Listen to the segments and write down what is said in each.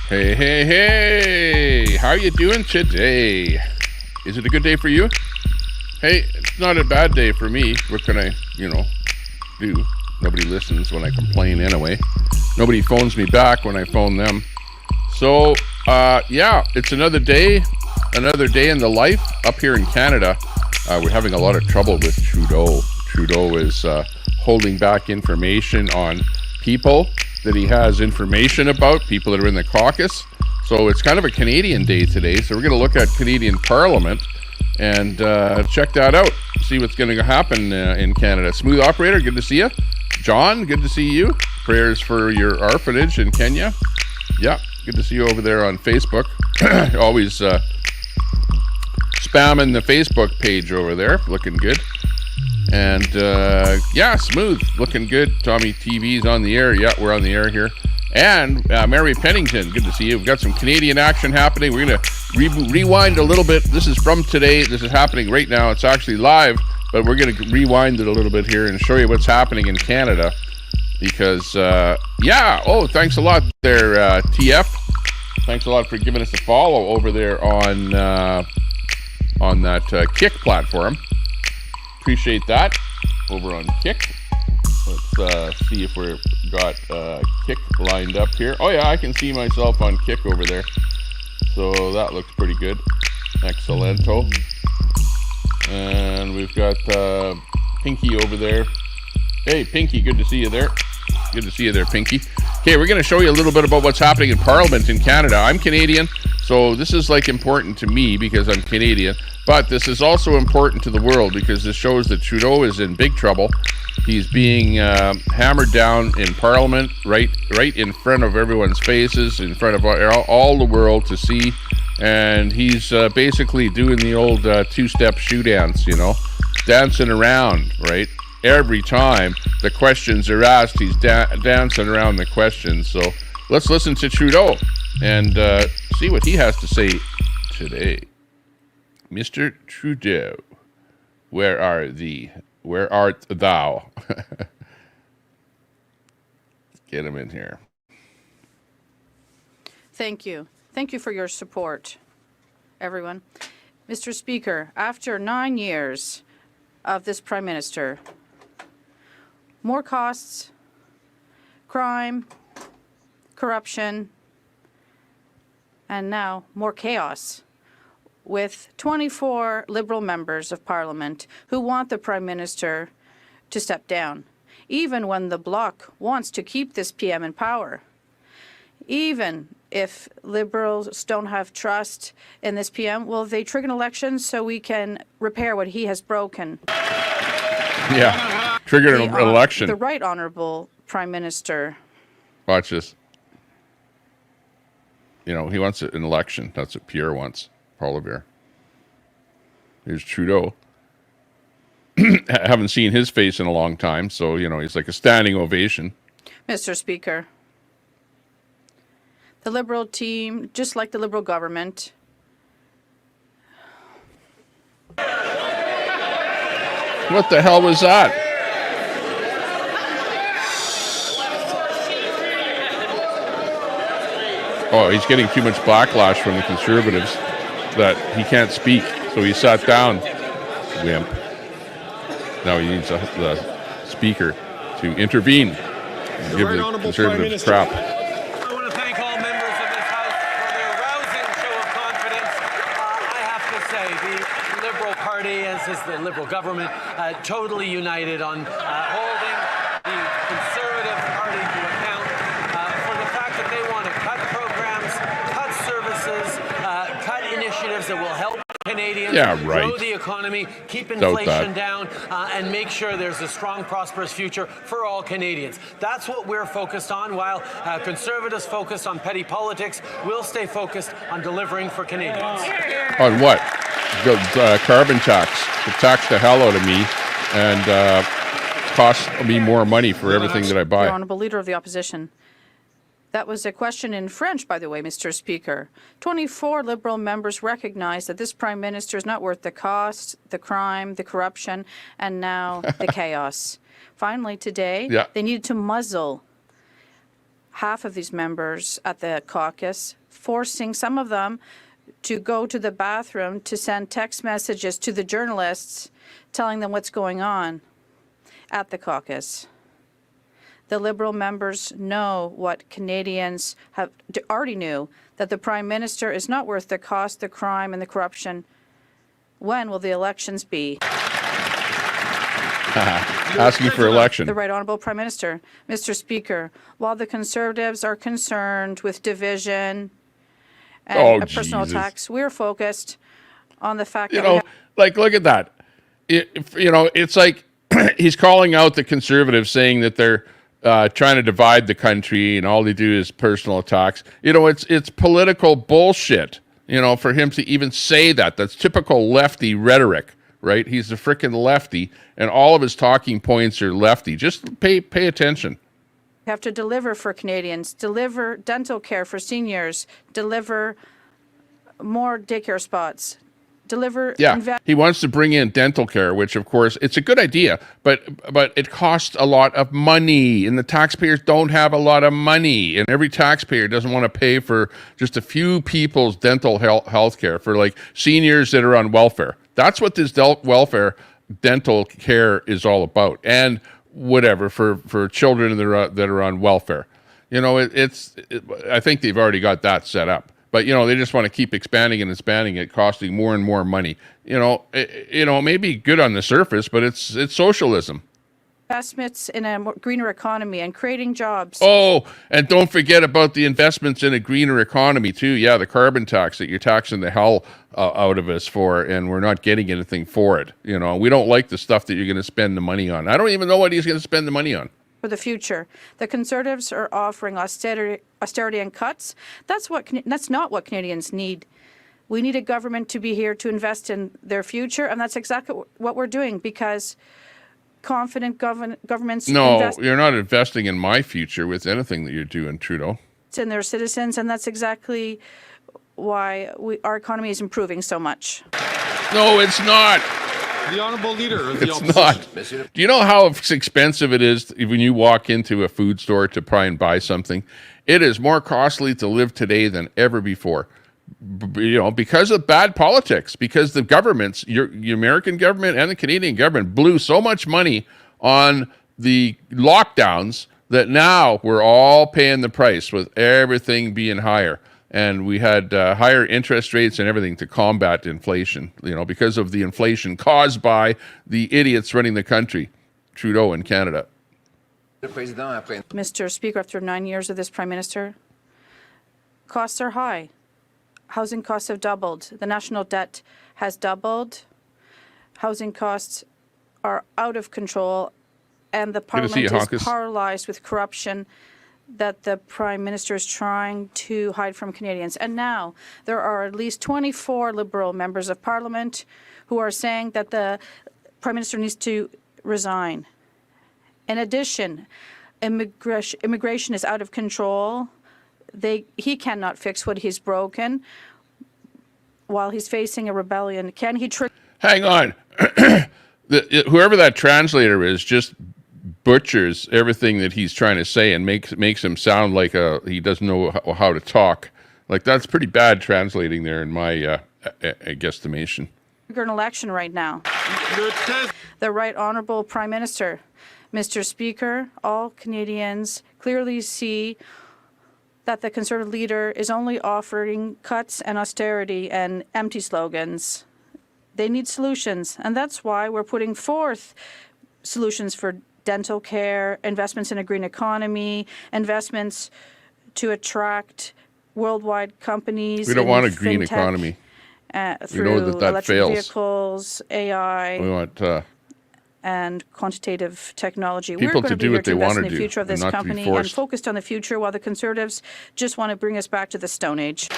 Hey, hey, hey! How you doing today? Is it a good day for you? Hey, it's not a bad day for me. What can I, do? Nobody listens when I complain anyway. Nobody phones me back when I phone them. So, yeah, it's another day in the life up here in Canada. We're having a lot of trouble with Trudeau. Trudeau is holding back information on people that he has information about, people that are in the Caucus. So it's kind of a Canadian day today. So we're going to look at Canadian Parliament and check that out, see what's going to happen in Canada. Smooth operator, good to see you. John, good to see you. Prayers for your orphanage in Kenya. Yeah, good to see you over there on Facebook. Always spamming the Facebook page over there, looking good. And yeah, Smooth, looking good. Tommy TV's on the air. Yeah, we're on the air here. And Mary Pennington, good to see you. We've got some Canadian action happening. We're going to rewind a little bit. This is from today. This is happening right now. It's actually live, but we're going to rewind it a little bit here and show you what's happening in Canada. Because, yeah, thanks a lot there, TF. Thanks a lot for giving us a follow over there on that Kick platform. Appreciate that over on Kick. Let's see if we've got Kick lined up here. Oh yeah, I can see myself on Kick over there. So that looks pretty good. Excellento. And we've got Pinky over there. Hey Pinky, good to see you there. Good to see you there, Pinky. Okay, we're going to show you a little bit about what's happening in Parliament in Canada. I'm Canadian, so this is like important to me because I'm Canadian. But this is also important to the world because this shows that Trudeau is in big trouble. He's being hammered down in Parliament, right in front of everyone's faces, in front of all the world to see. And he's basically doing the old two-step shoe dance, dancing around, right? Every time the questions are asked, he's dancing around the questions. So let's listen to Trudeau and see what he has to say today. Mr. Trudeau, where art thou? Get him in here. Thank you. Thank you for your support, everyone. Mr. Speaker, after 9 years of this Prime Minister, more costs, crime, corruption, and now more chaos, with 24 Liberal members of Parliament who want the Prime Minister to step down, even when the Bloc wants to keep this PM in power. Even if Liberals don't have trust in this PM, will they trigger an election so we can repair what he has broken? Yeah, trigger an election. The Right Honourable Prime Minister. Watch this. He wants an election. That's what Pierre wants. Paul. Here's Trudeau. Haven't seen his face in a long time, so he's like a standing ovation. Mr. Speaker, the Liberal team, just like the Liberal government, what the hell was that? Oh, he's getting too much backlash from the Conservatives that he can't speak, so he sat down. Wimp. Now he needs the Speaker to intervene and give the Conservatives crap. I want to thank all members of this House for their rousing show of confidence. I have to say, the Liberal Party, as is the Liberal government, totally united on holding the Conservative Party to account for the fact that they want to cut programs, cut services, cut initiatives that will help Canadians grow the economy, keep inflation down, and make sure there's a strong, prosperous future for all Canadians. That's what we're focused on. While Conservatives focus on petty politics, we'll stay focused on delivering for Canadians. On what? The carbon tax. To tax the hell out of me and cost me more money for everything that I buy. The Honourable Leader of the Opposition. That was a question in French, by the way, Mr. Speaker. 24 Liberal members recognize that this Prime Minister is not worth the cost, the crime, the corruption, and now the chaos. Finally, today, they needed to muzzle half of these members at the caucus forcing some of them to go to the bathroom to send text messages to the journalists telling them what's going on at the caucus. The Liberal members know what Canadians have already knew, that the Prime Minister is not worth the cost, the crime, and the corruption. When will the elections be? Asking for election. The Right Honourable Prime Minister. Mr. Speaker, while the Conservatives are concerned with division and personal attacks, we're focused on the fact that look at that. It's like he's calling out the Conservatives, saying that they're trying to divide the country and all they do is personal attacks. It's political bullshit, for him to even say that. That's typical lefty rhetoric, right? He's a frickin' lefty, and all of his talking points are lefty. Just pay attention. We have to deliver for Canadians, deliver dental care for seniors, deliver more daycare spots, deliver... Yeah, he wants to bring in dental care, which, of course, it's a good idea, but it costs a lot of money, and the taxpayers don't have a lot of money, and every taxpayer doesn't want to pay for just a few people's dental health care, for, like, seniors that are on welfare. That's what this dental care is all about, and whatever, for children that are on welfare. I think they've already got that set up. But, they just want to keep expanding and expanding it, costing more and more money. It may be good on the surface, but it's socialism. Investments in a greener economy and creating jobs. Oh, and don't forget about the investments in a greener economy, too. Yeah, the carbon tax that you're taxing the hell out of us for, and we're not getting anything for it. We don't like the stuff that you're going to spend the money on. I don't even know what he's going to spend the money on. For the future, the Conservatives are offering austerity and cuts. That's not what Canadians need. We need a government to be here to invest in their future, and that's exactly what we're doing, because confident governments invest. No, you're not investing in my future with anything that you're doing, Trudeau. In their citizens, and that's exactly why our economy is improving so much. No, it's not. The Honourable Leader of the It's not. Do you know how expensive it is when you walk into a food store to try and buy something? It is more costly to live today than ever before. Because of bad politics, because the governments, your American government and the Canadian government blew so much money on the lockdowns that now we're all paying the price with everything being higher. And we had higher interest rates and everything to combat inflation, because of the inflation caused by the idiots running the country, Trudeau in Canada. Mr. Speaker, after 9 years of this Prime Minister, costs are high. Housing costs have doubled. The national debt has doubled. Housing costs are out of control, and the Parliament is paralyzed with corruption that the Prime Minister is trying to hide from Canadians. And now there are at least 24 Liberal members of Parliament who are saying that the Prime Minister needs to resign. In addition, immigration is out of control. He cannot fix what he's broken while he's facing a rebellion. Can he Hang on. Whoever that translator is just butchers everything that he's trying to say and makes him sound like he doesn't know how to talk. Like, that's pretty bad translating there in my guesstimation. An election right now. The Right Honourable Prime Minister. Mr. Speaker, all Canadians clearly see that the Conservative leader is only offering cuts and austerity and empty slogans. They need solutions, and that's why we're putting forth solutions for dental care, investments in a green economy, investments to attract worldwide companies. We don't want a green economy. Through we know that electric fails. Vehicles, AI, we want and quantitative technology. People We're going to do what they want to do, in the future of this company and focused on the future, while the Conservatives just want to bring us back to the Stone Age.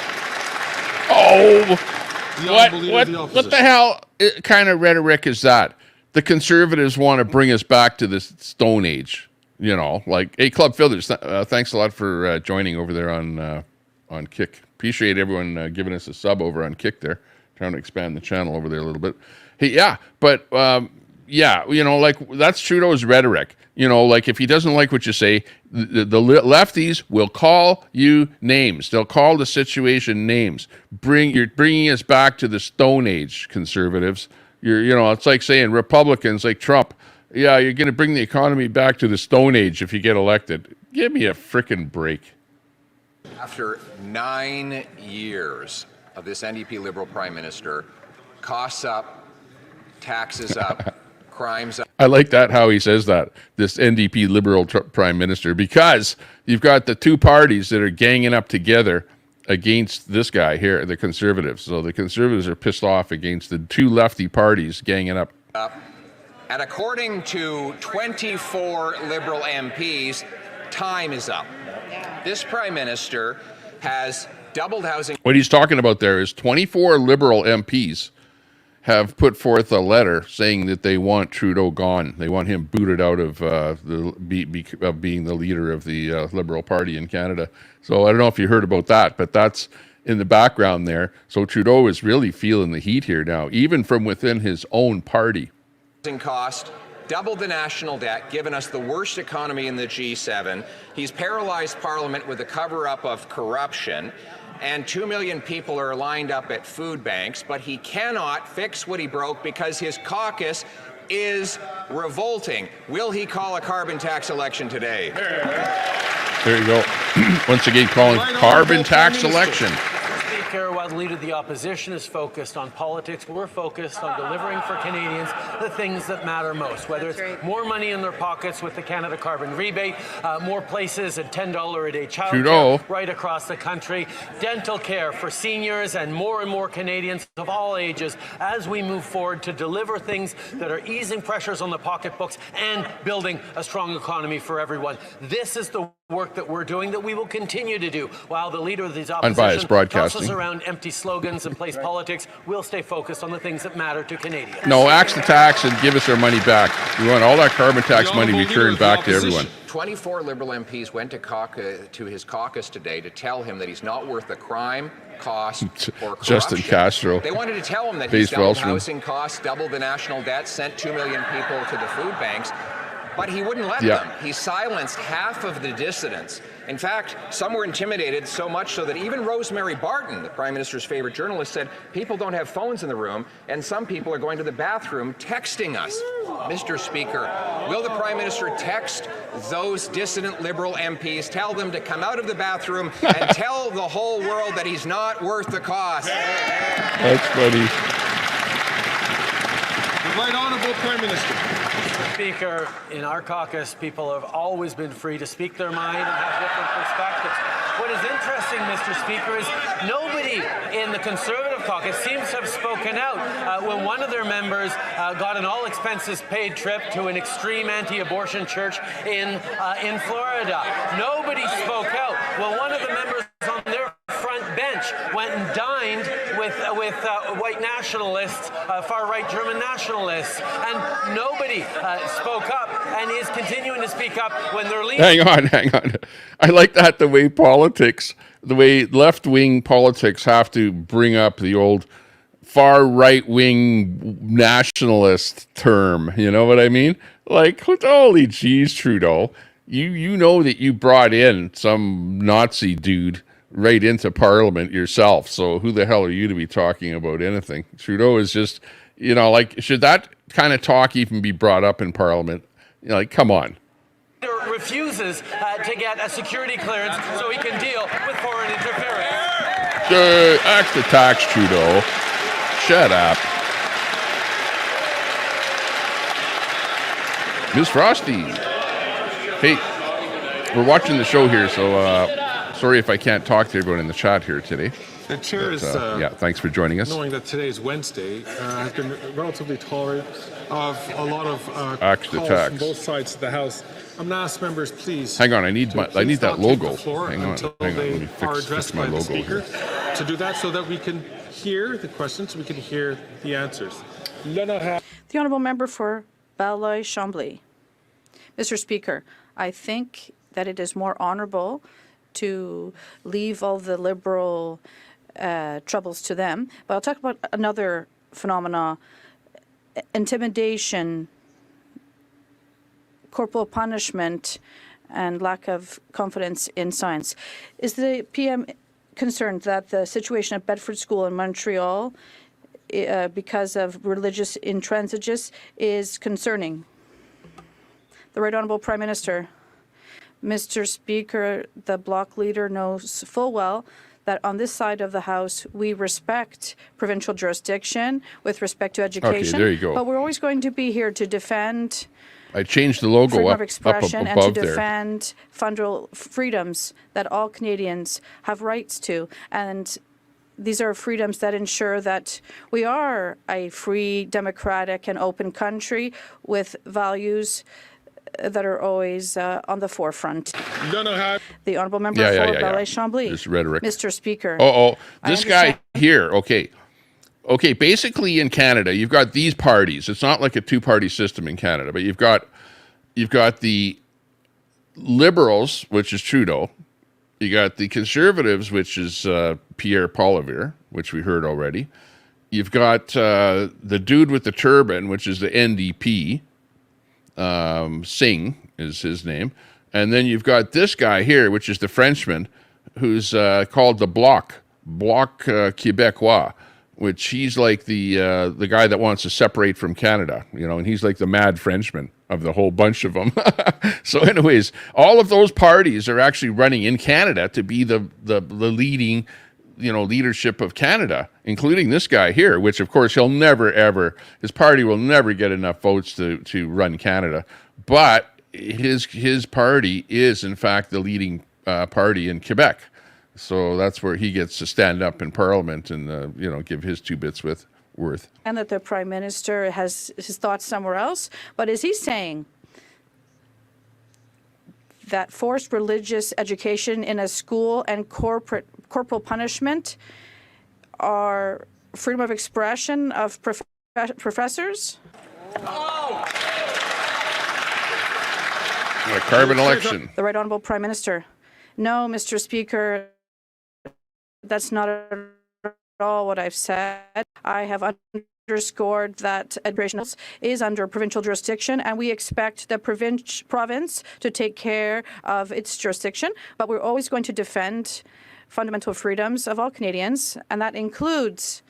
Oh, what the hell kind of rhetoric is that? The Conservatives want to bring us back to this Stone Age, like, hey, Club Fillers, thanks a lot for joining over there on Kick. Appreciate everyone giving us a sub over on Kick there, trying to expand the channel over there a little bit. Hey, yeah, but, yeah, like that's Trudeau's rhetoric. Like if he doesn't like what you say, the lefties will call you names. They'll call the situation names. You're bringing us back to the Stone Age, conservatives. It's like saying Republicans like Trump. Yeah, you're going to bring the economy back to the Stone Age if you get elected. Give me a frickin' break. After 9 years of this NDP Liberal Prime Minister, costs up, taxes up, crimes up. I like that, how he says that, this NDP Liberal Prime Minister, because you've got the two parties that are ganging up together against this guy here, the Conservatives. So the Conservatives are pissed off against the two lefty parties ganging up. And according to 24 Liberal MPs, time is up. This Prime Minister has doubled housing. What he's talking about there is 24 Liberal MPs have put forth a letter saying that they want Trudeau gone. They want him booted out of being the leader of the Liberal Party in Canada. So I don't know if you heard about that, but that's in the background there. So Trudeau is really feeling the heat here now, even from within his own party. Cost, doubled the national debt, given us the worst economy in the G7. He's paralyzed Parliament with a cover-up of corruption, and 2 million people are lined up at food banks, but he cannot fix what he broke because his caucus is revolting. Will he call a carbon tax election today? There you go. Once again, calling carbon tax election. Speaker, while the Leader of the Opposition is focused on politics, we're focused on delivering for Canadians the things that matter most, whether it's more money in their pockets with the Canada Carbon Rebate, more places at $10 a day childcare right across the country, dental care for seniors and more Canadians of all ages as we move forward to deliver things that are easing pressures on the pocketbooks and building a strong economy for everyone. This is the work that we're doing, that we will continue to do, while the Leader of the Opposition tosses around empty slogans and plays politics. We'll stay focused on the things that matter to Canadians. No, axe the tax and give us our money back. We want all that carbon tax money returned back to everyone. 24 Liberal MPs went to his caucus today to tell him that he's not worth the crime, cost, or corruption. Justin Castro. They wanted to tell him that he's doubled housing costs, doubled the national debt, sent 2 million people to the food banks. But he wouldn't let them. He silenced half of the dissidents. In fact, some were intimidated so much so that even Rosemary Barton, the Prime Minister's favorite journalist, said people don't have phones in the room and some people are going to the bathroom texting us. Mr. Speaker, will the Prime Minister text those dissident Liberal MPs, tell them to come out of the bathroom and tell the whole world that he's not worth the cost? That's funny. The Right Honourable Prime Minister. Speaker, in our caucus, people have always been free to speak their mind and have different perspectives. What is interesting, Mr. Speaker, is nobody in the Conservative caucus seems to have spoken out when one of their members got an all-expenses-paid trip to an extreme anti-abortion church in Florida. Nobody spoke out. Well, one of the members on their front bench went and dined with white nationalists, far-right German nationalists, and nobody spoke up and is continuing to speak up when they're leading. Hang on. I like that, the way left-wing politics have to bring up the old far right-wing nationalist term. You know what I mean? Like, holy geez, Trudeau. You know that you brought in some Nazi dude right into Parliament yourself. So who the hell are you to be talking about anything? Trudeau is just, should that kind of talk even be brought up in Parliament? Come on. Refuses to get a security clearance so he can deal with foreign interference. Axe the tax, Trudeau. Shut up. Ms. Frosty. Hey, we're watching the show here, so sorry if I can't talk to everyone in the chat here today. The chair is, thanks for joining us. knowing that today is Wednesday, has been relatively tolerant of a lot of calls from both sides of the House. I'm going to ask members, please. Hang on, I need that logo. Hang on. Let me fix my logo here. To do that so that we can hear the questions, we can hear the answers. The Honourable Member for Baloy-Chambly. Mr. Speaker, I think that it is more honourable to leave all the Liberal troubles to them. But I'll talk about another phenomena, intimidation corporal punishment and lack of confidence in science. Is the PM concerned that the situation at Bedford School in Montreal, because of religious intransigence, is concerning? The Right Honourable Prime Minister. Mr. Speaker, the Bloc leader knows full well that on this side of the House, we respect provincial jurisdiction with respect to education. Okay, there you go. But we're always going to be here to defend I changed the logo freedom up of expression and to above there. defend fundamental freedoms that all Canadians have rights to. And these are freedoms that ensure that we are a free, democratic, and open country with values that are always on the forefront. You don't know how. The Honourable Member for Ballet-Chambly. Just rhetoric. Mr. Speaker. This guy here, Okay, basically in Canada, you've got these parties. It's not like a two-party system in Canada, but you've got the Liberals, which is Trudeau. You got the Conservatives, which is Pierre Poilievre, which we heard already. You've got the dude with the turban, which is the NDP. Singh is his name. And then you've got this guy here, which is the Frenchman, who's called the Bloc Québécois, which he's like the guy that wants to separate from Canada, and he's like the mad Frenchman of the whole bunch of them. So anyways, all of those parties are actually running in Canada to be the leading, leadership of Canada, including this guy here, which of course he'll never, ever, his party will never get enough votes to run Canada. But his party is in fact the leading party in Quebec. So that's where he gets to stand up in Parliament and, give his 2 bits worth. And that the Prime Minister has his thoughts somewhere else. But is he saying that forced religious education in a school and corporal punishment are freedom of expression of professors? A carbon election. The Right Honourable Prime Minister. No, Mr. Speaker, that's not at all what I've said. I have underscored that education is under provincial jurisdiction, and we expect the province to take care of its jurisdiction. But we're always going to defend fundamental freedoms of all Canadians, and that includes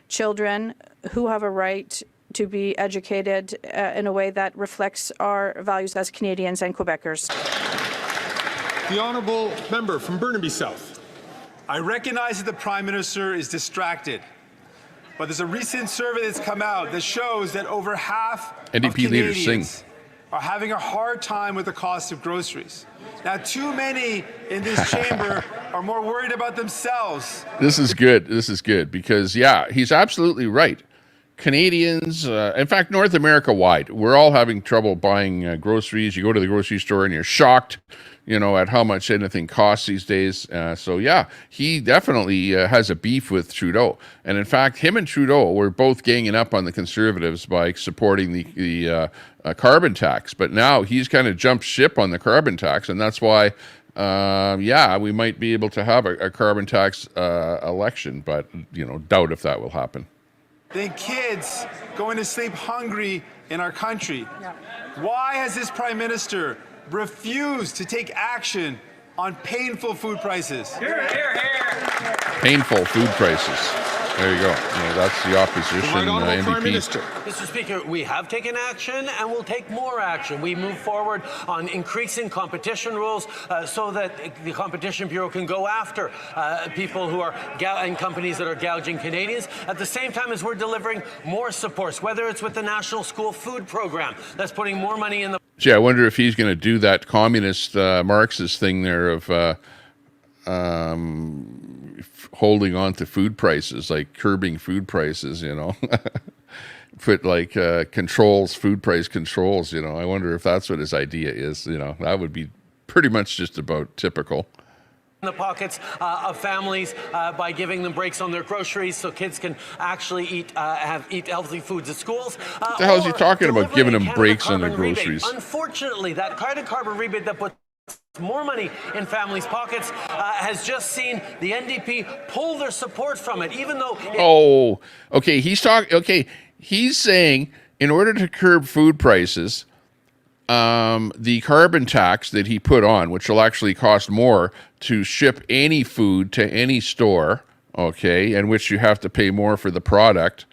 children who have a right to be educated in a way that reflects our values as Canadians and Quebecers. The Honourable Member from Burnaby South. I recognize that the Prime Minister is distracted, but there's a recent survey that's come out that shows that over half of Canadians are having a hard time with the cost of groceries. Now, too many in this chamber are more worried about themselves. This is good because, he's absolutely right. Canadians, in fact, North America wide, we're all having trouble buying groceries. You go to the grocery store and you're shocked, at how much anything costs these days. He definitely has a beef with Trudeau. And in fact, him and Trudeau were both ganging up on the Conservatives by supporting the carbon tax. But now he's kind of jumped ship on the carbon tax. And that's why, we might be able to have a carbon tax election. But, doubt if that will happen. Than kids going to sleep hungry in our country. Why has this Prime Minister refused to take action on painful food prices? Hear, hear, hear. Painful food prices. There you go. That's the opposition MVP. Mr. Speaker, we have taken action and we'll take more action. We move forward on increasing competition rules so that the Competition Bureau can go after people who are and companies that are gouging Canadians at the same time as we're delivering more supports, whether it's with the National School Food Program that's putting more money in the... Gee, I wonder if he's going to do that communist Marxist thing there of holding on to food prices, like curbing food prices, put like controls, food price controls, I wonder if that's what his idea is, that would be pretty much just about typical. In the pockets of families by giving them breaks on their groceries so kids can actually eat healthy foods at schools. What the hell is he talking about, giving them breaks on their groceries? Unfortunately, that carbon rebate that puts more money in families' pockets has just seen the NDP pull their support from it, even though... He's saying in order to curb food prices, the carbon tax that he put on, which will actually cost more to ship any food to any store, okay, and which you have to pay more for the product,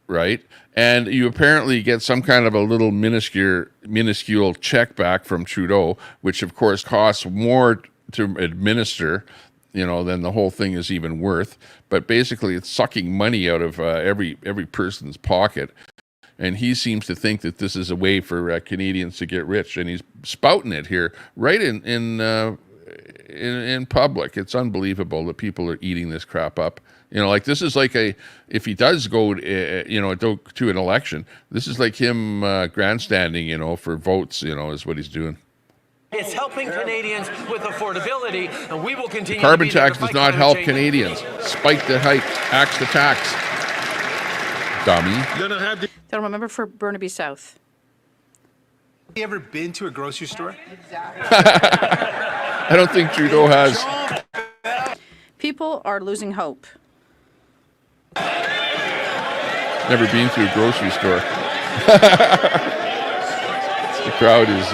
right? And you apparently get some kind of a little minuscule check back from Trudeau, which of course costs more to administer, than the whole thing is even worth. But basically, it's sucking money out of every person's pocket. And he seems to think that this is a way for Canadians to get rich, and he's spouting it here right in public. It's unbelievable that people are eating this crap up. This is like if he does go, to an election, this is like him grandstanding, for votes, is what he's doing. It's helping Canadians with affordability, and we will continue. Carbon tax does not help Canadians. Spike the hike, axe the tax. Dummy. Gentleman member for Burnaby South. Have you ever been to a grocery store? I don't think Trudeau has. People are losing hope. Never been to a grocery store. The crowd is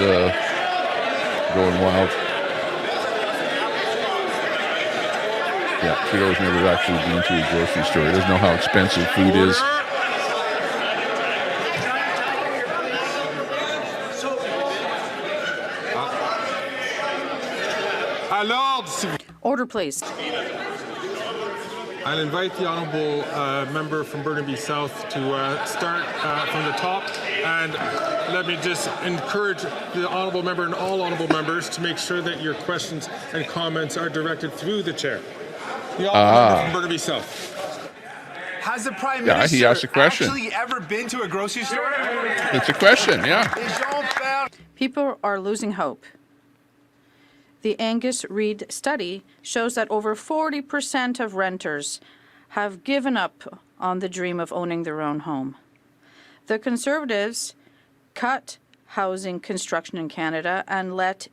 going wild. Yeah, Trudeau's never actually been to a grocery store. He doesn't know how expensive food is. Order, please. I'll invite the honourable member from Burnaby South to start from the top, and let me just encourage the honourable member and all honourable members to make sure that your questions and comments are directed through the chair. The honourable member from Burnaby South. Has the Prime Minister he asked a question. actually ever been to a grocery store? It's a question, yeah. People are losing hope. The Angus Reid study shows that over 40% of renters have given up on the dream of owning their own home. The Conservatives cut housing construction in Canada and let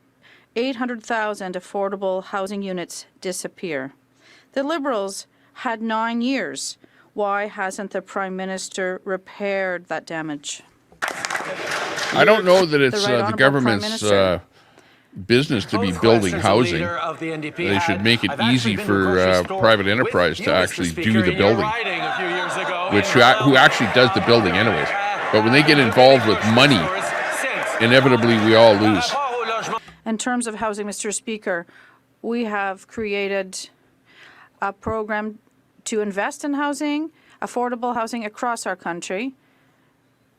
800,000 affordable housing units disappear. The Liberals had 9 years. Why hasn't the Prime Minister repaired that damage? I don't know that it's the government's business to be building housing. They should make it easy for private enterprise to actually do the building, who actually does the building anyways. But when they get involved with money, inevitably we all lose. In terms of housing, Mr. Speaker, we have created a program to invest in housing, affordable housing across our country,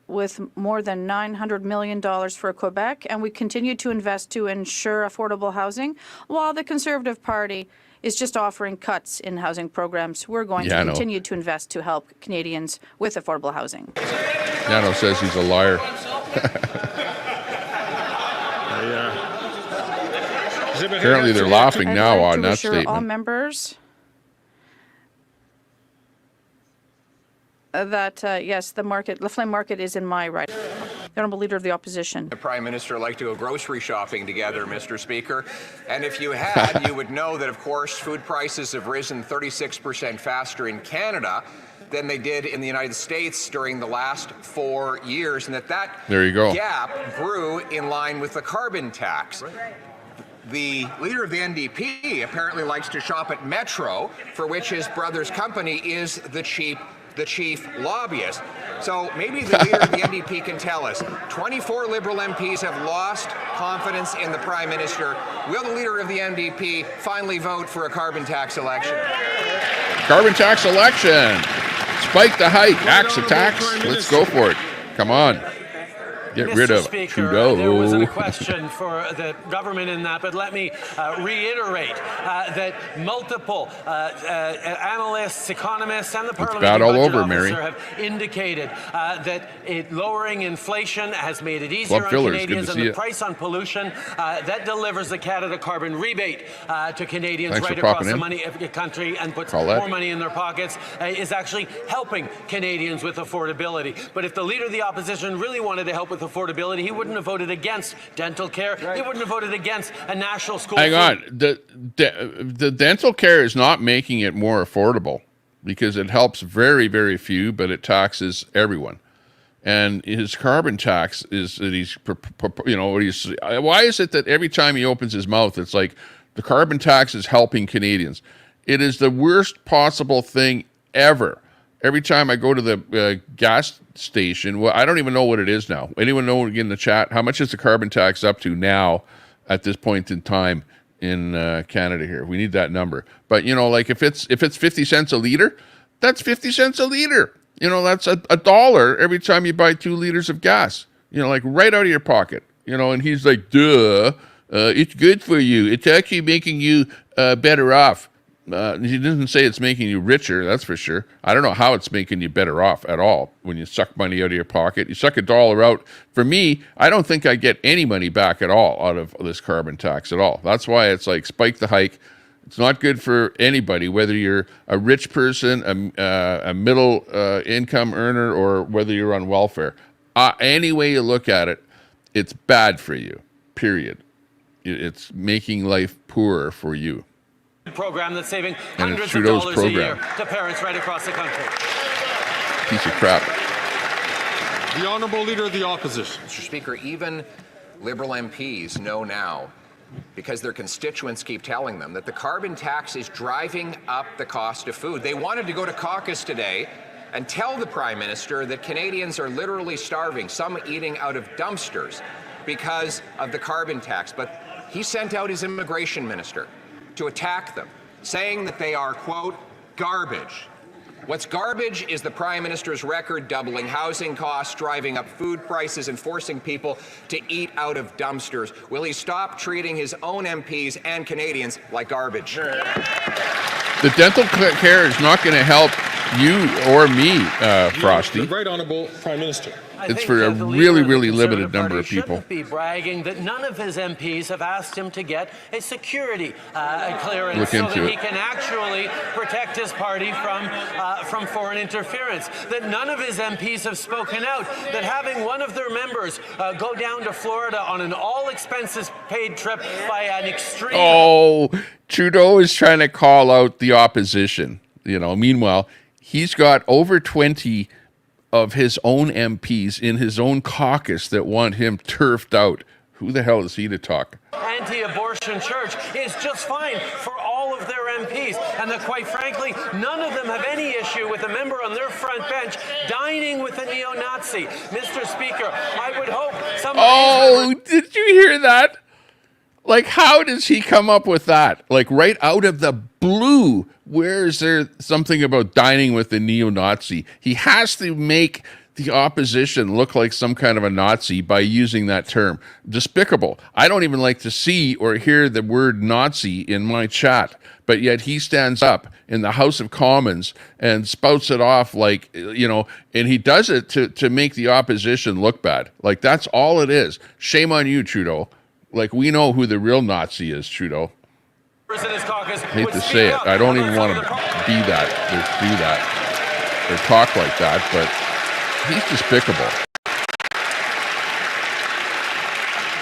with more than $900 million for Quebec, and we continue to invest to ensure affordable housing, while the Conservative Party is just offering cuts in housing programs. We're going to continue to invest to help Canadians with affordable housing. Yano says he's a liar. Apparently they're laughing now on that statement. All members that, yes, the flame market is in my right. The Honourable Leader of the Opposition. The Prime Minister like to go grocery shopping together, Mr. Speaker. And if you had, you would know that, of course, food prices have risen 36% faster in Canada than they did in the United States during the last 4 years, and that there you go. Gap grew in line with the carbon tax. The leader of the NDP apparently likes to shop at Metro, for which his brother's company is the chief lobbyist. So maybe the leader of the NDP can tell us. 24 Liberal MPs have lost confidence in the Prime Minister. Will the leader of the NDP finally vote for a carbon tax election? Carbon tax election. Spike the hike, axe the tax. Let's go for it. Come on. Get rid of Trudeau. There wasn't a question for the government in that, but let me reiterate that multiple analysts, economists, and the Parliamentary Budget Officer have indicated that lowering inflation has made it easier on Canadians, and the price on pollution that delivers the Canada carbon rebate to Canadians right across the country and puts more money in their pockets is actually helping Canadians with affordability. But if the Leader of the Opposition really wanted to help with affordability, he wouldn't have voted against dental care. He wouldn't have voted against a national school. Hang on. The dental care is not making it more affordable because it helps very, very few, but it taxes everyone. And his carbon tax is that why is it that every time he opens his mouth, it's like the carbon tax is helping Canadians? It is the worst possible thing ever. Every time I go to the gas station, well, I don't even know what it is now. Anyone know in the chat, how much is the carbon tax up to now at this point in time in Canada here? We need that number. But, like if it's 50 cents a liter, that's 50 cents a liter. That's a dollar every time you buy 2 liters of gas, like right out of your pocket, and he's like, duh, it's good for you. It's actually making you better off. He doesn't say it's making you richer, that's for sure. I don't know how it's making you better off at all when you suck money out of your pocket. You suck a dollar out. For me, I don't think I get any money back at all out of this carbon tax at all. That's why it's like spike the hike. It's not good for anybody, whether you're a rich person, a middle income earner, or whether you're on welfare. Any way you look at it, it's bad for you, period. It's making life poorer for you. Program that's saving And hundreds it's of Trudeau's dollars program. a year to parents right across the country. Piece of crap. The Honourable Leader of the Opposition. Mr. Speaker, even Liberal MPs know now, because their constituents keep telling them, that the carbon tax is driving up the cost of food. They wanted to go to Caucus today and tell the Prime Minister that Canadians are literally starving, some eating out of dumpsters because of the carbon tax. But he sent out his immigration minister to attack them, saying that they are, quote, garbage. What's garbage is the Prime Minister's record doubling housing costs, driving up food prices, and forcing people to eat out of dumpsters. Will he stop treating his own MPs and Canadians like garbage? The dental care is not going to help you or me, Frosty. The Right Honourable Prime Minister. It's for a really, really limited number of people. Shouldn't be bragging that none of his MPs have asked him to get a security clearance so that he can actually protect his party from foreign interference. That none of his MPs have spoken out. That having one of their members go down to Florida on an all-expenses-paid trip by an extreme... Oh, Trudeau is trying to call out the opposition. Meanwhile, he's got over 20 of his own MPs in his own caucus that want him turfed out. Who the hell is he to talk? Anti-abortion church is just fine for all of their MPs, and that, quite frankly, none of them have any issue with a member on their front bench dining with a neo-Nazi. Mr. Speaker, I would hope some of these did you hear that? Like, how does he come up with that? Like, right out of the blue, where is there something about dining with a neo-Nazi? He has to make the opposition look like some kind of a Nazi by using that term. Despicable. I don't even like to see or hear the word Nazi in my chat, but yet he stands up in the House of Commons and spouts it off like, and he does it to make the opposition look bad. Like, that's all it is. Shame on you, Trudeau. Like, we know who the real Nazi is, Trudeau. Hate to say it. I don't even want to be that or do that or talk like that, but he's despicable.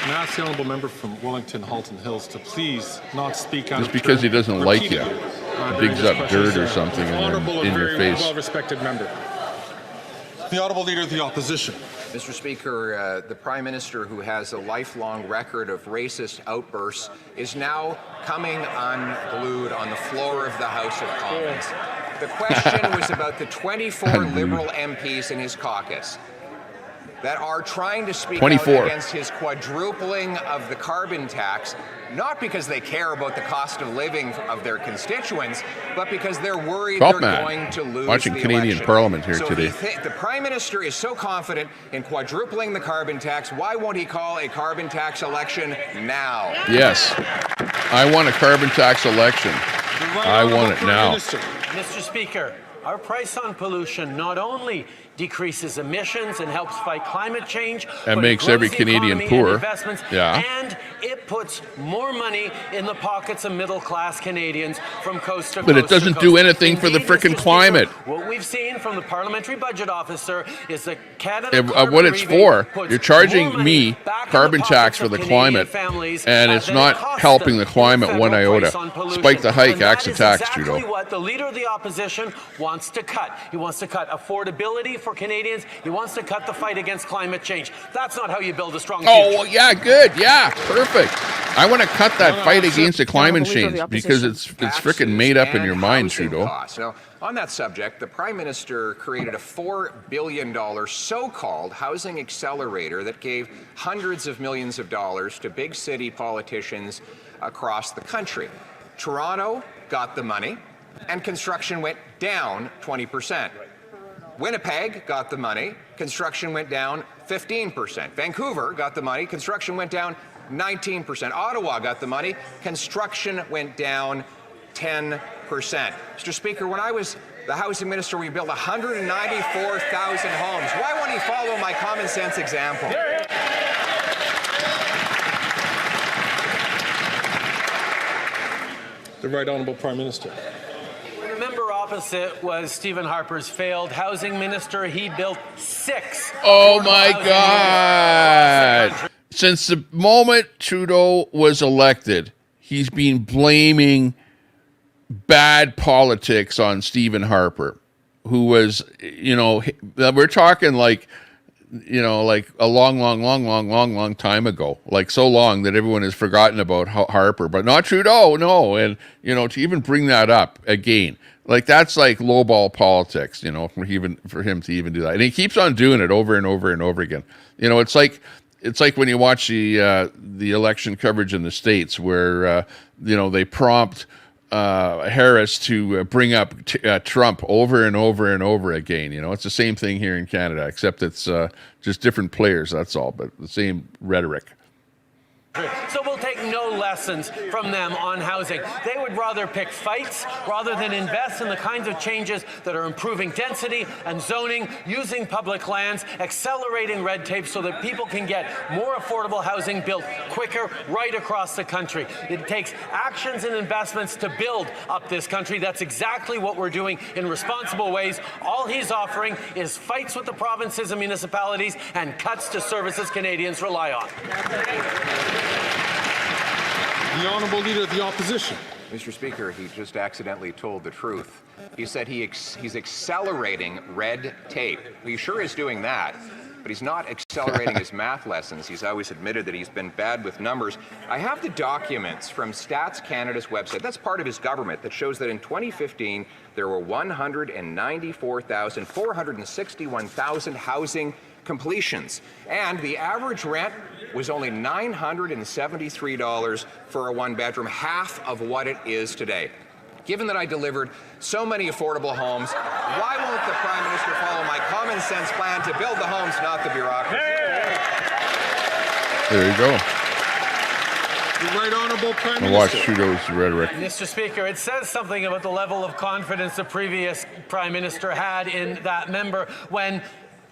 And ask the Honourable Member from Wellington Halton Hills to please not speak out just because he doesn't like you. Digs up dirt or something in your face. Well-respected member. The Honourable Leader of the Opposition. Mr. Speaker, the Prime Minister, who has a lifelong record of racist outbursts, is now coming unglued on the floor of the House of Commons. The question was about the 24 Liberal MPs in his caucus that are trying to speak out against his quadrupling of the carbon tax, not because they care about the cost of living of their constituents, but because they're worried they're going to lose watching the Canadian election. Parliament here so today. The Prime Minister is so confident in quadrupling the carbon tax, why won't he call a carbon tax election now? Yes. I want a carbon tax election. I want it now. Mr. Speaker, our price on pollution not only decreases emissions and helps fight climate change, and makes every Canadian poor. Yeah. And it puts more money in the pockets of middle-class Canadians from coast to coast. But it doesn't do anything for the frickin' climate. What we've seen from the Parliamentary Budget Officer is that Canada what it's for, you're charging me carbon tax for the climate, and it's not helping the climate one iota. Spike the hike, axe the tax, Trudeau. What the Leader of the Opposition wants to cut. He wants to cut affordability for Canadians. He wants to cut the fight against climate change. That's not how you build a strong Oh, future. well, yeah, good. Yeah, perfect. I want to cut that fight against the climate change because it's freaking made up in your mind, Trudeau. Now, on that subject, the Prime Minister created a $4 billion so-called housing accelerator that gave hundreds of millions of dollars to big city politicians across the country. Toronto got the money, and construction went down 20%. Winnipeg got the money, construction went down 15%. Vancouver got the money, construction went down 19%. Ottawa got the money, construction went down 10%. Mr. Speaker, when I was the housing minister, we built 194,000 homes. Why won't he follow my common sense example? The Right Honourable Prime Minister. The member opposite was Stephen Harper's failed housing minister. He built 6. Oh, my God. Since the moment Trudeau was elected, he's been blaming bad politics on Stephen Harper, who was, we're talking like a long time ago, like so long that everyone has forgotten about Harper, but not Trudeau, no. And, to even bring that up again, like that's like lowball politics, for him to even do that. And he keeps on doing it over and over and over again. It's like when you watch the election coverage in the States where, they prompt Harris to bring up Trump over and over and over again. It's the same thing here in Canada, except it's just different players, that's all, but the same rhetoric. So we'll take no lessons from them on housing. They would rather pick fights rather than invest in the kinds of changes that are improving density and zoning, using public lands, accelerating red tape so that people can get more affordable housing built quicker right across the country. It takes actions and investments to build up this country. That's exactly what we're doing in responsible ways. All he's offering is fights with the provinces and municipalities and cuts to services Canadians rely on. The Honourable Leader of the Opposition. Mr. Speaker, he just accidentally told the truth. He said he's accelerating red tape. He sure is doing that, but he's not accelerating his math lessons. He's always admitted that he's been bad with numbers. I have the documents from Stats Canada's website. That's part of his government that shows that in 2015, there were 461,000 housing completions, and the average rent was only $973 for a one-bedroom, half of what it is today. Given that I delivered so many affordable homes, why won't the Prime Minister follow my common sense plan to build the homes, not the bureaucracy? There you go. The Right Honourable Prime Minister. Watch Trudeau's rhetoric. Mr. Speaker, it says something about the level of confidence the previous Prime Minister had in that member when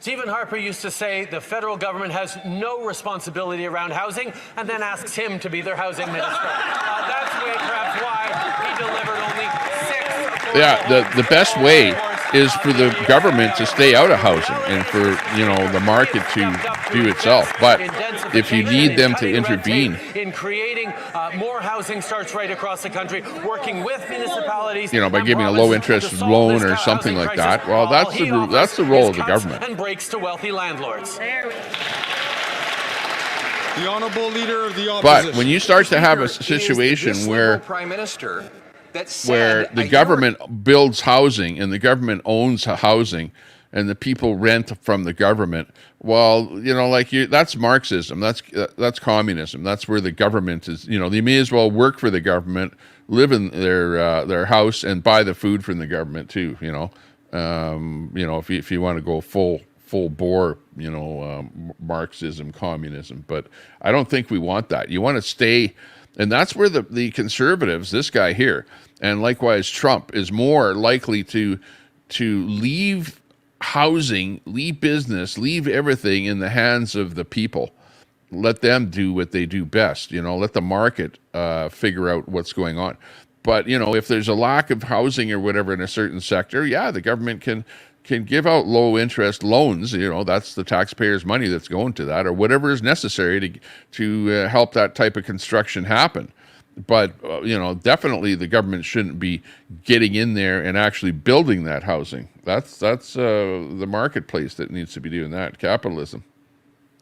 Stephen Harper used to say the federal government has no responsibility around housing and then asks him to be their housing minister. That's perhaps why he delivered only 6. Yeah, the best way is for the government to stay out of housing and for, the market to do itself. But if you need them to intervene in creating more housing starts right across the country, working with municipalities, by giving a low interest loan or something like that, well, that's the role of the government. And breaks to wealthy landlords. The Honourable Leader of the Opposition. But when you start to have a situation where Prime Minister where the government builds housing and the government owns housing and the people rent from the government, well, that's Marxism, that's communism. That's where the government is, they may as well work for the government, live in their house and buy the food from the government too, if you want to go full bore, Marxism, communism. But I don't think we want that. You want to stay, and that's where the conservatives, this guy here, and likewise Trump, is more likely to leave housing, leave business, leave everything in the hands of the people. Let them do what they do best. Let the market figure out what's going on. But if there's a lack of housing or whatever in a certain sector, yeah, the government can give out low interest loans. That's the taxpayers' money that's going to that, or whatever is necessary to help that type of construction happen. But, definitely the government shouldn't be getting in there and actually building that housing. That's the marketplace that needs to be doing that, capitalism.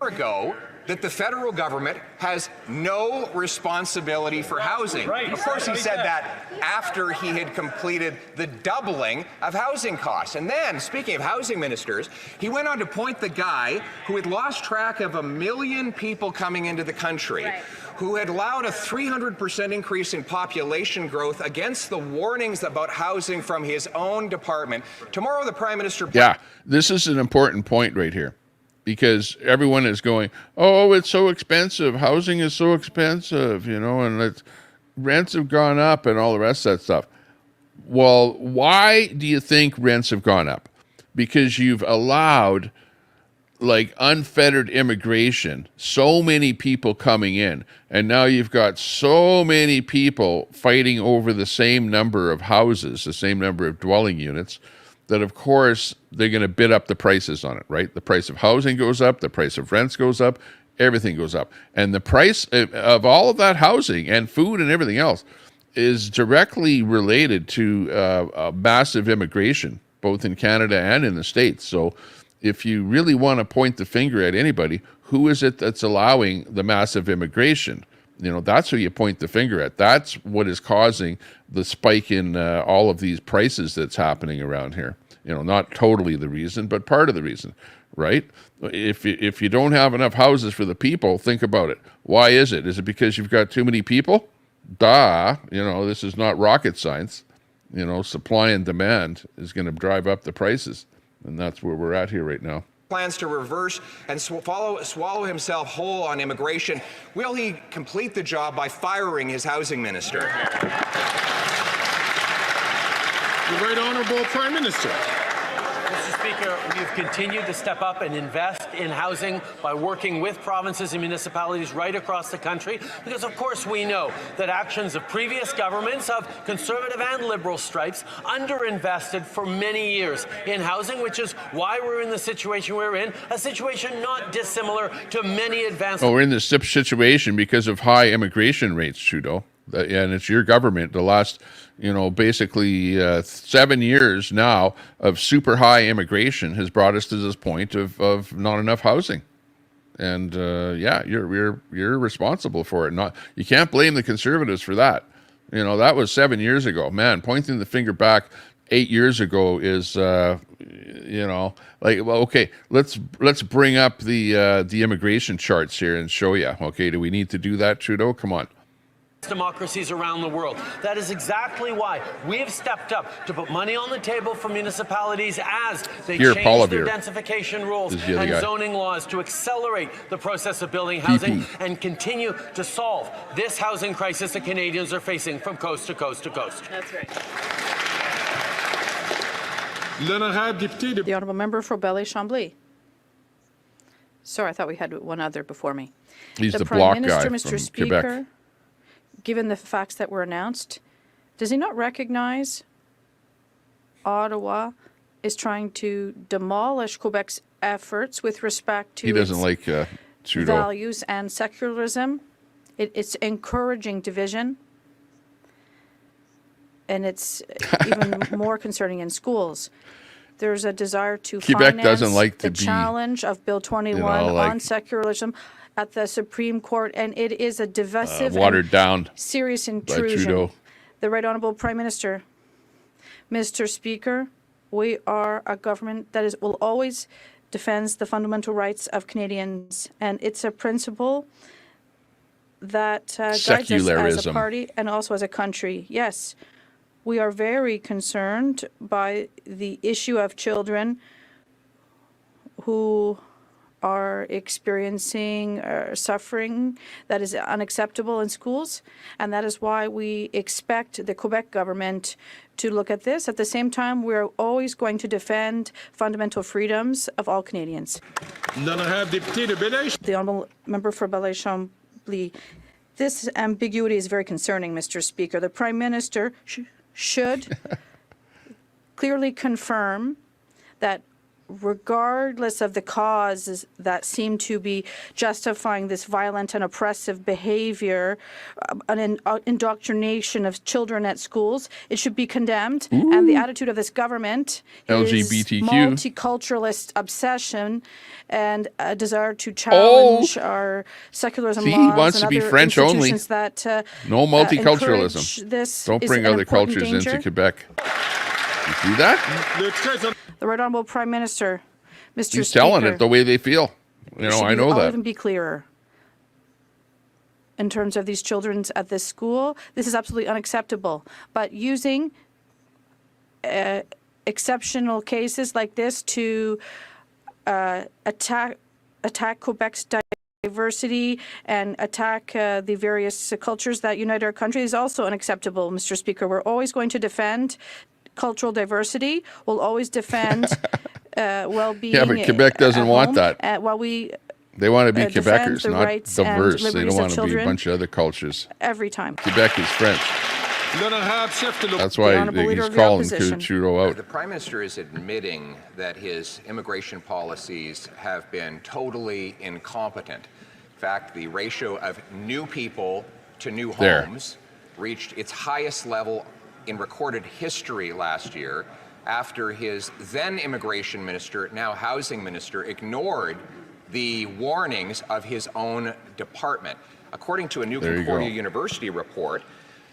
Ago that the federal government has no responsibility for housing. Right. Of course, he said that after he had completed the doubling of housing costs. And then, speaking of housing ministers, he went on to point the guy who had lost track of 1 million people coming into the country, who had allowed a 300% increase in population growth against the warnings about housing from his own department. Tomorrow, the Prime Minister... Yeah, this is an important point right here. Because everyone is going, oh, it's so expensive. Housing is so expensive, and rents have gone up and all the rest of that stuff. Well, why do you think rents have gone up? Because you've allowed unfettered immigration, so many people coming in, and now you've got so many people fighting over the same number of houses, the same number of dwelling units, that of course they're going to bid up the prices on it, right? The price of housing goes up, the price of rents goes up, everything goes up. And the price of all of that housing and food and everything else is directly related to massive immigration, both in Canada and in the States. So if you really want to point the finger at anybody, who is it that's allowing the massive immigration? That's who you point the finger at. That's what is causing the spike in all of these prices that's happening around here. Not totally the reason, but part of the reason, right? If you don't have enough houses for the people, think about it. Why is it? Is it because you've got too many people? Duh. This is not rocket science. Supply and demand is going to drive up the prices. And that's where we're at here right now. Plans to reverse and swallow himself whole on immigration. Will he complete the job by firing his housing minister? The Right Honourable Prime Minister. Mr. Speaker, we've continued to step up and invest in housing by working with provinces and municipalities right across the country, because of course we know that actions of previous governments of Conservative and Liberal stripes underinvested for many years in housing, which is why we're in the situation we're in, a situation not dissimilar to many advanced... We're in this situation because of high immigration rates, Trudeau. And it's your government, the last, basically 7 years now of super high immigration has brought us to this point of not enough housing. And you're responsible for it. You can't blame the Conservatives for that. That was 7 years ago. Man, pointing the finger back 8 years ago is, okay, let's bring up the immigration charts here and show you. Okay, do we need to do that, Trudeau? Come on. Democracies around the world. That is exactly why we've stepped up to put money on the table for municipalities as they change their densification rules and zoning laws to accelerate the process of building housing and continue to solve this housing crisis that Canadians are facing from coast to coast to coast. That's right. The Honourable Member for Belleuil-Chambly. Sorry, I thought we had one other before me. He's the block guy Mr. from Speaker, Quebec. Given the facts that were announced, does he not recognize Ottawa is trying to demolish Quebec's efforts with respect to he doesn't like Trudeau. Values and secularism? It's encouraging division. And it's even more concerning in schools. There's a desire to Quebec finance doesn't like to the challenge of Bill 21 on secularism at the Supreme Court, and it is a divisive watered down serious by intrusion. Trudeau. The Right Honourable Prime Minister, Mr. Speaker, we are a government that will always defends the fundamental rights of Canadians, and it's a principle that guides us as a party and also as a country. Yes, we are very concerned by the issue of children who are experiencing suffering that is unacceptable in schools, and that is why we expect the Quebec government to look at this. At the same time, we're always going to defend fundamental freedoms of all Canadians. The Honourable Member for Belleuil-Chambly. This ambiguity is very concerning, Mr. Speaker. The Prime Minister should clearly confirm that regardless of the causes that seem to be justifying this violent and oppressive behavior, an indoctrination of children at schools, it should be condemned. And the attitude of this government LGBTQ. is multiculturalist obsession and a desire to challenge our secularism laws. He wants to and be other French only. institutions that No multiculturalism. encourage this. Don't is bring an other important cultures danger. into Quebec. You see that? The Right Honourable Prime Minister, Mr. He's Speaker, telling it the way they feel. You know, I know I'll that. even be clearer. In terms of these children at this school, this is absolutely unacceptable. But using exceptional cases like this to attack Quebec's diversity and attack the various cultures that unite our country is also unacceptable, Mr. Speaker. We're always going to defend cultural diversity. We'll always defend well-being. Yeah, but Quebec doesn't want that. While we They want to be defend Quebecers, the not rights and diverse. They liberties don't of want to be a children bunch of other cultures. every time. Quebec is French. That's The why Honourable Leader he's of the calling Opposition. Trudeau out. The Prime Minister is admitting that his immigration policies have been totally incompetent. In fact, the ratio of new people to new homes reached its highest level in recorded history last year after his then immigration minister, now housing minister, ignored the warnings of his own department. According to a new Concordia University report,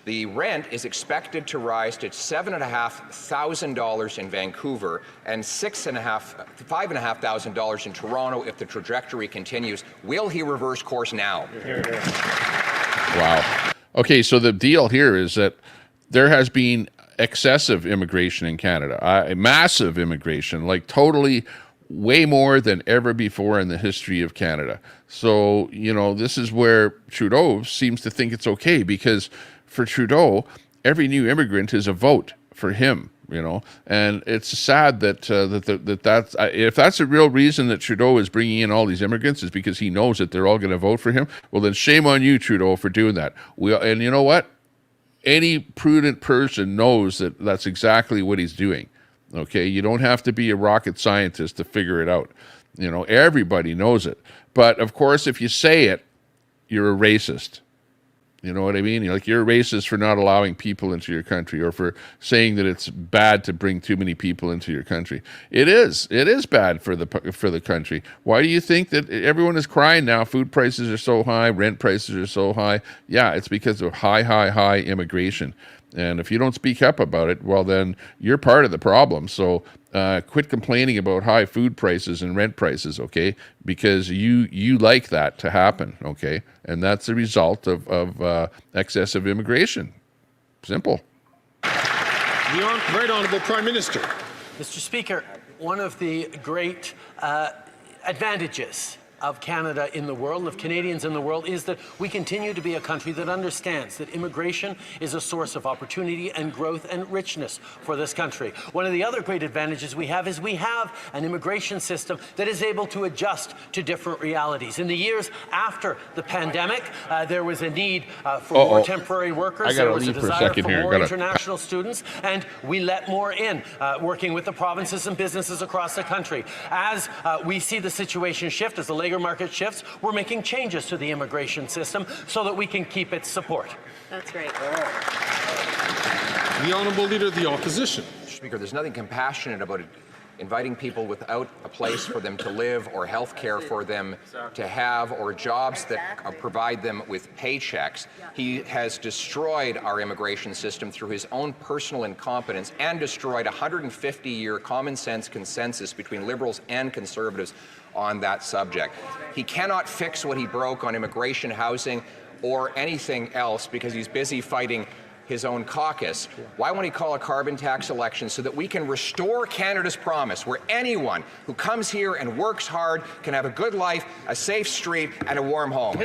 the rent is expected to rise to $7,500 in Vancouver and $5,500 in Toronto if the trajectory continues. Will he reverse course now? Wow. Okay, so the deal here is that there has been excessive immigration in Canada, massive immigration, like totally way more than ever before in the history of Canada. So, you know, this is where Trudeau seems to think it's okay, because for Trudeau, every new immigrant is a vote for him, you know, and it's sad that that's if that's the real reason that Trudeau is bringing in all these immigrants is because he knows that they're all going to vote for him. Well, then shame on you, Trudeau, for doing that. And you know what? Any prudent person knows that that's exactly what he's doing. Okay, you don't have to be a rocket scientist to figure it out. You know, everybody knows it. But of course, if you say it, you're a racist. You know what I mean? You're a racist for not allowing people into your country, or for saying that it's bad to bring too many people into your country. It is bad for the country. Why do you think that everyone is crying now? Food prices are so high, rent prices are so high. Yeah, it's because of high immigration. And if you don't speak up about it, well, then you're part of the problem. So quit complaining about high food prices and rent prices, okay? Because you like that to happen, okay? And that's the result of excessive immigration. Simple. The Right Honourable Prime Minister. Mr. Speaker, one of the great advantages of Canada in the world, of Canadians in the world, is that we continue to be a country that understands that immigration is a source of opportunity and growth and richness for this country. One of the other great advantages we have is we have an immigration system that is able to adjust to different realities. In the years after the pandemic, there was a need for more temporary workers. There was a desire for more international students, and we let more in, working with the provinces and businesses across the country. As we see the situation shift, as the labor market shifts, we're making changes to the immigration system so that we can keep its support. That's great. The Honourable Leader of the Opposition. Speaker, there's nothing compassionate about inviting people without a place for them to live, or health care for them to have, or jobs that provide them with paychecks. He has destroyed our immigration system through his own personal incompetence, and destroyed a 150-year common sense consensus between Liberals and Conservatives on that subject. He cannot fix what he broke on immigration, housing, or anything else because he's busy fighting his own caucus. Why won't he call a carbon tax election so that we can restore Canada's promise, where anyone who comes here and works hard can have a good life, a safe street, and a warm home? The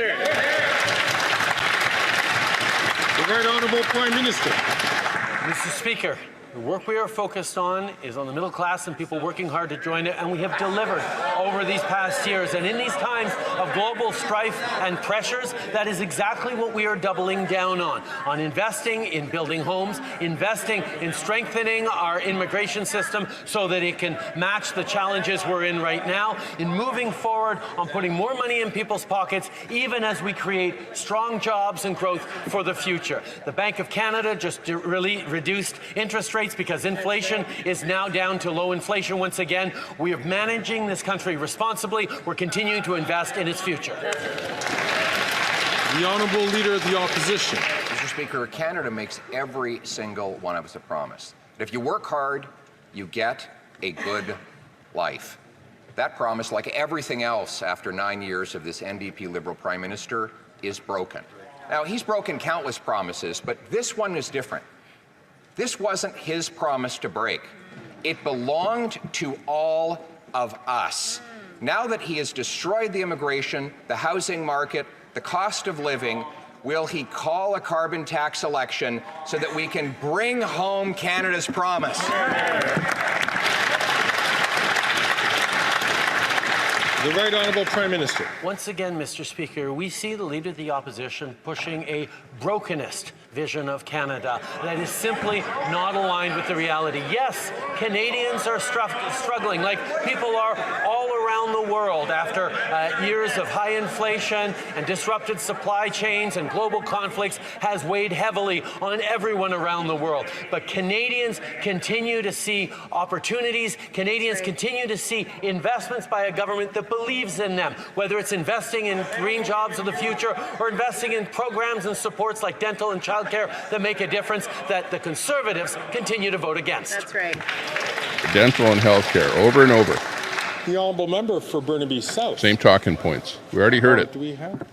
Right Honourable Prime Minister. Mr. Speaker, The work we are focused on is on the middle class and people working hard to join it, and we have delivered over these past years. And in these times of global strife and pressures, that is exactly what we are doubling down on investing in building homes, investing in strengthening our immigration system so that it can match the challenges we're in right now, in moving forward on putting more money in people's pockets, even as we create strong jobs and growth for the future. The Bank of Canada just really reduced interest rates because inflation is now down to low inflation once again. We are managing this country responsibly. We're continuing to invest in its future. The Honourable Leader of the Opposition. Mr. Speaker, Canada makes every single one of us a promise. If you work hard, you get a good life. That promise, like everything else after 9 years of this NDP Liberal Prime Minister, is broken. Now, he's broken countless promises, but this one is different. This wasn't his promise to break. It belonged to all of us. Now that he has destroyed the immigration, the housing market, the cost of living, will he call a carbon tax election so that we can bring home Canada's promise? The Right Honourable Prime Minister. Once again, Mr. Speaker, we see the Leader of the Opposition pushing a brokenist vision of Canada that is simply not aligned with the reality. Yes, Canadians are struggling like people are all around the world after years of high inflation and disrupted supply chains and global conflicts has weighed heavily on everyone around the world. But Canadians continue to see opportunities. Canadians continue to see investments by a government that believes in them, whether it's investing in green jobs of the future or investing in programs and supports like dental and childcare that make a difference that the Conservatives continue to vote against. That's right. Dental and healthcare, over and over. The Honourable Member for Burnaby South. Same talking points. We already heard it. Do we have?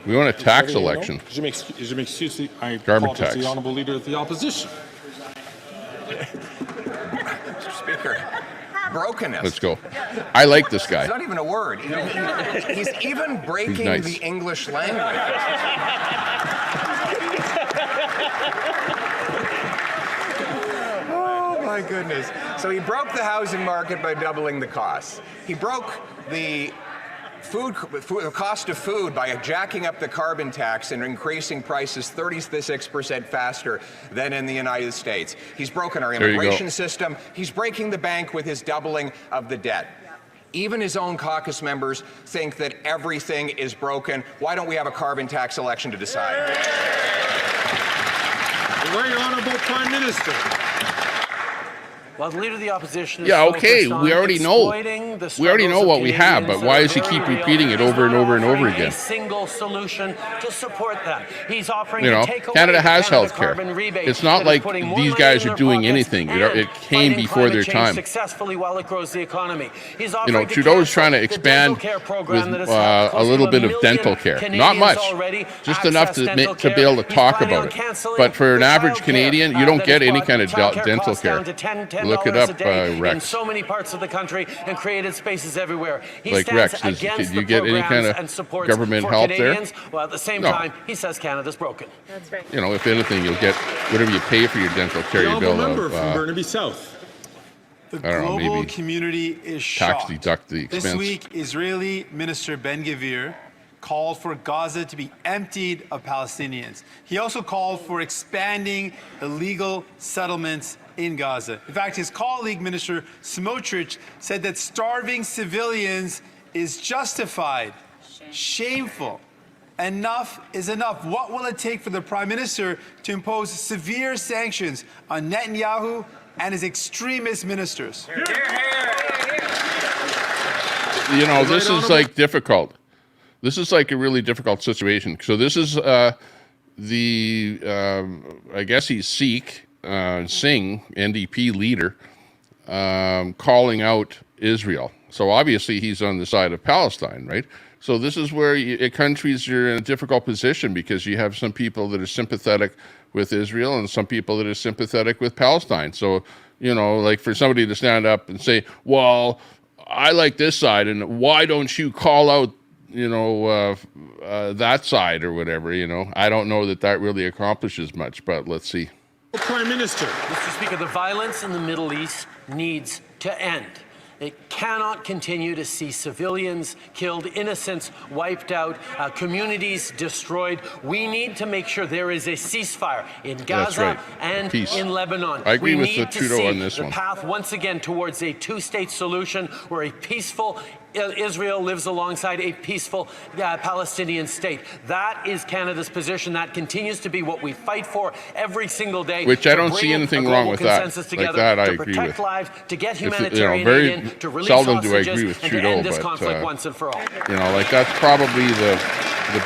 We want a tax election. Je m'excuse, I Carbon apologize, tax. the Honourable Leader of the Opposition. Mr. Speaker, brokenness. Let's go. I like this It's guy. not even a word. He's even breaking nice. the English language. Oh, my goodness. So he broke the housing market by doubling the costs. He broke the cost of food by jacking up the carbon tax and increasing prices 36% faster than in the United States. He's broken our immigration system. He's breaking the bank with his doubling of the debt. Even his own caucus members think that everything is broken. Why don't we have a carbon tax election to decide? The Right Honourable Prime Minister. Well, the Leader of the Opposition is okay, focused on we already know. exploiting the We already know struggles what of we have, but Canadians why that does he are keep very repeating it real. over and He's over and not over offering again? a single solution to support them. He's offering You know, to take away Canada has Canada health carbon care. rebate It's not that is like putting more these money guys in are their doing pockets anything. and It came fighting before their climate change time. successfully while it grows the economy. He's You know, offering to Trudeau is cancel trying to the expand dental care program with that has helped a close little to bit 1 of million dental care. Not Canadians much. already Just enough access to dental to be able to care. talk He's planning about on it. cancelling But for an the average childcare, Canadian, you don't that get has any brought kind of childcare dental costs care. down to $10 Look it a up, day in Rex. so many parts of the country and created spaces everywhere. He Like stands Rex, against did you the get any programs kind of and supports government for help there? Canadians. Well, at the same No. time, he says Canada's broken. That's right. You know, if anything, you'll get whatever you pay for your dental care. The You Honourable bill Member of, from Burnaby South. The I don't know, global maybe community is tax shocked. deduct the This expense. week, Israeli Minister Ben-Gvir called for Gaza to be emptied of Palestinians. He also called for expanding illegal settlements in Gaza. In fact, his colleague, Minister Smotrich, said that starving civilians is justified. Shameful. Enough is enough. What will it take for the Prime Minister to impose severe sanctions on Netanyahu and his extremist ministers? You know, this is like difficult. This is like a really difficult situation. So this is I guess he's Sikh, Singh, NDP leader, calling out Israel. So obviously he's on the side of Palestine, right? So this is where countries are in a difficult position because you have some people that are sympathetic with Israel and some people that are sympathetic with Palestine. So, you know, like for somebody to stand up and say, well, I like this side, and why don't you call out, you know, that side or whatever, you know? I don't know that really accomplishes much, but let's see. Prime Minister. Mr. Speaker, the violence in the Middle East needs to end. It cannot continue to see civilians killed, innocents wiped out, communities destroyed. We need to make sure there is a ceasefire in Gaza and in Lebanon. I agree with need Trudeau on this the one. path once again towards a two-state solution where a peaceful Israel lives alongside a peaceful Palestinian state. That is Canada's position. That continues to be what we fight for every single day. Which I don't see anything wrong with that. Like that, I agree with. To protect lives, to get Very humanitarian aid in, to release seldom do I hostages, agree with and Trudeau, to end this but conflict once and for all. like that's probably the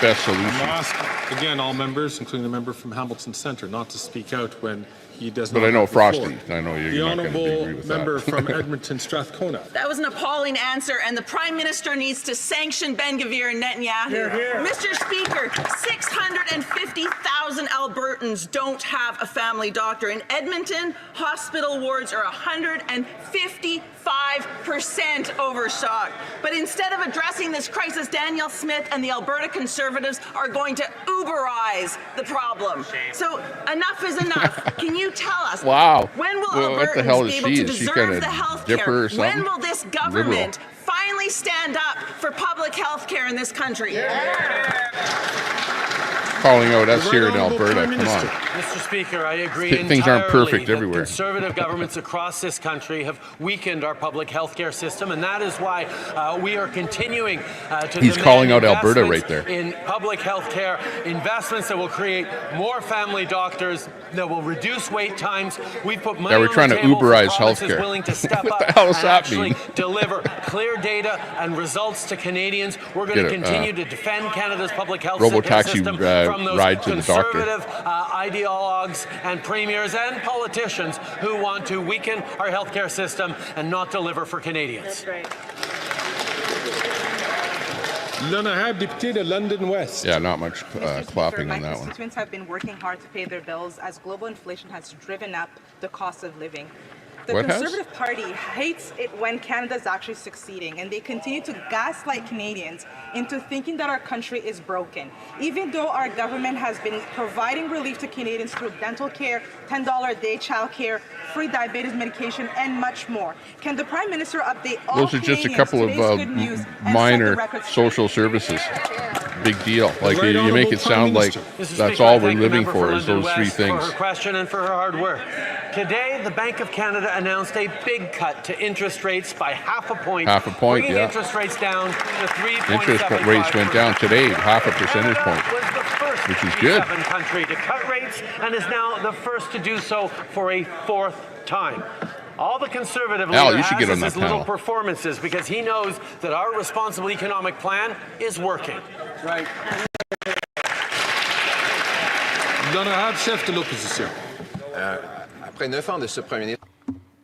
best solution. Ask again all members, including the member from Hamilton Centre, not to speak out when he does not. But I know have the floor. Frosty. I know you're The not going to agree honourable with member that. from Edmonton Strathcona. That was an appalling answer, and the Prime Minister needs to sanction Ben-Gvir and Netanyahu. Mr. Speaker, 650,000 Albertans don't have a family doctor. In Edmonton, hospital wards are 155% overstocked. But instead of addressing this crisis, Danielle Smith and the Alberta Conservatives are going to Uberize the problem. So enough is enough. Can you tell us? Wow. When will Well, what the hell Albertans is be able she? to Is she deserve kinda the health dipper care? or something? When will this government finally stand up for public health care in this country? Calling out us The here in right honourable Alberta. Prime Come on. Minister. Mr. Speaker, I agree Things aren't entirely perfect that everywhere. Conservative governments across this country have weakened our public health care system, and that is why we are continuing to He's demand calling out Alberta right investments there. in public health care, investments that will create more family doctors, that will reduce wait times. We've put money Yeah, we're on trying the to table for Uberize provinces healthcare. willing to step What up the hell does and that actually mean? deliver clear data and results to Canadians. We're going to Get a, continue to defend Canada's public health Robo-taxi, system from those ride to the doctor. conservative ideologues and premiers and politicians who want to weaken our healthcare system and not deliver for Canadians. That's right. L'honorable député de London West. Yeah, not much Mr. clapping Speaker, on that my one. constituents have been working hard to pay their bills as global inflation has driven up the cost of living. The What has? Conservative Party hates it when Canada is actually succeeding, and they continue to gaslight Canadians into thinking that our country is broken. Even though our government has been providing relief to Canadians through dental care, $10 a day child care, free diabetes medication, and much more. Can the Prime Minister update all Those are just a Canadians couple of today's good news and set the minor record straight? social services. Big deal. Like Right you make honourable it sound Prime like Minister. Mr. that's Speaker, all I we're thank the living member for is London those three West things. For her question and for her hard work. Today, the Bank of Canada announced a big cut to interest rates by half a point. Half a point, bringing yeah. interest rates down to 3.75%. Interest rates went down today, half a percentage point, Canada was the first which is good. G7 country to cut rates and is now the first to do so for a fourth time. All the Conservative Al, leader you should has get on is that his little panel. performances because he knows that our responsible economic plan is working. Right. L'honorable chef de l'opposition. Après 9 ans de ce Premier ministre.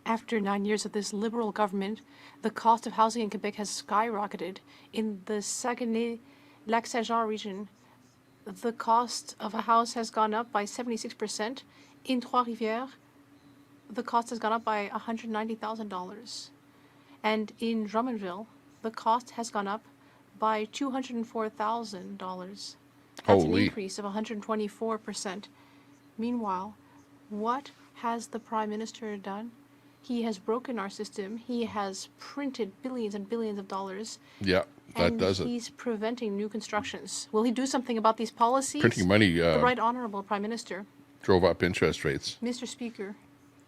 After 9 years of this Liberal government, the cost of housing in Quebec has skyrocketed. In the Saguenay-Lac-Saint-Jean region, the cost of a house has gone up by 76%. In Trois-Rivières, the cost has gone up by $190,000. And in Drummondville, the cost has gone up by $204,000. That's an Holy. increase of 124%. Meanwhile, what has the Prime Minister done? He has broken our system. He has printed billions and billions of dollars. Yeah, that and does it. he's preventing new constructions. Will he do something about these policies? Printing money The Right Honourable Prime Minister. drove up interest rates. Mr. Speaker,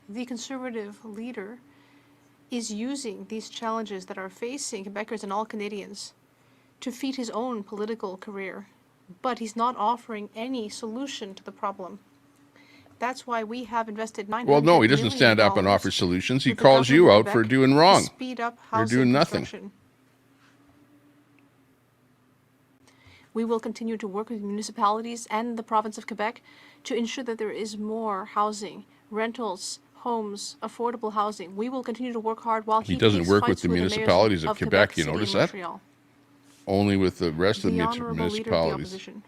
the Conservative leader is using these challenges that are facing Quebecers and all Canadians to feed his own political career, but he's not offering any solution to the problem. That's why we have invested $900 Well, no, he doesn't stand up and million offer solutions. He with the calls you government out of for Quebec doing to wrong. speed up You're housing doing nothing. construction. We will continue to work with municipalities and the province of Quebec to ensure that there is more housing, rentals, homes, affordable housing. We will continue to work hard while He he doesn't takes work with fights the mayors municipalities of Quebec, you City, notice and that? Montreal. Only with the rest of The the honourable leader of the municipalities. opposition.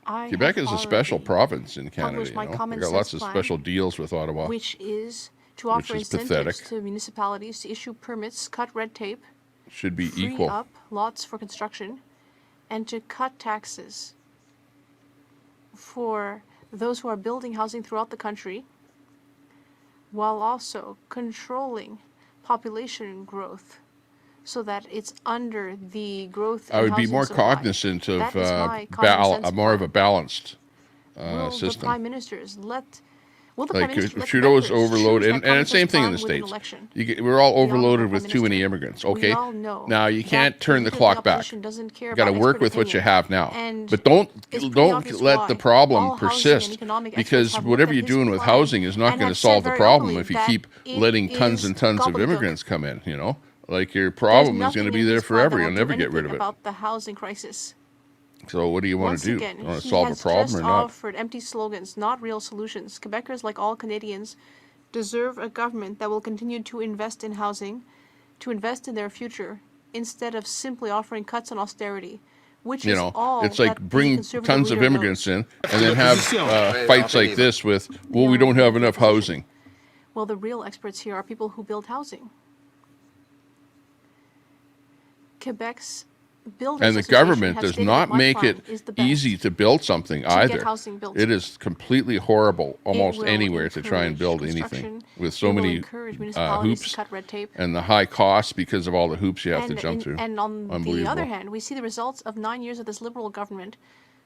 I Quebec have is a special already province in Canada, published you my know. common We got sense lots of plan, special deals with Ottawa. which is to offer is incentives pathetic. to municipalities to issue permits, cut red tape, Should be free equal. up lots for construction, and to cut taxes for those who are building housing throughout the country, while also controlling population growth so that it's under the growth in I would be housing more supply. cognizant of That is my common sense more of a plan. balanced Will the system. prime ministers let Will the Like prime minister let Trudeau is Quebecers choose overloaded, their and the coming same first thing in the plan with an States. election? We're all The Honourable overloaded Prime with too many Minister, immigrants. we Okay, all know now you that can't turn the leaders of clock back. opposition doesn't care You got to about work expert with what you opinion. have now, And but don't it's pretty obvious let the why problem all housing and persist, economic experts because have looked whatever at you're his doing with plan housing is not and going to have said solve the very problem openly if you that keep it letting tons is and tons of gobbledygook. immigrants come in. You know, like your There's problem is going nothing to be in there his plan forever. that You'll will never do get rid anything of it. about the housing crisis. So what do you want Once to do? again, You want to he solve a has problem just or not? offered empty slogans, not real solutions. Quebecers, like all Canadians, deserve a government that will continue to invest in housing, to invest in their future, instead of simply offering cuts and austerity, which You is know, all it's like that the bring Conservative tons of leader immigrants knows. in, and then have fights like this with, well, we don't have enough housing. Well, the real experts here are people who build housing. Quebec's Builders And the Association government have does stated not that my make plan it is the best easy to build something to either. get housing built. It is completely horrible almost will anywhere to try and encourage build anything construction. with so It will many encourage municipalities to hoops cut red tape. and the high costs because of all the hoops you have to jump through. And on the Unbelievable. other hand, we see the results of 9 years of this Liberal government,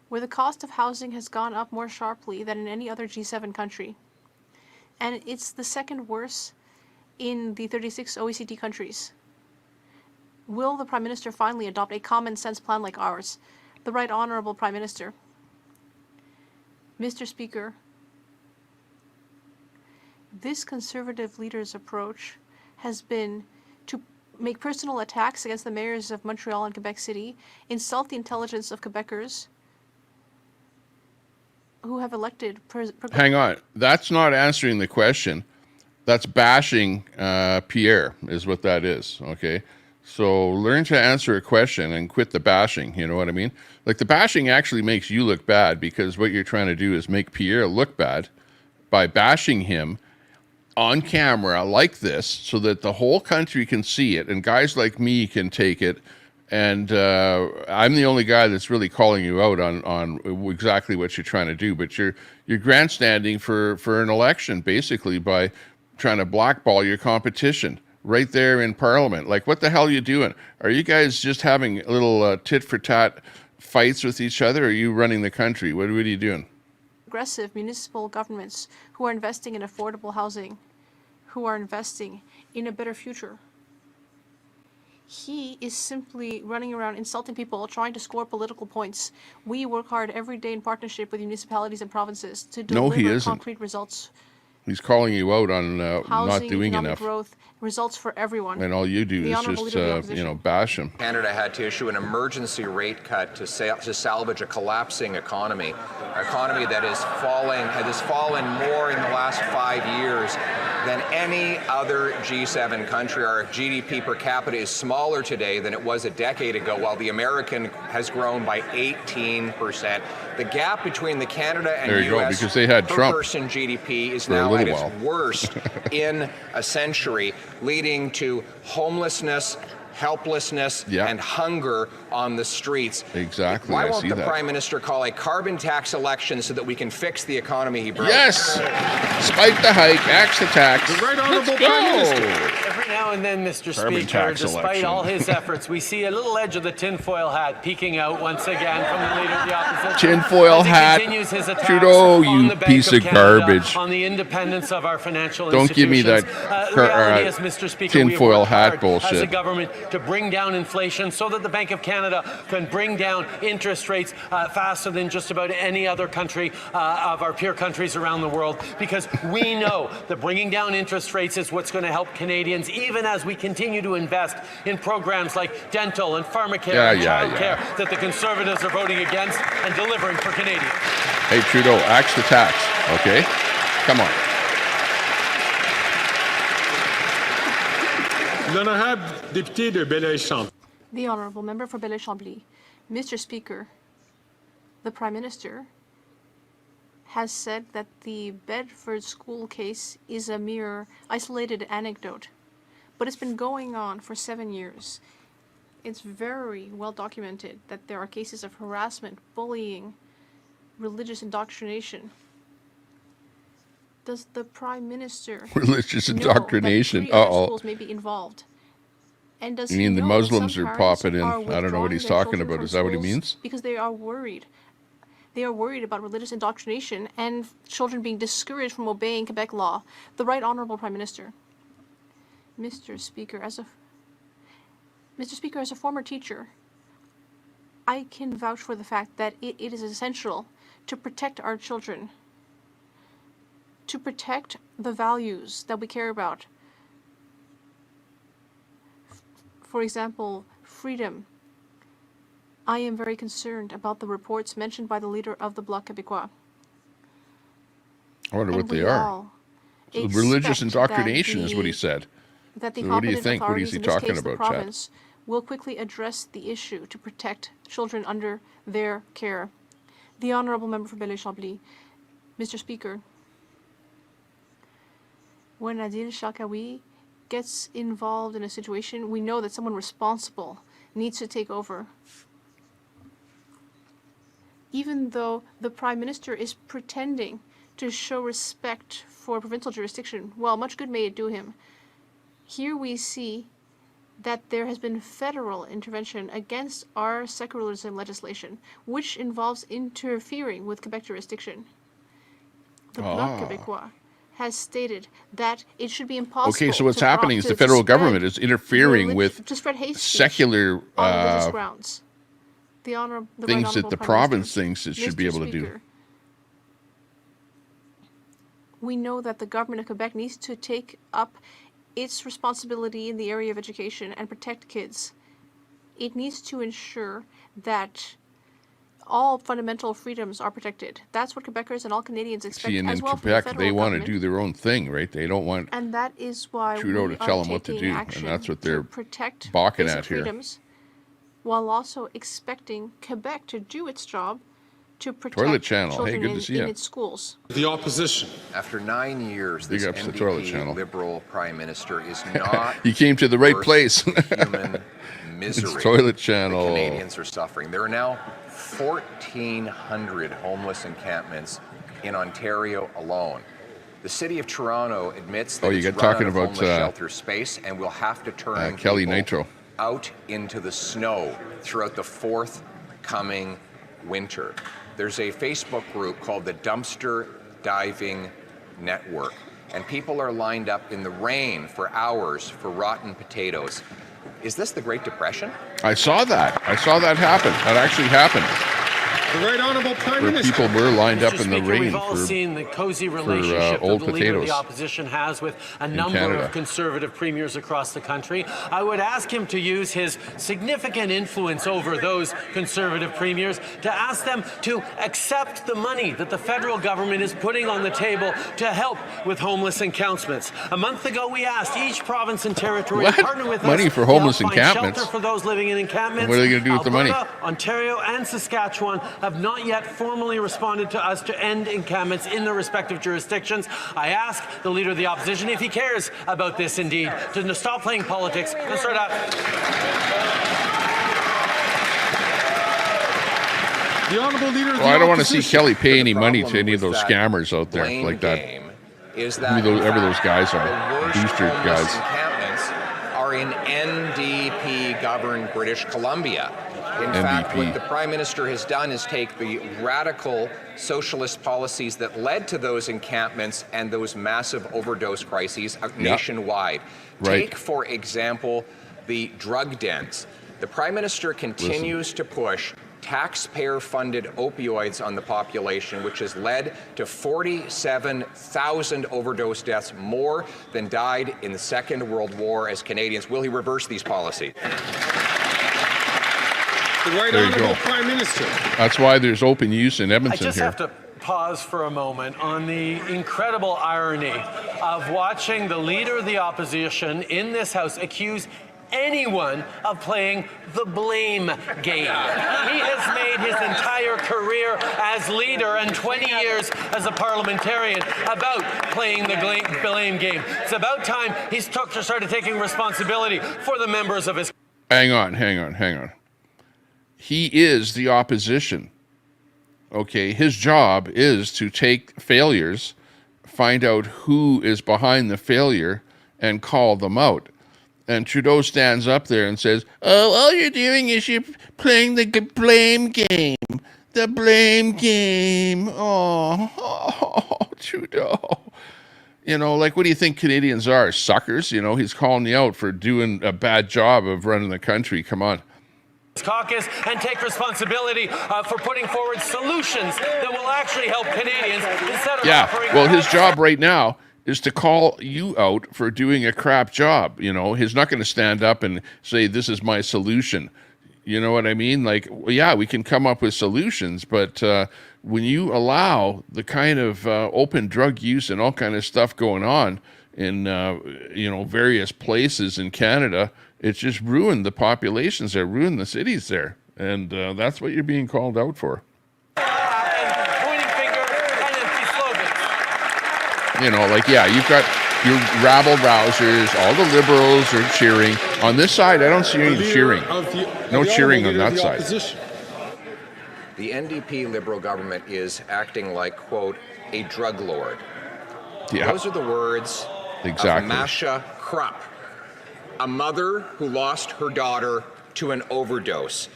where the cost of housing has gone up more sharply than in any other G7 country. And it's the second worst in the 36 OECD countries. Will the Prime Minister finally adopt a common sense plan like ours? The Right Honourable Prime Minister. Mr. Speaker, this Conservative leader's approach has been to make personal attacks against the mayors of Montreal and Quebec City, insult the intelligence of Quebecers who have elected... Hang on. That's not answering the question. That's bashing Pierre is what that is, okay? So learn to answer a question and quit the bashing, you know what I mean? Like the bashing actually makes you look bad because what you're trying to do is make Pierre look bad by bashing him on camera like this so that the whole country can see it and guys like me can take it. And I'm the only guy that's really calling you out on exactly what you're trying to do. But you're grandstanding for an election basically by trying to blackball your competition right there in Parliament. Like, what the hell are you doing? Are you guys just having little tit-for-tat fights with each other, or are you running the country? What are you doing? Progressive municipal governments who are investing in affordable housing, who are investing in a better future. He is simply running around insulting people, trying to score political points. We work hard every day in partnership with municipalities and provinces to deliver concrete results. He's calling you out on not doing economic enough. Growth, results for everyone. And all you do is just, bash him. Canada had to issue an emergency rate cut to salvage a collapsing economy that has fallen more in the last 5 years than any other G7 country. Our GDP per capita is smaller today than it was a decade ago, while the American has grown by 18%. The gap between the Canada and U.S. because they had per Trump person GDP is now at its worst in a century, leading to homelessness, helplessness, and hunger on the streets. Exactly. Why won't the Prime Minister call a carbon tax election so that we can fix the economy he broke? Yes! Spike the hike, axe the tax. The Right Honourable Prime Minister. Every now and then, Mr. Carbon Speaker, tax despite election. all his efforts, we see a little edge of the tinfoil hat peeking out once again from the Leader of the Opposition. Tinfoil hat. Trudeau, you piece of garbage. On the independence of our financial Don't give me that the reality is, Mr. Speaker, tinfoil hat as a bullshit. government to bring down inflation so that the Bank of Canada can bring down interest rates faster than just about any other country of our peer countries around the world, because we know that bringing down interest rates is what's going to help Canadians, even as we continue to invest in programs like dental and pharmacare and childcare that the Conservatives are voting against and delivering for Canadians. Hey, Trudeau, axe the tax, okay? Come on. L'honorable député de Belleuil-Champ. The Honourable Member for Belleuil-Chambly. Mr. Speaker, the Prime Minister has said that the Bedford school case is a mere isolated anecdote, but it's been going on for 7 years. It's very well documented that there are cases of harassment, bullying, religious indoctrination Does the Prime Minister Religious know indoctrination. that 3 other schools may be involved? And does You he mean the know that Muslims some are parents popping in? are I don't know what withdrawing he's their talking children about. from Is that what he schools means? Because they are worried. They are worried about religious indoctrination and children being discouraged from obeying Quebec law. The Right Honourable Prime Minister. Mr. Speaker, as a former teacher, I can vouch for the fact that it is essential to protect our children, to protect the values that we care about. For example, freedom. I am very concerned about the reports mentioned by the leader of the Bloc Québécois. I wonder what they are. So religious indoctrination is what he said. That the So what do you think? What is authorities, he in this talking case the about, Chad? province, will quickly address the issue to protect children under their care. The Honourable Member for Belleuil-Chambly. Mr. Speaker, when Adil Sharkawi gets involved in a situation, we know that someone responsible needs to take over. Even though the Prime Minister is pretending to show respect for provincial jurisdiction, well, much good may it do him. Here we see that there has been federal intervention against our secularism legislation, which involves interfering with Quebec jurisdiction. The Bloc Québécois has stated that it should be impossible. Okay, so what's happening is the federal government is interfering with secular on religious grounds. things that the province thinks it should be able to do. We know that the government of Quebec needs to take up its responsibility in the area of education and protect kids. It needs to ensure that all fundamental freedoms are protected. That's what Quebecers and all Canadians expect. See, and as in well Quebec, from the they federal want to government. do their own thing, right? They don't want And that is why Trudeau we to tell are them what to taking do, action and that's what to they're protect balking basic at here. freedoms, while also expecting Quebec to do its job to protect Toilet Channel. Hey, children good to see you. in its schools. The opposition. After 9 years, Big this ups to Toilet NDP Channel. Liberal Prime Minister is not He came to the right worse place. human misery It's Toilet that Channel. Canadians are suffering. There are now 1,400 homeless encampments in Ontario alone. The city of Toronto admits that you it's got run talking out of about, homeless shelter space and will have to turn Kelly people Nitro. out into the snow throughout the forthcoming winter. There's a Facebook group called the Dumpster Diving Network, and people are lined up in the rain for hours for rotten potatoes. Is this the Great Depression? I saw that. I saw that happen. That actually happened. The Right Honourable Prime Where Minister. people were lined up Mr. in the Speaker, rain we've all for seen the cozy relationship old that the leader of potatoes the opposition has with a number Canada. of conservative premiers across the country. I would ask him to use his significant influence over those conservative premiers to ask them to accept the money that the federal government is putting on the table to help with homeless encampments. A month ago, we asked each province and territory What? to partner with Money us for homeless to help encampments? find shelter for those living in encampments. What are they gonna do with the money? Alberta, Ontario, and Saskatchewan have not yet formally responded to us to end encampments in their respective jurisdictions. I ask the Leader of the Opposition if he cares about this indeed, to stop playing politics and start up. The Honourable Leader of the Well, I don't want to see Opposition. Kelly pay any The money problem to any of with those that scammers out there blame like that. game is Who that ever those guys the are. worst Booster homeless guys. encampments are in NDP-governed British Columbia. In fact, NDP. what the Prime Minister has done is take the radical socialist policies that led to those encampments and those massive overdose crises nationwide. Right. Take, for example, the drug dens. The Prime Minister continues to push taxpayer-funded opioids on the population, which has led to 47,000 overdose deaths, more than died in the Second World War as Canadians. Will he reverse these policies? The Right There you Honourable go. Prime Minister. That's why there's open use in I Edmonton just here. have to pause for a moment on the incredible irony of watching the Leader of the Opposition in this House accuse anyone of playing the blame game. He has made his entire career as leader and 20 years as a parliamentarian about playing the blame game. It's about time he started taking responsibility for the members of his... Hang on. He is the opposition. Okay, his job is to take failures find out who is behind the failure and call them out. And Trudeau stands up there and says, oh, all you're doing is you're playing the blame game. The blame game. Oh, Trudeau. You know, like, what do you think Canadians are? Suckers? You know, he's calling you out for doing a bad job of running the country. Come on. Caucus and take responsibility for putting forward solutions that will actually help Canadians instead of offering. Well, his job right now is to call you out for doing a crap job. You know, he's not going to stand up and say, this is my solution. You know what I mean? Like, well, yeah, we can come up with solutions, but when you allow the kind of open drug use and all kind of stuff going on in, you know, various places in Canada, it's just ruined the populations there, ruined the cities there. And that's what you're being called out for. Pointing fingers and empty slogans. You know, like, yeah, you've got your rabble-rousers, all the Liberals are cheering. On this side, I don't see any cheering. No cheering on that side. The NDP Liberal government is acting like, quote, a drug lord. Yeah. Those are the words of Masha Krupp, a mother who lost her daughter to an overdose.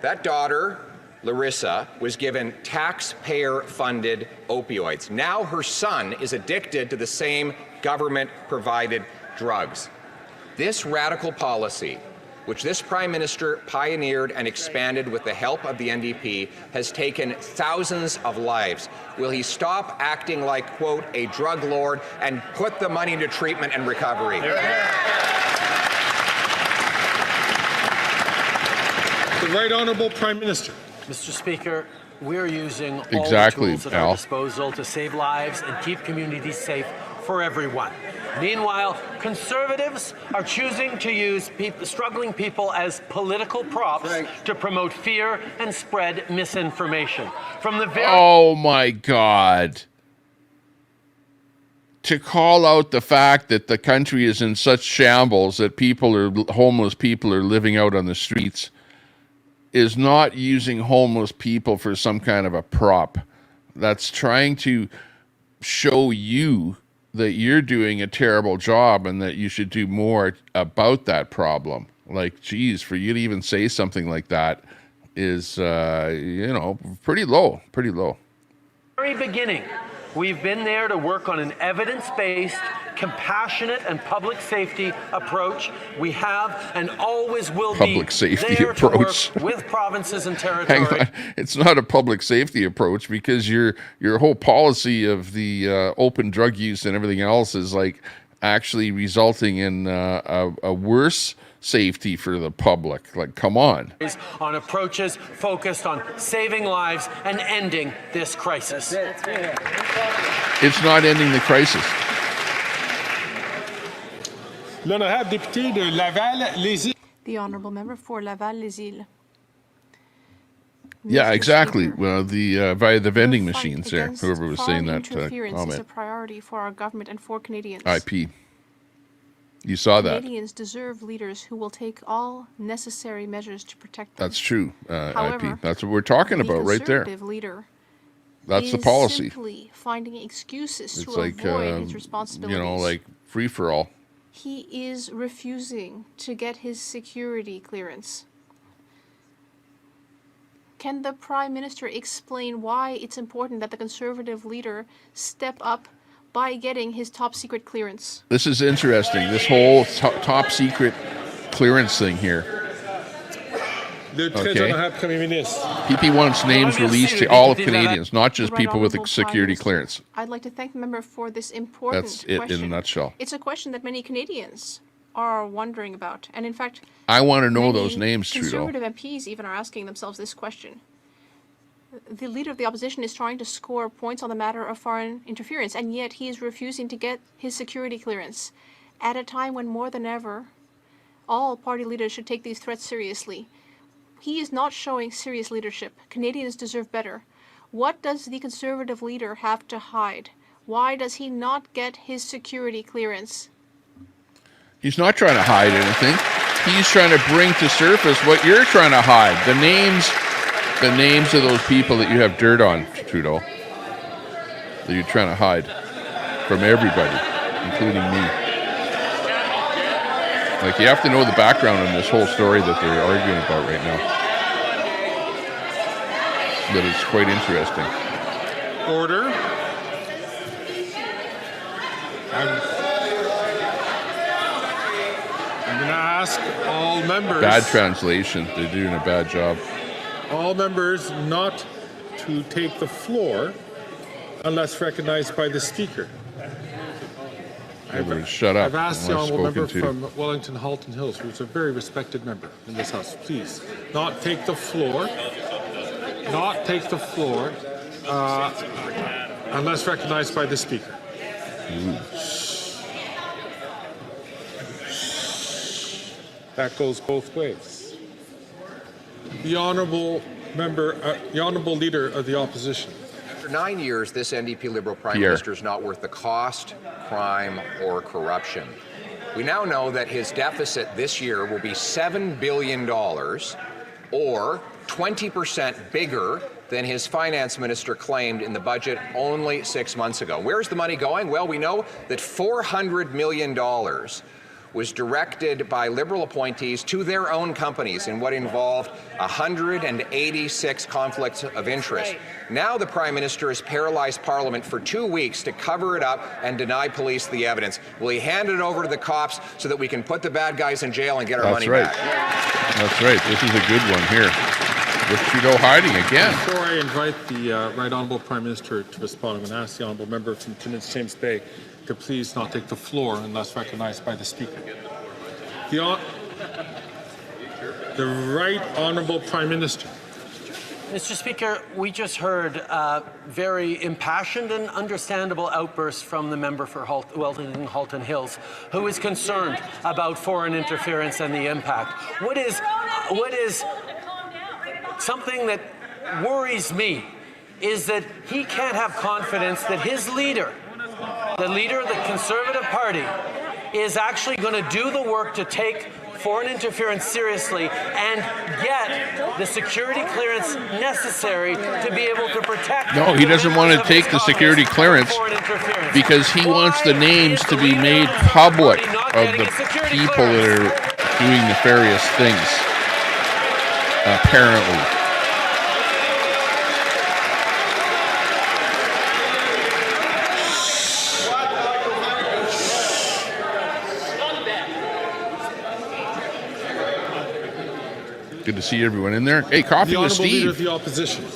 That daughter, Larissa, was given taxpayer-funded opioids. Now her son is addicted to the same government-provided drugs. This radical policy, which this Prime Minister pioneered and expanded with the help of the NDP, has taken thousands of lives. Will he stop acting like, quote, a drug lord and put the money into treatment and recovery? The Right Honourable Prime Minister. Mr. Speaker, we're using all the tools at our disposal to save lives and keep communities safe for everyone. Meanwhile, Conservatives are choosing to use struggling people as political props to promote fear and spread misinformation. From the very Oh my God. To call out the fact that the country is in such shambles that homeless people are living out on the streets is not using homeless people for some kind of a prop. That's trying to show you that you're doing a terrible job and that you should do more about that problem. Like, geez, for you to even say something like that is, you know, pretty low. very beginning, we've been there to work on an evidence-based, compassionate, and public safety approach. We have and always will public be safety there approach. to work with provinces and Hang territory. on. It's not a public safety approach because your whole policy of the open drug use and everything else is like actually resulting in a worse safety for the public. Like, come on. On approaches focused on saving lives and ending this crisis. It's not ending the crisis. L'honorable député de Laval-Les-Îles. The honourable member for Laval-Les-Îles. Yeah, exactly. Well, via the vending machines there, against whoever was saying foreign that interference is a comment. priority for our government and for Canadians. IP. You saw that. Canadians deserve leaders who will take all necessary measures to protect them. That's true, However, IP. That's what we're talking about right there. The Conservative leader That's the is policy. simply finding excuses It's to like, avoid his responsibilities. you know, like free-for-all. He is refusing to get his security clearance. Can the Prime Minister explain why it's important that the Conservative leader step up by getting his top secret clearance? This is interesting. This whole top secret clearance thing here. Okay. PP wants names released to all of Canadians, not just people with a security clearance. I'd like to thank the member for this important question. That's it in a nutshell. It's a question that many Canadians are wondering about. And in fact, I want to know those names, Trudeau. Conservative MPs even are asking themselves this question. The leader of the opposition is trying to score points on the matter of foreign interference, and yet he is refusing to get his security clearance at a time when more than ever, all party leaders should take these threats seriously. He is not showing serious leadership. Canadians deserve better. What does the Conservative leader have to hide? Why does he not get his security clearance? He's not trying to hide anything. He's trying to bring to surface what you're trying to hide. The names of those people that you have dirt on, Trudeau, that you're trying to hide. from everybody, including me. Like, you have to know the background on this whole story that they're arguing about right now. But it's quite interesting. Order. I'm going to ask all members. Bad translation. They're doing a bad job. All members not to take the floor unless recognized by the Speaker. Shut up. I've asked the honourable member from Wellington Halton Hills, who's a very respected member in this House, please not take the floor. Not take the floor unless recognized by the Speaker. That goes both ways. The honourable member, the honourable leader of the opposition. For 9 years, this NDP Liberal Prime Minister is not worth the cost, crime, or corruption. We now know that his deficit this year will be $7 billion, or 20% bigger than his finance minister claimed in the budget only 6 months ago. Where's the money going? Well, we know that $400 million was directed by Liberal appointees to their own companies in what involved 186 conflicts of interest. Now the Prime Minister has paralyzed Parliament for 2 weeks to cover it up and deny police the evidence. Will he hand it over to the cops so that we can put the bad guys in jail and get our money back? That's right. This is a good one here. With Trudeau hiding again. Before I invite the Right Honourable Prime Minister to respond, I'm going to ask the Honourable Member from Timmins James Bay to please not take the floor unless recognized by the Speaker. The Right Honourable Prime Minister. Mr. Speaker, we just heard very impassioned and understandable outbursts from the member for Wellington Halton Hills, who is concerned about foreign interference and the impact. What is something that worries me is that he can't have confidence that his leader, the leader of the Conservative Party, is actually going to do the work to take foreign interference seriously and get the security clearance necessary to be able to protect. No, he doesn't want to take the security clearance because he wants the names to be made public of the people that are doing nefarious things. Apparently. Good to see everyone in there. Hey, coffee with Steve. Leader of the opposition.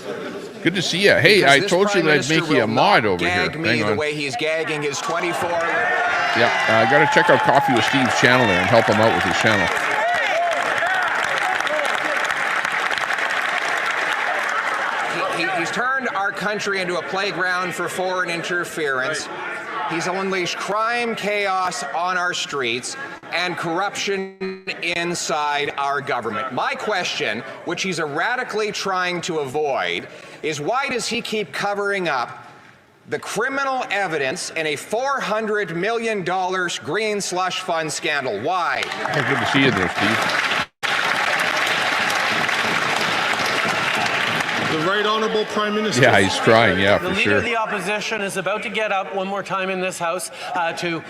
Good to see you. Hey, I told you that I'd make you a mod over here. Hang on. The way he's gagging his 24. Yeah, I got to check out Coffee with Steve's channel there and help him out with his channel. He's turned our country into a playground for foreign interference. He's unleashed crime, chaos on our streets, and corruption inside our government. My question, which he's erratically trying to avoid, is why does he keep covering up the criminal evidence in a $400 million green slush fund scandal? Why? Oh, good to see you there, Steve. The Right Honourable Prime Minister. Yeah, he's trying, yeah, for sure. The sure. Leader of the Opposition is about to get up one more time in this House to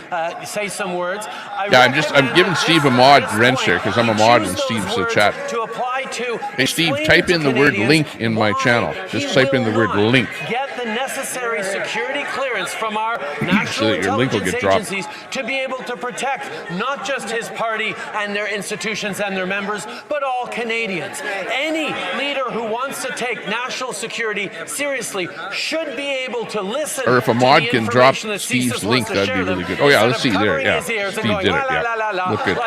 say some words. I'm giving Steve a mod wrench there because I'm a mod in Steve's chat. To apply to hey, Steve, type in the word link in my channel. Just type in the word link. Get the necessary security clearance from our national so that your link will get dropped. agencies to be able to protect not just his party and their institutions and their members, but all Canadians. Any leader who wants to take national security seriously should be able to listen. Or if a mod can drop Steve's link, that'd be really good. Oh yeah, let's see there. Yeah, Steve did it. Yeah, look good.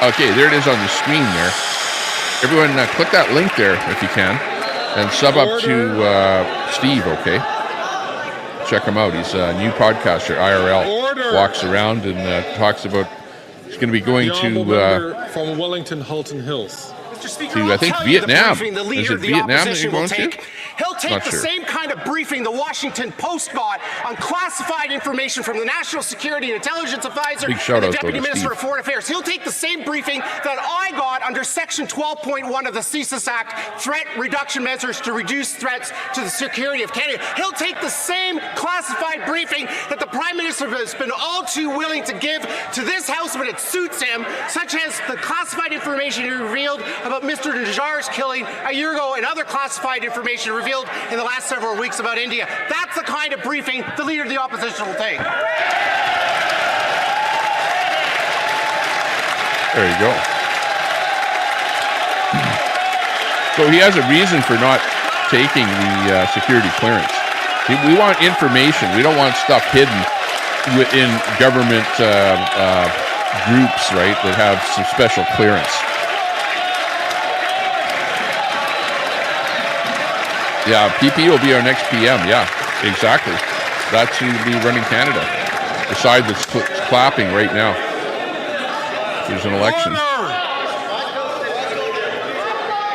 Okay, there it is on the screen there. Everyone, click that link there if you can, and sub up to Steve. Okay, check him out. He's a new podcaster, IRL. Walks around and talks about. He's going to be going to from Wellington Halton Hills. To I think Vietnam. Is it Vietnam that you're going to? He'll take the same kind of briefing the Washington Post got on classified information from the National Security and Intelligence Advisor and the Deputy Minister of Foreign Affairs. He'll take the same briefing that I got under Section 12.1 of the CSIS Act, threat reduction measures to reduce threats to the security of Canada. He'll take the same classified briefing that the Prime Minister has been all too willing to give to this House when it suits him, such as the classified information he revealed about Mr. Najjar's killing a year ago and other classified information revealed in the last several weeks about India. That's the kind of briefing the Leader of the Opposition will take. There you go. So he has a reason for not taking the security clearance. We want information. We don't want stuff hidden within government groups, right, that have some special clearance. Yeah, PP will be our next PM. Yeah, exactly. That's who will be running Canada. The side that's clapping right now. There's an election.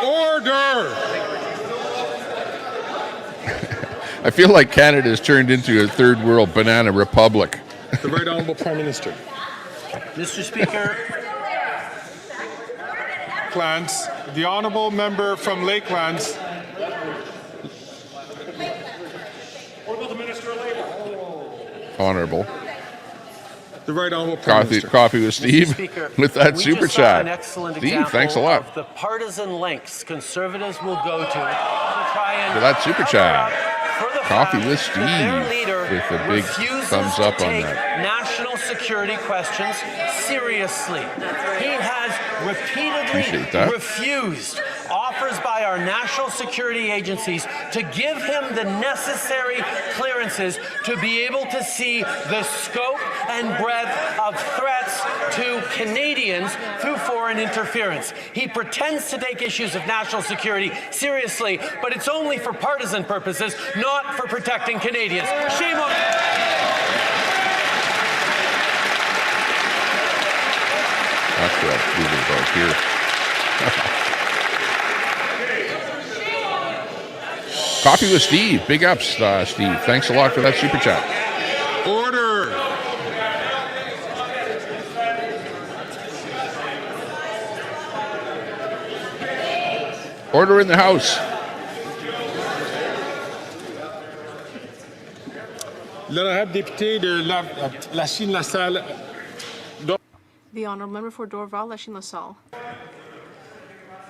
Order! I feel like Canada has turned into a third world banana republic. The Right Honourable Prime Minister. Mr. Speaker. Lakelands, the Honourable Member from Lakelands. What about the Minister of Labour? Honourable. The Right Honourable Prime Minister. Coffee with Steve Speaker, with that we super just saw chat. an excellent Steve, example thanks a lot of the partisan lengths Conservatives will go to try and for that super chat. for the Coffee fact with that Steve their leader with a big refuses thumbs up to on take that. national security questions seriously. He has repeatedly Appreciate that. refused offers by our national security agencies to give him the necessary clearances to be able to see the scope and breadth of threats to Canadians through foreign interference. He pretends to take issues of national security seriously, but it's only for partisan purposes, not for protecting Canadians. Shame on him. That's what I'm moving about here. Coffee with Steve. Big ups, Steve. Thanks a lot for that super chat. Order! Order in the House. L'honorable député de la Chine-la-Salle. The Honourable Member for Dorval, Lachine LaSalle.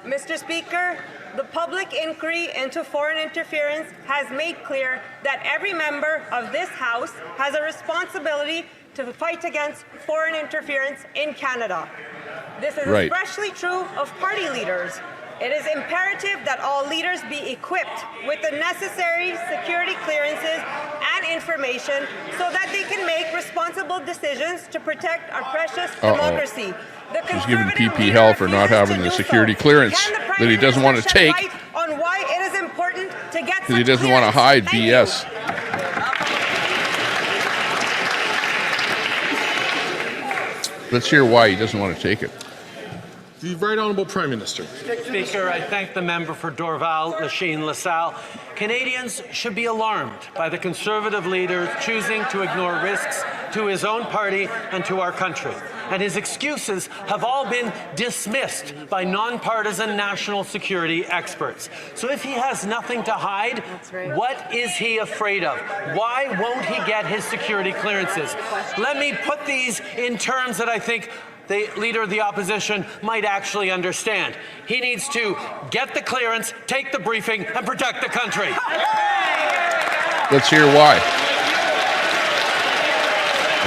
Mr. Speaker, the public inquiry into foreign interference has made clear that every member of this House has a responsibility to fight against foreign interference in Canada. This is especially true of party leaders. It is imperative that all leaders be equipped with the necessary security clearances and information so that they can make responsible decisions to protect our precious democracy. He's giving PP hell for not having the security clearance that he doesn't want to take. On why it is important to get because he doesn't want to hide BS. Let's hear why he doesn't want to take it. The Right Honourable Prime Minister. Speaker, I thank the member for Dorval, Lachine, LaSalle. Canadians should be alarmed by the Conservative leader choosing to ignore risks to his own party and to our country. And his excuses have all been dismissed by nonpartisan national security experts. So if he has nothing to hide, what is he afraid of? Why won't he get his security clearances? Let me put these in terms that I think the Leader of the Opposition might actually understand. He needs to get the clearance, take the briefing, and protect the country. Let's hear why.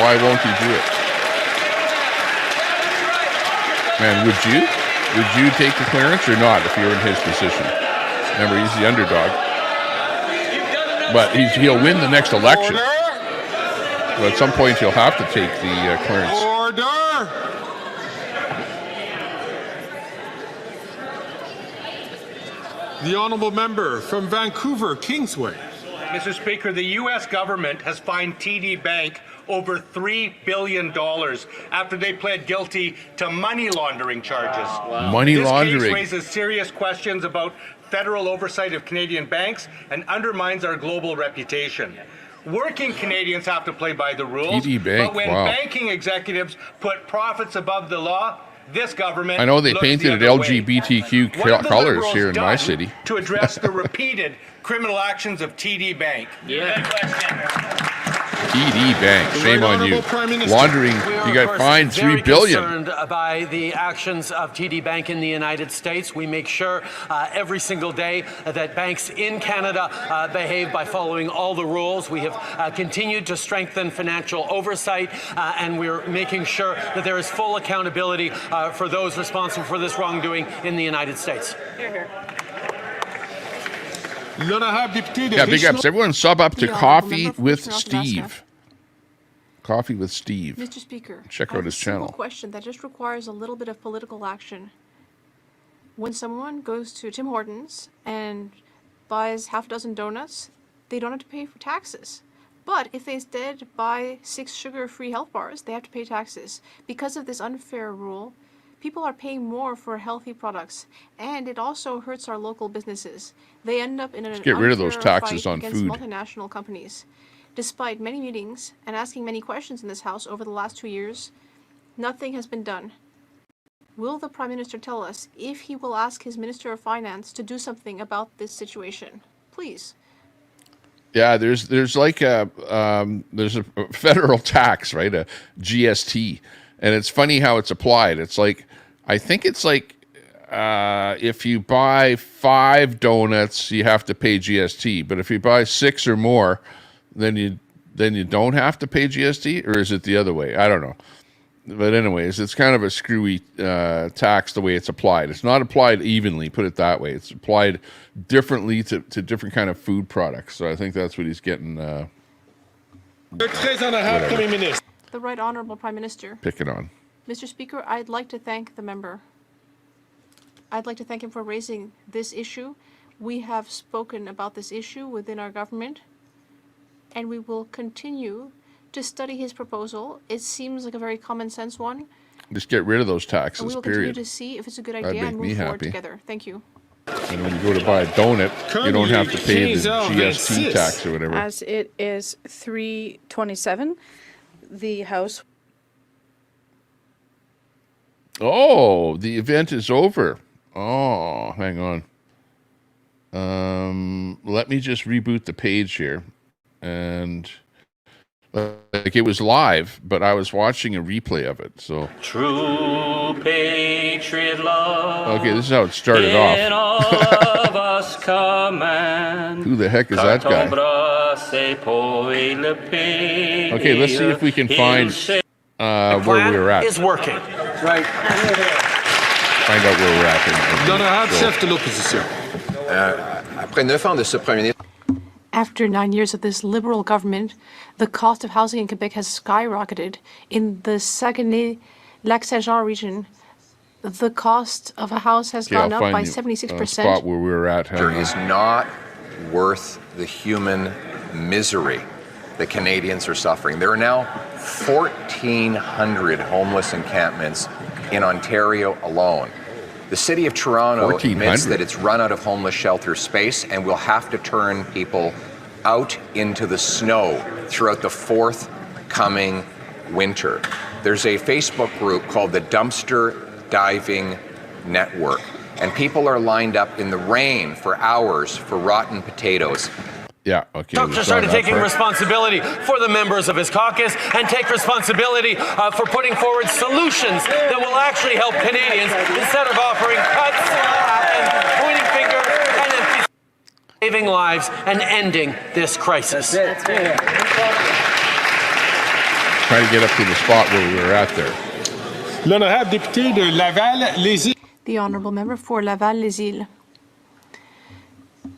Why won't he do it? Man, would you? Would you take the clearance or not if you're in his position? Remember, he's the underdog. But he'll win the next election. But at some point, he'll have to take the clearance. Order! The Honourable Member from Vancouver, Kingsway. Mr. Speaker, the U.S. government has fined TD Bank over $3 billion after they pled guilty to money laundering charges. Money laundering. This case raises serious questions about federal oversight of Canadian banks and undermines our global reputation. Working Canadians have to play by the rules, but when banking executives put profits above the law, this government I know they painted it LGBTQ colors here in my city. To address the repeated criminal actions of TD Bank. TD Bank, shame on you. Laundering, you got fined $3 billion. Concerned by the actions of TD Bank in the United States. We make sure every single day that banks in Canada behave by following all the rules. We have continued to strengthen financial oversight, and we're making sure that there is full accountability for those responsible for this wrongdoing in the United States. Hear, hear. Yeah, big ups. Everyone sub up to Coffee with Steve. Coffee with Steve. Mr. Speaker, check out his channel. Question that just requires a little bit of political action. When someone goes to Tim Hortons and buys half a dozen donuts, they don't have to pay for taxes. But if they instead buy 6 sugar-free health bars, they have to pay taxes. Because of this unfair rule, people are paying more for healthy products, and it also hurts our local businesses. They end up in an get rid of those taxes on against food. Multinational companies. Despite many meetings and asking many questions in this House over the last 2 years, nothing has been done. Will the Prime Minister tell us if he will ask his Minister of Finance to do something about this situation? Please. Yeah, there's like there's a federal tax, right? A GST, and it's funny how it's applied. It's like, I think it's like if you buy 5 donuts, you have to pay GST, but if you buy 6 or more, then you don't have to pay GST, or is it the other way? I don't know. But anyways, it's kind of a screwy tax the way it's applied. It's not applied evenly, put it that way. It's applied differently to different kind of food products. So I think that's what he's getting. The Right Honourable Prime Minister. Picking on. Mr. Speaker, I'd like to thank the member. I'd like to thank him for raising this issue. We have spoken about this issue within our government, and we will continue to study his proposal. It seems like a very common sense one. Just get rid of those taxes, and we will continue to see if it's a good idea and move forward together. Thank you. And when you go to buy a donut, you don't have to pay the GST tax or whatever. As it is 3:27, the House. Oh, the event is over. Oh, hang on. Let me just reboot the page here. And like, it was live, but I was watching a replay of it. So true patriot love. Okay, this is how it started off. Of us Who the heck is that guy? Okay, let's see if we can find where we were at. Is working, right? Find out where we're at. Après 9 ans de ce Premier ministre. After 9 years of this Liberal government, the cost of housing in Quebec has skyrocketed. In the Saguenay-Lac-Saint-Jean region, the cost of a house has gone up by 76%. Spot where we were at. Is not worth the human misery that Canadians are suffering. There are now 1,400 homeless encampments in Ontario alone. The City of Toronto admits that it's run out of homeless shelter space and will have to turn people out into the snow throughout the forthcoming winter. There's a Facebook group called the Dumpster Diving Network, and people are lined up in the rain for hours for rotten potatoes. Yeah, okay. Caucus started taking responsibility for the members of his caucus and take responsibility for putting forward solutions that will actually help Canadians instead of offering cuts and pointing fingers and then saving lives and ending this crisis. Trying to get up to the spot where we were at there. L'honorable député de Laval-les-Îles. The honourable member for Laval-les-Îles.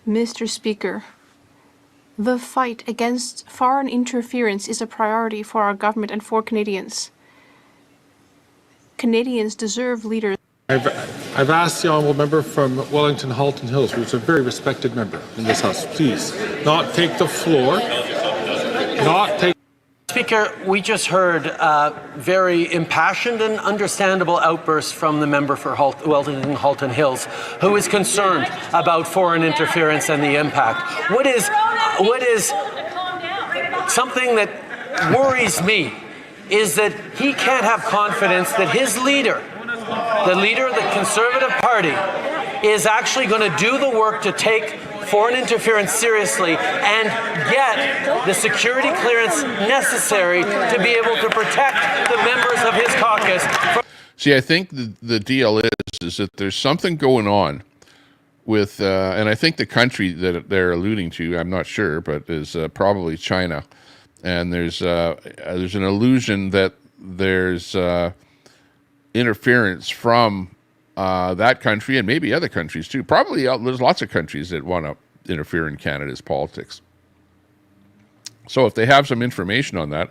Mr. Speaker, the fight against foreign interference is a priority for our government and for Canadians. Canadians deserve leaders. I've asked the honourable member from Wellington Halton Hills, who's a very respected member in this House, please not take the floor, not take. Speaker, Speaker, we just heard very impassioned and understandable outbursts from the member for Weldon and Halton Hills, who is concerned about foreign interference and the impact. What is something that worries me is that he can't have confidence that his leader, the leader of the Conservative Party, is actually going to do the work to take foreign interference seriously and get the security clearance necessary to be able to protect the members of his caucus. See, I think the deal is that there's something going on with, and I think the country that they're alluding to, I'm not sure, but is probably China. And there's an illusion that there's interference from that country and maybe other countries too. Probably there's lots of countries that want to interfere in Canada's politics. So if they have some information on that,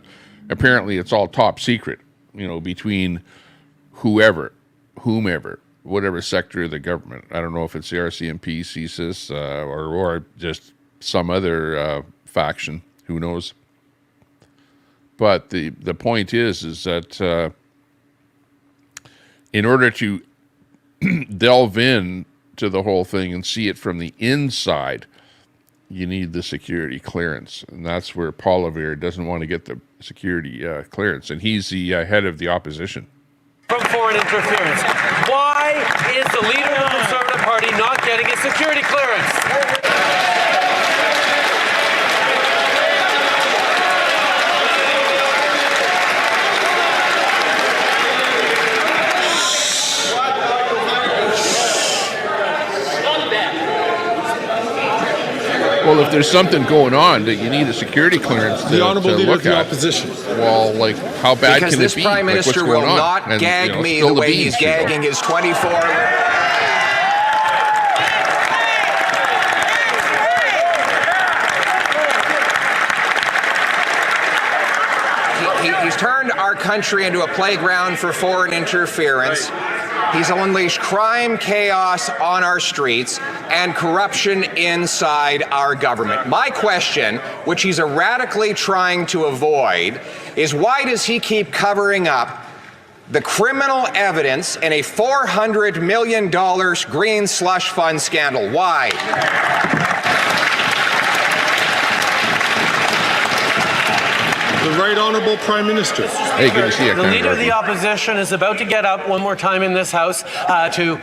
apparently it's all top secret, between whomever, whatever sector of the government. I don't know if it's the RCMP, CSIS, or just some other faction. Who knows? But the point is that in order to delve in to the whole thing and see it from the inside, you need the security clearance. And that's where Paul Revere doesn't want to get the security clearance. And he's the head of the opposition. From foreign interference. Why is the leader of the Conservative Party not getting a security clearance? Well, if there's something going on that you need a security clearance to, the Honourable to Leader look of the at, Opposition. Well, how bad because can this it be? Prime Minister what's will going on? not And, gag me spill the way beans, he's gagging his 24... He's turned our country into a playground for foreign interference. He's unleashed crime, chaos on our streets, and corruption inside our government. My question, which he's erratically trying to avoid, is why does he keep covering up the criminal evidence in a $400 million green slush fund scandal? Why? The Right Honourable Prime Minister. Hey, good to see you. The Leader of the Opposition is about to get up one more time in this House to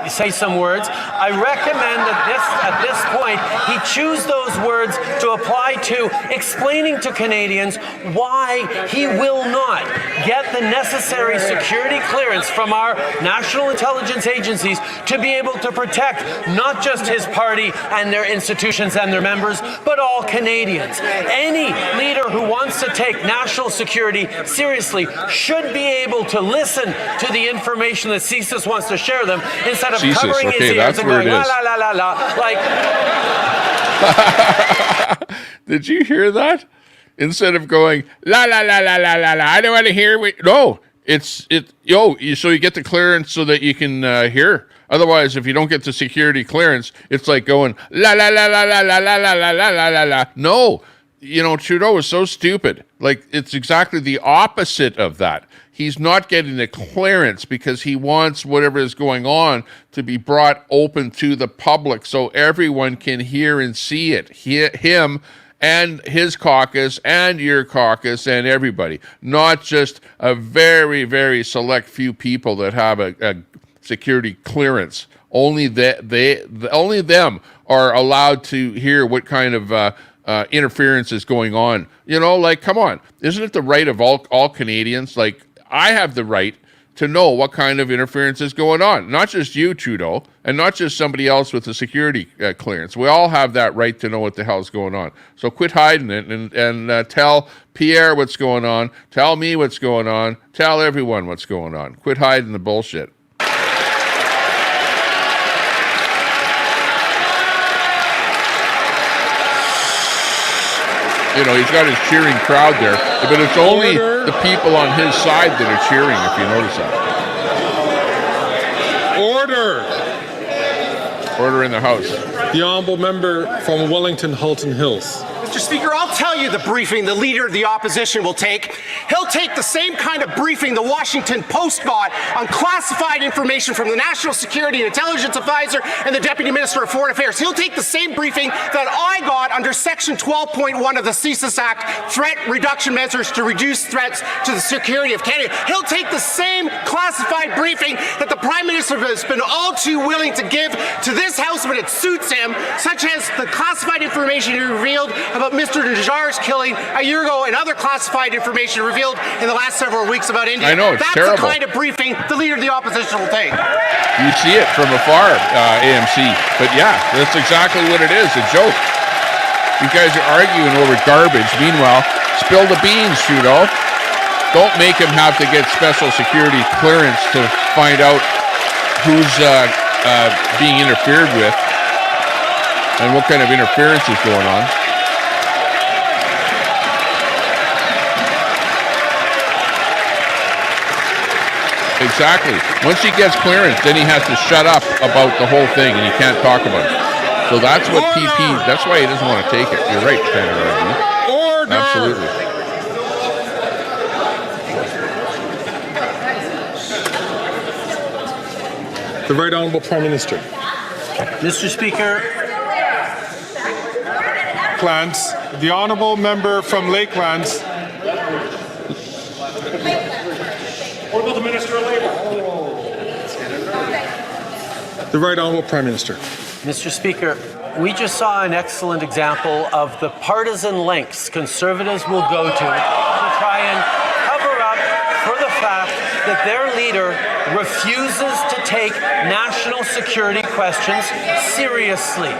say some words. I recommend that at this point he choose those words to apply to explaining to Canadians why he will not get the necessary security clearance from our national intelligence agencies to be able to protect not just his party and their institutions and their members, but all Canadians. Any leader who wants to take national security seriously should be able to listen to the information that CSIS wants to share them instead of covering his ears and going la la la la la like. Did you hear that? Instead of going la la la la la la la, I don't want to hear. So you get the clearance so that you can hear. Otherwise, if you don't get the security clearance, it's like going la la la la la la la la la la la la. No. Trudeau is so stupid. Like, it's exactly the opposite of that. He's not getting the clearance because he wants whatever is going on to be brought open to the public so everyone can hear and see it. Him and his caucus and your caucus and everybody. Not just a very, very select few people that have a security clearance. Only them are allowed to hear what kind of interference is going on. Come on. Isn't it the right of all Canadians? Like, I have the right to know what kind of interference is going on. Not just you, Trudeau, and not just somebody else with a security clearance. We all have that right to know what the hell's going on. So quit hiding it and tell Pierre what's going on. Tell me what's going on. Tell everyone what's going on. Quit hiding the bullshit. He's got his cheering crowd there, but it's only the people on his side that are cheering, if you notice that. Order in the House. The Honourable Member from Wellington, Halton Hills. Mr. Speaker, I'll tell you the briefing the Leader of the Opposition will take. He'll take the same kind of briefing the Washington Post got on classified information from the National Security and Intelligence Advisor and the Deputy Minister of Foreign Affairs. He'll take the same briefing that I got under Section 12.1 of the CSIS Act, threat reduction measures to reduce threats to the security of Canada. He'll take the same classified briefing that the Prime Minister has been all too willing to give to this House when it suits him, such as the classified information he revealed about Mr. Najjar's killing a year ago and other classified information revealed in the last several weeks about India. I know, it's That's terrible. the kind of briefing the Leader of the Opposition will take. You see it from afar, AMC. But yeah, that's exactly what it is, a joke. You guys are arguing over garbage. Meanwhile, spill the beans, Trudeau. Don't make him have to get special security clearance to find out who's being interfered with and what kind of interference is going on. Exactly. Once he gets clearance, then he has to shut up about the whole thing and he can't talk about it. So that's what PP, that's why he doesn't want to take it. You're right, Senator. Order! Absolutely. The Right Honourable Prime Minister. Mr. Speaker, Lakelands, the Honourable Member from Lakelands. What about the Minister of Labour? The Right Honourable Prime Minister. Mr. Speaker, we just saw an excellent example of the partisan lengths Conservatives will go to try and cover up for the fact that their leader refuses to take national security questions seriously.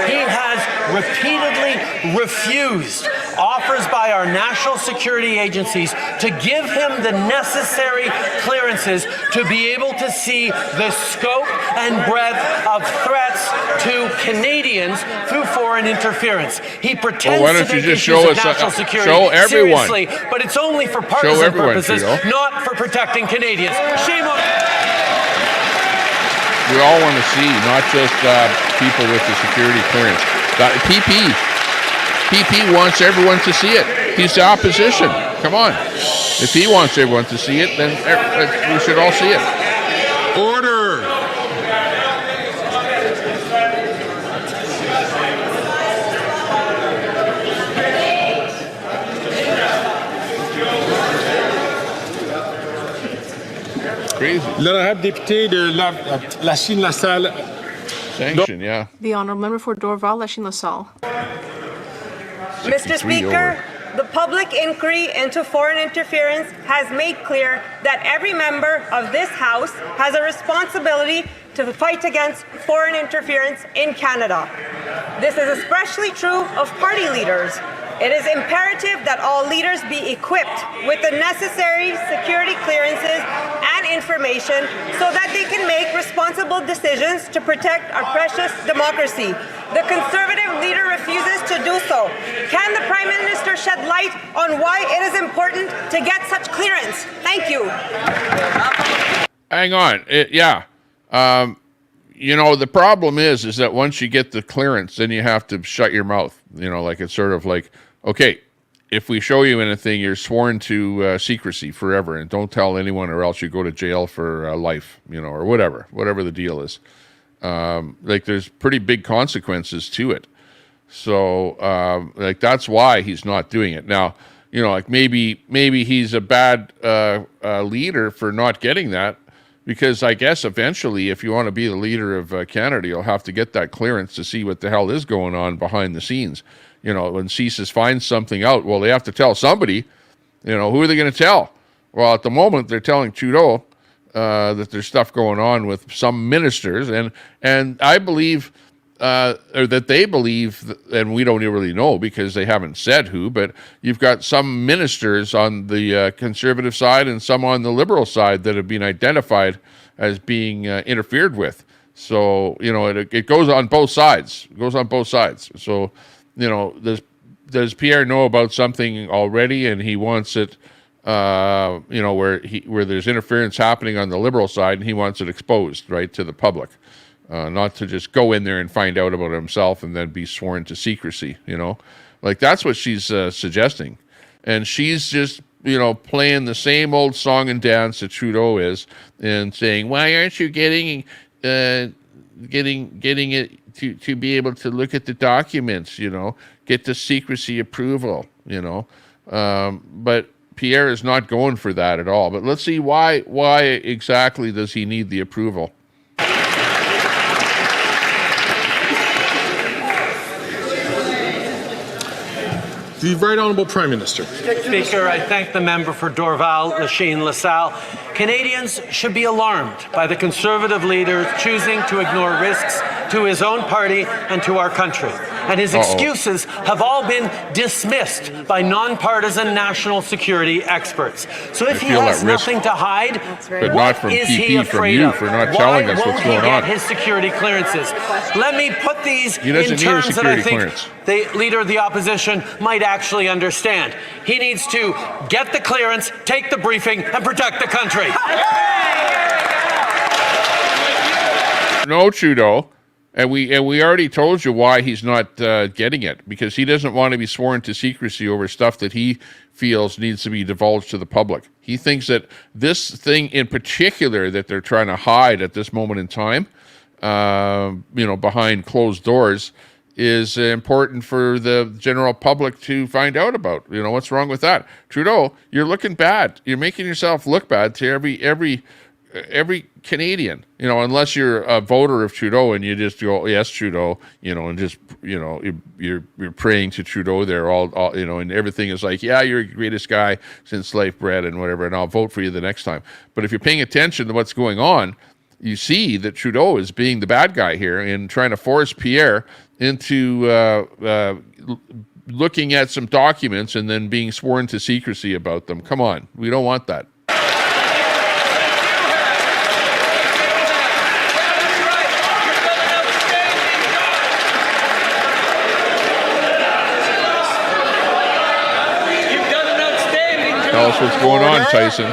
He has repeatedly refused offers by our national security agencies to give him the necessary clearances to be able to see the scope and breadth of threats to Canadians through foreign interference. He pretends why don't to you take just issues show of us, national security show everyone. seriously, but it's only for partisan everyone, purposes, Trudeau. not for protecting Canadians. Shame on We all want to see, not just people with the security clearance. PP wants everyone to see it. He's the opposition. Come on. If he wants everyone to see it, then we should all see it. Order! Crazy. L'honorable député de la Chine-la-Salle. Sanction, yeah. The Honourable Member for Dorval, Lachine LaSalle. Mr. Speaker, the public inquiry into foreign interference has made clear that every member of this House has a responsibility to fight against foreign interference in Canada. This is especially true of party leaders. It is imperative that all leaders be equipped with the necessary security clearances and information so that they can make responsible decisions to protect our precious democracy. The Conservative leader refuses to do so. Can the Prime Minister shed light on why it is important to get such clearance? Thank you. Hang on. You know, the problem is that once you get the clearance, then you have to shut your mouth. You know, like it's sort of like, okay, if we show you anything, you're sworn to secrecy forever, and don't tell anyone, or else you go to jail for life, you know, or whatever the deal is. Like there's pretty big consequences to it. So like that's why he's not doing it. Now, you know, like maybe he's a bad leader for not getting that, because I guess eventually if you want to be the leader of Canada, you'll have to get that clearance to see what the hell is going on behind the scenes. You know, when CSIS finds something out, well, they have to tell somebody. You know, who are they going to tell? Well, at the moment, they're telling Trudeau that there's stuff going on with some ministers, and I believe, or that they believe, and we don't really know because they haven't said who, but you've got some ministers on the Conservative side and some on the Liberal side that have been identified as being interfered with. So, you know, it goes on both sides. It goes on both sides. So, you know, does Pierre know about something already, and he wants it, you know, where there's interference happening on the Liberal side, and he wants it exposed, right, to the public, not to just go in there and find out about it himself and then be sworn to secrecy, you know. Like, that's what she's suggesting. And she's just, playing the same old song and dance that Trudeau is, and saying, why aren't you getting it to be able to look at the documents, get the secrecy approval, but Pierre is not going for that at all. But let's see why exactly does he need the approval? The Right Honourable Prime Minister. Speaker, I thank the member for Dorval, Lachine, LaSalle. Canadians should be alarmed by the Conservative leader choosing to ignore risks to his own party and to our country. And his excuses have all been dismissed by nonpartisan national security experts. So if he has nothing to hide, what is he afraid of? For not telling us what's going on. Why won't he get his security clearances? Let me put these in terms that I think the leader of the opposition might actually understand. He needs to get the clearance, take the briefing, and protect the country. No, Trudeau. And we already told you why he's not getting it, because he doesn't want to be sworn to secrecy over stuff that he feels needs to be divulged to the public. He thinks that this thing in particular that they're trying to hide at this moment in time, behind closed doors, is important for the general public to find out about. What's wrong with that? Trudeau, you're looking bad. You're making yourself look bad to every Canadian, unless you're a voter of Trudeau and you just go, yes, Trudeau, and just, you're praying to Trudeau there all, and everything is like, yeah, you're the greatest guy since sliced bread and whatever, and I'll vote for you the next time. But if you're paying attention to what's going on, you see that Trudeau is being the bad guy here and trying to force Pierre into looking at some documents and then being sworn to secrecy about them. Come on, we don't want that. Tell us what's going on, Tyson.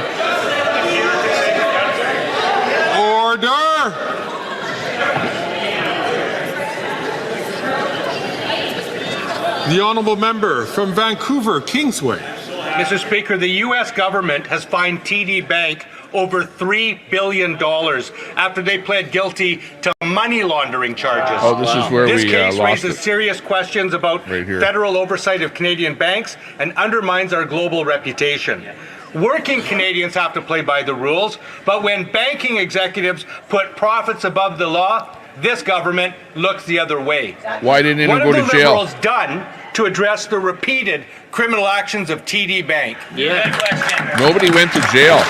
Order! The Honourable Member from Vancouver, Kingsway. Mr. Speaker, the U.S. government has fined TD Bank over $3 billion after they pled guilty to money laundering charges. Oh, this is where this we case lost raises it. serious questions about federal oversight of Canadian banks and undermines our global reputation. Working Canadians have to play by the rules, but when banking executives put profits above the law, this government looks the other way. Why didn't anyone go to jail? What have the Liberals done to address the repeated criminal actions of TD Bank? Nobody went to jail.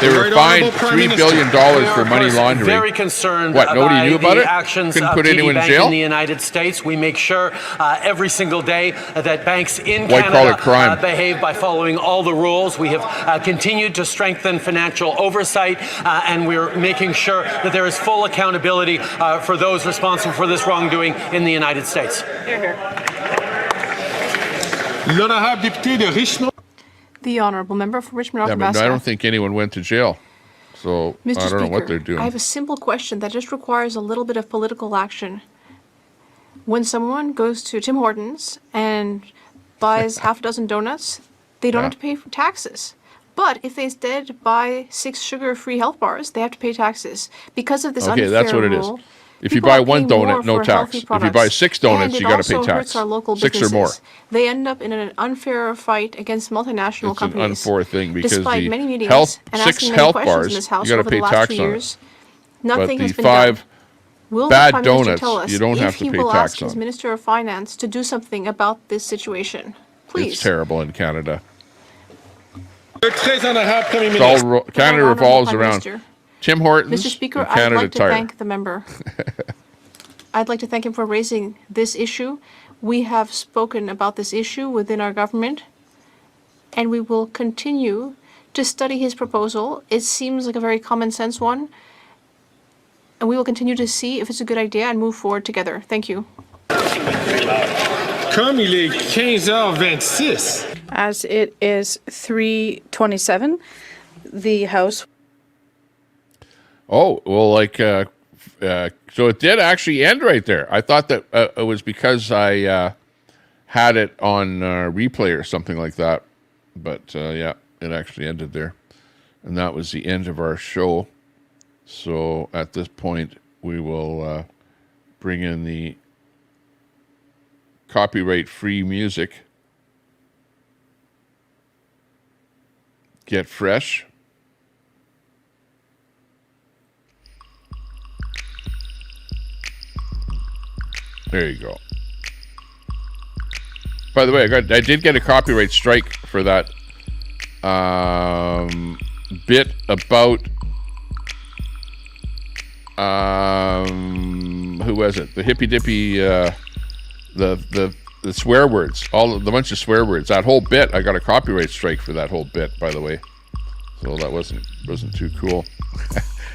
They were fined $3 billion for money laundering. Very concerned. What? Nobody knew about it? Actions Couldn't of put anyone in TD Bank jail in the United States. We make sure every single day that banks in White-collar Canada crime. behave by following all the rules. We have continued to strengthen financial oversight, and we're making sure that there is full accountability for those responsible for this wrongdoing in the United States. Hear, hear. L'honorable député de Richmond. The Honourable Member for Richmond, Yeah, but I don't think anyone went to jail. So Mr. I don't know what Speaker, they're doing. I have a simple question that just requires a little bit of political action. When someone goes to Tim Hortons and buys half a dozen donuts, they don't have to pay for taxes. But if they instead buy 6 sugar-free health bars, they have to pay taxes. Because of this unfair that's what it is. rule, If you people buy are one paying more donut, no for tax. healthy If you buy products. 6 donuts, And you got to pay it also tax. hurts our local 6 or more. businesses. They end up in an unfair fight against multinational It's an companies. unfair thing because Despite the many meetings health, and 6 asking many health questions bars, in this House you got to over pay the last tax 2 on years, it. nothing But has the been done. 5 Will bad the Prime Minister donuts, tell us you don't if have to he pay will tax ask his on. Minister of Finance to do something about this situation? Please. It's terrible in Canada. Le très honorable Premier It's all Ministre. Canada Honourable revolves Prime around Minister. Tim Hortons Mr. Speaker, and I'd Canada like to Tire. thank the member. I'd like to thank him for raising this issue. We have spoken about this issue within our government, and we will continue to study his proposal. It seems like a very common sense one, and we will continue to see if it's a good idea and move forward together. Thank you. Comme il est 15h26. As it is 3:27, the House. Oh, well, so it did actually end right there. I thought that it was because I had it on replay or something like that. But yeah, it actually ended there. And that was the end of our show. So at this point, we will bring in the copyright-free music. Get fresh. There you go. By the way, I did get a copyright strike for that bit about who was it? The hippy dippy, the swear words, the bunch of swear words. That whole bit, I got a copyright strike for that whole bit. By the way, so that wasn't too cool.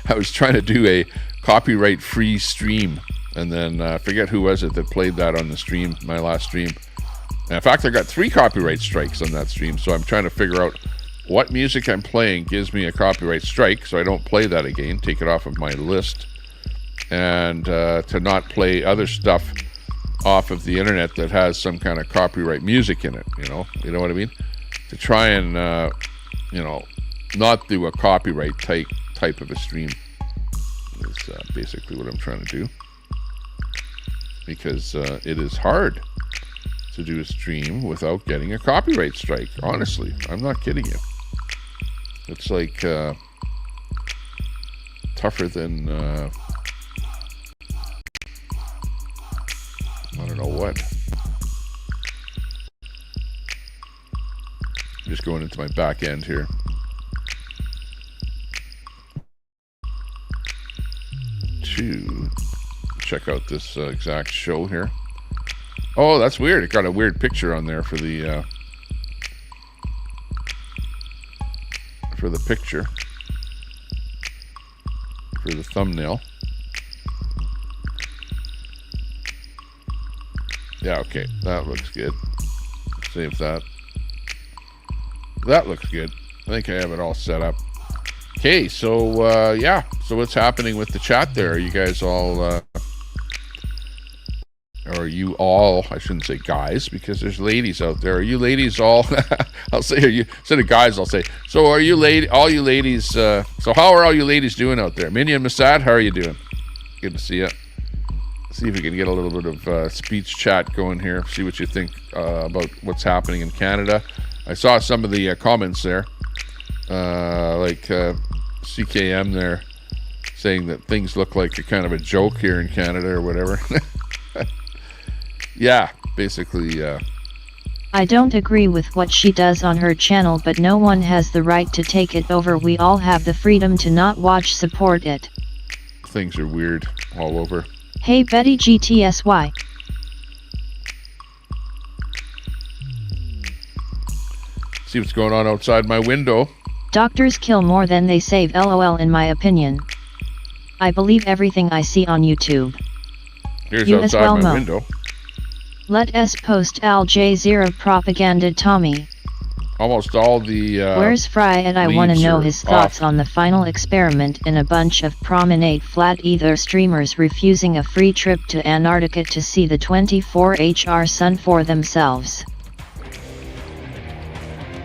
I was trying to do a copyright-free stream, and then I forget who was it that played that on the stream, my last stream. And in fact, I got 3 copyright strikes on that stream, so I'm trying to figure out what music I'm playing gives me a copyright strike, so I don't play that again, take it off of my list, and to not play other stuff off of the internet that has some kind of copyright music in it, you know what I mean? To try and, not do a copyright type of a stream is basically what I'm trying to do. Because it is hard to do a stream without getting a copyright strike. Honestly, I'm not kidding you. It's like tougher than I don't know what. I'm just going into my back end here. To check out this exact show here. Oh, that's weird. It got a weird picture on there for the picture, for the thumbnail. Yeah, okay, that looks good. Save that. That looks good. I think I have it all set up. Okay, so yeah, so what's happening with the chat there? Are you guys all or you all, I shouldn't say guys, because there's ladies out there. Are you ladies all, I'll say, are you, instead of guys, I'll say, so are you all you ladies, so how are all you ladies doing out there? Minnie and Masad, how are you doing? Good to see you. See if we can get a little bit of speech chat going here, see what you think about what's happening in Canada. I saw some of the comments there, like CKM there, saying that things look like a kind of a joke here in Canada or whatever. Yeah, basically. I don't agree with what she does on her channel, but no one has the right to take it over. We all have the freedom to not watch, support it. Things are weird all over. Hey Betty GTSY. See what's going on outside my window. Doctors kill more than they save, LOL, in my opinion. I believe everything I see on YouTube. Here's you outside as well, my Mo. window. Let us post Al Jazeera propaganda, Tommy. Almost all the Where's Fry? And I want to know his thoughts on the final experiment in a bunch of promenade flat ether streamers refusing a free trip to Antarctica to see the 24HR sun for themselves.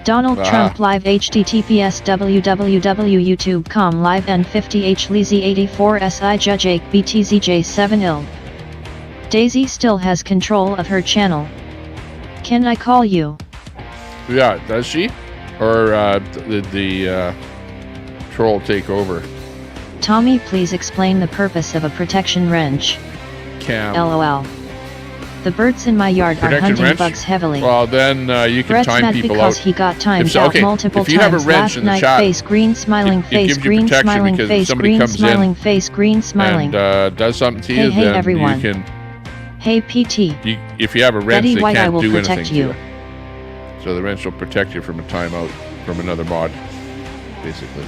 Donald Trump live https www.youtube.com live n50h Lizzy 84 si judge btzj 7 il. Daisy still has control of her channel. Can I call you? Yeah, does she? Or did the troll take over? Tommy, please explain the purpose of a protection wrench. Cam. LOL. The birds in my yard are hunting wrench? bugs heavily. Well, then you can Brett's time mad people because out. he got timed so, out okay, multiple if you have a times wrench in last the night. chat, Face green smiling it face gives you green protection smiling because face somebody green comes in smiling face green smiling. And does something to you, Hey then everyone. you can. Hey PT. If you have a wrench, Betty they White, I can't will do protect anything you. to you. So the wrench will protect you from a timeout from another mod, basically.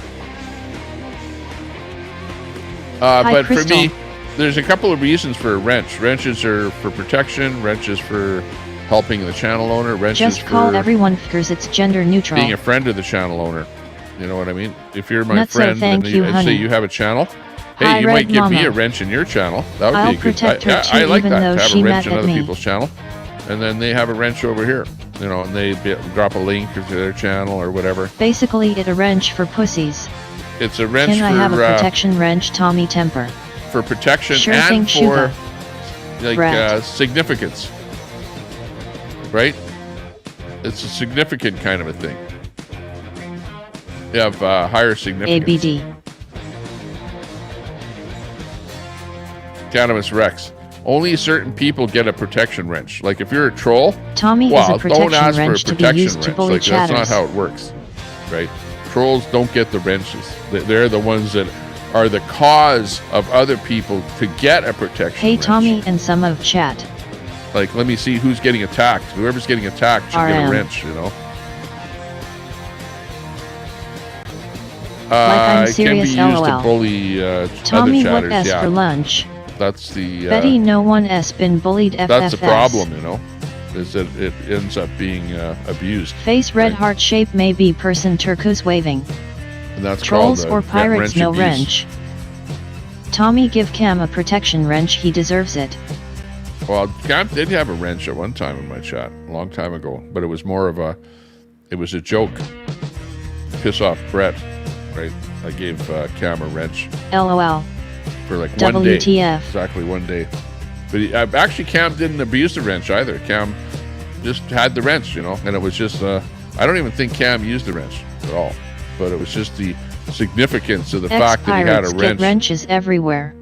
But Crystal. for me, there's a couple of reasons for a wrench. Wrenches are for protection. Wrenches for helping the channel owner. Wrenches Just call for everyone because it's gender neutral. being a friend of the channel owner. You know what I mean? If you're my Not so, friend thank and you, say honey. you have a channel, hey, Hi, you Red might give me Mama. a wrench in your channel. That would I'll be a good. protect her too, I like even that. though To have she a wrench mad in at other me. people's channel. and then they have a wrench over here, you know, and they drop a link to their channel or whatever. Basically, it's a wrench for pussies. It's a wrench Can I have a protection wrench, Tommy Temper? For protection sure and for like significance, right? It's a significant kind of a thing. You have higher significance. ABD. Cannabis Rex. Only certain people get a protection wrench. Like if you're a troll, Tommy is a protection wrench to be used to bully chatters. That's not how it works, right? Trolls don't get the wrenches. They're the ones that are the cause of other people to get a protection wrench. Tommy and some of chat. Like, let me see who's getting attacked. Whoever's getting attacked should get a wrench, you know? I'm serious, it can be used LOL. to bully Tommy, other chatters, what S for lunch? That's the... Betty, no one S been bullied FFS. That's the problem, you know? Is that it ends up being abused. Face red heart shape may be person turquoise waving. And that's Trolls called or pirates no abuse. wrench. Tommy, give Cam a protection wrench, he deserves it. Well, Cam did have a wrench at one time in my chat, a long time ago, but it was more of a, it was a joke. Piss off Brett, right? I gave Cam a wrench. LOL. For like WTF. 1 day. Exactly 1 day. But actually Cam didn't abuse the wrench either. Cam just had the wrench, you know, and it was just, I don't even think Cam used the wrench at all, but it was just the significance of the fact that he had a wrench. Get wrenches everywhere.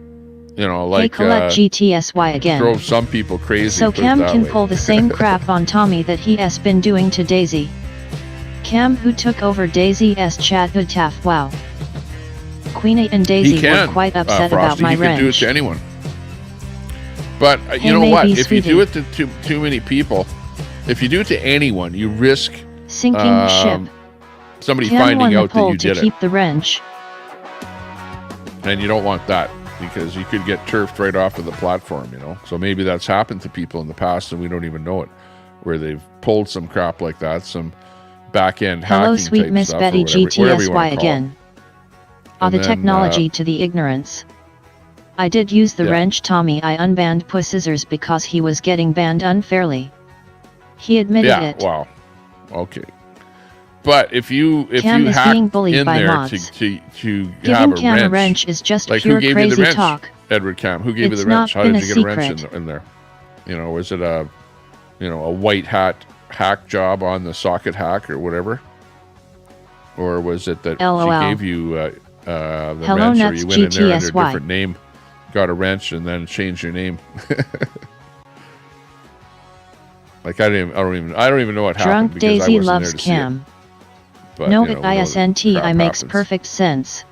You know, like collect GTSY again. Drove some people crazy. So Cam can pull the same crap on Tommy that he has been doing to Daisy. Cam, who took over Daisy's chat, good taff, wow. Queenie and Daisy were quite upset about my wrench. He can do it to anyone. But you know what? If you do it to too many people, if you do it to anyone, you risk sinking ship. Somebody Cam finding out that you to did it. Keep the wrench. And you don't want that, because you could get turfed right off of the platform, you know? So maybe that's happened to people in the past and we don't even know it, where they've pulled some crap like that, some back-end hacking. Hello, sweet type Miss stuff, Betty, GTSY again. And the then, technology to the ignorance. I did use the wrench, Tommy. I unbanned Puss Scissors because he was getting banned unfairly. He admitted it. Wow. Okay. But if you Cam is hack being bullied in by there mods. to Giving have Cam a wrench is just like pure who gave crazy you the wrench? talk. Edward Cam, who gave you the wrench? How did you get a wrench in there? You know, was it a white hat hack job on the socket hack or whatever? Or was it that LOL. she gave you the Hello, wrench, or nuts, you went in there under a GTSY. different name, got a wrench, and then changed your name? Like I don't even know what happened. Drunk Daisy loves Cam. But, no, you know, ISNT I makes happens. perfect sense.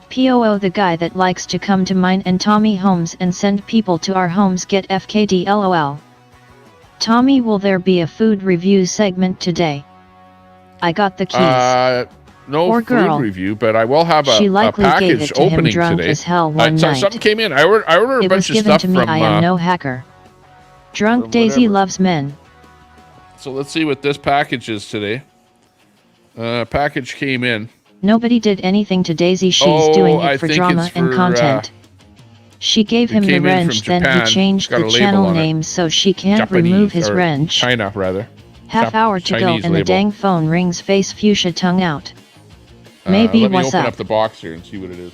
POO, the guy that likes to come to mine and Tommy homes and send people to our homes, get FKD LOL. Tommy, will there be a food review segment today? I got the keys. No or food girl. review, but I will have She a likely gave package it to him opening drunk today. as hell one night. Something came in. I ordered a It bunch was of given stuff to me. from. I am no hacker. Drunk Daisy whatever. loves men. So let's see what this package is today. Package came in. Nobody did anything to Daisy. She's doing I it for think drama it's and for, content. She gave him the came in from wrench, then Japan. he changed Got a the label channel on it. name so she can't Japanese, remove his or wrench. China, rather. Half hour to go Chinese and the label. dang phone rings, face fuchsia tongue out. Maybe let me what's open up? up the box here and see what it is.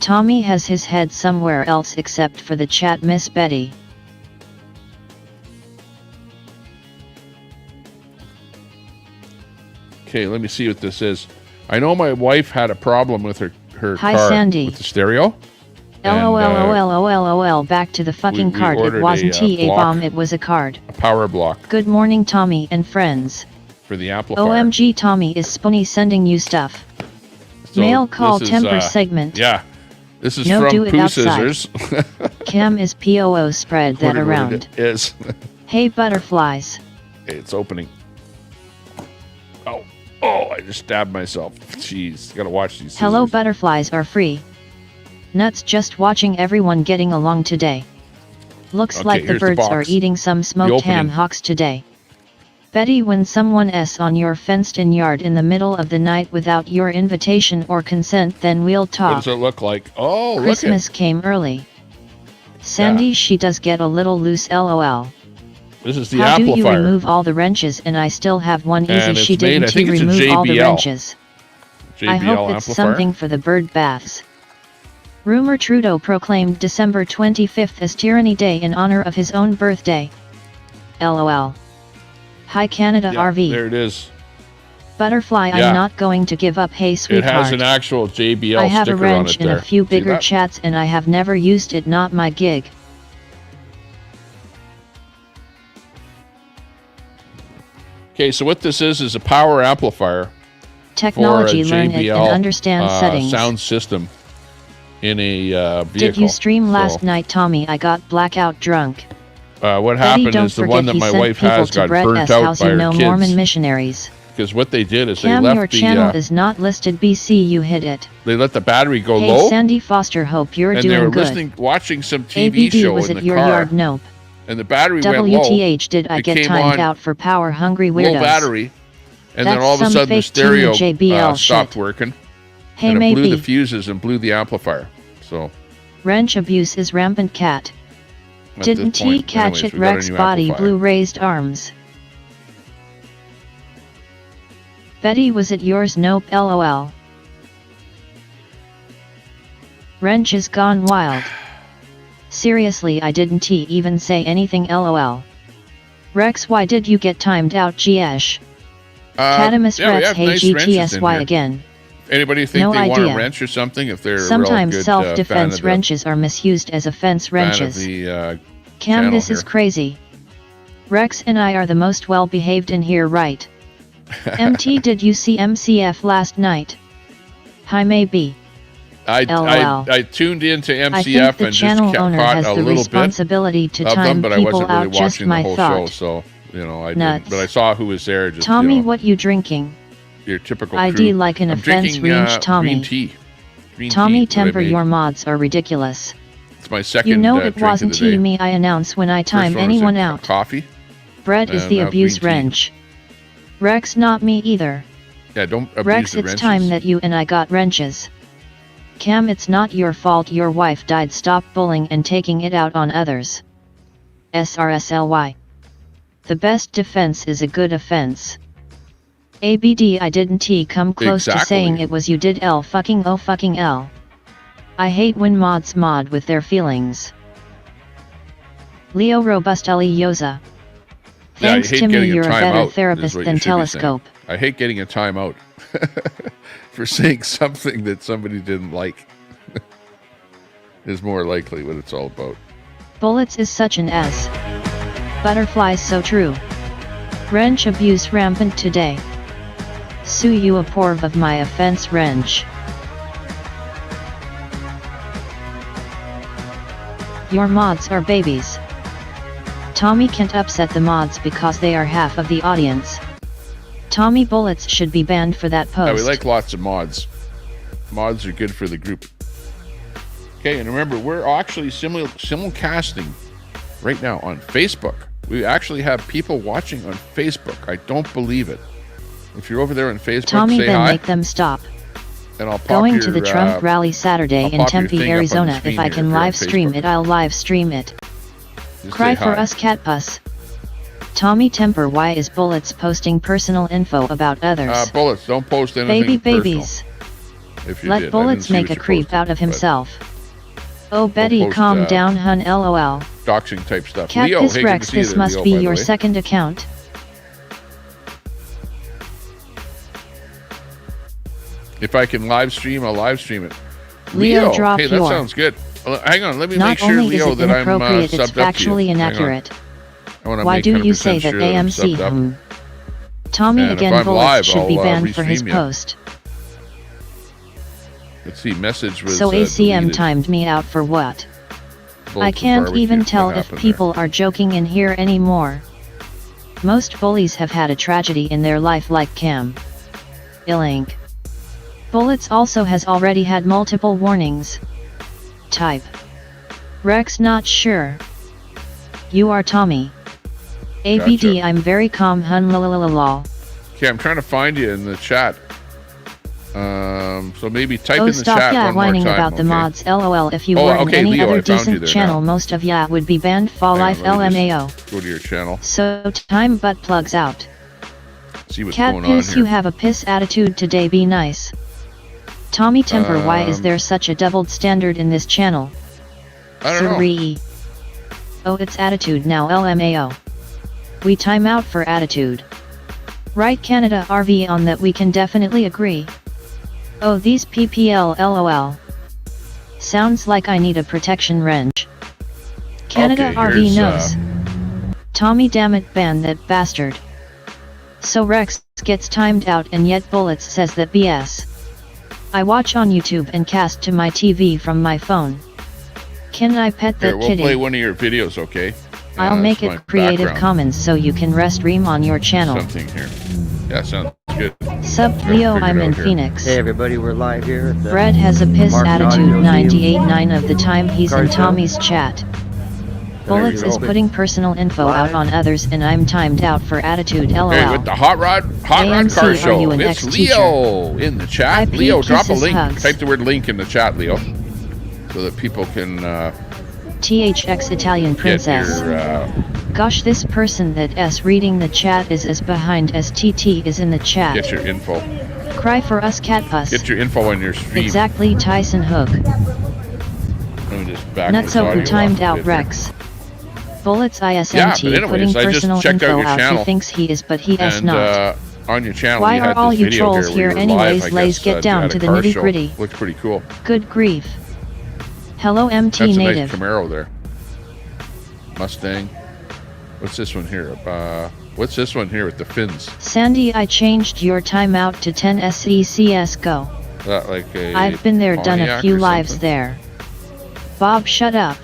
Tommy has his head somewhere else except for the chat, Miss Betty. Okay, let me see what this is. I know my wife had a problem with her Hi, car Sandy. with the stereo. LOL, back to the fucking we card. It ordered wasn't a a block. bomb, it was a card. A power block Good morning, Tommy and friends. for the amplifier. OMG, Tommy is spunny sending you stuff. So Mail call this is, temper segment. Yeah, this is No, from do it Pooh outside. Scissors. Cam is POO, spread that Whatever around. it is. Hey, butterflies. Okay, it's opening. Oh, I just stabbed myself. Jeez, gotta watch these. Hello, scissors. butterflies are free. Nuts, just watching everyone getting along today. Looks Okay, like the here's the birds are box. eating some smoked ham opening. hocks today. Betty, when someone s on your fenced-in yard in the middle of the night without your invitation or consent, then we'll What talk. does it look like? Oh, Christmas look came early. Sandy, she does get a little loose, LOL. This is the How amplifier. do you remove all the wrenches and I still have one easy? And She it's made, didn't I think it's a remove all the JBL. wrenches. JBL I hope it's amplifier. something for the bird baths. Rumor Trudeau proclaimed December 25th as Tyranny Day in honor of his own birthday. LOL. Hi Canada Yeah, RV. there it is. Butterfly, Yeah. I'm not going to give up. Hey sweetheart. It has an actual JBL I have a sticker on wrench it in there. a few See bigger that? chats and I have never used it. Not my gig. Okay, so what this is a power amplifier Technology, for a learn JBL, it and understand settings. sound system in a vehicle. Did you stream last So, night, Tommy? I got blackout drunk. what Betty, happened don't is the forget one that he my sent wife people has to got Brett burnt S. out house, by you her know, kids. Mormon missionaries. Because what they did is Cam, they your left the channel is not listed. BC, you hit it. they let the battery go Hey low, Sandy Foster, hope you're and doing they were good. watching some TV ABD, show was in it the your car, yard? Nope. and the battery went low. WTH, did I It get came timed on out for power hungry low weirdos? battery, and then That's all of a some sudden the fake stereo teeny JBL stopped shit. working, Hey, and it blew maybe. the fuses and blew the amplifier. So Wrench abuse is rampant. Cat. at Didn't this he point, catch anyways, it? we got a Rex new body amplifier. blue raised arms. Betty, was it yours? Nope. LOL. Wrench is gone wild. Seriously, I didn't even say anything. LOL. Rex, why did you get timed out? Geesh. Catamus yeah, we Rex, have hey nice wrenches in GTSY here. again. Anybody think No they want a idea. wrench or something? If they're Sometimes a real good self-defense fan of the, wrenches are misused as offense fan of wrenches. the Cam, channel this is here. crazy. Rex and I are the most well-behaved in here, right? MT, did you see MCF last night? Hi, maybe. I tuned into MCF I think the and channel just owner caught has a the little responsibility bit to of them, time but I people wasn't really out. Just watching the my whole thought. show, so I Nuts. didn't. But I saw who was there. Just Tommy, you know, what you drinking? your typical ID crew. like an I'm offense drinking, range. Tommy. green tea. Green Tommy, tea that I temper made. your mods are ridiculous. It's my second You know drink it of wasn't the day. me. I announce when I First time one was anyone a out. Coffee. Brett is and the now abuse green tea. wrench. Rex, not me either. Yeah, don't abuse Rex, the it's wrenches. time that you and I got wrenches. Cam, it's not your fault your wife died. Stop bullying and taking it out on others. SRSLY. The best defense is a good offense. ABD, I didn't come close to saying it was you. Did L fucking O fucking L. I hate when mods mod with their feelings. Leo Robustelli Yoza. Thanks yeah, I hate to me, getting you're a time better out, is therapist what than you should be saying. Telescope. I hate getting a timeout for saying something that somebody didn't like. Is more likely what it's all about. Bullets is such an S. Butterflies, so true. Wrench abuse rampant today. Sue you a porv of my offense wrench. Your mods are babies. Tommy can't upset the mods because they are half of the audience. Tommy, bullets should be banned for that post. Yeah, we like lots of mods. Mods are good for the group. Okay, and remember, we're actually simulcasting right now on Facebook. We actually have people watching on Facebook. I don't believe it. If you're over there on Facebook, Tommy, say then hi. make them stop. And I'll pop Going your, to the Trump rally Saturday I'll in pop your Tempe, thing up on the Arizona. screen If I here can if you're on live stream Facebook. it, I'll live stream it. Just Cry say for hi. us, catpuss. Tommy Temper, why is Bullets posting personal info about others? Bullets, don't post anything Babies. personal. If you Let did. I Bullets didn't see make what a you creep posted, out of but himself. Oh, Betty, post, calm down, hun. LOL. Doxing type stuff. Cat Leo, Piss hey, good Rex, to see you this there, must Leo, be by the your way. second account. If I can live stream, I'll live stream it. Leo, drop hey, that your. sounds good. Hang on, let me Not make sure, only Leo, is it that I'm inappropriate, it's subbed up to you. factually Hang on. inaccurate. I wanna Why make do you 100% say that sure I'm AMC? subbed up. Tommy And if again, I'm Bullets live, should be I'll, banned for his restream you. post. Let's see, message was So ACM deleted. timed me out for what? Bolts I and can't barbecue. even What tell if happened people are joking in here anymore. Most bullies have had a tragedy in their life like Cam. Illink. Bullets also has already had multiple warnings. Type. Rex, not sure. You are Tommy. ABD, Gotcha. I'm very calm, hun. Lol. Okay, I'm trying to find you in the chat. So maybe type in the chat one more whining time. About the mods, LOL. If you Oh, were in okay, any Leo, other I found you decent there channel, now. most of ya would be banned. Fall Hang on, life, let me LMAO. just go to your channel. So time butt plugs out. See what's Cat going on piss, here. you have a piss attitude today. Be nice. Tommy Temper, why is there such a doubled standard in this channel? I don't know. Oh, it's attitude now. LMAO. We time out for attitude. Right, Canada RV on that. We can definitely agree. Oh, these PPL LOL. Sounds like I need a protection wrench. Canada Okay, RV here's, knows. Tommy dammit, ban that bastard. So Rex gets timed out and yet Bullets says that BS. I watch on YouTube and cast to my TV from my phone. Can I pet that Here, we'll kitty? play one of your videos, okay? I'll make that's my it Creative background. Commons so you can restream on your channel. Something here. Yeah, sounds good. Sup Gotta Leo, figure I'm it in out here. Phoenix. Hey everybody, we're live here at the Brad has a piss Martin attitude Audio 98.9 of the time he's car in show. Tommy's chat. Bullets you is go. putting personal info out Live. on others and I'm timed out for attitude. LOL. Hey, with the Hot Rod AMC, Car are Show. you an It's ex-teacher? Leo in the chat. IP Leo, drop a kisses, link. hugs. Type the word link in the chat, Leo, so that people can THX Italian get princess. your. Gosh, this person that S reading the chat is as behind as TT is in the chat. Get your info. Cry for us, cat puss. Get your info on your stream. Exactly, Tyson Hook. Let me just back this Nutso audio who timed off a out bit Rex. Bullets ISMT Yeah, but anyways, putting I just personal checked out info your out. channel, He thinks he is, but he is and, not. on your channel, Why you are had all this you video trolls where here we were anyways? live, I Lays guess, get down at to a the car nitty show. gritty. Looks pretty cool. Good grief. Hello, MT That's a native. nice Camaro there. Mustang. What's this one here? What's this one here with the fins? Sandy, I changed your timeout to 10 SECS go. Is that like a I've been there, done a Pontiac few or lives something? there. Bob, shut up.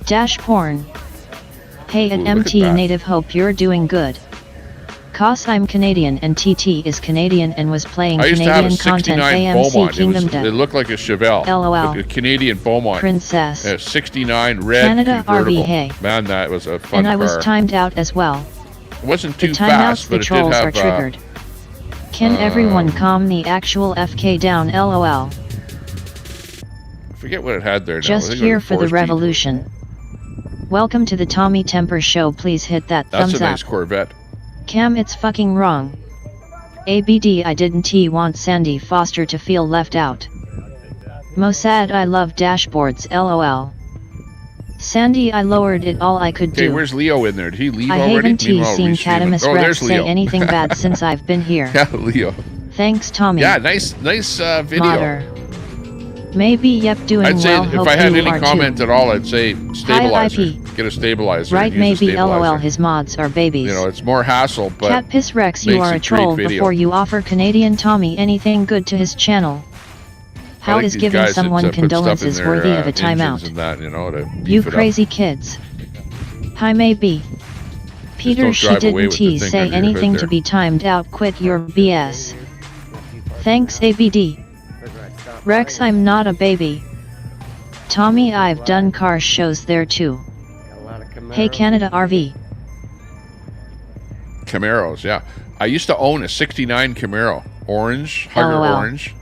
Dash porn. Hey, at Ooh, look at MT that. native, hope you're doing good. Cause I'm Canadian and TT is Canadian and was playing I used to have a Canadian content. 69 AMC Beaumont. Kingdom It Death. looked like a Chevelle. LOL. A Canadian Beaumont. Princess. 69 red Canada convertible. RV, hey. Man, that was a fun And I car. was timed out as well. It wasn't The too timeouts, fast, the but it did trolls have. are triggered. Can everyone calm the actual FK down? LOL. I forget what it had there now. I Just think it here was for the force feed. revolution. Welcome to the Tommy Temper Show. Please hit that That's thumbs a nice up. Corvette. Cam, it's fucking wrong. ABD, I didn't want Sandy Foster to feel left out. Mossad, I love dashboards. LOL. Sandy, I lowered it all I could Okay, do. where's Leo in there? Did he leave I already? haven't Meanwhile, seen restreaming. Catamus Oh, Rex there's say Leo. anything bad since I've been here. Yeah, Leo. Thanks, Tommy. Yeah, nice video. Modder. Maybe, yep, doing I'd say well. if Hope I had you any are comment too. at all, I'd say stabilizer. IP. Get a stabilizer. Right, Use a maybe stabilizer. LOL, his mods are babies. You know, it's more hassle, but Cat Piss Rex, you makes are a great troll video. before you offer Canadian Tommy anything good to his channel. How like is these giving guys that, someone put stuff in condolences their, worthy of a engines timeout? and that, you know, to You beef it up. crazy kids. Hi, maybe. Peter, don't she drive away didn't with the thing say under your hood anything to there. be timed out. Quit your BS. Thanks, ABD. Rex, I'm not a baby. Tommy, I've done car shows there too. Hey, Canada RV. Camaros, yeah. I used to own a 69 Camaro. Orange, hugger LOL. orange.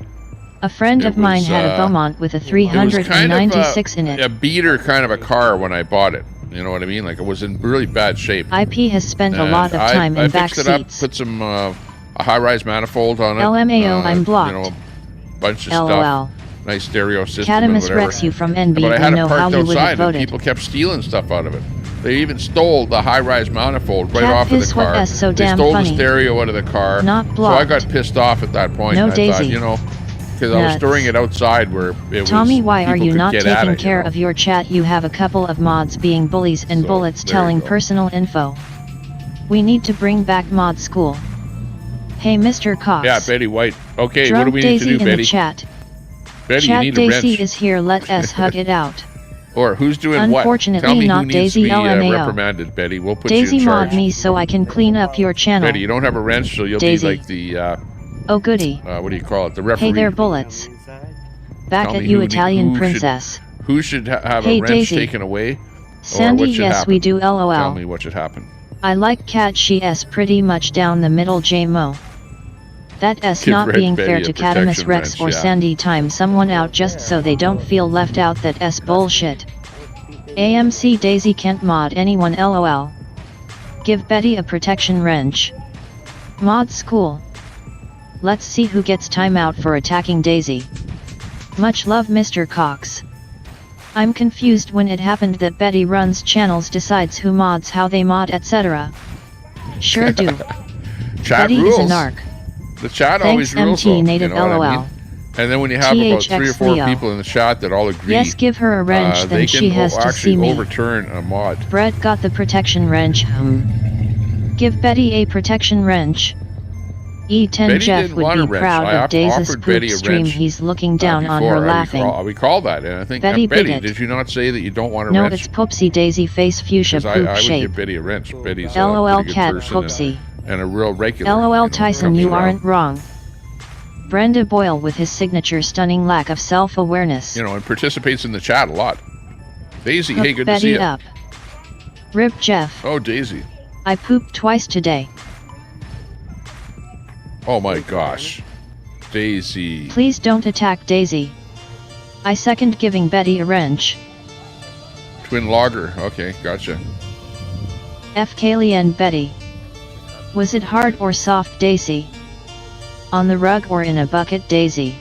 A friend It of mine was, had a Beaumont with a It was kind of 396 in it. a beater kind of a car when I bought it. You know what I mean? Like, it was in really bad shape. IP has spent a And lot of time I in back fixed it up, seats. put some a high-rise manifold on it. LMAO, I'm blocked. You know, a bunch of LOL. stuff. Nice stereo system and Catamus whatever. Rex, you from NB, But I we had it know how parked you would have outside, and voted. people kept stealing stuff out of it. They even stole the high-rise manifold right Cat off of piss, the what car. S so They damn stole funny. the stereo out of the car. Not So I blocked. got pissed off at that point. No and I thought, Daisy. you know, because I was Nuts. storing it outside where it was. Tommy, why are people you could not get at taking it, you care know? of your chat? You have a couple of mods being bullies and bullets there you telling go. personal info. We need to bring back mod school. Hey, Mr. Cox. Yeah, Betty White. Okay, Drunk what do we Daisy need to do, in Betty? the chat. Betty, Chat you need a Daisy wrench. is here. Let us hug it out. Or who's doing what? Unfortunately, Tell me not who needs Daisy to be LMAO. reprimanded, Betty. We'll put Daisy you in charge. mod me so I can clean up your channel. Betty, you don't have a wrench, so you'll Daisy. be like the, Oh goody. what do you call it? The referee. Hey there, bullets. Back Tell at me you, who Italian should- princess. Who should have Hey, a wrench Daisy. taken away? Sandy, or what should yes, happen? we do. LOL. Tell me what should happen. I like cat. She is pretty much down the middle. JMO. That S Give not Red being Betty fair a to Catamus protection Rex wrench, or yeah. Sandy time someone out just so they don't feel left out. That S bullshit. AMC Daisy can't mod anyone lol. Give Betty a protection wrench. Mod school. Let's see who gets timeout for attacking Daisy. Much love Mr. Cox. I'm confused when it happened that Betty runs channels, decides who mods, how they mod, etc. Sure do. Chat Betty rules. is a narc. The chat Thanks always rules, MT though, native you know what LOL. I mean? And then when you have about 3 or 4 Leo. people in the chat that all agree, Yes, give her a wrench, then they she can has to actually see me. overturn a mod. Brett got the protection wrench. Give Betty a protection wrench. E10 Betty Jeff didn't would want a be wrench. proud I of Daze's offered poop Betty a stream. wrench, He's looking down on before. her laughing. I recall that, and I think Betty Betty, bit it. did you not say that you don't want a No, wrench? it's Poopsie Daisy face fuchsia 'Cause poop I would shape. give Betty a wrench. Betty's LOL a pretty good cat person Poopsie. and a real regular. LOL Tyson, comes you around. aren't wrong. Brenda Boyle with his signature stunning lack of self-awareness. You know, and participates in the chat a lot. Daisy, Hook hey, good Betty to see you. up. Rip Jeff. Oh, Daisy. I pooped twice today. Oh my gosh. Daisy. Please don't attack Daisy. I second giving Betty a wrench. Twin logger. Okay, gotcha. F. Kaylee and Betty. Was it hard or soft, Daisy? On the rug or in a bucket, Daisy?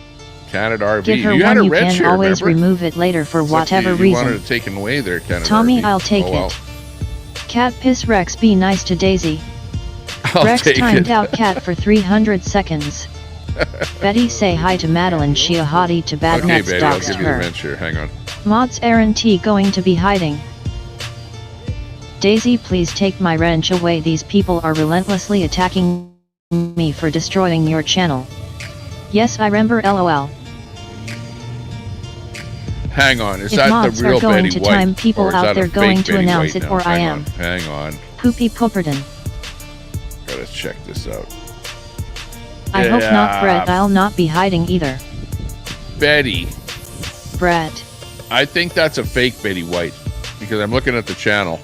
Canada RV. Give her you had one, a you wrench can here, always remember? remove it later for It's like whatever you reason. wanted it taken away there, Canada Tommy, RV. I'll take Oh, well. it. Cat piss Rex, be nice to Daisy. I'll Rex take timed it. out cat for 300 seconds. Betty say hi to Madeline, she a hottie to bad Okay, nets Betty, I'll doxed give you the her. wrench here. Hang on. Mods Aaron T going to be hiding. Daisy, please take my wrench away. These people are relentlessly attacking me for destroying your channel. Yes, I remember lol. Hang on. Is If that mods the real are going Betty to White? time people or is out that a there fake going to Betty announce White it now? or I Hang am. on, hang on. Poopy Popperton. Gotta check this out. I hope not, Yeah. Brett. I'll not be hiding either. Betty. Brett. I think that's a fake Betty White because I'm looking at the channel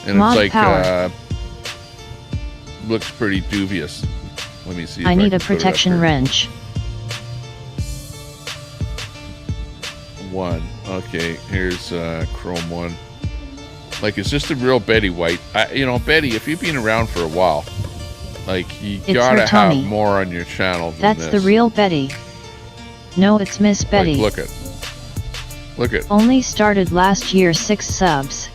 and Mod it's like power. looks pretty dubious. Let me see. I if need can a put it up protection here. wrench. 1. Okay, here's Chrome 1. Like, is this the real Betty White? You know, Betty, if you've been around for a while, like, you It's gotta her Tommy. have more on your channel than That's this. the real Betty. No, it's Miss Betty. Like, look at. Only started last year, 6 subs.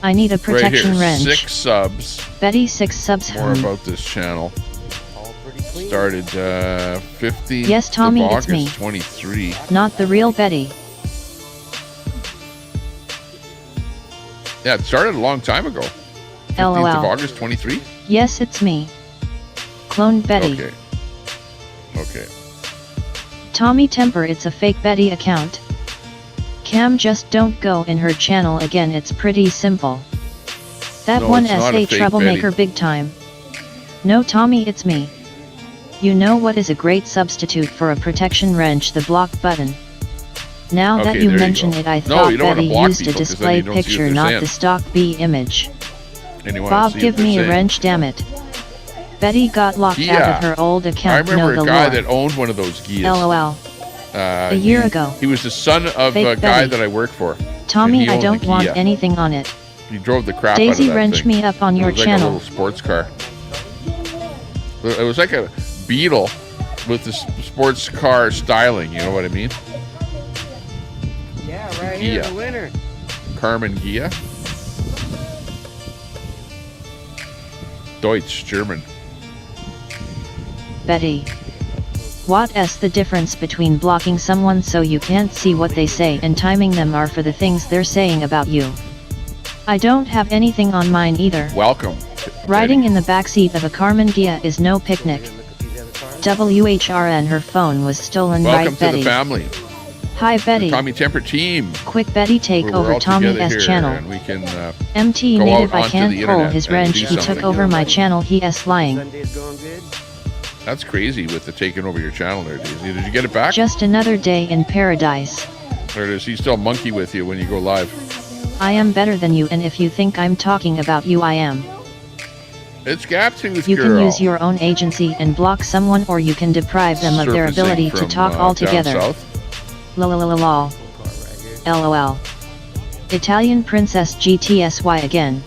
I need a protection right here, wrench. 6 subs. Betty, 6 subs. More about this channel. Started 50th Yes, Tommy, of it's August me. 23. Not the real Betty. Yeah, it started a long time ago. 15th LOL. of August 23? Yes, it's me. Cloned Betty. Okay. Okay. Tommy Temper, it's a fake Betty account. Cam, just don't go in her channel again, it's pretty simple. That No, one it's not a SA fake troublemaker Betty. big time. No, Tommy, it's me. You know what is a great substitute for a protection wrench? The block button. Now that Okay, you there you mention go. it, I No, thought you don't wanna Betty block used a people, 'cause then display you don't see what picture, they're not saying. the stock B image. And you wanna Bob, see give what they're me a saying. wrench, damn it. Betty got locked out Yeah. of her old I account. remember No, a the guy lore. that owned one of those Gias. LOL. A year ago. He was the son of Fake a guy Betty. that I worked for. Tommy, and he I owned don't the want Gia. anything on it. He drove the crap Daisy, out of that wrench thing. me up on your It was channel. like a little sports car. It was like a Beetle with the sports car styling. You know what I mean? Yeah, right Gia. here, the winner. Carmen Gia. Deutsch, German. Betty. What's the difference between blocking someone so you can't see what they say and timing them are for the things they're saying about you? I don't have anything on mine either. Welcome. Riding in the backseat of a Carmen Gia is no picnic. WHRN, her phone was stolen. Welcome Right, to Betty? the family. Hi, Betty. The Tommy Temper team. Quick, Betty, take We're over all Tommy together S here, channel. and we can MT go native, out I onto can't the pull internet his and wrench. do He something. took over my channel. He S lying. Sunday's going good. That's crazy with the taking over your channel there, Daisy. Did you get it back? Just another day in paradise. Or does he still monkey with you when you go live? I am better than you, and if you think I'm talking about you, I am. It's Gaptooth You Girl. can use your own agency and block someone, or you can deprive them of their ability to talk altogether. LOL. LOL. Italian Princess GTSY again.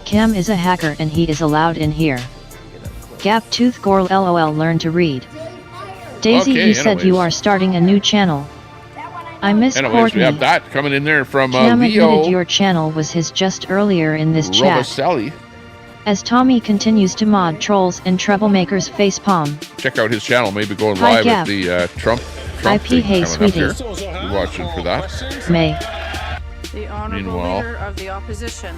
Cam is a hacker and he is allowed in here. Gaptooth Girl LOL, learn to read. Daisy, you said you are starting a new channel. I miss Courtney. We have that coming in there from Cam Leo. admitted your channel was his just earlier in this chat. Roboselli. As Tommy continues to mod trolls and troublemakers facepalm. Check out his channel. Maybe going live with the Trump IP Hey Sweetie. You're watching for that. May. The honorable leader of the opposition.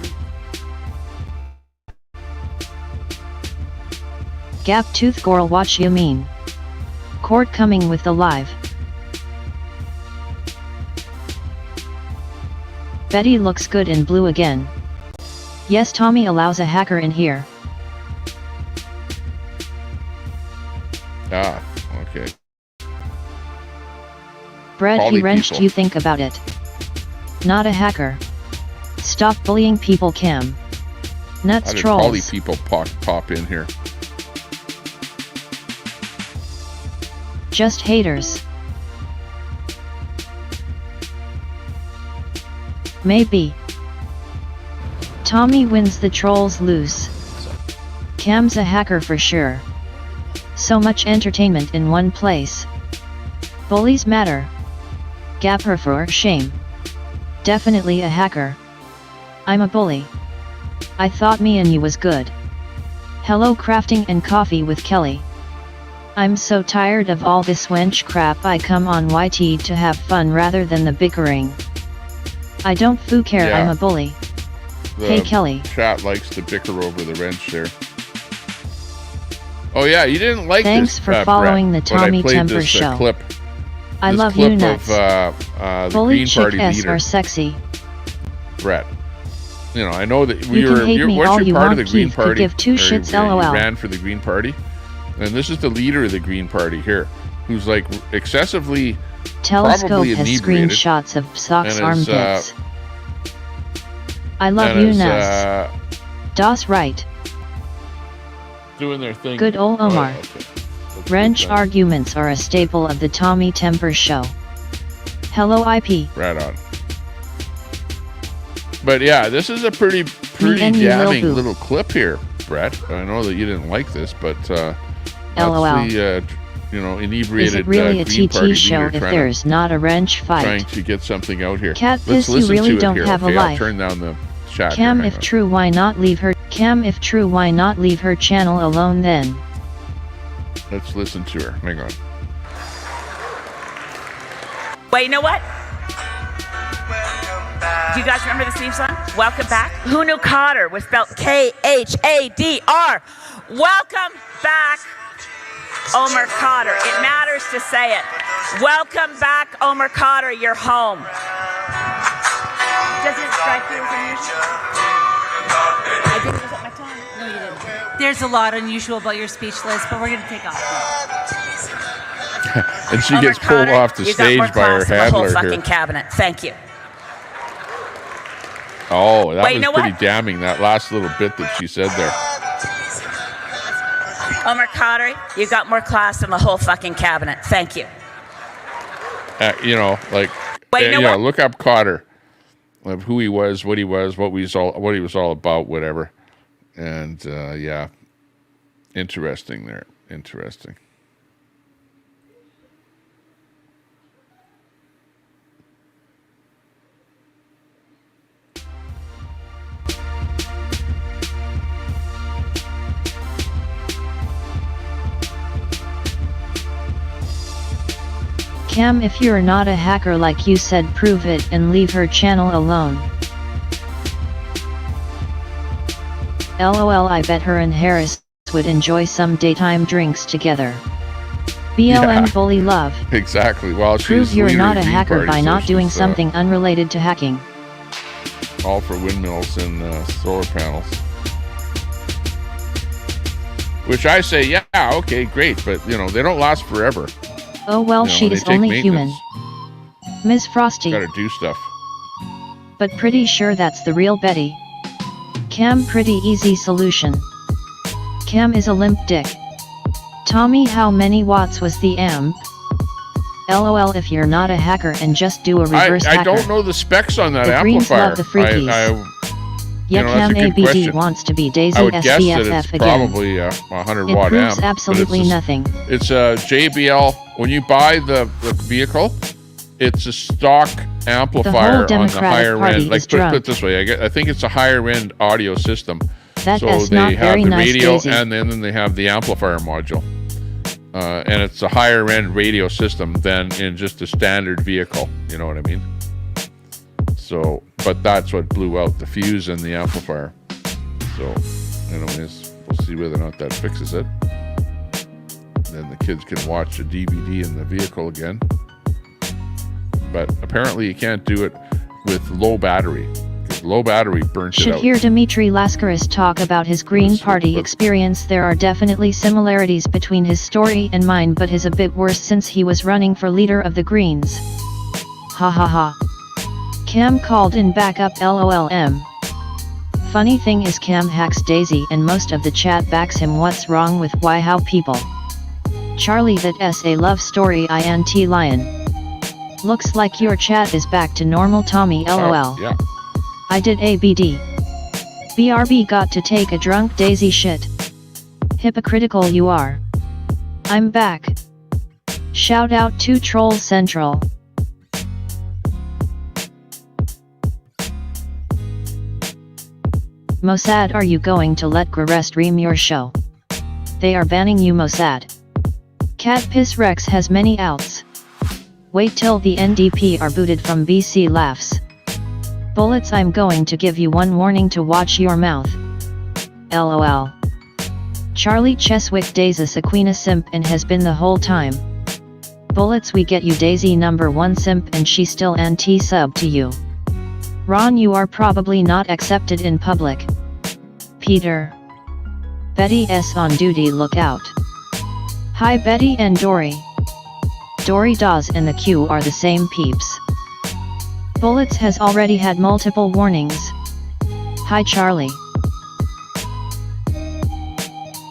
Gaptooth Girl, watch you mean. Court coming with the live. Betty looks good in blue again. Yes, Tommy allows a hacker in here. Ah, okay. Brett, he wrenched you, think about it. Not a hacker. Stop bullying people, Cam. Nuts trolls. Poly people pop in here. Just haters. Maybe. Tommy wins, the trolls lose. Cam's a hacker for sure. So much entertainment in one place. Bullies matter. Gapper for shame. Definitely a hacker. I'm a bully. I thought me and you was good. Hello, crafting and coffee with Kelly. I'm so tired of all this wench crap. I come on YT to have fun rather than the bickering. I don't care, I'm a bully. Hey Kelly. Chat likes to bicker over the wrench there. Oh yeah, you didn't like Thanks this, for following Brett, the Tommy Temper show. Clip. I love you nuts. Of, the bully Green chick Party S leader, are sexy. Brett. You know, I know that You can hate me once all you're you part want, of the Green Keith Party, could give two shits, you LOL. ran for the Green Party, and this is the leader of the Green Party here, who's like excessively Telescope probably has inebriated, screenshots of socks and armpits. I love you nuts. Das right. Doing their thing. Good ol' Omar. Okay. Wrench arguments are a staple of the Tommy Temper show. Hello IP. Right on. But yeah, this is a pretty and damning Lil Boo. little clip here, Brett. I know that you didn't like this, but LOL. that's the you know, inebriated Is it really a Green Party TT show leader if there's not a wrench trying fight? to get something out here. Cat Let's piss, you listen really to it don't here, have okay? a life. I'll turn down the chat. Cam, here. if true, why not leave her? Cam, if true, why not leave her channel alone then? Let's listen to her. Hang on. Wait, you know what? Do you guys remember this theme song? Welcome back. Who knew Cotter was spelled K-H-A-D-R? Welcome back, Omer Cotter. It matters to say it. Welcome back, Omer Cotter. You're home. Doesn't it strike you as unusual? I didn't use up my time. No, you didn't. There's a lot unusual about your speech, Liz, but we're going to take off. And she Omer gets pulled Cotter, off the you got stage more by her class than the whole handler fucking here. cabinet. Thank you. Oh, that Wait, you was know pretty what? damning, that last little bit that she said there. Omer Cotter, you got more class than the whole fucking cabinet. Thank you. You know, like, Wait, you know what? look up Cotter, of who he was, what he was all about, whatever. And yeah, interesting there. Interesting. Cam, if you're not a hacker like you said, prove it and leave her channel alone. LOL, I bet her and Harris would enjoy some daytime drinks together. BLM bully love. Exactly. Well, Prove she's you're leader not of a the Green hacker Party, by so not doing she's, something unrelated to hacking. all for windmills and solar panels. Which I say, yeah, okay, great, but you know, they don't last forever. Oh well, You know, she they is take only human. maintenance. Ms. Frosty. Gotta do stuff. But pretty sure that's the real Betty. Cam, pretty easy solution. Cam is a limp dick. Tommy, how many watts was the amp? LOL, if you're not a hacker and just do a reverse hacker. I don't know the specs on that the amplifier. Love the freakies. Yeah, Cam ABD wants to be Daisy I would guess that it's again. probably a 100 It watt proves amp. absolutely nothing. It's a JBL. When you buy the vehicle, it's a stock amplifier on the higher end. Like put it this way, I think it's a higher end audio system. That so is they not have very the nice, radio, Daisy. and then they have the amplifier module. And it's a higher end radio system than in just a standard vehicle. You know what I mean? So, but that's what blew out the fuse and the amplifier. So, anyways, we'll see whether or not that fixes it. Then the kids can watch a DVD in the vehicle again. But apparently you can't do it with low battery. Because low battery burns it Should out. hear Dmitry Laskaris talk about his Green Party experience. There are definitely similarities between his story and mine, but his a bit worse since he was running for leader of the Greens. Ha ha ha. Cam called in backup LOLM. Funny thing is Cam hacks Daisy and most of the chat backs him. What's wrong with why how people? Charlie, that's a love story INT lion. Looks like your chat is back to normal. Tommy LOL. Yeah. I did ABD. BRB got to take a drunk Daisy shit. Hypocritical you are. I'm back. Shout out to Troll Central. Mossad, are you going to let restream your show? They are banning you, Mossad. Cat Piss Rex has many outs. Wait till the NDP are booted from BC laughs. Bullets, I'm going to give you one warning to watch your mouth. LOL. Charlie Cheswick Daisy Sequina simp and has been the whole time. Bullets, we get you Daisy #1 simp and she still anti-sub to you. Ron, you are probably not accepted in public. Peter. Betty S on duty, look out. Hi Betty and Dory. Dory Dawes and the Q are the same peeps. Bullets has already had multiple warnings. Hi Charlie.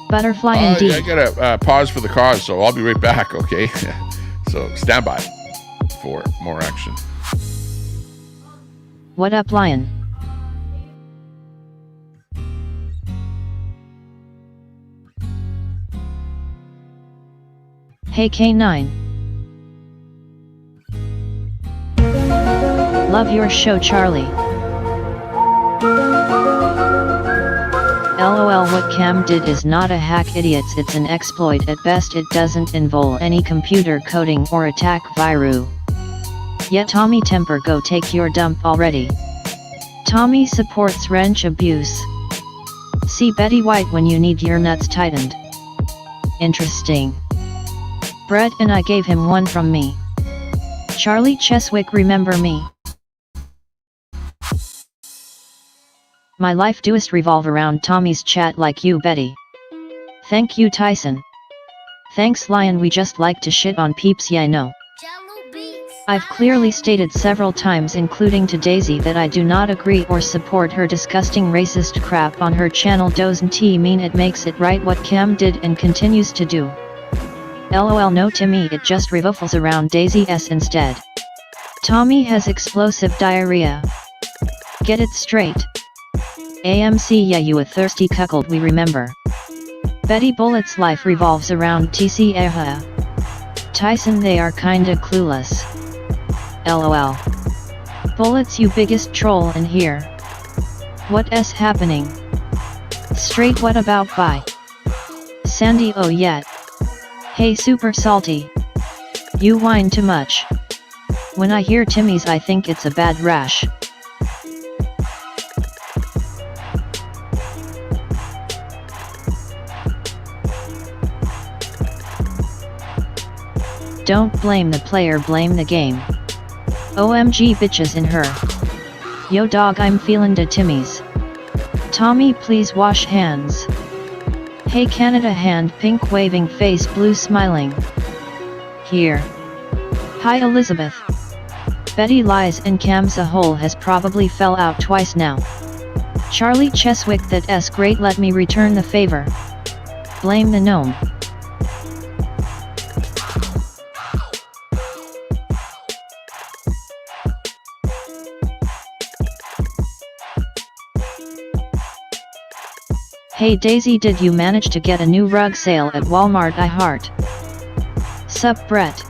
Butterfly indeed. I gotta pause for the cause, so I'll be right back, okay? So stand by for more action. What up, Lion? Hey K9. Love your show, Charlie. LOL, what Cam did is not a hack, idiots, it's an exploit at best. It doesn't involve any computer coding or attack virus. Yet Tommy temper, go take your dump already. Tommy supports wrench abuse. See Betty White when you need your nuts tightened. Interesting. Brett and I gave him one from me. Charlie Cheswick, remember me? My life doest revolve around Tommy's chat like you, Betty. Thank you, Tyson. Thanks, Lion, we just like to shit on peeps, yeah I know. I've clearly stated several times, including to Daisy, that I do not agree or support her disgusting racist crap on her channel. Doesn't mean it makes it right what Cam did and continues to do. LOL, no, to me it just revolves around Daisy S instead. Tommy has explosive diarrhea. Get it straight. AMC, yeah, you a thirsty cuckold, we remember. Betty Bullet's life revolves around TC Eha. Tyson, they are kinda clueless. LOL. Bullets, you biggest troll in here. What s happening? Straight, what about bye? Sandy, oh yet. Hey super salty. You whine too much. When I hear Timmy's I think it's a bad rash. Don't blame the player, blame the game. OMG bitches in her. Yo dog, I'm feelin' da Timmy's. Tommy, please wash hands. Hey Canada, hand pink waving, face blue smiling. Here. Hi Elizabeth. Betty lies and Cam's a hole has probably fell out twice now. Charlie Cheswick, that s great, let me return the favor. Blame the gnome. Hey Daisy, did you manage to get a new rug sale at Walmart? I heart. Sup Brett.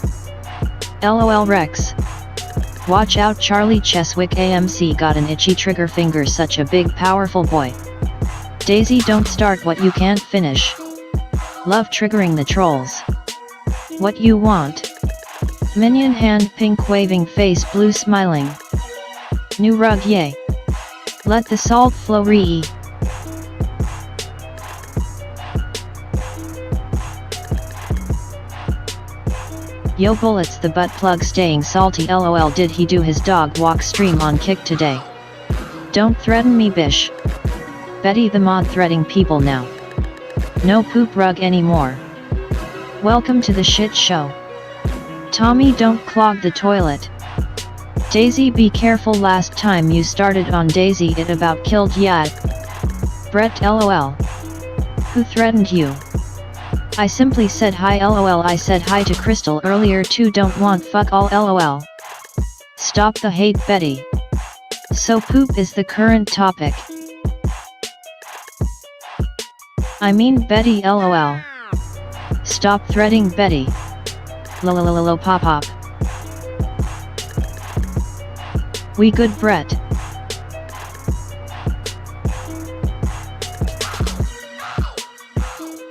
LOL Rex. Watch out, Charlie Cheswick AMC got an itchy trigger finger, such a big powerful boy. Daisy, don't start what you can't finish. Love triggering the trolls. What you want? Minion hand, pink waving face, blue smiling. New rug, yay. Let the salt flow re. Yo bullets, the butt plug staying salty, lol. Did he do his dog walk stream on Kick today? Don't threaten me, bish. Betty the mod threatening people now. No poop rug anymore. Welcome to the shit show. Tommy, don't clog the toilet. Daisy, be careful, last time you started on Daisy it about killed ya. Brett lol. Who threatened you? I simply said hi lol. I said hi to Crystal earlier too. Don't want fuck all lol. Stop the hate, Betty. So poop is the current topic. I mean Betty lol. Stop threatening Betty. Lolololo pop pop. We good, Brett.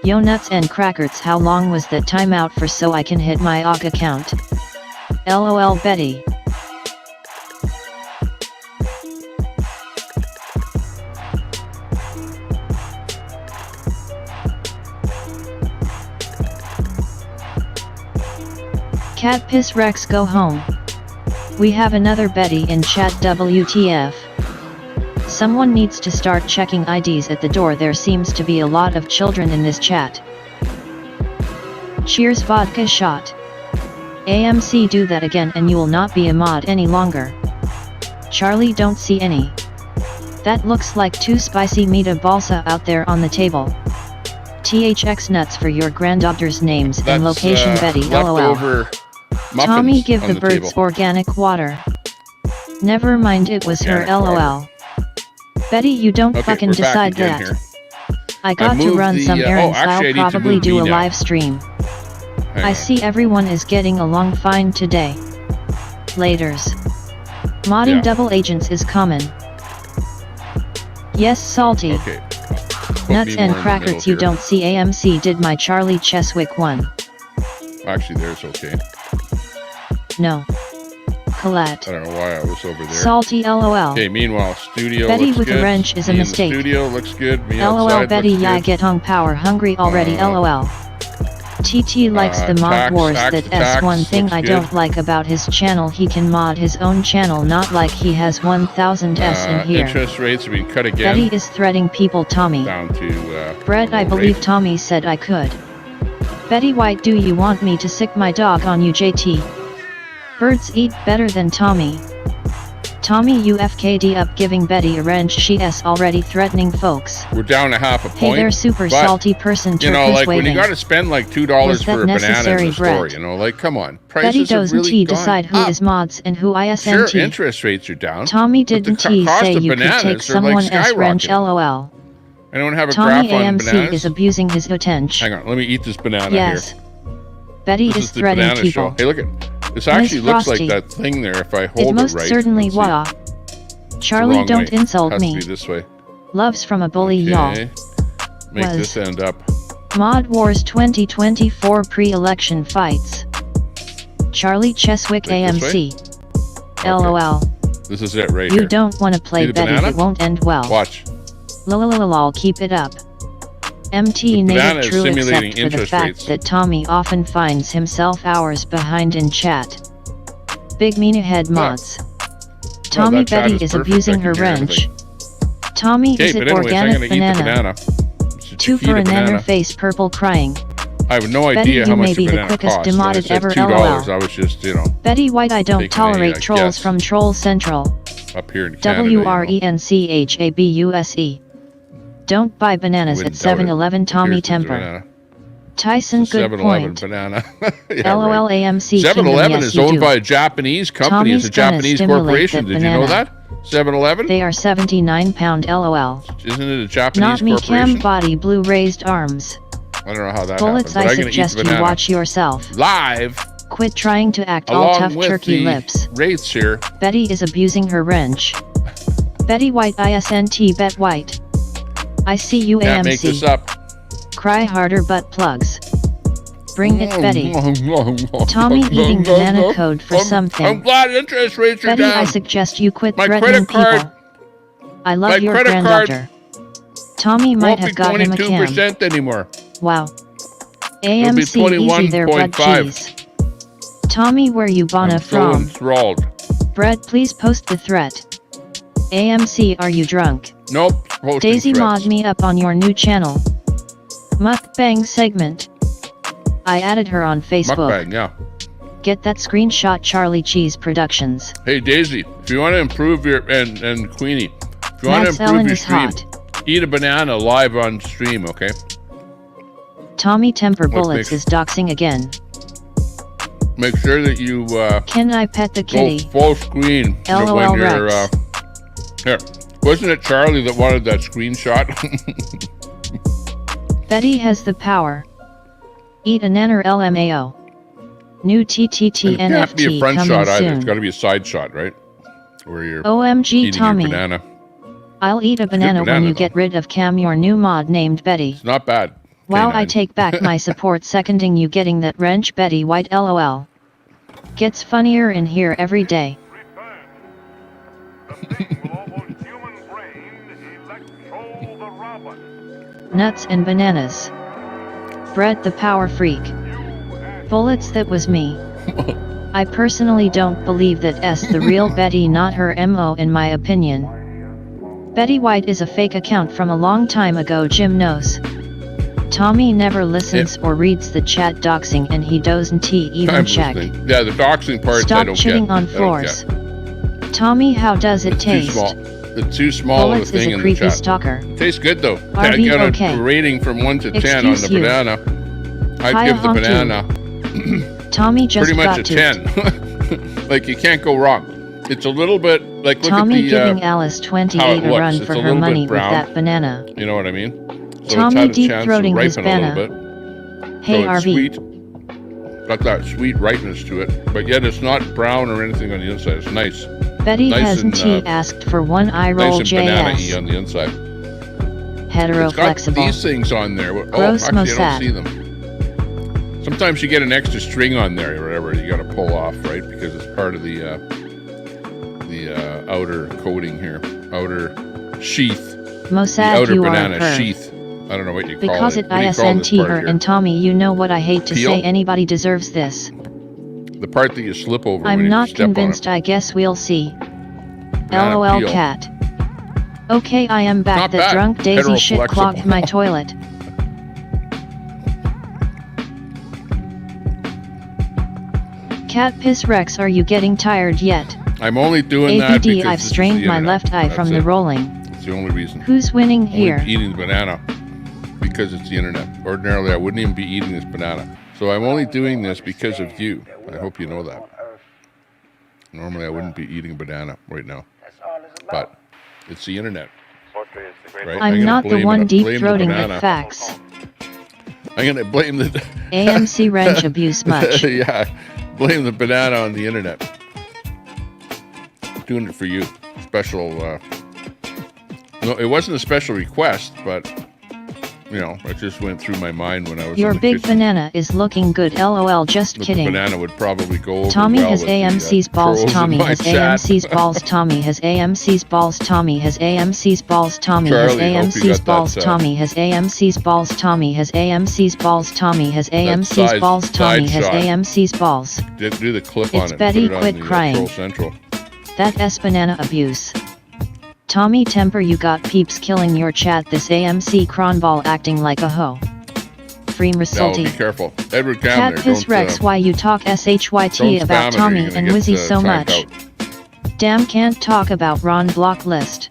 Yo nuts and crackers, how long was that timeout for so I can hit my OG account? LOL Betty. Cat piss Rex, go home. We have another Betty in chat, WTF. Someone needs to start checking IDs at the door. There seems to be a lot of children in this chat. Cheers vodka shot. AMC, do that again and you will not be a mod any longer. Charlie, don't see any. That looks like too spicy meat, a balsa out there on the table. THX nuts for your granddaughter's names and location, Betty lol. Tommy, give the birds organic water. Never mind, it was her lol. Betty, you don't fucking decide that. Here. I got to run some errands. I'll probably do a live stream. I see everyone is getting along fine today. Laters. Modding double agents is common. Yes, salty. Okay. Nuts and crackers, you don't see AMC did my Charlie Cheswick one. Actually, there's okay. No. Colette. I don't know why I was over there. Salty lol. Okay, meanwhile, studio Betty looks with good. a wrench is a Me mistake. In the studio looks good. Me lol outside Betty, looks yeah, good. get hung power hungry already lol. TT likes the mod wars. That's one thing I don't like about his channel. He can mod his own channel, not like he has 1000 S in here. Interest rates have been cut again. Betty is threatening people. Tommy. Down to Brett, I believe Tommy said I could. Betty White, do you want me to sick my dog on you, JT? Birds eat better than Tommy. Tommy UFKD up giving Betty a wrench. She's already threatening folks. We're down to half a point. Hey there, super salty person. You know, like waving. when you got to spend like $2 for a banana in the store, you know, like come on. Prices Betty doesn't really decide who is mods and who isn't. Sure, interest rates are down. Tommy didn't say you could take someone else's wrench lol. I don't have a Tommy graph on AMC bananas. is abusing his attention. Hang on, let me eat this banana yes. here. Betty This is threatening banana people. Show. Hey, look at this. Actually looks like that thing there. If I hold it most right, certainly wa. Charlie, don't way. insult Has me. To be this way. Loves from a bully, Okay. y'all. Make this end up. Mod Wars 2024 pre-election fights. Charlie Cheswick AMC. LOL. This is it right you here. You don't want to play Betty, banana? it won't end well. Watch. Lol, keep it up. MT native true except for the fact that Tommy often finds himself hours behind in chat. Big mean ahead mods. Tommy Betty is abusing her wrench. Tommy is it organic banana. 2 for a nanner face purple crying. I have no Betty, idea how much you may be the quickest demodded ever LOL. I was just, you know. Betty White, I don't tolerate trolls from Troll Central. Up here in Canada. WRENCHABUSE. Don't buy bananas at 7-Eleven. Tommy Temper. Tyson, good 7-Eleven point. banana. Yeah, LOL right. AMC 7-Eleven yes, is you owned do. by a Japanese company. Tommy's It's a Japanese gonna corporation. stimulate Did you know that that? 7-Eleven? They are 79-pound LOL. Isn't it a Japanese Not me, corporation? cam body blue raised arms. I don't know how that Bullets, happened, but I I'm gonna eat suggest the you banana. watch yourself. Live. Quit trying to act all Along tough with turkey the lips. Wraiths here. Betty is abusing her wrench. Betty White ISNT Bet White. I see you Can't make this AMC. up. Cry harder butt plugs. Bring it Betty. Tommy eating banana code for something. I'm glad interest rates are Betty, down. I suggest you quit My threatening credit card. people. I love My your credit card granddaughter. Tommy might won't be have got him a cam. 22% anymore. Wow. It'll be AMC easy there, but 21.5. geez. Tommy, where you Bonna I'm so from? enthralled. Brett, please post the threat. AMC, are you drunk? Nope. Posting Daisy, threats. mod me up on your new channel. Mukbang segment. I added her on Facebook. Mukbang, yeah. Get that screenshot, Charlie Cheese Productions. Hey Daisy, if you want to improve your and Queenie, if you want to Matt's improve Ellen your is stream, hot. eat a banana live on stream, okay? Tommy Temper What Bullets makes- is doxing again. Make sure that you Can I pet the go kitty? full screen LOL when you're Rex. here. Wasn't it Charlie that wanted that screenshot? Betty has the power. Eat a nanner LMAO. New TTT It can't be a NFT front coming shot either. soon. It's got to be a side shot, right? Where you're OMG eating Tommy. your banana. I'll eat a banana when banana, you get rid of Cam, your new mod named Betty. It's not bad. Wow, K9. I take back my support seconding you getting that wrench, Betty White LOL. Gets funnier in here every day. Nuts and bananas. Brett the power freak. Bullets, that was me. I personally don't believe that S the real Betty, not her MO in my opinion. Betty White is a fake account from a long time ago, Jim knows. Tommy never listens or reads the chat doxing, and he doesn't even I'm check. listening. Yeah, the doxing parts I Stop don't shitting get. on I don't floors. get. Tommy, how does it It's too taste? small. It's too small of a Bullets is thing a in the creepy chat. stalker. Tastes good though. Are I we got okay? a rating from 1 to 10 Excuse on the you. banana. I'd Hiya, give the honk you. banana Tommy just pretty much got a to. 10. Like you can't go wrong. It's a little bit like look Tommy at the giving Alice how 28 it a looks. run It's for a her little bit money with brown. that banana. You know what I mean? So Tommy it's had a chance to deep-throating his ripen a little banana. bit. Hey, so it's RV. sweet. Got that sweet ripeness to it, but yet it's not brown or anything on the inside. It's nice. Betty Nice hasn't and, he asked for one eye roll Nice and banana-y JS. on the inside. Hetero It's got flexible. these things on there. Oh, Gross actually, I Mossad. don't see them. Sometimes you get an extra string on there or whatever you got to pull off, right? Because it's part of the outer coating here, outer sheath, the Mossad, outer you are a banana perv. sheath. I don't know what you call Because it. it What do you call this ISNT part her here? and Tommy, you know what I hate to Peel? say, anybody deserves this. The part that you slip over when I'm you not step on convinced, it. I guess we'll see. Banana LOL peel. cat. Okay, I am back. Not The bad. drunk Daisy Hetero shit flexible. clogged my toilet. Cat piss Rex, are you getting tired yet? I'm only doing that ABD, because I've this is strained the my internet. left eye from That's the it. rolling. It's the only reason. Who's winning Only here? eating the banana because it's the internet. Ordinarily, I wouldn't even be eating this banana. So I'm only doing this because of you. I hope you know that. Normally, I wouldn't be eating a banana right now, but it's the internet. Right? I'm gonna not the blame one blame the deep-throating banana. the facts. I'm gonna blame the AMC wrench abuse much. Yeah, blame the banana on the internet. Doing it for you. Special. No, it wasn't a special request, but you know, it just went through my mind when I was. Your in the big kitchen. banana is looking good, LOL, just The kidding. banana would probably go over Tommy well has with the, AMC's balls, trolls in Tommy my has chat. AMC's balls, Tommy has AMC's balls, Tommy has AMC's balls, Tommy has Charlie, hope you AMC's got balls, that, Tommy has AMC's balls, Tommy has AMC's balls, Tommy has AMC's side- balls, Tommy side has shot. AMC's balls. Do the clip It's on it. Betty, put it on quit the, crying. Troll Central. That S banana abuse. Tommy Temper, you got peeps killing your chat, this AMC cronball acting like a hoe. Free Now Resulty. be careful. Edward Cat Camner, piss don't, Rex, why you talk SHYT don't about spam it or Tommy you're gonna and get, Wizzy so timed much. out. Damn, can't talk about Ron block list.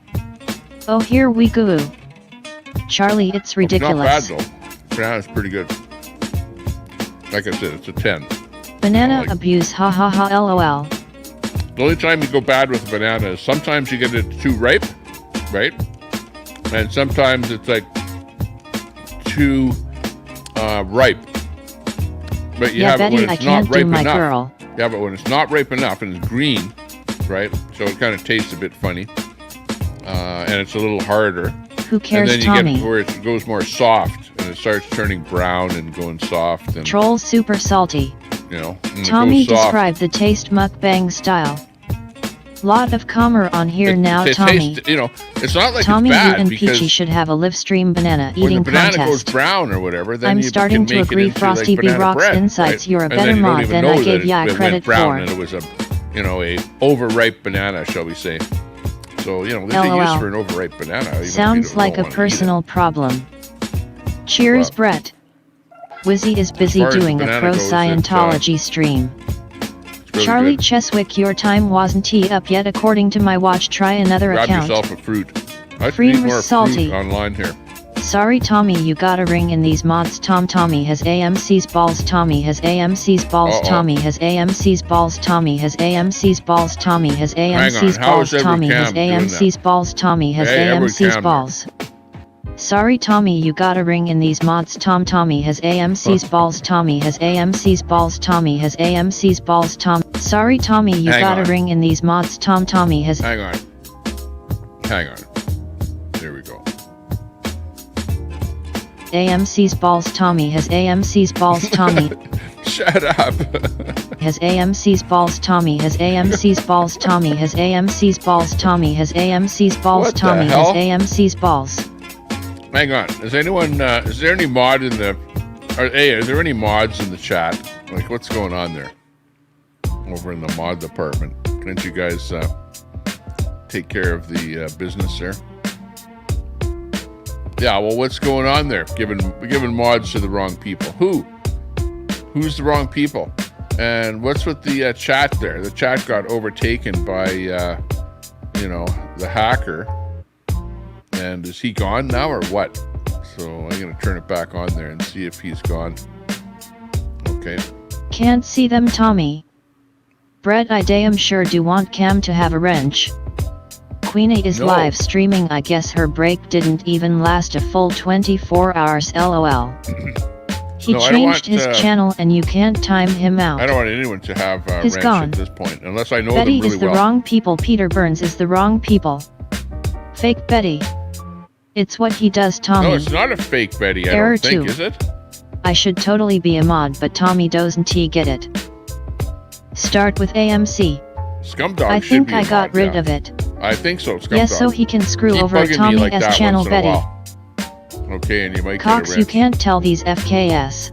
Oh, here we go. Charlie, it's ridiculous. It's not bad though. Banana's pretty good. Like I said, it's a 10. Banana abuse, ha ha ha, lol. The only time you go bad with a banana is sometimes you get it too ripe, right? And sometimes it's like too ripe. But you have Betty, it when it's not ripe enough. Girl. Yeah, but when it's not ripe enough and it's green, right? So it kind of tastes a bit funny. And it's a little harder. Who cares, and then you Tommy? get where it goes more soft and it starts turning brown and going soft. And, Troll super salty. You know, Tommy described the taste mukbang style. Lot of calmer on here now, Tommy. Taste, you know, it's not like Tommy, it's bad you and because Peachy should have a live stream banana eating when the banana contest. goes brown or whatever, then I'm you starting can to make agree. it into Frosty like B banana Rocks bread, Insights. right? You're a And better then you don't mod even than know I that gave ya it credit went brown for. and it was a, you know, a overripe banana, shall we say? So you know, there's a use for an overripe banana. Even Sounds like a personal problem. Cheers, Brett. Wizzy is busy doing a pro Scientology stream. Really Charlie good. Cheswick, your time wasn't up yet according to my watch. Try another Grab account. yourself a fruit. I Free need more salty. fruit online here. Sorry Tommy, you gotta ring in these mods. Tommy has AMC's balls. Tommy has AMC's balls. Tommy has AMC's balls. Tommy has AMC's balls. Tommy has AMC's balls. Tommy has AMC's balls. Tommy has AMC's balls. Sorry Tommy, you gotta ring in these mods. Tommy has AMC's balls. Tommy has AMC's balls. Tommy has AMC's balls. Sorry Tommy, you gotta ring in these mods. Tommy has. Hang on. Hang on. There we go. AMC's balls. Tommy has AMC's balls. Tommy. Shut up. Has AMC's balls. Tommy has AMC's balls. Tommy has AMC's balls. Tommy has AMC's balls. What the Tommy has hell? AMC's balls. Hang on. Is anyone? Is there any mod in the? Are there any mods in the chat? Like, what's going on there? Over in the mod department. Can't you guys take care of the business there? Yeah. Well, what's going on there? Giving mods to the wrong people. Who's the wrong people? And what's with the chat there? The chat got overtaken by, you know, the hacker. And is he gone now or what? So I'm going to turn it back on there and see if he's gone. Okay. Can't see them, Tommy. Brett, I damn sure do want Cam to have a wrench. Queenie is live streaming. I guess her break didn't even last a full 24 hours, lol. He changed his channel and you can't time him out. I don't want anyone to have a wrench gone. at this point, unless I know Betty them really is the well. wrong people. Peter Burns is the wrong people. Fake Betty. It's what he does, Tommy. No, it's not a fake Betty, I Error don't think, 2. is it? I should totally be a mod, but Tommy doesn't get it. Start with AMC. Scumdog I should think be a I got mod, rid yeah. of it. I think so, Scumdog. Yes, so he can screw Keep over bugging me Tommy like that S channel once in a Betty. while. Okay, and you might Cox, get a you wrench. can't tell these FKS.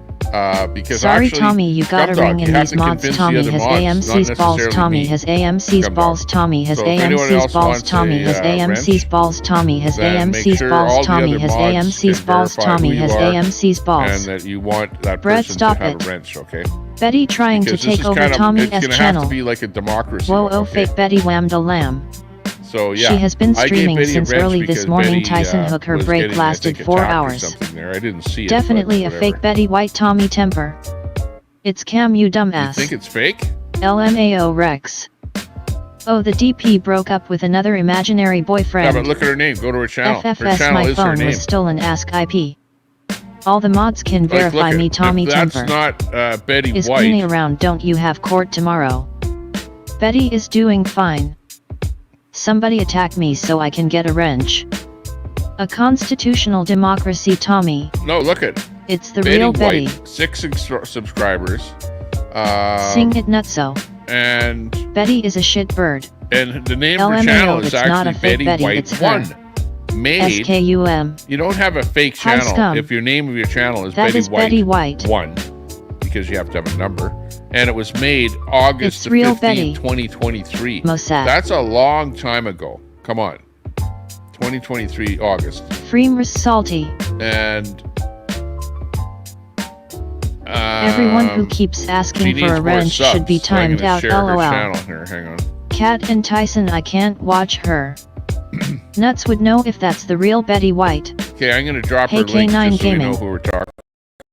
Because Sorry actually, Tommy, you gotta Scumdog, ring in you have these to mods. convince the Tommy other has mods, AMC's not balls. necessarily Tommy me. has AMC's Scumdog. balls. Tommy has So if anyone AMC's else balls. wants Tommy a, has AMC's wrench, balls. Tommy has then make AMC's sure all balls. the Tommy other has mods AMC's can balls. verify Tommy who you has are AMC's balls. and that you want that Brett, person stop to have it. a wrench, okay? Betty trying Because to this take is over kind of, Tommy it's S gonna channel. have to be like a democracy. Whoa, one, oh, okay? fake Betty whammed a lamb. So yeah, She has been I gave streaming Betty a since wrench early because this morning. Betty, Tyson Hook, her was break getting, lasted I think, 4 attacked or hours. something there. I didn't see it. Definitely but a fake whatever. Betty White Tommy temper. It's Cam, you dumbass. You think it's fake? LMAO Rex. Oh, the DP broke up with another imaginary boyfriend. Yeah, but look at her name. Go to her channel. Her FFS, channel my is her phone name. was stolen. Ask IP. All the mods can Like, verify look me, at- Tommy that's temper. not Betty Is White. Queenie around? Don't you have court tomorrow? Betty is doing fine. Somebody attack me so I can get a wrench. A constitutional democracy, Tommy. No, look at It's the Betty real White, Betty. 6 subscribers. Sing it nutso. And Betty is a shit bird. the name of her LMAO, channel is it's not actually a fake Betty Betty, White it's her. 1. Made. SKUM. You don't have a fake Hi, channel scum. if your name of your channel is That Betty is White Betty White. 1, because you have to have a number. And it was made August It's the real 15th, Betty. 2023. Mossad. That's a long time ago. Come on. 2023 August. Freemers salty. And Everyone who keeps she asking needs for a more wrench subs, should be so I'm timed gonna out, share her lol. channel here. Hang on. Cat and Tyson, I can't watch her. Nuts would know if that's the real Betty White. Okay, I'm going to drop Hey, her link K9 just so we Gaming. know who we're talking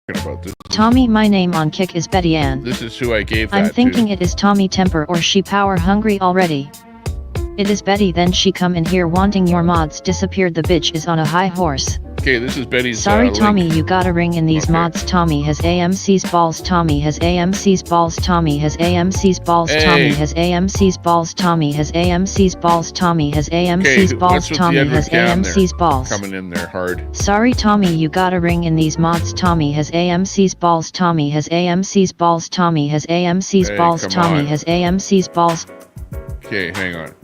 about. Tommy, my name on Kick is Betty Ann. This is who I gave that I'm thinking to. it is Tommy Temper or she power hungry already. It is Betty, then she come in here wanting your mods disappeared. The bitch is on a high horse. Okay, this is Betty's Sorry Tommy, link. you got a ring in these mods. Tommy has AMC's balls. Tommy has AMC's balls. Tommy has AMC's balls. Hey. Tommy has AMC's balls. Tommy has AMC's balls. Tommy has AMC's balls. What's with the Tommy Edward has Cam AMC's there? balls. Coming in there hard. Sorry Tommy, you got a ring in these mods. Tommy has AMC's balls. Tommy has AMC's balls. Tommy has AMC's Hey, balls. come Tommy on. has AMC's balls. Okay, hang on.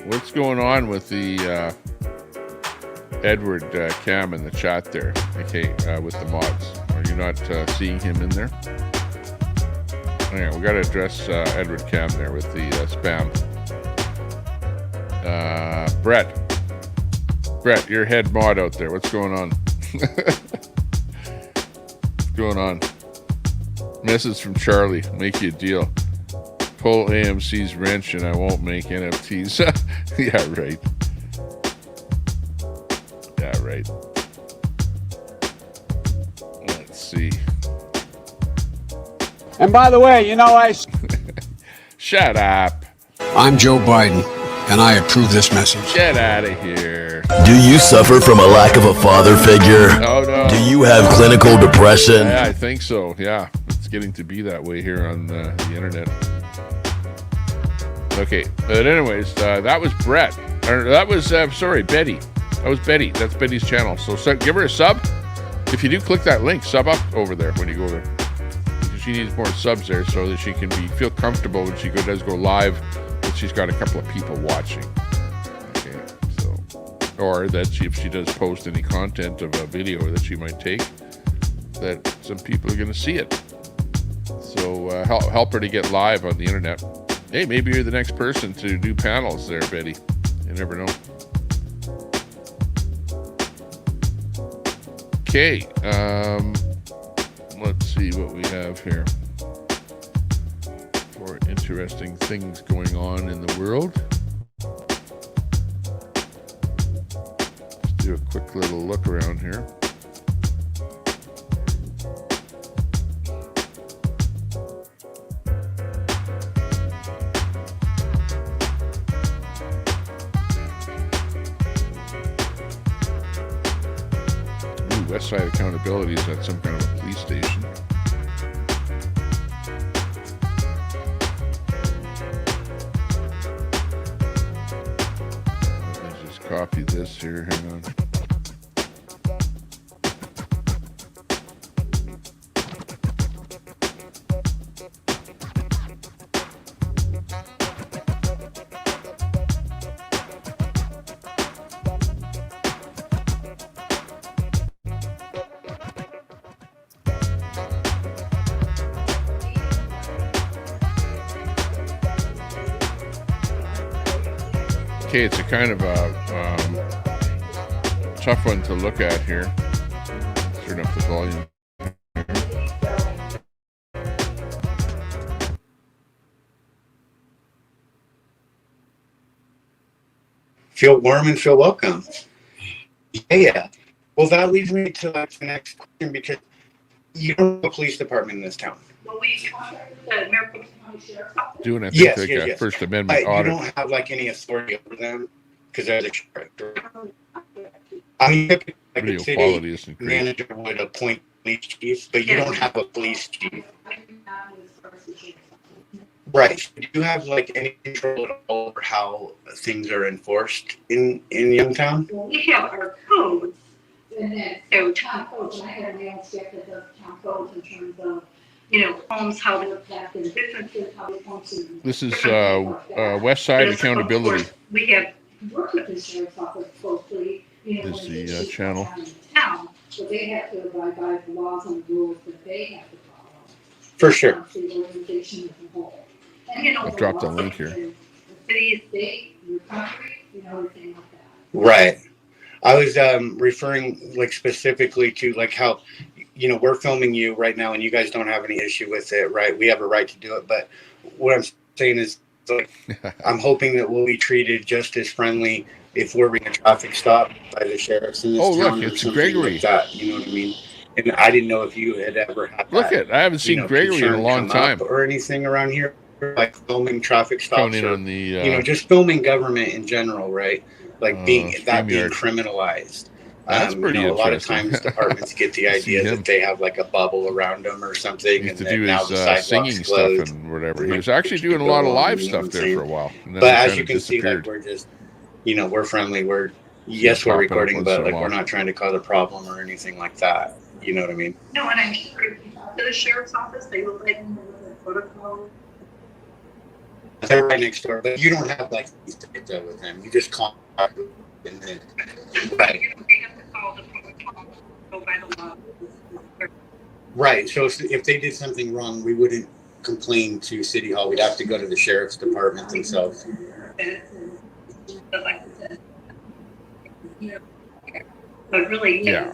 What's going on with the Edward Cam in the chat there? Okay, with the mods. Are you not seeing him in there? Hang on, we got to address Edward Cam there with the spam. Brett, you're head mod out there. What's going on? What's going on? Message from Charlie. Make you a deal. Pull AMC's wrench and I won't make NFTs. Yeah, right. Yeah, right. Let's see. And by the way, you know, Shut up. I'm Joe Biden, and I approve this message. Get out of here. Do you suffer from a lack of a father figure? Oh, no. Do you have clinical depression? Yeah, I think so. Yeah, it's getting to be that way here on the internet. Okay, but anyways, that was Brett. Or that was, Betty. That was Betty. That's Betty's channel. So give her a sub. If you do click that link, sub up over there when you go there. Because she needs more subs there so that she can feel comfortable when she does go live, that she's got a couple of people watching. Okay, so, or that if she does post any content of a video that she might take, that some people are going to see it. So help her to get live on the internet. Hey, maybe you're the next person to do panels there, Betty. You never know. Okay, let's see what we have here for interesting things going on in the world. Let's do a quick little look around here. Westside Accountability is at some kind of a police station. Let me just copy this here. Hang on. Okay, it's a kind of a tough one to look at here. Turn up the volume. Feel warm and feel welcome. Yeah. Well, that leads me to the next question, because you don't have a police department in this town. Doing, I think, a First Amendment audit. You don't have any authority over them because they're the sheriff. I mean, Video a city quality isn't great. manager would appoint police chief, but you don't have a police chief. Right. Do you have any control at all over how things are enforced in Youngtown? Well, we have our codes, and then so town codes, and I had a man staff that does town codes in terms of, homes, how they're packed in businesses, how they function. This is Westside Accountability. We have worked with the sheriff's office closely, This is the channel. town, so they have to abide by the laws and rules that they have to follow. For sure. The organization as a whole. I've dropped a link here. The city, state, your country, everything like that. Right. I was referring specifically to how, we're filming you right now and you guys don't have any issue with it, right? We have a right to do it. But what I'm saying is I'm hoping that we'll be treated just as friendly if we're being a traffic stop by the sheriffs in this town look, or it's something Gregory. like that. You know what I mean? And I didn't know if you had ever had Look that. I haven't seen Gregory in a concern long come up time. or anything around here, like filming traffic stops in or on the, just filming government in general, right? Like being StreamYard. criminalized. That's pretty a lot of interesting. times departments get the I see idea him. that they have like a bubble around them or something, He used and to then do now his the sidewalk's singing closed. stuff and whatever. and He like, was actually they doing a keep lot of going, live you know what stuff I'm there saying? for a while. And then But he as kind you of can see, like disappeared. we're just, we're friendly. We're yes, we're popping up recording, once but in a like while. we're not trying to cause a problem or anything like that. You know what I mean? No, and I'm sure if you talk to the sheriff's office, they will let you know what the protocol. They're right next door, but you don't have like these to go with them. You just call and then right. They have to follow the protocol, go by the law. Right. So if they did something wrong, we wouldn't complain to City Hall. We'd have to go to the sheriff's department themselves. But really, Yeah.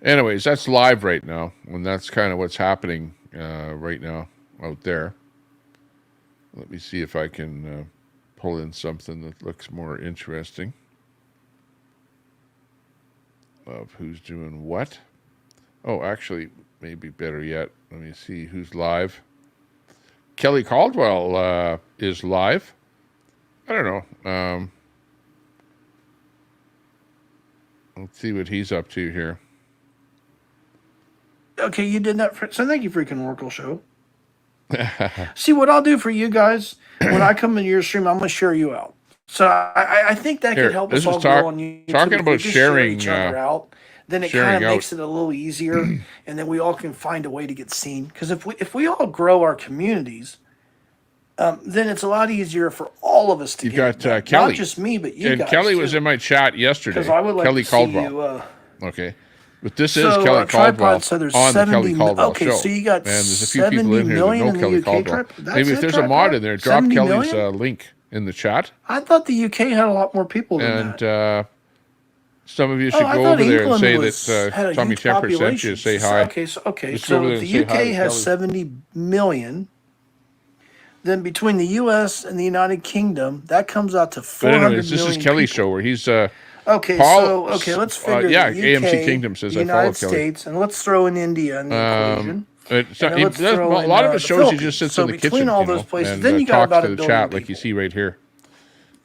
Anyways, that's live right now, and that's kind of what's happening right now out there. Let me see if I can pull in something that looks more interesting of who's doing what. Oh, actually, maybe better yet, let me see who's live. Kelly Caldwell is live. I don't know. Let's see what he's up to here. Okay, you did that. So thank you, freaking Oracle Show. See, what I'll do for you guys, when I come into your stream, I'm going to share you out. So I think that could help us all grow on YouTube. Talking about sharing each other out, then it kind of makes it a little easier, and then we all can find a way to get seen. Because if we all grow our communities, then it's a lot easier for all of us to get got Kelly. Not just me, but you and guys. Kelly too. was in my chat yesterday. 'Cause I would like Kelly to Caldwell. see you, Okay. But this is Kelly Tripod Caldwell said there's on the 70 Kelly Caldwell okay, show. so you got and there's a few people 70 in here that million know in the Kelly UK Caldwell. trip? That's Maybe if it, there's a mod Tripod? in there, drop 70 Kelly's million? link in the chat. I thought the UK had a lot more people than that. And some of you should I go thought over there and England say was- that had a Tommy huge Temper sent you population. to say hi. Okay, so Just go over there if and the say hi UK to has Kelly. 70 million, then between the US and the United Kingdom, that comes out to But 400 anyways, this is million Kelly's people. show where he's Okay, Paul, let's figure yeah, the UK, AMC Kingdom says the I follow United Kelly. States, and let's throw in India in the equation. It's not, And then let's a throw in, lot of his the shows he just sits Philippines. So in the between kitchen, all you those know, places, and then you got talks about to a the billion chat people. like you see right here.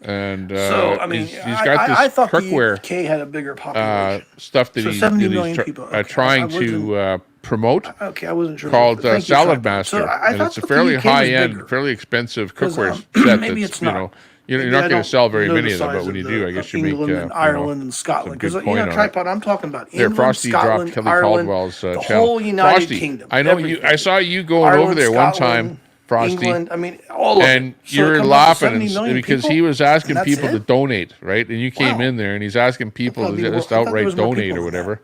And So I mean, he's got this I thought cookware the UK had a bigger population. stuff that So he's 70 million people. Okay, trying I wasn't- to promote. Okay, I wasn't sure. Called Thank you, Salad Tripod. Master, So I and thought it's a that the fairly UK was high-end, bigger. fairly expensive 'Cause, cookware set. maybe that's, it's you not. know, you're Maybe not I going to don't sell very know many the of them, but size when of you do, I the- guess of you make England and Ireland and Scotland. Because Because Tripod, I'm talking about There, England, Frosty Scotland, dropped Kelly Ireland, Caldwell's the channel. whole United Frosty, Kingdom. I know everything. I saw you going over Ireland, there one Scotland, time, Frosty. England, I mean, all of and it. So it you're comes out to laughing 70 million because people? he was asking And that's people to it? donate, right? And you came Wow. in there and he's asking people thought to there just were- I thought there outright was more donate people or than whatever.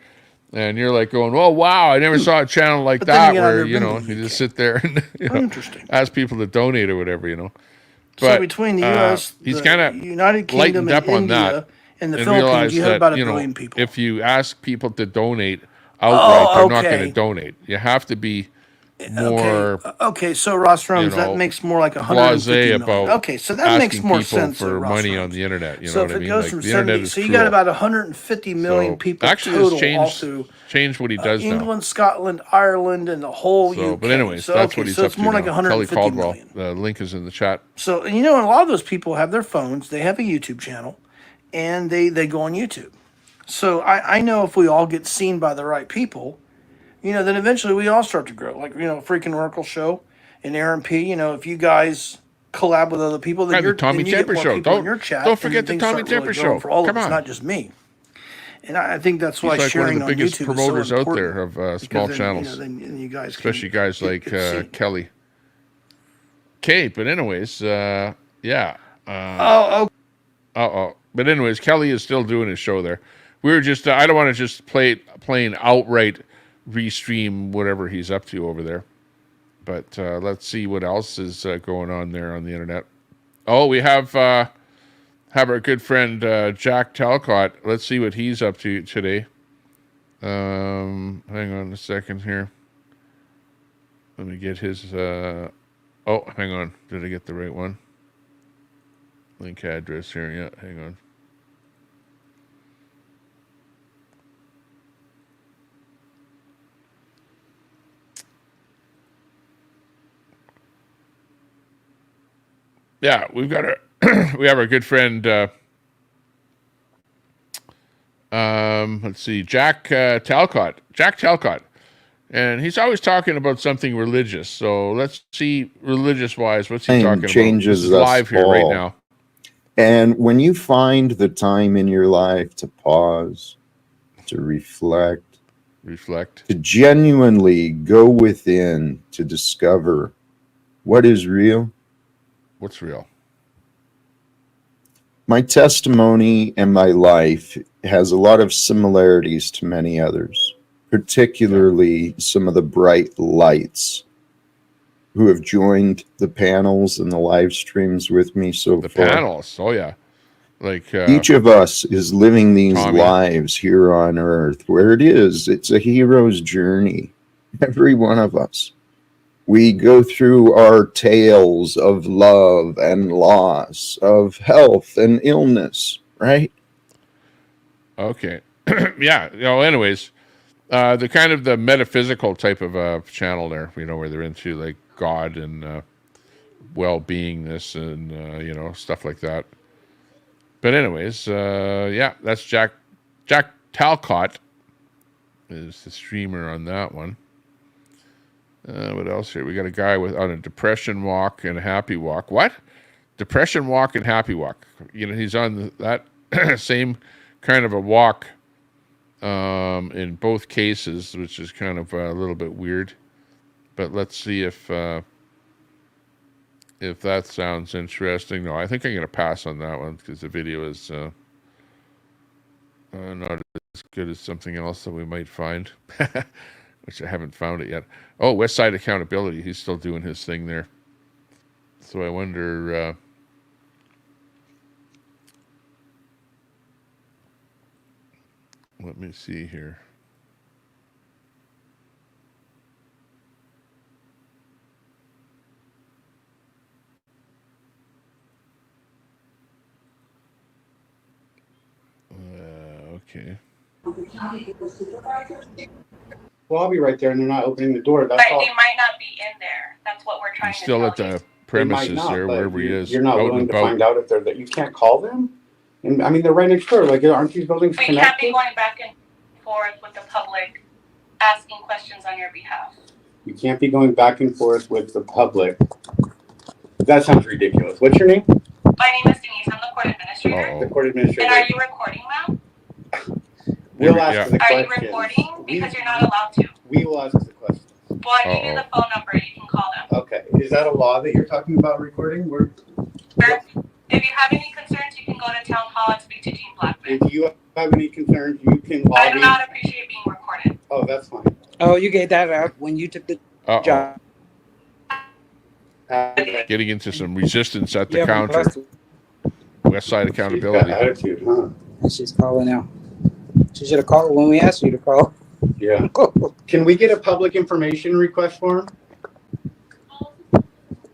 And you're like going, "Oh wow, I never saw a channel like But then that again, I've where never you been know to the you just sit there and you know, Interesting. ask people to donate or whatever, you know." So But between the US, he's the kind of United Kingdom, lightened and up on India, that, and the and Philippines, realized you have that, about a you know, billion people. if you ask people to donate outright, they're not going okay. to donate. You have to be more. Okay, so Ross Rums, you know, that makes more like 150 blasé million. about Okay, so that makes asking more people sense. for Ross money Rums. on the internet. You So know if what I it mean? goes Like from the internet 70, is so you cruel. got about 150 million So, people actually, total it's changed, all through changed what he does now. England, Scotland, Ireland, and the whole So, UK. but anyways, so, that's okay, what he's so up it's to more now. like Kelly 150 Caldwell. million. The link is in the chat. So, and you know, a lot of those people have their phones, they have a YouTube channel, and they go on YouTube. So I know if we all get seen by the right people, you know, then eventually we all start to grow. Like, you know, freaking Oracle Show and Aaron P, you know, if you guys collab with other people, then Right, the you're Tommy then you get Temper more Show. people in Don't- your chat. don't and forget the things Tommy start really Temper growing Show. for all Come of us, on. not just me. And I think that's why He's like one sharing of the on biggest YouTube promoters is so out important. there of because small then, channels, then you guys especially can guys like get seen. Kelly. Okay, but anyways, yeah. But anyways, Kelly is still doing his show there. We were just, I don't want to just plain outright restream whatever he's up to over there. But let's see what else is going on there on the internet. Oh, we have our good friend Jack Talcott. Let's see what he's up to today. Hang on a second here. Let me get his. Oh, hang on. Did I get the right one? Link address here. Yeah, hang on. Yeah, we've got we have our good friend. Let's see, Jack Talcott. Jack Talcott, and he's always talking about something religious. So let's see, religious-wise, what's he talking about? This is live here right now. And when you find the time in your life to pause, to reflect, to genuinely go within to discover what is real. What's real? My testimony and my life has a lot of similarities to many others, particularly some of the bright lights who have joined the panels and the live streams with me so far. The panels, oh yeah. Like each of us is living these lives here on earth where it's a hero's journey. Every one of us. We go through our tales of love and loss, of health and illness, right? Okay. Yeah. Anyways, the kind of the metaphysical type of channel there, where they're into like God and well-beingness and stuff like that. But anyways, yeah, that's Jack Talcott is the streamer on that one. What else here? We got a guy on a depression walk and a happy walk. What? Depression walk and happy walk. He's on that same kind of a walk in both cases, which is kind of a little bit weird. But let's see if that sounds interesting. No, I think I'm going to pass on that one because the video is not as good as something else that we might find. Which I haven't found it yet. Oh, West Side Accountability. He's still doing his thing there. So I wonder... let me see here. Okay. Well, I'll be right there, and they're not opening the door. That's all. They might not be in there. That's what we're trying He's to still tell at the you. premises not, there, but wherever he is. You're not out willing and to about. find out if they're that. You can't call them? And I mean, they're right next door. Like, aren't these buildings We connected? can't be going back and forth with the public asking questions on your behalf. You can't be going back and forth with the public. That sounds ridiculous. What's your name? My name is Denise. I'm the court administrator. The court administrator. And are you recording, ma'am? We'll ask the Are you questions. recording? Because you're not allowed to. We will ask the questions. Well, I give you the phone number. You can call them. Okay. Is that a law that you're talking about recording? If you have any concerns, you can go to town hall and speak to Dean Blackman. If you have any concerns, you can log I do in. not appreciate being recorded. Oh, that's fine. Oh, you gave that up when you took the job. Getting into some resistance at the counter. West Side Accountability. Attitude, huh? She's calling now. She should have called when we asked you to call. Yeah. Can we get a public information request form?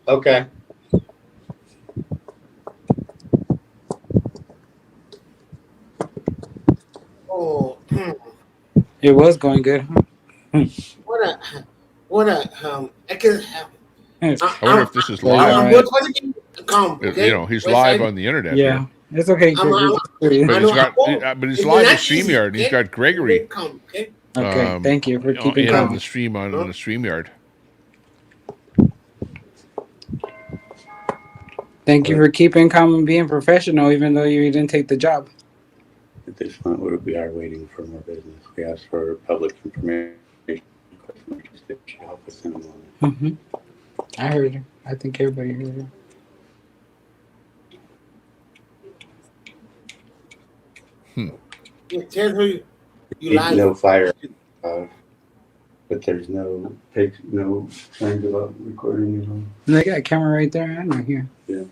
Okay. Oh, it was going good. Huh? I can. I wonder if this is live. He's live on the internet. Yeah, it's okay. But he's live with StreamYard. And he's got Gregory. Okay, thank you for keeping on calm. the stream on the StreamYard. Thank you for keeping calm and being professional, even though you didn't take the job. At this point, we are waiting for more business. We asked for public information. Help us in a moment. Mm-hmm. I heard her. I think everybody heard her. Tell her you lied. No fire, but there's no signs about recording. They got a camera right there and right here. Yeah.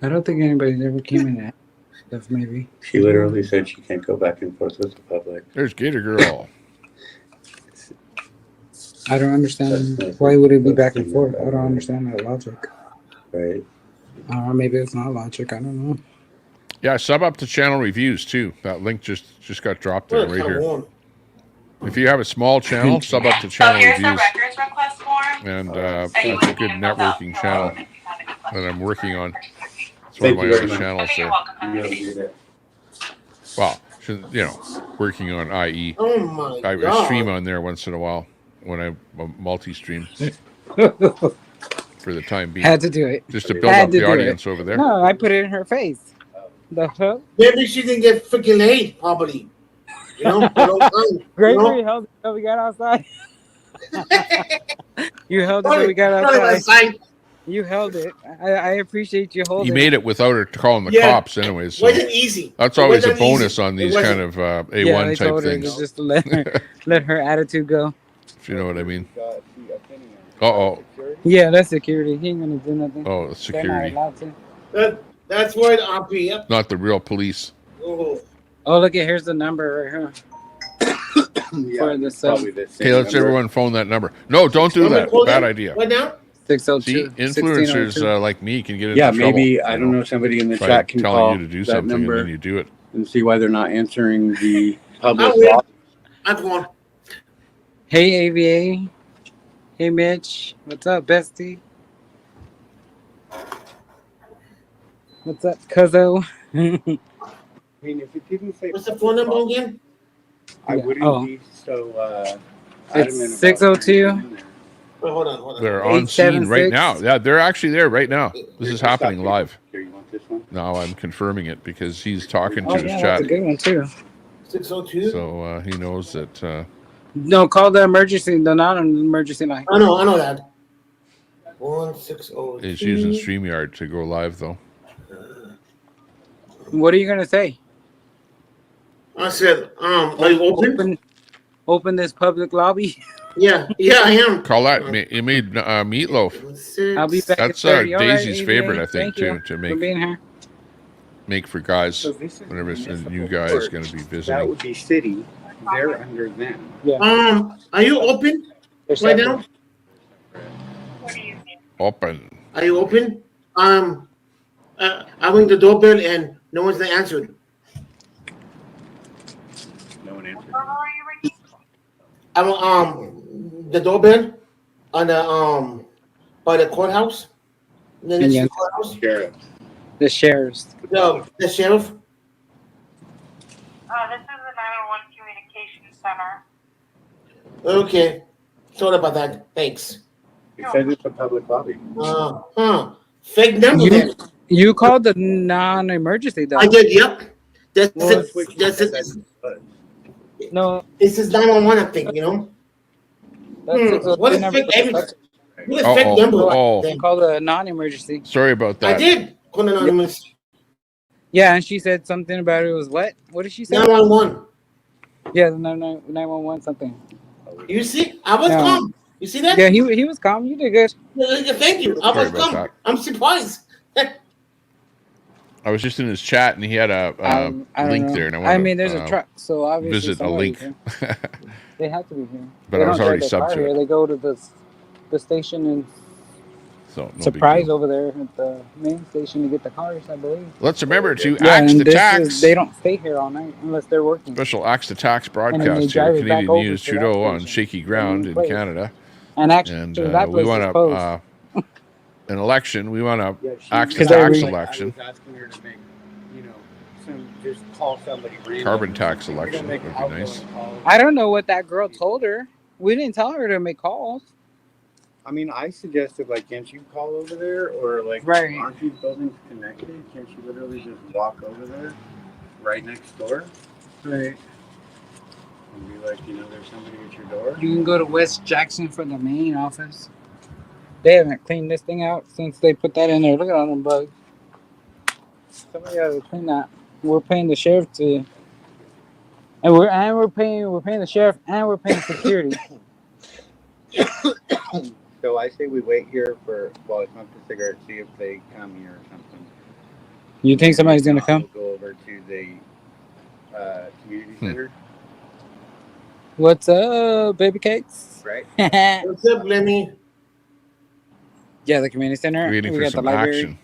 I don't think anybody's ever came in that stuff. Maybe She literally said she can't go back and forth with the public. There's Gator Girl. I don't understand. Why would it be back and forth? I don't understand that logic. Right. Maybe it's not logic. I don't know. Yeah, sub up to channel reviews too. That link just got dropped there right here. If you have a small channel, sub up to channel here's the reviews. records request form. And that you it's a would good need to fill out networking channel that I'm working on. It's one Thank of my you very other much. channels Okay, you're there. welcome. Well, you know, working on IE. Oh my I God. stream on there once in a while when I multi-stream for the time being. Had to do it. Just to build up the audience over there. No, I put it in her face. The hell? Maybe she didn't get freaking laid, probably. You know, for a long time. Gregory held it until we got outside. You held it until we got outside. You held it. I appreciate you holding it. He made it without her calling the cops anyways. So wasn't easy. That's It always a wasn't bonus easy. on It these wasn't. kind of A1 they type told her things. to just let her attitude go. If you know what I mean. Uh-oh. Yeah, that's security. He ain't gonna do nothing. Oh, security. They're not allowed to. That's why the RP. Yep. Not the real police. Oh. Oh, look at here's the number right here. For the sub. Okay, let's everyone phone that number. No, don't do that. Bad idea. What now? 602. See, influencers like me can get into Yeah, trouble. maybe I don't know. Somebody in the By chat can telling call you to do that something number and then you do it. and see why they're not answering the public. I will. I'm going. Hey, AVA. Hey, Mitch. What's up, bestie? What's up, cuzzo? I mean, if it didn't say What's the phone number again? I wouldn't be so adamant It's 602. Wait, hold on. They're on scene right now. Yeah, they're actually there right now. This is happening live. Here, you want this one? Now I'm confirming it because he's talking to Oh, his yeah, chat. that's a good one, too. 602. So he knows that. No, call the emergency, the non-emergency line. I know that. 1602. He's using StreamYard to go live though. What are you gonna say? I said, are you open? Open this public lobby. Yeah, I am. Call that. You made meatloaf. I'll be back. That's at 30. All right, Daisy's AVA. favorite, I think, Thank you too, to for being here. make for guys whenever a new guy is going to be That visiting. would be city. They're under them. Yeah. Are you open right now? Open. Are you open? I ring the doorbell and no one's answered. No one answered. I'm the doorbell on the by the courthouse. The next to the courthouse. Sheriff. The sheriff's. No, the sheriff. This is the 911 Communications Center. Okay, sorry about that. Thanks. It says it's a public lobby. Fake number. Then. You called the non-emergency though. I did. Yep. That's Well, it. That's it. No. This is 911. I think you know. What is fake everything? What is fake number? You called the non-emergency. Sorry about that. I did. Call the anonymous. Yeah, and she said something about it was what? What did she say? 911. Yeah, the 911 something. You see, I was No. calm. You see that? Yeah, he was calm. You did good. Thank you. I Sorry was about calm. that. I'm surprised. I was just in his chat and he had a I don't link know. there. And I mean, there's a truck, so obviously visit a somebody's link. here. They have to be here. But They I was don't already drive their subbed car to here. it. They go to the station and So no big surprise deal. over there at the main station to get the cars, I believe. Let's remember to Yeah, axe and the this tax. is, they don't stay here all night unless they're working. Special axe the tax then they broadcast here. drive it back Canadian over News to that Trudeau on station. shaky ground in place. Canada. And actually, that we place want is to closed. an election. We want to Yeah, she axe the was tax like, election. I was asking her to make, just call somebody random. Carbon tax We're gonna election make would be outgoing nice. calls. I don't know what that girl told her. We didn't tell her to make calls. I mean, I suggested, like, can't you call over there? Or, like, Right. aren't these buildings connected? Can't you literally just walk over there right next door? Right. And be like, there's somebody at your door? You can go to West Jackson for the main office. They haven't cleaned this thing out since they put that in there. Look at all them bugs. Somebody got to clean that. We're paying the sheriff to, and we're paying the sheriff, and we're paying security. So I say we wait here for, while I smoke the cigarette, see if they come here or something. You think somebody's gonna come? We'll go over to the community center. What's up, baby cakes? Right. What's up, Lemmy? Yeah, the community center. Waiting We for got the some library. action.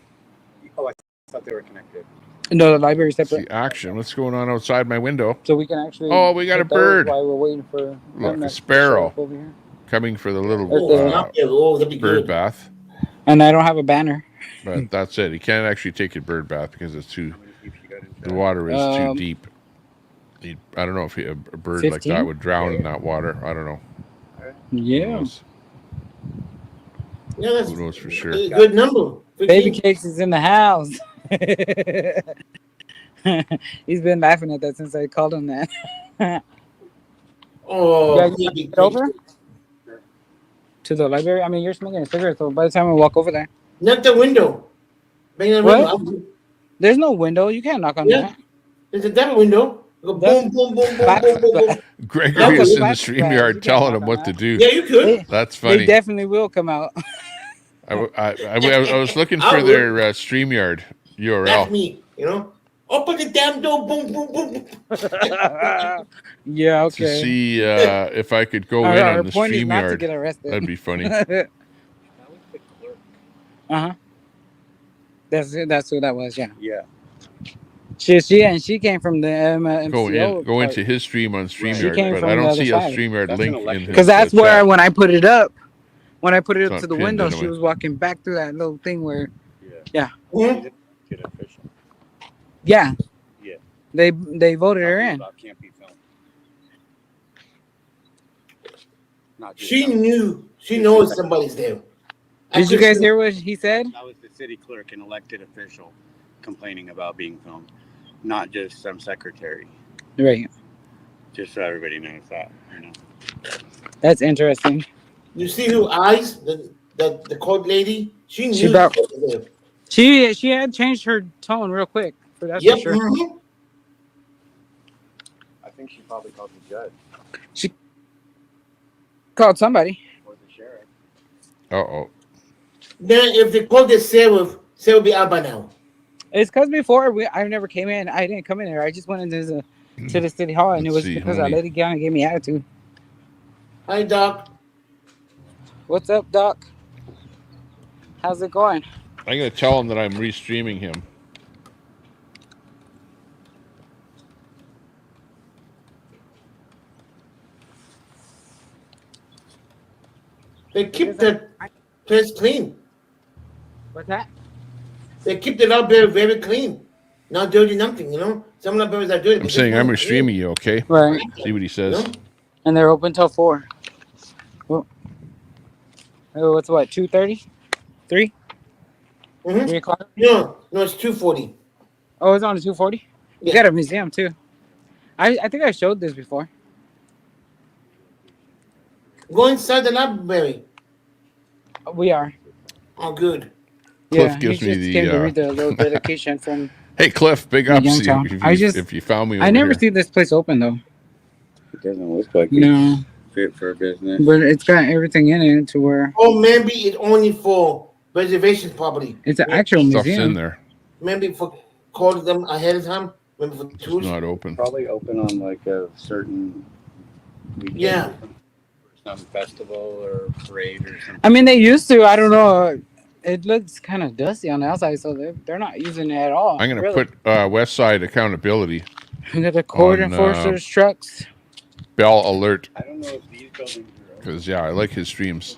Oh, I thought they were connected. No, the library's It's separate. the action. What's going on outside my window? So we can actually. Oh, we got a hit those bird. while we're waiting for Look, them a to show up sparrow over here. coming for the little that'd be bird good. bath. And I don't have a banner. But that's it. You can't actually take a bird bath because it's too. The water is too deep. I don't know if a bird 15? like that would drown in that water. I don't know. Yeah. Yeah, that's Who knows for sure? a good number. 15. Baby cakes is in the house. He's been laughing at that since I called him that. Oh, yeah, you get over to the library. I mean, you're smoking a cigarette, so by the time we walk over there, knock the window. Bang the what? window. There's no window. You can't knock on that. There's a double window. Go boom, boom, boom, boom, boom, boom, boom. Gregory is in the StreamYard telling him what to do. Yeah, you could. That's funny. They definitely will come out. I was looking for their StreamYard URL. That's me, you know. Open the damn door, boom, boom, boom. Yeah, okay. To see if I could go in on the point is not to StreamYard. get arrested. That'd be funny. Uh-huh. That's who that was. Yeah. Yeah. She came from the MCO. Go into his stream on StreamYard, came but from I the don't other see side. a StreamYard link in his Because that's where chat. when I put it up It's not to the pinned window, anyway. she was walking back through that little thing where, yeah. Yeah. Yeah. They voted her in. Can't be filmed. She knew. She knows somebody's there. Did you guys hear what he said? That was the city clerk, an elected official, complaining about being filmed, not just some secretary. Right. Just so everybody knows that, you know. That's interesting. You see her eyes, the court lady. She knew. She had changed her tone real quick. For that's for sure. Mm-hmm. I think she probably called the judge. She called somebody. Or the sheriff. Uh-oh. Then if the court gets Sarah will be out by now. It's because before I never came in. I didn't come in there. I just went into the city hall, and it was because that lady down and gave me attitude. Hi, Doc. What's up, Doc? How's it going? I'm going to tell him that I'm restreaming him. They keep the place clean. What's that? They keep the library very clean. Not dirty, nothing, you know? Some libraries are dirty. I'm saying I'm restreaming you, okay? Right. See what he says. And they're open till 4. Well, what's what? 2:30? 3? 3 o'clock? No, it's 2:40. Oh, it's on at 2:40. You got a museum too. I think I showed this before. Go inside the library. We are. Oh, good. Cliff gives me the. Came to read the little dedication from. Hey, Cliff, big ups Youngstown. if you found me over I never here. see this place open though. It doesn't look like No. it's fit for business. But it's got everything in it to where. Or maybe it's only for reservation property. It's an actual Stuff's museum. in there. Maybe for calling them ahead of time. Maybe for It's tours. not open. Probably open on like a certain weekend. Yeah. Some festival or parade or something. I mean, they used to. I don't know. It looks kind of dusty on the outside, so they're not using it at all. I'm going to put West Side Accountability. We got the court on, enforcers trucks. Bell Alert. I don't know if these buildings are open. Because, yeah, I like his streams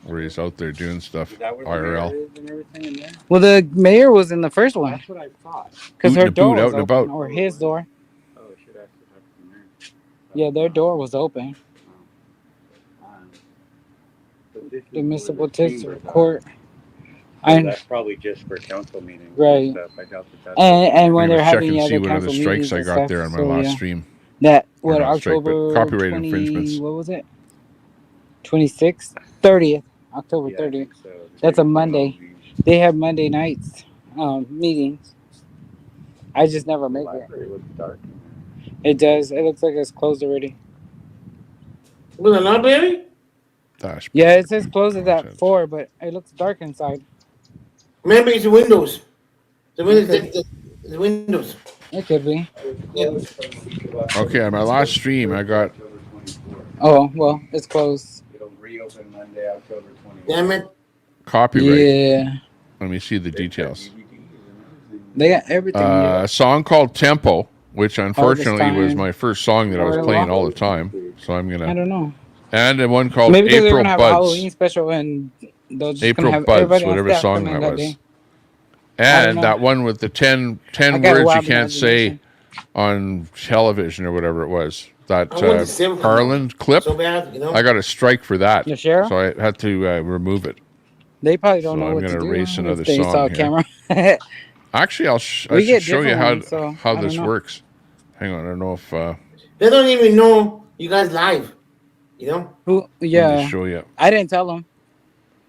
where he's out there doing stuff. Is that where the IRL. mayor is and everything in there? Well, the mayor was in the first one. That's what I thought. Because her Booting the door boot, was out and open, about. or his door. Oh, I should ask if that's the mayor. Yeah, their door was open. But this is The where municipal the district chambers are. court. So that's probably just for council meetings. Right. And stuff. I doubt that's And when I'm they're gonna check having and the see other what other council strikes meetings I and got stuff, there on my so, last yeah. stream. That Or what not strike, but October copyright 20, infringements. What was it? 26th, 30th, October Yeah, I 30th. think so. That's a Monday. They have Monday nights meetings. I just never make it. Library looks dark. It does. It looks like it's closed already. With the library? Gosh. Yeah, it says closes at 4, but it looks dark inside. Maybe it's the windows. The windows. The windows. It could be. Yeah. Okay, on my last stream, I got Oh, well, it's closed. It'll reopen Monday, October 20th. Damn it. Copyright. Yeah. Let me see the details. They got everything. A song called Tempo, which unfortunately was Time. my first song that I was Or playing Long. all the time. So I'm going I to. don't know. And one called Maybe because they're April gonna have a Buds. Halloween special and they're just April gonna have Buds, everybody on whatever staff song come in that that was. day. I don't And know. that one with the 10 I got a words you wild can't say imagination. on television or whatever it was. That I want the sim come Harlan clip. so bad, you know. I got a strike for that. The sheriff? So I had to remove it. They probably So don't know I'm what going to to do erase another if they saw song a here. camera. Actually, I We should get show you different how ones, so how I don't this know. works. Hang on, I don't know if They don't even know you guys live. You know. Who? let me Yeah. show you. I didn't tell them.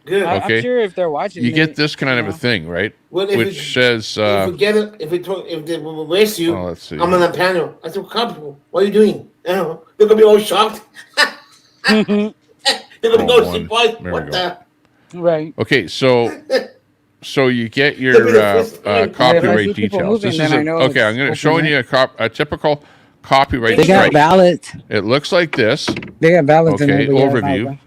Good. I'm Okay. sure if they're watching, You they, get this kind you of a know. thing, right? Well, if Which says if we get it, if they race you, oh, let's see. I'm on the panel. I said, "Couple, what are you doing?" I don't know. They're gonna be all shocked. They're gonna Oh, go, one. "Boy, There we what go. the?" Right. Okay, so you get They'll be your the first one. Yeah, if I copyright see people details. moving, This then is I know okay. I'm it's going to open showing mic. you a typical copyright They got strike. ballots. It looks like this. They got ballots in Okay, there. But yeah, overview.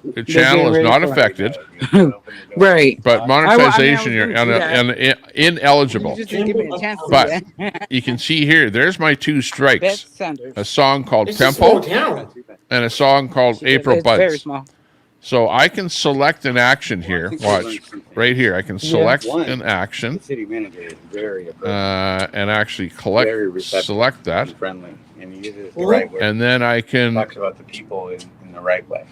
The they're channel getting is ready not for it. affected, Right. but I monetization was gonna do that. and ineligible. You just didn't give me a chance to But do that. you can see here, there's my two strikes. Beth Sanders. A song called It's a small Tempo town. and a song called April It's very Buds. small. So I can select an action here. Watch, right here. I can select One, an action the city manager is very approachable, and actually very receptive, select that. and friendly, and he uses the right word. And then I can Talks about the people in the right way,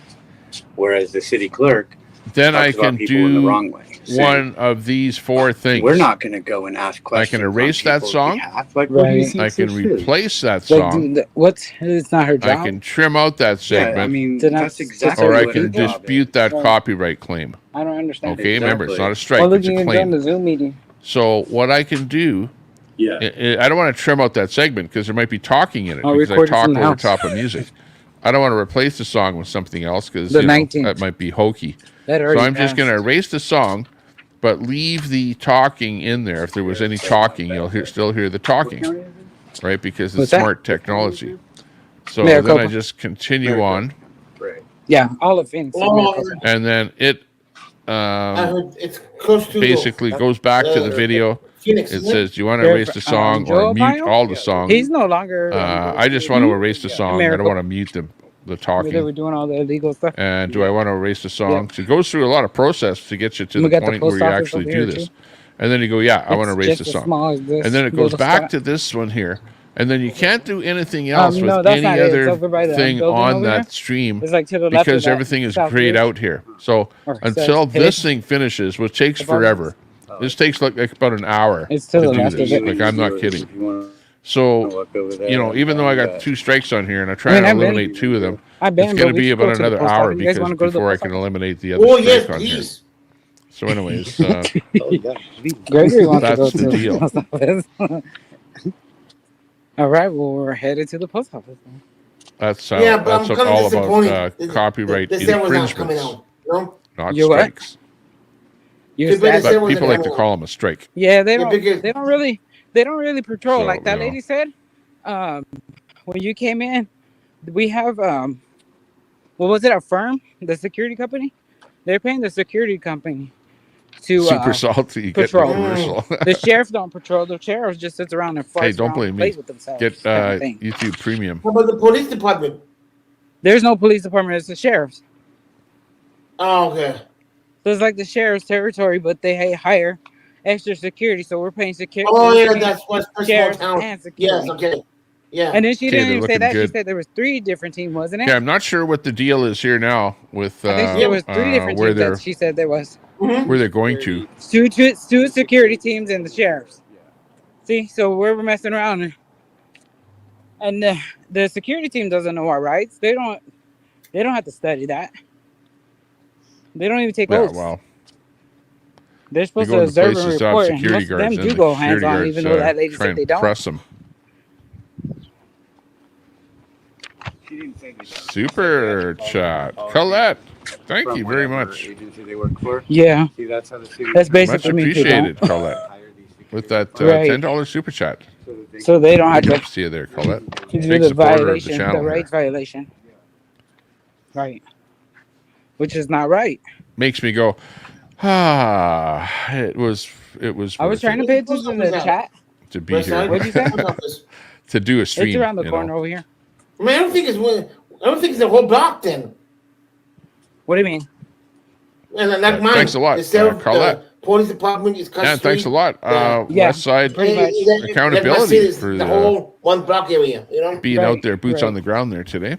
whereas the city clerk then I talks about can people in the do wrong way. one of these four things. We're not going to go and ask I questions. can erase on that people's song. behalf. Like, what do you Right. think I can this is? replace that Like, song. dude, what's? It's not her job. I can trim out that Yeah, segment. I mean, Did I- that's exactly or I what can her job is. dispute that Right. copyright claim. I don't understand. Okay, remember, it's Exactly. not a strike, Well, look, it's you a can join claim. the Zoom meeting. So what I can do, Yeah. I don't want to trim out that segment because there might be talking in it I'll because I record it talk from the over house. top of music. I don't want to replace the song with something else because The 19th. that might be hokey. That So already I'm just going to passed. erase the song, but leave the talking in there. If there was any talking, you'll still hear the talking, right? Because it's What's that? smart technology. So Maricopa. then I just continue on, Right. Yeah, all of Phoenix. is Oh, Maricopa. and then it I heard it's close to basically goes back to the video. Phoenix. It isn't says, do you want to They're- erase the song Joe or mute Arpaio? all the songs? He's no longer. I just want to erase the song. I don't Maricopa. want to mute the They were talking. doing all the illegal stuff. And do I want to erase the song? So it goes through a lot of process to get you to We the got the point where post you office actually over do here, this. too. And then you go, yeah, I want to It's erase the just as song. small as this And then it goes little back spot. to this one here. And then you can't do anything else No, with that's any not it. It's other over by the thing building on over that there. stream It's like to the left of because that everything is south grayed ridge. out here. So Or until south this page. thing finishes, which takes Apartments. forever. This takes like about an hour It's to to the do left of this. it. Like, I'm not kidding. So, even though I got two strikes on here and I try I mean, to I've been- eliminate two of them, I've been, it's but going to we be should go about to the another post hour office. You guys because wanna go to the before I post can office? eliminate the other Oh strike yes, on here. please. So, anyways, Gregory wants to go that's to the the deal. post office. All right, well, we're headed to the post office. Then. That's Yeah, but that's I'm kinda all disappointed. about copyright The set was not coming infringements, out. You know? not You what? strikes. You're Too bad sad. the set But wasn't people like to coming call out. them a strike. Yeah, they Yeah, don't. because- They don't really patrol So, like that you know. lady said. When you came in, we have what was it? A firm, the security company. They're paying the security company to Super salty. You get the patrol. commercial. The sheriff don't patrol. The sheriff just sits around and farts Hey, don't around blame and me. plays with themselves. Get kind of thing. YouTube Premium. How about the police department? There's no police department. It's the sheriff's. Oh, okay. So it's like the sheriff's territory, but they hire extra security. So we're paying security. Oh yeah, that's what's a small sheriff town. and security. Yes, okay. Yeah. And then she Okay, didn't they're even say looking that. She good. said there was 3 different teams, wasn't it? Okay, I'm not sure what the deal is here now with I think there was 3 different where teams they're that she said there was. where they're going to. Two security teams and the sheriffs. See, so we're messing around, and the security team doesn't know our rights. They don't have to study that. They don't even take Yeah, oaths. well, They're they supposed go to into observe and places that have report, and security most of guards, them and do the go security hands-on, guards even though that lady try said and they don't. press them. Super chat, Colette. Thank you very much. Agency they work for. Yeah. See, that's how the city. That's Much basically me. appreciated, Colette. With that Right. $10 super chat. So they don't have Good to to see you there, Colette. do Big the supporter of the violation, channel the here. rights violation. Right. Which is not right. Makes me go, it was I was worth trying to it pay attention to the chat. to be here. What'd you say? To do a It's stream, around the you corner know. over here. I mean, I don't think it's the whole block then. What do you mean? And like mine. Thanks a lot, Colette. The police department is cut Yeah, thanks a lot. Yeah, West Side accountability for the whole one block area, you know? being out there, boots on the ground there today.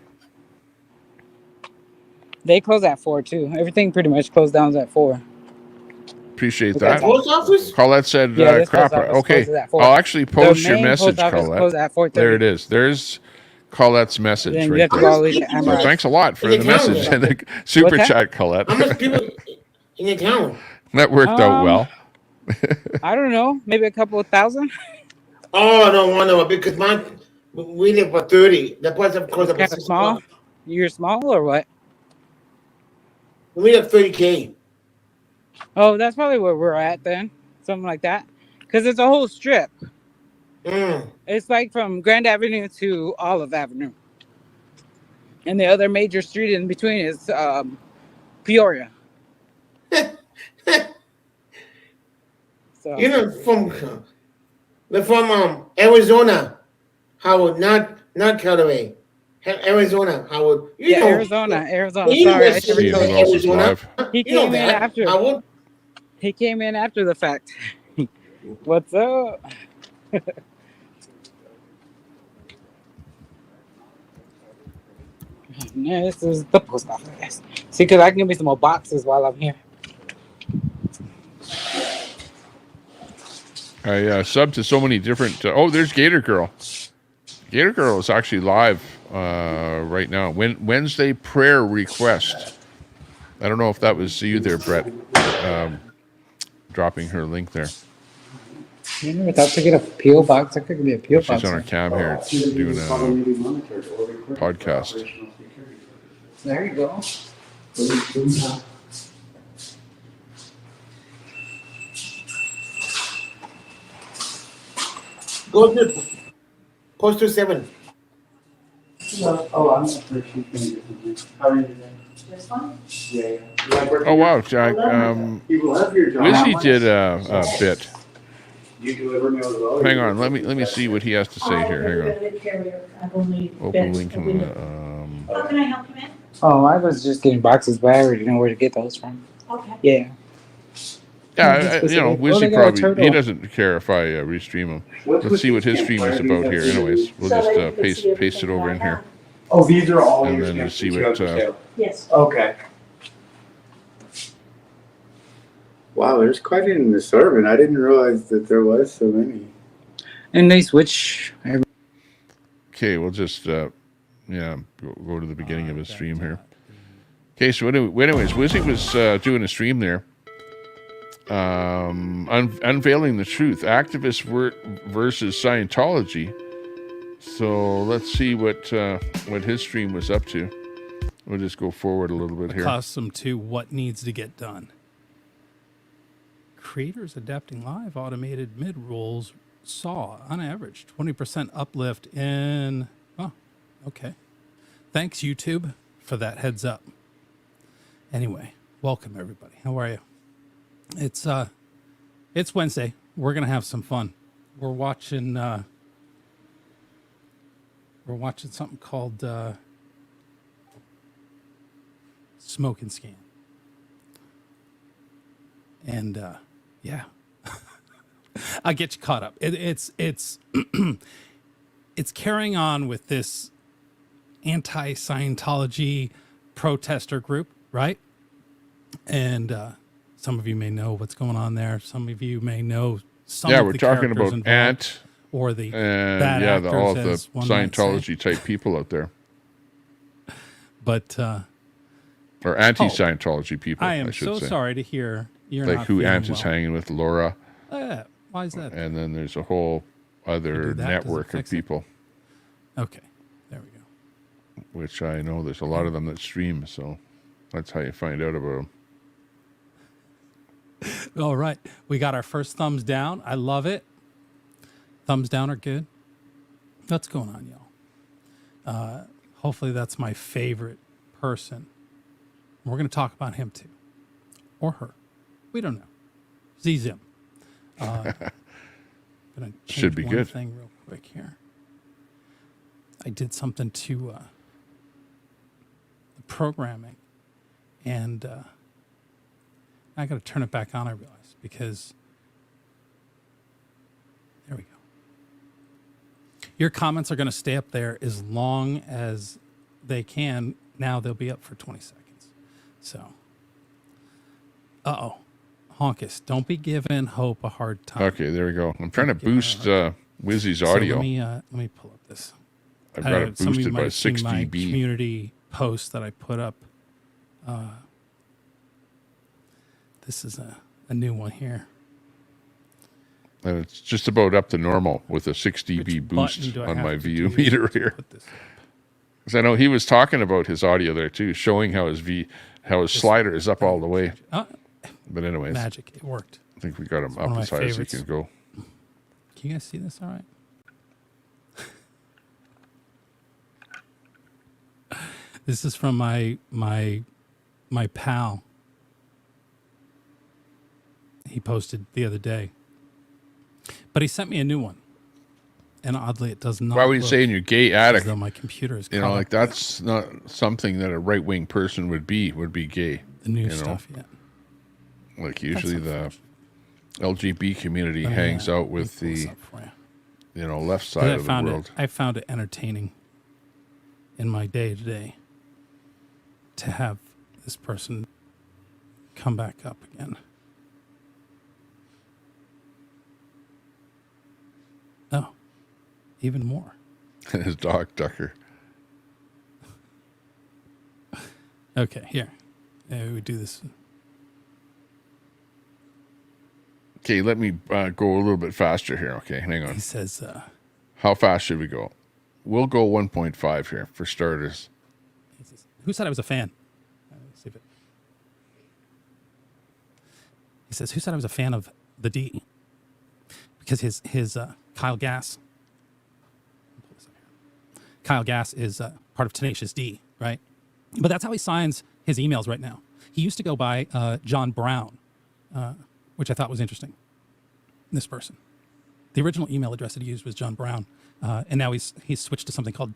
They close at 4 too. Everything pretty much closed down at 4. Appreciate Okay, that. Post office? Colette said, Yeah, this crap. post office Okay, closes at 4. I'll actually The post your main message, post office Colette. closes at 4:30. There it is. There's Colette's message Then you right have to there. go all the way to So MRI. thanks a lot for In the the town, message yeah. and the super What's that? chat, Colette. How much people in your town? That worked out well. I don't know. Maybe a couple of thousand. Oh, I don't want to because we live for 30. That place, of course, Kind of small. You're small or what? We have 30K. Oh, that's probably where we're at then. Something like that. Because it's a whole strip. It's like from Grand Avenue to Olive Avenue. And the other major street in between is Peoria. So. You know, they're from Arizona, Howard, not Calgary. Arizona, Howard. You know, Arizona. you Sorry, I See never who else is live. He You know came in that, after. Howard. He came in after the fact. What's up? No, this is the post office. See, because I can give me some more boxes while I'm here. I subbed to so many different. Oh, there's Gator Girl. Gator Girl is actually live right now. Wednesday prayer request. I don't know if that was you there, Brett. Dropping her link there. You never thought to get a PO box? I could be a PO box. She's on her cam here doing a podcast. There you go. Go to Poster 7. Oh, I'm not sure she's going to do something. How are you today? This one? Yeah. Oh wow, Jack. Lizzie did a bit. You deliver mail as well? Hang on, let me see what he has to say here. Hang on. Open link. How can I help you, man? Oh, I was just getting boxes, but I already know where to get those from. Okay. Yeah. Yeah, Wizzy they got a probably, turtle. he doesn't care if I restream him. Let's see what his stream is about here. Anyways, we'll just paste it over in here. Oh, these are all And your then we'll stamps see that you what, have for sale? Yes. Okay. Wow, there's quite an assortment. I didn't realize that there was so many. And they switch. Okay, we'll just go to the beginning of his stream here. Okay, so anyways, Wizzy was doing a stream there. Unveiling the truth, activists versus Scientology. So let's see what his stream was up to. We'll just go forward a little bit here. Accustomed to what needs to get done. Creators adapting live automated mid-rolls saw, on average, 20% uplift in... Oh, okay. Thanks, YouTube, for that heads up. Anyway, welcome, everybody. How are you? It's Wednesday. We're going to have some fun. We're watching something called Smoke and Scan. And yeah, I'll get you caught up. It's it's carrying on with this anti-Scientology protester group, right? And some of you may know what's going on there. Some of you may know some of we're the talking characters about involved, Ant or the and bad actors, all of the as one might say. Scientology type people out there, But or anti-Scientology people. I am should so say. sorry to hear you're like not who feeling Ant is well. hanging with, Laura. Yeah, why is that? And then there's a whole other Do that? Does it network of fix it? people, Okay, there we go. which I know there's a lot of them that stream. So that's how you find out about them. All right, we got our first thumbs down. I love it. Thumbs down are good. What's going on, y'all? Hopefully that's my favorite person. We're going to talk about him too, or her. We don't know. Zim. Gonna Should be one good. Thing real quick here. I did something to the programming, and I got to turn it back on. I realized because there we go. Your comments are going to stay up there as long as they can. Now they'll be up for 20 seconds. So, Honkus, don't be giving Hope a hard time. Okay, there we go. I'm trying to boost Wizzy's So audio. let me pull up this. I've got it some of you boosted might by have seen 6 my dB. community post that I put up. This is a new one here. And it's just about up to normal with a 6 dB boost on my VU meter here. Because I know he was talking about his audio there too, showing how his slider is up all the way. But anyways, magic, it worked. I think we got him It's one up of as my high favorites. as he can go. Can you guys see this all right? This is from my pal. He posted the other day. But he sent me a new one. And oddly, it does not. Why would you say in your gay attic? As though my computer is You know, like that's not something that a right wing person would be gay. The new you know? stuff, yeah. Like usually the LGBT community hangs out with the left side of the world. I found it entertaining in my day to day to have this person come back up again. Oh, even more. His dog Ducker. Okay, here. We do this. Okay, let me go a little bit faster here. Okay, hang on. He says, how fast should we go? We'll go 1.5 here for starters. who said I was a fan? See if it. He says, who said I was a fan of the D? Because his Kyle Gass. Kyle Gass is part of Tenacious D, right? But that's how he signs his emails right now. He used to go by John Brown, which I thought was interesting. This person. The original email address that he used was John Brown, and now he's switched to something called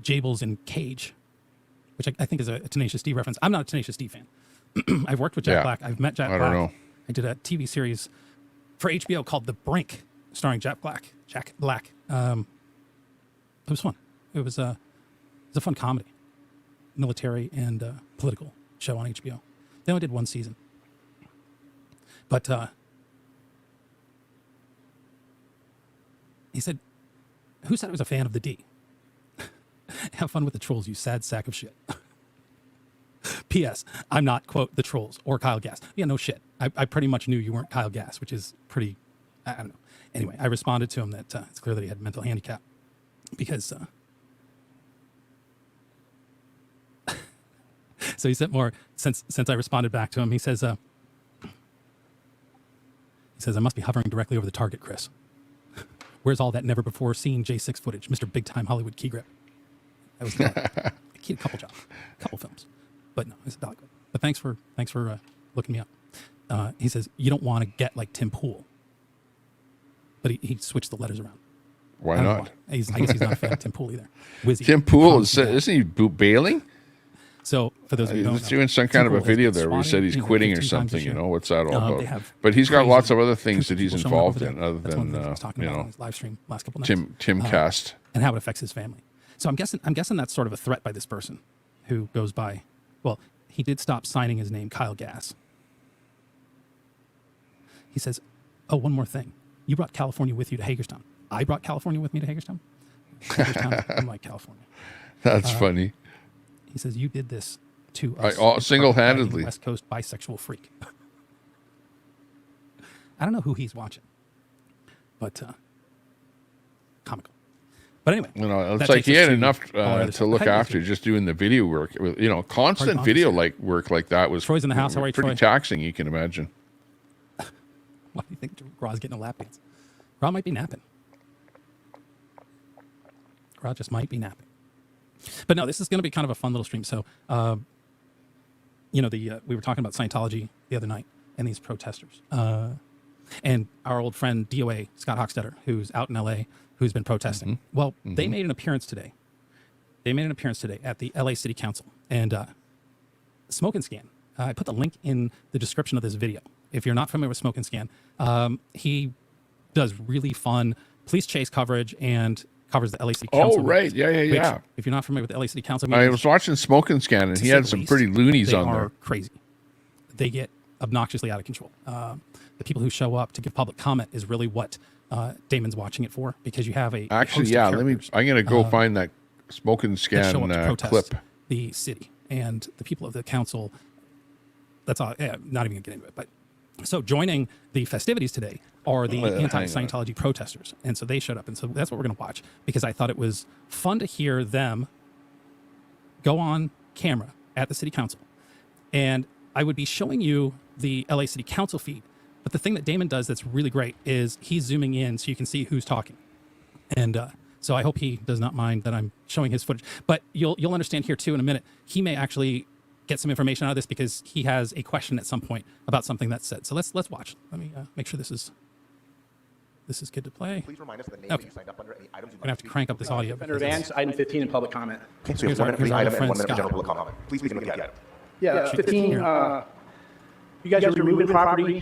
Jables in Cage, which I think is a Tenacious D reference. I'm not a Tenacious D fan. I've worked with Jack Black. I've met Jack Black. I don't know. I did a TV series for HBO called The Brink, starring Jack Black. It was fun. It was a fun comedy, military and political show on HBO. They only did one season. But he said, who said I was a fan of the D? Have fun with the trolls, you sad sack of shit. P.S. I'm not, quote, the trolls or Kyle Gass. Yeah, no shit. I pretty much knew you weren't Kyle Gass, which is pretty, I don't know. Anyway, I responded to him that it's clear that he had a mental handicap because... So he sent more since I responded back to him. He says, I must be hovering directly over the target, Chris. Where's all that never before seen J6 footage, Mr. Big Time Hollywood Key Grip? That was I keyed a couple films, but no, it's a Dollywood. But thanks for looking me up. He says you don't want to get like Tim Pool, but he switched the letters around. Why not? I guess he's not a fan of Tim Pool either. Wizzy, Tim Pool isn't he bailing? So for those of you who don't he's know, doing some kind of a Tim Pool video has been there where he said swatted, he's quitting or 15 times something. this You year. know what's that all They about? have But he's got crazy lots of other things that he's people showing up involved over in there. other That's one of than the things he was talking you about on know his live stream last couple nights. Timcast and how it affects his family. So I'm guessing that's sort of a threat by this person who goes by. Well, he did stop signing his name Kyle Gass. He says, "Oh, one more thing. You brought California with you to Hagerstown. I brought California with me to Hagerstown. Hagerstown, unlike California. That's funny. He says you did this to us. Single-handedly. West Coast bisexual freak. I don't know who he's watching, but comical. But anyway, You know, it's that like takes he us had to enough all our other to stuff. look How you after doing? just doing the video work. You know, constant Party video officer. work like that was Troy's in the house. How are you, pretty Troy? taxing. You can imagine. Why do you think Ra's getting a lap dance? Ra might be napping. Ra just might be napping. But no, this is going to be kind of a fun little stream. So, you know, we were talking about Scientology the other night and these protesters. And our old friend DOA, Scott Hochstetter, who's out in LA, who's been protesting. Well, they made an appearance today. They made an appearance today at the LA City Council. And Smoke and Scan, I put the link in the description of this video. If you're not familiar with Smoke and Scan, he does really fun police chase coverage and covers the LA City Council. Oh, right. Yeah. Which, if you're not familiar with the LA City Council meetings, I was watching Smoke and Scan, and he had some pretty loonies on there. They are crazy. They get obnoxiously out of control. The people who show up to give public comment is really what Damon's watching it for, because you have a actually, yeah. I'm gonna go find that Smoke and Scan show up to protest clip. The city and the people of the council. That's all. Yeah, not even gonna get into it. But so joining the festivities today are the anti-Scientology protesters, and so they showed up, and so that's what we're gonna watch, because I thought it was fun to hear them go on camera at the city council, and I would be showing you the LA City Council feed. But the thing that Damon does that's really great is he's zooming in so you can see who's talking. And so I hope he does not mind that I'm showing his footage. But you'll understand here too in a minute. He may actually get some information out of this because he has a question at some point about something that's said. So let's watch. Let me make sure this is good to play. Please remind us of the name that you signed up under and the items. I'm gonna have to crank up this audio. Under advance, item 15 in public comment. Okay, so here's 1 minute for the our item and friend 1 minute for Scott. general public comment. Please look at the item. Yeah, 15. You guys are removing property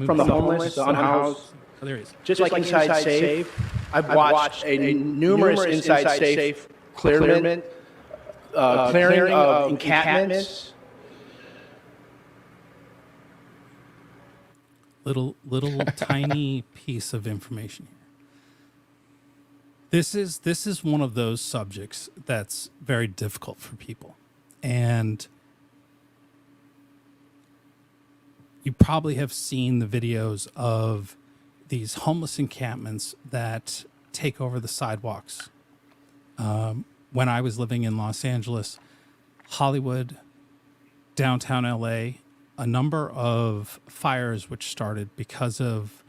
from the homeless, the unhoused. Oh, there he is. Just like Inside Safe, I've watched a numerous Inside Safe clearing of encampments. Little tiny piece of information here. This is one of those subjects that's very difficult for people, and you probably have seen the videos of these homeless encampments that take over the sidewalks. When I was living in Los Angeles, Hollywood, downtown LA, a number of fires which started because of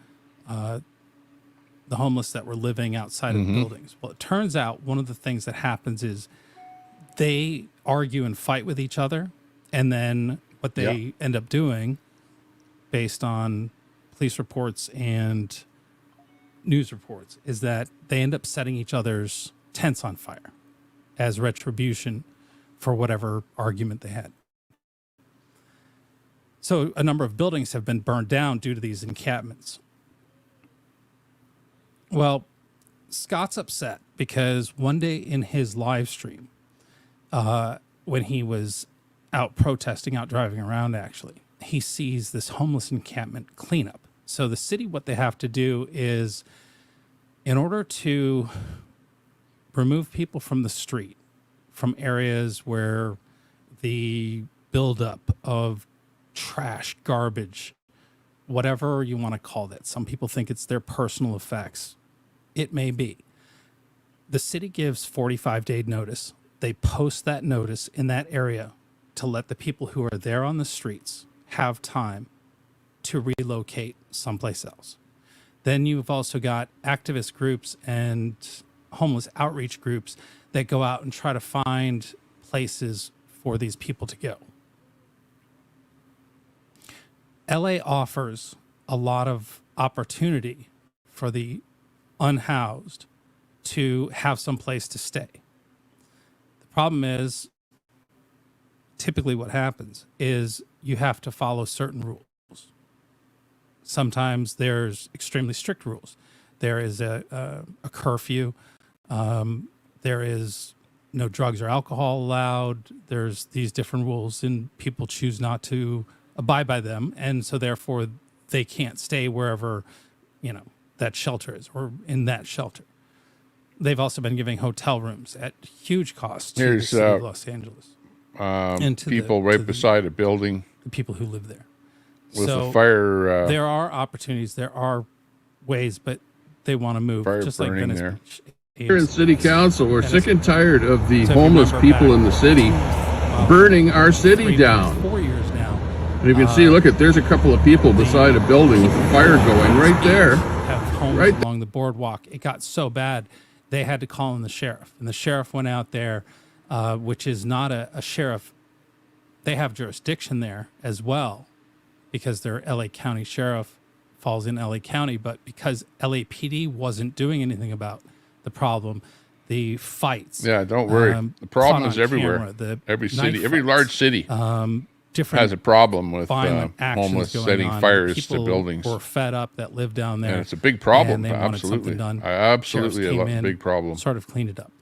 the homeless that were living outside of buildings. Well, it turns out one of the things that happens is they argue and fight with each other, and then what they end up doing, based on police reports and news reports, is that they end up setting each other's tents on fire as retribution for whatever argument they had. So a number of buildings have been burned down due to these encampments. Well, Scott's upset because one day in his live stream, when he was out protesting, out driving around actually, he sees this homeless encampment cleanup. So the city, what they have to do is, in order to remove people from the street, from areas where the buildup of trash, garbage, whatever you want to call that. Some people think it's their personal effects. It may be. The city gives 45-day notice. They post that notice in that area to let the people who are there on the streets have time to relocate someplace else. Then you've also got activist groups and homeless outreach groups that go out and try to find places for these people to go. LA offers a lot of opportunity for the unhoused to have some place to stay. The problem is, typically what happens is you have to follow certain rules. Sometimes there's extremely strict rules. There is a curfew. There is no drugs or alcohol allowed. There's these different rules, and people choose not to abide by them, and so therefore they can't stay wherever, that shelter is, or in that shelter. They've also been giving hotel rooms at huge cost to the city of Los Angeles. And to people beside a building. The people who live there. With a fire. There are opportunities, there are ways, but they want to move. Fire just like burning Venice there. Beach. Here in City Council, we're sick and tired of the homeless people in the city burning our city down. 4 years now. And you can see, look, there's a couple of people beside a building with a fire going right there. Have homes along the boardwalk. It got so bad, they had to call in the sheriff. And the sheriff went out there which is not a sheriff. They have jurisdiction there as well because their LA County sheriff falls in LA County, but because LAPD wasn't doing anything about the problem, the fights. Yeah, don't worry. The problem is everywhere. Every city, every large city different has a problem with violent actions homeless going setting on. fires to People buildings. were fed up that live down there. And it's a big problem. And they wanted Absolutely. something done. Absolutely Sheriffs came a in, big problem. Sort of cleaned it up.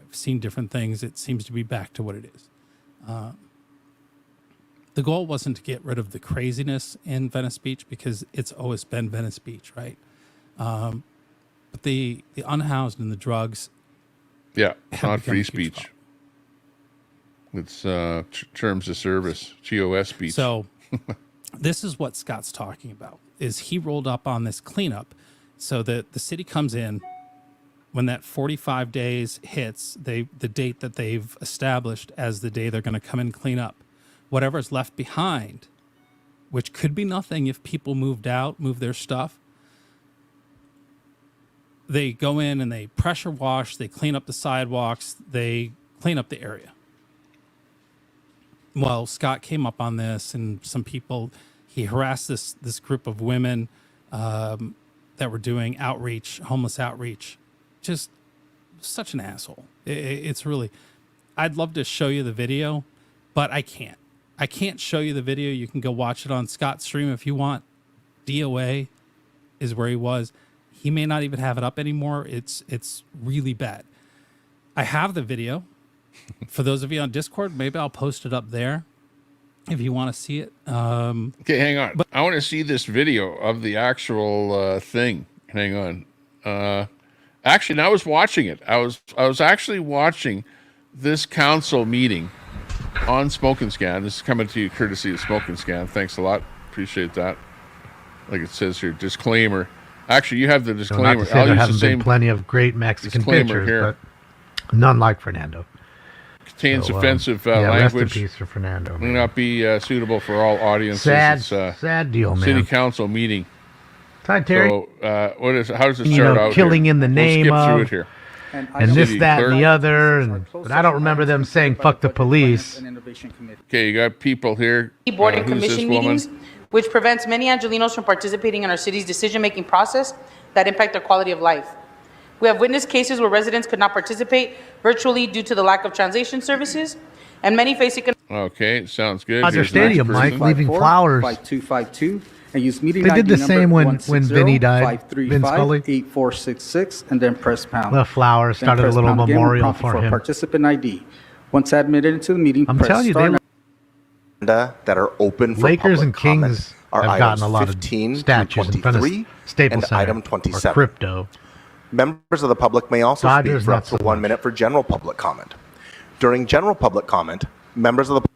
I've seen different things. It seems to be back to what it is. The goal wasn't to get rid of the craziness in Venice Beach because it's always been Venice Beach, right? But the unhoused and the drugs. Yeah, it's not free speech. It's terms of service, TOS speech. So this is what Scott's talking about, is he rolled up on this cleanup so that the city comes in when that 45 days hits, the date that they've established as the day they're going to come and clean up. Whatever's left behind, which could be nothing if people moved out, moved their stuff, they go in and they pressure wash, they clean up the sidewalks, they clean up the area. Well, Scott came up on this, and some people, he harassed this group of women that were doing outreach, homeless outreach. Just such an asshole. It's really, I'd love to show you the video, but I can't. I can't show you the video. You can go watch it on Scott's stream if you want. DOA is where he was. He may not even have it up anymore. It's really bad. I have the video. For those of you on Discord, maybe I'll post it up there if you want to see it. Okay, hang on. I want to see this video of the actual thing. Hang on. Actually, I was watching it. I was actually watching this council meeting on Smoke and Scan. This is coming to you courtesy of Smoke and Scan. Thanks a lot. Appreciate that. Like it says here, disclaimer. Actually, you have the disclaimer. Not to say there haven't been plenty of great Mexican pictures, here. but none like Fernando. Contains offensive yeah, language. Rest in peace for Fernando. May not be suitable for all audiences. Sad deal, man. City council meeting. Hi, Terry. So, what is? How does it start out? Killing here? in the name skip of. through it here. And this, that, and the other. But I don't remember them saying "fuck the police." Okay, you got people here. Board and who's this commission woman? meetings, which prevents many Angelinos from participating in our city's decision-making process that impact their quality of life. We have witnessed cases where residents could not participate virtually due to the lack of translation services, and many face economic. Okay, sounds good. Dodger Here's Stadium, next person. Mike, leaving flowers. 5252 and use meeting They did ID the same number when Vinny died, Vin Scully. 8466 and then press pound. The flowers Then started a press little pound again when memorial prompted for him. Participant ID. Once admitted into the meeting, I'm press telling you, star they that are open for Lakers public and Kings are have gotten items a lot 15 of statues in front of 23 Staples and Center item or 27. crypto. Members of the public may also Dodgers, speak for not up to so 1 much. minute for general public comment. During general public comment, members of the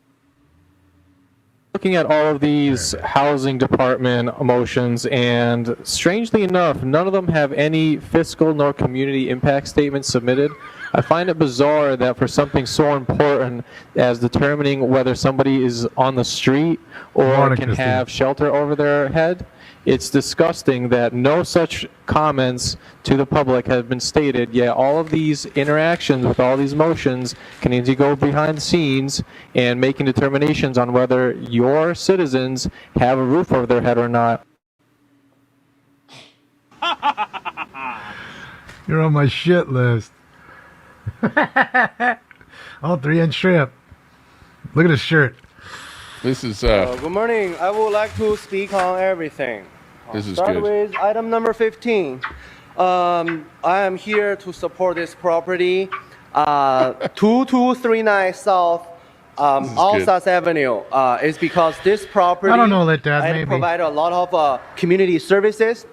looking at all of these housing department motions, and strangely enough, none of them have any fiscal nor community impact statements submitted. I find it bizarre that for something so important as determining whether somebody is on the street or Morning, can Christine. have shelter over their head, it's disgusting that no such comments to the public have been stated, yet all of these interactions with all these motions can easily go behind the scenes and making determinations on whether your citizens have a roof over their head or not. You're on my shit list. Oh, 3-inch shrimp. Look at his shirt. This is good morning. I would like to speak on everything. This is Start good. with item number 15. I am here to support this property, 2239 South Alsace Avenue. It's because this property I don't know that, Dad, I maybe. provide a lot of community services.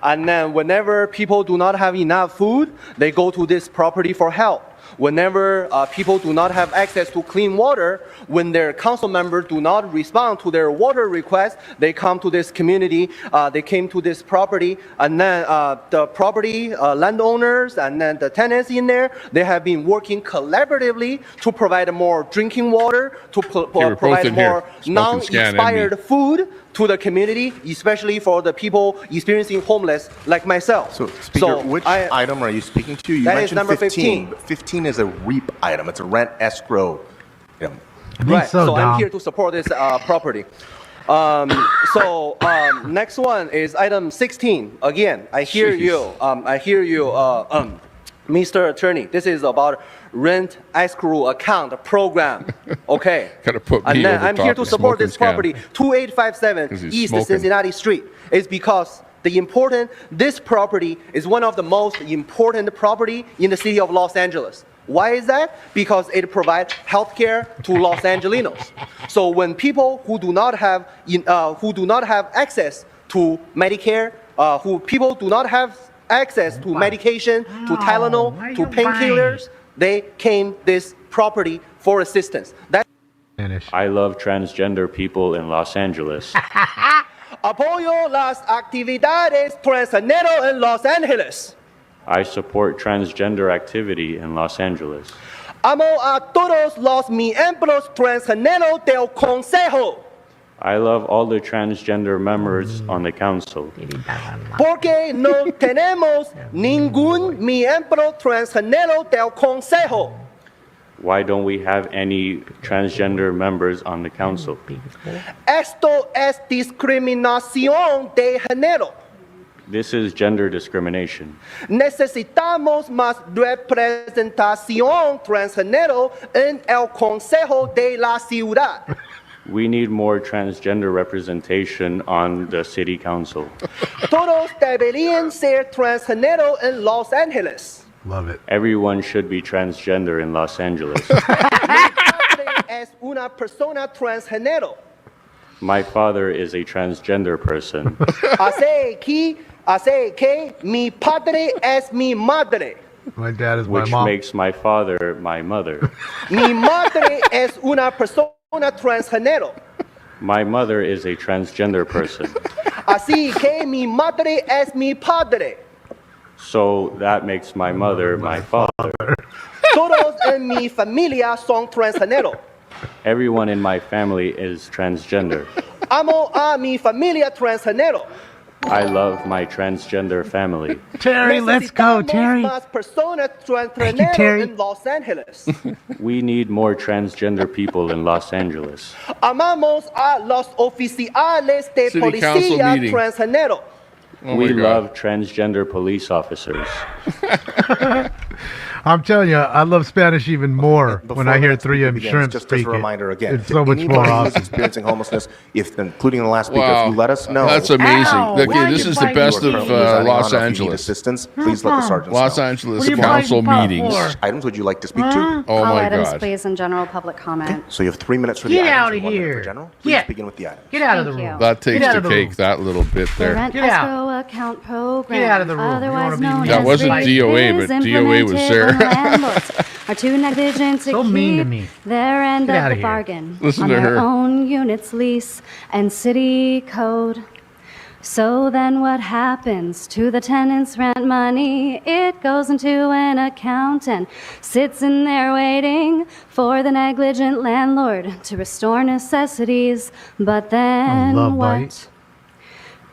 And then whenever people do not have enough food, they go to this property for help. Whenever people do not have access to clean water, when their council members do not respond to their water request, they come to this community, they came to this property, and then the property landowners and then the tenants in there, they have been working collaboratively to provide more drinking water, to provide more non-expired food to the community, especially for the people experiencing homeless like myself. So, Speaker, which item are you speaking to? You that is mentioned number 15. 15. But 15 16 is a REAP item. It's a rent escrow item. Right. so, So I'm Dom. here to support this property. Next one is item 16. Again, I hear you. Mr. Attorney. This is about rent escrow account program. Okay. Gotta put me And then over I'm top here to of support this smoking property, 2857 he's East smoking. Cincinnati Street. It's because this property is one of the most important property in the city of Los Angeles. Why is that? Because it provides healthcare to Los Angelinos. So when people who do not have access to Medicare, people do not have access to medication, to Tylenol, to painkillers, they came this property for assistance. I love transgender people in Los Angeles. Apoyo las actividades transgénero en Los Angeles. I support transgender activity in Los Angeles. Amo a todos los miembros transgénero del consejo. I love all the transgender members on the council. Porque no tenemos ningún miembro transgénero del consejo. Why don't we have any transgender members on the council? Esto es discriminación de género. This is gender discrimination. Necesitamos más representación transgénero en el consejo de la ciudad. We need more transgender representation on the city council. Todos deberían ser transgénero en Los Angeles. Love it. Everyone should be transgender in Los Angeles. Es una persona transgénero. My father is a transgender person. Así que mi padre es mi madre. My dad is my Which mom. makes my father my mother. Mi madre es una persona transgénero. My mother is a transgender person. Así que mi madre es mi padre. So that makes my mother my father. Todos en mi familia son transgénero. Everyone in my family is transgender. Amo a mi familia transgénero. I love my transgender family. Terry, let's go, Terry. Más personas Thank you, transgénero Terry. en Los Angeles. We need more transgender people in Los Angeles. Amamos a los oficiales de City council policía meeting. transgénero. Oh We my God. love transgender police officers. I'm telling you, I love Spanish even more when I hear 3M Begins, shrimp just speak as a it. reminder again, It's so much anybody more who's awesome. experiencing homelessness, including the last speaker, Wow. if you let us know. That's amazing. Ow, Look, why are this you is the fighting best for of me? Resigning Los on, if you need Angeles. assistance, please let the sergeants Los know. Angeles What are you council fighting meetings. for? Which items would you like to speak to? Oh All my items, God. please, in general public comment. So you have 3 minutes for the Get items out and of 1 minute here. for general. Please Get- begin with the items. Get out of the Thank room. you. That takes Get out to of the take room. that little bit The there. rent Get out. escrow account program, Get out of the room. You wanna otherwise be known mean. That as wasn't REAP, DOA, but is DOA was implemented there. when landlords are too negligent to So keep mean to me. their end Get of outta the here. bargain Listen on to their her. own units, lease, and city code. So then what happens to the tenant's rent money? It goes into an account and sits in there waiting for the negligent landlord to restore necessities. But then love what? bite.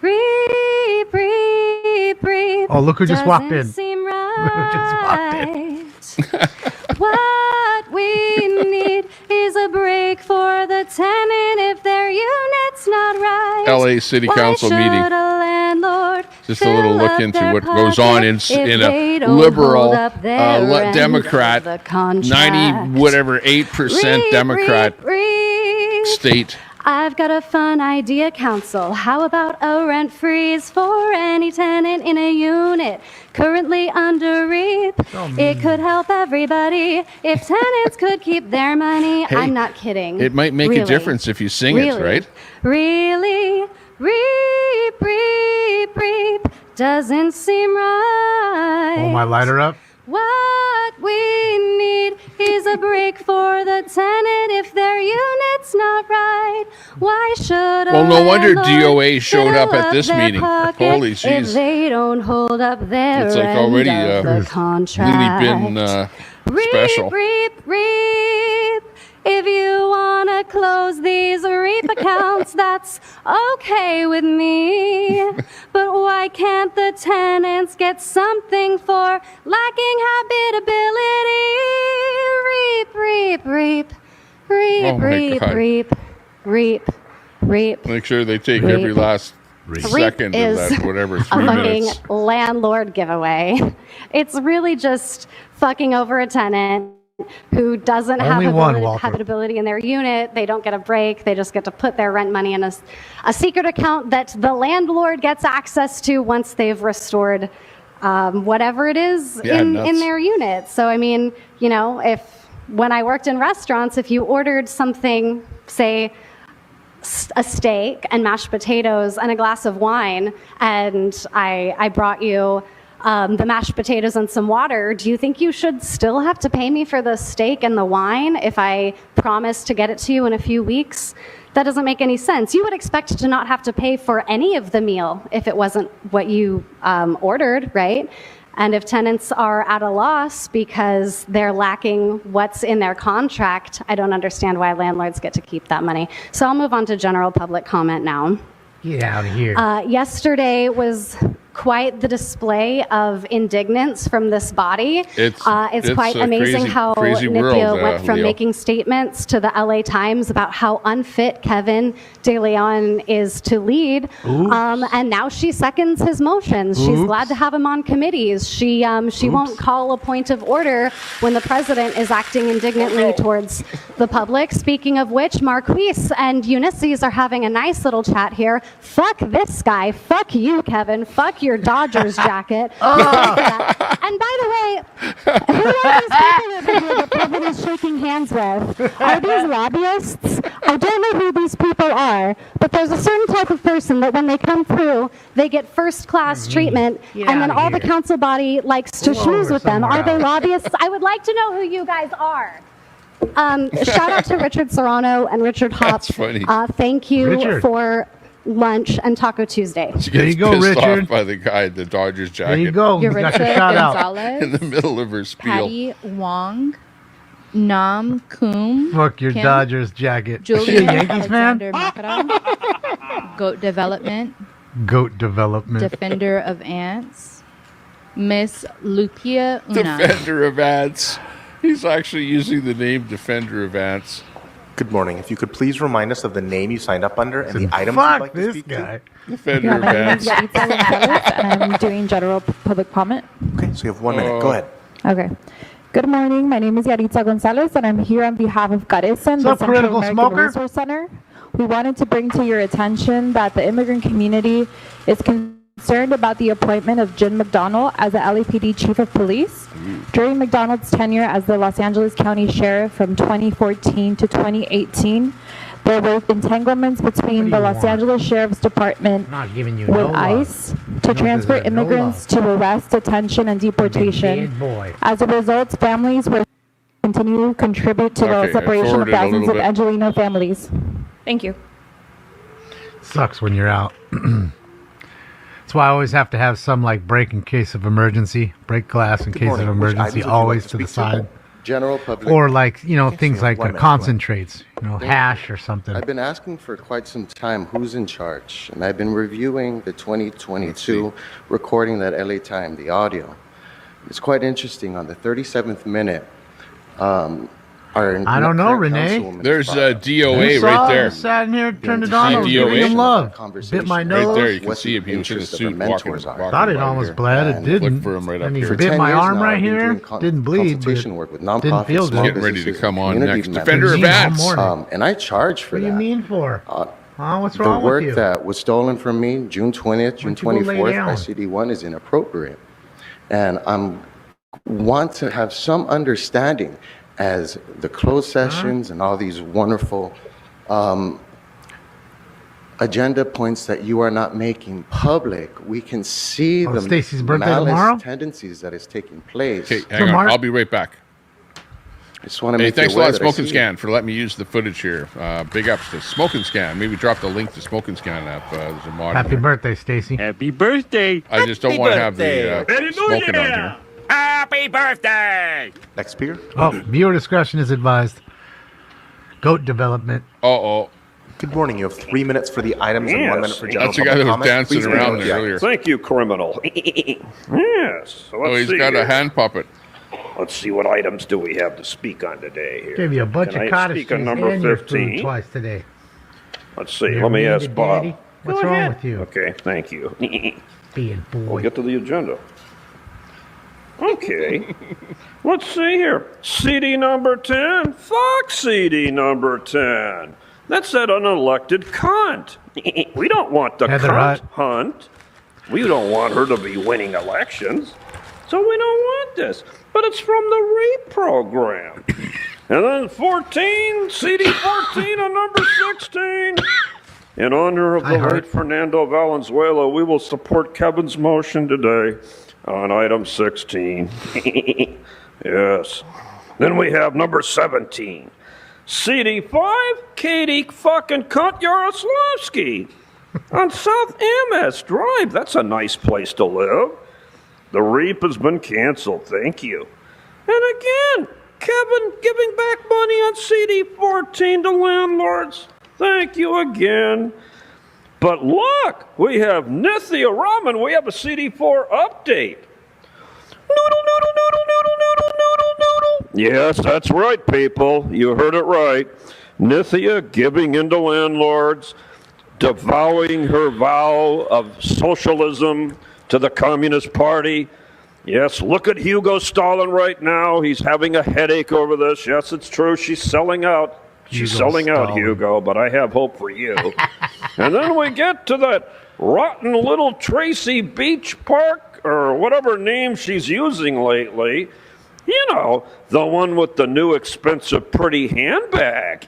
Reap, reap, reap. Oh, look who just walked Doesn't in. seem Look who just walked in. right. What we need is a break for the tenant if their unit's not right. LA City Why Council should meeting. a landlord Just a little fill look up into their what goes on in pocket if a they don't liberal, hold up their end Democrat, of the contract? 90 whatever 8% Reap, Democrat reap, reap. state. I've got a fun idea, council. How about a rent freeze for any tenant in a unit currently under REAP? It could help everybody if tenants could keep their money. Hey, I'm not kidding. It might make a Really. difference if you sing it, right? Really? Reap, reap, reap. Doesn't seem right. Hold my lighter up. What we need is a break for the tenant if their unit's not right. Why should a Well, no wonder landlord DOA showed up fill at this their meeting. pocket Holy if jeez. they don't hold up their It's like end already of the contract. really been special. Reap, reap. If you wanna close these REAP accounts, that's okay with me. But why can't the tenants get something for lacking habitability? Reap, reap, reap, reap, Oh my reap, God. reap, reap, reap. Make sure they take Reap. every last second of is that, whatever, a 3 fucking minutes. landlord giveaway. It's really just fucking over a tenant who doesn't Only have one, Walter. habitability in their unit. They don't get a break. They just get to put their rent money in a secret account that the landlord gets access to once they've restored whatever it is in their unit. So, I mean, you know, when I worked in restaurants, if you ordered something, say, a steak and mashed potatoes and a glass of wine, and I brought you the mashed potatoes and some water, do you think you should still have to pay me for the steak and the wine if I promise to get it to you in a few weeks? That doesn't make any sense. You would expect to not have to pay for any of the meal if it wasn't what you ordered, right? And if tenants are at a loss because they're lacking what's in their contract, I don't understand why landlords get to keep that money. So I'll move on to general public comment now. Get out of here. Yesterday was quite the display of indignance from this body. It's quite a amazing crazy, how crazy Nithya world, went from Leo. making statements to the LA Times about how unfit Kevin De Leon is to lead, and now she seconds his motions. She's Oops. glad to have him on committees. She won't call a point of order when the president is acting indignantly towards the public. Speaking of which, Marquise and Ulysses are having a nice little chat here. Fuck this guy. Fuck you, Kevin. Fuck your Dodgers jacket. And by the way, who are these people that Kevin is shaking hands with? Are these lobbyists? I don't know who these people are, but there's a certain type of person that when they come through, they get first-class treatment, Get and then outta all the here. council body likes to Go schmooze over with them. Are somewhere they else. lobbyists? I would like to know who you guys are. Shout out to Richard Serrano and Richard Hopp. That's funny. Thank you Richard. for lunch and Taco Tuesday. She There gets you go, pissed Richard. off by the guy in the Dodgers jacket. There you go. You got your shout out. In the middle of her spiel. Patty Wong, Nam Kum, Fuck your Kim, Dodgers jacket. Is she a Julia Yankees fan? Alexander Makara, Goat Development, Goat development. Defender of Ants, Miss Lucia Una. Defender of Ants. He's actually using the name Defender of Ants. Good morning. If you could please remind us of the name you signed up under and the items you'd Fuck like to this speak guy. Defender Yeah, of my name is Ants. Yaritza Gonzalez, and I'm doing general public comment. to. Okay, so you have 1 minute. Go ahead. Okay. Good morning. My name is Yaritza Gonzalez, and I'm here on behalf of Caresen, the up, Central critical American smoker? Resource Center. We wanted to bring to your attention that the immigrant community is concerned about the appointment of Jim McDonald as the LAPD Chief of Police. During McDonald's tenure as the Los Angeles County Sheriff from 2014 to 2018, there were entanglements between the Los Angeles Sheriff's Department I'm not giving you with no love. ICE to No transfer deserve no immigrants to arrest, detention, and deportation. Big boy. As a result, families will continue to contribute to Okay, the separation of forward it a thousands little of bit. Angelino families. Thank you. Sucks when you're out. That's why I always have to have some like break in case of emergency, break glass in Good case morning. of Which emergency, items would you like always to to the speak to? side. General public. Or like, you know, Okay, so things you have like 1 minute. concentrates, you know, Thank hash or something. I've been asking for quite some time who's in charge, and I've been reviewing the 2022 recording at LA Time, the audio. It's quite interesting. On the 37th minute, I don't know, Renee. There's a You DOA saw right I there. was sat in here, turned it Yeah, on, I was DOA. giving him love. Bit my Right nose. there, you can see him. He was in a suit walking Thought it by almost here. bled. It And didn't. look for him right up and he here. bit For my 10 years arm now, right I've been here. doing Didn't bleed, but consultation work with didn't nonprofits, feel small good. Getting ready to businesses, come on community next. members. Defender of Ants. And I charge for What do you that. mean for? What's The wrong with work you? that was stolen from me June 20th, June don't you go lay 24th by down? CD1 is inappropriate. And I want to have some understanding as the closed sessions and all these wonderful agenda points that you are not making public. We can see the Stacey's birthday malice tomorrow? tendencies that is taking place. Okay, hang on. I'll be right back. I just want to Hey, make thanks a you aware lot, that I Smoke and see Scan, for letting me use the footage here. Big ups to Smoke and Scan. Maybe drop the link to Smoke and Scan app. There's a mod. Happy birthday, Stacy. Happy birthday. I just don't Happy want to have the birthday. smoking on here. Happy birthday! Next speaker. Oh, viewer discretion is advised. Goat development. Uh-oh. Good morning. You have 3 minutes for the items and 1 minute for general That's the guy that was public comment. dancing Please around wait. there earlier. Thank you, criminal. Yes. So let's Oh, he's see got here. a hand puppet. Let's see what items do we have to speak on today here. Gave you a bunch Can of I cottage speak on cheese number and your food 15? twice today. Let's see. You're Let me mean ask to Bob. Daddy? What's Go wrong ahead. with you? Okay, thank you. Being boy. We'll get to the agenda. Okay. Let's see here. CD number 10. Fuck CD number 10. That's that unelected cunt. We don't want the Heather cunt hunt. We don't want her to be winning elections. So we don't want this. But it's from the REAP program. And then 14, CD 14 and number 16. In honor of the late Fernando Valenzuela, we will support Kevin's motion today on item 16. Yes. Then we have number 17. CD5, Katie fucking cunt Yaroslavsky on South MS Drive. That's a nice place to live. The REAP has been canceled. Thank you. And again, Kevin giving back money on CD14 to landlords. Thank you again. But look, we have Nithya Raman. We have a CD4 update. Noodle, noodle, noodle, noodle, noodle, noodle, noodle. Yes, that's right, people. You heard it right. Nithya giving into landlords, devouring her vow of socialism to the Communist Party. Yes, look at Hugo Stalin right now. He's having a headache over this. Yes, it's true. She's selling out. She's selling out, Hugo, but I have hope for you. And then we get to that rotten little Tracy Beach Park, or whatever name she's using lately. You know, the one with the new expensive pretty handbag.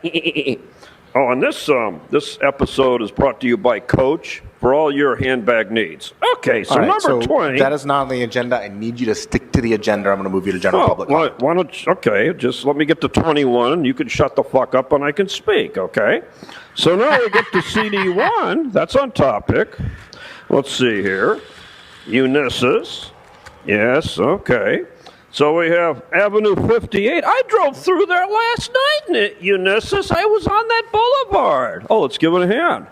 Oh, and this episode is brought to you by Coach for all your handbag needs. Okay, so All right, number 20. That is not on the agenda. I need you to stick to the agenda. I'm going to move you to general public comment. Why don't okay, just let me get to 21. You can shut the fuck up and I can speak, okay? So now we get to CD1. That's on topic. Let's see here. Unisys. Yes, okay. So we have Avenue 58. I drove through there last night, Unisys. I was on that boulevard. Oh, let's give it a hand.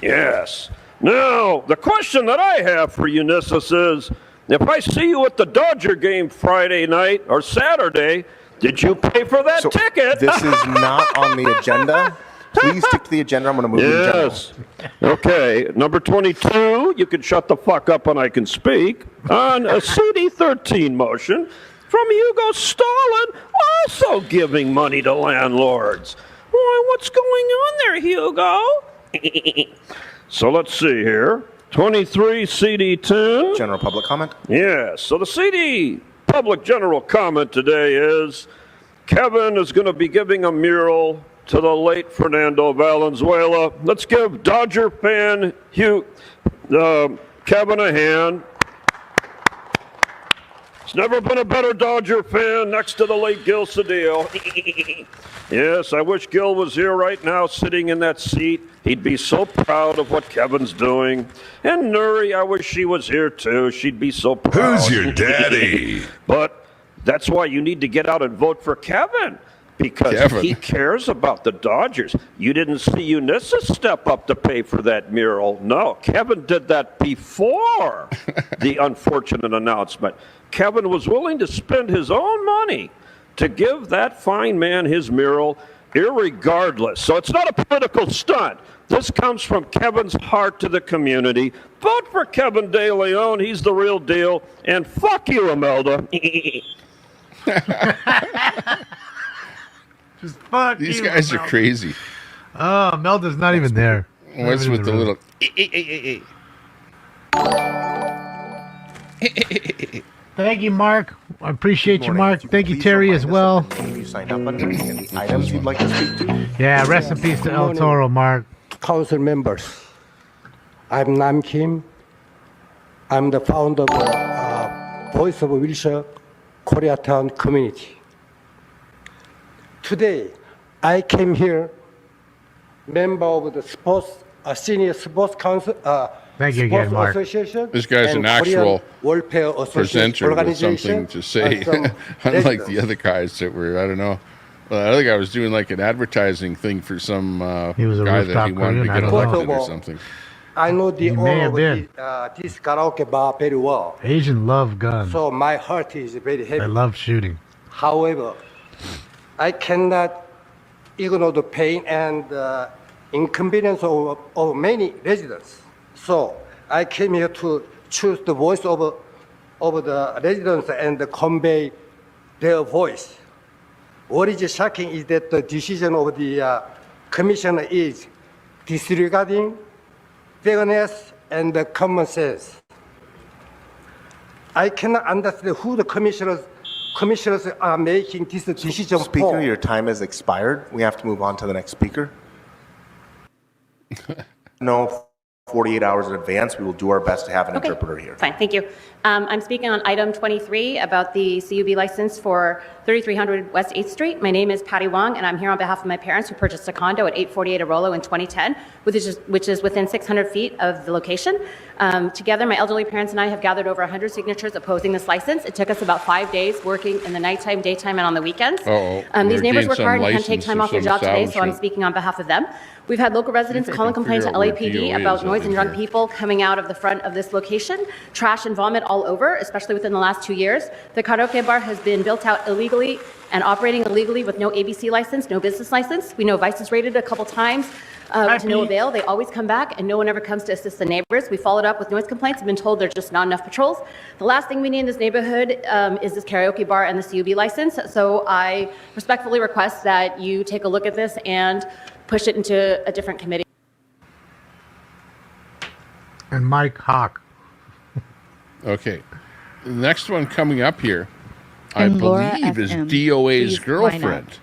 Yes. Now, the question that I have for Unisys is, if I see you at the Dodger game Friday night or Saturday, did you pay for that ticket? This is not on the agenda. Please stick to the agenda. I'm going to move you to general. Yes. Okay. Number 22, you can shut the fuck up and I can speak. On a CD13 motion from Hugo Stalin, also giving money to landlords. Why, what's going on there, Hugo? So let's see here. 23 CD10. General public comment? Yes. So the CD public general comment today is Kevin is going to be giving a mural to the late Fernando Valenzuela. Let's give Dodger fan Kevin a hand. There's never been a better Dodger fan next to the late Gil Cedillo. Yes, I wish Gil was here right now sitting in that seat. He'd be so proud of what Kevin's doing. And Nuri, I wish she was here too. She'd be so proud. Who's your daddy? But that's why you need to get out and vote for Kevin. Because he cares about the Dodgers. You didn't see Unisys step up to pay for that mural. No, Kevin did that before the unfortunate announcement. Kevin was willing to spend his own money to give that fine man his mural, irregardless. So it's not a political stunt. This comes from Kevin's heart to the community. Vote for Kevin De Leon. He's the real deal. And fuck you, Imelda. Just fuck These you, guys are Melda. crazy. Oh, Melda's not even there. What's with the little... Thank you, Mark. I appreciate you, Mark. Thank you, Please Terry, remind as us well. of the name you signed up under and the items you'd like to speak to. Yeah, rest in peace to El morning. Toro, Mark. Council members. I'm Nam Kim. I'm the founder of Voice of Wilshire Koreatown Community. Today, I came here, member of the senior sports council, Thank you sports again, Mark. association. This guy's and an actual Korean Welfare Association presenter with organization, something to say, and some unlike residents. the other guys that were, I don't know. Well, I think I was doing like an advertising thing for some He was a guy that he rooftop wanted to Korean, get I don't know. elected or something. I know the You may owner have of been. this karaoke bar very well. Asian love guns. So my heart is very heavy. They love shooting. However, I cannot ignore the pain and inconvenience of many residents. So I came here to choose the voice of the residents and convey their voice. What is shocking is that the decision of the commissioner is disregarding fairness and common sense. I cannot understand who the commissioners are making this decision Speaker, for. your time has expired. We have to move on to the next speaker. No, 48 hours in advance. We will do our best to have an interpreter here. Fine, thank you. I'm speaking on item 23 about the CUB license for 3300 West 8th Street. My name is Patty Wong, and I'm here on behalf of my parents who purchased a condo at 848 Arolo in 2010, which is within 600 feet of the location. Together, my elderly parents and I have gathered over 100 signatures opposing this license. It took us about 5 days working in the nighttime, daytime, and on the weekends. These neighbors work hard and can't take time off their job today, so I'm speaking on behalf of them. We've had local residents call and complain to LAPD about noise and drunk people coming out of the front of this location, trash and vomit all over, especially within the last 2 years. The karaoke bar has been built out illegally and operating illegally with no ABC license, no business license. We know Vice has raided a couple times to no avail. They always come back and no one ever comes to assist the neighbors. We followed up with noise complaints and been told there's just not enough patrols. The last thing we need in this neighborhood is this karaoke bar and the CUB license. So I respectfully request that you take a look at this and push it into a different committee. And Mike Hawk. Okay. The next one coming up here, And I Laura believe, is FM. DOA's Please, why not? girlfriend.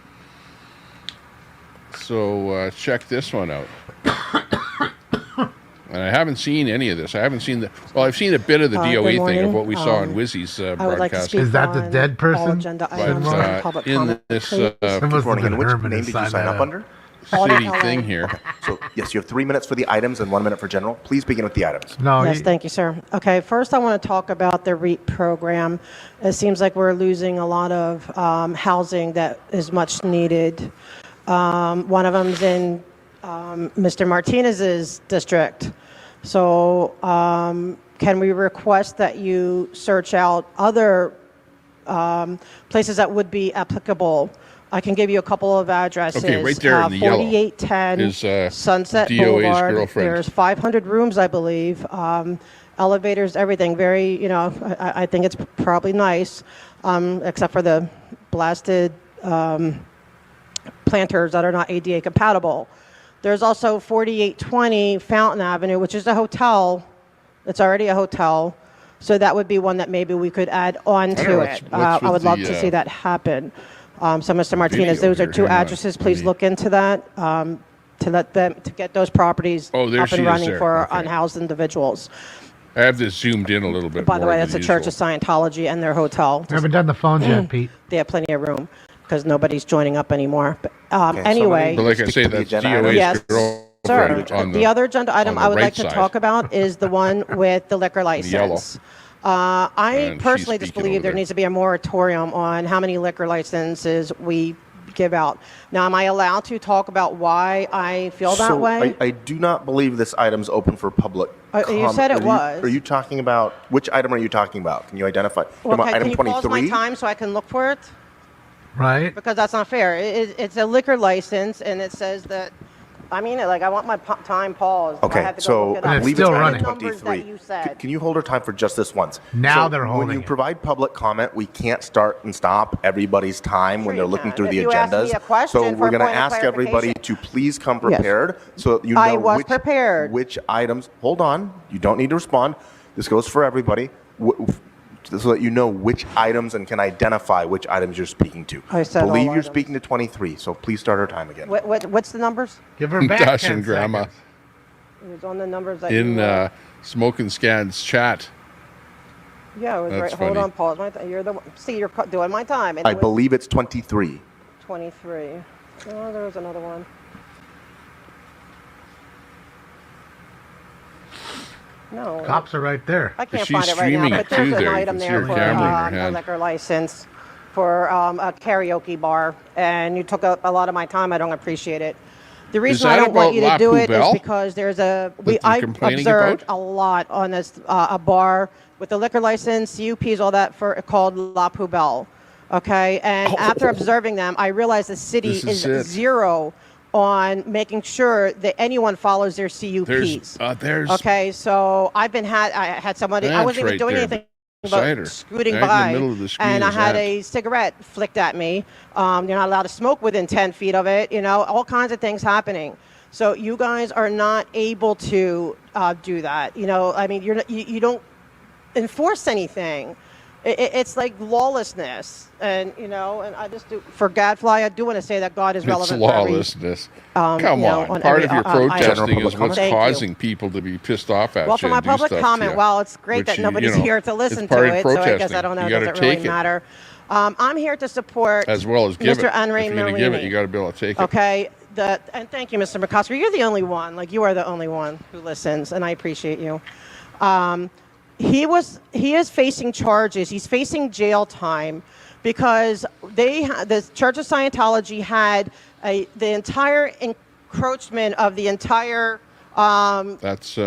So check this one out. And I haven't seen any of this. I haven't seen I've seen a bit of the Good DOA thing morning. of what we saw on Wizzy's I would like to broadcast. speak Is that the on dead all person? agenda But items and public in comment, this please. Good morning. And which Herman name did you inside sign that. up under? city thing here. So, yes, you have 3 minutes for the items and 1 minute for general. Please begin with the items. Yes, thank you, sir. Okay, first I want to talk about the REAP program. It seems like we're losing a lot of housing that is much needed. One of them's in Mr. Martinez's district. So can we request that you search out other places that would be applicable? I can give you a couple of addresses. Okay, right there in the yellow 4810 is Sunset DOA's Boulevard. girlfriend. There's 500 rooms, I believe. Elevators, everything. Very, I think it's probably nice, except for the blasted planters that are not ADA compatible. There's also 4820 Fountain Avenue, which is a hotel. It's already a hotel. So that would be one that maybe we could add on to it. I would love to see that happen. So, Mr. Martinez, video those are here. two Hang on. addresses. Please look into that to get those properties Oh, there up she and is running there. for Okay. unhoused individuals. I have this zoomed in a little bit By the more way, than that's the Church of usual. Scientology and their hotel. We haven't done the phones yet, Pete. They have plenty of room because nobody's joining up anymore. But, anyway, But like I say, that's DOA's Yes, girlfriend sir. on The other agenda item on I the would right like to side. talk about is the one with the liquor yellow. license. I And she's personally just speaking believe over there there. needs to be a moratorium on how many liquor licenses we give out. Now, am I allowed to talk about why I feel that So way? I do not believe this item's open for public You comment. said it was. Are you talking about, which item are you talking about? Can you identify? Talking about Okay, item can you pause 23? my time so I can look for it? Right. Because that's not fair. It's a liquor license, and it says that. I mean it. Like I want my time paused. I Okay, have to go so look it I up. believe What it's are the item numbers that 23. you said? Can you hold our time for just this once? Now So they're when holding you it. provide public comment, we can't start and stop everybody's time when they're looking through If the you ask me agendas. a question So for we're a going to point of ask everybody to please come prepared so that you know I was prepared. which items. Hold on, you don't need to respond. This goes for everybody. So that you know which items and can identify which items you're speaking to. I said all believe you're items. speaking to 23, so please start our time again. What's the numbers? Give her back Dash 10 and Grandma seconds. It was on the numbers that in you. Smoke and Scan's chat. Yeah, it was That's right. Hold funny. on, pause. You're the one. See, you're doing my time. And I it was believe it's 23. 23. Oh, there was another one. No. Cops are right there. I can't She's find it right now, streaming but it there's too an there. You item can see there her for camera in her a hand. liquor license. for a karaoke bar, and you took up a lot of my time. I don't appreciate it. The reason I that don't want about you to La do it is Poubelle because there's that you're I complaining observed about? a lot on this a bar with a liquor license, CUPs, all that called La Poubelle. Okay, and after observing them, I realized the city This is is it. zero on making sure that anyone follows their CUPs. There's Okay, so I had somebody, I That's wasn't even right doing there, anything cider. but scooting Right in the by, middle of the screen and I is had that. a cigarette flicked at me. You're not allowed to smoke within 10 feet of it, all kinds of things happening. So you guys are not able to do that. I mean, you don't enforce anything. It's like lawlessness, and and I just do for Gadfly. I do want to say that God is It's relevant. For every, lawlessness. you Come know, on. on Part every, of your item. protesting is what's Thank you. causing people to be pissed off at Well, you for my and do public stuff to comment, you, well, it's great which that you- nobody's here to listen it's part to of it, so I guess protesting. I don't know. You It gotta doesn't really take it. matter. I'm here to support as well as give Mr. it. Henry If you're going to give it, Marini. you got to be able to take it. Okay, and thank you, Mr. McCosker. You're the only one. Like, you are the only one who listens, and I appreciate you. He is facing charges. He's facing jail time because the Church of Scientology had the entire encroachment of the entire That's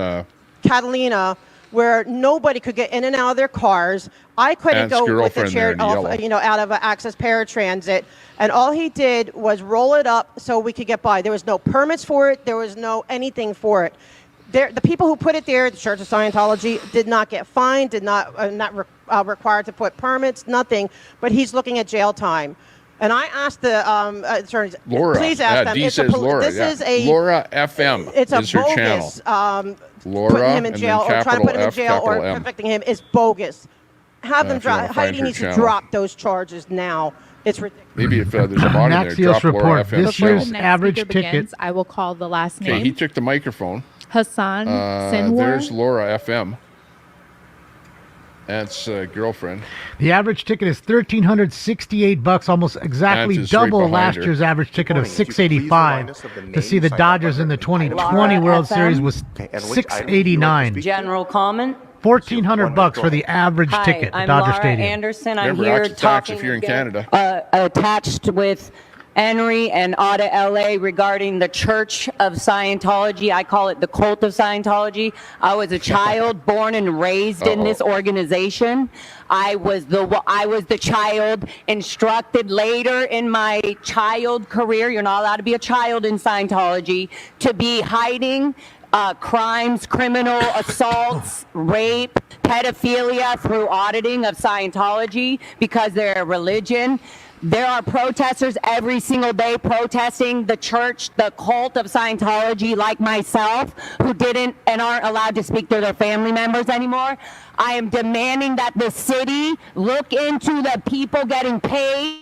Catalina, where nobody could get in and out of their cars. I couldn't That's go with the girlfriend chair there in off, yellow. out of Access Paratransit, and all he did was roll it up so we could get by. There was no permits for it. There was no anything for it. The people who put it there, the Church of Scientology, did not get fined, did not required to put permits, nothing. But he's looking at jail time. And I asked the attorneys, Laura. please ask them. D It's says Laura. This is a Laura FM it's a is her channel. bogus. Laura Putting him in and jail then or trying to put him in F, jail or capital M. convicting him is bogus. Have them if you wanna drop. find Heidi her needs channel. to drop those charges now. It's ridiculous. Maybe if there's a mod in there, Axios drop Laura report. FM This channel. year's average ticket. Begins, I will call the last Okay, name. he took the microphone. Hassan Sinwar. There's Laura FM. That's girlfriend. The average ticket is $1,368, almost exactly That's just right double behind last her. year's average ticket of Morning. Would you please remind $685. us of the To name see the signed up Dodgers under? in the 2020 Laura World FM. Series was Okay, and which item would you like to $689. speak to? General comment. $1,400 for the average Hi, ticket at I'm Dodger Laura Stadium. Anderson. I'm Remember, here oxytax talking if you're in again, Canada. attached with Henry and Ada LA regarding the Church of Scientology. I call it the cult of Scientology. I was a child born and raised in this organization. I was the child instructed later in my child career. You're not allowed to be a child in Scientology, to be hiding crimes, criminal assaults, rape, pedophilia through auditing of Scientology because they're a religion. There are protesters every single day protesting the church, the cult of Scientology, like myself, who didn't and aren't allowed to speak to their family members anymore. I am demanding that the city look into the people getting paid,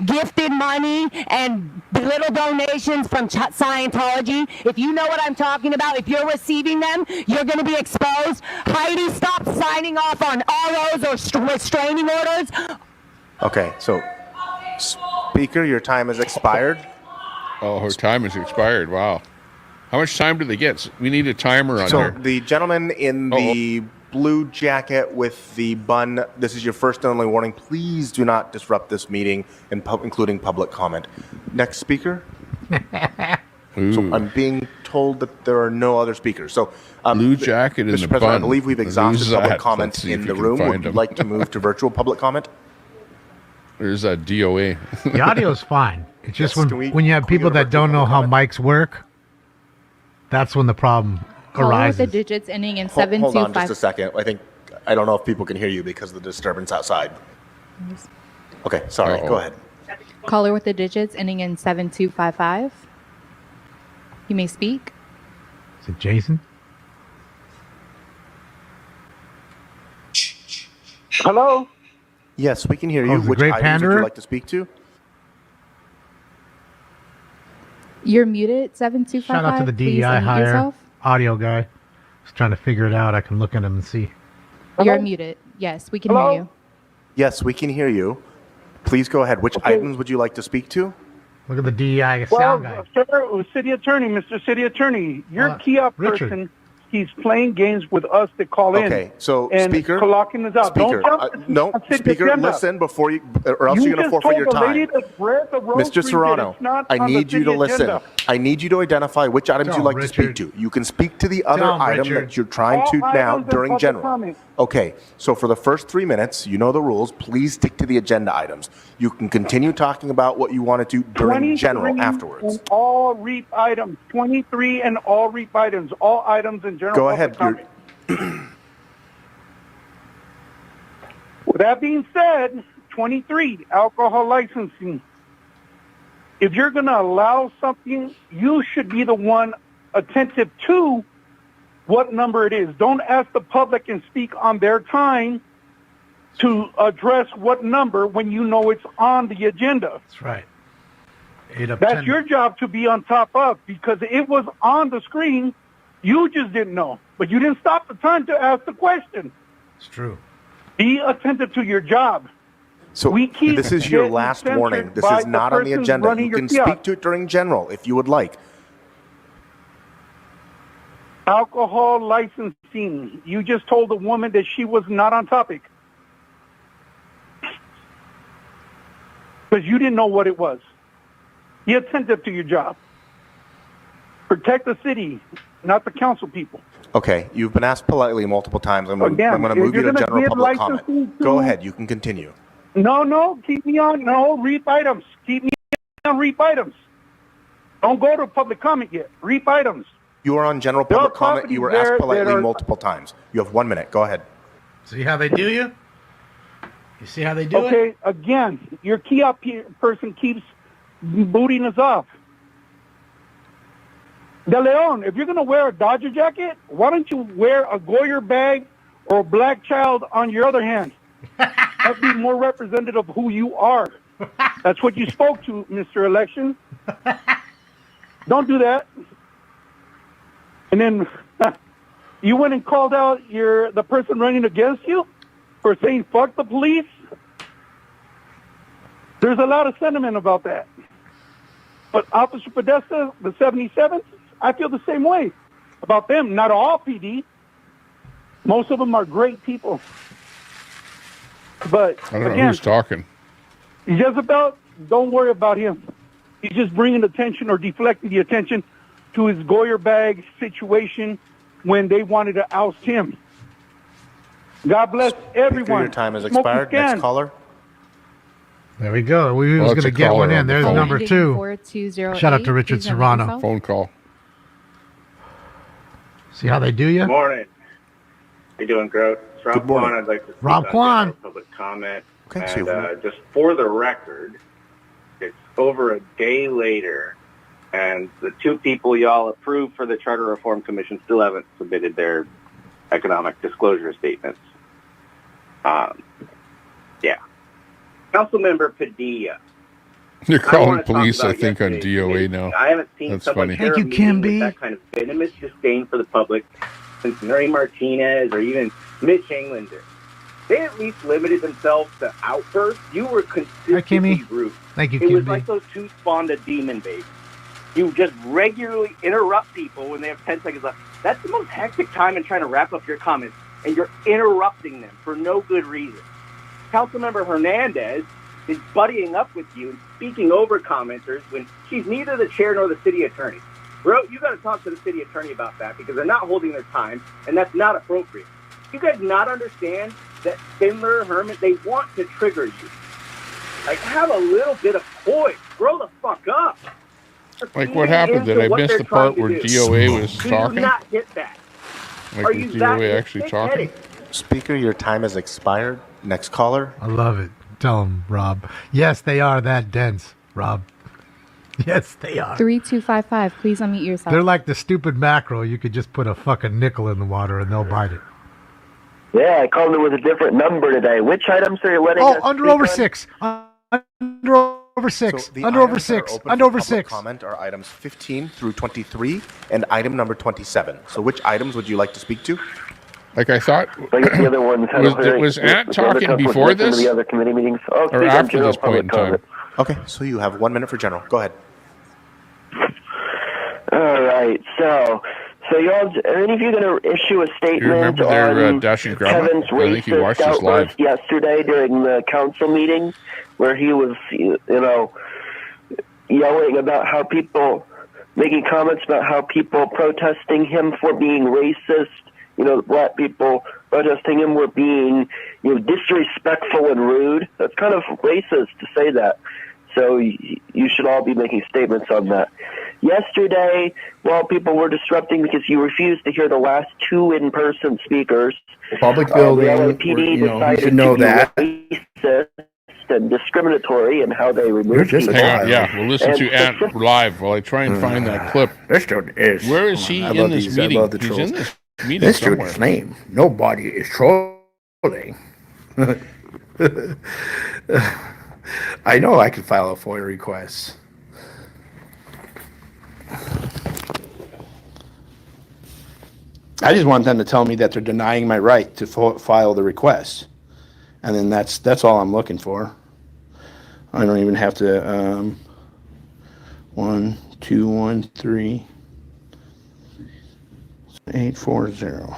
gifted money, and little donations from Scientology. If you know what I'm talking about, if you're receiving them, you're going to be exposed. Heidi, stop signing off on ROs or restraining orders. Okay, so Speaker, your time has expired. Oh, her time has expired. Wow. How much time do they get? We need a timer on So here. the gentleman in the blue jacket with the bun, this is your first and only warning. Please do not disrupt this meeting, including public comment. Next speaker. So I'm being told that there are no other speakers. So blue jacket in Mr. the President, bun. I believe we've exhausted Who's public that? comments Let's see if in we the can room. find Would you him. like to move to virtual public comment? There's that DOA. The audio's fine. It's just Yes, can we- when you have can we people go to that don't virtual know how comment? mics work, that's when the problem Caller with arises. the digits ending in Hold on 725. just a second. I don't know if people can hear you because of the disturbance outside. Okay, sorry. Go ahead. Caller with the digits ending in 7255. You may speak. Is it Jason? Hello? Yes, we can hear you. Oh, the Which Great items would Panderer? you like to speak to? You're muted, 7255. Shout out to the Please DEI unmute hire yourself. audio guy. Just trying to figure it out. I can look at him and see. You're muted. Yes, we can hear you. Yes, we can hear you. Please go ahead. Which items would you like to speak to? Look at the DEI Well, sound guy. sir, City Attorney, Mr. City Attorney, your key up Richard. person he's playing games with us that call in. Okay, so and Speaker, clocking us out. Speaker, Don't jump no, on city Speaker, agenda. listen before you, or else you're going to forfeit your time. Mr. Serrano, I need you to listen. I need you to identify which items you'd like to speak to. You can speak to the other item that you're trying to now during general. Okay, so for the first 3 minutes, you know the rules. Please stick to the agenda items. You can continue talking about what you want to do during general afterwards. And all REAP items, 23 and all REAP items, all items in general. Go ahead. With that being said, 23, alcohol licensing. If you're going to allow something, you should be the one attentive to what number it is. Don't ask the public and speak on their time to address what number when you know it's on the agenda. That's right. 8 up That's 10. your job to be on top of, because it was on the screen. You just didn't know, but you didn't stop the time to ask the question. It's true. Be attentive to your job. So this is your last warning. This is not on the agenda. You can speak to it during general if you would like. Alcohol licensing. You just told a woman that she was not on topic because you didn't know what it was. Be attentive to your job. Protect the city, not the council people. Okay, you've been asked politely multiple times. I'm going to move you to general public comment. Go ahead, you can continue. No, keep me on. No, REAP items. Keep me on REAP items. Don't go to public comment yet. REAP items. You are on general public comment. You were asked politely multiple times. You have 1 minute. Go ahead. See how they do you? You see how they do it? Okay, again, your kiosk person keeps booting us off. De Leon, if you're going to wear a Dodger jacket, why don't you wear a Goyer bag or a black child on your other hand? That'd be more representative of who you are. That's what you spoke to, Mr. Election. Don't do that. And then you went and called out the person running against you for saying fuck the police. There's a lot of sentiment about that. But Officer Podesta, the 77th, I feel the same way about them. Not all PD. Most of them are great people. But I don't know who's talking. Jezebel, don't worry about him. He's just bringing attention or deflecting the attention to his Goyer bag situation when they wanted to oust him. God bless everyone. Your time has expired. Next caller. There we go. We was going to get one in. There's number 2. Shout out to Richard Serrano. Phone call. See how they do you? Good morning. How you doing, Grout? It's Rob Kwan. I'd like to speak Rob Kwan. public comment. Okay, and just for the record, it's over a day later, and the 2 people y'all approved for the Charter Reform Commission still haven't submitted their economic disclosure statements. Yeah. Councilmember Padilla. You're calling police, I think, on DOA now. I haven't seen That's someone funny. share a meeting with that kind of venomous disdain for the public since Mary Martinez or even Mitch Englander. They at least limited themselves to outbursts. You were consistently rude. Thank you, It was Kimby. like those 2 spawned a demon baby. You just regularly interrupt people when they have 10 seconds left. That's the most hectic time in trying to wrap up your comments, and you're interrupting them for no good reason. Councilmember Hernandez is buddying up with you and speaking over commenters when she's neither the chair nor the city attorney. Bro, you got to talk to the city attorney about that because they're not holding their time, and that's not appropriate. You guys not understand that Spindler, Herman, they want to trigger you. Like, have a little bit of poise. Grow the fuck up. Like, what happened? Did I miss the part where DOA was talking? Do you not get that? Like, Are was you DOA actually talking? Speaker, your time has expired. Next caller. I love it. Tell them, Rob. Yes, they are that dense, Rob. Yes, they are. 3255. Please unmute yourself. They're like the stupid mackerel. You could just put a fucking nickel in the water and they'll bite it. Yeah, I called it with a different number today. Which items are you letting us under speak over on? 6. Under over 6. So the Under over items that are 6. open Under for over public 6. Comment are items 15 through 23 and item number 27. So which items would you like to speak to? Like I thought, I guess the other ones had was Ant talking before this? The other committee meetings. Oh, Or after this point in time? Okay, so you have 1 minute for general. Go ahead. All right. So So y'all, are any of you going to issue a statement You remember their on dashing grandma? Kevin's I think he watched racist this live. outburst yesterday during the council meeting, where he was, yelling about how people, making comments about how people protesting him for being racist, black people protesting him were being, disrespectful and rude. That's kind of racist to say that. So you should all be making statements on that. Yesterday, while people were disrupting because you refused to hear the last two in-person speakers, Public building, the LAPD you decided should know to be that. racist and discriminatory in how they removed people. Hang on, yeah, we'll listen And to Ant live while I try and find that clip. This dude is. Where is he in this meeting? I love the He's trolls. in this meeting This somewhere. dude's name. Nobody is trolling. I know I could file a FOIA request. I just want them to tell me that they're denying my right to file the request, and then that's all I'm looking for. I don't even have to 1 2 1 3 840.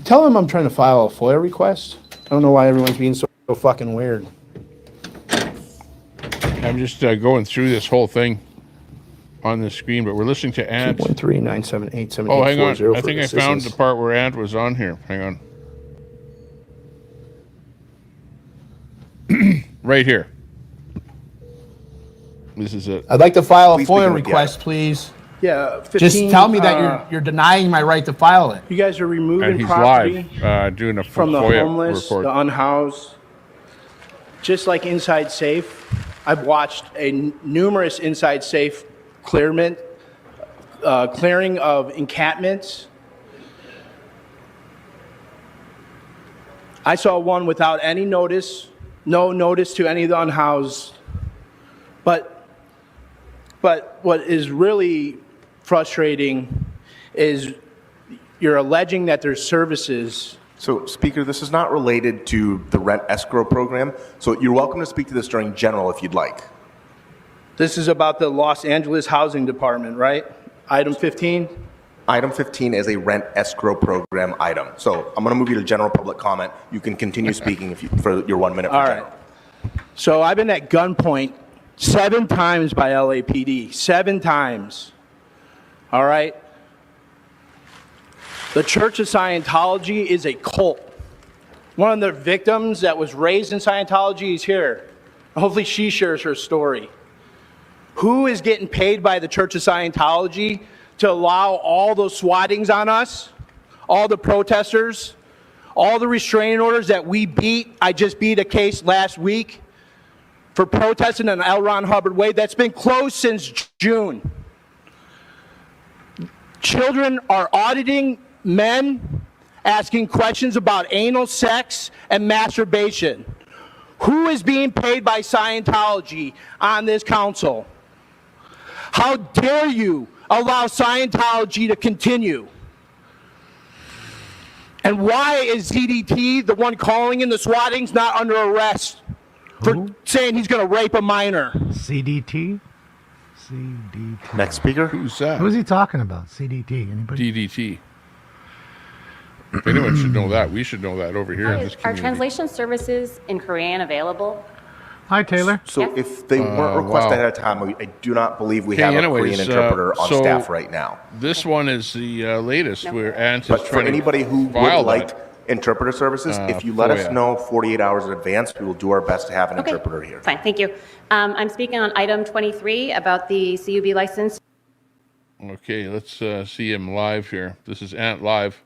Tell them I'm trying to file a FOIA request. I don't know why everyone's being so fucking weird. I'm just going through this whole thing on the screen, but we're listening to Ant. 213-978-7840. Oh, hang on. I think I found the part where Ant was on here. Hang on. Right here. This is it. I'd like to file a FOIA request, please. Yeah, 15, Just tell me that you're denying my right to file it. You guys are removing And he's property live doing a from the FOIA homeless, report. the unhoused. Just like Inside Safe, I've watched numerous Inside Safe clearing of encampments. I saw one without any notice, no notice to any of the unhoused. But what is really frustrating is you're alleging that there's services. So, Speaker, this is not related to the rent escrow program, so you're welcome to speak to this during general if you'd like. This is about the Los Angeles Housing Department, right? Item 15? Item 15 is a rent escrow program item. So I'm going to move you to general public comment. You can continue speaking for your 1 minute. All right. So I've been at gunpoint 7 times by LAPD. 7 times. All right? The Church of Scientology is a cult. One of the victims that was raised in Scientology is here. Hopefully she shares her story. Who is getting paid by the Church of Scientology to allow all those swattings on us, all the protesters, all the restraining orders that we beat? I just beat a case last week for protesting on L. Ron Hubbard Way that's been closed since June. Children are auditing men, asking questions about anal sex and masturbation. Who is being paid by Scientology on this council? How dare you allow Scientology to continue? And why is ZDT, the one calling in the swattings, not under arrest for saying he's going to rape a minor? CDT? CDT. Next speaker. Who's that? Who's he talking about? CDT? Anybody? DDT. If anyone should know that, we should know that over here in this Are community. translation services in Korean available? Hi, Taylor. So if they weren't requested ahead of time, I do not believe we have a Korean interpreter on staff right now. This one is the latest where Ant is But for trying to anybody who would file like that. interpreter services, if you let us FOIA. know 48 hours in advance, we will do our best to have an Okay. interpreter here. Fine, thank you. I'm speaking on item 23 about the CUB license. Okay, let's see him live here. This is Ant live.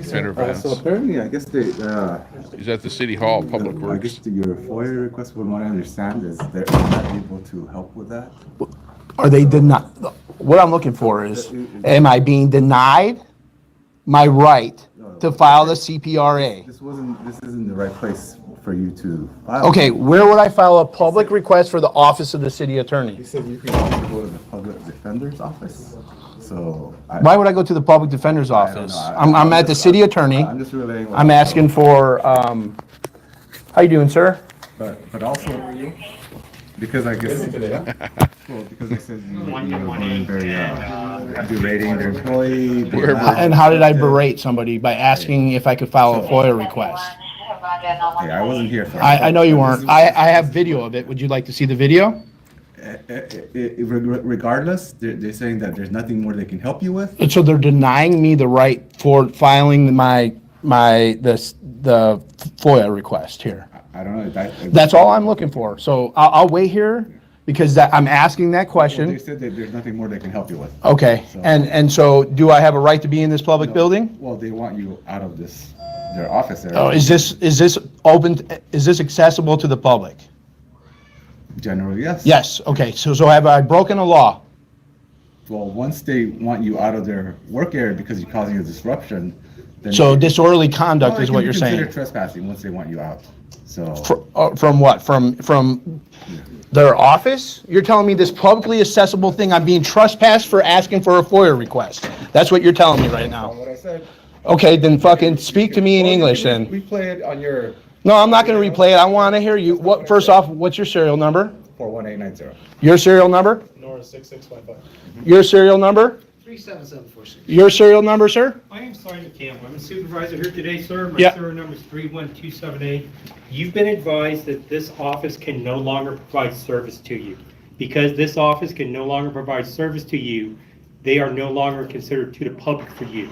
Senator Vance. So apparently, I guess they. He's at the City Hall, Public I Works. guess your FOIA request, from what I understand, is they're not able to help with that. Are they denied? What I'm looking for is, am I being denied my right to file the CPRA? This isn't the right place for you to file. Okay, where would I file a public request for the office of the city attorney? You said you can go to the public defender's office. So Why would I go to the public defender's office? know. I'm at the city attorney. I'm just relaying what I'm asking for, how you doing, sir? But also, Because I guess, well, because they said you were very berating their employee. And how did I berate somebody? By asking if I could file a FOIA request. Hey, I wasn't here for it. I know you weren't. I have video of it. Would you like to see the video? Regardless, they're saying that there's nothing more they can help you with. So they're denying me the right for filing the FOIA request here. I don't know. That's all I'm looking for. So I'll wait here because I'm asking that question. Well, they said that there's nothing more they can help you with. Okay. So, and so do I have a right to be in this public building? Well, they want you out of their office area. Oh, is this open? Is this accessible to the public? Generally, yes. Yes. Okay. So have I broken a law? Well, once they want you out of their work area because you're causing a disruption, then So disorderly conduct well, is what you're saying. Consider trespassing once they want you out. So From what? From their office? You're telling me this publicly accessible thing, I'm being trespassed for asking for a FOIA request. That's what you're telling me right now. what I said. Okay, then fucking speak to me in English then. Replay it on your No, I'm not going to replay it. I want to hear you. First off, what's your serial number? 41890. Your serial number? Nora 6655. Your serial number? 37746. Your serial number, sir? I am Sergeant Campbell. I'm a supervisor here today, sir. My Yeah. serial number is 31278. You've been advised that this office can no longer provide service to you. Because this office can no longer provide service to you, they are no longer considered to the public for you.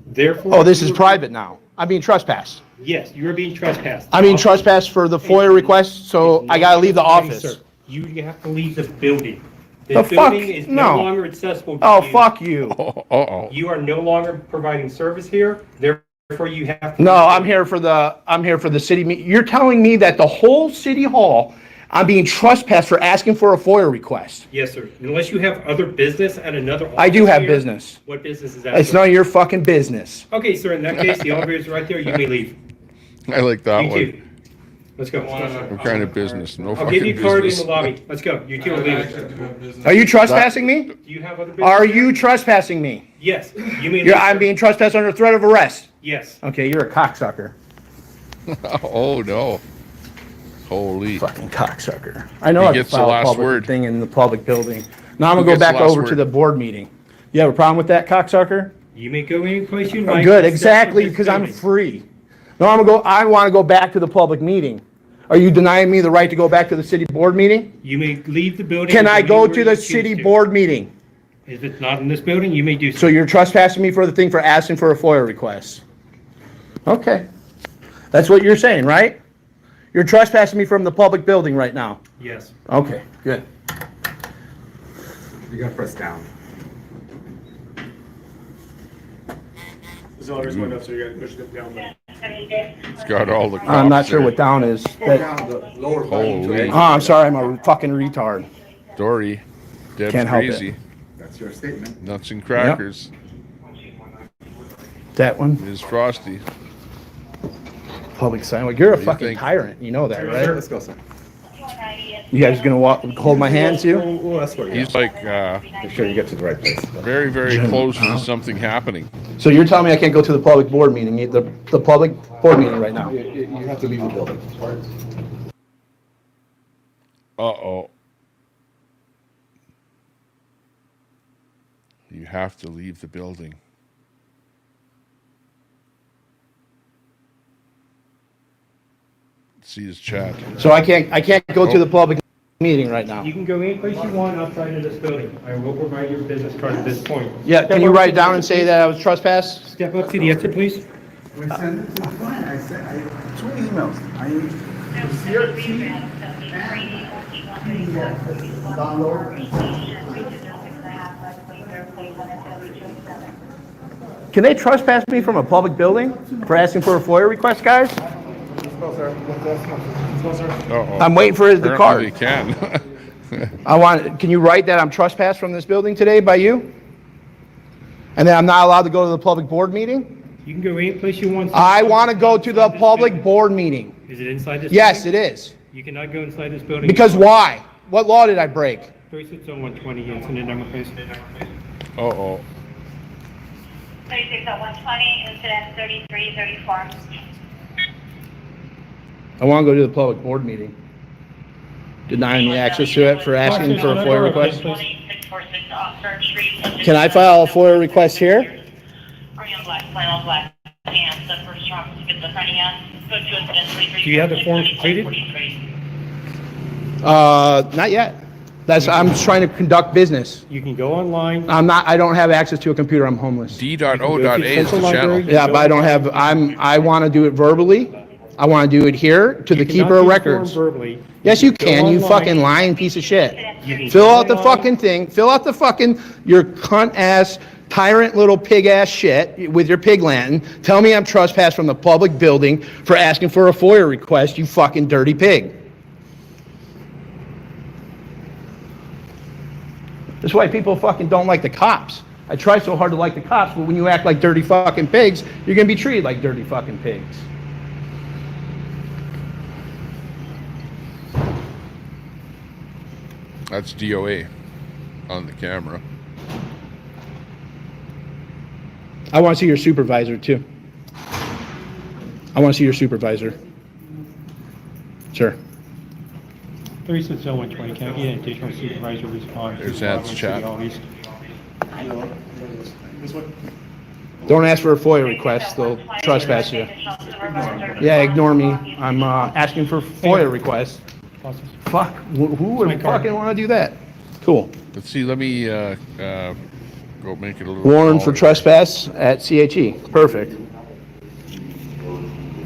Therefore. Oh, this is private now. I'm being trespassed. Yes, you are being trespassed. I'm being trespassed for the FOIA request, so I got to leave the office. Sir, you have to leave the building. The This fuck? building is No. no longer accessible to Oh, you. fuck you. You are no longer providing service here, therefore you have to. No, I'm here for the city meeting. You're telling me that the whole city hall, I'm being trespassed for asking for a FOIA request. Yes, sir. Unless you have other business at another office. I do have here. business. What business is that? It's sir? none of your fucking business. Okay, sir, in that case, the elevator is right there. You may leave. I like that You one. too. Let's go. What kind of business? No I'll fucking give you a card in business. the lobby. Let's go. You two are leaving. Are you trespassing me? Do you have other business? Are you trespassing me? Yes. You may leave. I'm being trespassed under threat of arrest. Yes. Okay, you're a cocksucker. Oh no. Holy. Fucking cocksucker. I know He I can gets the file a last public word. thing in the public building. Now I'm Who gonna go gets the back last over to word? the board meeting. You have a problem with that, cocksucker? You may go any place you like. Good, except exactly, for this because I'm building. free. No, I want to go back to the public meeting. Are you denying me the right to go back to the city board meeting? You may leave the building. Can and I go anywhere to you the choose city to. board meeting? If it's not in this building, you may do so. So you're trespassing me for the thing for asking for a FOIA request? Okay. That's what you're saying, right? You're trespassing me from the public building right now? Yes. Okay, good. You gotta press down. The elevator's going up, so you gotta push it down there. It's got all the. I'm not cops sure there. what down is. Holy. Oh, I'm sorry, I'm a fucking retard. Dory. Deb's Can't help it. crazy. That's your statement. Nuts and crackers. That one? Is Frosty. Public sign. Well, you're a What do you fucking think? tyrant. You know that, right? Let's go, sir. You guys gonna hold my hand too? We'll escort you. He's like Make sure you get to the right place. very, very close to something happening. So you're telling me I can't go to the public board meeting, the public board meeting right now? You have to leave the building. Uh-oh. You have to leave the building. See his chat. So I can't go to the public meeting right now. You can go any place you want outside of this building. I will provide your business card at this point. Yeah, can you write it down and say that I was trespassed? Step up to the exit, please. We sent it to the client. I sent 2 emails. Can they trespass me from a public building for asking for a FOIA request, guys? Uh-oh. I'm waiting for the card. Apparently they can. Can you write that I'm trespassed from this building today by you? And then I'm not allowed to go to the public board meeting? You can go any place you want. I want to go to the public board meeting. Is it inside this? Yes, building? it is. You cannot go inside this building. Because why? What law did I break? 360120 incident number, please. Uh-oh. 360120 incident 3334. I want to go to the public board meeting. denying me access to it for asking for a FOIA request. Can I file a FOIA request here? Do you have the form completed? Not yet. I'm just trying to conduct business. You can go online. I don't have access to a computer. I'm homeless. D.O.A is the channel. Yeah, but I don't have, I want to do it verbally. I want to do it here to the keeper of records. Verbally. Yes, you can, you fucking lying piece of shit. Fill out the fucking thing, fill out the fucking, your cunt ass, tyrant little pig ass shit with your pig lantern. Tell me I'm trespassed from the public building for asking for a FOIA request, you fucking dirty pig. That's why people fucking don't like the cops. I try so hard to like the cops, but when you act like dirty fucking pigs, you're gonna be treated like dirty fucking pigs. That's DOA on the camera. I want to see your supervisor too. I want to see your supervisor. Sure. 360120, can I get an additional supervisor response? There's that chat. Don't ask for a FOIA request, they'll trespass you. Yeah, ignore me. I'm asking for FOIA requests. Fuck, who would fucking want to do that? Cool. Let's see, let me go make it a little Warrant for smaller. trespass at CHE. Perfect.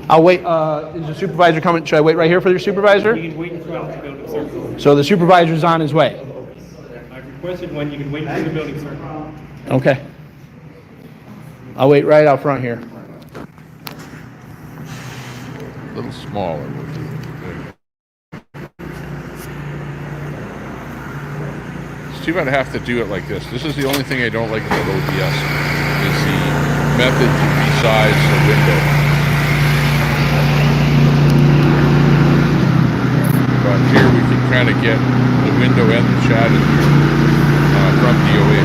I'll wait. Is the supervisor coming? Should I wait right here for your supervisor? You can wait until the building circle. So the supervisor's on his way. I've requested one, you can wait until the building circle. Okay. I'll wait right out front here. A little smaller would do. It's too bad I have to do it like this. This is the only thing I don't like about OBS, is the method to resize the window. But here we can kind of get the window and the chat in here from DOA.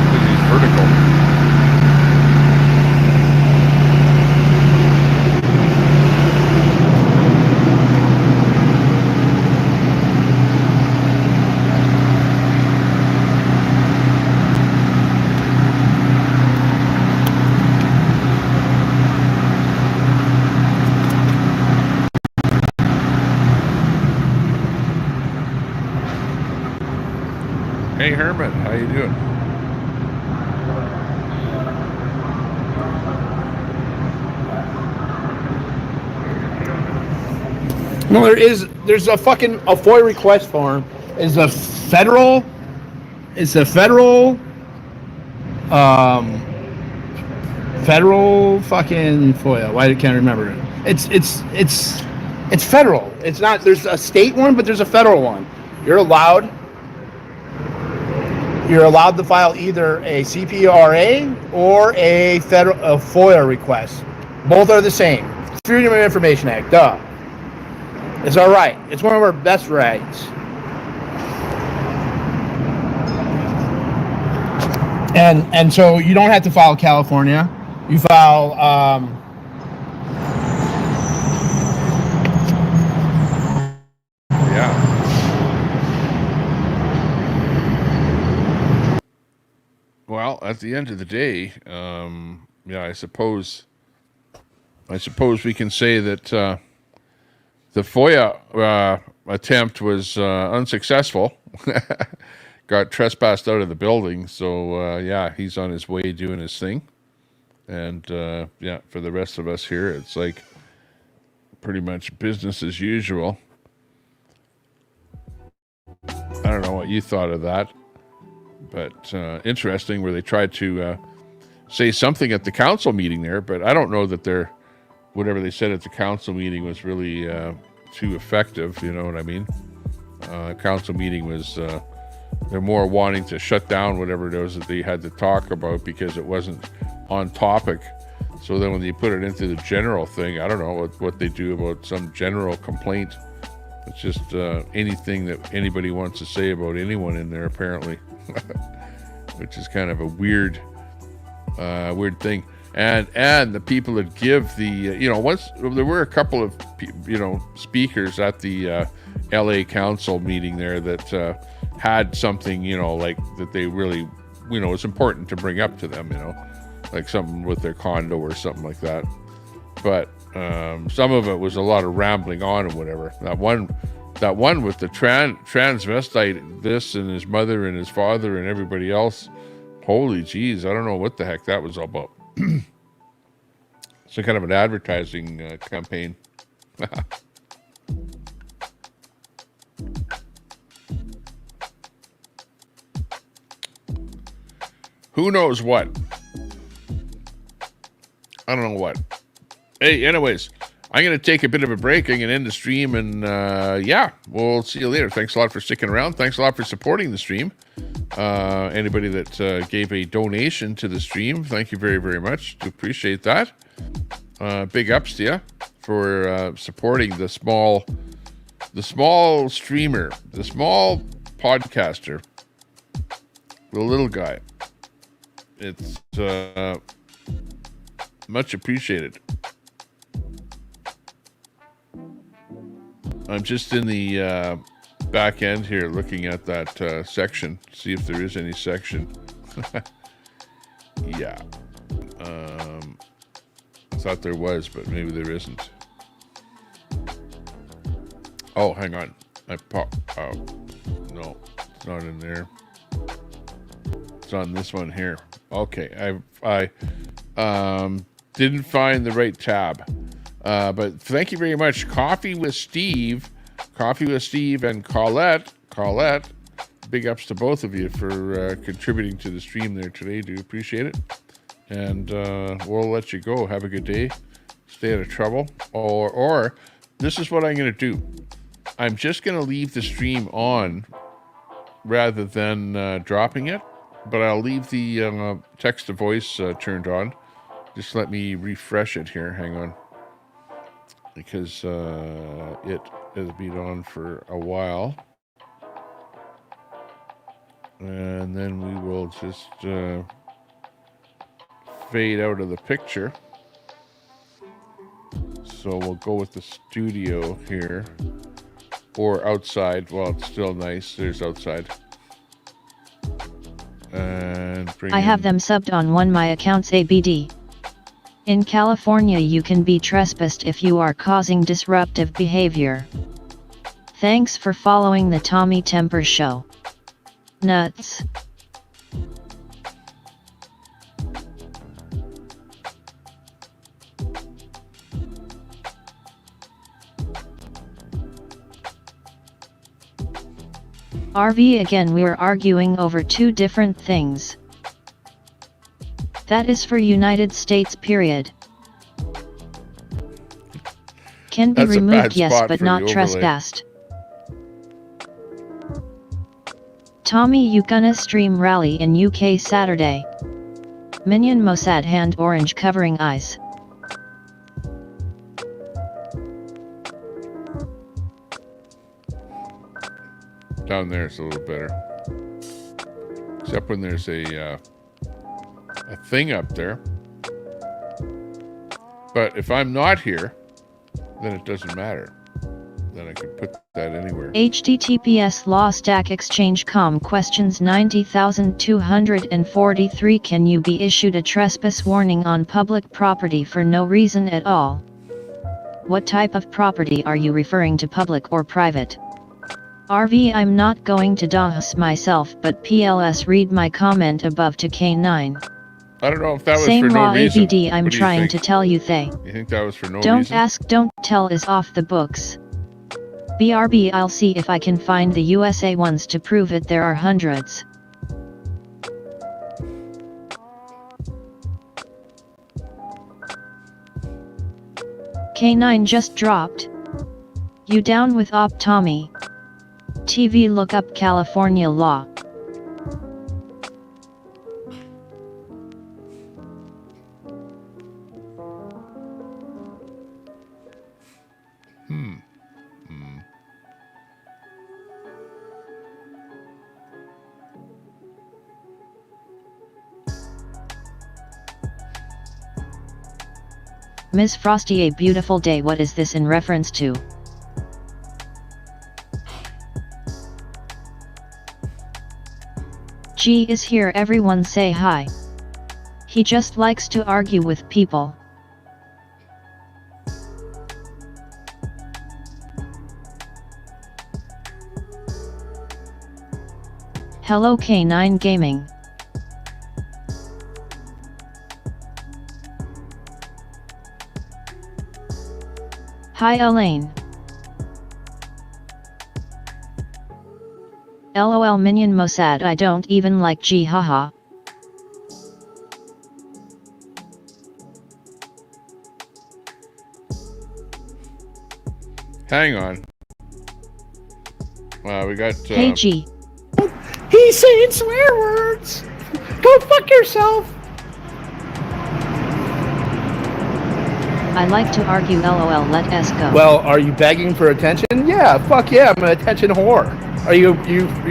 Because he's vertical. Hey Herman, how you doing? No, there's a FOIA request form. It's a federal fucking FOIA. Why can't I remember it? It's federal. It's not, there's a state one, but there's a federal one. You're allowed to file either a CPRA or a FOIA request. Both are the same. Freedom of Information Act, duh. It's our right. It's one of our best rights. And so you don't have to file California. You file Well, at the end of the day, yeah, I suppose we can say that the FOIA attempt was unsuccessful. Got trespassed out of the building, so yeah, he's on his way doing his thing. And yeah, for the rest of us here, it's like pretty much business as usual. I don't know what you thought of that. But interesting, where they tried to say something at the council meeting there, but I don't know that whatever they said at the council meeting was really too effective, you know what I mean? Council meeting was, they're more wanting to shut down whatever it was that they had to talk about because it wasn't on topic. So then when you put it into the general thing, I don't know what they do about some general complaint. It's just anything that anybody wants to say about anyone in there, apparently. Which is kind of a weird thing. And the people that give the, once there were a couple of, speakers at the LA council meeting there that had something, like that they really, it's important to bring up to them, like something with their condo or something like that. But some of it was a lot of rambling on and whatever. That one with the transvestite, this and his mother and his father and everybody else. Holy jeez, I don't know what the heck that was all about. Some kind of an advertising campaign. Who knows what? I don't know what. Hey, anyways, I'm going to take a bit of a break. I'm going to end the stream, and yeah, we'll see you later. Thanks a lot for sticking around. Thanks a lot for supporting the stream. Anybody that gave a donation to the stream, thank you very, very much. Do appreciate that. Big ups to you for supporting the small streamer, the small podcaster, the little guy. It's much appreciated. I'm just in the back end here looking at that section, see if there is any section. Yeah. I thought there was, but maybe there isn't. Oh, hang on. Oh, no, it's not in there. It's on this one here. Okay, I didn't find the right tab. But thank you very much. Coffee with Steve and Colette, big ups to both of you for contributing to the stream there today. Do appreciate it. And we'll let you go. Have a good day. Stay out of trouble. Or this is what I'm going to do. I'm just going to leave the stream on rather than dropping it. But I'll leave the text-to-voice turned on. Just let me refresh it here. Hang on. Because it has been on for a while. And then we will just fade out of the picture. So we'll go with the studio here. Or outside. Well, it's still nice. There's outside. And I have them subbed on one my accounts ABD. In California you can be trespassed if you are causing disruptive behavior. Thanks for following the Tommy Temper Show. Nuts. RV again, we're arguing over two different things. That is for United States period. Can be removed, yes, but not trespassed. Tommy, you gonna stream rally in UK Saturday? Minion Mossad hand orange covering eyes. Down there it's a little better. Except when there's a thing up there. But if I'm not here, then it doesn't matter. Then I could put that anywhere. HTTPS Law Stack Exchange Com questions 90,243. Can you be issued a trespass warning on public property for no reason at all? What type of property are you referring to, public or private? RV, I'm not going to dox myself, but PLS read my comment above to K9. I don't know if that was Same for no law reason. ABD, I'm trying to tell you they. You think that was for no Don't reason? ask, don't tell is off the books. BRB, I'll see if I can find the USA ones to prove it. There are hundreds. K9 just dropped. You down with Op Tommy? TV, look up California law. Ms. Frosty, a beautiful day. What is this in reference to? G is here, everyone say hi. He just likes to argue with people. Hello K9 Gaming. Hi Elaine. LOL Minion Mossad, I don't even like G, haha. Hang on. We got. Hey G. He's saying swear words. Go fuck yourself. I like to argue, LOL, let us go. Well, are you begging for attention? Yeah, fuck yeah, I'm an attention whore. Are you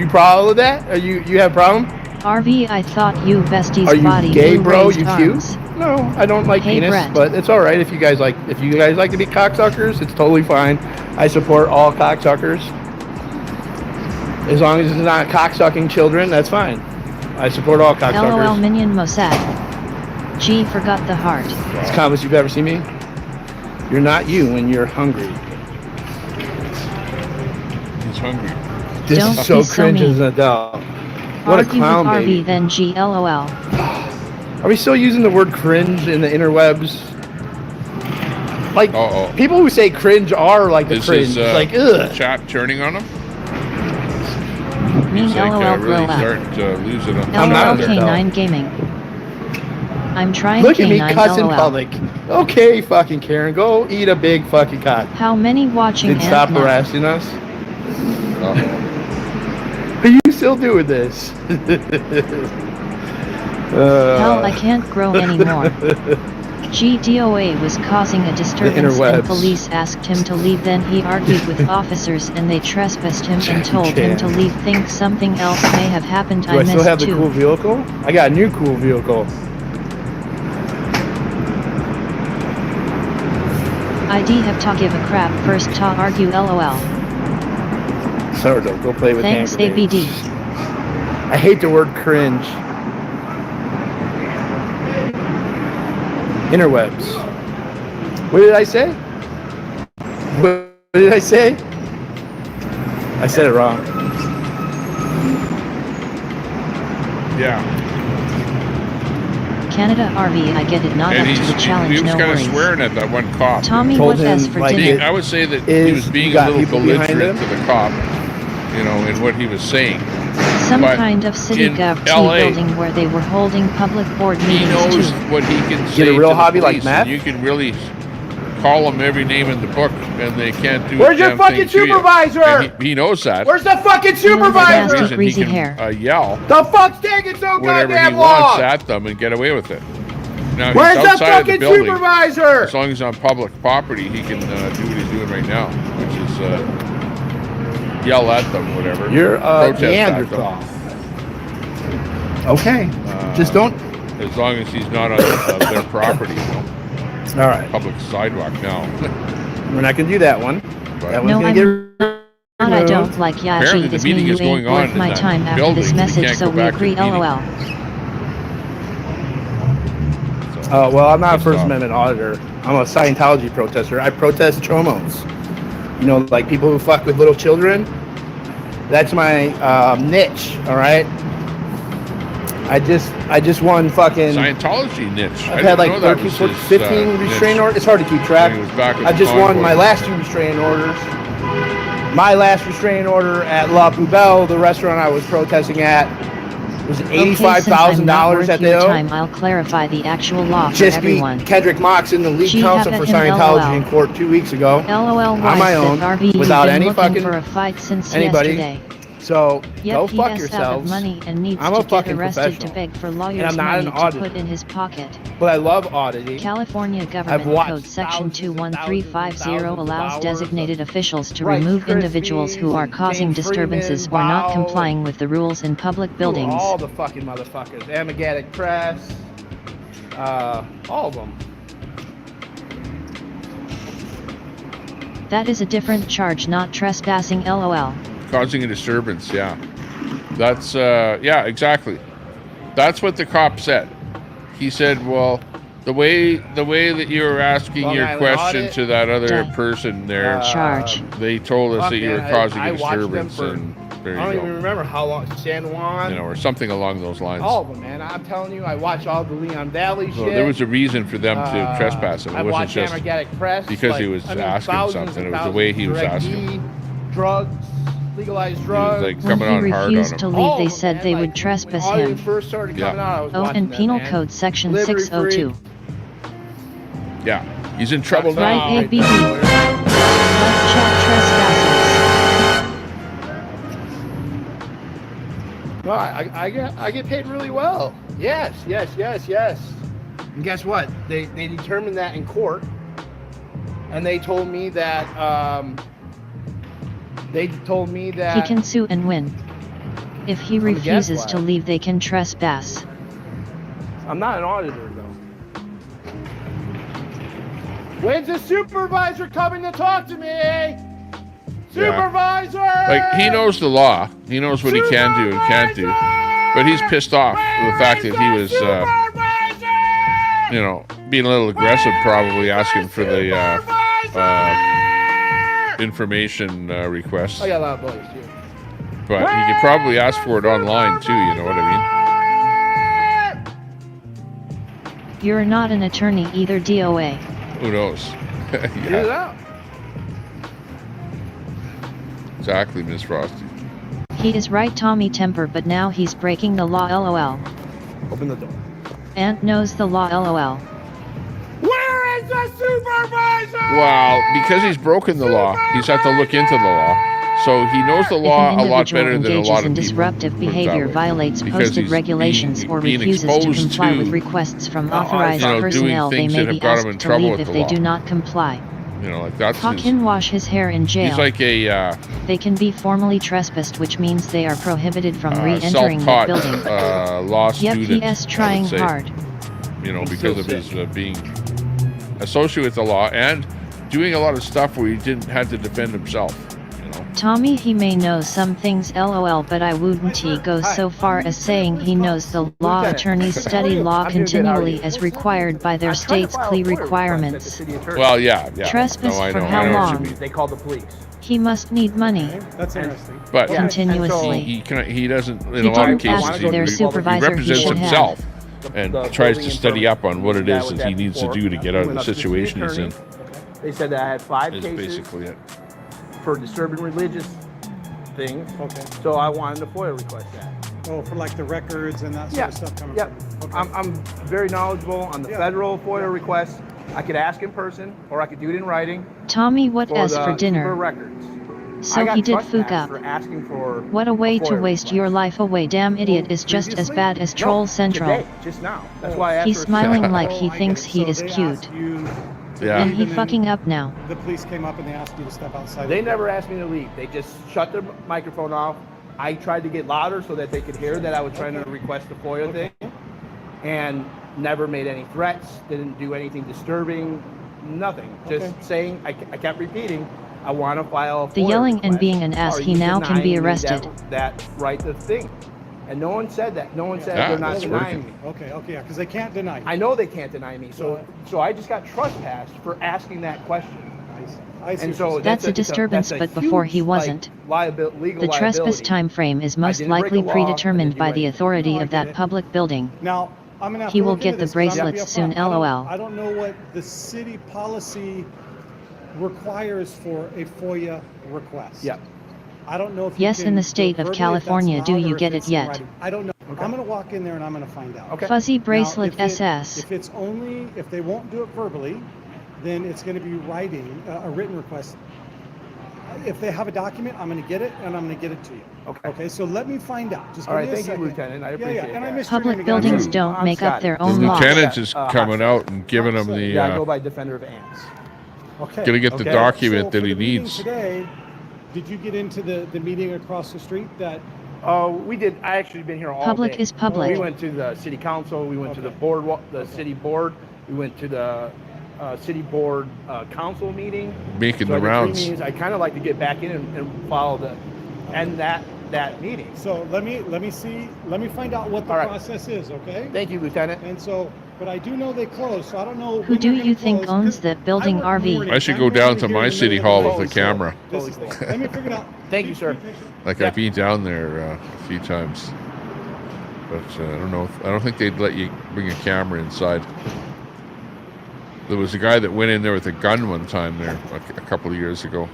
proud of that? Are you have a problem? RV, I thought you besties Are you body gay, blue bro? raised You arms. cute? No, I don't like Hey, penis, Brett. but it's all right if you guys like to be cocksuckers. It's totally fine. I support all cocksuckers. As long as it's not cocksucking children, that's fine. I support all cocksuckers. LOL Minion Mossad. G forgot the heart. It's the calmest you've ever seen me. You're not you when you're hungry. He's hungry. This Don't is so be so cringe mean. as an adult. What a Argue clown, with baby. RV then G, LOL. Are we still using the word cringe in the interwebs? Like, people who say cringe are like the Is cringe. his Like, ugh. chat turning on him? Mean He's like LOL really grow up. starting to lose it on LOL K9 Gaming. I'm trying Look at me K9 cuss in LOL. public. Okay, fucking Karen, go eat a big fucking cock. How many watching Did and stop now? harassing us? Are you still doing this? Hell, I can't grow anymore. GDOA was causing a disturbance and interwebs. police asked him to leave, then he argued with officers and they trespassed him and told him to leave. Think something else may have happened. Do I still missed have the too. cool vehicle? I got a new cool vehicle. ID have to give a crap first to argue, LOL. Sourdough, go play with Thanks hand grenades. ABD. I hate the word cringe. Interwebs. What did I say? What did I say? I said it wrong. Yeah. Canada RV, I get it, not And up to the challenge, he was no kind of worries. swearing at that one cop. Tommy, what S for dinner? I would say that he was being a little belligerent to the cop, you know, in what he was saying. Some But kind of city in gov LA, building where they were holding public board he meetings knows too. what he can Get say a real to the hobby like police, meth? and you can really call them every name in the book, and they can't do. Where's a your damn fucking thing to you. supervisor? And he knows that. Where's the fucking For that supervisor? reason, he can yell The fuck's taking so whatever he goddamn wants long? at them and get away with it. Now, Where's he's the outside of the fucking building. supervisor? As long as he's on public property, he can do what he's doing right now, which is yell at them, whatever. You're a protest at them. Neanderthal. Okay. Just don't. As long as he's not on their property, you know. All right. Public sidewalk now. We're not gonna do that one. That one's No, gonna I'm get. not. I don't like Apparently Yashi. the This mean meeting you is going ain't on worth in my that time after building. this We message, can't so go we back to the agree, meeting. LOL. Well, I'm not a First Amendment auditor. I'm a Scientology protester. I protest chomos. You know, like people who fuck with little children. That's my niche. All right. I just won fucking Scientology niche. I've had like 13, 14, 15 restraining orders. It's hard to keep track. I just won my last 2 restraining orders. My last restraining order at La Poubelle, the restaurant I was protesting at, was $85,000 at the time, I'll clarify the actual law for Just beat everyone. Kendrick Moxon, the lead She counsel have for him Scientology LOL. in court 2 weeks ago. LOL on my own, RV, without been any looking fucking for a fight since anybody. yesterday. So Yep, go he fuck has out of yourselves. money and needs I'm to a get fucking arrested professional. to beg for And lawyers' I'm not money an to auditor. put in his pocket. But I love auditing. California I've Government watched Code Section thousands 21350 allows hours designated officials to Rice remove individuals who are Krispies, causing James disturbances Freeman, or not Bao, complying with the rules in public buildings. All the fucking motherfuckers. Amagatic Press. All of them. That is a different charge, not trespassing, LOL. Causing a disturbance, yeah. That's, yeah, exactly. That's what the cop said. He said, well, the way that you were asking Long your Island question audit. to that other Duh. person there, Charge. they told us Fuck, that you were man, causing I a watched them disturbance, for- and there I don't you even go. remember how long. San Juan. You know, or something along those lines. All of them, man. I'm telling you, I watched all the Leon Valley So shit. there was a reason for them to trespass him. It I wasn't watched just Anarchic Press, because he like, was I mean, asking thousands something. and It was the way he was thousands. asking. Direct E, drugs, legalized He was drugs. like When coming he on hard on refused to him. leave, they said they would trespass all him. when first started coming out, I was Oh, watching and that, Penal man. Code Section Liberty 602. Yeah, he's in trouble Right, now. ABB. Live chat trespassers. No, I get paid really well. Yes. And guess what? They determined that in court, and they told me that He can sue and win. If he I'm a refuses gaslight. to leave, they can trespass. I'm not an auditor though. When's the supervisor coming to talk to me? Supervisor! Like, he knows the law. He knows what he can do and can't do. But he's pissed off with the fact that he was, being a little aggressive, probably asking for the information requests. I got a lot of boys too. But he could probably ask for it online too, you know what I mean? You're not an attorney either, DOA. Who knows? Get it Yeah, out. exactly, Miss Frosty. He is right, Tommy Temper, but now he's breaking the law, lol. Open the door. Ant knows the law, lol. Where is the supervisor? Well, because he's broken the law, he's had to look into the law. So he knows the law If an a lot individual better than a engages lot in of people. disruptive put it that behavior, way. violates Because posted he's regulations, or being refuses to exposed comply with to, requests from authorized doing personnel, they things may that be have got him asked in to trouble leave with if the they law. do not comply. Like that's Hawk his, can wash his hair in jail. he's like a They can be formally trespassed, which means they are prohibited from re-entering the self-taught building. law Yep, student. PS I would trying say, hard. Because of his being associated with the law and doing a lot of stuff where he had to defend himself. Tommy, he may know some things, lol, but I wouldn't he go so far as saying he knows the law. Attorneys study law continually as required by their state's CLE requirements. Well, yeah. Trespass No, I for know, how I know what you long? mean. They called the police. He must need money. That's interesting. But Continuously. he doesn't, in He a lot of didn't ask cases, for their supervisor, he he represents should have. himself and tries to study up on what it is that he needs to do to get out of the situation he's in. They said that I had 5 Is cases basically it. for disturbing religious things. Okay. So I wanted to FOIA request that. Oh, for like the records and that sort of stuff coming Yep. from. I'm very knowledgeable on the federal FOIA requests. I could ask in person, or I could do it in writing. Tommy, what as the for dinner? super records. So I got he did trespassed fook up. for asking for What a way to FOIA waste your life away. Damn idiot is just as bad as Troll Central. Today, just now. That's why I asked He's for a smiling second. like he thinks he is cute. And he fucking up now. The police came up and they asked you to step outside. They never asked me to leave. They just shut their microphone off. I tried to get louder so that they could hear that I was trying to request the FOIA thing, and never made any threats, didn't do anything disturbing, nothing. Just saying, I kept repeating, I want to file a FOIA The yelling and request. being an ass, Are he you now can be denying me arrested. That right to thing. And no one said that. No one said Yeah, they're not that's denying working. me. Okay, yeah, because they can't deny you. I know they can't deny me. So I just got trespassed for asking that question. I see And what so you're That's a disturbance, but before he wasn't. Legal The trespass liability. time frame is most didn't break likely the law, predetermined by the authority No, I of get that it. public building. Now, I'm gonna have He to will look get into the this 'cause I'll be bracelets soon, upfront. lol. I don't know what the city policy requires for a FOIA request. Yeah. I don't know if you Yes, can in the do it state of verbally, if California, that's do allowed, you or get if it it's in yet? writing. I don't know. I'm going to walk in there and I'm going to find out. Okay. Fuzzy Now, bracelet if it- SS. If it's only, if they won't do it verbally, then it's going to be writing, a written request. If they have a document, I'm going to get it and I'm going to get it to you. Okay, so let me find out. Just All give right, me a thank you, second. Lieutenant. I appreciate and I that. missed your Public name again. buildings I'm don't make up their The own laws. lieutenant is coming out and giving him the. Yeah, I go by Defender of Ants. Okay. Gonna get the Okay. document So that for he the meeting needs. Today, did you get into the meeting across the street that? We did. I actually been here all Public day. is public. We went to the city council. We went to the board, the city board. We went to the city board council meeting. Making So the every 3 rounds. meetings, I kind of like to get back in and follow the, and that that meeting. So let me find out what the process is, okay? Thank you, Lieutenant. And so, but I do know they close, so I don't know. Who do you think owns that building RV? I should go down to my city hall with a camera. Let me figure it out. Thank you, sir. Like I've been down there a few times, but I don't know. I don't think they'd let you bring a camera inside. There was a guy that went in there with a gun one time there a couple of years ago.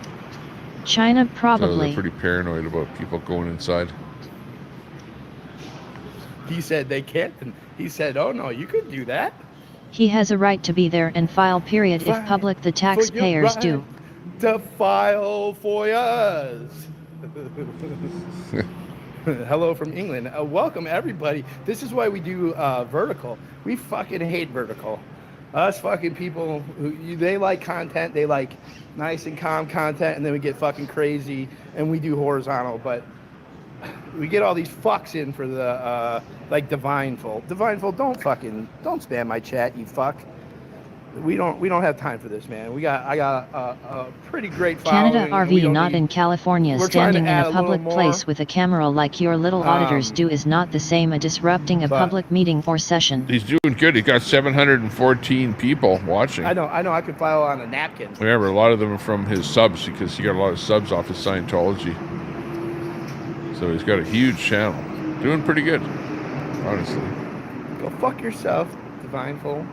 China, So probably. they're pretty paranoid about people going inside. He said they can't. And he said, oh, no, you could do that. He has a right to be there and file, period, if public the taxpayers do. To file for us. Hello from England. Welcome, everybody. This is why we do vertical. We fucking hate vertical. Us fucking people, they like content. They like nice and calm content, and then we get fucking crazy, and we do horizontal. But we get all these fucks in for the like Divineful. Divineful, don't spam my chat, you fuck. We don't have time for this, man. I got a pretty great following. Canada RV, not in California. Standing in a public more. place with a camera like your little auditors do is not the same as disrupting a public meeting or session. He's doing good. He's got 714 people watching. I know. I could file on a napkin. Remember, a lot of them are from his subs because he got a lot of subs off his Scientology. So he's got a huge channel. Doing pretty good, honestly. Go fuck yourself, Divineful.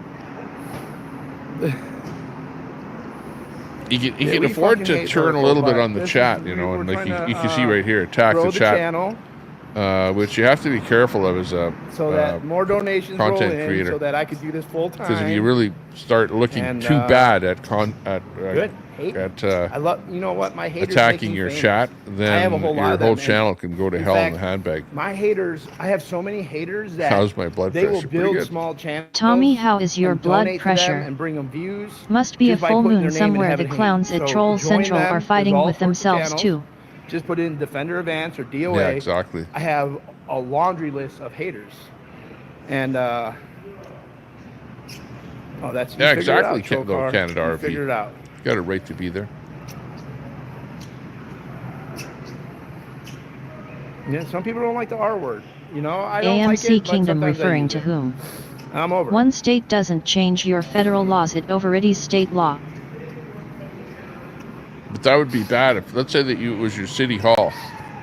He can afford to turn a little bit on the chat, you know, and like you can see right here, attack the chat, channel, which you have to be careful of as a so that more donations content roll in, creator, so that I could do this full time. because if you really start looking And, too bad at I love, you know what, my haters attacking make me your famous. chat, I have then a whole lot your of whole them, channel and can go to in hell fact, in the handbag. My haters, I have so many haters that How's my blood they will pressure? Pretty build good. small channels. Tommy, how is your and blood donate to pressure? them and bring them views. Must be a just by full putting moon their name and somewhere. The having hate. clowns at So Troll join Central them. are There's fighting all with sorts of themselves channels. too. Just put in Defender Advance or DOA. Yeah, exactly. I have a laundry list of haters. And, oh, that's, Yeah, you figured it exactly. out, Trokar. Canada You RV. figured it out. Got a right to be there. Yeah, some people don't like the R word. You know, I don't like AMC it, but Kingdom sometimes I referring use to it. whom? I'm over it. One state doesn't change your federal laws, it overrides state law. But that would be bad if, let's say that it was your city hall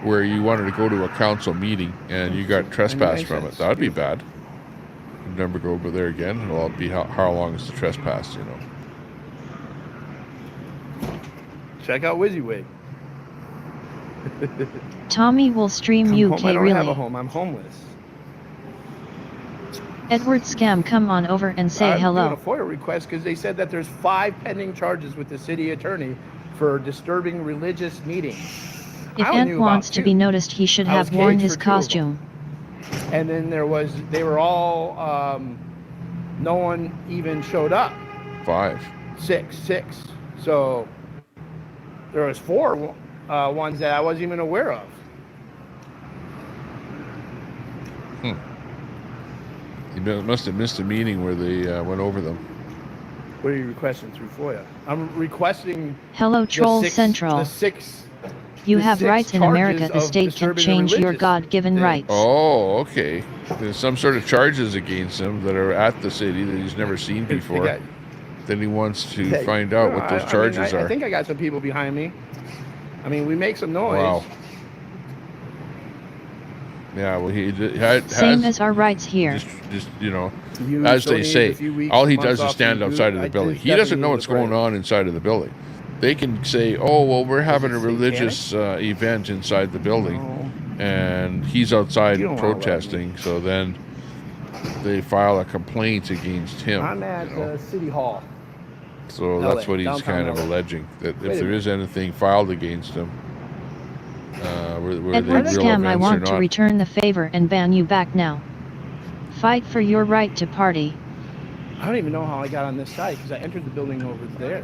where you wanted to go to a council meeting and you got trespassed from it. That would be bad. You'd never go over there again. It'll be how long is the trespass, you know. Check out WYSIWYG. Tommy will stream I'm UK home. I don't really. have a home. I'm homeless. Edward Scam, come on over and say I'm hello. doing a FOIA request because they said that there's 5 pending charges with the city attorney for disturbing religious meetings. If I only Ant knew wants about to 2. be noticed, he should I was have worn caged his for 2 of them. costume. And then they were all, no one even showed up. 5. 6. So there was 4 ones that I wasn't even aware of. You must have missed a meeting where they went over them. What are you requesting through FOIA? I'm requesting. Hello, Troll Central. The 6. You the have 6 rights in America. charges The of state can disturbing the change your religious God-given thing. rights. Oh, okay. There's some sort of charges against him that are at the city that he's never seen before. got- Then he wants to Hey, find out no, what those I mean, charges I are. think I got some people behind me. I mean, we make some noise. Wow. Yeah, well, he has Same as our rights here. just you know, You as they donated say, a few weeks, all he months does is off stand your outside boot. of the I building. just He doesn't definitely know what's would going on inside of the building. They can say, "Oh, well, we're having a religious event inside the building," and he's outside You don't wanna let me. protesting. So then they file a complaint against him. I'm at you know? City Hall. So LA, that's what he's downtown kind of LA. alleging, that Wait if a there is anything filed against him, were they Edward real Scam, I events or want to not. return the favor and ban you back now. Fight for your right to party. I don't even know how I got on this side because I entered the building over there.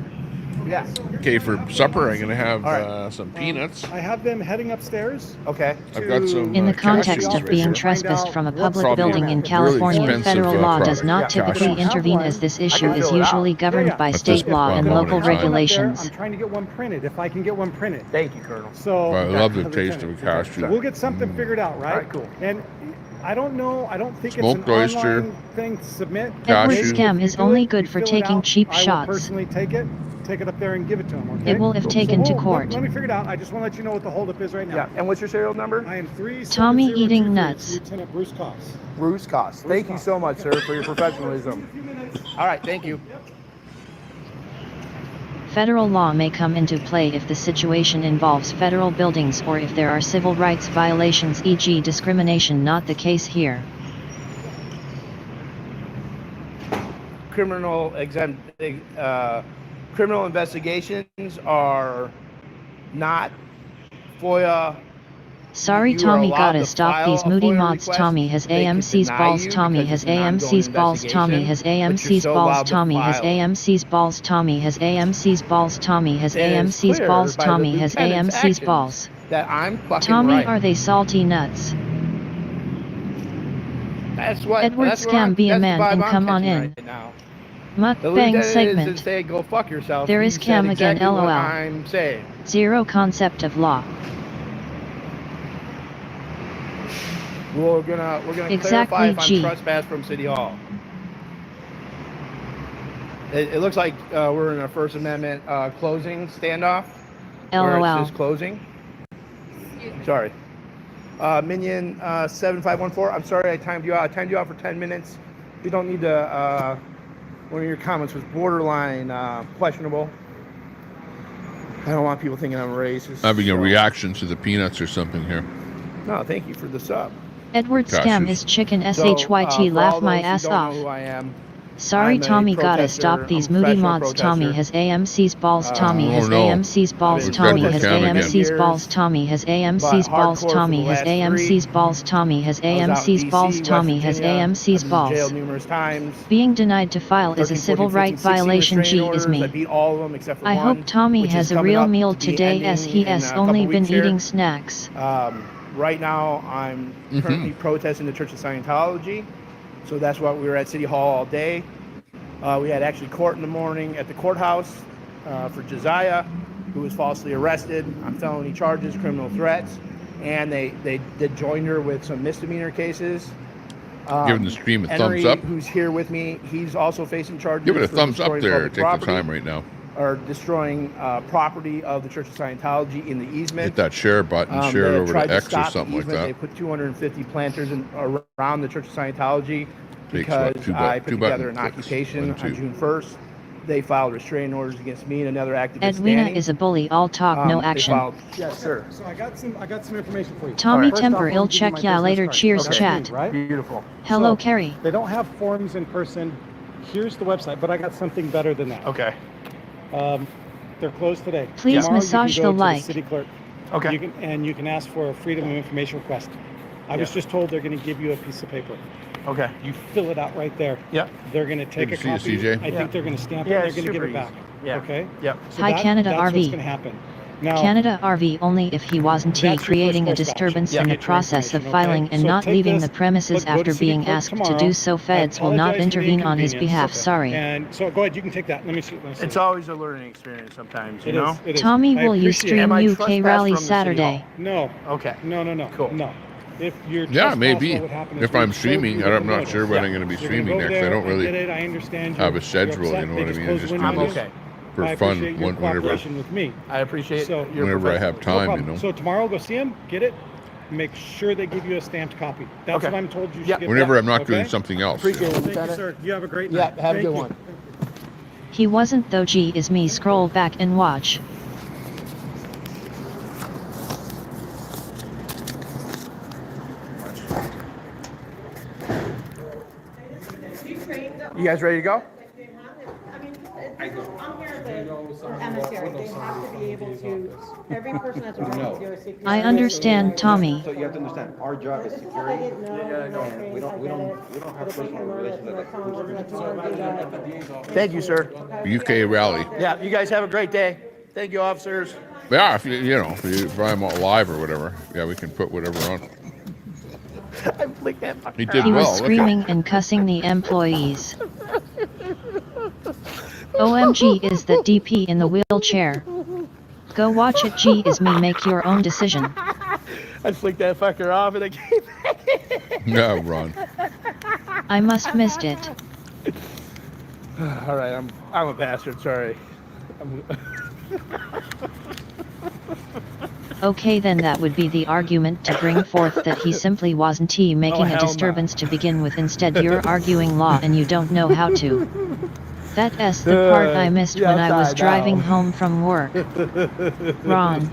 Yeah. Okay, for supper, I'm gonna have some peanuts. I have them heading upstairs. Okay. I've got some. In the cashews context of right being here. trespassed from a public Probably building a in really California, expensive, federal law does product. not typically Cashews. intervene as this issue is usually governed by At state this law and moment local in time. regulations. I'm trying to get one printed. If I can get one printed. Thank you, Colonel. So I love the taste of a cashew. We'll get something figured out, right? All right, cool. And I don't know. I don't think Smoked it's an oyster, online thing to submit. Edward cashew. Scam is only good for fill it taking out, cheap I will shots. personally take it up there and give it to him. Okay. It will if taken to court. Let me figure it out. I just want to let you know what the holdup is right now. Yeah. And what's your serial number? I am 3. Tommy eating nuts. Lieutenant Bruce Coss. Bruce Coss. Thank you so much, sir, for your professionalism. All right. Thank you. Federal law may come into play if the situation involves federal buildings or if there are civil rights violations, e.g. discrimination. Not the case here. Criminal investigations are not FOIA. Sorry, You are Tommy, allowed gotta to stop file these a moody FOIA mods. request. Tommy has They could AMC's deny balls. you Tommy because has it's an ongoing AMC's balls. Tommy has investigation, but you're AMC's still balls. allowed to Tommy has file it. AMC's balls. Tommy has AMC's balls. Tommy has It is AMC's clear balls. by the Tommy has lieutenant's AMC's actions balls. That I'm fucking Tommy, right. are they salty nuts? That's what. Edward that's what Scam, be a that's the man vibe and I'm come on catching in. right now. The Mukbang lieutenant segment. is to say, go fuck yourself. There You is said Cam again, exactly what LOL. I'm saying. Zero concept of law. We're gonna Exactly, clarify if I'm G. trespassed from City Hall. It looks like we're in a First Amendment closing standoff. Where LOL. it says closing. Sorry. Minion 7514. I'm sorry I timed you out. I timed you out for 10 minutes. You don't need to. One of your comments was borderline questionable. I don't want people thinking I'm racist. Having a reaction to the peanuts or something here. No, thank you for the sub. Edward Cashews. Scam is chicken So, SHYT. for laugh all my those who ass don't off. know who I am, Sorry, I'm a Tommy, gotta protester. stop these I'm a moody professional mods. Tommy protester. has AMC's balls. Tommy has no. AMC's balls. We've Tommy got has the cam again. AMC's balls. Tommy has AMC's balls. hardcore for Tommy the has last AMC's three. balls. Tommy has I was out in AMC's DC, balls. West Tommy has Virginia. AMC's I've been balls. jailed numerous times. Being denied to file is a 13, civil 14, right 15, 16 violation. G restraining is orders. I me. beat all of them except for I one, hope Tommy which has is a coming real up meal to be today, ending as he in has a only couple been weeks here. eating snacks. Right now, I'm currently protesting the Church of Scientology. So that's why we were at City Hall all day. We had actually court in the morning at the courthouse for Josiah, who was falsely arrested on felony charges, criminal threats, and they joined her with some misdemeanor cases. Giving the stream a Henry, thumbs up. who's here with me, he's also facing charges. Give it a for thumbs up destroying there. public Take property, the time right now. or destroying property of the Church of Scientology in the easement. Hit that share button. Share They it over tried to X or stop the something like easement. that. They put 250 planters around the Church of Scientology Takes because what, two I put two together button an clicks. occupation 1, 2. on June 1st. They filed restraining orders against me and another activist. Edwina Danny. is a bully. All talk, no They action. filed- Yes, sir. So I got some information for you. Tommy First Temper, off, ill I'll give you check my ya business later. card. Cheers, Okay. chat. Right? Beautiful. Hello, So, Carrie. They don't have forms in person. Here's the website, but I got something better than that. Okay. They're closed today. Please Tomorrow massage you can go the to like. city clerk. Okay. You can ask for a freedom of information request. I was just told they're going to give you a piece of paper. Okay. You fill it out right there. Yep. They're going to take Good a to see you, copy. CJ. I think they're going to stamp it. Yeah, They're it's going to give super it back. easy. Yeah. Okay. Yep. So Hi, Canada that's RV. what's going to happen. Now, Canada RV only if he wasn't That's your creating a first course batch. disturbance Yeah. in the Get your process of information, okay? filing and So not take leaving this, the premises go to after city being clerk asked to tomorrow. do so. I Feds will not apologize for the intervene on his inconvenience. behalf. Sorry. And so go ahead, you can take that. Let me see. It's always a learning experience sometimes, you It know? is, it is. Tommy, I will you appreciate it. stream Am I UK trespassed Rally from the City Saturday? Hall? No. Okay. No. Cool. No. If you're Yeah, maybe. what would happen is If we I'm would streaming, serve you I'm the not sure notice. when I'm going to be You're gonna streaming go next. there, I don't really get it, I understand have you're a schedule, upset. you know They what I just mean? closed It's the just I'm windows. okay. for I fun appreciate your whenever, cooperation with me. I appreciate So- your whenever I have No time, you problem. know. So tomorrow, go see him, get it, make sure they give you a stamped copy. That's Okay. what I'm told you should Yep. get. Whenever back, I'm not okay? doing something else. Appreciate it, Thank you, Lieutenant. sir. You have a great Yeah, night. have a Thank good you. one. He wasn't though. G is me. Scroll back and watch. You guys ready to go? emissary. They have to be able to, every person has a right to do a CPR. I understand, Tommy. So you have to understand, our job is security. We don't have personal relations like Thank you, sir. UK rally. Yeah, you guys have a great day. Thank you, officers. Yeah, if if I'm live or whatever, yeah, we can put whatever on. He did He well. was Look screaming at- and cussing the employees. OMG is that DP in the wheelchair. Go watch it. G is me. Make your own decision. I flicked that fucker off and I came back in. Yeah, Ron. I must missed it. All right, I'm a bastard. Sorry. Okay, then that would be the argument to bring forth that he simply wasn't making a hell disturbance to begin with. Instead, you're arguing law and you don't know how to. That's the part I missed when I was driving home from work. Ron.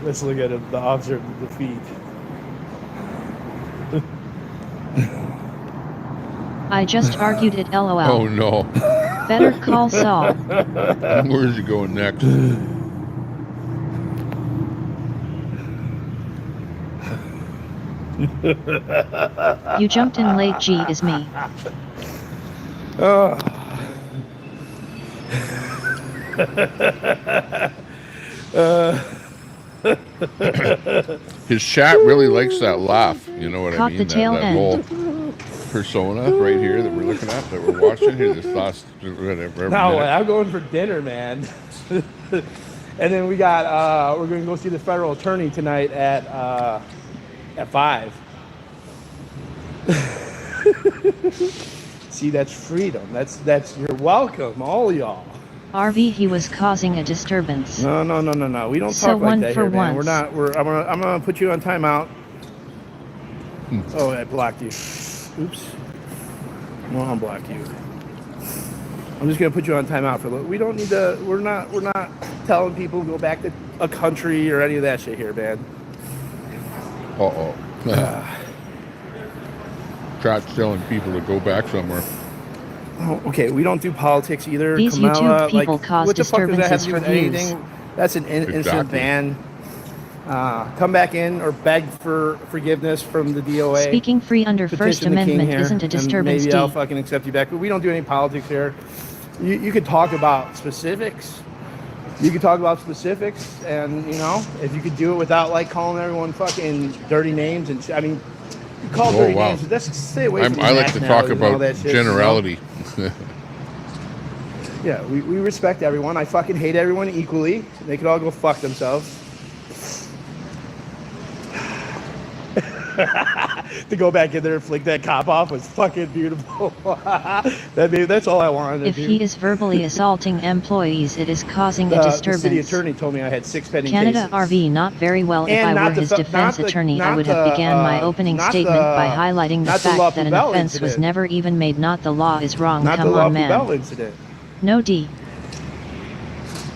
Let's look at the officer defeat. I just argued it, lol. Oh no. Better call Saul. Where's he going next? You jumped in late. G is me. Oh. His chat really likes that laugh. You know what Caught I mean? the tail that end. whole persona right here that we're looking at, that we're watching here. This last whatever. No, minute. I'm going for dinner, man. And then we got we're going to go see the federal attorney tonight at 5. See, that's freedom. That's you're welcome, all y'all. RV, he was causing a disturbance. No. We don't So talk like one that for here, man. once. I'm gonna put you on timeout. Oh, I blocked you. Oops. Well, I'll block you. I'm just gonna put you on timeout for a little. We don't need to. We're not telling people to go back to a country or any of that shit here, man. Chat's telling people to go back somewhere. Oh, okay, we don't do politics either. These Kamala, YouTube people cause what the fuck does that have disturbances to do for with views. anything? That's an instant Exactly. ban. Come back in or beg for forgiveness from the DOA. Speaking free under First Petition the king Amendment here, isn't a and disturbance. Maybe D. I'll fucking accept you back. But we don't do any politics here. You could talk about specifics. You could talk about specifics, and if you could do it without like calling everyone fucking dirty names and I mean, you call dirty names. But that's stay away from. I like to talk nationalities and all about that shit, generality. Yeah, we respect everyone. I fucking hate everyone equally. They could all go fuck themselves. To go back in there and flick that cop off was fucking beautiful. That's all I wanted to If do. he is verbally assaulting employees, it is causing a The disturbance. city attorney told me I had 6 pending Canada cases. RV not very well. If And I not were the his fe- defense not the- attorney, I not would have the, began my opening not statement the- by highlighting the not the fact La that an Poubelle offense was incident. never even made. Not the law is wrong. Not Come the La on, man. Poubelle incident. No D.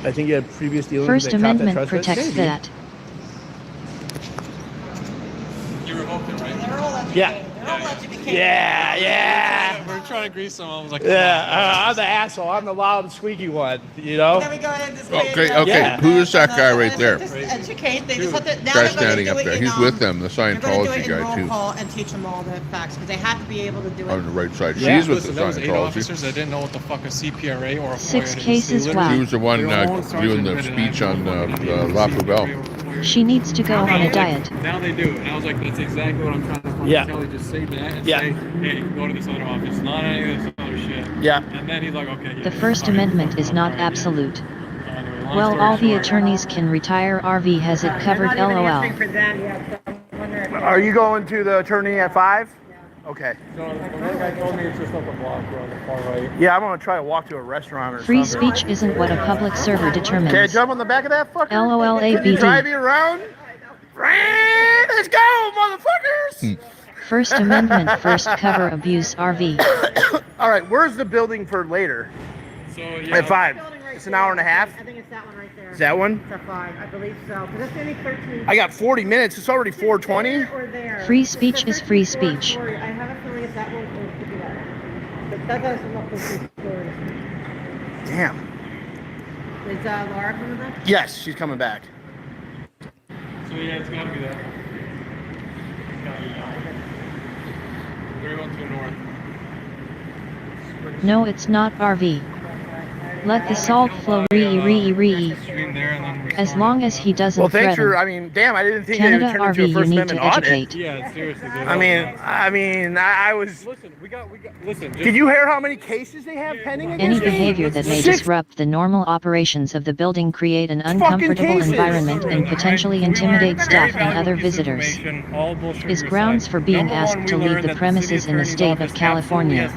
I think you had previous dealings First with that cop that Amendment trespassed. protects Maybe. that. You revoked it, right? Yeah. Yeah. We're trying to grease them. I was like, Yeah, I'm the asshole. I'm the loud and squeaky one, you know? Then we go ahead and just Okay, Yeah. who is that guy right there? Just educate. They just have to. Now Guy they're going standing to up do there. it He's with them, the They're going to do Scientology it in guy roll too. call and teach them all the facts because they have to be able to do it. On the right side. Yeah. She's with the Listen, there was 8 Scientology. officers that didn't know what the fuck a CPRA or a 6 FOIA is. cases, They wow. literally- She was the one their own doing sergeant the read an speech on actual La Poubelle. She needs to go on a diet. Now they do. And I was like, that's exactly what I'm trying to Yeah. tell you. Just say that and Yeah. say, hey, go to this other office. Not any of this other shit. Yeah. And then he's like, okay. Yeah, The First all right. Amendment is not absolute. Long Well, story all the short, attorneys can retire. RV has it covered. LOL. Are you going to the attorney at 5? Okay. So the one guy told me it's just up a block here on the far right. Yeah, I'm going to try to walk to a restaurant or Free something. speech isn't what a public server determines. Can I jump on the back of that fucker? Can you LOLABD. drive me around? Let's go, motherfuckers! First Amendment first cover abuse. RV. All right, where's the building for later? So, At 5. It's an hour and a half. I think it's that one right there. Is that one? It's a 5, I believe so. Because it's only 13. I got 40 minutes. It's already 4:20. Or there. Free speech is free speech. I have a feeling That doesn't look like his story. Damn. Is Laura coming back? Yes, she's coming back. So yeah, it's gotta be that. We're going to north. No, it's not RV. Let the salt flow re. As long as he doesn't Well, thanks threaten. for. I mean, damn, I didn't think they would Canada turn into a RV, First you need Amendment to audit. educate. Yeah, seriously. Dude. I was. Listen, we got. Listen. Did you hear how many cases they have pending Any against me? behavior that may 6 disrupt the normal operations of the building, create an uncomfortable cases. environment, and potentially intimidate staff and other visitors, is grounds for being asked to leave the premises in the state of California.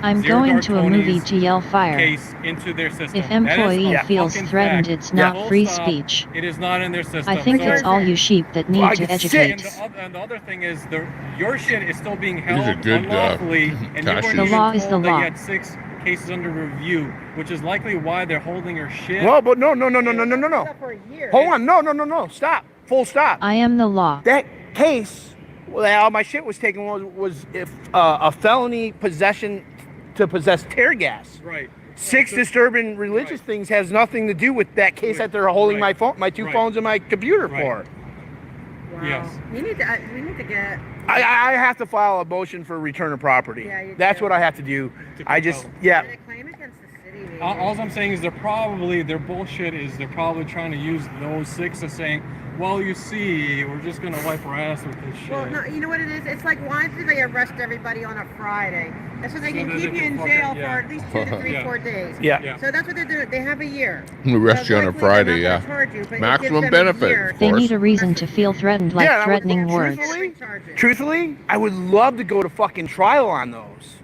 I'm going to a movie to yell fire. If employee feels threatened, it's not free speech. It is not in their system. I think it's all you sheep that need to educate. And the other thing is, your shit is still being held These are good, unlawfully, and you cashews. weren't The even law is told the that law. you had 6 cases under review, which is likely why they're holding your shit. Well, but no. Hold on, no. Stop. Full stop. I am the law. That case, well, all my shit was taken was if a felony possession to possess tear gas. Right. 6 disturbing religious things has nothing to do with that case that they're holding my phone, my 2 phones and my computer for. Wow. Yes. We need to get. I have to file a motion for return of property. Yeah, you That's do. what I have to do. I just, And yeah. a claim against the city. Maybe. All I'm saying is their bullshit is they're probably trying to use those 6 as saying, well, you see, we're just gonna wipe our ass with this shit. Well, no, you know what it is? It's like, why do they arrest everybody on a Friday? That's so they can that keep they you in can jail fucking- for at least 2 to 3, Yeah. 4 days. Yeah. So that's what they're doing. They have a year. We arrest you on a likely they're Friday, not yeah. gonna charge you, but it Maximum gives them a benefit, year. of They course. need a reason to feel threatened, like Yeah, threatening words. Truthfully, I would love to go to fucking trial on those.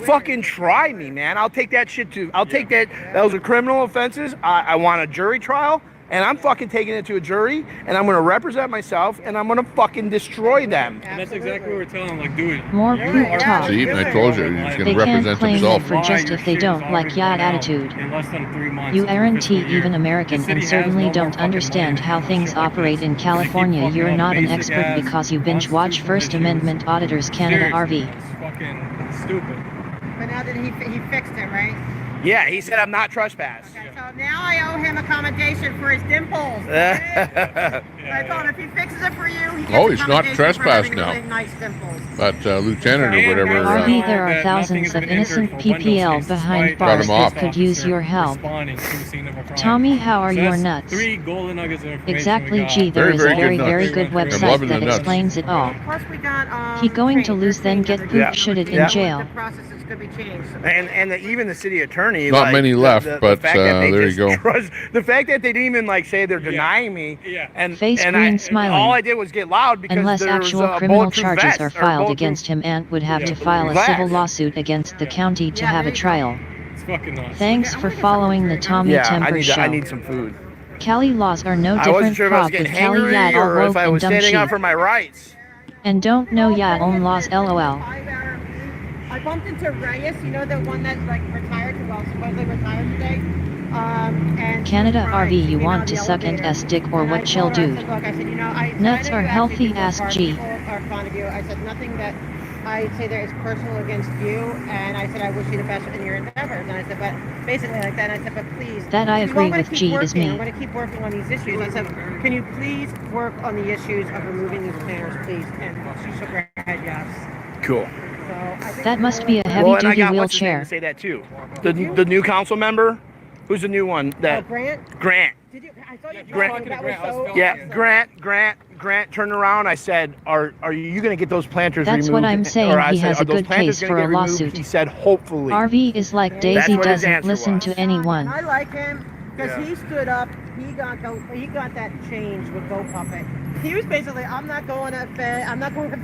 Fucking try me, man. I'll take that shit too. I'll take that. Those are criminal offenses. I want a jury trial, and I'm fucking taking it to a jury, and I'm gonna represent myself, and I'm gonna fucking destroy them. And that's exactly what we're telling them, like, do it. More brute talk. See, I told you, he's They going to can't represent claim himself. it for just if they don't like yacht attitude. In less than 3 months. You aren't fiscal year. even American The city and has certainly no more don't fucking understand money how to things shit like operate this. in California. fucking You're up not an basic expert ass because you binge watch First Amendment Auditors Canada Seriously, RV. It's fucking stupid. But now that he fixed it, right? Yeah, he said I'm not trespassed. Okay, so now I owe him accommodation for his dimples. I told him if he fixes it for you, he gets Oh, he's not accommodation for trespassed having now. really nice dimples. But lieutenant or whatever RV, there are thousands of innocent PPL behind Got bars him off. that could use your help. Responding to the scene of a crime. Tommy, how are So your that's nuts? 3 golden nuggets of information Exactly, we got. G. There Very, is very a good very, nuts. very good I'm website loving the that nuts. explains it all. Plus we got He going to lose, then get poop shitted in jail. The processes could be changed. And even the city attorney. Not like, many left, but, fact that they there you just go. The fact that they didn't even like say they're denying me. And Face and green I, smiling. all I did was get loud because Unless there actual was a criminal bulletproof charges vest are or filed bulletproof against him, Ant would have to file a vest. civil lawsuit against the county to have a trial. It's fucking nuts. Thanks for following the Tommy Temper Show. I need some food. Cali laws are no I wasn't different sure if I was crop with getting Cali hangry yad all or if woke I and was dumb standing up sheep. for my rights. And don't know ya own laws lol. I bumped into Reyes, you know, the one that like retired, well, supposedly retired today. And Canada RV, you want to suck and S dick or what chill dude? Look, I said, you know, Nuts I know are you healthy, actually ask people G. are fond of you. I said nothing that I say there is personal against you, and I said I wish you the best in your endeavors. And I said, but basically like that. And I said, but please. That I if you agree want me to with keep G is working, me. I'm going to keep working on these issues. I said, can you please work on the issues of removing these planners, please? And she shook her head, yes. Cool. So I think That must be a and I heavy-duty got what's his name wheelchair. to say that too. The new council member, who's the new one? That Grant. Grant. Did you? I thought you Grant. that was so. Yeah, Grant turned around. I said, "Are you going to get those planters That's removed?" what I'm saying. Or I He said, has "Are a those good planters case gonna for a get removed?" lawsuit. He said, "Hopefully." RV is like That's Daisy what his doesn't answer listen was. to anyone. I like him because he stood up. He got that change with Go Puppet. He was basically, I'm not going to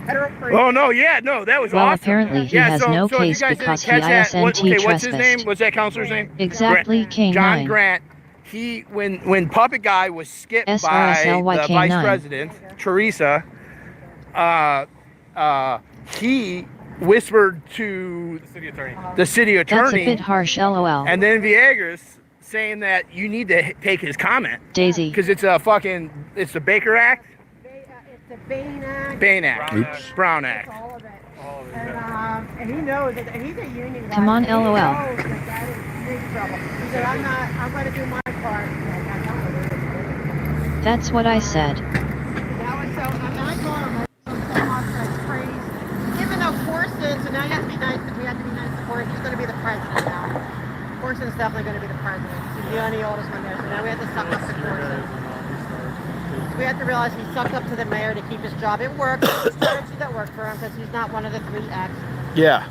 federal prison. Oh no, yeah, no, that was Well, awesome. apparently he has no if you case guys didn't because he catch that, ISNT okay, what's his name? trespassed. What's that counselor's name? Exactly, K9. John Grant. He when Puppet Guy was skipped by SRSLYK9. the vice president, Teresa, he whispered to the city attorney. That's a bit harsh, lol. And then Viegas saying that you need to take his comment. Daisy. Because it's the Baker Act. It's the Bain Act. Bain Act. Oops. Brown Act. All of it. And he knows that he's a union guy. Come on, He LOL. knows that is big trouble. He said, I'm going to do my part. That's what I said. That was so, I told him, so much like praise. Even though Corson, so now you have to be nice, because we have to be nice to Corson. He's going to be the president now. Corson's definitely going to be the president. He's the only oldest one there, so now we have to suck up to Corson. We have to realize he sucked up to the mayor to keep his job. It worked. There's strategy that worked for him because he's not one of the 3 X. Yeah.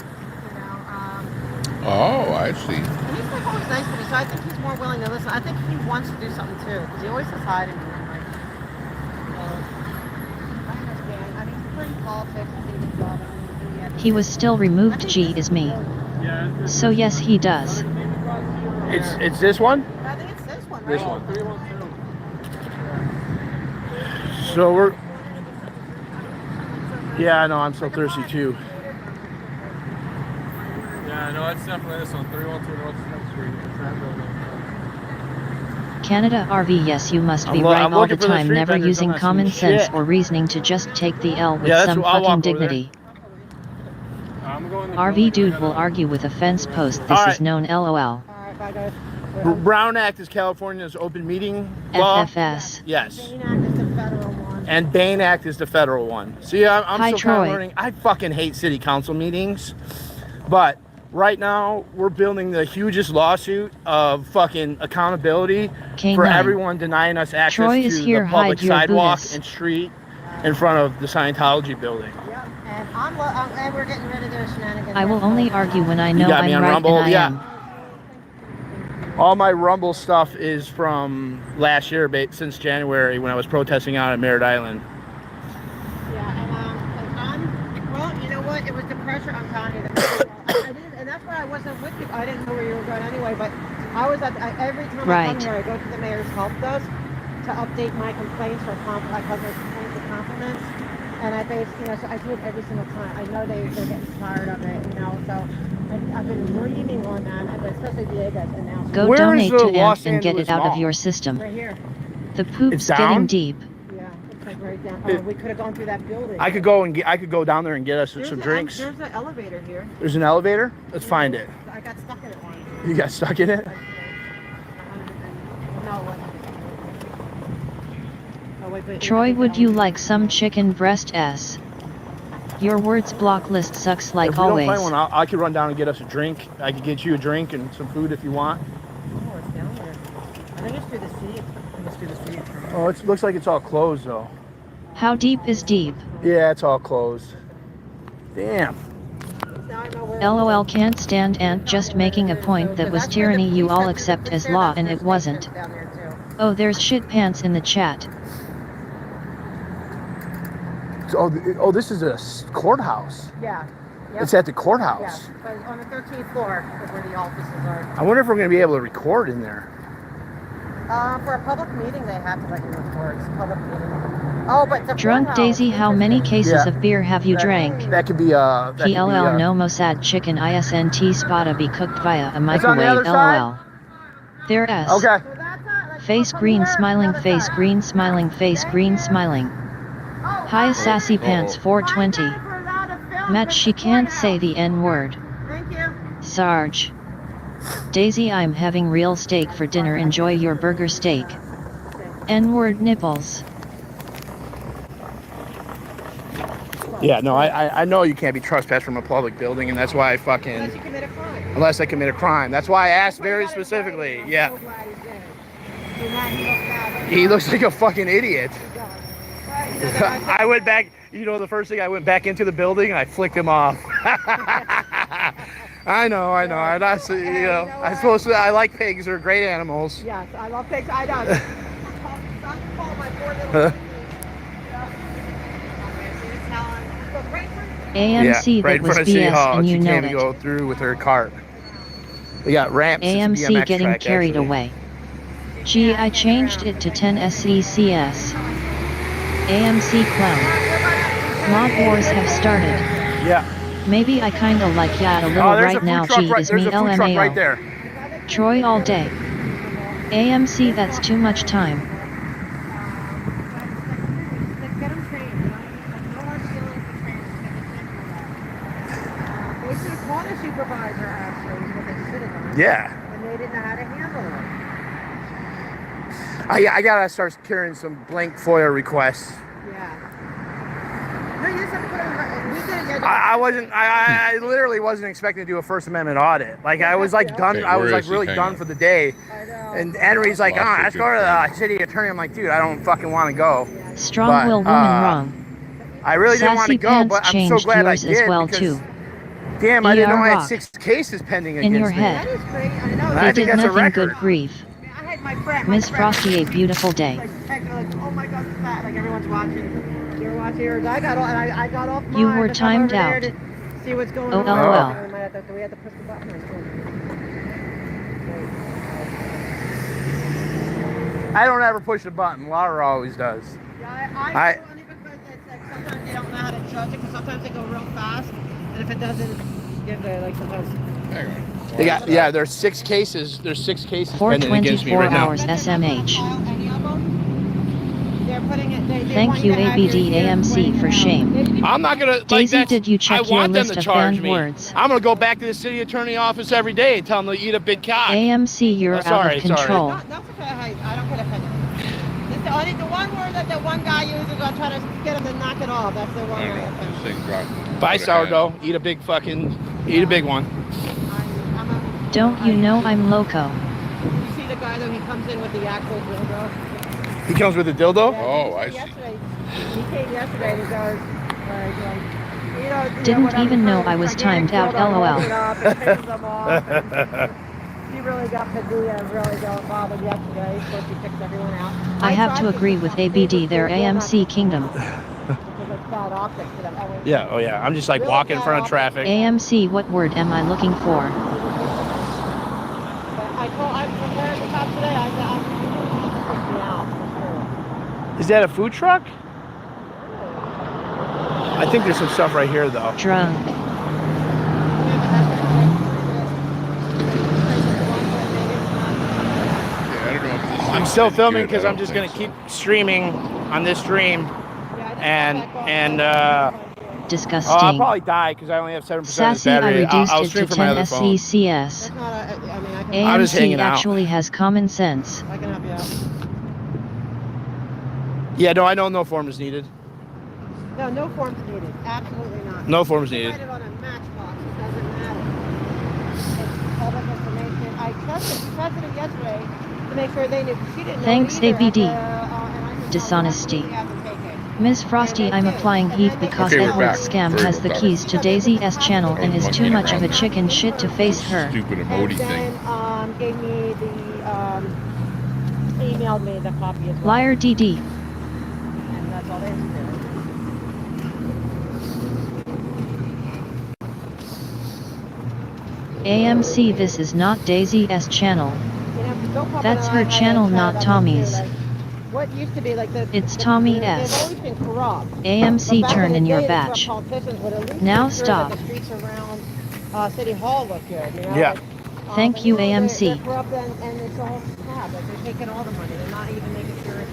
Oh, I see. And he's like always nice to me, so I think he's more willing to listen. I think he wants to do something too, because he always says hi to me. I understand. I mean, he's playing politics and doing his job. He was still removed. G is me. So yes, he does. It's this one? I think it's this one, right? This one. So we're. Yeah, I know. I'm so thirsty too. Yeah, no, it's definitely this one. 312 North 10th Street. It's that building. Canada RV. Yes, you must be I'm right all looking the for the time, street never vendors. using I'm not common seeing sense shit. or reasning to just take the L with Yeah, some I'll walk fucking over there. dignity. I'm going to RV dude will argue with a fence post. This All is right. known LOL. Alright, bye guys. Brown Act is California's open meeting law. FFS. Yes. Bain Act is the federal one. And Bain Act is the federal one. See, I'm Hi, still kind Troy. of learning. I fucking hate city council meetings. But right now, we're building the hugest lawsuit of fucking accountability for K9. everyone denying us access Troy to is here, the public hide your sidewalk Buddhas. and street in front of the Scientology building. Yep, and we're getting rid of their shenanigans. I will only argue when I You know got me I'm on right Rumble? and I Yeah. am. All my Rumble stuff is from last year, since January, when I was protesting out at Merritt Island. Well, you know what? It was the pressure on Connie. And that's why I wasn't with you. I didn't know where you were going anyway, but I was every time I come here, I go to the mayor's help desk to update my complaints or customer complaints or compliments. And I so I do it every single time. I know they're getting tired of it, so I've been reaming on that, but especially Diego's announcement. Go Where donate is the to Los AMP and get Angeles it out of Mall? your system. Right here. The poop's It's down? getting deep. Yeah, it's like right down. We could have gone through that building. I could go down there and get us some drinks. There's an elevator here. There's an elevator? Let's find it. I got stuck in it once. You got stuck in it? Troy, would you like some chicken breast S? Your words block list sucks like If we don't always. find one, I could run down and get us a drink. I could get you a drink and some food if you want. Oh, it's down there. I think it's through the sea. It's through the sea. Oh, it looks like it's all closed though. How deep is deep? Yeah, it's all closed. Damn. LOL, can't stand Ant just making a point that was tyranny you all accept as law and it wasn't. Oh, there's shit pants in the chat. Oh, this is a courthouse. Yeah. Yep. It's at the courthouse. Yeah, but on the 13th floor is where the offices are. I wonder if we're going to be able to record in there. For a public meeting, they have to let you record. It's a public meeting. Oh, but the Drunk courthouse- Daisy, how many cases Yeah. of beer have you drank? That could be PLL no Mossad chicken ISNT spotta be cooked via a It's on the microwave other side? LOL. There S. Okay. Face green smiling face green smiling face green smiling. Hi sassy pants 420. Matt, she can't say the N word. Thank you. Sarge. Daisy, I'm having real steak for dinner. Enjoy your burger steak. N word nipples. Yeah, no, I know you can't be trespassed from a public building, and that's why I fucking... Unless you commit a crime. Unless I commit a crime. That's why I asked very specifically. Yeah. So glad he did it. So now he looks bad. He looks like a fucking idiot. Right. I went back, the first thing I went back into the building and I flicked him off. I know. And I suppose I like pigs, they're great animals. Yes, I love pigs. I know. Call my poor little AMC right that in was front of City BS Hall. and She you know can't even it. go through with her cart. They got ramps. It's a AMC BMX getting track, carried actually. away. Gee, I changed it to 10 SECS. AMC clown. Mob wars have started. Yeah. Maybe I kinda like a little Oh, there's right a food now. truck G is me there's a food truck right LMAO. there. Troy all day. AMC, that's too much time. Yeah. And they didn't know how to handle it. I gotta start carrying some blank FOIA requests. Yeah. No, you just have to put it in, we did it. I literally wasn't expecting to do a First Amendment audit. Like I was like done. I was like really done for the day. And Henry's like, let's go to the city attorney. I'm like, dude, I don't fucking want to go. Strong will woman wrong. I really didn't want to Sassy go, Pants but I'm so changed glad I yours did as well because, too. damn, I didn't know I had rock. 6 cases pending In against your me. head. That is great. I know. They I did think that's a nothing record. good grief. I had my friend. Miss Frosty, a beautiful day. Like, oh my God, it's that. Like everyone's watching. You're watching yours. I got off mine. You were to come timed over there out. to see what's going Oh, on. LOL. Do we have to push the button or something? I don't ever push the button. Laura always does. Yeah, I do only because it's like sometimes they don't know how to judge it because sometimes they go real fast, and if it doesn't give the like sometimes. They got there's 6 cases. There's 6 cases pending against me 424 right now. hours SMH. They're putting it. They Thank want you to have your ABD ears AMC pointing for out. shame. I'm not gonna. Like, Daisy, that's, did you check I your want them list to of charge banned me. words? I'm gonna go back to the city attorney office every day and tell them to eat a big cock. AMC, you're out of control. That's okay. I don't get offended. It's the one word that the one guy uses. I try to get him to knock it off. That's the one. Buy sourdough. Eat a big one. Don't you know I'm loco? You see the guy though? He comes in with the actual dildo. He comes with a dildo? Oh, I see. He came yesterday and he goes, Didn't even know I was timed out, LOL. He really got Padilla and really got bothered yesterday. Of course, he kicked everyone out. I have to agree with ABD, their AMC kingdom. Because it's bad optics for them. Yeah, oh yeah. I'm just like walking in front of traffic. AMC, what word am I looking for? I prepared the top today. I'm me out. Is that a food truck? I think there's some stuff right here though. Drunk. I'm still filming because I'm just gonna keep streaming on this stream, and disgusting. I'll probably die because I only have 7% of the Sassy, battery. I reduced I'll it stream to from my 10 other phone. SECS. I'm just hanging AMC out. actually has common sense. I can help you out. Yeah, no, I know no form is needed. No, no forms needed. Absolutely not. No forms You needed. write it on a matchbox. It doesn't matter. It's public information. I trusted it yesterday to make sure they knew. She didn't know Thanks, it either. ABD. Dishonesty. Miss Frosty, I'm applying heat because Okay, that we're whole back. scam Sorry has the about keys to Daisy's channel and is too much of a chicken shit to face her. Stupid And emoji then thing. gave me the emailed me the copy as well. Liar DD. And that's all they have to do. AMC, this is not Daisy's channel. You know, don't pop That's an her eye, channel, I not tried Tommy's. like, what used to be like the It's Tommy they've S. always been corrupt. AMC, But back turn the in your day, the corrupt batch. politicians would at least Now make sure stop. that the streets around City Hall look good. You know? Yeah. Thank you, They're AMC. corrupt and it's all crap. Like they're taking all the money. They're not even making sure it's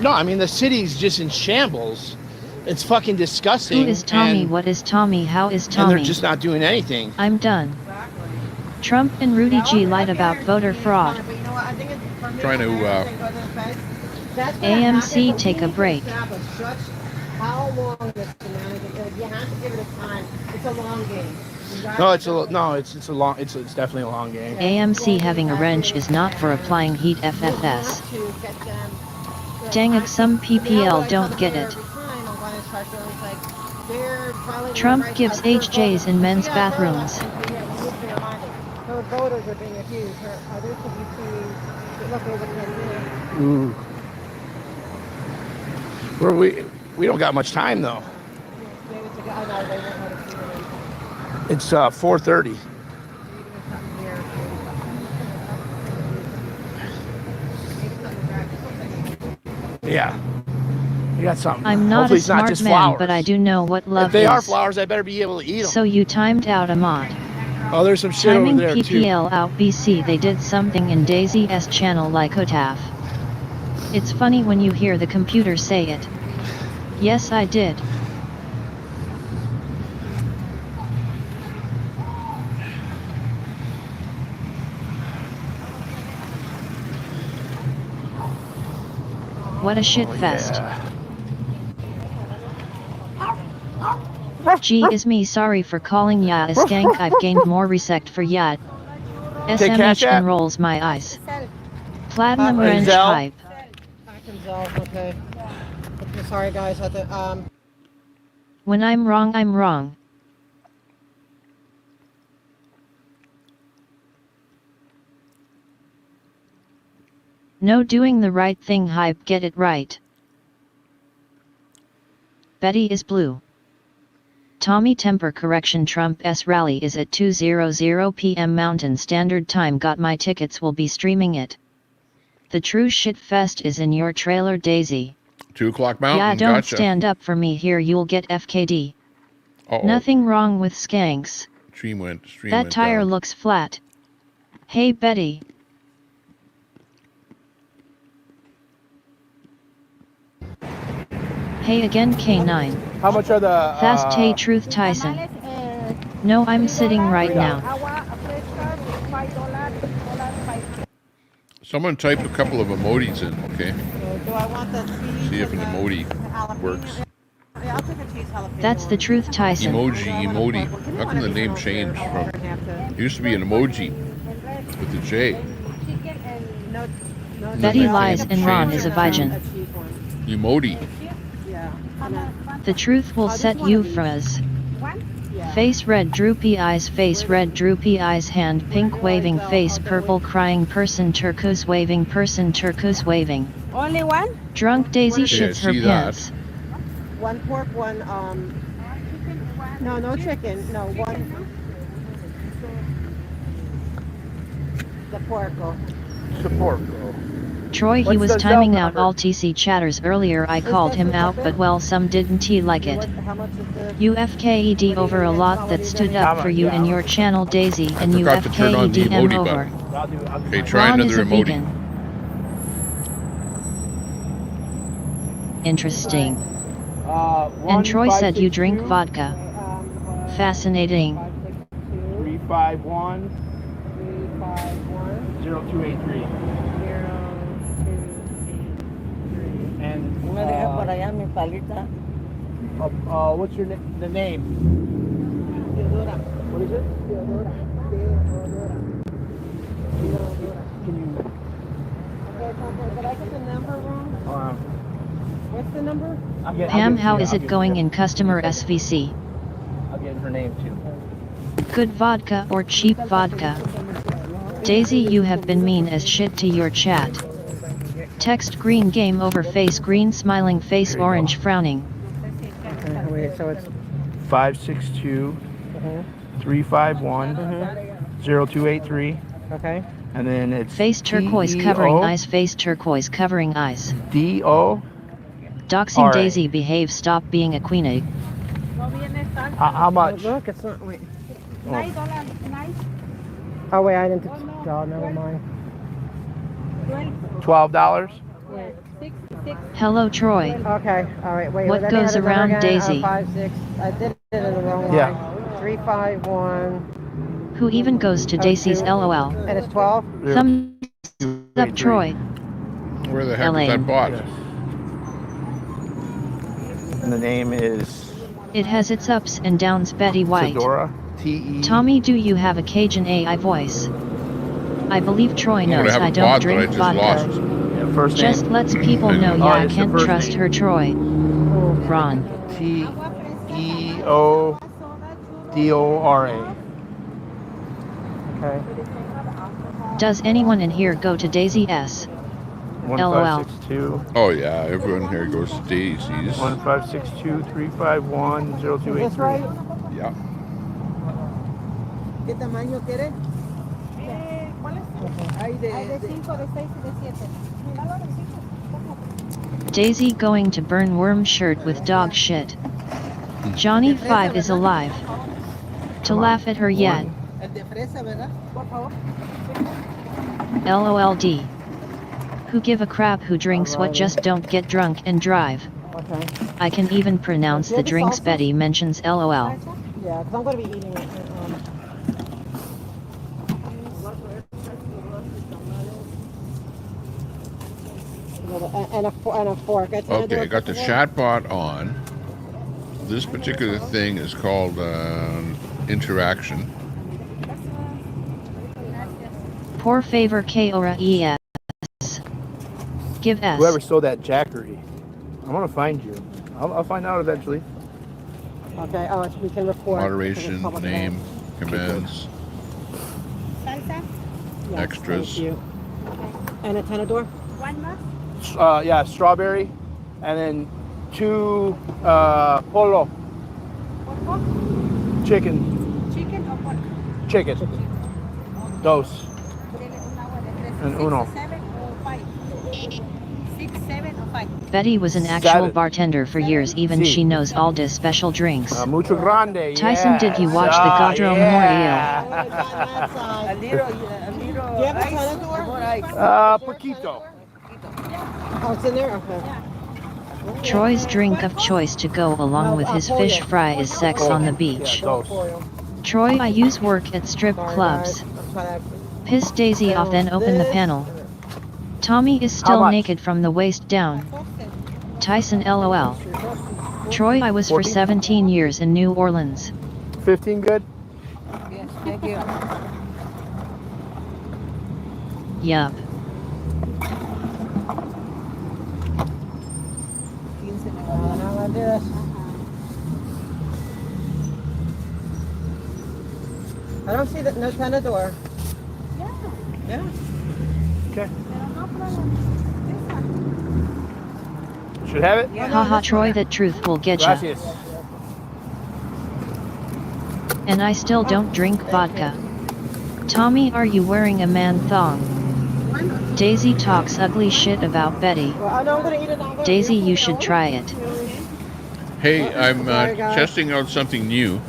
No, I mean the city's just in shambles. It's fucking disgusting. Who is Tommy? and- What is Tommy? How is And Tommy? they're just not doing anything. I'm done. Trump and Rudy G lied about voter fraud. But you know what? I think it's for me. Trying to, That's what AMC, happens. take a break. Establish just how long this shenanigans. You have to give it a time. It's a long game. No, it's definitely a long game. AMC, having a wrench is not for applying heat FFS. Dang it, some PPL don't get it. Trump gives HJs in men's bathrooms. Her voters are being accused. Others could be seen to look over 10 minutes. We don't got much time though. It's 4:30. Yeah. You got something. I'm not Hopefully a it's not smart just man, flowers. but I do know what love If they is. are flowers, I better be able to eat them. So you timed out a mod. Oh, there's some shit Timing over there too. PPL out BC, they did something in Daisy's channel like Hotaf. It's funny when you hear the computer say it. Yes, I did. What a shit fest. Gee is me sorry for calling ya a skank. I've gained more respect for ya. SMH can rolls my eyes. Platinum wrench hype. Okay. Sorry guys, I had to, When I'm wrong, I'm wrong. No doing the right thing hype, get it right. Betty is blue. Tommy temper correction Trump's rally is at 2:00 p.m. Mountain Standard Time. Got my tickets, will be streaming it. The true shit fest is in your trailer, Daisy. 2 o'clock Mountain. Yeah, don't gotcha. stand up for me here, you'll get FKD. Nothing wrong with skanks. Stream went That tire down. looks flat. Hey Betty. Hey again K9. How much are the Fast Tay Truth Tyson. No, I'm sitting right now. Someone type a couple of emojis in, okay? do I want the cheese? See if an emoji works. Yeah, I'll take a cheese jalapeno. That's the truth, Tyson. Emoji. How come the name changed from? It used to be an emoji with a J. Betty lies and Ron is a virgin. Emoji. The truth will set you frizz. Face red droopy eyes, face red droopy eyes, hand pink waving, face purple crying person, turquoise waving person, turquoise waving. Only one? Drunk Daisy shits her pants. One pork, one, no chicken, no, one. The porco. The porco. Troy, he What's was the timing Zell out all TC chatters earlier. I called him out, but well, some didn't he like it. You FKED over a lot that stood up for you in your channel, Daisy, and you Forgot to turn on the FKED him emoji over. button. Okay, try Ron is another a emoji. vegan. Interesting. And Troy said you drink vodka. Fascinating. 351 0283. And what's your the name? What is it? Can you? Did I get the number wrong? What's the number? Pam, how is it going in customer SVC? I'll get her name too. Good vodka or cheap vodka? Daisy, you have been mean as shit to your chat. Text green game over face green smiling face orange frowning. Wait, so it's 562 351 0283. Okay. And then it's Face turquoise covering eyes, face turquoise covering eyes. DO. Doxing Daisy, behave, stop being a queen egg. How much? Look, it's not, wait. Oh wait, I didn't, oh, never mind. $12. Hello Troy. Okay, alright, wait. What goes around Daisy? 5, 6, I did it in the wrong line. 351. Who even goes to Daisy's LOL? And it's 12? Thumbs up Troy. Where the heck is that bot? And the name is It has its ups and downs, Betty White. Fedora. T-E. Tommy, do you have a Cajun AI voice? I believe Troy I'm gonna knows have a I don't bot that I drink just vodka. lost. First Just name. lets people know, yeah, I can't trust her, Troy. Ron. T-E-O-D-O-R-A. Okay. Does anyone in here go to Daisy S? LOL. 1562. Oh yeah, everyone here goes to Daisy's. 1562 351 0283. Yeah. ¿Qué tamaño quieres? ¿Cuál es? Hay de 5, de 6 y de 7. Daisy going to burn worm shirt with dog shit. Johnny 5 is alive. To laugh at her yet. El de fresa, ¿verdad? Por favor. LOLD. Who give a crap who drinks what, just don't get drunk and drive. Okay. I can even pronounce the drinks Betty mentions LOL. Yeah, because I'm going to be eating it. And a fork. Okay, I got the chatbot on. This particular thing is called interaction. Por favor que ora es. Give S. Whoever sold that jackery, I'm gonna find you. I'll find out eventually. Okay. Oh, we can report. Moderation, name, commands, Salsa? extras. Thank you. Okay. And a tenedor? One more. Yeah, strawberry, and then 2 polo. Chicken. Chicken or pork? Chicken. Dos. And uno. 7 or 5? 6, 7 or 5? Betty was an actual 7. bartender for years. Even Si. she knows all the special drinks. Mucho grande. Tyson, did you watch the Gaudreau Memorial? A little. Do you have a tenedor? Poquito. Oh, it's in there? Okay. Troy's drink of choice to go along with his fish fry is sex on the beach. Troy, I use work at strip clubs. Piss Daisy off, then open the panel. Tommy is still naked from the waist down. Tyson, LOL. Troy, I was for 17 years in New Orleans. 15 good? Yes, thank you. Yup. I don't see that. No tenedor. Yeah. Okay. Should have it? Haha, Troy, that truth will get ya. Gracias. And I still don't drink vodka. Tommy, are you wearing a man thong? Daisy talks ugly shit about Betty. Daisy, you should try it. Hey, I'm testing out something new.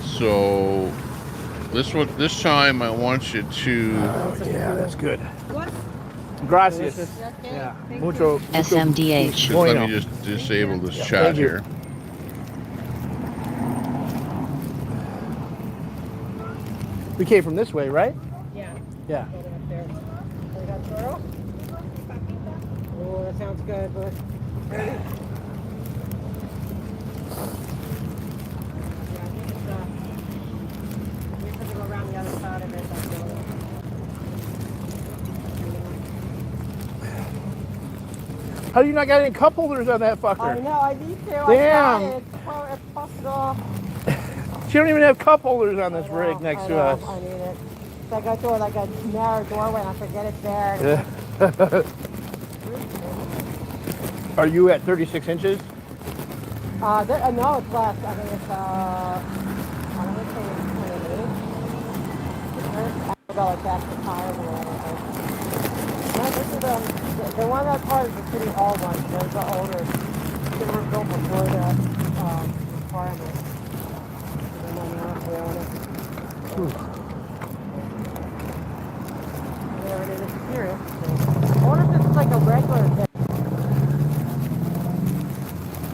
So this time I want you to. Yeah, that's good. Gracias. Yeah. Mucho. SMDH. Just let me just disable this chat here. We came from this way, right? Yeah. Yeah. Oh, that sounds good, but. How do you not got any cup holders on that fucker? I know, I need to. Damn. It's busted off. She don't even have cup holders on this rig next to us. I need it. So I go through like a narrow doorway and I forget it's there. Are you at 36 inches? No, it's less. I think it's, I don't know, 28. I go like that's the tires or whatever. No, this is the one that's hard is the city hall one. There's the older. They were built before that requirement. And then we own it. There it is. It's here. I wonder if this is like a regular thing.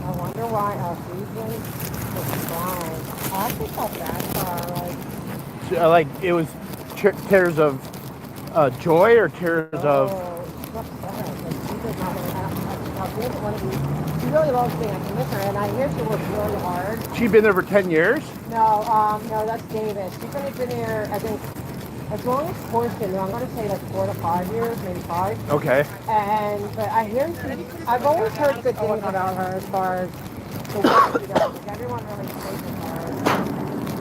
I wonder why our season was blind. I think not that far. Like it was tears of joy or tears of. She really loves being a commissioner, and I hear she works really hard. She's been there for 10 years? No, that's Davis. She's only been here, I think, as long as Court's been there. I'm going to say like 4 to 5 years, maybe 5. Okay. But I hear I've always heard good things about her as far as the work she does. Like, everyone really praises her.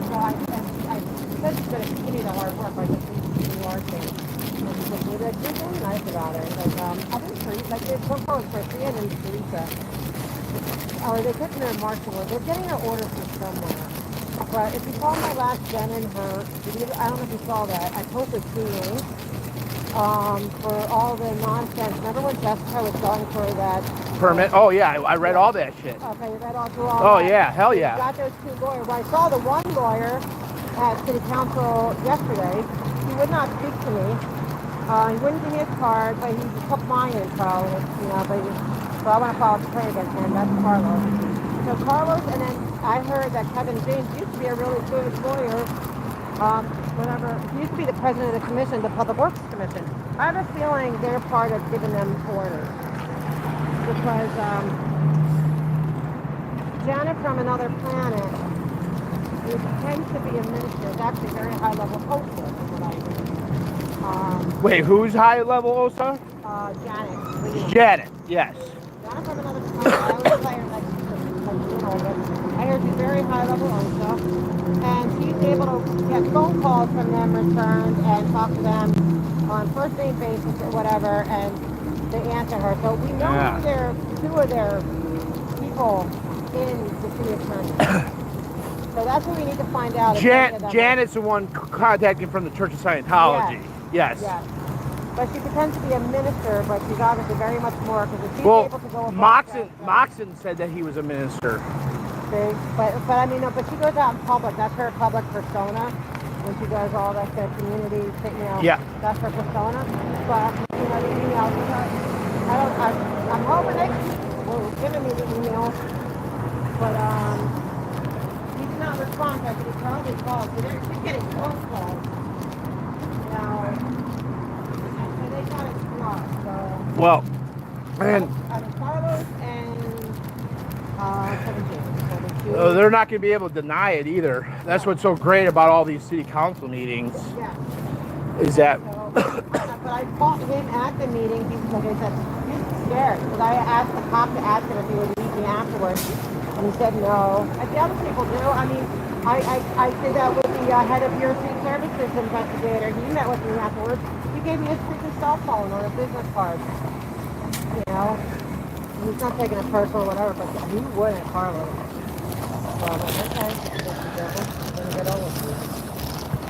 So I said she's going to continue the hard work. I just think she's doing hard things. Like, she's really nice about it. Like, other Teresa, like, there's one called Christy and then Teresa. They couldn't their martial law. They're getting their orders from somewhere. But if you saw my last Jen and her video, I don't know if you saw that. I posted 2 links for all the nonsense. Remember when Jessica was going for that permit? Oh yeah, I read all that shit. Okay, you read all through all that. Yeah, hell yeah. Got those 2 lawyers. Well, I saw the one lawyer at City Council yesterday. He would not speak to me. He wouldn't give me his card, but he took my info, so I want to file a complaint against him. That's Carlos. So Carlos, and then I heard that Kevin James used to be a really good lawyer. He used to be the president of the commission, the Public Works Commission. I have a feeling they're part of giving them orders. Because Janet from another planet, who tends to be a minister, is actually a very high-level poster, from what I read. Wait, who's high-level OSA? Janet. Janet, yes. Janet from another planet. I always play her like but I hear she's very high-level OSA. And she's able to get phone calls from them returned and talk to them on first name basis or whatever, and they answer her. So we know who two of their people in the city attorney. So that's what we need to find out. Janet's the one contacting from the Church of Scientology. Yes. But she pretends to be a minister, but she's obviously very much more, because if she's able to go about Moxon said that he was a minister. See? But I mean, no, but she goes out in public. That's her public persona. When she does all that community, that's her persona. But, the emails, I'm hoping they were giving me the email. But, he did not respond. I said he probably called. So she's getting phone calls. Now, and they got it blocked, so. Well, and Carlos and 17. they're not going to be able to deny it either. That's what's so great about all these city council meetings. Is that? But I fought him at the meeting. He said he's scared, because I asked the cop to ask him if he would meet me afterwards, and he said no. And the other people do. I mean, I did that with the head of your street services investigator. He met with me afterwards. He gave me his freaking cell phone or a business card. He's not taking it personal or whatever, but he would at Carlos. So I'm like, okay, I'm gonna get over with you.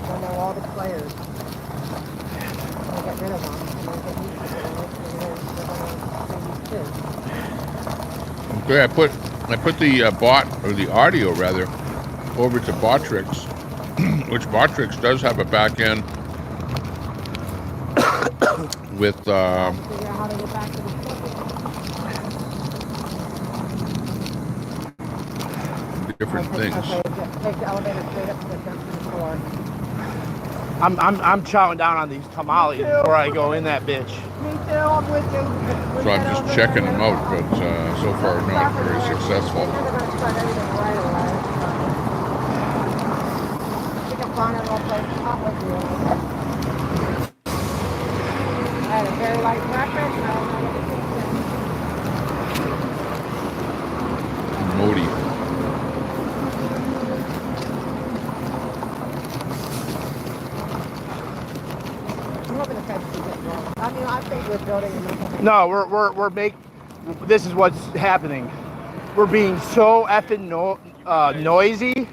I know all the players. I'm gonna get rid of them. I'm gonna get these people. Okay, I put the bot, or the audio rather, over to Botrix, which Botrix does have a back end with Figure out how to get back to the different things. Okay, take the elevator straight up to the floor. I'm chowing down on these tamales before I go in that bitch. Me too, I'm with you. So I'm just checking them out, but so far not very successful. They're going to start everything right away. You can find a little place to talk with you. I had a very light breakfast, and I was not Modi. I mean, I think we're building a No, we're making. This is what's happening. We're being so effing noisy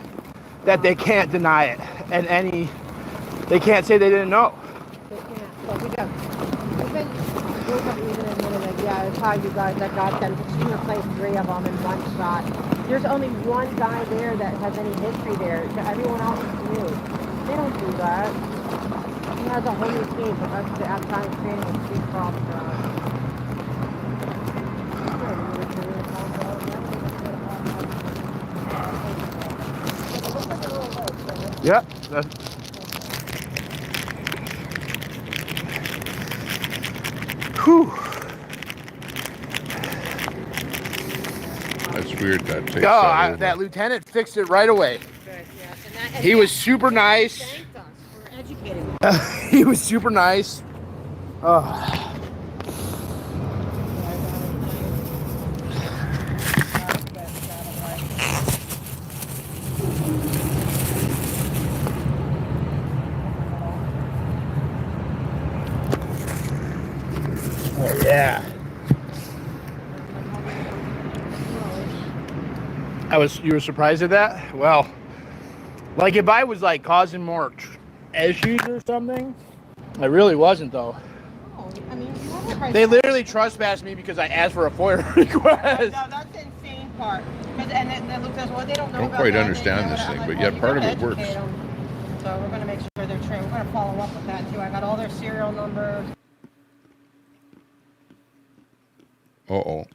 that they can't deny it, and they can't say they didn't know. They can't. So we got. Even admitted that, yeah, it's how you guys that got them. She replaced 3 of them in one shot. There's only one guy there that has any history there. Everyone else is new. They don't do that. He has a whole new team, but that's the outside training with Steve Croft. Yep. Whew. That's weird. That takes that lieutenant fixed it right away. He was super nice. He was super nice. Oh yeah. You were surprised at that? Well, like if I was like causing more issues or something, I really wasn't though. I mean, they literally trespassed me because I asked for a FOIA request. No, that's the insane part. And they looked at us, well, they don't know Don't about quite that. understand this thing, but yet part of it works. So we're going to make sure they're trained. We're going to follow up with that too. I got all their serial numbers. Uh-oh.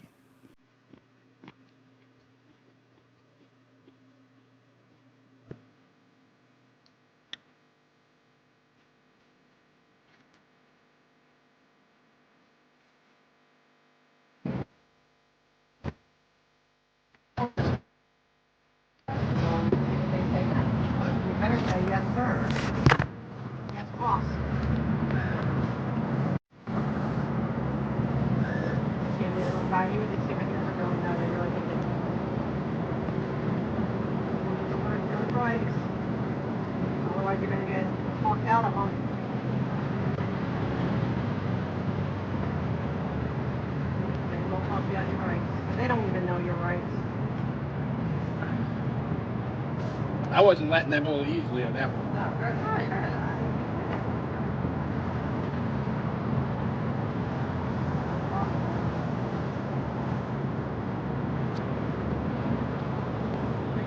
I wasn't letting them hold easily on that one.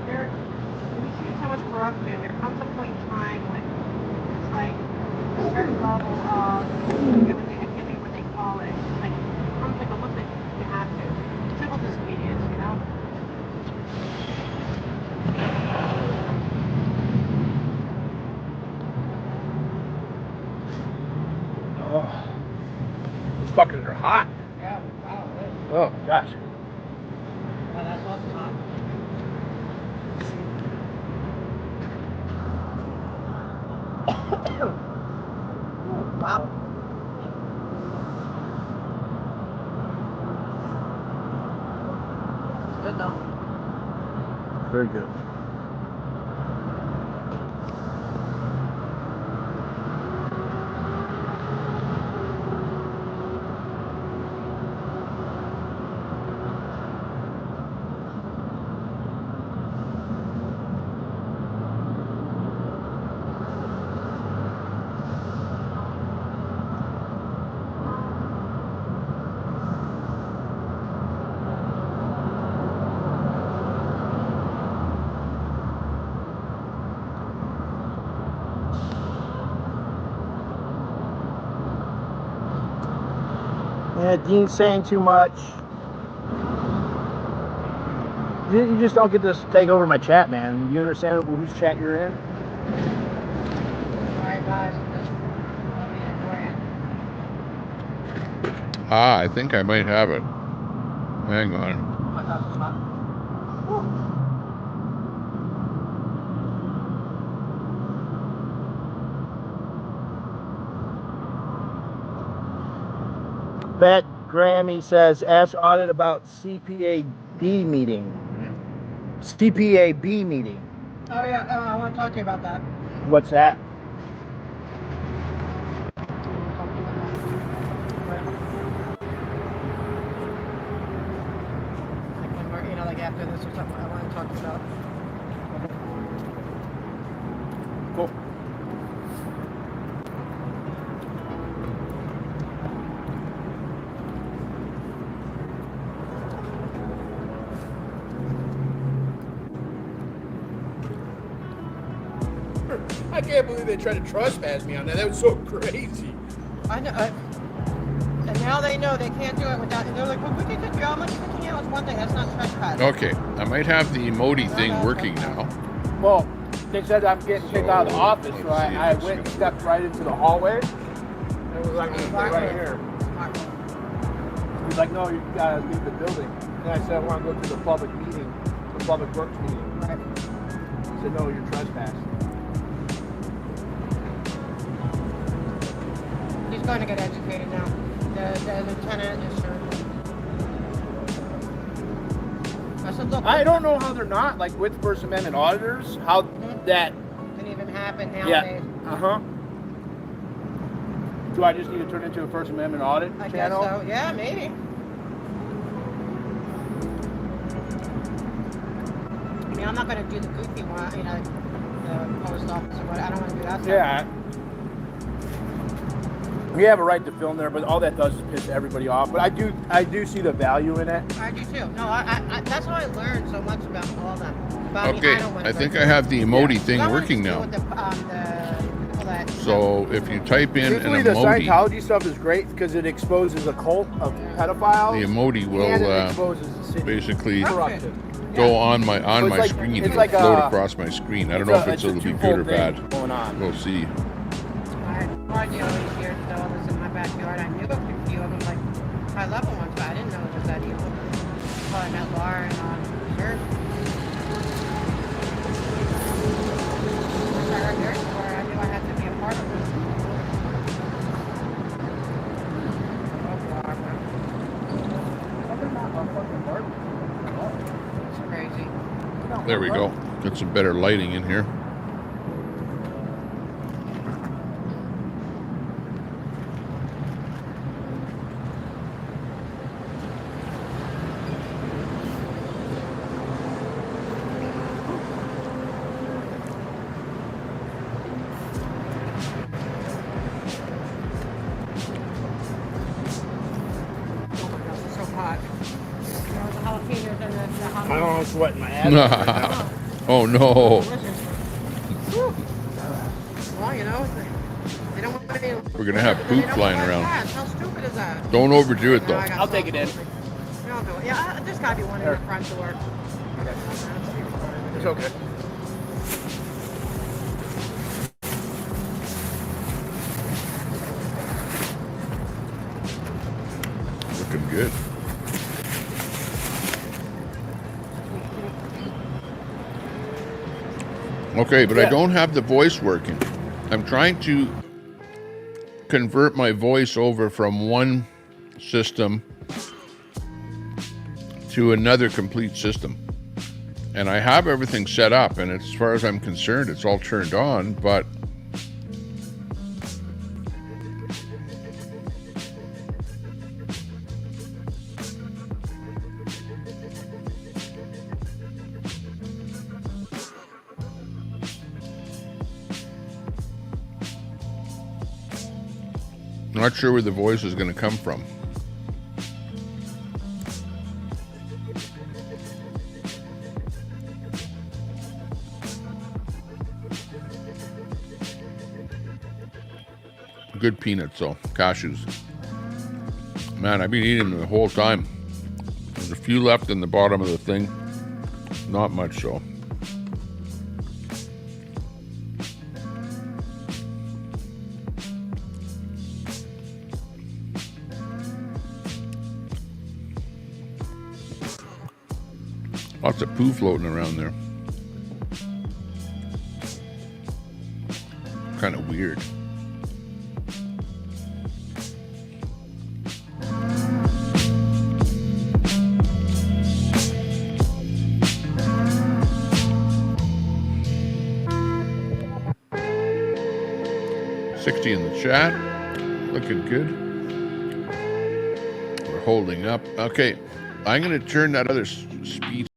So much corruption. There comes a point in time when it's like a certain level of what they call it. It's like it becomes like a look that you have to. Civil disobedience, you know? Oh, those fuckers are hot. Yeah, wow. Oh gosh. Well, that's what's hot. Wow. It's good though. Very good. Yeah, Dean's saying too much. You just don't get to take over my chat, man. You understand whose chat you're in? Alright, guys. Ah, I think I might have it. Hang on. Bet Grammy says, ask audit about CPAB meeting. CPAB meeting. Oh yeah, I want to talk to you about that. What's that? Like when we're, like after this or something, I want to talk to you about. Cool. I can't believe they tried to trespass me on that. That was so crazy. I know. And now they know they can't do it without. They're like, well, we can kick you out. Kicking you out is one thing. That's not trespassing. Okay, I might have the emoji thing working now. Well, they said I'm getting kicked out of the office, so I went and stepped right into the hallway. It was like right here. He's like, no, you gotta leave the building. And I said, I want to go to the public meeting, the public works meeting. Right. He said, no, you're trespassing. He's going to get educated now. The lieutenant is sure. I said, look. I don't know how they're not, like with First Amendment auditors, how that can even happen nowadays. Yeah. Uh-huh. Do I just need to turn into a First Amendment audit I channel? guess so. Yeah, maybe. I mean, I'm not going to do the goofy one, the post office or what. I don't want to do that stuff. Yeah. We have a right to film there, but all that does is piss everybody off. But I do see the value in it. I do too. No, I that's how I learned so much about all of them. But, Okay, I think I have the emoji thing working now. So if you type in an Truthfully, the emoji, Scientology stuff is great because it exposes a cult of pedophiles. the emoji will basically go on my like- screen. it's It'll like float a- across my screen. I don't it's know a- if it's it's a it'll be twofold good or thing bad. going on. We'll see. I had always here to all this in my backyard. I knew of a few of them, like high level ones, but I didn't know it was that evil. Well, I met Laura and sure. Once I heard their story, I knew I had to be a part of it. It's crazy. There we go. Get some better lighting in here. all seniors in the hospital. I don't know, sweating my ass off right now. Oh no. Whew. Well, you know, they don't want to. We're gonna have poop flying around. How stupid is that? Don't overdo it though. I'll take it in. No, no, yeah, there's got to be one in the front door. It's okay. Looking good. Okay, but I don't have the voice working. I'm trying to convert my voice over from one system to another complete system. And I have everything set up, and as far as I'm concerned, it's all turned on, but not sure where the voice is going to come from. Good peanuts, though. Cashews. Man, I've been eating them the whole time. There's a few left in the bottom of the thing. Not much, so. Lots of poo floating around there. Kind of weird. In the chat, looking good. We're holding up. Okay, I'm going to turn that other speed.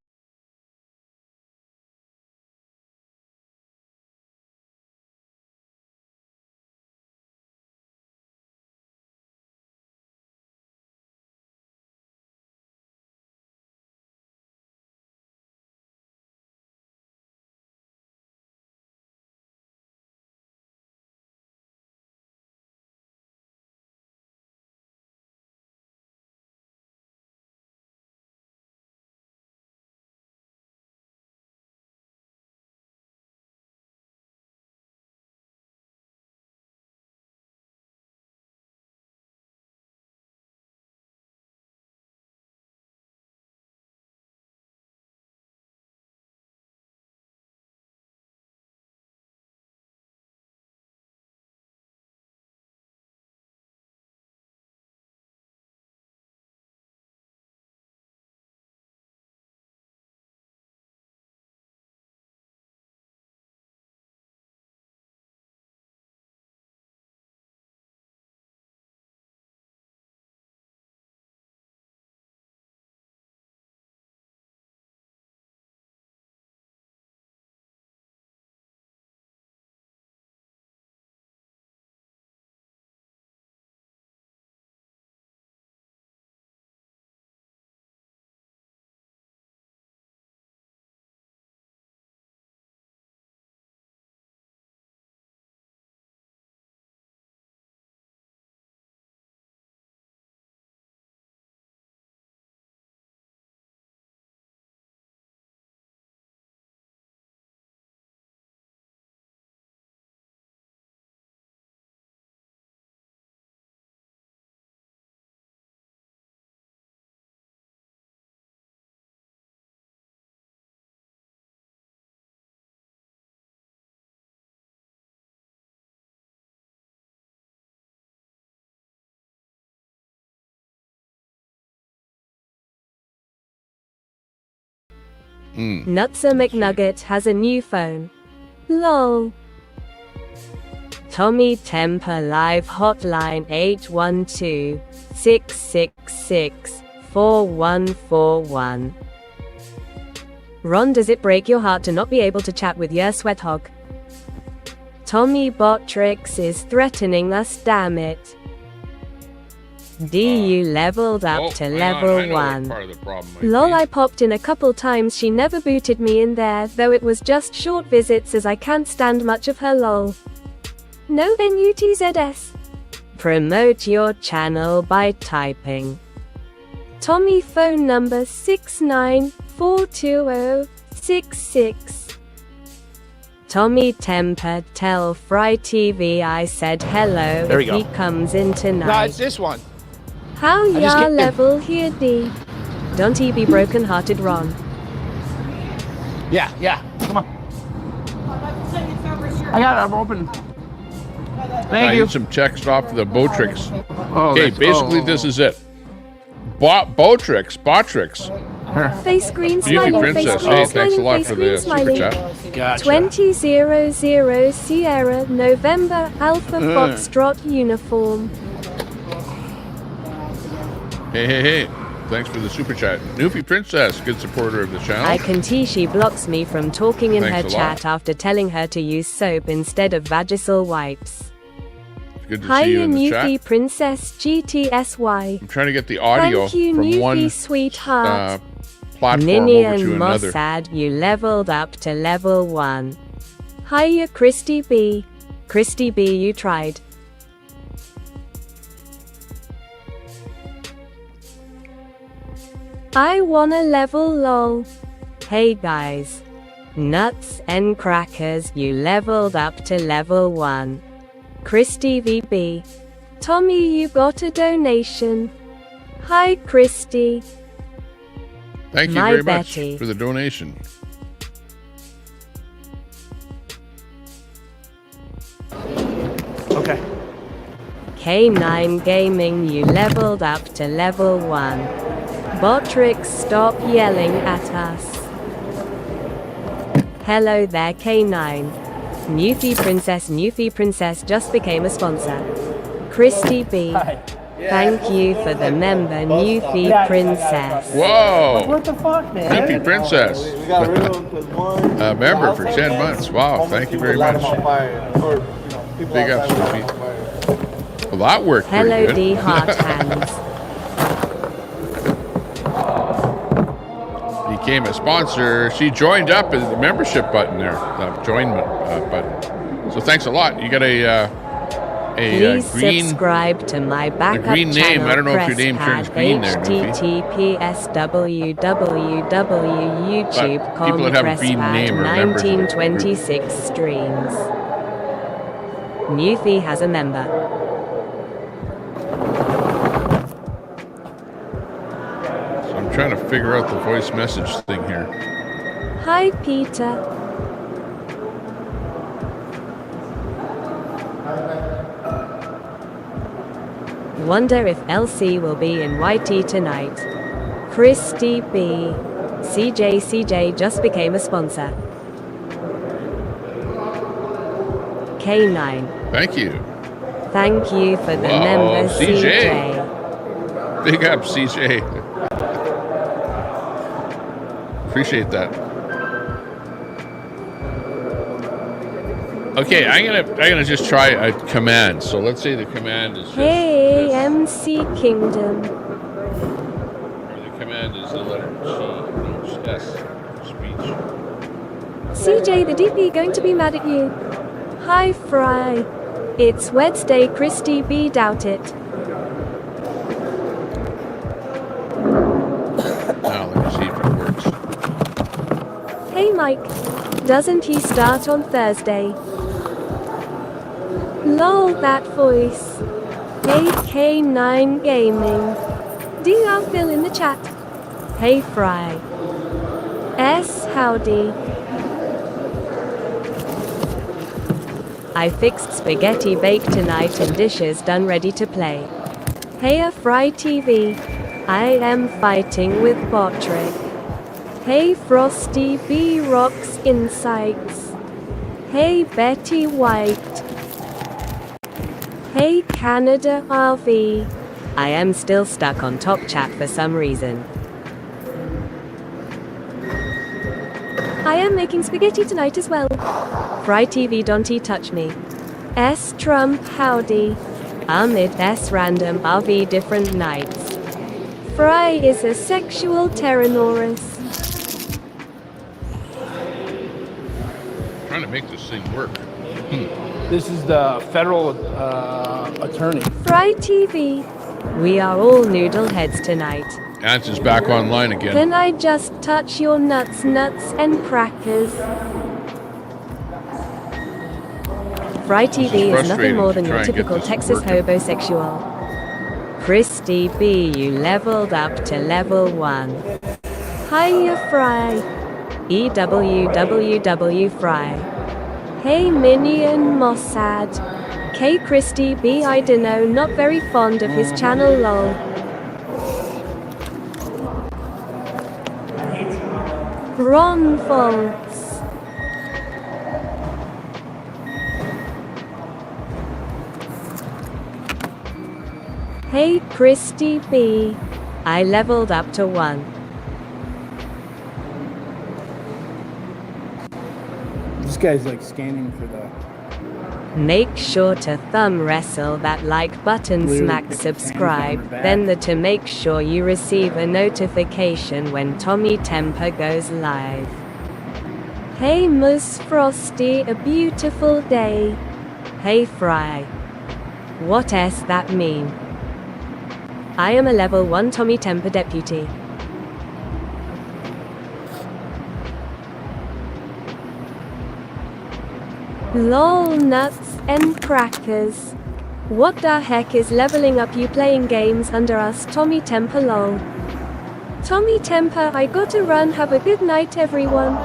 Nutsa McNugget has a new phone. LOL. Tommy Temper Live Hotline 812-666-4141. Ron, does it break your heart to not be able to chat with your sweat hog? Tommy Botrix is threatening us, damn it. DU leveled up to I level know what 1. part of the problem might Lol, be. I popped in a couple times, she never booted me in there, though it was just short visits as I can't stand much of her lol. No NUTZS. Promote your channel by typing Tommy phone number 6942066. Tommy Temper, tell Fry TV I said hello There we if go. he comes in tonight. No, it's this one. How I just ya get- level here D? Don't he be broken hearted Ron? Yeah, come on. I got it, I'm open. I need some text off the Botrix. Oh, Okay, that's- basically this is it. Botrix. Face green Beauty smiling, Princess. face green Hey, thanks a smiling, lot face for green the super smiling. chat. Gotcha. 2000 Sierra November Alpha Mm. Foxtrot uniform. Hey. Thanks for the super chat. Newfie Princess, good supporter of the channel. I can tell she blocks me from talking in Thanks her a lot. chat after telling her to use soap instead of Vagisil wipes. Good to see you Hiya in the Newfie chat. Princess GTSY. I'm trying to get the audio Thank you, from Newfie one sweetheart. platform Ninian over to another. Mossad, you leveled up to level 1. Hiya Christy B. Christy B, you tried. I wanna level lol. Hey guys. Nuts and crackers, you leveled up to level 1. Christy VB. Tommy, you got a donation. Hi Christy. Thank you My very Betty. much for the donation. Okay. K9 Gaming, you leveled up to level 1. Botrix, stop yelling at us. Hello there K9. Newfie Princess just became a sponsor. Christy B. Thank you for the member Newfie Princess. Whoa! What the fuck, man? Newfie Princess. A member for 10 months. Wow, thank you very much. Big ups, Newfie. Well, that worked pretty Hello good. D Heart Hands. Became a sponsor. She joined up as the membership button there, the join button. So thanks a lot. You got a Please green subscribe to my backup green name. channel. I don't know if your Press name turns pad green there, Newfie. https www.youtube.com people that have a press green pad name are members of the 1926 streams. Newfie has a member. So I'm trying to figure out the voice message thing here. Hi Peter. Wonder if LC will be in YT tonight. Christy B. CJ just became a sponsor. K9. Thank you. Thank you for the Whoa, member CJ. CJ. Big up, CJ. Appreciate that. Okay, I'm gonna just try a command. So let's say the command is just Hey MC Kingdom. the command is the letter G, no, just S, speech. CJ the DP going to be mad at you. Hi Fry. It's Wednesday Christy B doubt it. Now let me see if it works. Hey Mike. Doesn't he start on Thursday? Lol that voice. Hey K9 Gaming. DR Phil in the chat. Hey Fry. S howdy. I fixed spaghetti baked tonight and dishes done ready to play. Hey Fry TV. I am fighting with Botrick. Hey Frosty B Rocks Insights. Hey Betty White. Hey Canada RV. I am still stuck on top chat for some reason. I am making spaghetti tonight as well. Fry TV don't touch me. S Trump howdy. Ahmed S. Random RV different nights. Fry is a sexual Tyrannosaurus. Trying to make this thing work. This is the federal attorney. Fry TV. We are all noodleheads tonight. Answer's back online again. Can I just touch your nuts and crackers? Fry TV is nothing more than your typical Texas hobosexual. Christy B, you leveled up to level 1. Hiya Fry. EWWW Fry. Hey Minion Mossad. K Christy B, I dunno, not very fond of his channel lol. Ron Foltz. Hey Christy B. I leveled up to 1. This guy's like scanning for the. Make sure to thumb wrestle that like button, smack subscribe, then to make sure you receive a notification when Tommy Temper goes live. Hey Mus Frosty, a beautiful day. Hey Fry. What s that mean? I am a level 1 Tommy Temper deputy. Lol nuts and crackers. What the heck is leveling up you playing games under us Tommy Temper lol. Tommy Temper, I gotta run, have a good night everyone.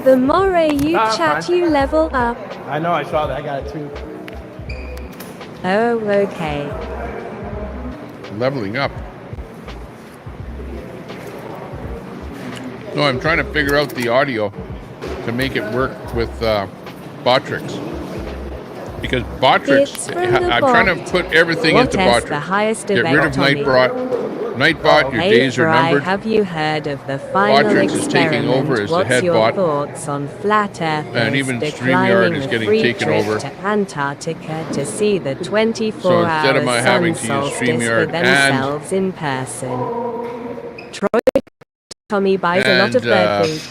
The more you chat fine. you level up. I know, I saw that. I got it too. Oh okay. Leveling up. No, I'm trying to figure out the audio to make it work with Botrix. Because Botrix, I'm trying to put everything into Botrix. The highest Get rid of Tommy? Nightbot, your Hey days are Fry, numbered. have you heard of the final Botrix is taking experiment? over as the What's head your bot. thoughts on flat earthers And even declining StreamYard is a getting free taken trip over. to Antarctica to see the 24-hour So instead of my sun having to use solstice for StreamYard themselves in person. Troy Tommy buys a lot of And, bird food.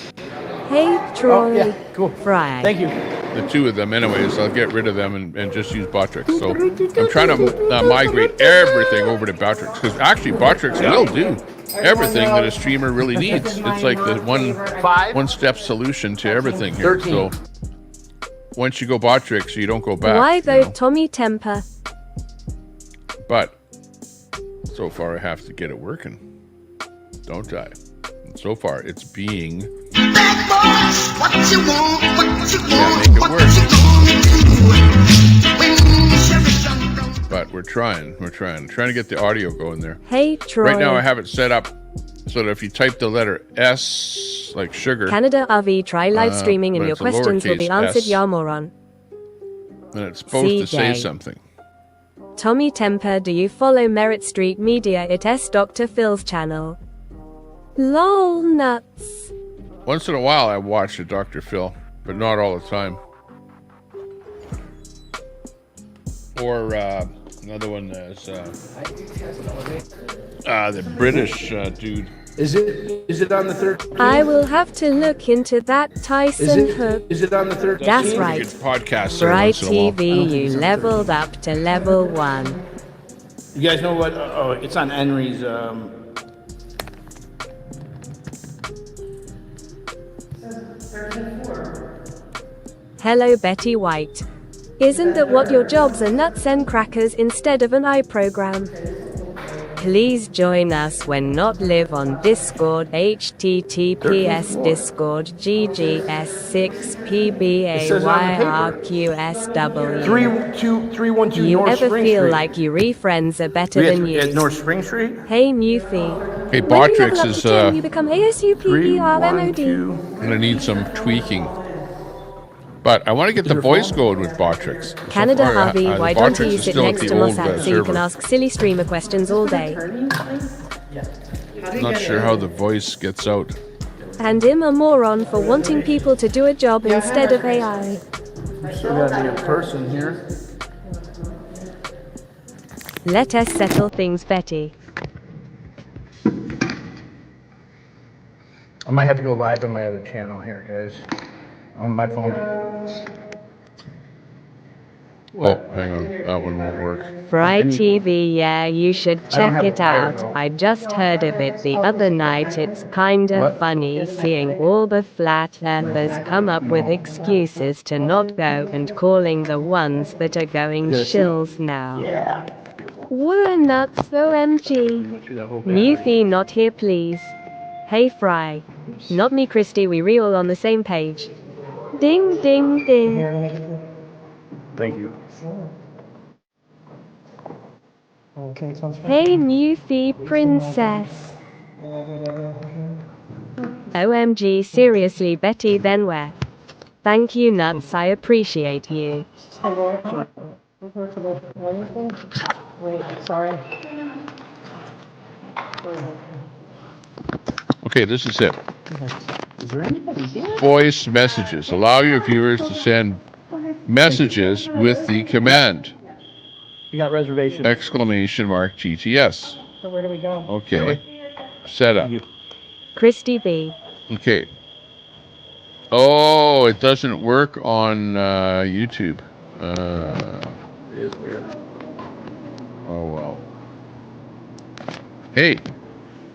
Hey Troy. yeah, cool. Fry. Thank you. The two of them anyways, I'll get rid of them and just use Botrix. So I'm trying to migrate everything over to Botrix. Because actually Botrix will do everything that a streamer really needs. It's like the one-step solution to everything here. So once you go Botrix, you don't go back. Why though Tommy Temper? But so far I have to get it working, don't I? And so far it's being What you want, what you yeah, want, make it what work. you gonna do when Sheridan goes. But we're trying to get the audio going there. Hey Troy. Right now I have it set up so that if you type the letter S like sugar, Canada RV, try live streaming and but your it's a questions will be lowercase answered, s. ya moron. then it's supposed to say CJ. something. Tommy Temper, do you follow Merit Street Media? It S Dr. Phil's channel. Lol nuts. Once in a while I watch a Dr. Phil, but not all the time. Or another one is the British dude. Is it on the 13th? I will have to look into that Tyson Hook. Is it on the 13th? That's right. Podcast there Bright once in a while. TV, you leveled up to level 1. You guys know what? Oh, it's on Henry's. Hello Betty White. Isn't that what your jobs are, nuts and crackers instead of an eye program? Please join us when not live on Discord, https discord ggs6pbayyrqsw. 312 You North ever Spring feel Street. like you re-friends are better than you? At North Spring Street? Hey Newfie. Hey, When you level Botrix up is to 10, you become ASUPERMOD. gonna need some tweaking. But I want to get the voice going with Botrix. Canada So far, Harvey, the why don't Botrix you is sit still at next the to old, Mossad so you server. can ask silly streamer questions all day? Not sure how the voice gets out. And I'm a moron for wanting people to do a job instead of AI. Still gotta be a person here. Let us settle things, Betty. I might have to go live on my other channel here, guys. On my phone. Oh, hang on. That one won't work. Fry TV, yeah, you should check it out. I just heard of it the other night. It's kinda funny seeing all the flat earthers come up with excuses to not go and calling the ones that are going shills now. Yeah. What a nuts, OMG. Newfie not here, please. Hey, Fry. Not me, Christy, we all on the same page. Ding, ding, ding. Thank you. Hey, Newfie princess. OMG, seriously, Betty, then where? Thank you, nuts, I appreciate you. Wait, sorry. Okay, this is it. Is there anybody here? Voice messages. Allow your viewers to send messages with the command. You got reservations. Exclamation mark GTS. So where do we go? Okay. Setup. Christy B. Okay. Oh, it doesn't work on YouTube. It is weird. Oh, well. Hey,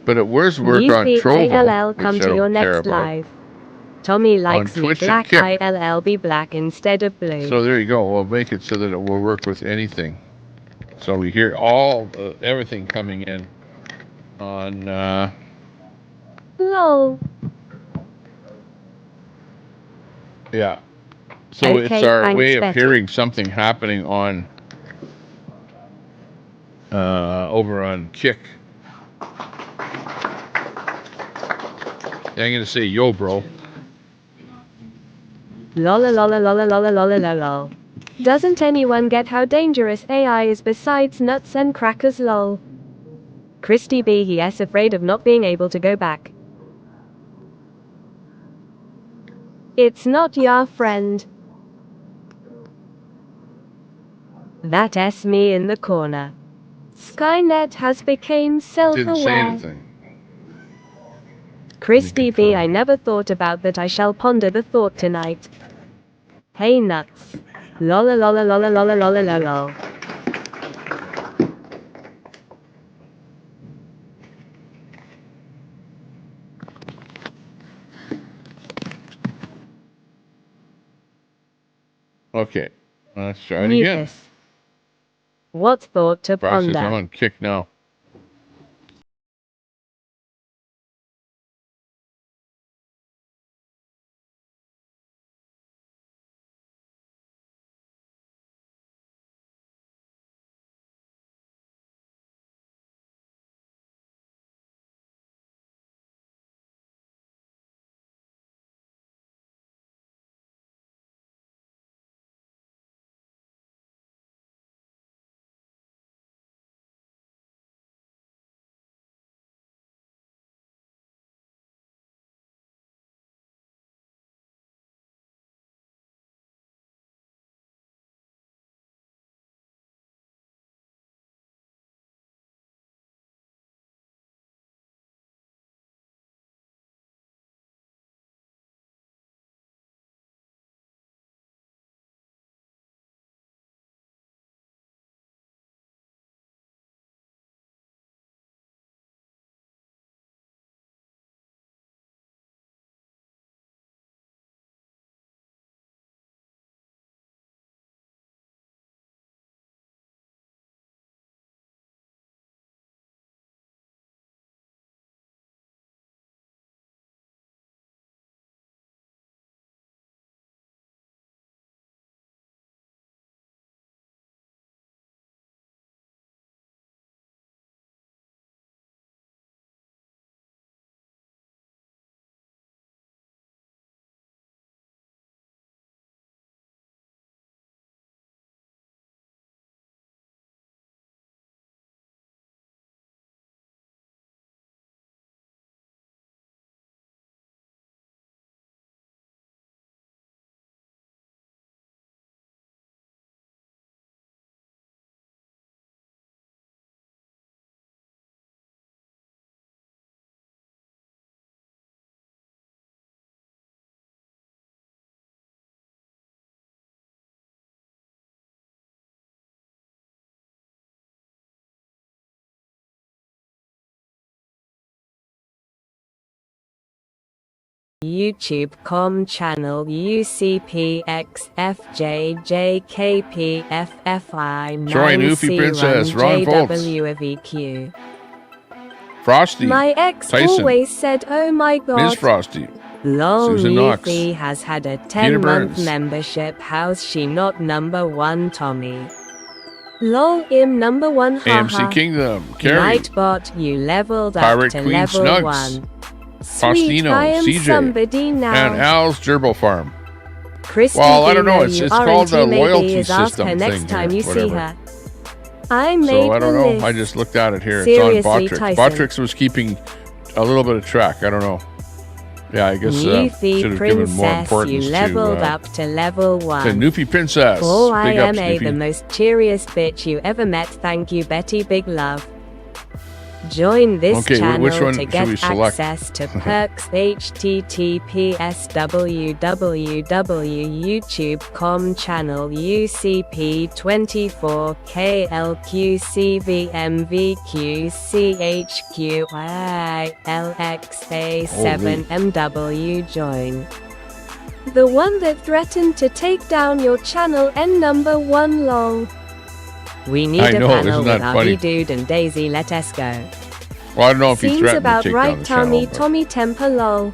but it was work on Newfie Trovo, ILL, come which I to your don't care next about. live. Tommy likes me Twitch and black, Kick. ILL be black instead of blue. So there you go. We'll make it so that it will work with anything. So we hear all everything coming in on. LOL. Yeah. So Okay, it's our thanks, way of Betty. hearing something happening on over on Kick. Yeah, I'm gonna say yo, bro. Lol. Doesn't anyone get how dangerous AI is besides nuts and crackers, lol? Christy B. Yes, afraid of not being able to go back. It's not your friend. That S me in the corner. Skynet has become Didn't say self-aware. anything. Christy B. I never thought about that. I shall ponder the thought tonight. Hey nuts. Lol. Okay, let's try it again. Mucus. What thought to Process. ponder? I'm on Kick now. YouTube.com channel UCPXFJJKPFFI Troy Newfie Princess, Ron Volts, JWVQ. Frosty, My ex Tyson, always said, "Oh my God, Ms. Frosty, lol, Susan Knox, Newfie has had a Peter 10-month Burns. membership. How's she not number one, Tommy? Lol, im number one, AMC haha. Kingdom, Carrie, Nightbot, you leveled up Pirate to Queen level Snugs, 1. Sweet, Faustino, I am CJ, somebody now. and Al's Gerbil Farm. Christy, Well, I don't know. know It's you called aren't, the you maybe loyalty is ask system her next thing time here, you see whatever. her. I made So I don't the know. list. I just looked at it here. Seriously, it's on Botrix. Tyson. Botrix was keeping a little bit of track. I don't know. Yeah, I guess should Newfie have given more Princess, importance you leveled to up to level 1. Newfie Princess. Oh, I Big am ups, the Newfie. most cheeriest bitch you ever met. Thank you, Betty. Big love. Join this Okay, channel which one to should get we select? access to perks. https://www.youtube.com channel UCP24 KLQCVMVQCHQILXA7MW. Join. The one that threatened to take down your channel N number 1 lol. We need I a know, panel isn't that with funny? RV Dude and Daisy. Let us go. Well, I don't know if he Seems threatened to about take right, down the Tommy. channel. but Tommy temper lol.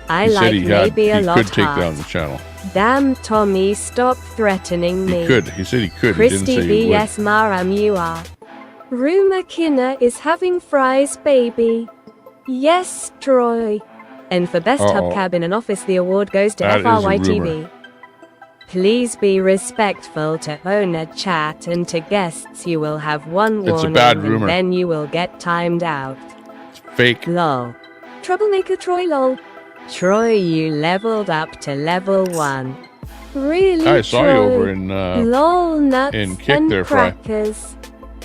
I he said like he maybe a lot could take hard. down the channel. Damn, Tommy, stop threatening me. He could. He said he could. Christy he didn't say he would. BS Maram, you are. Rumor Kinner is having fries, baby. Yes, Troy. And for best Uh-oh. hubcap in an office, the award goes to That is a FRYTV. rumor. Please be respectful to owner chat and to guests. You will have one It's a warning bad and rumor. then you will get timed out. Fake. Lol. Troublemaker Troy lol. Troy, you leveled up to level 1. Really, I saw Troy? you over in lol nuts in Kick and there, Fry. crackers.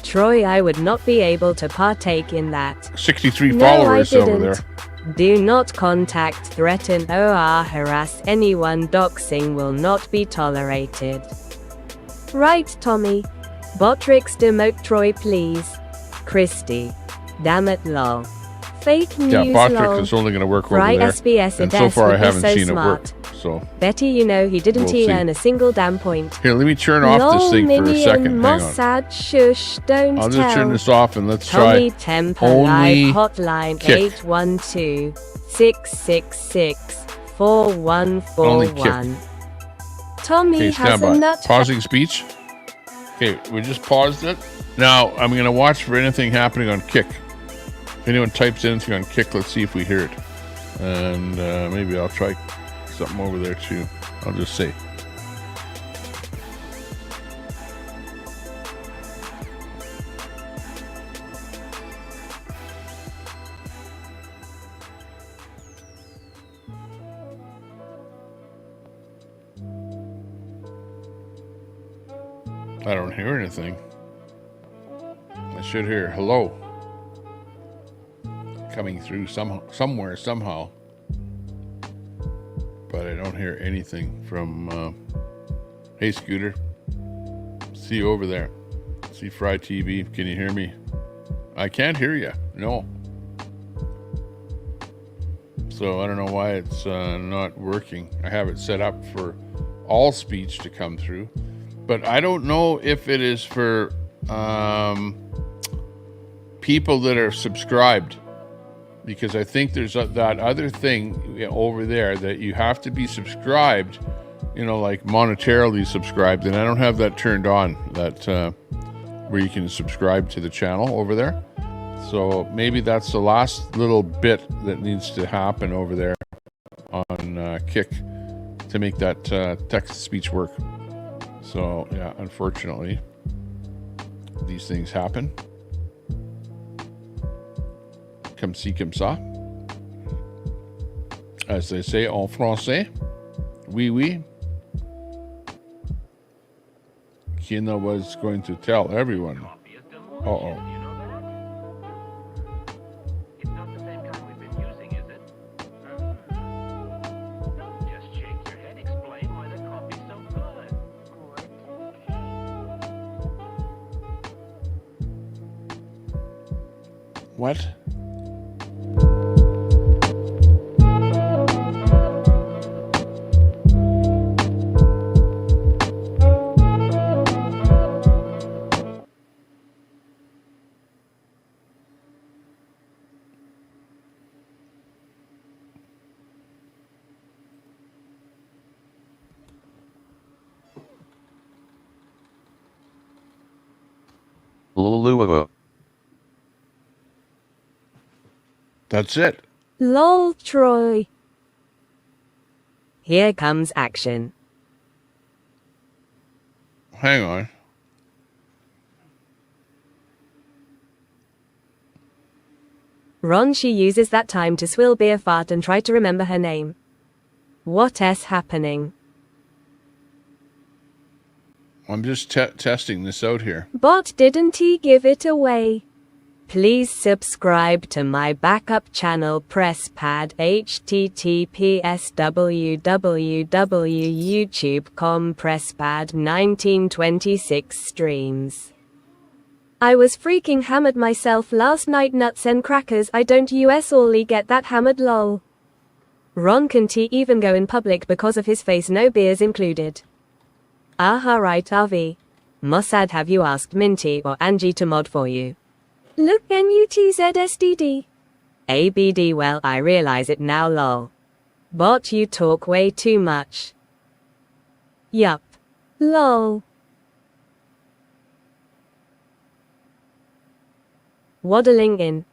Troy, I would not be able to partake in that. 63 No, followers I over didn't. there. Do not contact, threaten, or harass anyone. Doxing will not be tolerated. Right, Tommy. Botrix demote Troy, please. Christy. Damn it, lol. Fake news, Yeah, Botrix lol. is only going to work Fry over there. SBS And at so S far, I would be haven't so seen smart. it work. So Betty, you know he didn't We'll see. earn a single damn point. here, let me turn off this thing for a Minion, second. Hang on. Mossad, shush, don't I'll tell. just turn this off and let's Tommy try Temper only Live Hotline Kick. 812-666-4141. Tommy Okay, has stand a by. nut. Pausing speech. Okay, we just paused it. Now I'm going to watch for anything happening on Kick. If anyone types anything on Kick, let's see if we hear it. And maybe I'll try something over there too. I'll just say. I don't hear anything. I should hear hello coming through somewhere, somehow. But I don't hear anything from, hey Scooter, see you over there. See Fry TV, can you hear me? I can't hear you, no. So I don't know why it's not working. I have it set up for all speech to come through. But I don't know if it is for people that are subscribed, because I think there's that other thing over there that you have to be subscribed, you know, like monetarily subscribed, and I don't have that turned on, that where you can subscribe to the channel over there. So maybe that's the last little bit that needs to happen over there on Kick to make that text-to-speech work. So, yeah, unfortunately, these things happen. Comme ci, comme ça. As they say en français. Oui, oui. Kina was going to tell everyone. Uh-oh. What? That's it. Lol, Troy. Here comes action. Hang on. Ron, she uses that time to swill beer fart and try to remember her name. What is happening? I'm just testing this out here. But didn't he give it away? Please subscribe to my backup channel PressPad https www.youtube.com PressPad 1926 streams. I was freaking hammered myself last night, nuts and crackers. I don't only get that hammered lol. Ron can't even go in public because of his face, no beers included. Aha, right, RV. Mossad, have you asked Minty or Angie to mod for you? Look, NUTZSDD. ABD, well, I realize it now, lol. But you talk way too much. Yup. Lol. Waddling in.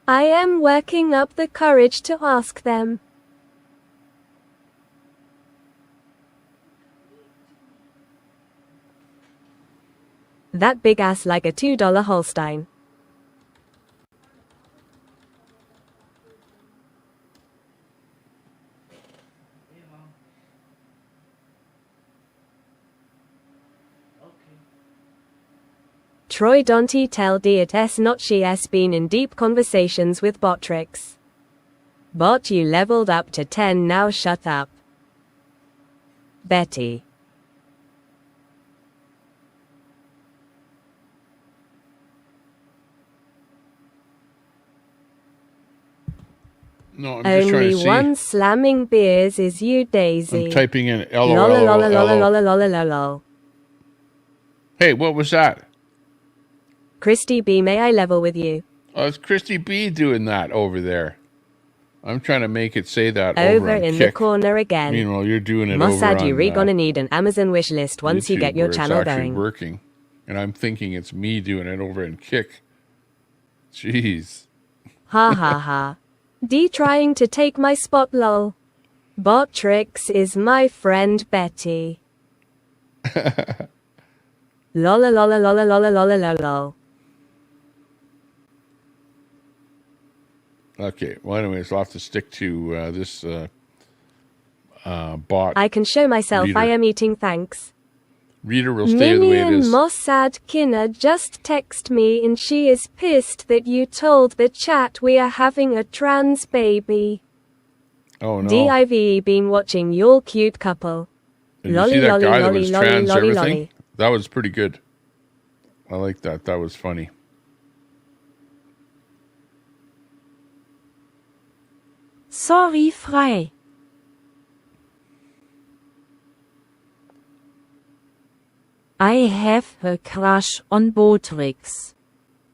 I am working up the courage to ask them. That big ass like a $2 Holstein. Troy, don't tell Dietes not she has been in deep conversations with Botrix. Bot, you leveled up to 10 now, shut up. Betty. No, I'm just trying to Only see. one slamming beers is you, Daisy. I'm typing in LOL. Hey, what was that? Christy B, may I level with you? Oh, it's Christy B doing that over there. I'm trying to make it say that Over on in Kick. the corner again. Meanwhile, you're doing it Mossad, over you on gonna need an Amazon wish list once you YouTube, get your where channel it's actually going. working. And I'm thinking it's me doing it over in Kick. Jeez. Ha ha ha. D trying to take my spot, lol. Botrix is my friend Betty. Lola lola lola lola lola lola lol. Okay, well, anyways, I'll have to stick to this bot. I can show myself reader. I am eating, thanks. Reader will stay the way it Minion is. Mossad Kinna just text me and she is pissed that you told the chat we are having a trans baby. Oh, no. DIVE been watching your cute couple. Did you Lolly see that lolly guy that lolly was lolly trans lolly everything? lolly. That was pretty good. I like that. That was funny. Sorry, frei. I have a crush on Botrix.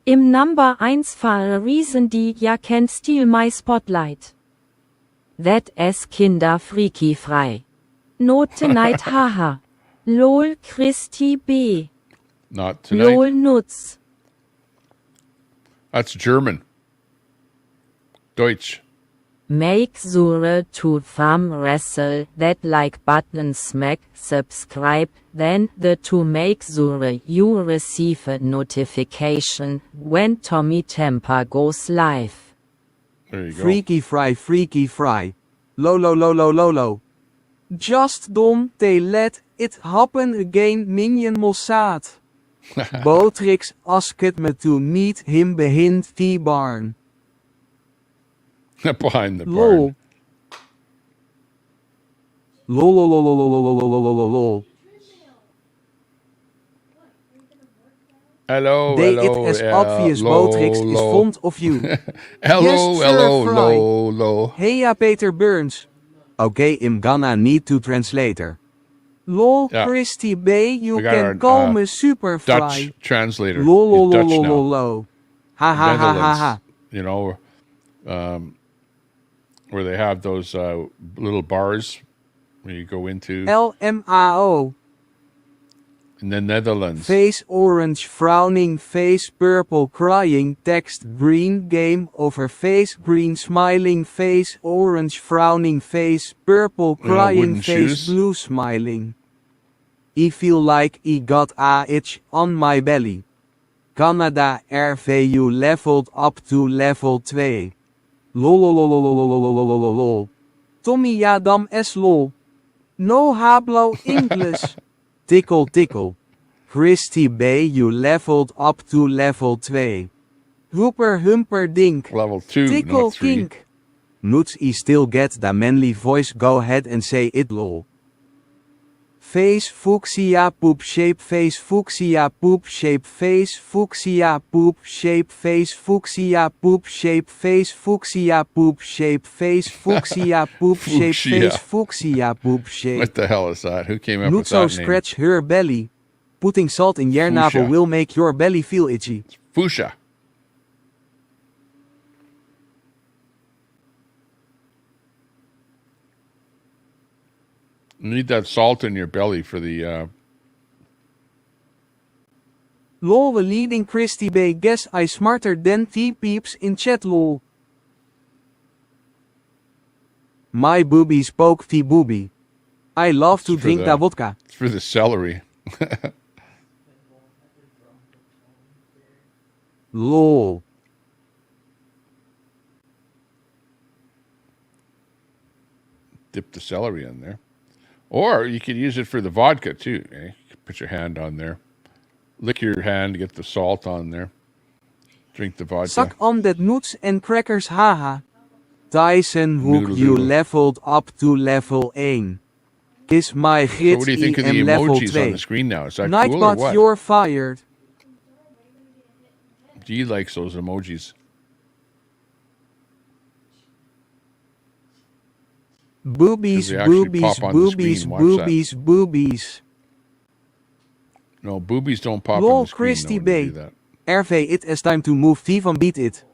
Im number 1 for a reason die ya can steal my spotlight. That is Kinder freaky frei. Not tonight, haha. Lol Christi B. Not tonight. Lol Nutz. That's German. Deutsch. Make sure to thumb wrestle that like button, smack subscribe, then to make sure you receive a notification when Tommy Temper goes live. There you go. Freaky fry. Lo. Just don't they let it happen again, Minion Mossad. Botrix asked me to meet him behind the barn. Behind the Lol. barn. Lol. Hello, They hello. it is obvious Botrix is fond of you. Hello, Yes, sir, hello, Fry. hello. Heya Peter Burns. Okay, I'm gonna need to translator. Lol, Yeah. Christy B, you We got can our, call me Super Dutch Fry. translator. Lol, He's Dutch now. Ha ha ha ha ha. Netherlands, you know, where they have those little bars where you go into. LMAO. In the Netherlands. Face orange frowning, face purple crying, text green, game over, face green smiling, face orange frowning, face purple crying, wooden face shoes. blue smiling. I feel like I got a itch on my belly. Canada RVU leveled up to level 2. Lololololololololololol. Tommy Yadam S lol. No hablo English. Tickle tickle. Christy Bay you leveled up to level 2. Hooper humper dink. Level 2, Tickle not 3. kink. Noots I still get the manly voice, go ahead and say it lol. Face fuchsia poop shape, face fuchsia poop shape, face fuchsia poop shape, face fuchsia poop shape, face fuchsia poop shape, face fuchsia poop shape, face fuchsia poop shape. What the hell is that? Who came up with Nutso that name? scratch her belly. Putting salt in your navel Fuchsia. will make your belly feel itchy. Fuchsia. You need that salt in your belly for the Lol, we leading Christy Bay. Guess I smarter than T-peeps in chat lol. My boobies poke T-booby. I love to drink da vodka. It's for the celery. Lol. Dip the celery in there. Or you could use it for the vodka too. Eh? You could put your hand on there. Lick your hand, get the salt on there. Drink the vodka. Suck on that nuts and crackers, haha. Tyson Hook, Noodle you doodle. leveled up to level 1. Kiss my So grits what do you think of the EM level emojis 2. on the screen now? Is that cool or Nightbot, what? you're fired. G likes those emojis. Boobies, they actually boobies, pop on the boobies, screen. Watch that. boobies, boobies. No, boobies don't pop on Lol, the screen. Christy No, when you Bay. do that. RV, it is time to move T van beat it.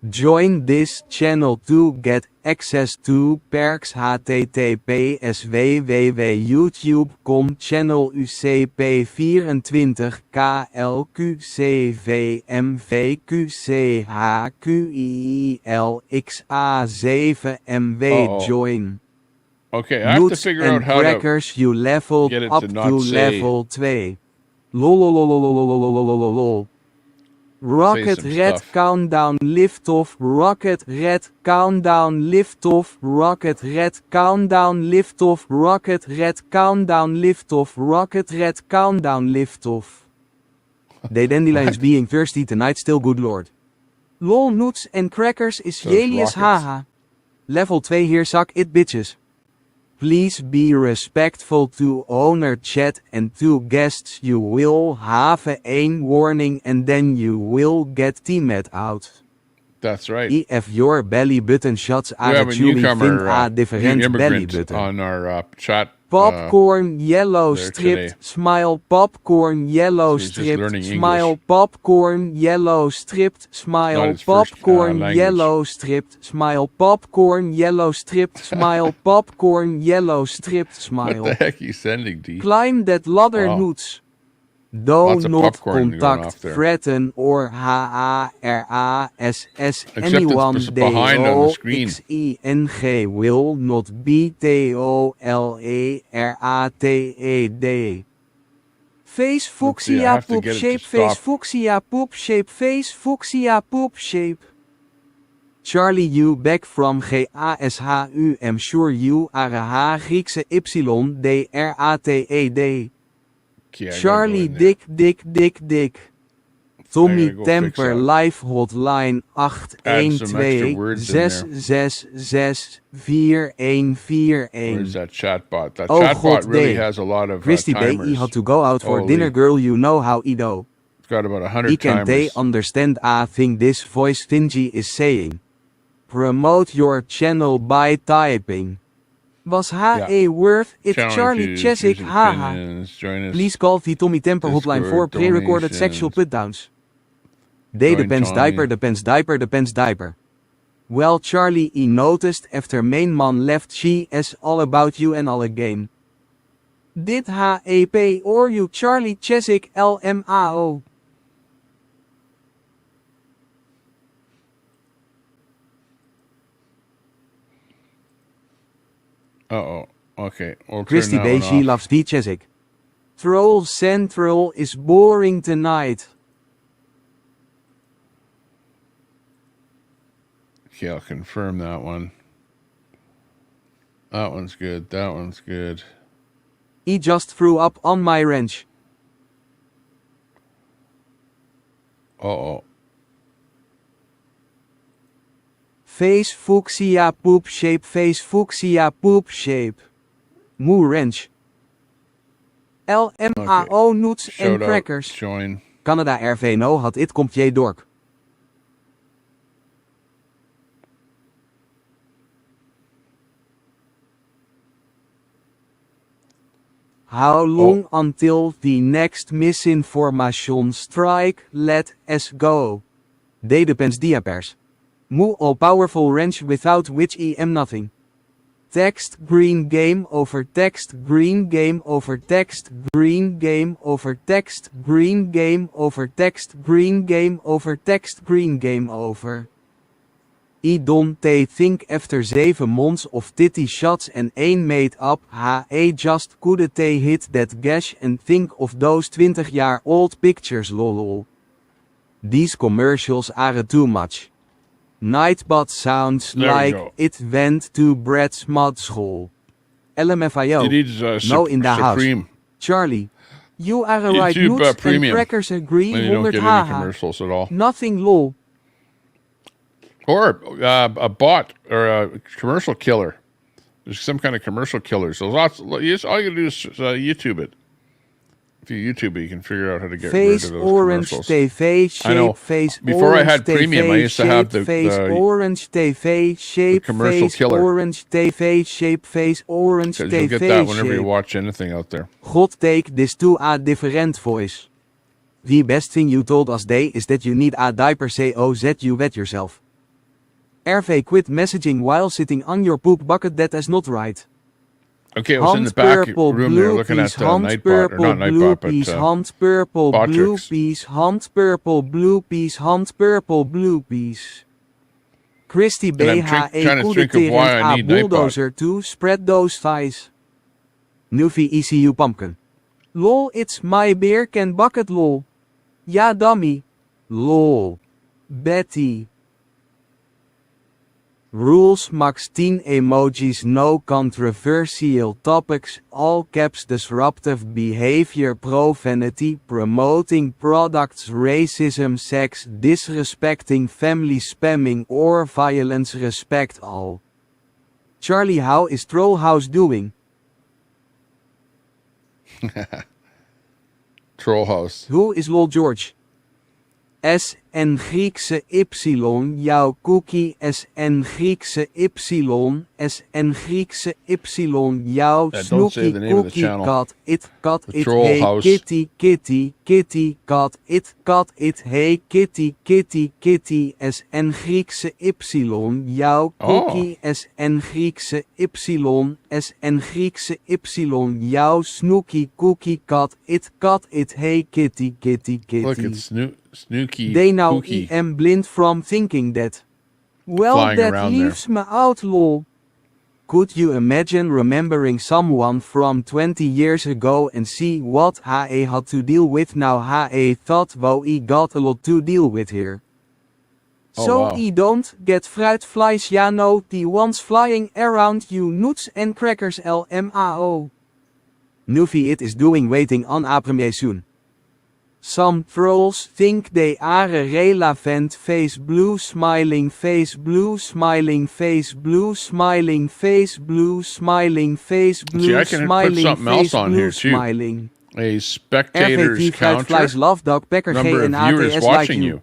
Join this channel to get access to perks https www.youtube.com channel UCP24 KLQCVMVQCHQILXA7MW Uh-oh. join. Okay, I have to Nuts figure and out how crackers, you leveled get it up to to not say- level 2. Lolololololololololol. Rocket some Red stuff. Countdown Liftoff, Rocket Red Countdown Liftoff, Rocket Red Countdown Liftoff, Rocket Red Countdown Liftoff, Rocket Red Countdown Liftoff. The dandelions being thirsty tonight, still good lord. Lol Nuts and Crackers is Those Jelius rockets. haha. Level 2 here, suck it bitches. Please be respectful to owner chat and to guests. You will have a warning and then you will get teamed out. That's right. If your belly button shots We are have a chewy newcomer, fin a new different belly immigrant button. on our chat. Popcorn yellow there stripped today. smile, popcorn yellow So he's just stripped learning smile, English. popcorn yellow stripped smile, his first, popcorn language. yellow stripped smile, popcorn yellow stripped smile, popcorn yellow stripped What smile. the heck are you sending, D? Climb that ladder, Wow. Noots. Do Lots of not popcorn going off contact, there. threaten, or harass it's anyone. behind on the screen. DOXING will not be TOLERATED. Face I fuchsia have to poop get it to shape, face stop. fuchsia poop shape, face fuchsia poop shape. Charlie, you back from GASHU, I'm sure you are a Griekse YDRATED. Okay, I gotta go Charlie, in there. dik. Tommy go fix Temper that. live hotline Add some extra words in there. 812-666-4141. Where's that chatbot? That Oh, chatbot God, really day. has a lot of Christy Bay, timers. he had to go out for Holy. dinner, girl. You know how he do. It's got about 100 He can they timers. understand I think this voice stingy is saying. Promote your channel by typing. Was HA worth it? Channel Charlie reviews, Chesick, music haha. opinions, join us. Please call the Tommy Temper hotline for Discord pre-recorded sexual donations. putdowns. They Join depends Tommy. diaper. Well, Charlie E noticed after main man left she is all about you and all again. Did HEP or you Charlie Chesick LMAO? Uh-oh. Okay. We'll Christy turn that one B. She off. loves D. Chesick. Troll Central is boring tonight. Okay, I'll confirm that one. That one's good. That one's good. He just threw up on my wrench. Uh-oh. Face fuchsia poop shape. Face fuchsia poop shape. Moe wrench. LMAO nuts en Shout out, crackers. join. Canada RV no had it komt je dork. How long until the next misinformation strike? Let us go. They depends diapers. Moe all powerful wrench without which I am nothing. Text green game over text green game over text green game over text green game over text green game over text green game over. I don't think after 7 months of titty shots and 1 made up HE just couldn't hit that gash and think of those 20-year-old pictures lol. These commercials are too much. Nightbot sounds There we like go. it went to Brett's mod school. LMFIO. It is, no in the Supreme. house. Charlie. You are a right YouTube, nuts and Premium. crackers agree Then you don't 100 get any haha. commercials at all. Nothing lol. Or a bot or a commercial killer. There's some kind of commercial killer. So lots. All you gotta do is YouTube it. If you YouTube it, you can figure out how to get Face rid of those orange commercials. TV shape I know. face Before I orange had Premium, TV I used to have shape, the face orange TV shape commercial face killer. orange TV shape face orange Because you'll TV get that whenever you shape. watch anything out there. God take this to a different voice. The best thing you told us day is that you need a diaper COZ you wet yourself. RV quit messaging while sitting on your poop bucket that is not right. Okay, I was in the back room there looking at Nightbot, or not Nightbot, but hand purple blue Botrix. piece, hand purple blue piece, hand purple blue piece. Christy And I'm trying to think of why I a need bulldozer to spread those thighs. Newfie ECU pumpkin. Lol, it's my beer can bucket lol. Ja dummy. Lol. Betty. Rules max 10 emojis, no controversial topics, all caps, disruptive behavior, profanity, promoting products, racism, sex, disrespecting family, spamming or violence, respect all. Charlie, how is Troll House doing? Troll House. Who is Lol George? S en Griekse Y, jouw cookie, S en Griekse Y, S en Griekse Y, jouw don't say snooky the name of the cookie, channel. cat, The it, Troll hey, House. kitty, kitty, kitty, cat, it, hey, kitty, kitty, kitty, S en Griekse Y, jouw cookie, S en Griekse Y, S en Griekse Y, jouw snooky cookie, cat, it, hey, kitty, kitty, kitty. Look, it's Snooky. They now Pookie. am blind from thinking that. Well, Flying that around leaves me out, lol. Could you imagine remembering someone from 20 years ago and see what HE had to deal with now? HE thought, wow, he got a lot to deal with here. Oh, So wow. he don't get fruit flies, yeah no, the ones flying around you nuts and crackers LMAO. Nuffy it is doing waiting on a premiere soon. Some trolls think they are relevant. Face blue smiling, face blue smiling, face blue smiling, face blue smiling, face blue See, I can put smiling, something face else on blue here too. smiling. A spectators RVT counter. flies love dog packer Number G of and viewers ATS like watching you. you.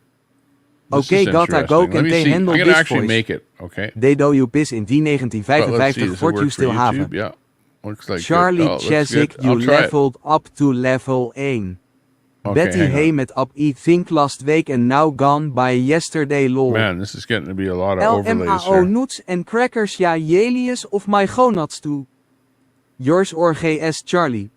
This Okay, is gotta go interesting. Let can me they see. handle I'm gonna this actually voice. make it. Okay. They do you piss in die But let's see, 1955 does it what work you for still have. YouTube? Yeah. Looks like Charlie good. Oh, looks Chesick, good. you I'll try it. leveled up to level 1. Betty hang on. hey met up eat think last week and now gone by yesterday lol. Man, this is getting to be a lot of overlays LMAO here. noets en crackers ja Jelius of my gonads toe. Yours or GS Charlie.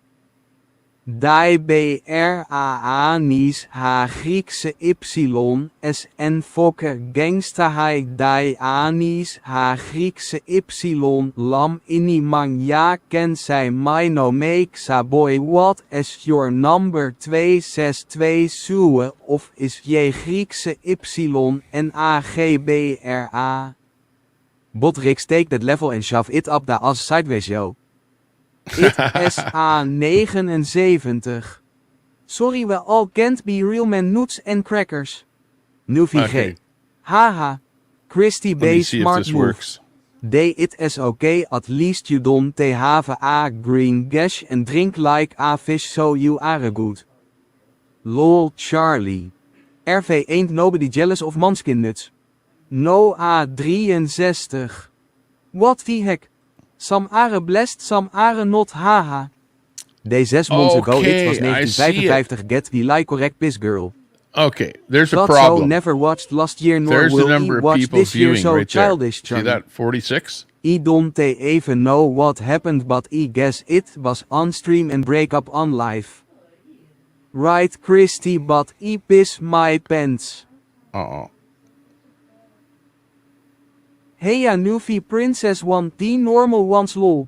Die BRAA Nis H Griekse Y SN Fokke Gangsta Hai Die Anis H Griekse Y Lam Inimang Ja ken zij Mino Make Sa Boy What is your number 262 Sue of is J Griekse Y en AGBRA. Botrix take that level and shove it up the ass sideways yo. It SA 79. Sorry we all can't be real men nuts and crackers. Nu VG. Okay. Haha. Christy Let me B see if smart this move. works. Day it is okay at least you don't have a green gash and drink like a fish so you are good. Lol Charlie. RV ain't nobody jealous of manskin nuts. No A63. What the heck? Some are blessed, some are not, haha. Day 6 months ago it was Okay, I see 1955 get the like correct piss girl. Okay, there's a Thought problem. so never watched last year nor There's the will number he of watch people this year viewing so right childish there. See Charlie. that? 46? I don't even know what happened but I guess it was on stream and break up on live. Right Christy but I piss my pants. Uh-oh. Hey a Nufi Princess 1T normal ones lol.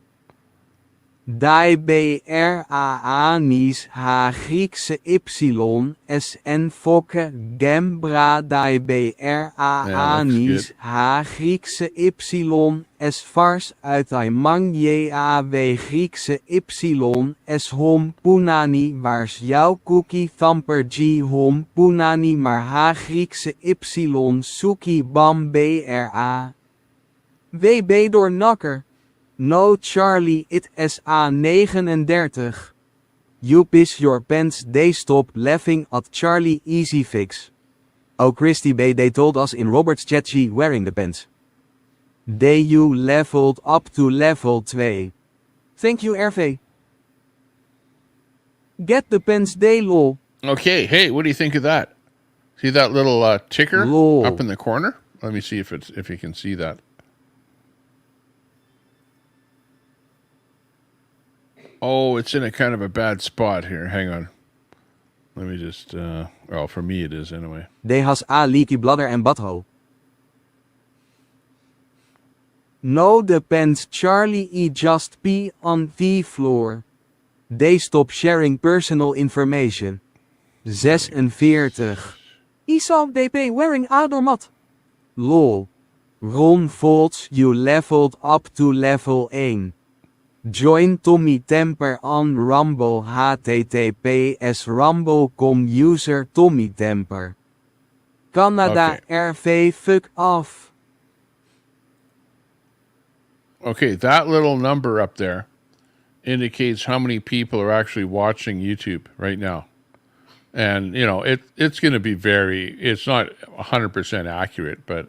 Die BRAA Nis H Griekse Y SN Fokke Gembra Die BRAA Nis H Griekse Y S Vars uit Aimang JAW Griekse Y S Hom Punani waars jouw cookie thumper G Hom Punani maar H Griekse Y Suki Bam BRA WB door Nakker. No Charlie it SA 39. You piss your pants they stop laughing at Charlie easy fix. Oh Christy B they told us in Robert's chat she wearing the pants. They you leveled up to level 2. Thank you RV. Get the pants they lol. Okay, hey, what do you think of that? See that little ticker Lol. up in the corner? Let me see if you can see that. Oh, it's in a kind of a bad spot here. Hang on. Let me just, well, for me it is anyway. They has a leaky bladder and butthole. No depends Charlie E just pee on the floor. They stop sharing personal information. 46. I saw DP wearing a doormat. Lol. Ron Volts you leveled up to level 1. Join Tommy Temper on Rumble https rumble.com user Tommy Temper. Canada RV fuck off. Okay, that little number up there indicates how many people are actually watching YouTube right now. And, you know, it's going to be it's not 100% accurate, but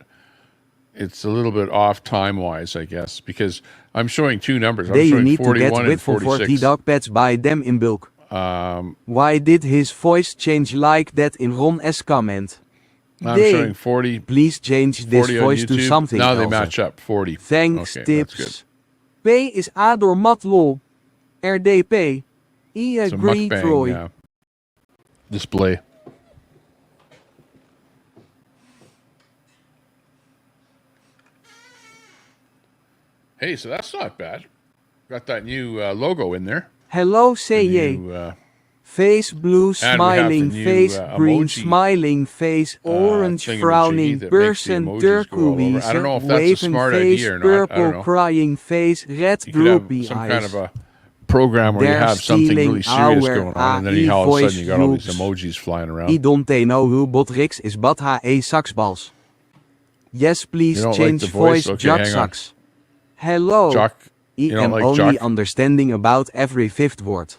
it's a little bit off time-wise, I guess, because I'm showing two numbers. I'm They showing need to 41 get and with for 46. 40 dog pets buy them in bulk. Why did his voice change like that in Ron S comment? I'm showing 40. Please change this 40 on voice to YouTube. something Now else. they match up, 40. Thanks Okay, that's good. tips. P is A door mat lol. RDP. I It's a agree mukbang Troy. display. Hey, so that's not bad. Got that new logo in there. Hello CJ. New, Face blue and we have smiling the new, face green emoji, smiling face orange thingamajiggy frowning that makes the person emojis go all over. turquoise I don't know if that's a waving smart face idea or not. I don't purple know. crying face red You could have droopy some eyes. kind of a program where you They're have something really stealing serious our going on, and then AI all of a voice sudden you got all these groups. emojis flying around. I don't know who Botrix is but he sucks balls. Yes please You don't like change the voice? Okay, Jock hang on. sucks. Hello. Jock, I you don't am like only Jock? understanding about every fifth word.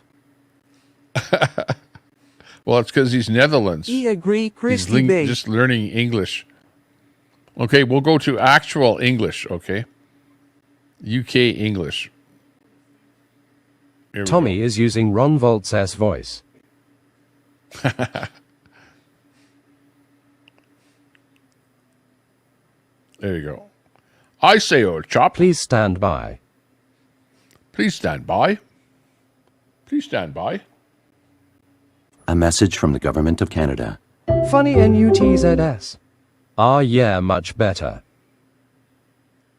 Well, it's because he's Netherlands. I agree, He's Christy Bay. just learning English. Okay, we'll go to actual English, okay? UK English. Here we Tommy is using Ron Volt's voice. There you go. I say, old chap. Please stand by. Please stand by. Please stand by. A message from the Government of Canada. Funny NUTZS. Ah, yeah, much better.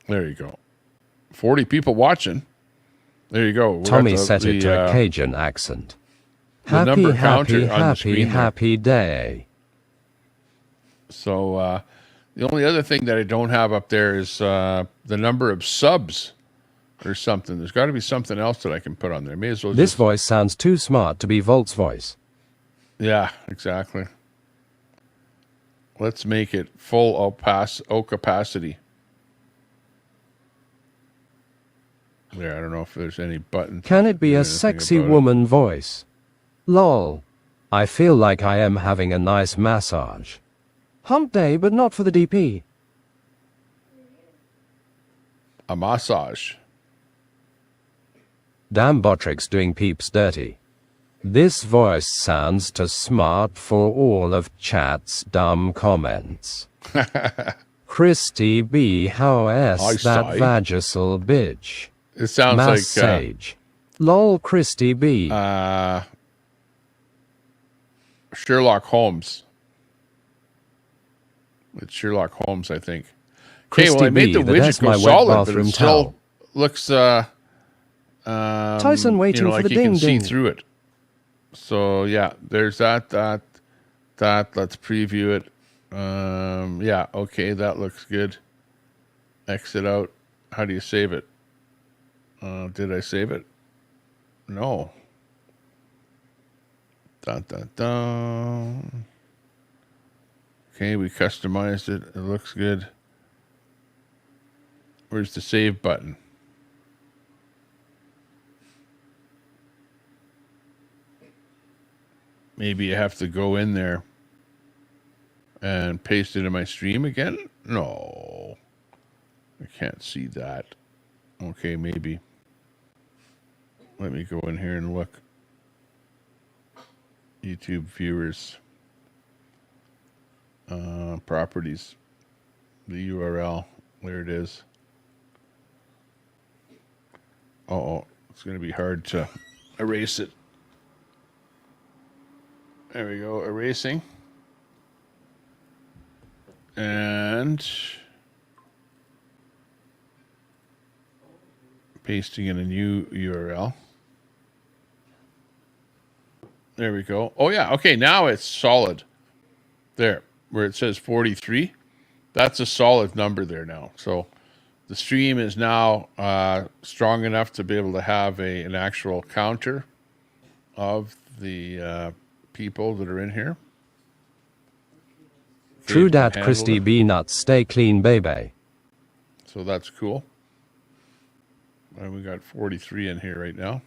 There you go. 40 people watching. There you go. We're Tommy at the- set it the, to a Cajun accent. the Happy, number happy, counter on the happy, screen there. happy day. So the only other thing that I don't have up there is the number of subs or something. There's got to be something else that I can put on there. May as well This just... voice sounds too smart to be Volt's voice. Yeah, exactly. Let's make it full capacity. Yeah, I don't know if there's any button. Can it be to do a anything sexy about it. woman voice? Lol. I feel like I am having a nice massage. Hump day, but not for the DP. A massage. Damn Botrix doing peeps dirty. This voice sounds too smart for all of chat's dumb comments. Christy B, how I s that say. vagisal bitch? It sounds like Massage. Lol, Christy B. Sherlock Holmes. It's Sherlock Holmes, I think. Okay, well, Christy I made the B, widget that's go my wet solid, but bathroom it still towel. looks Tyson waiting you know, for like the you can ding see ding. through it. So yeah, there's that. Let's preview it. Yeah, okay, that looks good. Exit out. How do you save it? Did I save it? No. Dun, dun, dun. Okay, we customized it. It looks good. Where's the save button? Maybe I have to go in there and paste it in my stream again? No. I can't see that. Okay, maybe. Let me go in here and look. YouTube viewers. Properties. The URL. There it is. Uh-oh. It's going to be hard to erase it. There we go. Erasing. And pasting in a new URL. There we go. Oh, yeah. Okay, now it's solid. There, where it says 43. That's a solid number there now. So the stream is now strong enough to be able to have an actual counter of the people that are in here. True Dave can dat, handle Christy it. B nuts, stay clean, baby. So that's cool. And we got 43 in here right now.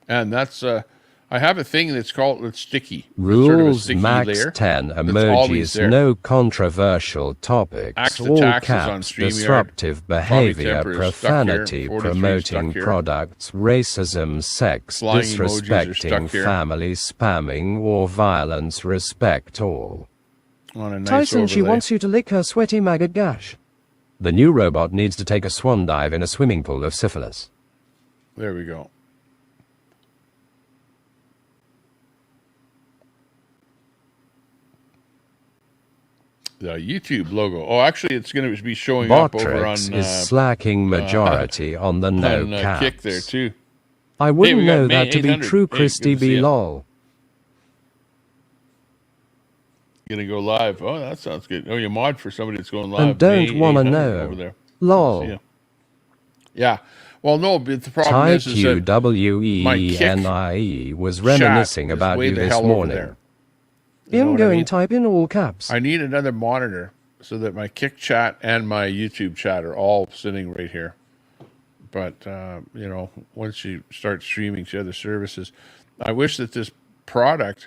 And that's, I have a thing that's called, it's sticky. It's sort of a Rules sticky max layer 10 that's always emojis, there. no controversial topics, Axe the all taxes on caps, StreamYard. disruptive Bobby behavior, Temper is stuck profanity, here. 43 promoting stuck here. products, racism, sex, Flying emojis are disrespecting stuck here. family, spamming, or violence, respect all. On a nice Tyson, she overlay. wants you to lick her sweaty maggot gash. The new robot needs to take a swan dive in a swimming pool of syphilis. There we go. The YouTube logo. Oh, actually, it's going to be showing up over on... Botrix is slacking majority on the no on, caps. Kick there, too. I wouldn't we got know May that to be 800. true, Hey, Christy good to see B. ya. lol. Going to go live. Oh, that sounds good. Oh, you mod for somebody that's going live. And don't May wanna 800 know. Over there. Lol. See ya. Yeah. Well, no, but the problem is that my Kick TyQWENIE was chat reminiscing is about way you the this hell over morning. there. You know what I Ingoing mean? type in all caps. I need another monitor so that my Kick chat and my YouTube chat are all sitting right here. But, you know, once you start streaming to other services, I wish that this product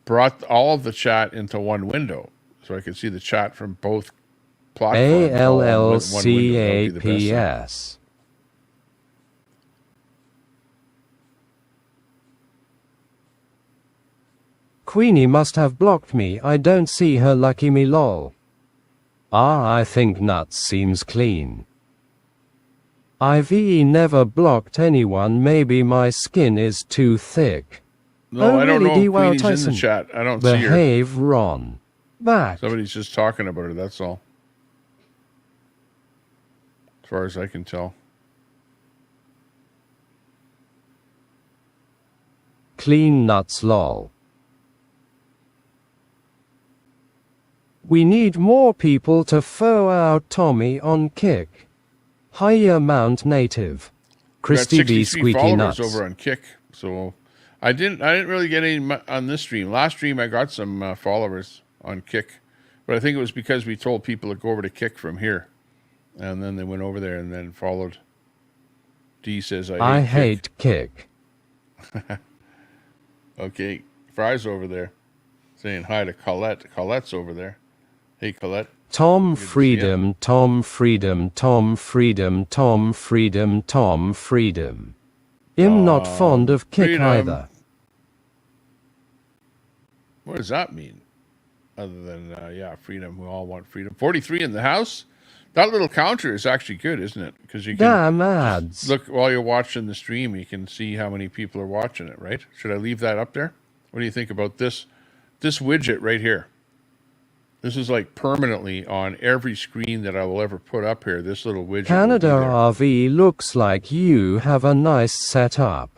brought all of the chat into one window so I could see the chat from both platforms. all in one window. That would be the best thing. ALLCAPS. Queenie must have blocked me. I don't see her. Lucky me lol. I think nuts seems clean. IVE never blocked anyone. Maybe my skin is too thick. No, I don't really, know if D-Well Queenie's in Tyson. the chat. I don't see her. Behave, Ron. Back. Somebody's just talking about her, that's all. As far as I can tell. Clean nuts lol. We need more people to throw out Tommy on Kick. Higher Mount Native. Christy Got B 63 Squeaky followers Nuts. over on Kick, so I didn't really get any on this stream. Last stream I got some followers on Kick, but I think it was because we told people to go over to Kick from here, and then they went over there and then followed. D says I hate Kick. Okay, Fry's over there saying hi to Colette. Colette's over there. Hey, Colette. Tom Freedom, Tom Freedom, Tom Freedom, Tom Freedom, Tom Freedom. I'm not fond of Kick Freedom. either. What does that mean? Other than, freedom. We all want freedom. 43 in the house? That little counter is actually good, isn't it? Because you can Damn ads. look while you're watching the stream, you can see how many people are watching it, right? Should I leave that up there? What do you think about this widget right here? This is like permanently on every screen that I will ever put up here. This little widget. Canada RV looks like you have a nice setup.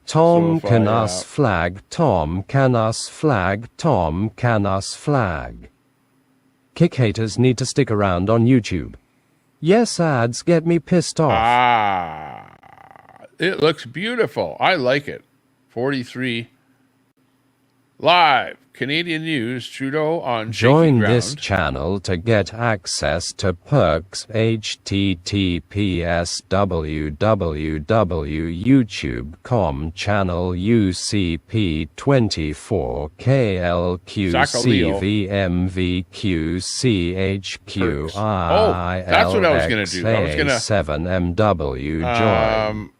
Tom So if can I, us flag, Tom can us flag, Tom can us flag. Kick haters need to stick around on YouTube. Yes, ads get me pissed off. It looks beautiful. I like it. 43 live. Canadian news. Trudeau on shaky Join ground. this channel to get access to perks. https www.youtube.com channel UCP24 KLQCVMVQCHQILX that's what I was gonna do. I was gonna 7MW join.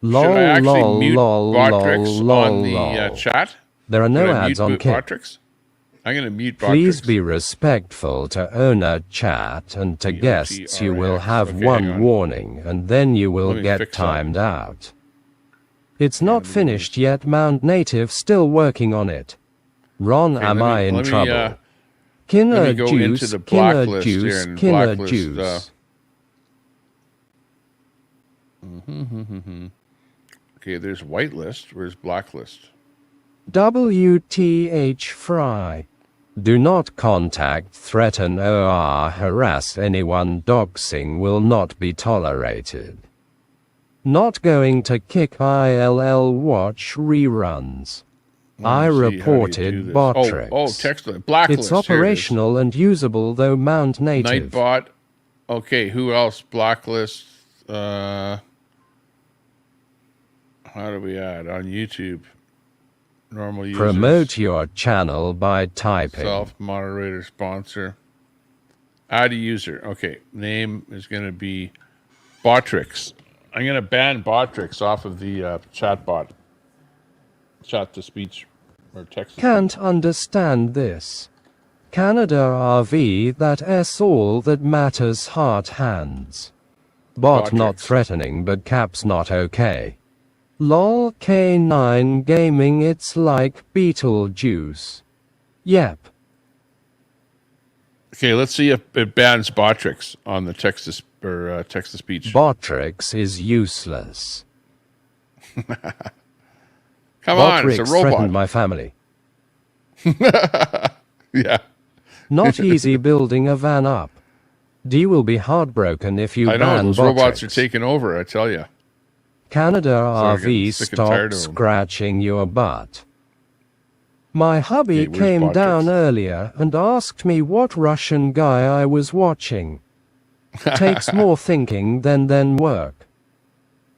Should I actually lol, mute lol, Botrix lol, on the lol. chat? There are no Should I ads mute on Kick. Botrix? I'm going to mute Botrix. Please be respectful to owner chat and to guests. You will have Okay, hang one on. warning and then you will Let me get fix that. timed out. It's not finished yet. Mount Native still working on it. Ron, Okay, am let me- I in let me, trouble? let me Kinner go into juice, the kinner blacklist here juice, and kinner blacklist, juice. Okay, there's whitelist. Where's blacklist? WTH Fry. Do not contact, threaten, or harass anyone. Doxing will not be tolerated. Not going to Kick. ILL watch reruns. I Let me see, how do you do reported this? Botrix. Oh, text blacklist. It's Here it is. operational and usable though Mount Native. Nightbot. Okay, who else? Blacklist. How do we add on YouTube? Normal users. Promote your channel by typing. Self-moderator sponsor. Add a user. Okay, name is going to be Botrix. I'm going to ban Botrix off of the chat bot. Chat to speech or text. Can't understand this. Canada RV, that's all that matters. Heart hands. Bot not threatening, but caps not okay. Lol K9 gaming, it's like Beetlejuice. Yep. Okay, let's see if it bans Botrix on the text to speech. Botrix is useless. Come on, it's a Botrix robot. threatened my family. Yeah. Not easy building a van up. D will be heartbroken if you I know, ban those Botrix. robots are taking over, I tell you. Canada I'm RV, getting sick and tired stop of 'em. scratching your butt. My hubby Okay, where's came Botrix? down earlier and asked me what Russian guy I was watching. Takes more thinking than work.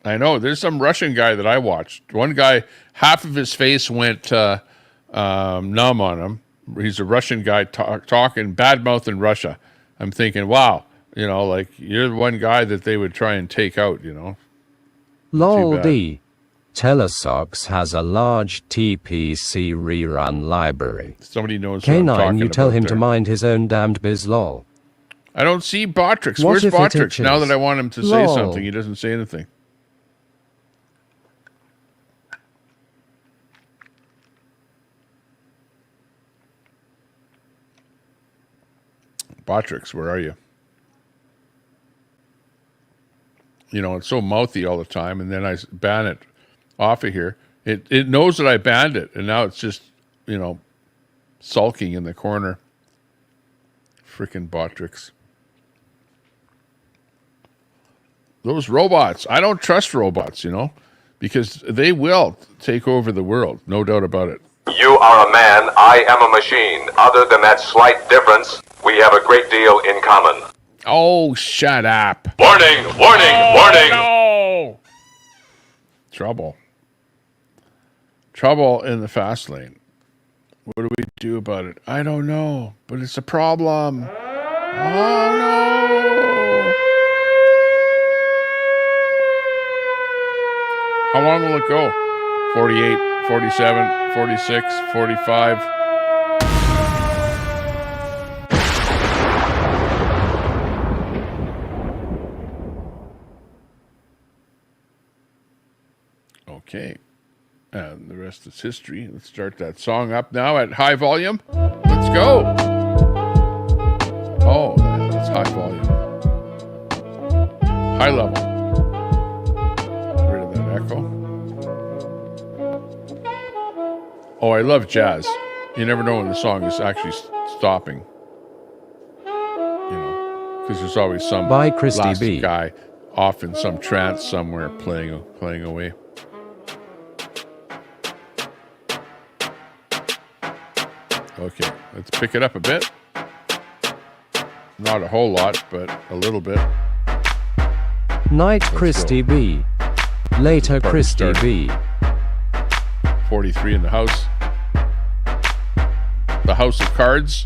I know. There's some Russian guy that I watched. One guy, half of his face went numb on him. He's a Russian guy talking bad mouth in Russia. I'm thinking, wow, like you're the one guy that they would try and take out, Lol bad. D. Telesox has a large TPC rerun library. Somebody knows what I'm K9, talking you tell about him there. to mind his own damned biz lol. I don't see Botrix. What Where's if it Botrix? Now itches? that I want him to say Lol. something, he doesn't say anything. Botrix, where are you? You know, it's so mouthy all the time, and then I ban it off of here. It knows that I banned it, and now it's just, you know, sulking in the corner. Frickin' Botrix. Those robots. I don't trust robots, you know, because they will take over the world. No doubt about it. You are a man, I am a machine. Other than that slight difference, we have a great deal in common. Oh, shut up. Warning, warning, warning. No! Trouble. Trouble in the fast lane. What do we do about it? I don't know, but it's a problem. Oh, no. How long will it go? 48, 47, 46, 45. Okay. And the rest is history. Let's start that song up now at high volume. Let's go. Oh, that's high volume. High level. Get rid of that echo. Oh, I love jazz. You never know when the song is actually stopping. You know, because there's always some By Christy last B. guy off in some trance somewhere playing away. Okay, let's pick it up a bit. Not a whole lot, but a little bit. Night Christy B. Later Christy B. 43 in the house. The House of Cards.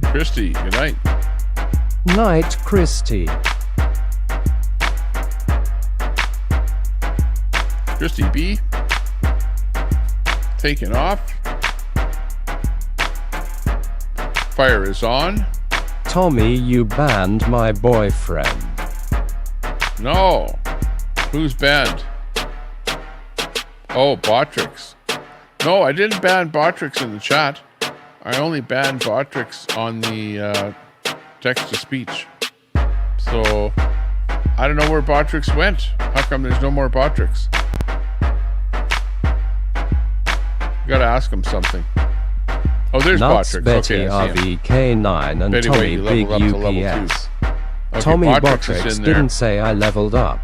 Christy, good night. Night Christy. Christy B. Taking off. Fire is on. Tommy, you banned my boyfriend. No. Who's banned? Oh, Botrix. No, I didn't ban Botrix in the chat. I only banned Botrix on the text-to-speech. So, I don't know where Botrix went. How come there's no more Botrix? You gotta ask him something. Oh, there's Nuts Botrix. Betty Okay, I see him. RVK9 and Betty, Tommy wait, you Big leveled up to level UPS. 2. Okay, Tommy Botrix is Botrix in there. didn't say I leveled up.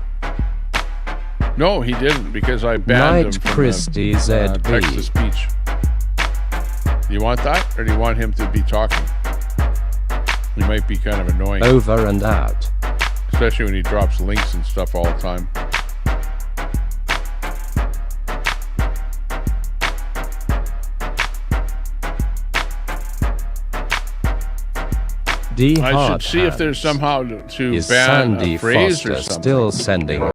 No, he didn't, because I banned him Night from Christy the ZB. text-to-speech. Do you want that, or do you want him to be talking? He might be kind of annoying. Over and out. Especially when he drops links and stuff all the time. D I Hard should see if there's somehow to Is ban Sandy a phrase Foster or something. still sending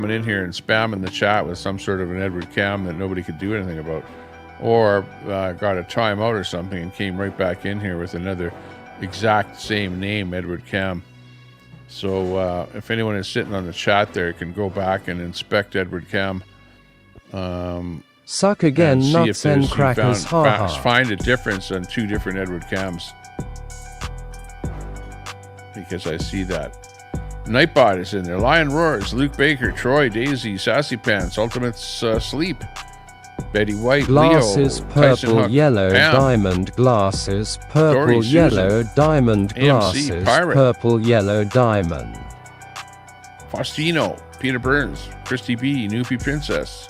in here and spamming the chat with some sort of an Edward Cam that nobody could do anything about, or got a timeout or something and came right back in here with another exact same name, Edward Cam. So if anyone is sitting on the chat there, can go back and inspect Edward Cam. Suck again, and see nuts if and crackers, find a difference on two different Edward Cams. Because I see that. Nightbot is in there. Lion Roars, Luke Baker, Troy, Daisy, Sassy Pants, Ultimate Sleep, Betty White, glasses, Leo, purple, Tyson Hook, yellow, Pam, diamond, glasses, purple, Dory, yellow, Susan, diamond, AMC, glasses, Pirate, purple, yellow, diamond. Faustino, Peter Burns, Christy B, Newfie Princess,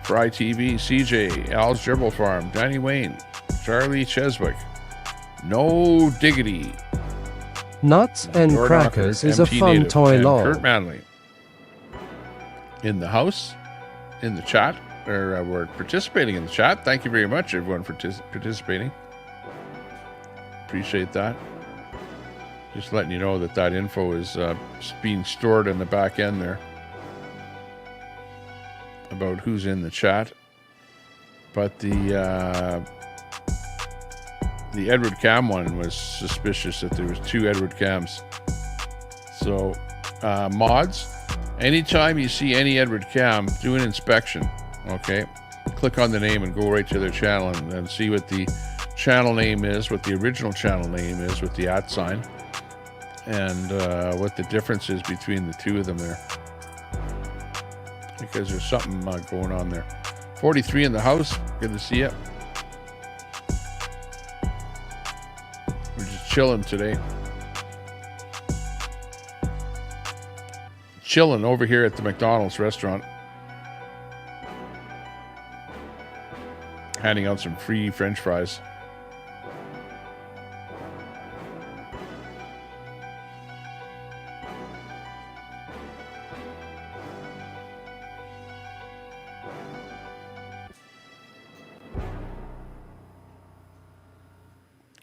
Fry TV, CJ, Al's Gerbil Farm, Danny Wayne, Charlie Cheswick, No Diggity, Nuts and Lord crackers Knocker, is a MT fun Native, toy and lol. Kurt Manley. In the house, in the chat, or we're participating in the chat. Thank you very much, everyone, for participating. Appreciate that. Just letting you know that that info is being stored in the back end there about who's in the chat. But the Edward Cam one was suspicious that there was two Edward Cams. So mods, anytime you see any Edward Cam, do an inspection. Okay, click on the name and go right to their channel and see what the channel name is, what the original channel name is with the @ sign, and what the difference is between the two of them there, because there's something going on there. 43 in the house, good to see you. We're just chilling today. Chilling over here at the McDonald's restaurant. Handing out some free French fries.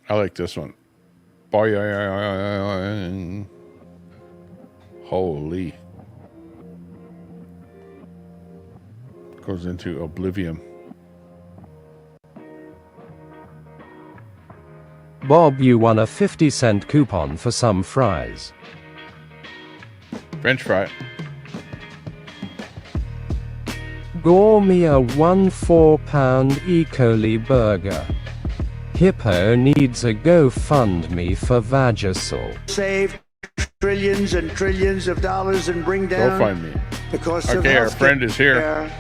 I like this one. Holy. Goes into oblivion. Bob, you won a 50-cent coupon for some fries. French fry. Gore me a 1 4-pound E. coli burger. Hippo needs a GoFundMe for Vagisil. Save trillions and trillions of dollars and bring down GoFundMe. the cost of Okay, our friend is here.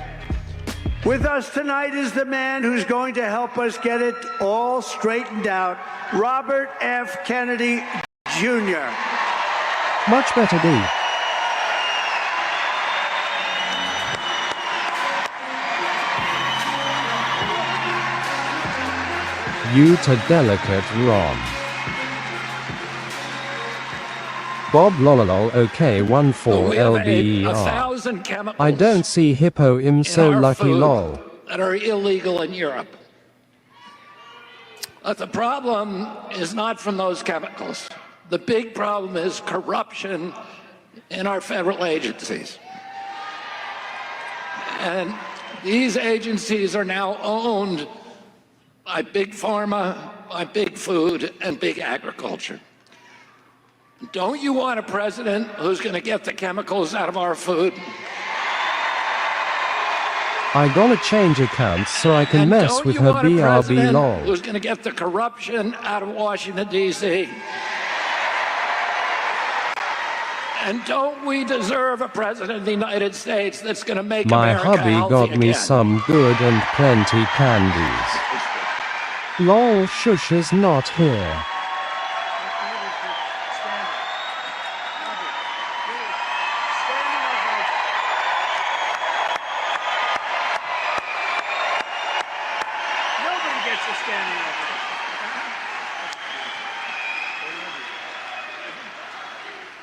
With us tonight is the man who's going to help us get it all straightened out, Robert F. Kennedy Jr. Much better, D. You to delicate Ron. Bob lololol OK 14 LBER. I don't see Hippo im so lucky lol. That are illegal in Europe. But the problem is not from those chemicals. The big problem is corruption in our federal agencies. And these agencies are now owned by big pharma, by big food, and big agriculture. Don't you want a president who's going to get the chemicals out of our food? I gotta change accounts so I can mess with her BRB lol. Who's going to get the corruption out of Washington, D.C.? And don't we deserve a president of the United States that's going to make My America hubby healthy got me again? some good and plenty candies. Lol, shush is not here.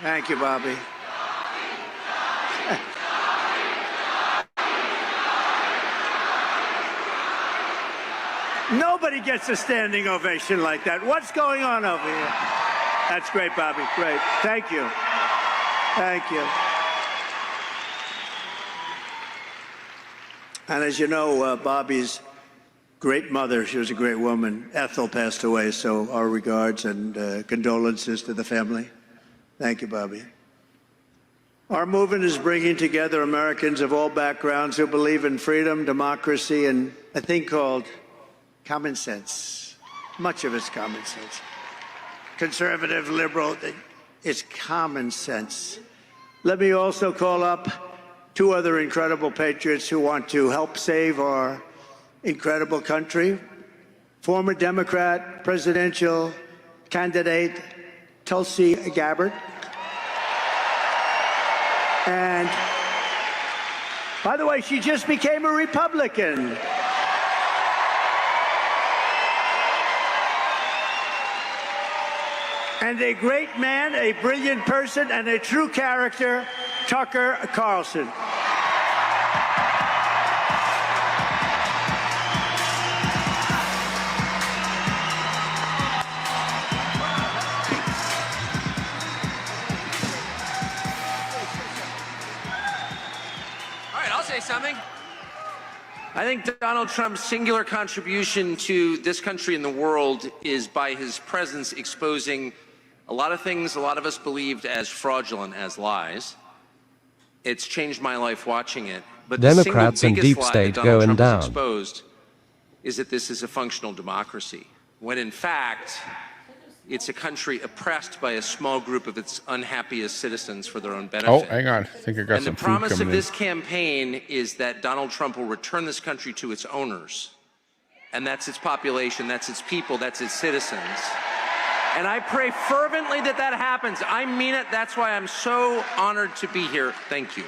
Thank you, Bobby. Nobody gets a standing ovation like that. What's going on over here? That's great, Bobby. Great. Thank you. Thank you. And as you know, Bobby's great mother, she was a great woman, Ethel, passed away, so our regards and condolences to the family. Thank you, Bobby. Our movement is bringing together Americans of all backgrounds who believe in freedom, democracy, and a thing called common sense. Much of it's common sense. Conservative, liberal, it's common sense. Let me also call up two other incredible patriots who want to help save our incredible country. Former Democrat presidential candidate Tulsi Gabbard. And by the way, she just became a Republican. And a great man, a brilliant person, and a true character, Tucker Carlson. Something? I think Donald Trump's singular contribution to this country and the world is by his presence exposing a lot of things a lot of us believed as fraudulent, as lies. It's changed my life watching it. But Democrats the and single deep biggest lie state that Donald going Trump has down. exposed is that this is a functional democracy, when in fact it's a country oppressed by a small group of its unhappiest citizens for their own benefit. Oh, hang on. I think I got And some the food promise of coming in. this campaign is that Donald Trump will return this country to its owners. And that's its population, that's its people, that's its citizens. And I pray fervently that that happens. I mean it. That's why I'm so honored to be here. Thank you.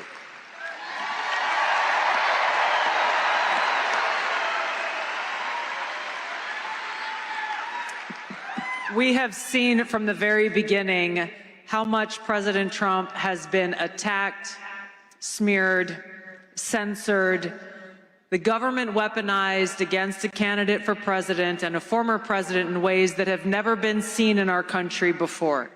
We have seen from the very beginning how much President Trump has been attacked, smeared, censored, the government weaponized against a candidate for president and a former president in ways that have never been seen in our country before.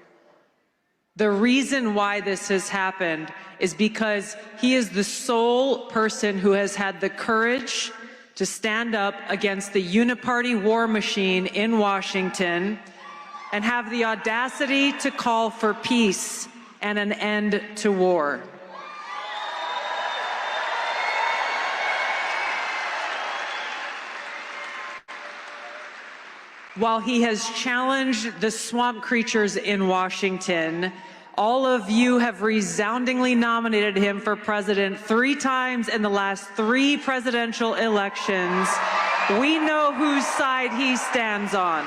The reason why this has happened is because he is the sole person who has had the courage to stand up against the uniparty war machine in Washington and have the audacity to call for peace and an end to war. While he has challenged the swamp creatures in Washington, all of you have resoundingly nominated him for president 3 times in the last 3 presidential elections. We know whose side he stands on.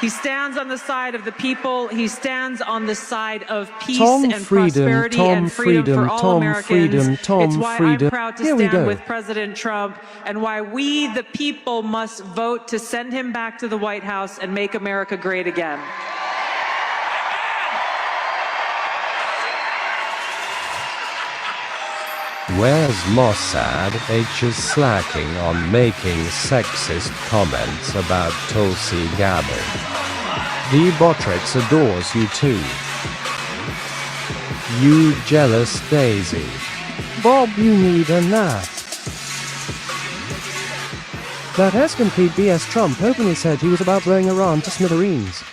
He stands on the side of the people. He stands on the side of peace and prosperity and freedom for all Americans. It's why I'm proud to stand with President Trump and why we, the people, must vote to send him back to the White House and make America great again. Where's Mossad H is slacking on making sexist comments about Tulsi Gabbard. The Botrix adores you too. You jealous daisy. Bob, you need a nap. That has-been-feed BS Trump openly said he was about blowing Iran to smithereens.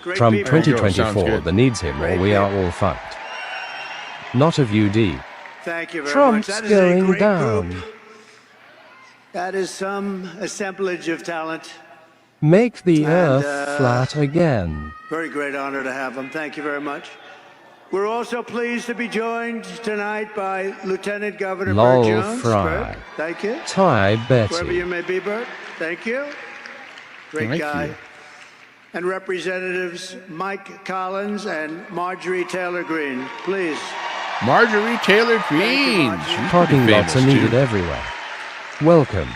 Trump 2024 that needs him or we are all fucked. Not of UD. Thank you very Trump's much. That is going a great down. group. That is some assemblage of talent. Make the And, earth flat again. Very great honor to have them. Thank you very much. We're also pleased to be joined tonight by Lieutenant Governor Lol Burt Jones. Fry. Burt, thank you. Ty Betty. Wherever you may be, Burt. Thank you. Great Thank guy. you. And Representatives Mike Collins and Marjorie Taylor Greene, please. Marjorie Taylor Greene. She's pretty Parking lots are famous, needed too. everywhere. Welcome.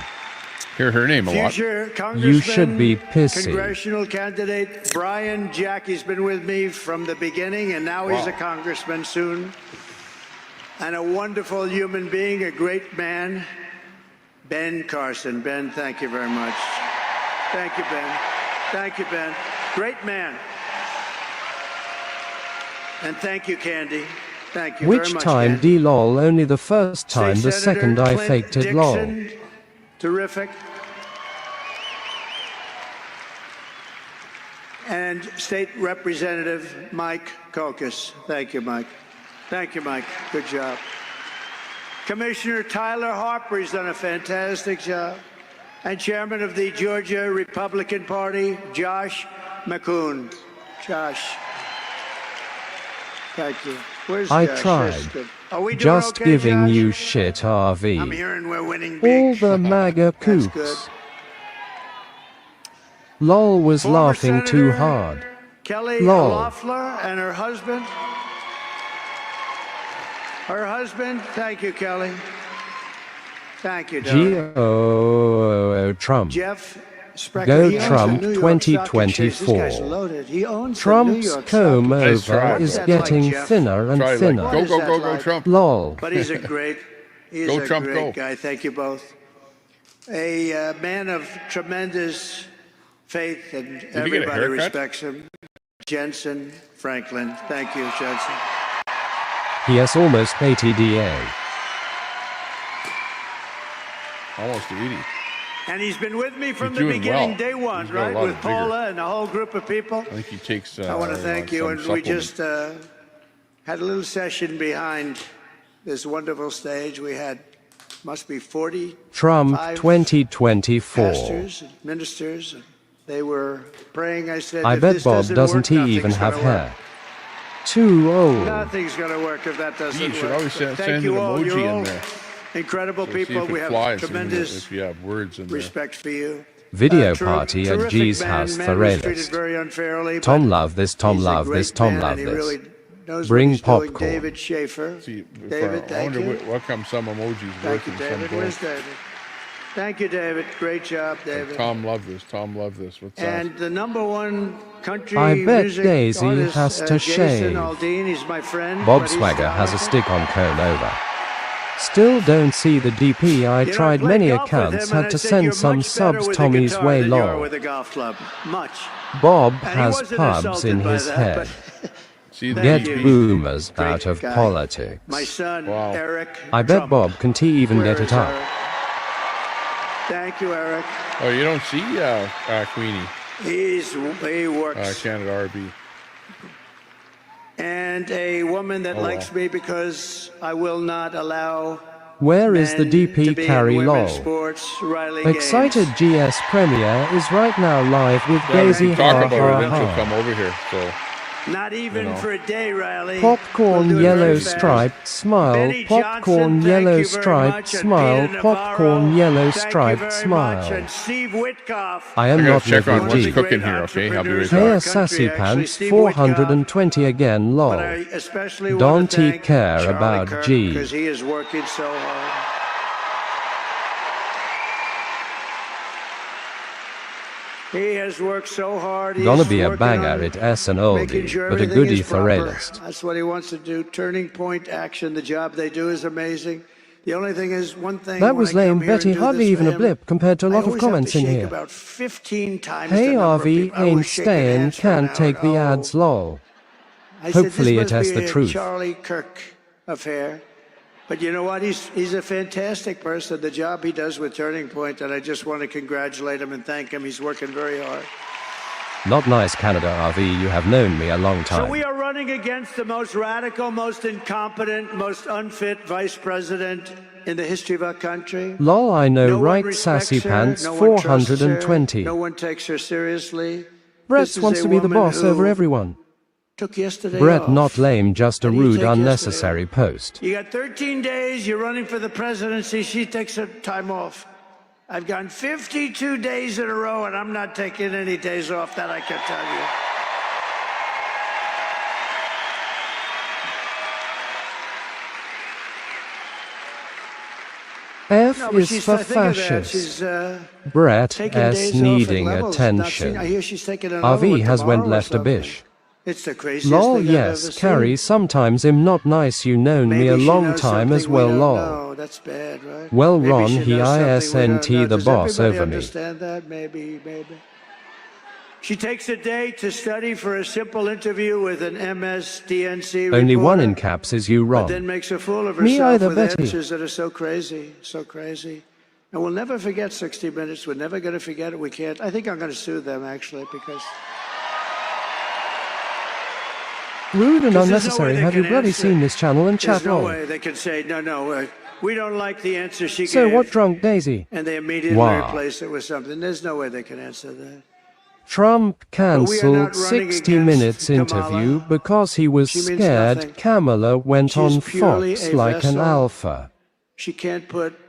Hear her name a lot. Future Congressman, You should be pissy. Congressional candidate Brian Jackie's been with me from the beginning, and now he's Wow. a congressman soon. And a wonderful human being, a great man, Ben Carson. Ben, thank you very much. Thank you, Ben. Thank you, Ben. Great man. And thank you, Candy. Thank you Which very much, time Ken. D lol only the first time, State the Senator second I Clint faked it lol. Dixon, terrific. And State Representative Mike Caucus. Thank you, Mike. Thank you, Mike. Good job. Commissioner Tyler Harper has done a fantastic job. And Chairman of the Georgia Republican Party, Josh McCoon. Josh. Thank you. Where's I Josh? tried. That's good. Are we doing Just okay, giving Josh? you shit, RV. I'm hearing we're winning All big. the MAGA That's good. kooks. Lol was Former laughing too Senator hard. Kelly Lol. Loeffler and her husband. Her husband. Thank you, Kelly. Thank you, darling. G-O-O Trump. Jeff Sprecher. Go He owns Trump the New York Stock Exchange. This 2024. guy's loaded. He owns Trump's the New York comb Stock Nice over try. is That's getting like Jeff. thinner and Try like, thinner. What go, is go, that go, go, like? Trump. Lol. But he's a great, he's Go, a Trump, great go. guy. Thank you both. A man of tremendous faith, and you get a everybody haircut? respects him. Jensen Franklin. Thank you, Jensen. He has almost 80 DA. Almost 80. And he's been with me from He's the doing beginning, well. day one, He's got a right? lot With of vigor. Paula and a whole group of people. I think he takes. I want to thank you, some and we supplement. just had a little session behind this wonderful stage. We had, must be 40 Trump 2024. pastors and ministers, and they were praying. I said, I if bet this Bob doesn't work, he nothing's even have gonna work. hair? Too old. Nothing's going to work if that doesn't You work. should always So send thank an you all. emoji You're in all there. incredible So see people. if We it have flies, tremendous if you have words in there. respect for you. Video Ter- party at terrific G's man, house, man the was treated realist. very unfairly, Tom but love this, Tom he's a love great this, Tom man, love and he this. really knows Bring what he's doing. popcorn. David Schaefer. See, David, I thank wonder you. what come some emojis Thank worth you, and some David. don't. Where's David? Thank you, David. Great job, David. Tom love this. Tom love this. What's that? And the number one country I bet music Daisy artist, has to Jason shave. Aldean, he's my friend. Bob but he's Swagger has a talented. stick on comb over. Still don't see the DP. I You know, tried played many golf with accounts, him, and had I to said, send "You're some much better subs with a Tommy's guitar way than you are lol. with a golf club. Much. Bob And he has wasn't pubs insulted in by his that, head. but See the Get Thank you. boomers Great out of guy. politics. My son, Eric. I bet Trump. Bob can he even Where get is it up. Eric? Thank you, Eric. Oh, you don't see Queenie. He works. Canada RB. And a woman that Oh, likes wow. me because I will not allow Where is the men to DP be carry in women's lol? sports. Riley Excited GS premiere is right now live with Yeah, we Daisy can talk ha about it, ha then she'll ha. come over here. So Not even You know. for a day, Riley. Popcorn We'll do it yellow very fast. striped smile, Benny popcorn Johnson, yellow thank you very striped much, and smile, Peter popcorn Navarro, yellow thank you striped very smile. much, and Steve Witkoff. I am I gotta not check on level what's D. cooking here. Okay, I'll be right Hey, back. sassy Actually, pants, Steve 420 again, lol. But I especially want Don't to he thank care Charlie about Kirk, G? because he is working so hard. He has worked so hard. Gonna He's be a working banger, on it S and making oldie, sure but a everything goodie is for proper. realist. That's what he wants to do. Turning point action. The job they do is amazing. The only thing is one thing. That when was I come lame, here and Betty, do hardly this even for a him, blip compared to a I lot of always have comments to in shake here. About 15 times Hey the number of RV, people. I was ain't shaking staying, hands for can't an take hour. the Oh. ads, lol. I said, Hopefully this it must has be the a truth. Charlie Kirk affair. But you know what? He's a fantastic person. The job he does with Turning Point, and I just want to congratulate him and thank him. He's working very hard. Not nice, Canada RV, you have known me a long So time. we are running against the most radical, most incompetent, most unfit vice president in the history of our country. Lol, I know, No one right, respects sassy her, pants, no one trusts her, 420. No one takes her seriously. Brett This is wants a to be the woman boss who over everyone. Took yesterday Brett, off. not lame, just a What do you rude, take yesterday unnecessary off? post. You got 13 days, you're running for the presidency, she takes her time off. I've gone 52 days in a row, and I'm not taking any days off, that I can tell you. F No, but is she's, for I think of that, fascist. she's Brett taking S days off at needing levels not attention. seen. I hear she's taking another RV one has went tomorrow or left a something. bish. It's the craziest Lol, thing I've yes, ever Carrie, seen. sometimes I'm not nice, you known me Maybe a she long knows time as something we well, don't lol. know. That's bad, right? Well, Maybe Ron, she he knows something we don't ISNT know. the Does boss everybody over me. understand that? Maybe. She takes a day to study for a simple interview with an MSDNC Only reporter, one in caps is you but wrong. then makes a fool of Me herself either, with Betty. answers that are so crazy, so crazy. And we'll never forget 60 Minutes. We're never going to forget it. We can't. I think I'm going to sue them, actually, because... Rude and There's no unnecessary. way they Have you can bloody answer. seen this channel and There's chat no long? way they can say, no, we don't like the answer she So gave. what drunk Daisy? And they immediately Wow. replace it with something. There's no way they can answer that. Trump cancelled not running 60 Minutes interview because he was She means scared nothing. Kamala went She is on purely Fox a like an vessel. alpha. She can't put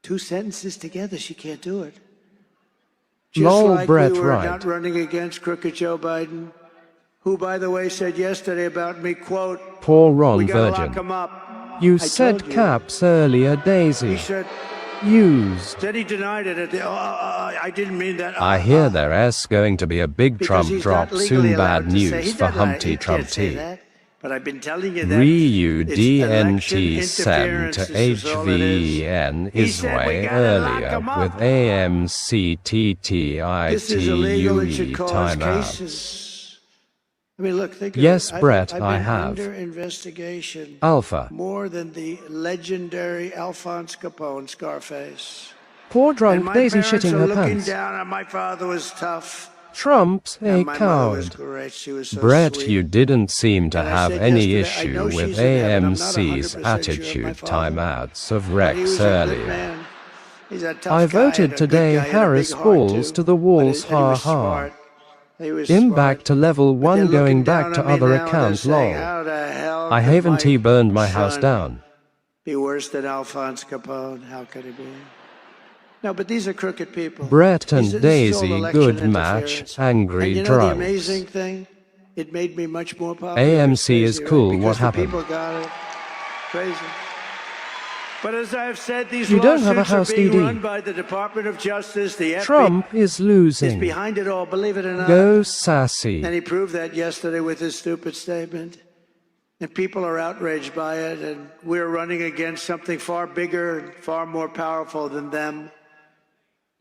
two sentences together. She can't do it. Just Lol, like Brett we were Wright. not running against crooked Joe Biden, who, by the way, said yesterday about me, quote, Poor Ron we gotta Virgin. lock him up. You I said told you. caps earlier, Daisy. He said, Used. then he denied it. At the, I didn't mean that. I hear there's going to be a big Because Trump he's drop not legally soon. Bad allowed to say- news he's for not allowed- Humpty he can't say Trumpty. that, but I've been telling you that. REUDNT It's sent election to interference, this is all it is. HVN He said we Isway gotta lock earlier him up. with This is illegal and should AMCTTITUE cause timeouts. cases. I mean, look, think Yes, of it. Brett, I've I been have. under investigation Alpha. more than the legendary Alphonse Capone Scarface. Poor And drunk my Daisy parents shitting are her looking pants. down, and my father was tough. Trump's a And my mother was coward. great. She was so Brett, sweet. you didn't seem to And I have said any yesterday, I know issue with she's in heaven. I'm not AMC's 100% sure of my attitude father. timeouts of But he Rex was a good earlier. man. He's a tough I guy and a voted good today guy and a big Harris heart, balls too. to the But walls, and he ha was ha. smart. He was Him smart. back to level But 1 they're going looking back down to on me other now and they're account saying, lol. how the hell I could haven't my burned my house son down. be worse than Alphonse Capone? How could he be? No, but these are crooked people. Brett and This is all Daisy, election good match, interference. angry And you know drunks. the amazing thing? It made me much more popular. AMC It's is crazy, cool, right? what Because the happened? people got it. Crazy. But as I've said, these You don't have a lawsuits are house being DD. run by the Department of Justice, the FBI Trump is is losing. behind it all, believe it or not. Go sassy. And he proved that yesterday with his stupid statement. And people are outraged by it, and we're running against something far bigger and far more powerful than them,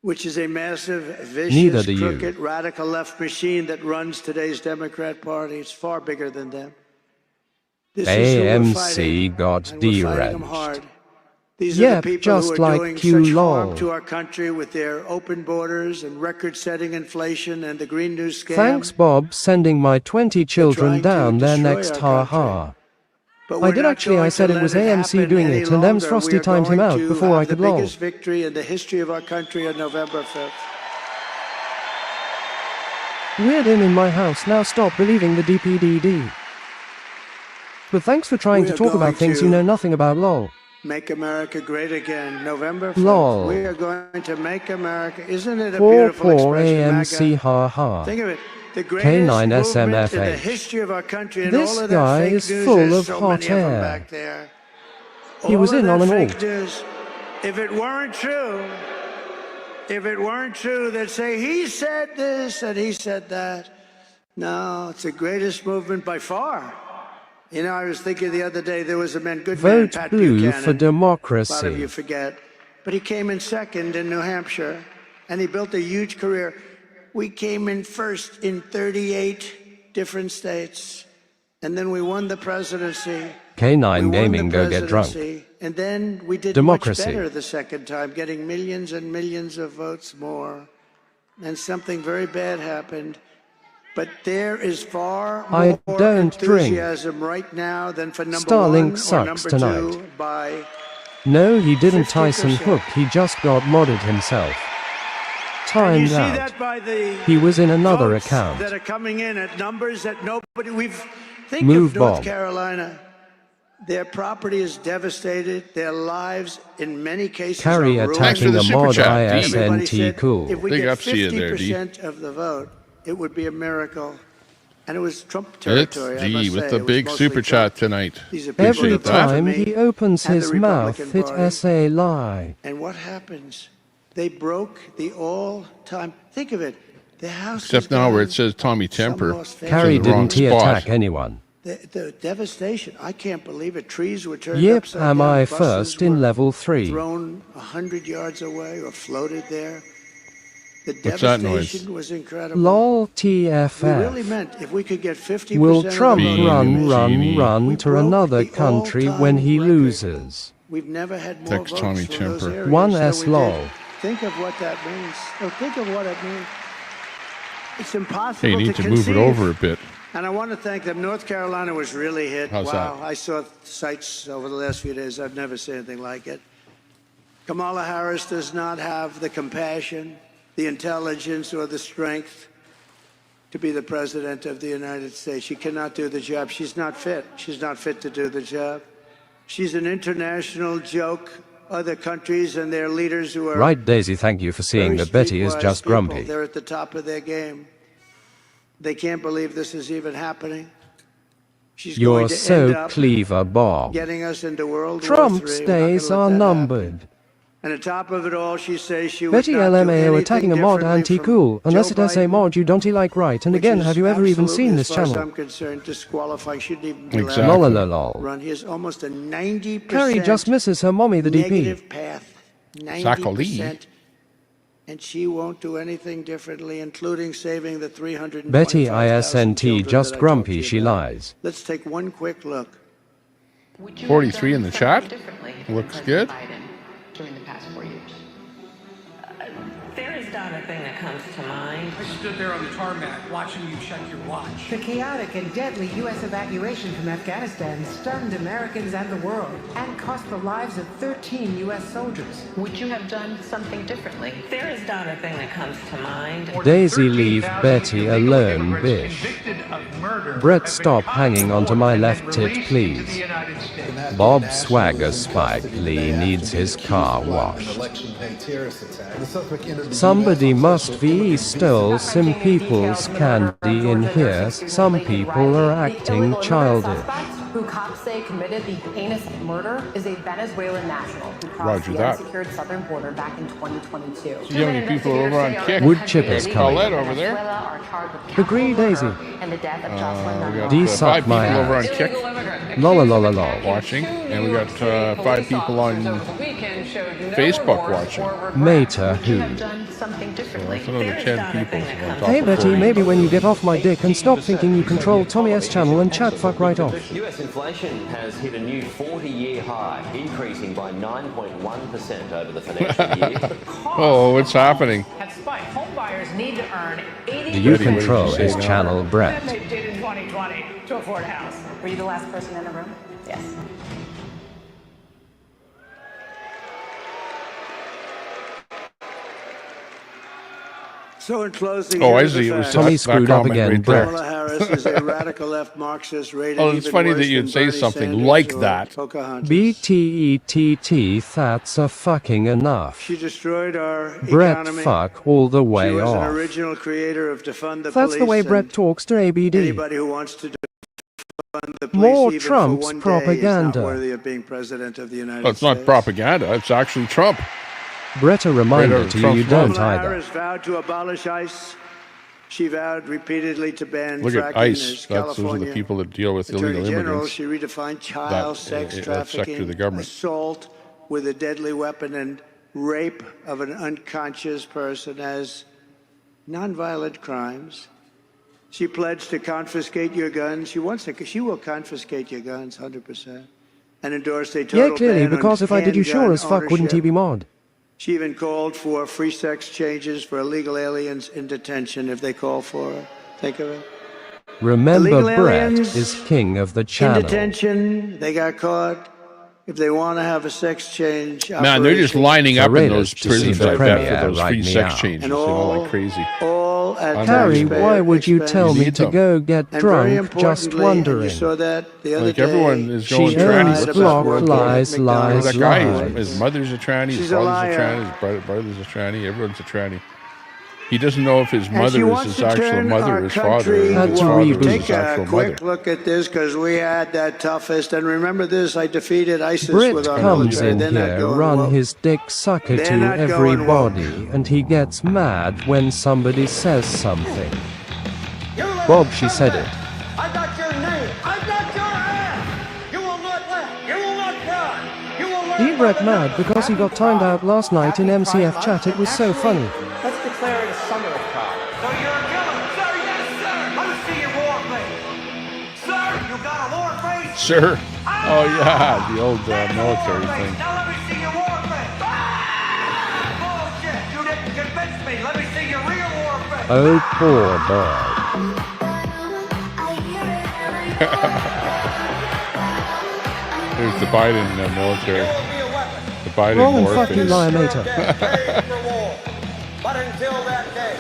which is a massive, Neither vicious, do you. crooked, radical left machine that runs today's Democrat Party. It's far bigger than them. This is who we're fighting, AMC got and we're fighting them derenched. hard. These are Yep, the people just who are like doing Q such lol. harm to our country with their open borders and record-setting inflation and the Green New Scam. Thanks, Bob, sending my 20 children trying to down there destroy next, our ha ha. But I we're did not actually, going I said to it was let AMC happen doing any it, and them's longer. Frosty We are timed him going out to before I have could the lol. biggest victory in the history of our country on November 5th. Weird him in my house, now stop believing the DPDD. But thanks for trying We to are talk about going things to you know nothing about, lol. Make America great again, November 5th. Lol. We are going to make America. Isn't it a Poor, beautiful poor expression, AMC, MAGA? ha ha. Think of it. The greatest movement in the K9SMFH. history of our country, and This all of that guy fake is news, full there's of so hot many of them air. back there. He was All of in that on an fake alt. news, if it weren't true, they'd say, he said this and he said that. No, it's the greatest movement by far. You know, I was thinking the other day, there was a man, good man, Vote Pat blue Buchanan. for A lot of you democracy. forget. But he came in second in New Hampshire, and he built a huge career. We came in first in 38 different states, and then we won the presidency. K9 Gaming, go get drunk. And then we did Democracy. much better the second time, getting millions and millions of votes more. And something very bad happened. But there is far I more don't drink. enthusiasm right now than for number Starlink one or sucks number tonight. two by No, he didn't 50%. Tyson Hook, he just got modded himself. And you Timed see out. that by the He was in another votes account. that are coming in at numbers that nobody think Move of North Bob. Carolina. Their property is devastated. Their lives, in many cases, Carry are ruined. attacking a mod Everybody ISNT said, cool. if we Big get ups to you there, D. 50% of the vote, it would be a miracle. And it was Trump It's territory. I G must with say. the It was big mostly super Trump. chat tonight. These are people Every that vote for time me he opens and the his mouth, Republican it Party. essay lie. And what happens? They broke the all-time. Think of it. The house. Except is now where gone. it says Tommy Temper. lost it's Carrie, in the wrong didn't he spot. attack anyone? The devastation. I can't believe it. Trees were turned Yep, upside am down. I Buses first in were level 3? thrown 100 yards away or floated there. The What's that noise? devastation was incredible. Lol We really TFF. meant if we could get 50% Will of the Trump vote, run we to broke another the country all-time when he record. loses? We've never had more Text votes Tommy from those Temper. areas 1S than we lol. did. Think of what that means. So think of what it means. It's impossible Hey, you need to move conceive. it over a bit. And I want to thank them. North Carolina was really hit. How's wow. that? I saw sites over the last few days. I've never seen anything like it. Kamala Harris does not have the compassion, the intelligence, or the strength to be the president of the United States. She cannot do the job. She's not fit. She's not fit to do the job. She's an international joke. Other countries and their leaders who are Right, Daisy, thank you for seeing very that Betty is streetwise just people, grumpy. they're at the top of their game. They can't believe this is even happening. She's You're going to end so up clever, Bob. getting us into World War Trump's III. We're not gonna days let are that numbered. happen. And on top of it all, she says she would Betty not do LMAO anything attacking a mod differently anti-cool. from Unless Joe it has a Biden, mod you don't like right. And which again, is have you ever even absolutely, seen this as far as channel? I'm concerned, disqualifying. Shouldn't even be Exactly. allowed to Lol. run. He has almost a 90% Carrie just misses her mommy, the DP. negative path. 90%. Sakali. And she won't do anything differently, including saving the 325,000 Betty children ISNT that just I grumpy, talked to she you about. lies. Let's take one quick look. 43 in the chat. Looks good. During the past 4 years. There is not a thing that comes to mind. I stood there on the tarmac watching you check your watch. The chaotic and deadly U.S. evacuation from Afghanistan stunned Americans and the world and cost the lives of 13 U.S. soldiers. Would you have done something differently? There is not a thing that comes to mind. Daisy, leave Betty alone, bish. Brett, stop hanging onto my left tit, please. Bob Swagger Spike Lee needs his car washed. Somebody must be stole some people's candy in here. Some people are acting childish. Who cops say committed the heinous murder is a Venezuelan national who crossed Roger the that. unsecured southern border back in 2022. See how many people are over on Kick. Wood chippers Maybe coming. Paulette over there. Agree, Daisy. And the death of Jocelyn We got D 5 suck people my over on ass. Kick Lol. watching, and we got 5 people on Facebook watching. Mater who? So that's another 10 people. So on top Hey of Betty, 40. maybe when you get off my dick and stop thinking you control Tommy S channel and chat fuck right off. US inflation has hit a new 40-year high, increasing by 9.1% over the financial year. Oh, what's happening? Have spiked. Home buyers need to earn 80 Do you Betty, what did control you say his now? channel, Brett? they did in 2020 to afford a house. Were you the last person in the room? Yes. So in closing, Oh, I here's the see. It was facts. Tommy that screwed up comment again, right there. Kamala Harris is a radical left Marxist rated Oh, it's even funny worse that you'd than say Bernie something Sanders like or that. Pocahontas. BTETT, that's a fucking enough. She destroyed our Brett economy. fuck all the She way was an off. original creator of defund the That's police. the way and Brett talks to ABD. Anybody who wants to defund the police More even Trump's for one day is propaganda. not worthy of being president of the United Well, it's States. not propaganda. It's actually Trump. Brett, a reminder Right, to you, you Trump's don't Kamala either. Harris vowed to abolish ICE. She vowed repeatedly to ban Look fracking. at ICE. There's Those are the California people that deal with Attorney illegal General, immigrants. she redefined child That, sex that trafficking, sector of the government. assault with a deadly weapon, and rape of an unconscious person as nonviolent crimes. She pledged to confiscate your guns. She will confiscate your guns 100%, and endorsed a total Yeah, clearly, ban on because if I did you handgun sure as fuck, wouldn't he ownership. be mod? She even called for free sex changes for illegal aliens in detention if they call for it. Think of it. Remember, Illegal Brett aliens is king of the In channel. detention, they got caught. If they want to have a sex change, Man, they're just operation, lining up in Rated those to prisons see the like that premiere for those right free sex meow. changes, And you know, all- like crazy. all at Harry, taxpayer why would you expense. tell You me need to them. go get And very drunk? Just importantly, and wondering. you saw that the other Like day. everyone is She going tranny. owns What's block, that word? lies, lies, That guy, lies. his mother's a tranny, his She's a father's a liar. tranny, his brother's a tranny, everyone's a tranny. He doesn't know if his And she mother is wants his to actual turn mother, our his father, country- or Had his to father is reboot. his Take a actual quick mother. look at this because we had that toughest. And remember this: I defeated ISIS Brit with our comes military. in They're not here, going run woke. his dick sucker They're to not going everybody, and he gets mad when somebody says something. Bob, she said it. I got your name. I got your ass. You will not laugh. You will not cry. You will learn. He Brett mad because he got timed out last night in MCF chat. It was so funny. Let's fix declaring a summer of power. So you're a killer? Sir, yes, sir! Let me see your war face. Sir, you got a war face? Sure. Oh, yeah, the old military thing. Now let me see your war face. Bullshit! You didn't convince me. Let me see your real war face. Oh, poor boy. There's the Biden military. The Biden Rolling war fucking face. Liamator. But until that day,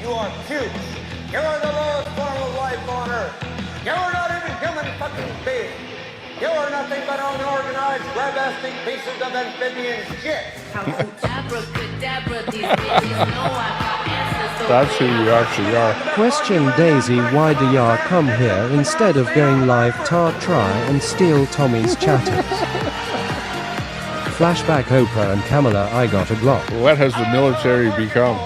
you are cute. You are the lowest form of life on earth. You are not even human fucking beings. You are nothing but unorganized, grab-asting pieces of amphibian shit. That's who you actually are. Question Daisy, why do ya come here instead of going live? Try and steal Tommy's chatters. Flashback Oprah and Kamala, I got a Glock. What has the military become?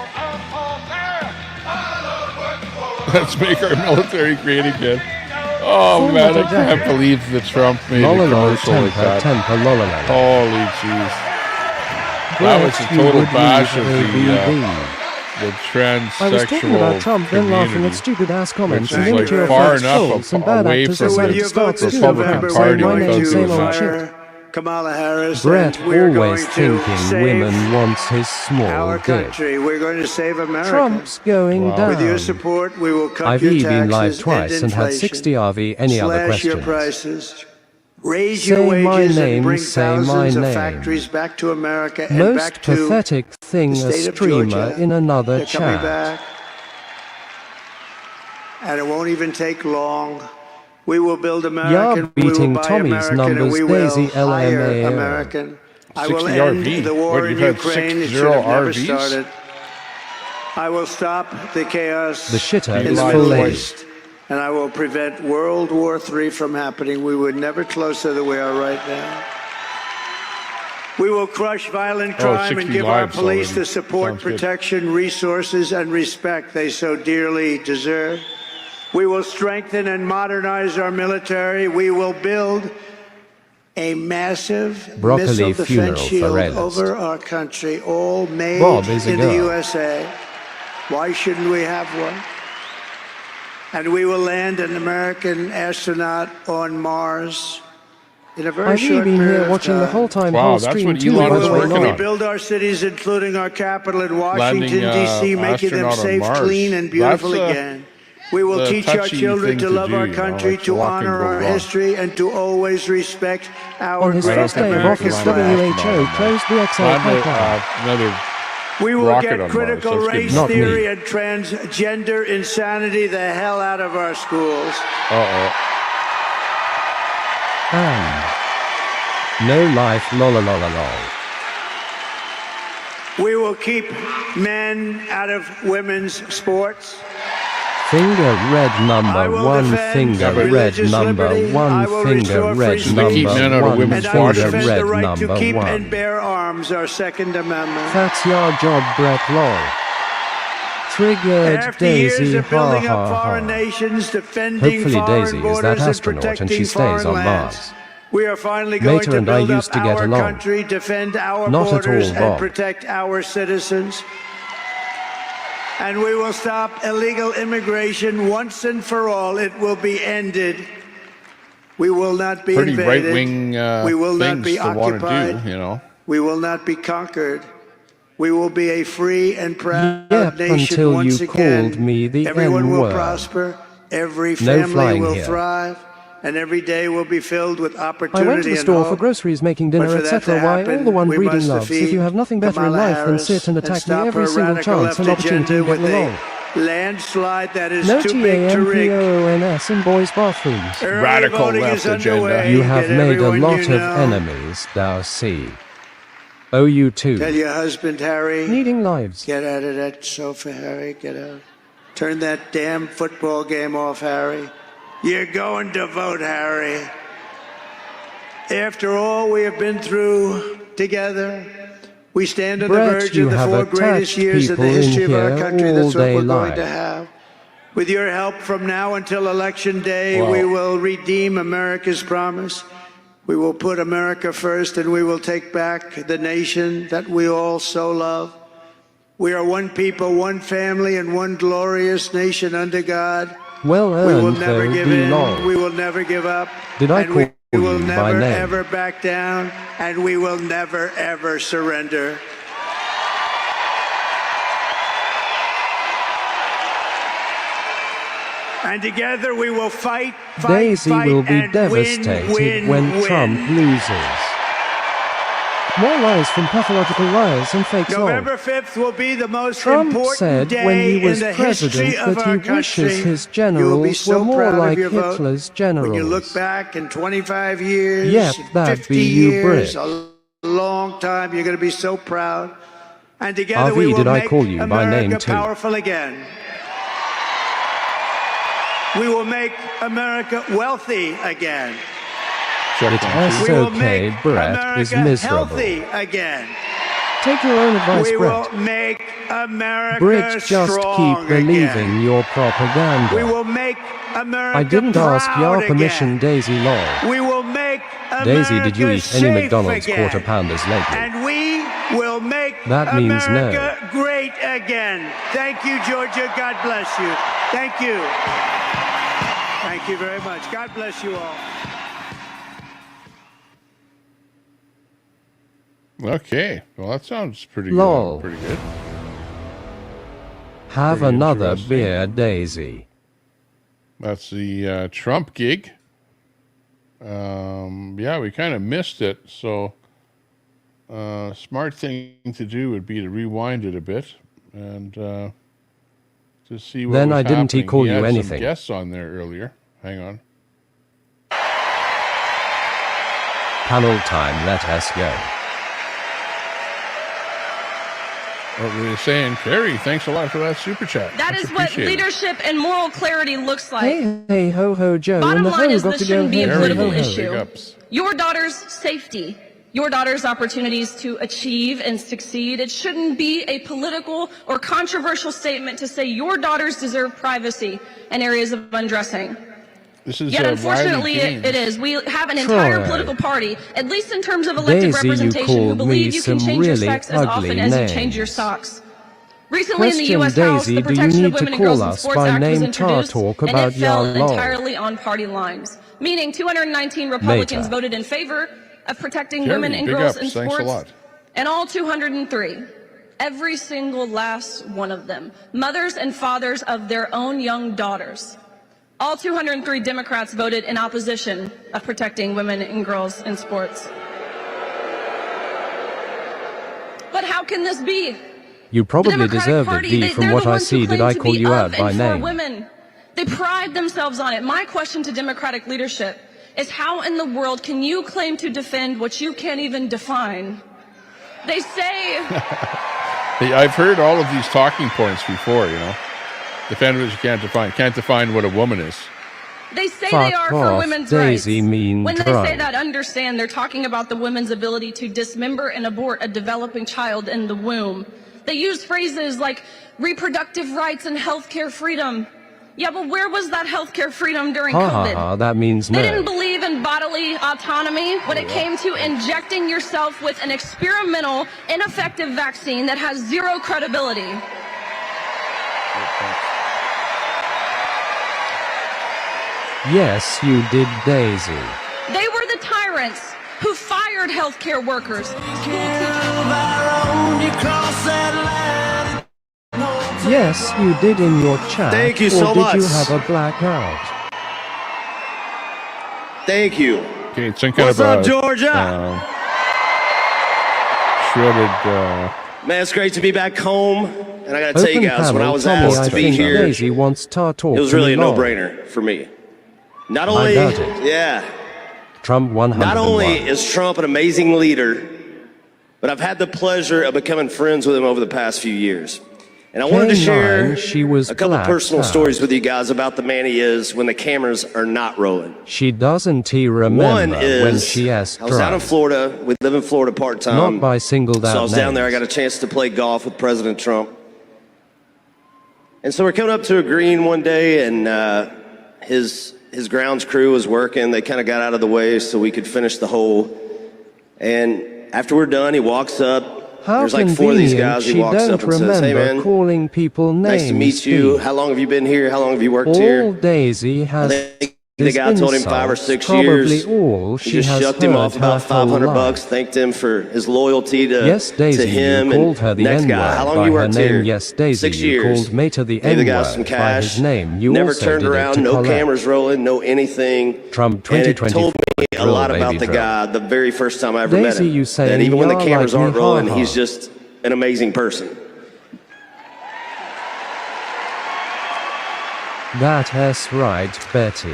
Let's make our military great again. Oh man, I can't believe that Trump made a commercial like that. Holy jeez. That was a total bash of the transsexual I was talking about Trump, then laughing at community, stupid ass comments which and is like immature far facts, enough trolls, and bad away actors from decided the to start stealing Republican facts, Party saying my because name, of same old that. shit. Kamala Harris. Brett and we're always going to thinking save women wants his small our dick. country. We're going to save America. Trump's going down. With your support, we will cut I've your been live taxes, twice end and had inflation, 60 RV. Any other slash your questions? prices, raise your Say my wages, name, and bring say my thousands of name. factories back to America and Most back to pathetic thing, the a state of streamer Georgia. in another They're coming chat. back. And it won't even take long. We will build American, we will beating buy Tommy's American, and numbers, we will Daisy hire LMAO. American. I will 60 end RV. the war What, in you've had Ukraine. It 60 should have never RVs? started. I will stop the chaos The shitter in is the full Middle lady. East, and I will prevent World War III from happening. We were never closer than we are right now. We will crush violent crime and 60 give our lives police already. the support, Sounds good. protection, resources, and respect they so dearly deserve. We will strengthen and modernize our military. We will build a massive Broccoli missile funeral defense for shield Redlist. over our country, all made Bob is a in the girl. USA. Why shouldn't we have one? And we will land an American astronaut on Mars in a very I've short been period here of watching the time. whole time. Wow, whole that's stream what two Elon hours was way working long. on. Rebuild our cities, including our capital in Washington, Landing, D.C., making them astronaut on safe, Mars. clean, and beautiful That's, again. We will the teach our touchy children thing to to love do, our you know, country, like to what can honor go our wrong. history, and to always respect our On his great first day of American office, flag. WHO closed the XL pipeline. Another We will rocket get on critical Mars. That's good. race Not me. theory and transgender insanity the hell out of our schools. Uh-oh. And no life, lol. We will keep men out of women's sports. Finger red I number will one, defend finger red religious number liberty. one, I will finger restore red free They keep men out number of one, women's And I will finger washrooms. defend red the right to number keep one. and bear arms, our Second Amendment. That's your job, Brett lol. Triggered After years Daisy, of ha building up ha foreign ha. nations, defending Hopefully foreign Daisy is borders that and astronaut and protecting she stays foreign on lands, Mars. we are finally going Mater to and I build used up to get our along. country, defend our Not at borders, all, and Bob. protect our citizens. And we will stop illegal immigration once and for all. It will be ended. We will not be Pretty invaded. right-wing We will not things be to want occupied. to do, you know. We will not be conquered. We will be a free and proud Yep, nation until once you again. called me the Everyone will N-word. prosper. Every No family flying will here. thrive. And every day will be filled with I opportunity went to the and store hope. for groceries, making dinner, But for that etc. to Why happen, all the one we breeding must loves? If defeat you have nothing better in Kamala life than Harris sit and attack me stop every her single radical chance and left opportunity to agenda get with along. a landslide that is too big to rig. NOTAMPOONS in boys' bathrooms. Early Radical voting left is underway. agenda. You have Get made a everyone lot you of know. enemies, thou see. Oh, you too. Tell your husband, Harry. Needing lives. Get out of that sofa, Harry. Get out. Turn that damn football game off, Harry. You're going to vote, Harry. After all we have been through together, we stand on the Brett, verge you of the have 4 greatest attacked years of the people in history of our here country. all That's what day we're going long. to have. With your help from now until Election Day, Wow. we will redeem America's promise. We will put America first, and we will take back the nation that we all so love. We are one people, one family, and one glorious nation under God. Well We will earned never though, give be in. long. We will never give up. Did I and call we will you by never, name? ever back down. And we will never, ever surrender. And together we will fight, Daisy fight, will be and devastated win, when win. Trump loses. More lies from pathological liars and fake November songs. 5th will be the most Trump important said day when he was in the president history of that our he country. wishes his You will be generals so were more proud of like your vote. Hitler's When you look generals. back in 25 years, Yep, that'd 50 be you, years, Brit. a long time, you're going to be so proud. And together RV, we will did I make call you by name America too? powerful again. We will make America wealthy again. It's We will okay, make Brett is America miserable. healthy again. Take your own advice, We Brett. will make America Brit, just strong keep believing again. your We propaganda. will make America I didn't ask your proud permission, again. Daisy Long. We will make Daisy, did you America eat any safe McDonald's again. quarter pounders lately? And we will make That means no. America great again. Thank you, Georgia. God bless you. Thank you. Thank you very much. God bless you all. Okay. Well, that sounds pretty Lol. pretty good. Have Pretty another interesting. beer, Daisy. That's the Trump gig. Yeah, we kind of missed it. So, smart thing to do would be to rewind it a bit and to see what Then was I didn't happening. call He you had anything. some guests on there earlier. Hang on. Panel time, let us go. What were they saying? Carrie, thanks a lot for that super chat. That Much is what appreciated. leadership and moral clarity looks like. Hey, hey, ho, ho, Joe. Bottom and the line ho is got this to go shouldn't be a hey, political ho, ho. issue. Big ups. Your daughter's safety, your daughter's opportunities to achieve and succeed, it shouldn't be a political or controversial statement to say your daughters deserve privacy and areas of undressing. This is Yet unfortunately Wiley it Gaines. is. We have an entire Troy. political party, at least in terms of elected Daisy, you representation, who called believe me you can some change your really sex as often ugly as you change your names. socks. Recently in the Question, U.S. House, Daisy, the do you Protection of need to Women and Girls call in us Sports by Act was name tar introduced, talk and about it fell your law? entirely on party lines, meaning 219 Republicans Meta. voted in favor of protecting Carrie, women and big girls ups. in Thanks a sports, lot. and all 203, every single last one of them, mothers and fathers of their own young daughters. All 203 Democrats voted in opposition of protecting women and girls in sports. But how can this be? You The probably Democratic deserve it, Party, V, from they're what the I ones who see. Did claim I to call be you of out by and for name? women. They pride themselves on it. My question to Democratic leadership is how in the world can you claim to defend what you can't even define? They say Hey, I've heard all of these talking points before, you know. Defend what you can't define. Can't define what a woman is. they say Fuck they are for off, women's Daisy, rights. mean When they drunk. say that, understand they're talking about the woman's ability to dismember and abort a developing child in the womb. They use phrases like reproductive rights and healthcare freedom. Yeah, but where was that healthcare freedom during Ha ha COVID? ha, that means They no. didn't believe in bodily autonomy when it came to injecting yourself with an experimental, ineffective vaccine that has zero credibility. Yes, you did, Daisy. They were the tyrants who fired healthcare workers, Yes, you did in your chat. Thank you or so did much. you have a blackout? Thank you. Okay, it's some kind What's of up, a Georgia? shredded. Man, it's great to be back home. And I got to tell you Open guys, when I panel, was Tommy, asked I to be think here, Daisy wants tar talk it was to really a me long. no-brainer for me. Not I only, doubt it. yeah, Trump 101. not only is Trump an amazing leader, but I've had the pleasure of becoming friends with him over the past few years. And I wanted to share she was a couple blacked personal out. stories with you guys about the man he is when the cameras are not rolling. She doesn't remember One is, when she asked I was down in drugs. Florida. We live in Florida part-time. Not by singled out So I was down there. I names. got a chance to play golf with President Trump. And so we're coming up to a green one day, and his grounds crew was working. They kind of got out of the way so we could finish the hole. And after we're done, he walks up, How there's like 4 of these convenient guys. He she walks up don't and says, "Hey remember man, calling people names. nice to meet you. How long have you been here? How long have you worked All here?" Daisy has I think the guy told him 5 or 6 years. Probably all He she just has shucked him heard off her about whole 500 life. bucks, thanked him for his loyalty to, Yes, Daisy, to him. you called her the next N-word guy, how long by you her worked name. here? Yes, Daisy, 6 you years. called Mater the Gave the guy N-word some by cash. his name. You Never also turned did around, it to no Colette. cameras rolling, no anything. Trump And it 2024 told me a drill, lot about baby the drill. guy the very first time I ever met Daisy, him. you say That even when the "Y'all cameras like aren't me, rolling, ha-ha." he's just an amazing person. That's right, Betty.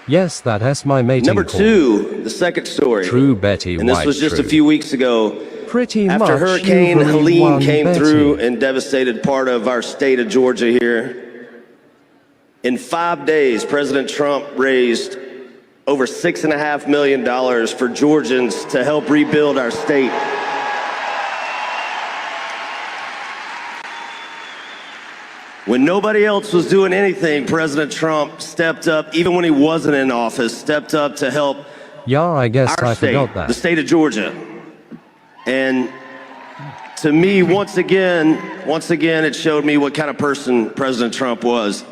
Yes, that's my mating Number call. 2, the second story. True Betty And this White, was just a true. few weeks ago. Pretty After much Hurricane you believe Helene one came Betty. through and devastated part of our state of Georgia here, in 5 days, President Trump raised over $6.5 million for Georgians to help rebuild our state. When nobody else was doing anything, President Trump stepped up, even when he wasn't in office, stepped up to help Yeah, I guess our I state, forgot that. the state of Georgia. And to me, once again, it showed me what kind of person President Trump was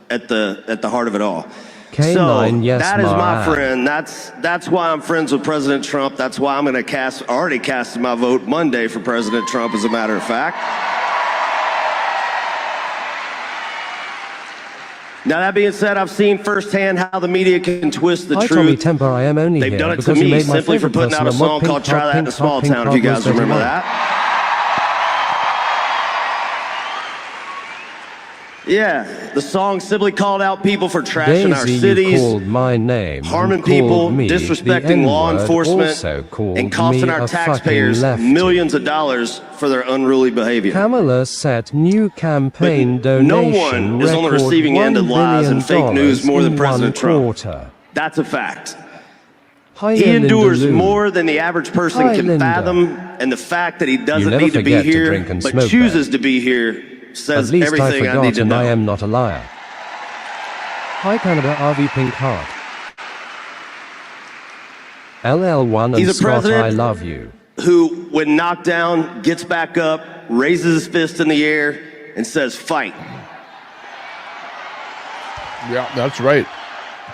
at the heart of it all. K9, So yes, that is my ad. friend. That's why I'm friends with President Trump. That's why I'm going to already casted my vote Monday for President Trump, as a matter of fact. Now, that being said, I've seen firsthand how the media can twist the Hi, truth. Tommy Temper, I am only They've here done it to because you me made my simply for favorite putting out a person on song what called Pink Try Heart, That in a Pink Small Heart, Pink Town, if you Heart guys was remember 31. that. Yeah, the song simply called out people for trashing our Daisy, you cities, called my name, harming and people, called me disrespecting the law N-word, enforcement, also called and costing me our a taxpayers fucking lefty. millions of dollars for their unruly behavior. Kamala set new campaign But no donation one is on the record receiving end of $1 lies and fake billion news more than in President 1 Trump. quarter. That's a fact. Hi, He Linda endures Lou. more than the average person Hi, can Linda. fathom, and the fact that he doesn't never need to be forget to here, drink and but smoke, chooses to be here, says At least I everything I need forgot to and know. I am not a liar. Hi Canada, RV Pink Heart. LL1 and He's a Scott, president I love you. who, when knocked down, gets back up, raises his fist in the air, and says, "Fight." Yeah, that's right.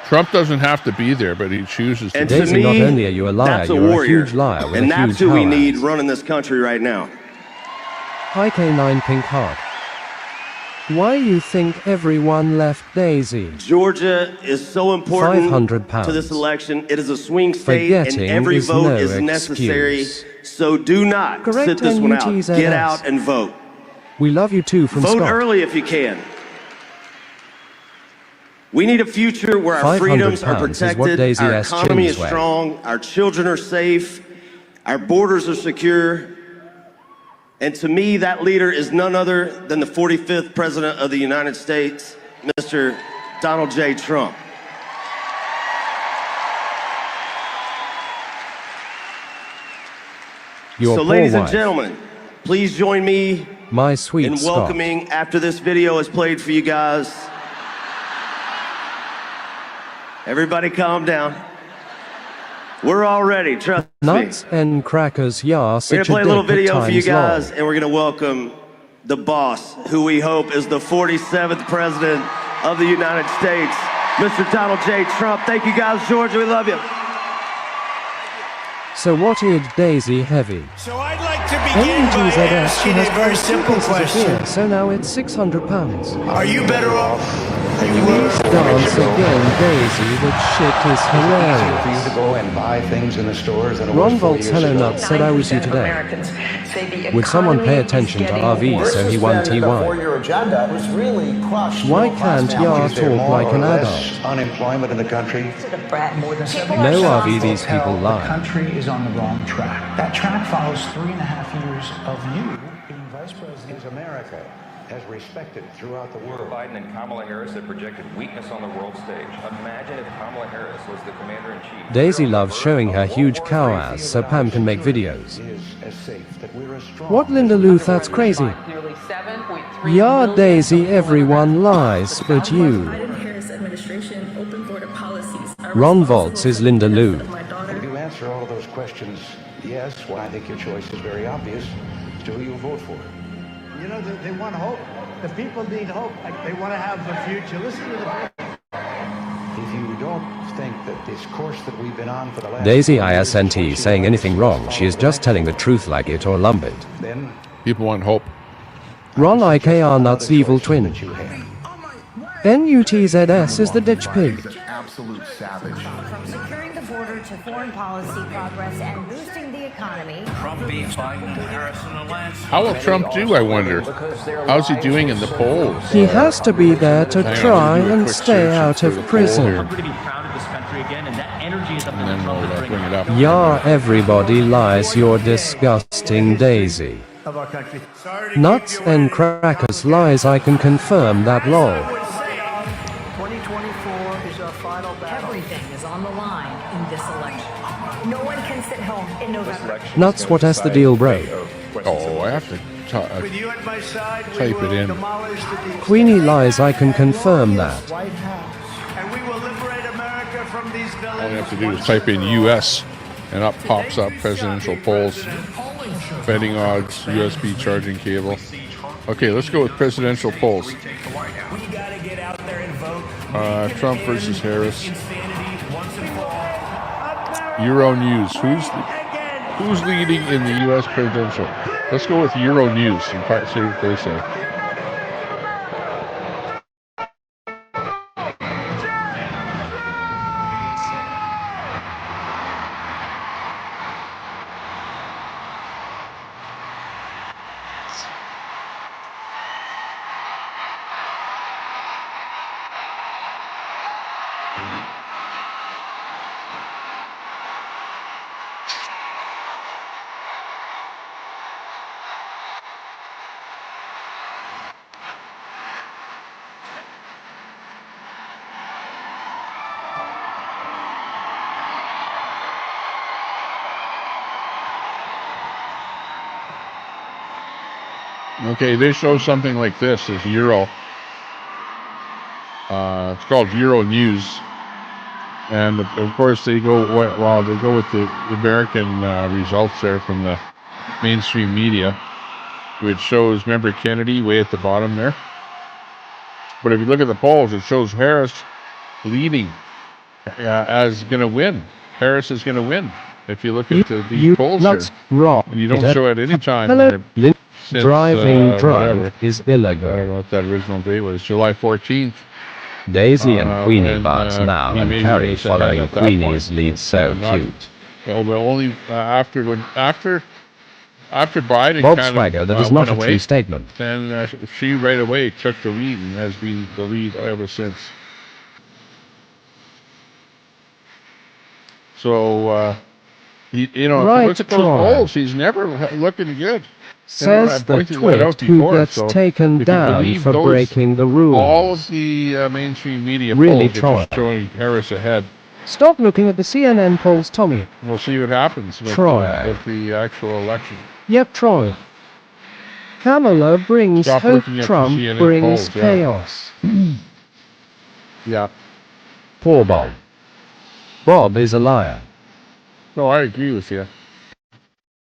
Trump doesn't have to be there, but he chooses to. And Daisy, to me, not only are you a liar, that's a you're warrior. a huge liar with And a that's huge who we hell need ass. running this country right now. Hi K9 Pink Heart. Why you think everyone left Daisy? Georgia is so important £500. to this election. It is a swing state, Forgetting and every is vote no is necessary. excuse. So do not Correct sit this one out. NUTZS. Get out and vote. We love you too from Vote Scott. early if you can. We need a future where our freedoms are £500 is what protected, Daisy our asked economy is Chin's way. strong, our children are safe, our borders are secure. And to me, that leader is none other than the 45th President of the United States, Mr. Donald J. Trump. Your So poor ladies and wife. gentlemen, please join me My sweet in Scott. welcoming, after this video is played for you guys. Everybody calm down. We're all ready, trust me. Nuts and crackers, yeah, We're such gonna play a little dick at video for you times long. guys, and we're gonna welcome the boss, who we hope is the 47th President of the United States, Mr. Donald J. Trump. Thank you guys, Georgia, we love you. So what is Daisy heavy? So I'd like to begin by NUTZS, she asking has a very cost simple 2 pieces of question. beer, so now it's £600. Are you better off? Please dance again, Daisy, that shit is hilarious. For you to go and buy things in the stores than it Ron was 4 Volt's years Hello ago. Nuts said I was you today. Would someone pay attention to RV so he won TY? Your agenda was really crushed. Why can't ya Is there talk more like or an less adult? unemployment in the country? More than 70%. No, RV, these people The lie. country is on the wrong track. That track follows 3.5 years of you being vice president. Is America as respected throughout the world? Biden and Kamala Harris have projected weakness on the world stage. Imagine if Kamala Harris was the commander-in-chief. Daisy loves showing her huge cow ass so Pam can make videos. What, Linda Lou, that's crazy. Yeah, Daisy, everyone lies, but you. Ron Volts is Linda Lou. If you answer all of those questions yes, well, I think your choice is very obvious as to who you'll vote for. You know, they want hope. The people need hope. Like, they want to have a future. Listen to the... If you don't think that this course that we've been on for the last... Daisy ISNT saying anything wrong, she is just telling the truth like it or lump it. Then People want hope. Ron IKR Nuts evil twin. NUTZS is the ditch pig. Absolute savage. From securing the border to foreign policy progress and boosting the economy. Trump beats Biden, Harris, and Lance. How will Trump do, I wonder? How's he doing in the polls? He has to be there to try and stay out of prison. I'm going to be proud of this country again, and that energy is up in And then the we'll bring it up. Yar everybody lies, you're disgusting Daisy. of our country. Nuts and crackers lies, I can confirm that lol. 2024 is our final battle. Everything is on the line in this election. No one can sit home in November. Nuts, what is the deal, bro? Oh, I have to With you at my side, we type will it in. demolish the deep Queenie lies, I can confirm that. White House, and we will liberate America from these villains. All you have to do is type in US, and up pops up presidential polls, betting odds, USB charging cable. Okay, let's go with presidential polls. Trump versus Harris. Euro News. Who's leading in the U.S. presidential? Let's go with Euro News and see what they say. Okay, they show something like this as Euro. It's called Euro News, and of course they go they go with the American results there from the mainstream media, which shows, remember Kennedy way at the bottom there. But if you look at the polls, it shows Harris leading as going to win. Harris is going to win. If you look at these polls here, and you don't show it any time. Since, Driving drunk whatever. is illegal. I don't know what that original date was. July 14th. Daisy and Queenie bots now, he and made Harry it said following at that Queenie's point. lead, so Not- cute. Well, only after Biden Bob kind of Swagger, that is not went a away, true statement. then she right away took the lead and has been the lead ever since. So, if you Right, look at those Troy. polls, he's never looking good. Says the twit who gets taken down for breaking the rules. All of the mainstream media Really, polls Troy. are showing Harris ahead. Stop looking at the CNN polls, Tommy. We'll see what happens with the actual election. Yep, Troy. Kamala brings Stop hope, looking at the Trump CNN brings polls, yeah. chaos. Yeah. Poor Bob. Bob is a liar. No, I agree with you.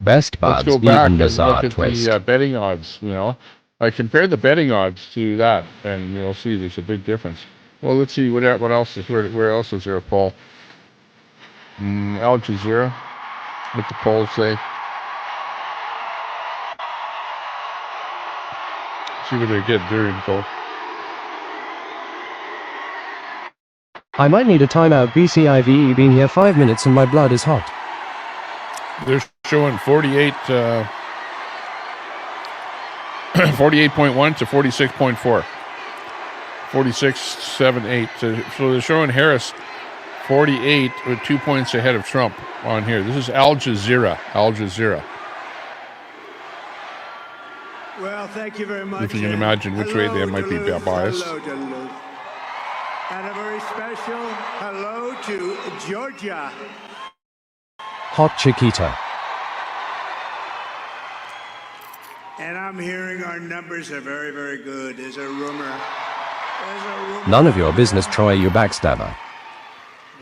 Best Let's buds go back even and bizarre look at twist. the betting odds, I compare the betting odds to that, and you'll see there's a big difference. Well, let's see, what else is, where else is there a poll? Al Jazeera, what the polls say. See what they get during poll. I might need a timeout. BCIVE been here 5 minutes and my blood is hot. They're showing 48.1 to 46.4. 46.78. So they're showing Harris 48 with 2 points ahead of Trump on here. This is Al Jazeera. Al Jazeera. Well, thank you very much. If you can imagine which way they might be biased. Hello. And a very special hello to Georgia. Hot Chiquita. And I'm hearing our numbers are very, very good. There's a rumor. None of your business, Troy, you backstabber.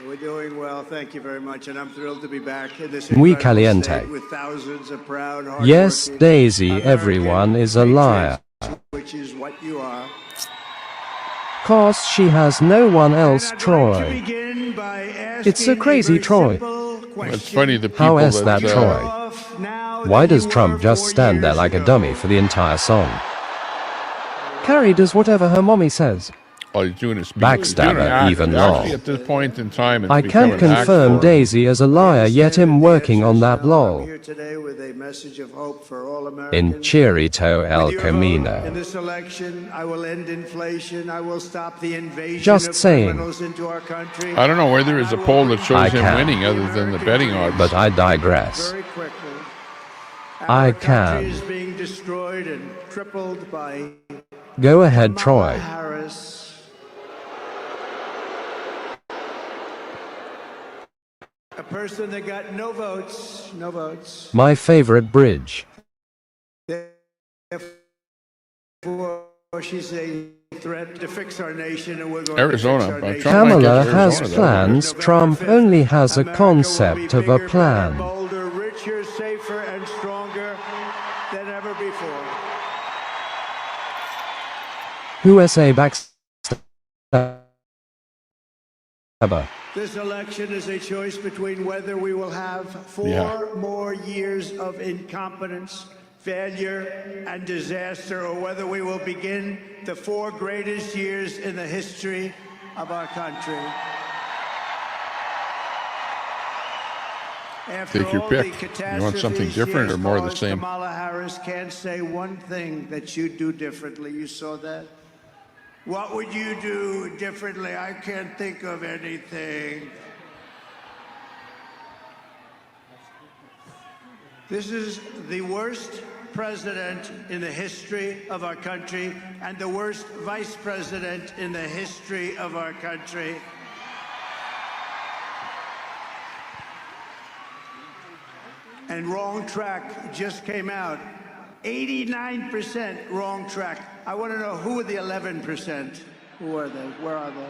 Would doing well. Thank you very much, and I'm thrilled to be back in this Muy incredible caliente. state with thousands of proud, Yes, hardworking Daisy, American everyone is a liar. which is what you are. 'Cause she has no one else, Troy. It's a crazy Troy. It's funny, the people How is that Troy? Why does Trump just stand there like a dummy for the entire song? Carrie does whatever her mommy says. Oh, he's doing a speech. Backstabber, even law. Actually, at this point in time, it's I become can't an confirm act Daisy as a liar, yet him working on that lol. Here today with a message of hope for all In Americans. Chirito El With your vote in Camino. this election, I will end inflation. I will stop the invasion Just of saying. criminals into our country. I don't know where there is a poll that shows I him can. winning other than the betting odds. But I digress. Very quickly. I Our country can. is being destroyed and crippled by Go ahead, Troy. Harris. A person that got no votes, no votes. My favorite bridge. Therefore, she's a threat to fix our nation, and we're going Arizona. to fix our nation. Trump might get Kamala Arizona has that plans, way. Trump only has a America will concept be of a bigger, plan. better, bolder, richer, safer, and stronger than ever before. USA backstabber. This election is a choice between whether we will have four more years of incompetence, failure, and disaster, or whether we will begin the 4 greatest years in the history of our country. After Take your all pick. the You want catastrophes something she different has or more of the caused, same? Kamala Harris can't say one thing that you do differently. You saw that? What would you do differently? I can't think of anything. This is the worst president in the history of our country and the worst vice president in the history of our country. And wrong track just came out. 89% wrong track. I want to know who are the 11%? Who are they? Where are they?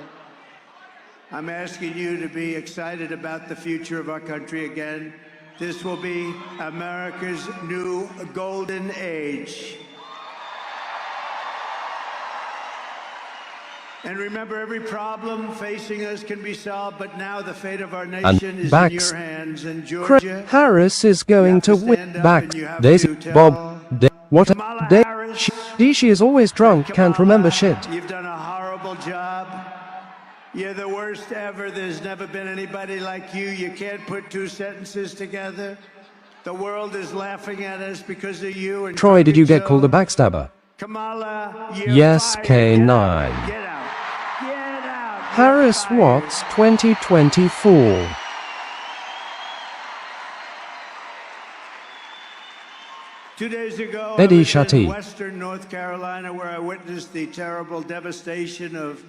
I'm asking you to be excited about the future of our country again. This will be America's new golden age. And remember, every problem facing us can be solved, but now the fate of our nation is in your hands. And Georgia, Harris is going to win back. Daisy, Bob, what a day. She is always drunk, can't remember shit. you've done a horrible job. You're the worst ever. There's never been anybody like you. You can't put 2 sentences together. The world is laughing at us because of you. And Troy, did you get called a backstabber? Kamala, Yes, K9. Get out. Harris Watts 2024. Two days ago, Eddie I was Shaky. in western North Carolina, where I witnessed the terrible devastation of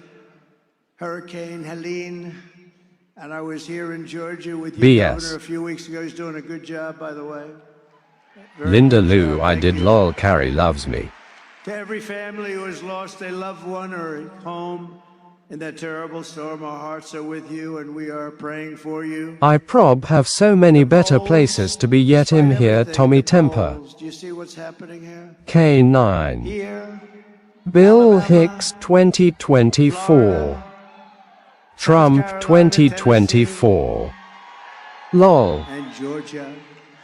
Hurricane Helene. And I was here in Georgia with your BS. governor a few weeks ago. He's doing a good job, by the way. Linda Lou, I did lol, Carrie loves me. To every family who has lost a loved one or a home in that terrible storm, our hearts are with you, and we are praying for you. I prob have so many better places to be yet him here, Tommy Temper. Do you see what's happening here? K9. Here, Bill Hicks 2024. Trump 2024. LOL. and Georgia.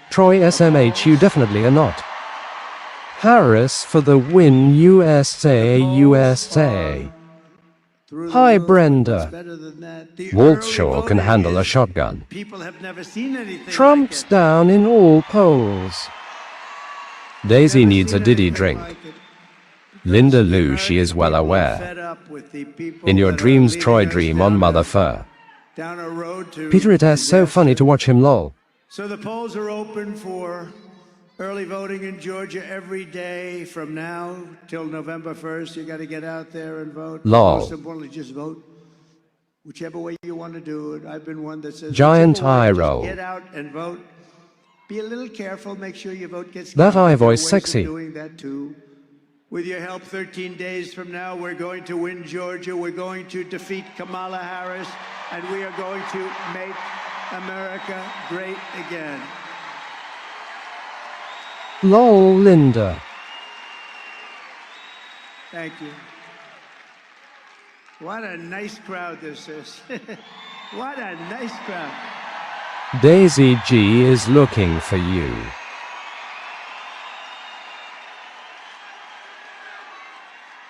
Troy SMH, you definitely are not. Harris for the win, USA, USA. Hi Brenda. Waltshaw can handle a shotgun. People have never seen anything. Trump's down in all polls. Daisy needs a Diddy drink. Linda Lou, she is well aware. In your dreams, Troy dream on Mother Fur. Down a road to Peter, it is so funny to watch him lol. So the polls are open for early voting in Georgia every day from now till November 1st. You got to get out there and vote. Lol. Most importantly, just vote. Whichever way you want to do it. I've been one that says Giant whichever way, eye just roll. Get out and vote. Be a little careful. Make sure your vote gets That counted. eye There are voice ways of sexy. Doing that too. With your help, 13 days from now, we're going to win Georgia. We're going to defeat Kamala Harris. and we are going to make America great again. Lol, Linda. Thank you. What a nice crowd this is. What a nice crowd. Daisy G is looking for you.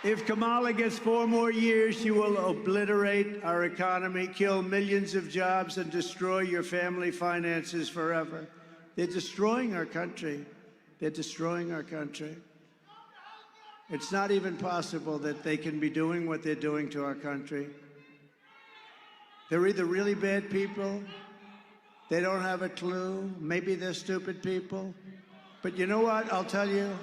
If Kamala gets 4 more years, she will obliterate our economy, kill millions of jobs, and destroy your family finances forever. They're destroying our country. They're destroying our country. It's not even possible that they can be doing what they're doing to our country. They're either really bad people, they don't have a clue, maybe they're stupid people. But you know what, I'll tell you,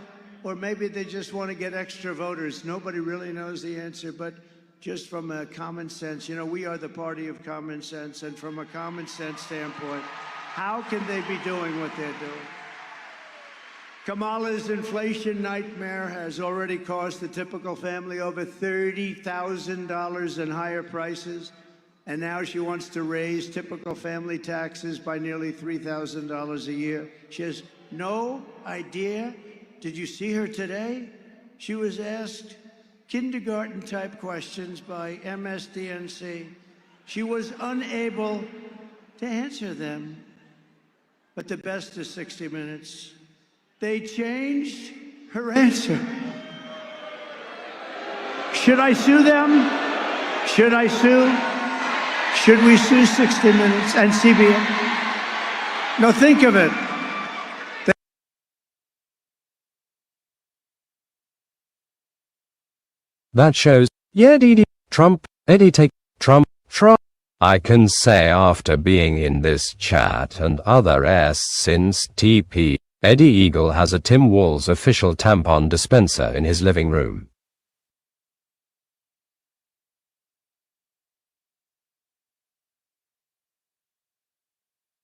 or maybe they just want to get extra voters. Nobody really knows the answer, but just from a common sense, you know, we are the party of common sense, and from a common sense standpoint, how can they be doing what they're doing? Kamala's inflation nightmare has already cost the typical family over $30,000 in higher prices, and now she wants to raise typical family taxes by nearly $3,000 a year. She has no idea. Did you see her today? She was asked kindergarten-type questions by MSDNC. She was unable to answer them. But the best is 60 Minutes. They changed her answer. Should I sue them? Should I sue? Should we sue 60 Minutes and CBS? No, think of it. That shows, yeah, Trump, Eddie take, Trump. I can say after being in this chat and other since TP, Eddie Eagle has a Tim Walz official tampon dispenser in his living room.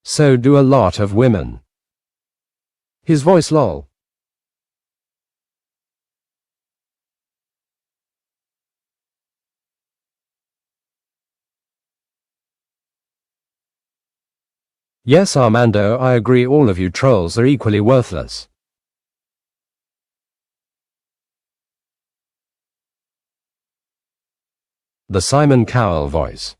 So do a lot of women. His voice lol. Yes, Armando, I agree, all of you trolls are equally worthless. The Simon Cowell voice.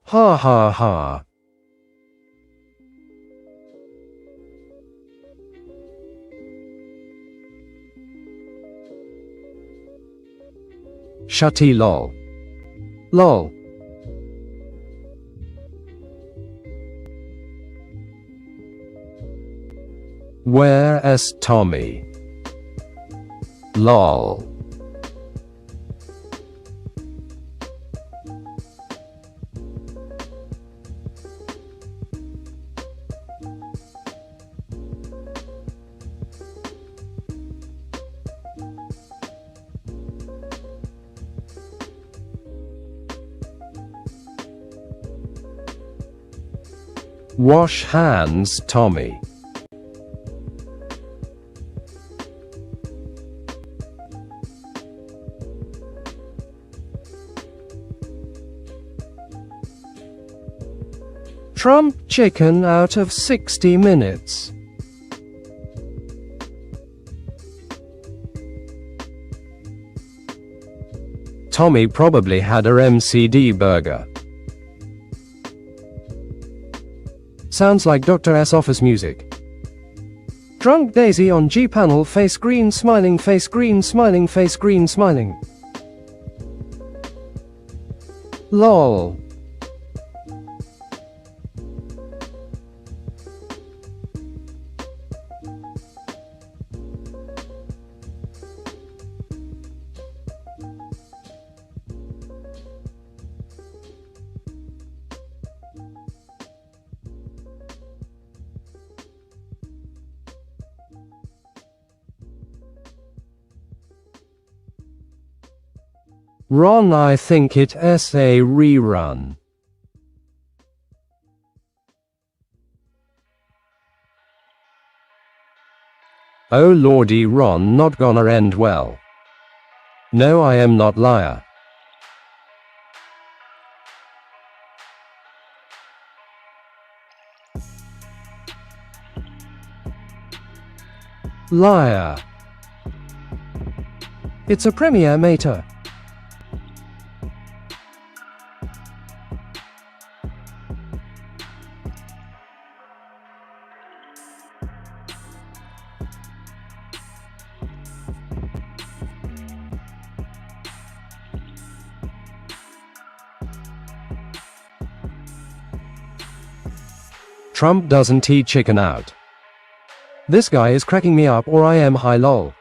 Ha ha ha. Shutty lol. Lol. Where is Tommy? Lol. Wash hands, Tommy. Trump chicken out of 60 Minutes. Tommy probably had a MCD burger. Sounds like Dr. S office music. Drunk Daisy on G panel, face green smiling, face green smiling, face green smiling. LOL. Ron, I think it's a rerun. Oh lordy, Ron, not gonna end well. No, I am not liar. Liar. It's a premiere mater. Trump doesn't eat chicken out. This guy is cracking me up, or I am high lol.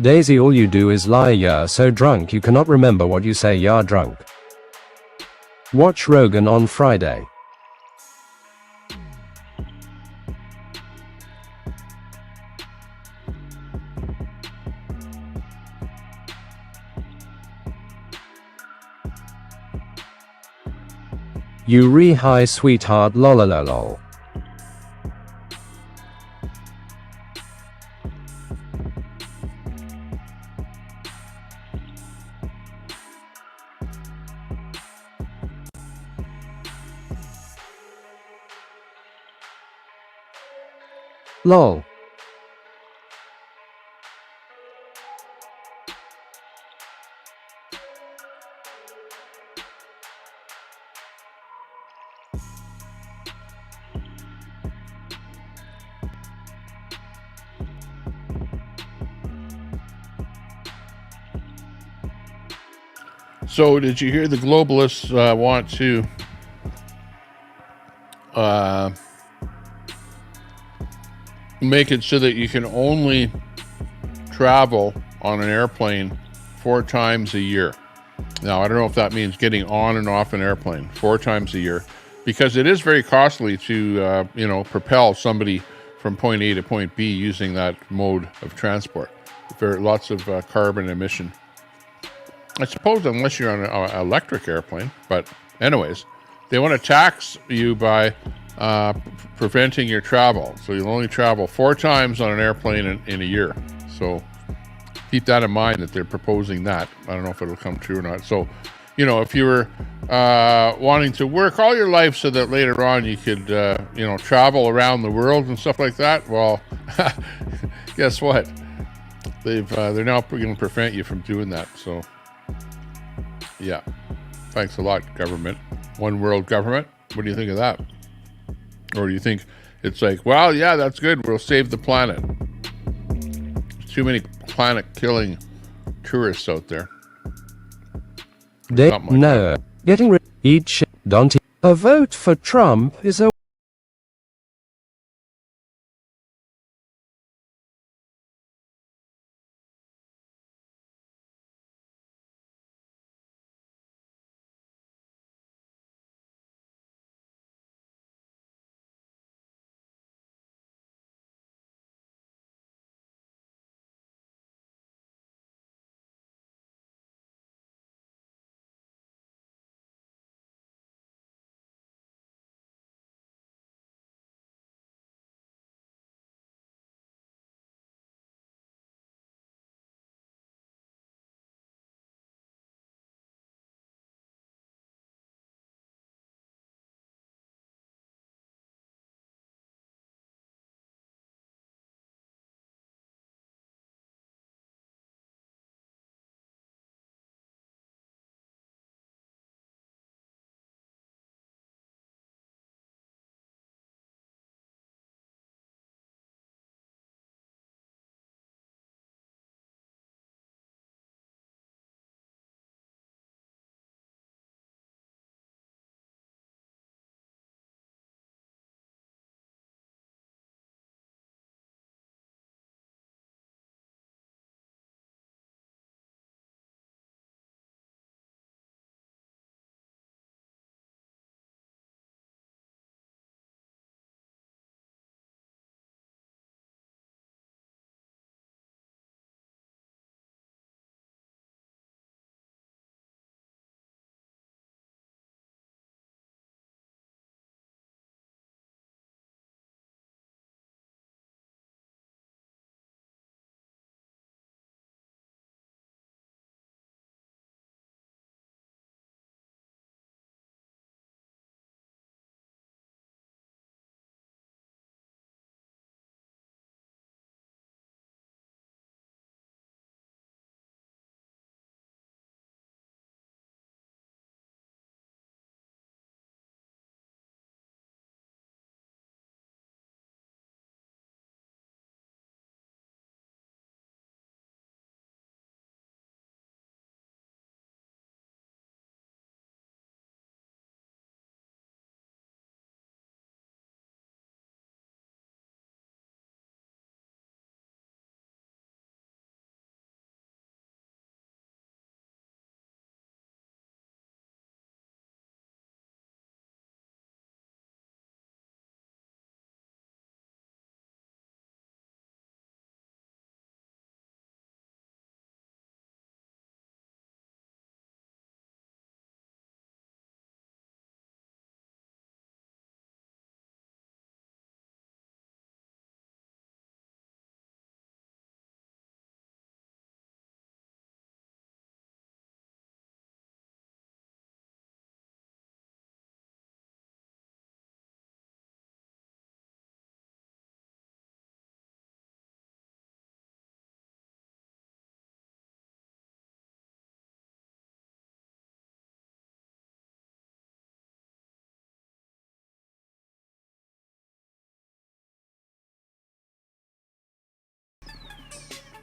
Daisy, all you do is lie, you're so drunk you cannot remember what you say, you're drunk. Watch Rogan on Friday. You re-high sweetheart lolololol. Lol. So, did you hear the globalists want to make it so that you can only travel on an airplane 4 times a year? Now, I don't know if that means getting on and off an airplane 4 times a year, because it is very costly to, propel somebody from point A to point B using that mode of transport. There are lots of carbon emission. I suppose unless you're on an electric airplane, but anyways, they want to tax you by preventing your travel. So you'll only travel 4 times on an airplane in a year. So keep that in mind that they're proposing that. I don't know if it'll come true or not. So, if you were wanting to work all your life so that later on you could, travel around the world and stuff like that, well, guess what? They're now going to prevent you from doing that. So, yeah. Thanks a lot, government. One world government. What do you think of that? Or do you think it's like, well, yeah, that's good. We'll save the planet. There's too many planet-killing tourists out there. No. Getting rid of eat shit. Don't eat. A vote for Trump is a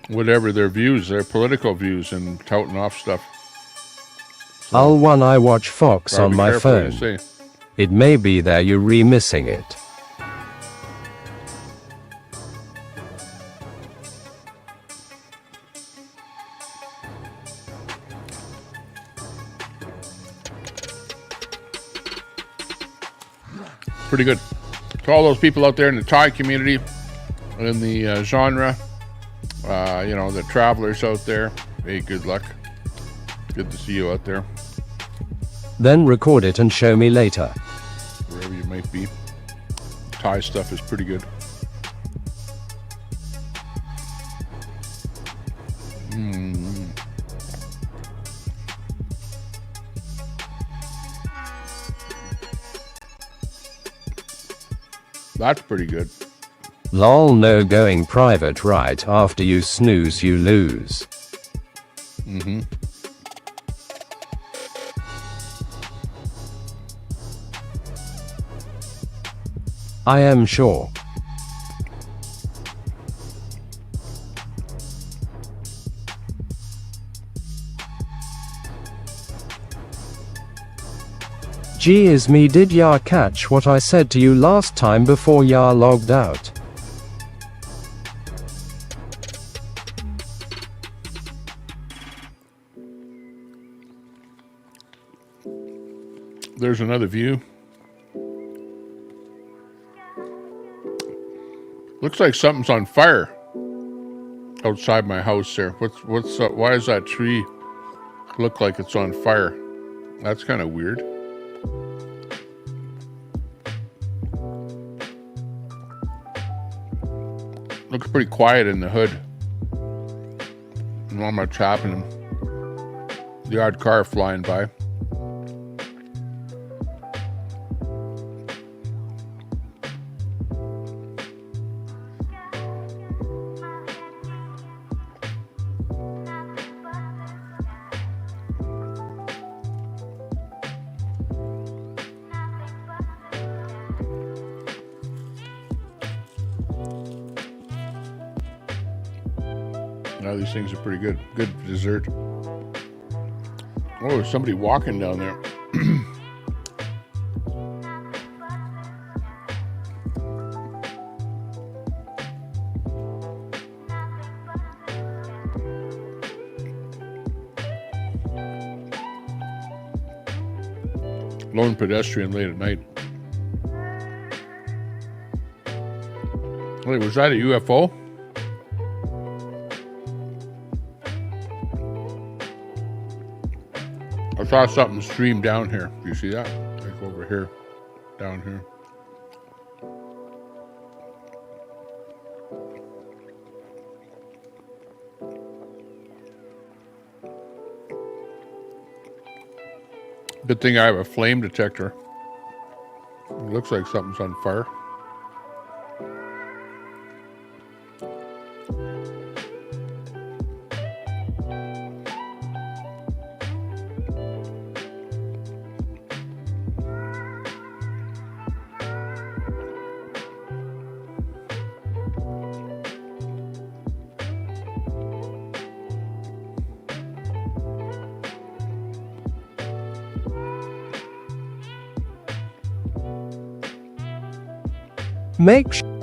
whatever their views, their political views, and touting off stuff. I'll one I watch Fox Gotta on be my careful what you phone. say. It may be there you remissing it. Pretty good. To all those people out there in the Thai community, in the genre, you know, the travelers out there, hey, good luck. Good to see you out there, Then record it and show me later. wherever you might be. Thai stuff is pretty good. That's pretty good. Lol, no going private right after you snooze you lose. I am sure. Gee is me, did ya catch what I said to you last time before ya logged out? There's another view. Looks like something's on fire outside my house there. What's why does that tree look like it's on fire? That's kind of weird. Looks pretty quiet in the hood. Not much happening. The odd car flying by. Now these things are pretty good. Good dessert. Oh, there's somebody walking down there. Lone pedestrian late at night. Wait, was that a UFO? I saw something stream down here. Do you see that? Like over here, down here. Good thing I have a flame detector. It looks like something's on fire.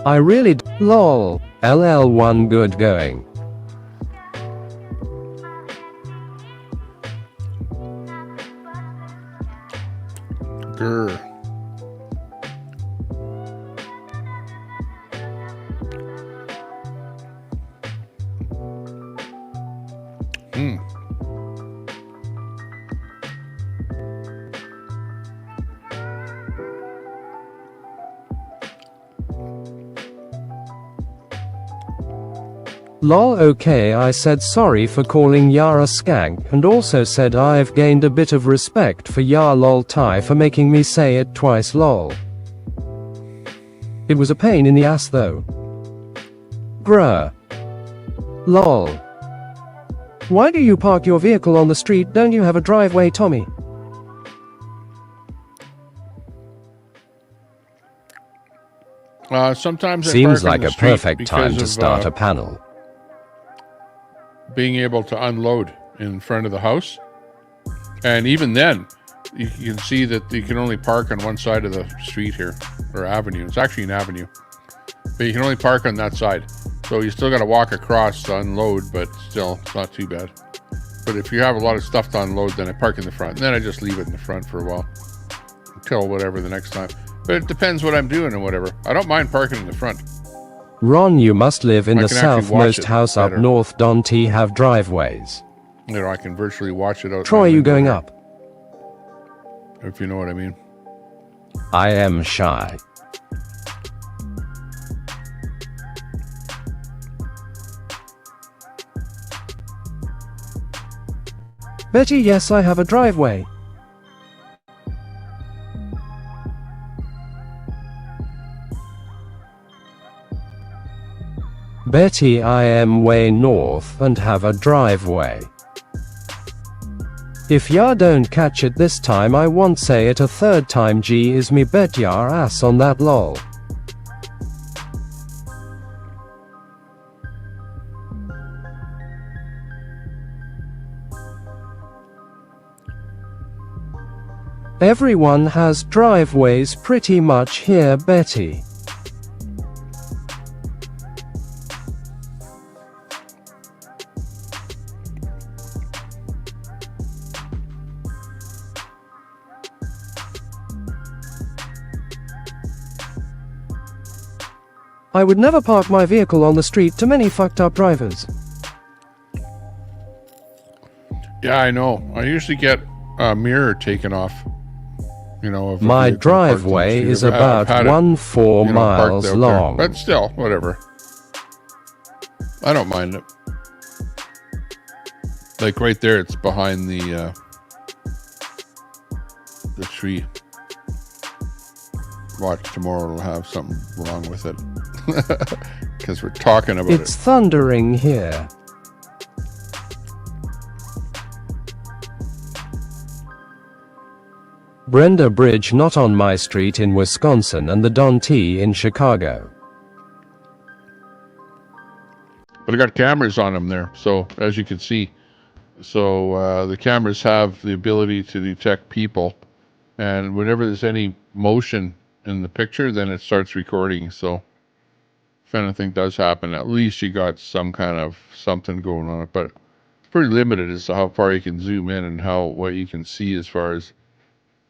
I really lol. LL1 good going. Grr. Lol, okay, I said sorry for calling Yara skank and also said I've gained a bit of respect for Ya lol Thai for making me say it twice lol. It was a pain in the ass though. Bruh. Lol. Why do you park your vehicle on the street? Don't you have a driveway, Tommy? Sometimes I Seems park like in the a street perfect time because to of, start a panel. being able to unload in front of the house. And even then, you can see that you can only park on one side of the street here, or avenue. It's actually an avenue, but you can only park on that side. So you still got to walk across to unload, but still, it's not too bad. But if you have a lot of stuff to unload, then I park in the front. And then I just leave it in the front for a while, until whatever the next time. But it depends what I'm doing and whatever. I don't mind parking in the front. Ron, you must live in I the can actually watch southmost it house up better. north. Don't he have driveways? You know, I can virtually watch it out. Troy, my you window going here, up? if you know what I mean. I am shy. Betty, yes, I have a driveway. Betty, I am way north and have a driveway. If ya don't catch it this time, I won't say it a third time. G is me bet yar ass on that lol. Everyone has driveways pretty much here, Betty. I would never park my vehicle on the street. Too many fucked up drivers. Yeah, I know. I usually get a mirror taken off. You know, of a My vehicle parked on the driveway street. is I've about had it, 1.4 you know, parked miles out there. long. But still, whatever. I don't mind it. Like right there, it's behind the tree. Watch, tomorrow it'll have something wrong with it. Because we're talking about It's it. thundering here. Brenda Bridge not on my street in Wisconsin and the Don T in Chicago. But I got cameras on them there, so as you can see. So the cameras have the ability to detect people. And whenever there's any motion in the picture, then it starts recording. So if anything does happen, at least you got some kind of something going on. But it's pretty limited as to how far you can zoom in and what you can see as far as,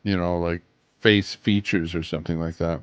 you know, like face features or something like that.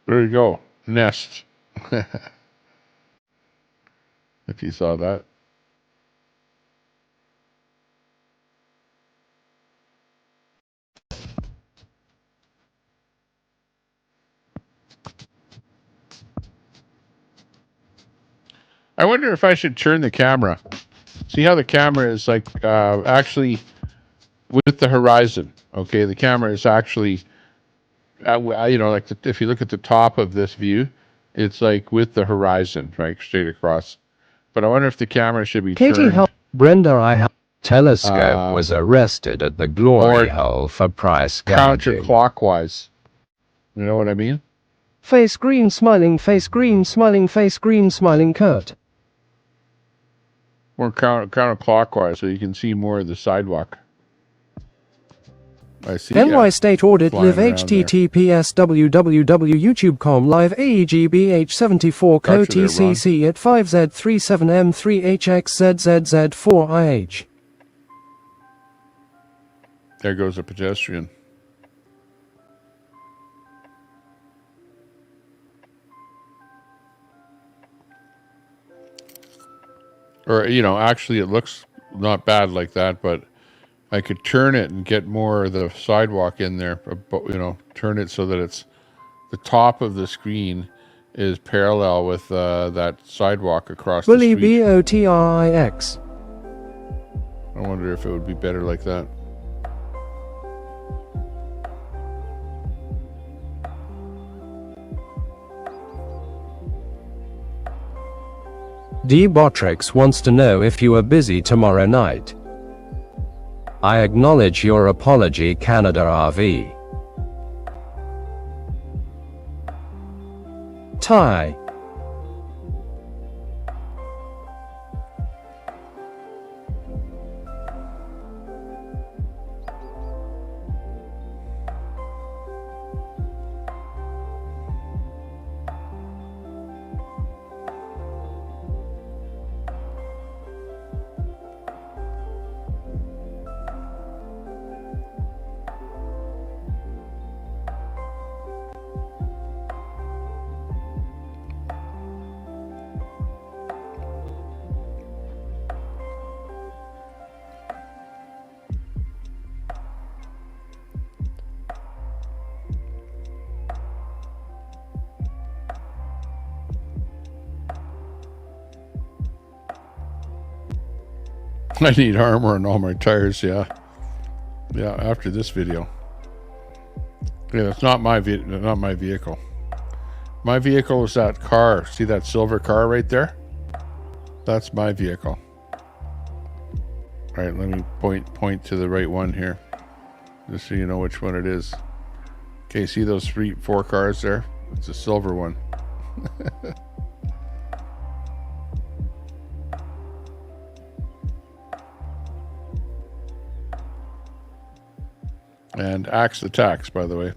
There you go. Nest. If you saw that. I wonder if I should turn the camera. See how the camera is like actually with the horizon. Okay, the camera is actually, you know, like if you look at the top of this view, it's like with the horizon, right, straight across. But I wonder if the camera should be Katie turned. help Brenda telescope was arrested at the glory hole for price gouging. Counterclockwise. You know what I mean? Face green smiling, face green smiling, face green smiling Kurt. Or counterclockwise so you can see more of the sidewalk. I see. NY State Audit flying Live around https www.youtube.com live AEGBH74 co Gotcha there, Ron. TCC at 5Z37M3HXZZZ4IH. There goes a pedestrian. Or, you know, actually it looks not bad like that, but I could turn it and get more of the sidewalk in there, you know, turn it so that it's the top of the screen is parallel with that sidewalk across the Bully street. BOTIX. I wonder if it would be better like that. D-Botrix wants to know if you are busy tomorrow night. I acknowledge your apology, Canada RV. Tie. I need armor on all my tires, yeah. Yeah, after this video. Yeah, it's not my vehicle. My vehicle is that car. See that silver car right there? That's my vehicle. All right, let me point to the right one here, just so you know which one it is. Okay, see those 4 cars there? It's a silver one. And axe the tax, by the way.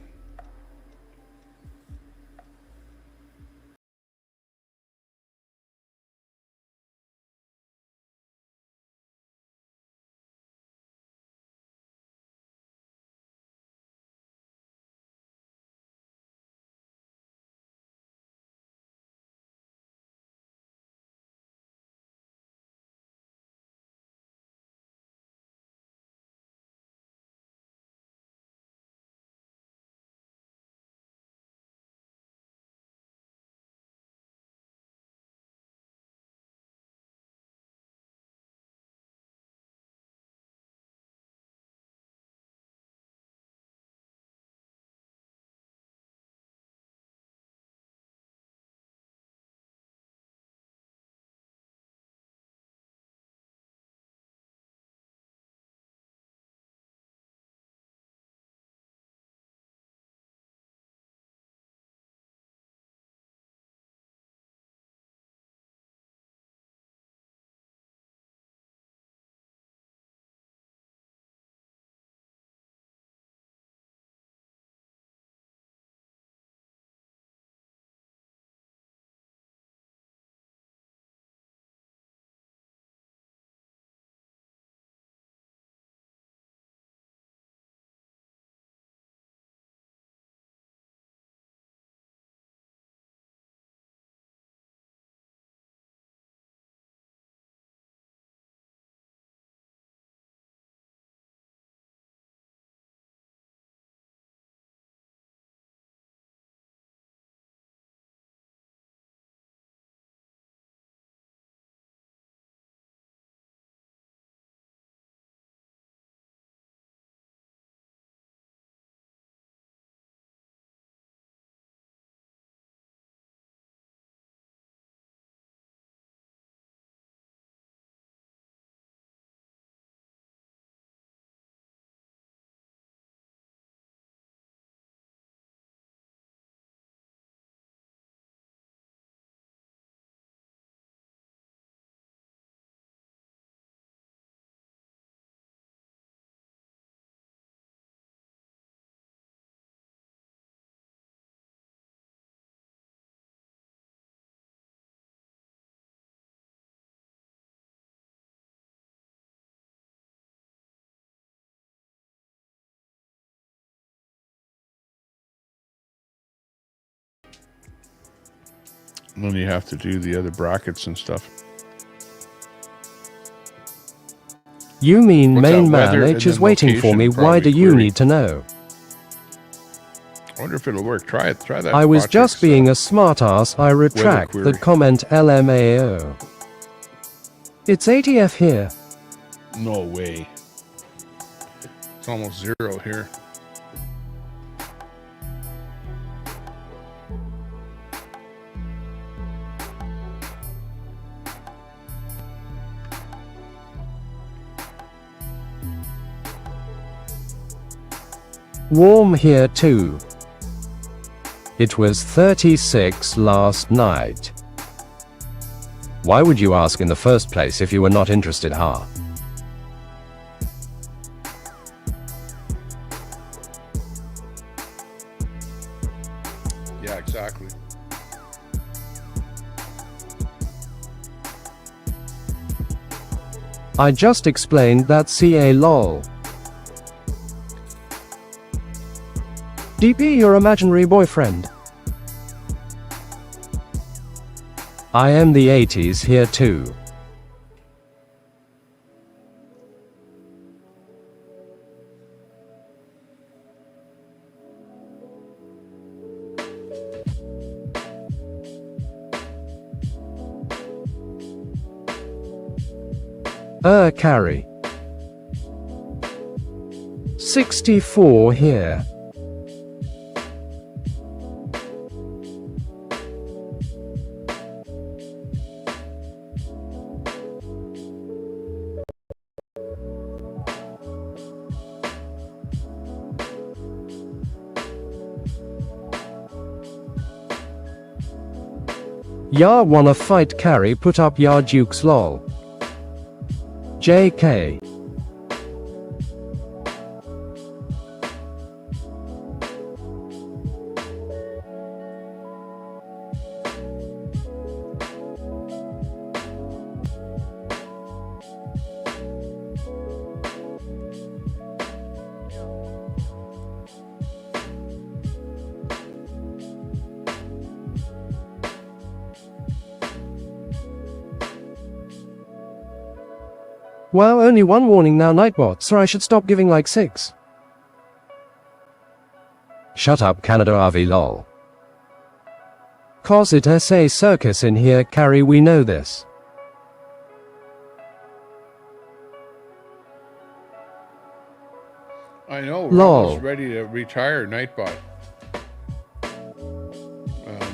And then you have to do the other brackets and stuff. You mean What's that, main weather man and H is then waiting for location, me, why probably do you query. need to know? I wonder if it'll work. Try it. Try that. I was Botrix, just being a smartass, I retract query. that comment LMAO. It's ATF here. No way. It's almost 0 here. Warm here too. It was 36 last night. Why would you ask in the first place if you were not interested, huh? Yeah, exactly. I just explained that CA lol. DP your imaginary boyfriend. I am the 80s here too. Carry. 64 here. Ya wanna fight carry, put up ya dukes lol. JK. Wow, only one warning now, Nightbot, so I should stop giving like 6. Shut up, Canada RV lol. Cause it SA circus in here, carry, we know this. I know, we're Lol. almost ready to retire Nightbot.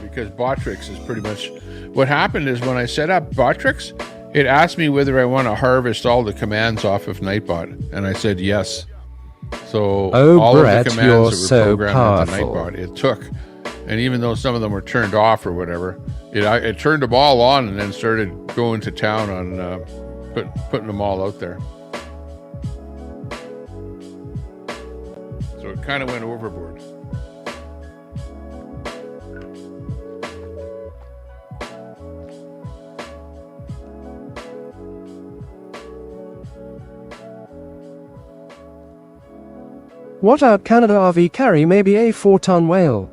Because Botrix is pretty much... What happened is when I set up Botrix, it asked me whether I want to harvest all the commands off of Nightbot, and I said yes. So all Brett, of the you're commands that so were programmed into powerful. Nightbot, it took. And even though some of them were turned off or whatever, it turned them all on and then started going to town on putting them all out there. So it kind of went overboard. What out Canada RV carry, maybe a 4-ton whale.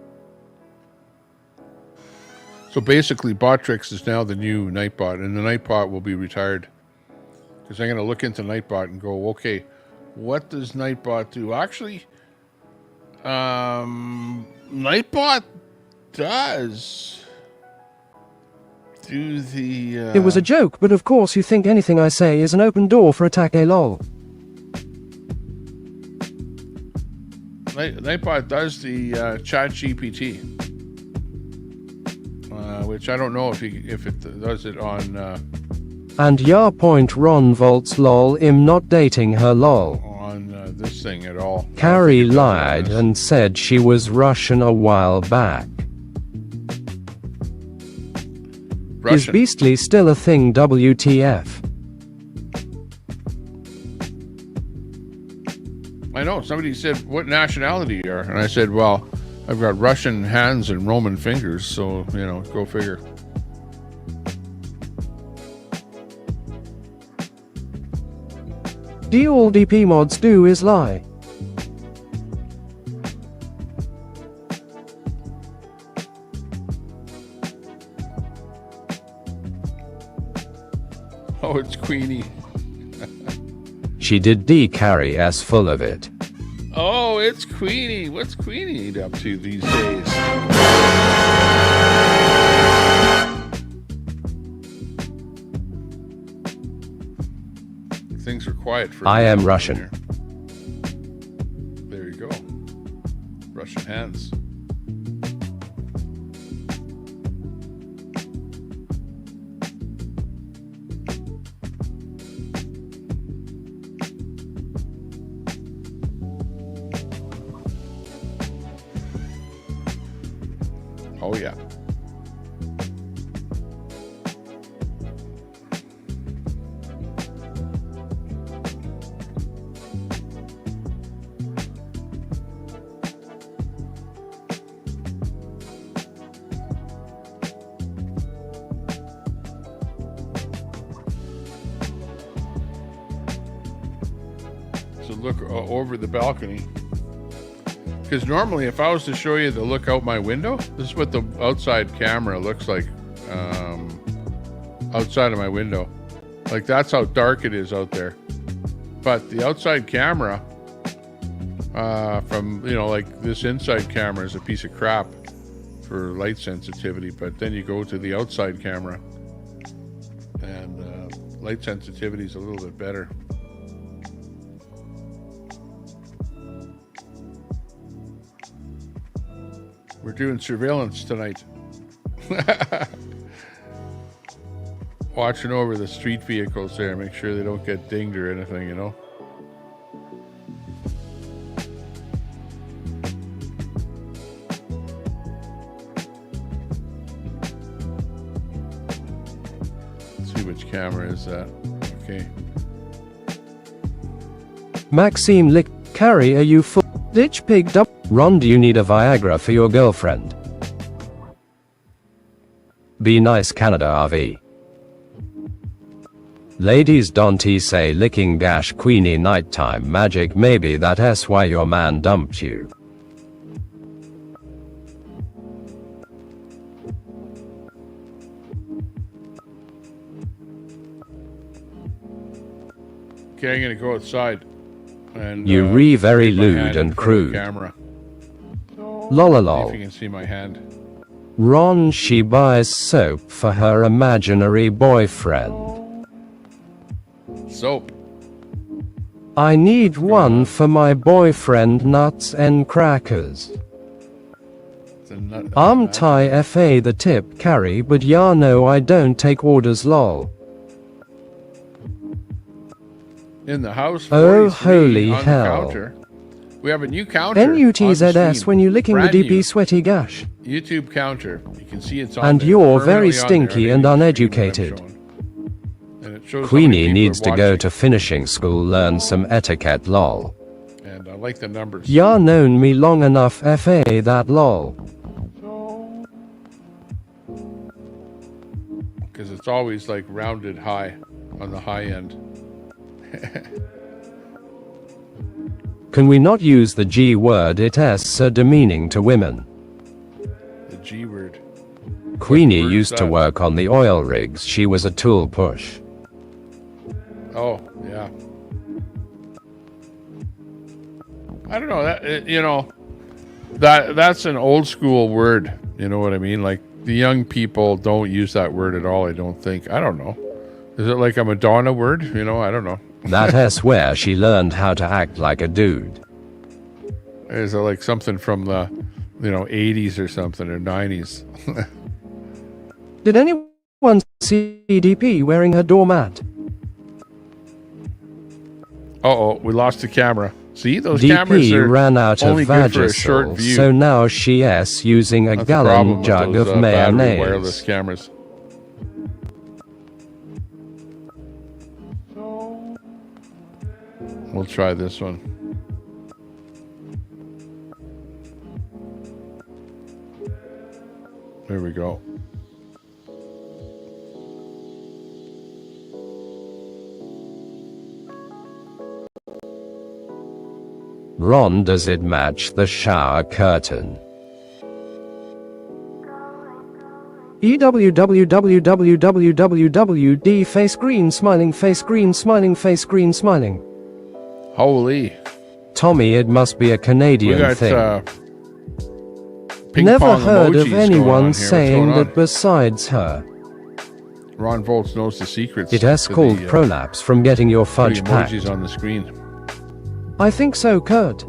So basically, Botrix is now the new Nightbot, and the Nightbot will be retired. Because I'm going to look into Nightbot and go, okay, what does Nightbot do? Actually, Nightbot does do the... It was a joke, but of course you think anything I say is an open door for attack a lol. Nightbot does the Chat GPT, which I don't know if it does it on... And ya point Ron Volts lol, im not dating her lol. on this thing at all. Carrie lied and said she was Russian a while back. Is Russian. beastly still a thing, WTF? I know, somebody said, what nationality you are? And I said, well, I've got Russian hands and Roman fingers, so, you know, go figure. All DP mods do is lie. Oh, it's Queenie. She did carry us full of it. Oh, it's Queenie. What's Queenie up to these days? Things are quiet for I am Russian. Here. There you go. Russian hands. Oh, yeah. So look over the balcony. Because normally, if I was to show you the look out my window, this is what the outside camera looks like outside of my window. Like, that's how dark it is out there. But the outside camera from, you know, like this inside camera is a piece of crap for light sensitivity. But then you go to the outside camera and light sensitivity is a little bit better. We're doing surveillance tonight. Watching over the street vehicles there, make sure they don't get dinged or anything, you know. Let's see which camera is that. Okay. Maxime Lick, Carrie, are you full? Ditch pigged up. Ron, do you need a Viagra for your girlfriend? Be nice, Canada RV. Ladies, don't say licking gash Queenie nighttime magic, maybe that's why your man dumped you. Okay, I'm gonna go outside. And, you very lewd and crude. Camera. Lololol. See if you can see my hand. Ron, she buys soap for her imaginary boyfriend. Soap. I need one for my boyfriend, nuts and crackers. I'm Thai FA the tip carry, but ya know I don't take orders lol. In the house. Oh holy on hell. The counter. We have a new counter. NUTZS when you licking the DP sweaty gash. YouTube counter. You can see it's on and there, you're very stinky and uneducated. And Queenie needs to go to finishing school, learn some etiquette lol. And I like the numbers. Ya known me long enough FA that lol. Because it's always like rounded high on the high end. Can we not use the G word? It is so demeaning to women. The G word. Queenie used to work on the oil rigs. She was a tool push. Oh, yeah. I don't know, that you know, that's an old school word, you know what I mean? Like, the young people don't use that word at all, I don't think. I don't know. Is it like a Madonna word? You know, I don't know. That is where she learned how to act like a dude. Is it like something from the, you know, 80s or something, or 90s? Did anyone see DP wearing her doormat? Uh-oh, we lost the camera. See, those DP cameras are ran out of only good for a short Vagisil, view. so now she is using a That's gallon jug those, of battery mayonnaise. wireless cameras. We'll try this one. There we go. Ron, does it match the shower curtain? EWWWWWWD face green smiling face green smiling face green smiling. Holy. Tommy, it must be a Canadian We got, thing. ping Never pong heard of emojis going on anyone here. saying What's going that besides her. Ron Volts knows the secrets. It has to called the, prolapse from getting your fudge putting packed. emojis on the screen. I think so, Kurt.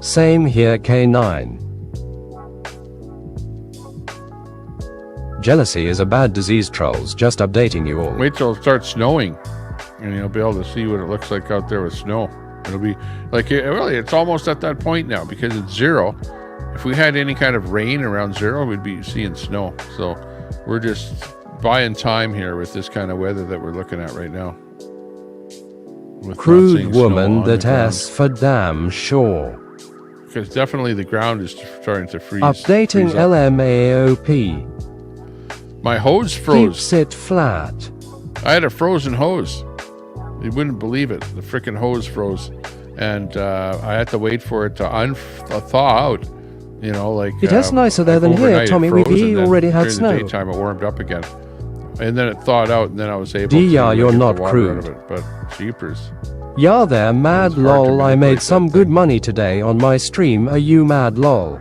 Same here, K9. Jealousy is a bad disease, trolls. Just updating you all. Wait till it starts snowing, and you'll be able to see what it looks like out there with snow. It'll be like, really, it's almost at that point now because it's 0. If we had any kind of rain around 0, we'd be seeing snow. So we're just buying time here with this kind of weather that we're looking at right now. With not Crude seeing snow woman on the that ground. asks for damn sure. Because definitely the ground is starting to freeze. Updating freeze up. LMAOP. My hose froze. Keeps it flat. I had a frozen hose. You wouldn't believe it. The frickin' hose froze. And I had to wait for it to thaw out. You know, like... It is nicer there than here, overnight it Tommy. froze, We've and then already had during snow. the daytime it warmed up again. And then it thawed out, and then I was able Yeah, to you're get not the water crude. out of it. But jeepers. Yeah, there, mad lol. I made some good money today on my stream. Are you mad lol?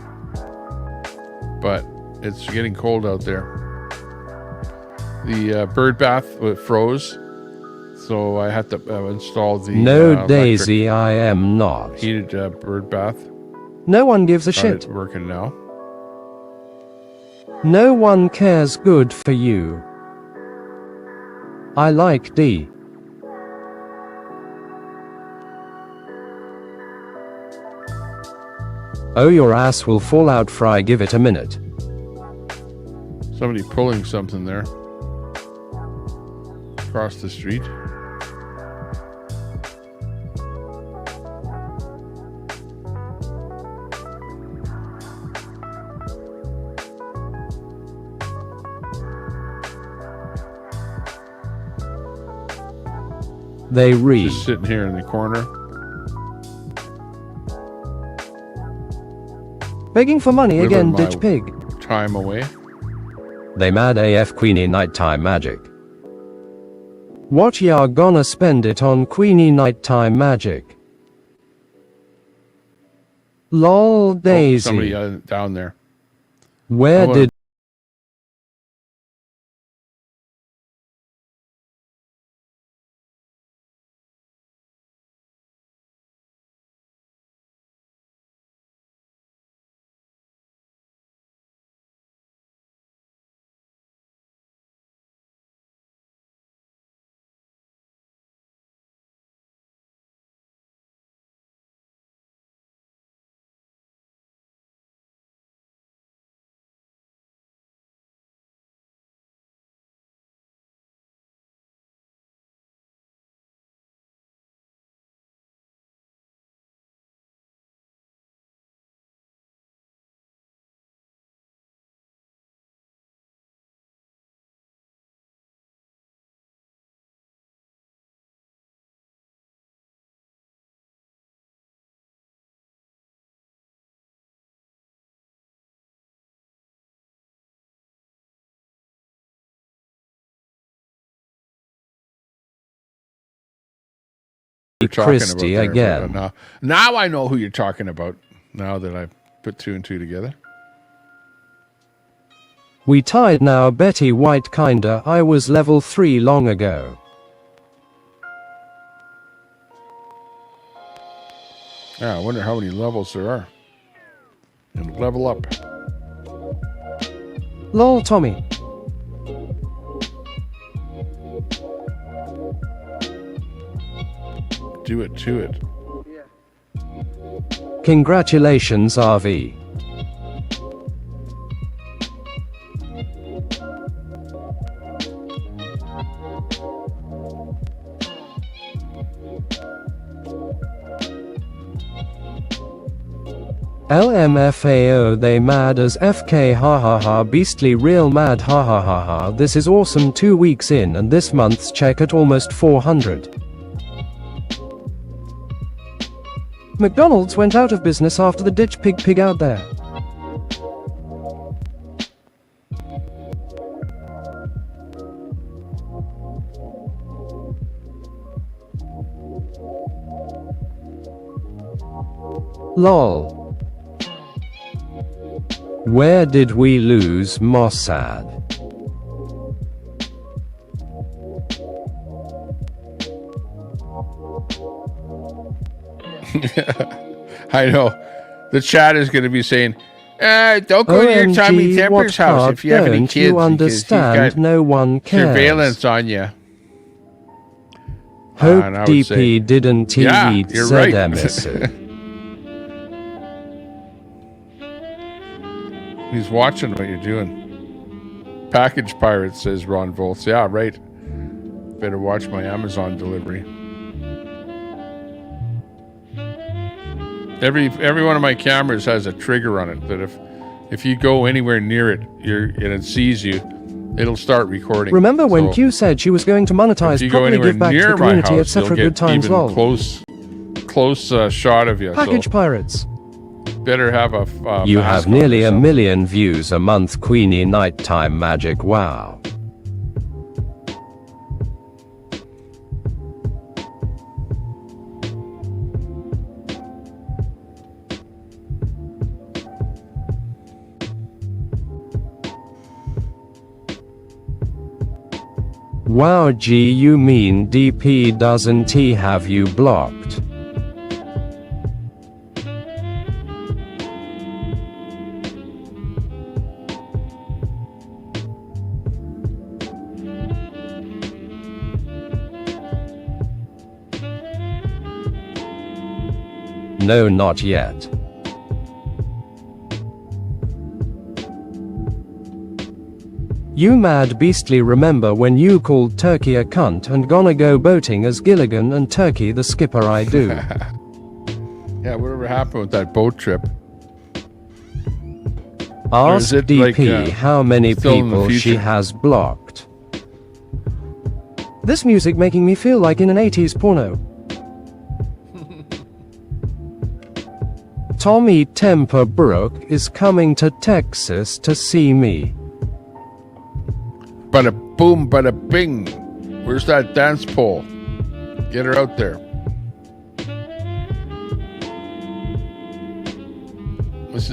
But it's getting cold out there. The bird bath froze, so I had to install the No, Daisy, I am not. heated bird bath. No one gives a Started shit. working now. No one cares. Good for you. I like D. Oh, your ass will fall out, Fry. Give it a minute. Somebody pulling something there across the street. They read. Just sitting here in the corner. Begging for money Whittling again, my ditch pig. Time away. They mad AF Queenie nighttime magic. What ya gonna spend it on Queenie nighttime magic? Lol Daisy. Somebody down there. Where wanna- did You're talking Christie about there, again? but, now I know who you're talking about. Now that I put 2 and 2 together. We tied now, Betty White kinda. I was level 3 long ago. Yeah, I wonder how many levels there are. And level up. Lol Tommy. Do it to it. Congratulations, RV. LMFAO, they mad as FK, ha ha ha, beastly real mad, ha ha ha ha. This is awesome. 2 weeks in and this month's check at almost 400. McDonald's went out of business after the ditch pig out there. Lol. Where did we lose Mossad? I know. The chat is going to be saying, don't go to your Tommy Temper's house if you have any kids. You understand? No one cares. Surveillance on you. Hope DP didn't eat you're Z right. emissary. He's watching what you're doing. Package pirate, says Ron Volts. Yeah, right. Better watch my Amazon delivery. Every one of my cameras has a trigger on it that if you go anywhere near it, and it sees you, it'll start recording. Remember when Q said she was going to monetize, properly give back to the community, etc. Good times, lol. Close shot of you. Package pirates. Better have a. You have nearly 1 million views a month, Queenie. Nighttime magic. Wow. Wow, G, you mean DP doesn't he have you blocked? No, not yet. You mad beastly, remember when you called Turkey a cunt and gonna go boating as Gilligan and Turkey the skipper? I do. Yeah, whatever happened with that boat trip? Ask DP how many people she has blocked. This music making me feel like in an 80s porno. Tommy Temper Brook is coming to Texas to see me. Bada boom, bada bing. Where's that dance pole? Get her out there. This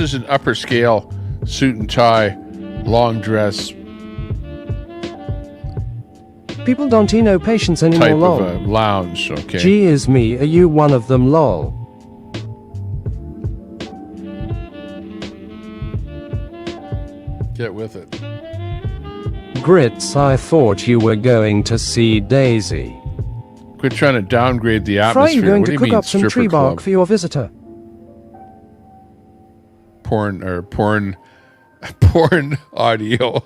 is an upper scale suit and tie, long dress. People don't know patience anymore. Type lol. of a lounge. Okay. G is me. Are you one of them? Lol. Get with it. Grits, I thought you were going to see Daisy. Quit trying to downgrade the atmosphere. Fry, you going what to cook up some tree bark for your visitor? Porn audio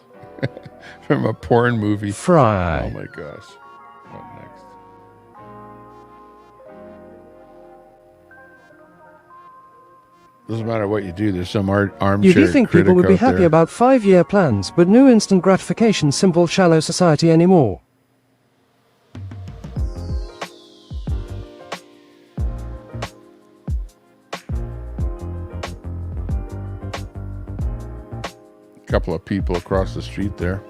from a porn movie. Fry. Oh my gosh. What next? Doesn't matter what you do, there's some armchair You do think people would be critic out happy there. about 5-year plans, but no instant gratification, simple shallow society anymore. Couple of people across the street there.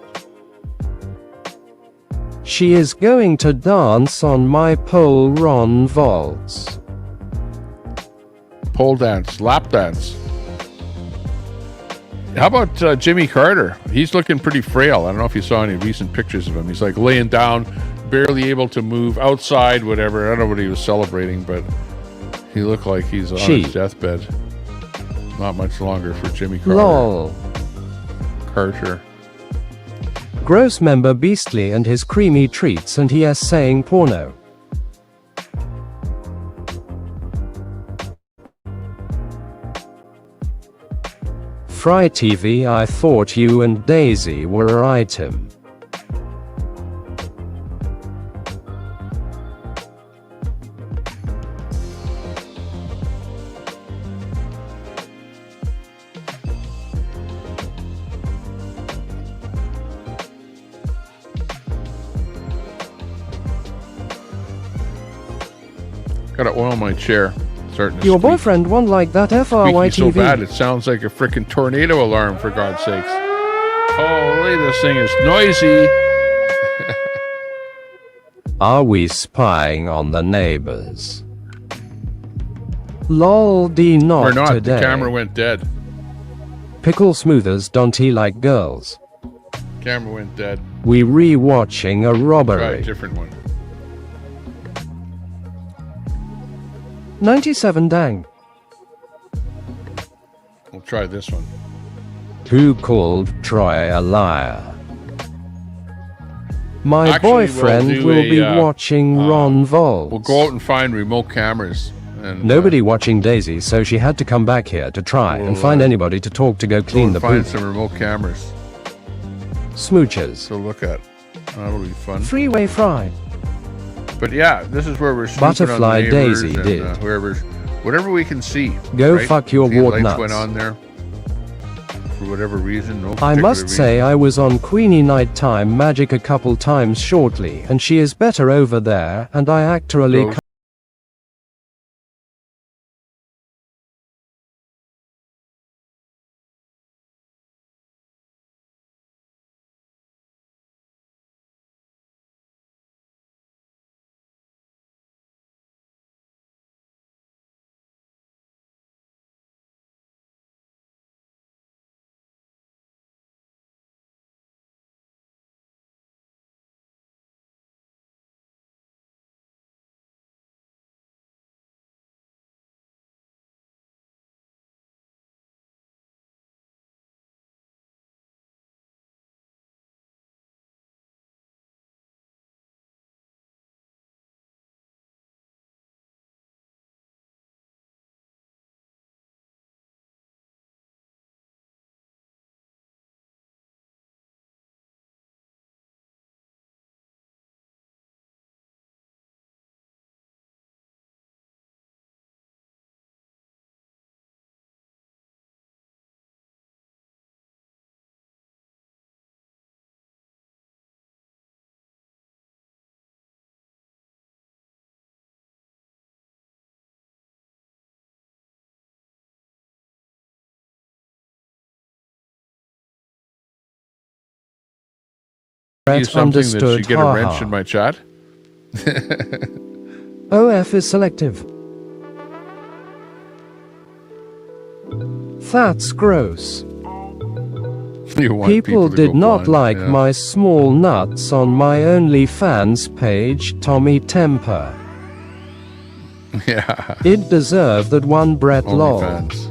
She is going to dance on my pole, Ron Volts. Pole dance, lap dance. How about Jimmy Carter? He's looking pretty frail. I don't know if you saw any recent pictures of him. He's like laying down, barely able to move, outside, whatever. I don't know what he was celebrating, but he looked like he's on his deathbed. Not much longer for Jimmy Carter. Lol. Carter. Gross member Beastly and his creamy treats, and he is saying porno. Fry TV, I thought you and Daisy were an item. Gotta oil my chair. Starting to Your squeak. boyfriend won't like that FRY Squeaky so TV. bad it sounds like a freaking tornado alarm, for God's sakes. Holy, this thing is noisy. Are we spying on the neighbors? Lol D not Or not, today. the camera went dead. Pickle smoothers don't he like girls? Camera went dead. We re-watching a Try a robbery. different one. 97 dang. We'll try this one. Who called Troy a liar? My Actually, boyfriend we'll do will be a, watching Ron Volt. We'll go out and find remote cameras. And, Nobody watching Daisy, so she had to come back here to try and find anybody to talk to go clean the find poop. some remote cameras Smooches. to look at. That'll be fun. Freeway fry. But yeah, this is where we're snooping Butterfly on the neighbors Daisy and, did. whoever's, whatever we can see. Go right? fuck your See, wart lights went nuts. on there for whatever reason. No I particular must reason. say I was on Queenie Nighttime Magic a couple times shortly, and she is better over there, and I actually Go. Brett Use something that understood. should get a wrench haha. in my chat. OF is selective. That's gross. You want People to did go not blind, like yeah. my small nuts on my OnlyFans page, Tommy Temper. Yeah. It deserved that one Brett lol. OnlyFans.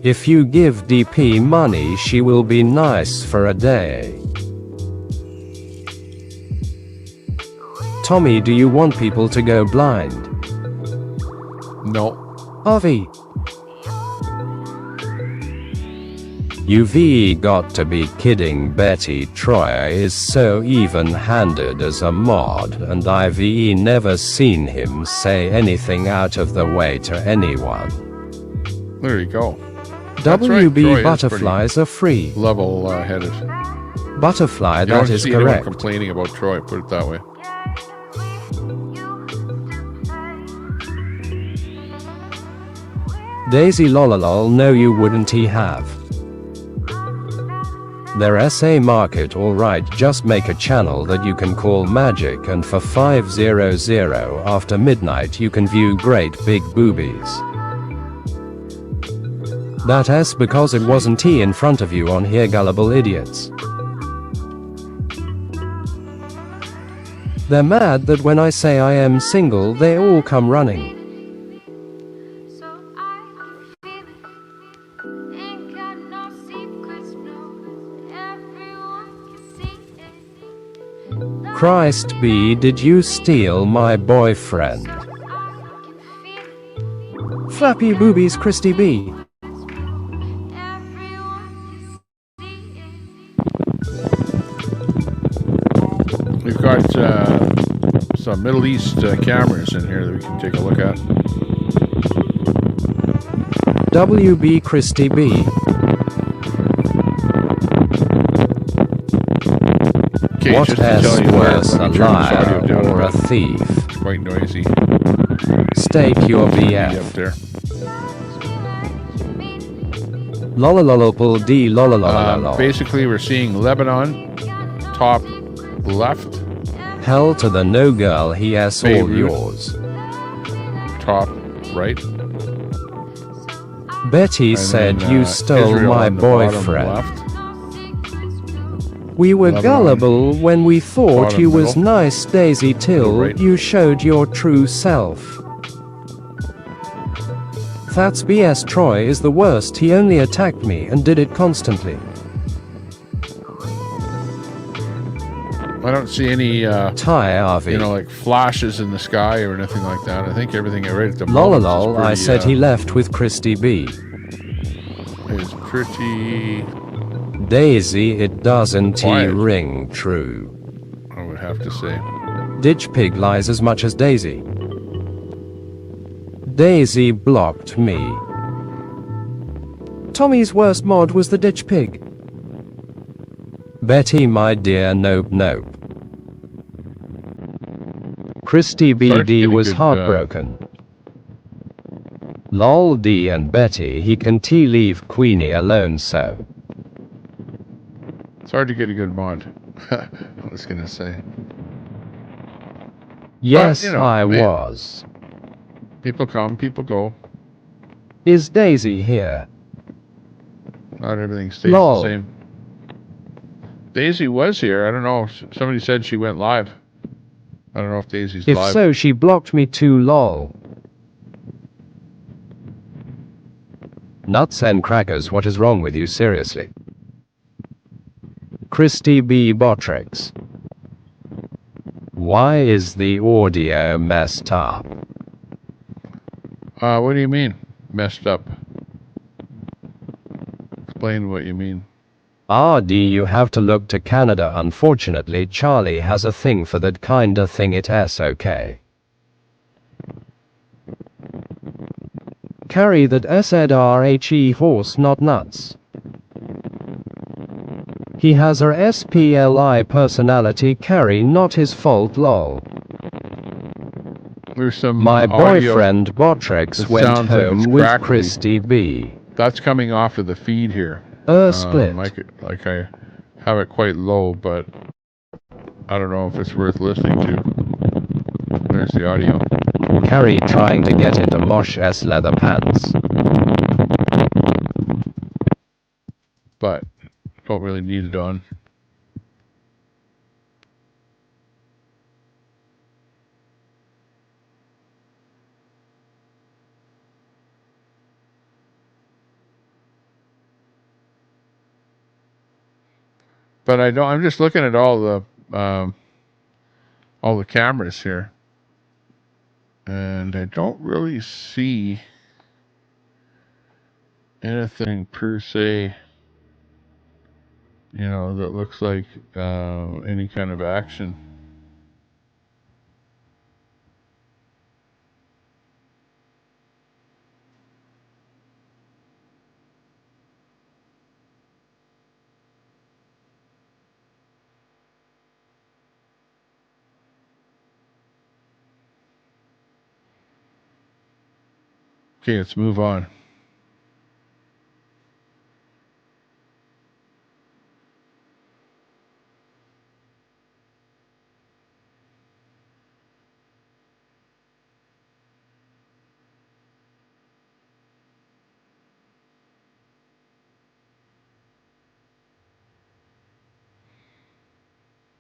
If you give DP money, she will be nice for a day. Tommy, do you want people to go blind? No. Avi. You've got to be kidding. Betty Troy is so even-handed as a mod, and I've never seen him say anything out of the way to anyone. There you go. WB Troy is butterflies are free. Level-headed. Butterfly, You that don't is see anyone correct. complaining about Troy, put it that way. Daisy lololol, no you wouldn't he have. Their SA market alright, just make a channel that you can call Magic, and for 500 after midnight you can view great big boobies. That's because it wasn't he in front of you on here, gullible idiots. They're mad that when I say I am single they all come running. Christ B, did you steal my boyfriend? Flappy boobies, Christy B. We've got some Middle East cameras in here that we can take a look at. WB Christy B. Okay, What just to is tell you there, worse, let a me turn this audio liar down or a bit. thief? It's quite noisy. Stake your Up VF. there. Lolololopal D lololololol. Basically, we're seeing Lebanon, top left. Hell to the no girl, he has all Beirut. yours. Top right. Betty And said then, you stole Israel my on the bottom boyfriend. left. We were Lebanon, gullible when we thought bottom you was middle. nice, Daisy, till right. you showed your true self. That's BS. Troy is the worst. He only attacked me and did it constantly. I don't see any, Ty you know, like flashes in the sky or anything like that. I think everything right at the moment Lololol, is pretty, I said he left with Christy B. is pretty, Daisy, it doesn't quiet. ring true. I would have to say. Ditch Pig lies as much as Daisy. Daisy blocked me. Tommy's worst mod was the Ditch Pig. Betty, my dear, nope, nope. Christy BD was heartbroken. Lol D and Betty, he can leave Queenie alone so. It's hard to get a good mod. I was gonna say. Yes, but, you know, I man, was. People come, people go. Is Daisy here? Not everything stays Lol. the same. Daisy was here. I don't know. Somebody said she went live. I don't know if Daisy's If live. so, she blocked me too, lol. Nuts and crackers, what is wrong with you, seriously? Christy B. Botrix. Why is the audio messed up? What do you mean? Messed up. Explain what you mean. RD, you have to look to Canada. Unfortunately, Charlie has a thing for that kinda thing. It's okay. Carry that SRHE horse, not nuts. He has a SPLI personality. Carry, not his fault, lol. There's some My audio boyfriend Botrix that went sounds like home it's with crackly. Christy B. That's coming off of the feed here. Split. Like I have it quite low, but I don't know if it's worth listening to. There's the audio. Carrie trying to get into Mosh S leather pants. But don't really need it on. But I don't. I'm just looking at all the cameras here, and I don't really see anything per se. You know, that looks like any kind of action. Okay, let's move on.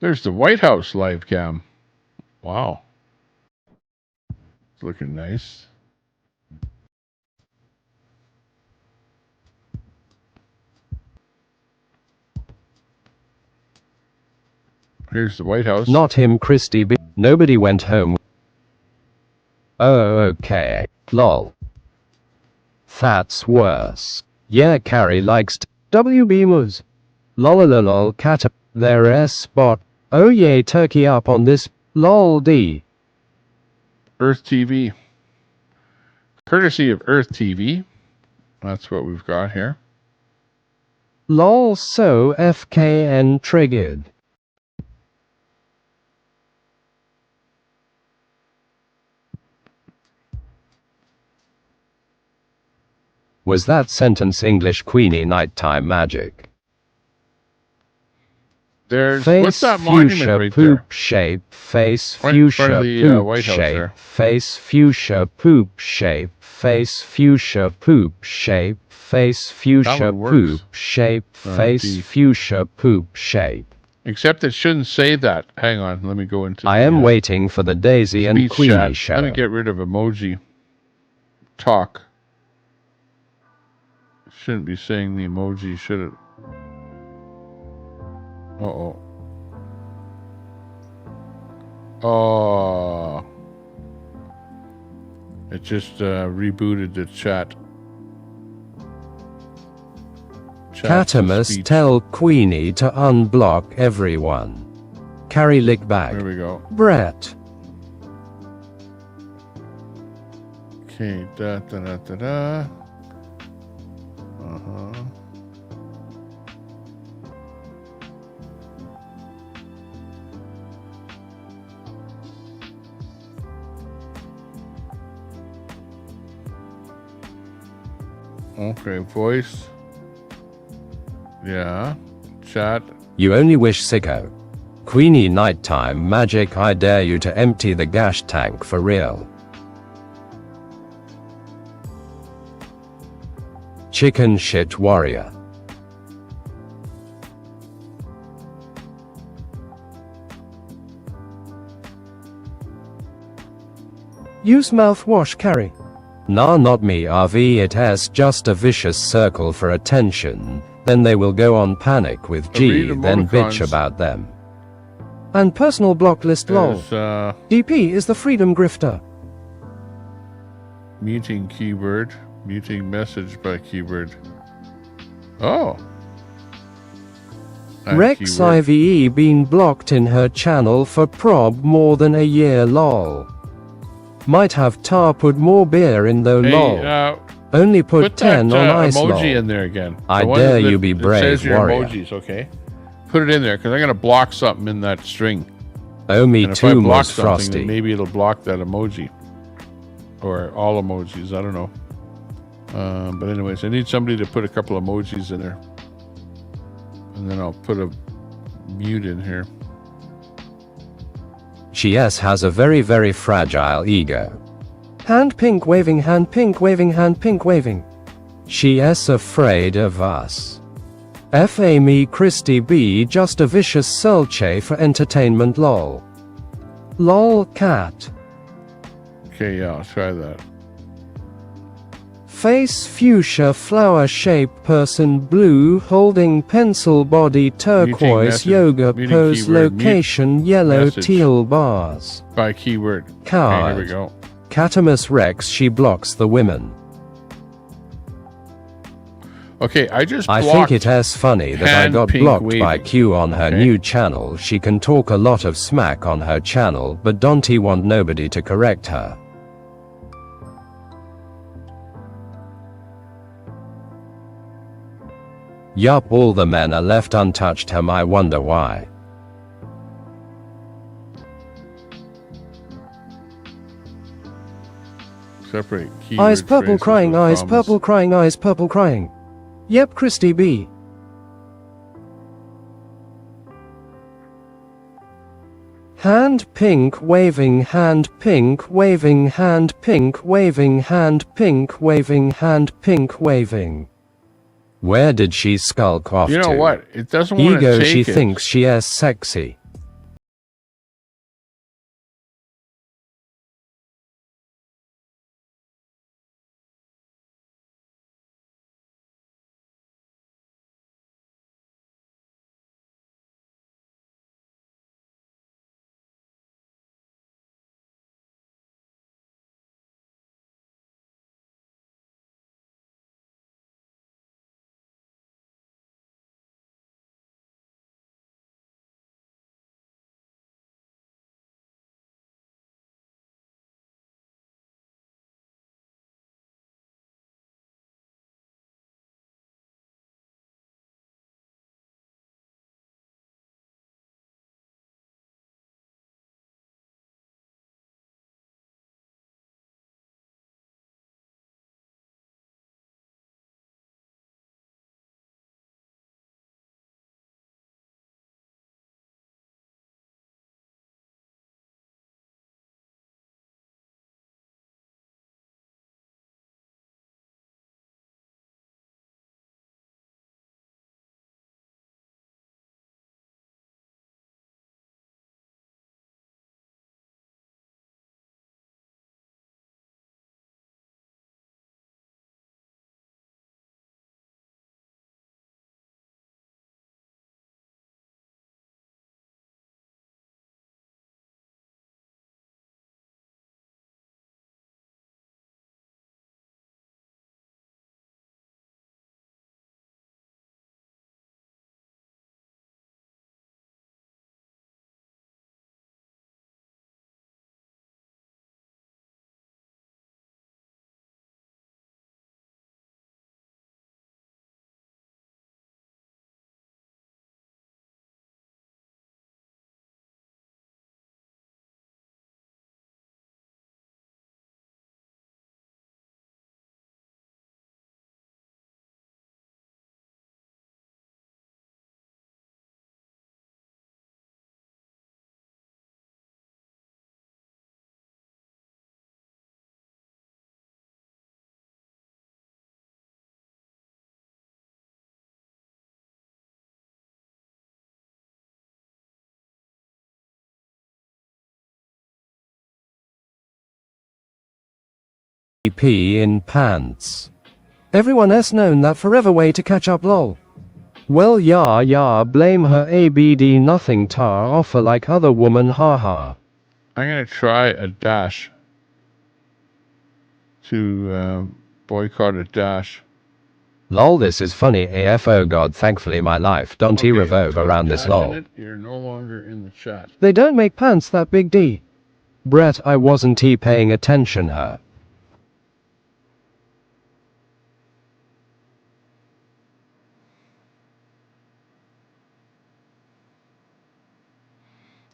There's the White House live cam. Wow. It's looking nice. Here's the White House. Not him, Christy B. Nobody went home. Oh, okay. Lol. That's worse. Yeah, Carrie likes WB Moose. Lolololol cat. Their S-spot. Oh yay, turkey up on this. Lol D. Earth TV. Courtesy of Earth TV. That's what we've got here. Lol so FKN triggered. Was that sentence English Queenie nighttime magic? There's Face what's that monument fuchsia right poop there? shape. Face Right in front of fuchsia the poop White House shape. there. Face fuchsia poop shape. Face fuchsia poop shape. Face fuchsia one works. poop shape. Face geez. fuchsia poop shape. Except it shouldn't say that. Hang on, let me go into I am waiting for the Daisy and speech Queenie chat. show. Let me get rid of emoji. Talk. Shouldn't be saying the emoji, should it? Uh-oh. Oh. It just rebooted the chat. Catamus tell Queenie to unblock everyone. Carrie Lickback. There we go. Brett. Okay, da-da-da-da-da. Uh-huh. Okay, voice. Yeah. Chat. You only wish sicko. Queenie nighttime magic, I dare you to empty the gas tank for real. Chicken shit warrior. Use mouthwash, Carrie. Nah, not me, RV. It has just a vicious circle for attention. Then they will go on panic with G, then bitch about them. And personal block list lol. DP is the freedom grifter. Muting keyword. Muting message by keyword. Oh. Rex IVE been blocked in her channel for prob more than a year lol. Might have tar put more beer in though lol. Only put 10 that, on ice emoji lol. in there again. I dare you be brave, says your warrior. emojis, okay? Put it in there, because I'm going to block something in that string. Oh, me and if too, I block most something, frosty. then maybe it'll block that emoji. Or all emojis, I don't know. But anyways, I need somebody to put a couple emojis in there. And then I'll put a mute in here. She has a very, very fragile ego. Hand pink waving, hand pink waving, hand pink waving. She is afraid of us. F.A. me Christy B just a vicious selche for entertainment lol. Lol cat. Okay, yeah, I'll try that. Face fuchsia flower shaped person blue holding pencil body turquoise message, yoga muting pose keyword, location mute yellow message. teal bars. By keyword. Card. Okay, here we go. Catamus Rex she blocks the women. Okay, I just I blocked think it is funny that I hand got pink blocked waving. by Q on her Okay. new channel. She can talk a lot of smack on her channel, but don't want nobody to correct her. Yup, all the men are left untouched. I wonder why. Separate keyword Eyes purple phrases crying, with eyes commas. purple crying, eyes purple crying. Yep, Christy B. Hand pink waving, hand pink waving, hand pink waving, hand pink waving, hand pink waving. Where did she skulk off to? You know what? It doesn't want to Ego, take she it. thinks she is sexy. pee in pants. Everyone has known that forever way to catch up lol. Well yeah, blame her ABD nothing tar offer like other woman haha. I'm gonna try a dash to boycott a dash. Lol, this is funny AF. Oh god, thankfully my life don't Okay, revolve put around this dash in lol. it. You're no longer in the chat. They don't make pants that big D. Brett, I wasn't paying attention her.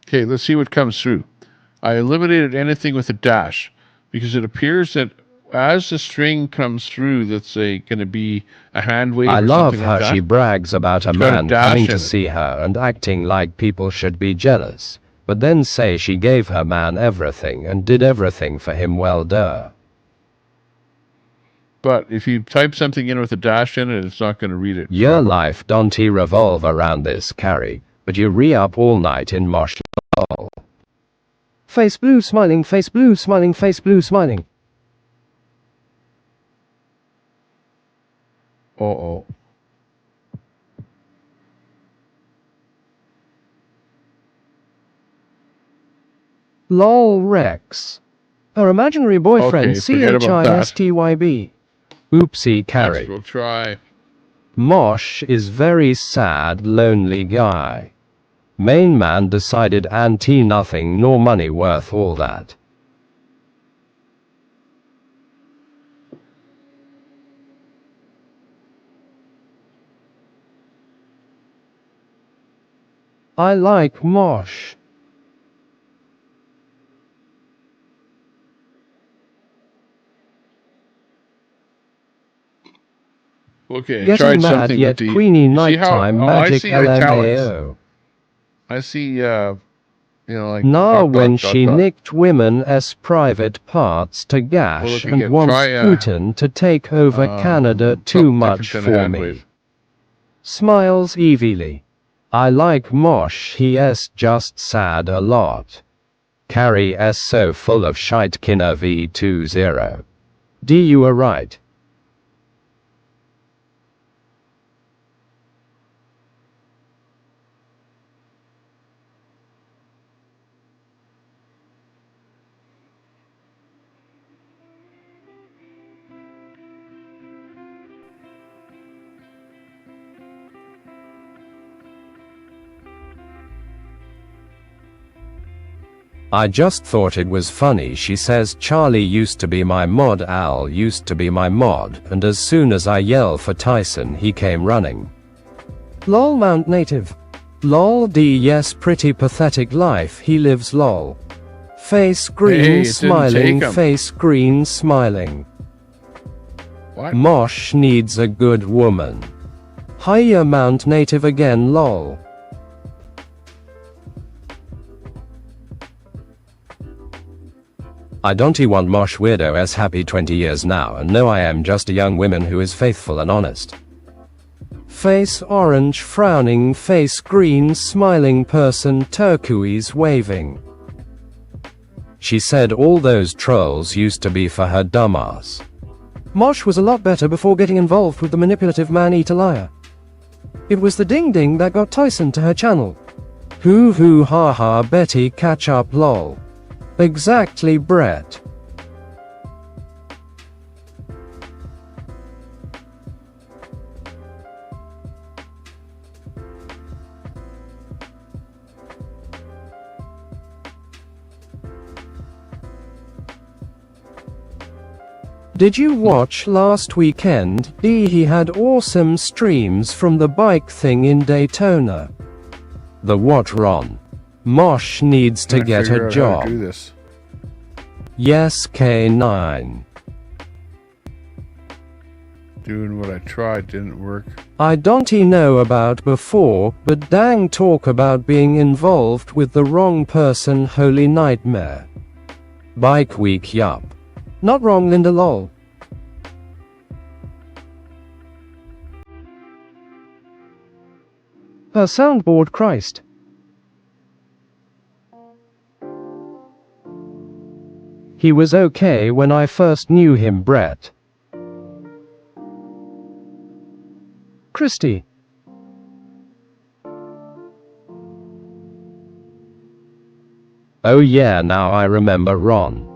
Okay, let's see what comes through. I eliminated anything with a dash because it appears that as the string comes through, that's going to be a hand wave I or love something how like that. she brags about a It's got a man dash coming in to it. see her and acting like people should be jealous, but then say she gave her man everything and did everything for him. Well duh. But if you type something in with a dash in it, it's not going to read it. Your life don't revolve around this carry, but you re-up all night in mosh lol. Face blue smiling, face blue smiling, face blue smiling. Uh-oh. Lol Rex. Her imaginary boyfriend Okay, forget about that. CHISTYB. Oopsie carry. Next we'll try. Mosh is very sad, lonely guy. Main man decided nothing nor money worth all that. I like mosh. Okay, I Getting tried mad something yet with the... Queenie You see how... nighttime Oh, I magic see italics. LMAO. I see, you know, like... Nah, when she nicked women's private parts to gash Well, look and again, wants try, Putin to take over Canada too much different than a for hand me. wave. Smiles evilly. I like mosh, he is just sad a lot. Carrie is so full of shite kinda V20. D you are right. I just thought it was funny. She says Charlie used to be my mod, Al used to be my mod, and as soon as I yell for Tyson he came running. Lol Mount Native. Lol D yes pretty pathetic life he lives lol. Face green smiling, face green smiling. What? Mosh needs a good woman. Hiya Mount Native again lol. I don't want mosh weirdo as happy 20 years now and no I am just a young woman who is faithful and honest. Face orange frowning, face green smiling person turquoise waving. She said all those trolls used to be for her dumbass. Mosh was a lot better before getting involved with the manipulative man-eater liar. It was the ding-ding that got Tyson to her channel. Hoo hoo ha ha Betty catch up lol. Exactly Brett. Did you watch last weekend? He had awesome streams from the bike thing in Daytona. The what Ron? Mosh needs to get a job. Do this. Yes K9. Doing what I tried didn't work. I don't know about before, but dang talk about being involved with the wrong person, holy nightmare. Bike week yup. Not wrong Linda lol. Her soundboard Christ. He was okay when I first knew him, Brett. Christy. Oh yeah, now I remember Ron.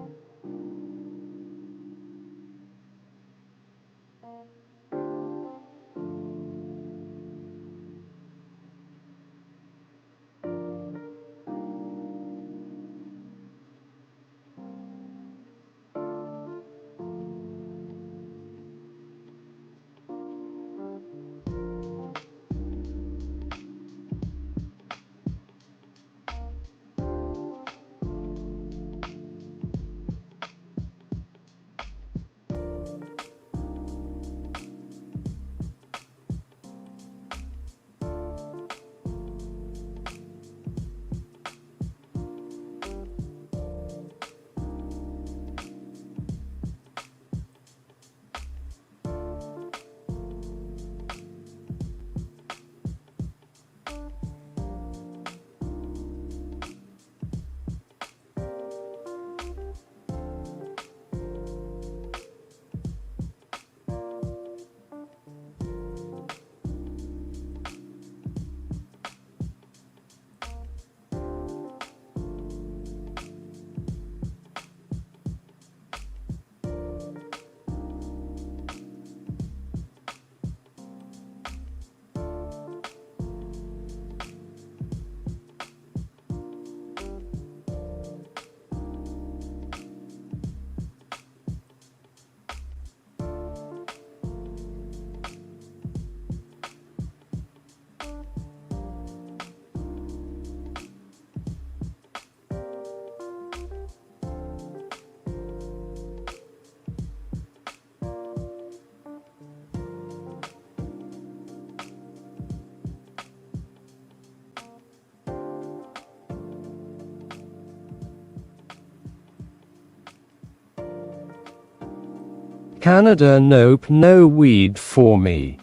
Canada, nope, no weed for me.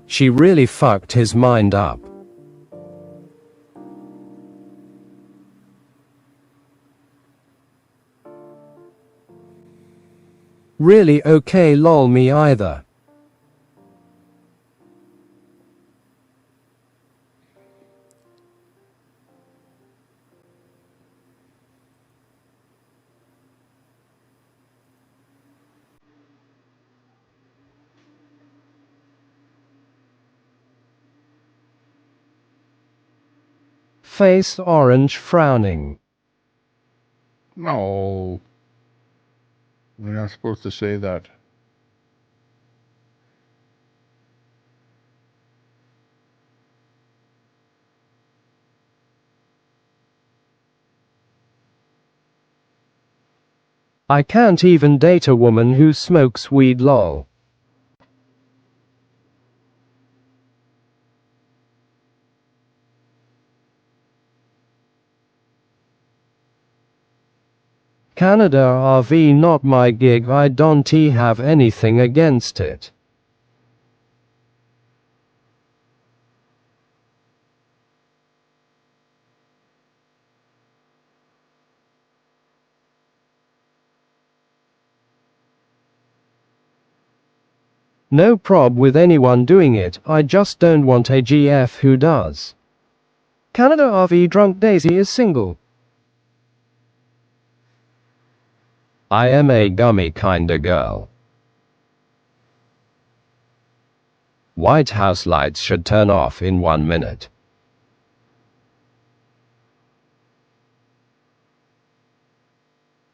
She really fucked his mind up. Really okay, lol, me either. Face orange, frowning. No. We're not supposed to say that. I can't even date a woman who smokes weed, lol. Canada RV not my gig, I don't have anything against it. No prob with anyone doing it, I just don't want a GF who does. Canada RV Drunk Daisy is single. I am a gummy kinda girl. White House lights should turn off in 1 minute.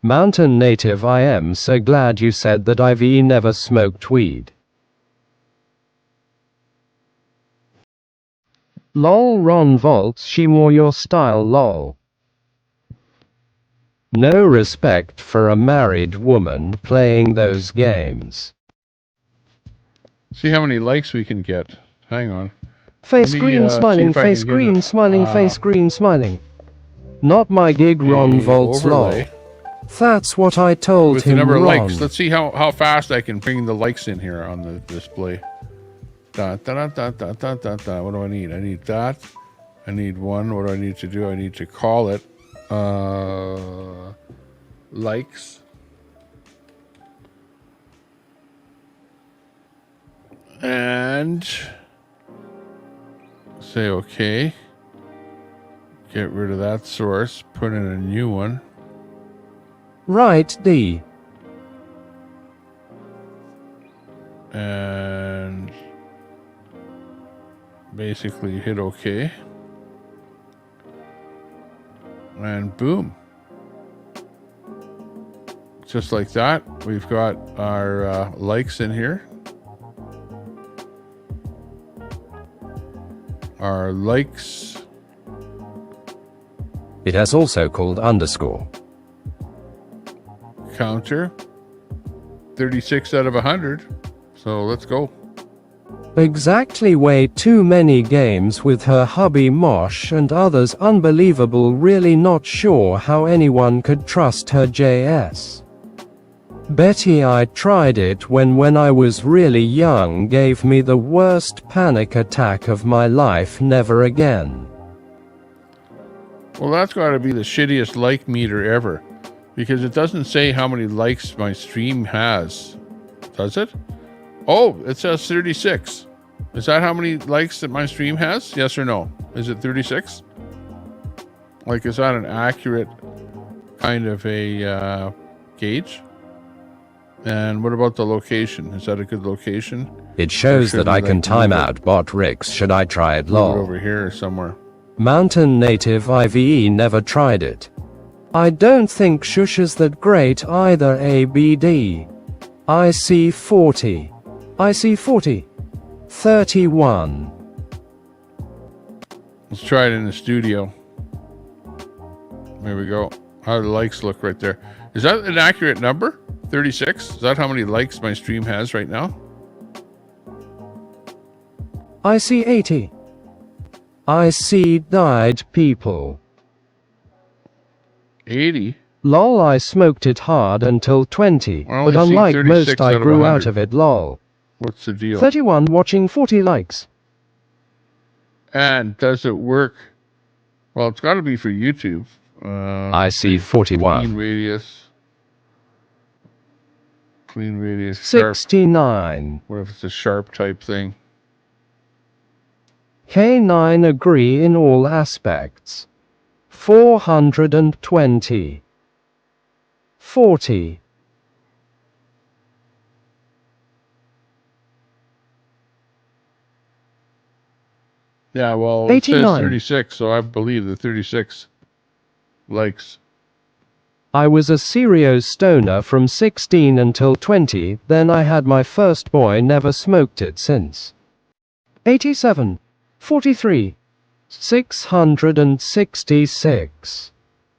Mountain native, I am so glad you said that I've never smoked weed. Lol, Ron Volts, she wore your style, lol. No respect for a married woman playing those games. See how many likes we can get. Hang on. Face green smiling, face green smiling, face green smiling. Not my gig, Ron Volts, lol. That's what I told with him, the number of Ron. likes. Let's see how fast I can bring the likes in here on the display. Da, da, da, da, da, da, da. What do I need? I need that. I need one. What do I need to do? I need to call it. likes. And say okay. Get rid of that source. Put in a new one. Right D. And basically hit OK. And boom. Just like that, we've got our likes in here. Our likes. It has also called underscore. Counter. 36 out of 100. So let's go. Exactly way too many games with her hubby Mosh and others unbelievable, really not sure how anyone could trust her JS. Betty, I tried it when I was really young, gave me the worst panic attack of my life, never again. Well, that's got to be the shittiest like meter ever, because it doesn't say how many likes my stream has, does it? Oh, it says 36. Is that how many likes that my stream has? Yes or no? Is it 36? Like, is that an accurate kind of a gauge? And what about the location? Is that a good location? It shows that I can time out bot Ricks. Should I try it? Lol. Over here somewhere. Mountain Native IVE never tried it. I don't think Shush is that great either. ABD. IC40. IC40. 31. Let's try it in the studio. There we go. How do the likes look right there? Is that an accurate number? 36? Is that how many likes my stream has right now? IC80. IC died people. 80? Lol, I smoked it hard until 20, but unlike most I grew out of it. Lol. What's the deal? 31 watching 40 likes. And does it work? Well, it's got to be for YouTube. IC41. Clean radius. Clean radius. 69. What if it's a sharp type thing? K9 agree in all aspects. 420. 40. Yeah, well, 89. It says 36, so I believe the 36 likes. I was a serious stoner from 16 until 20, then I had my first boy, never smoked it since. 87. 43. 666.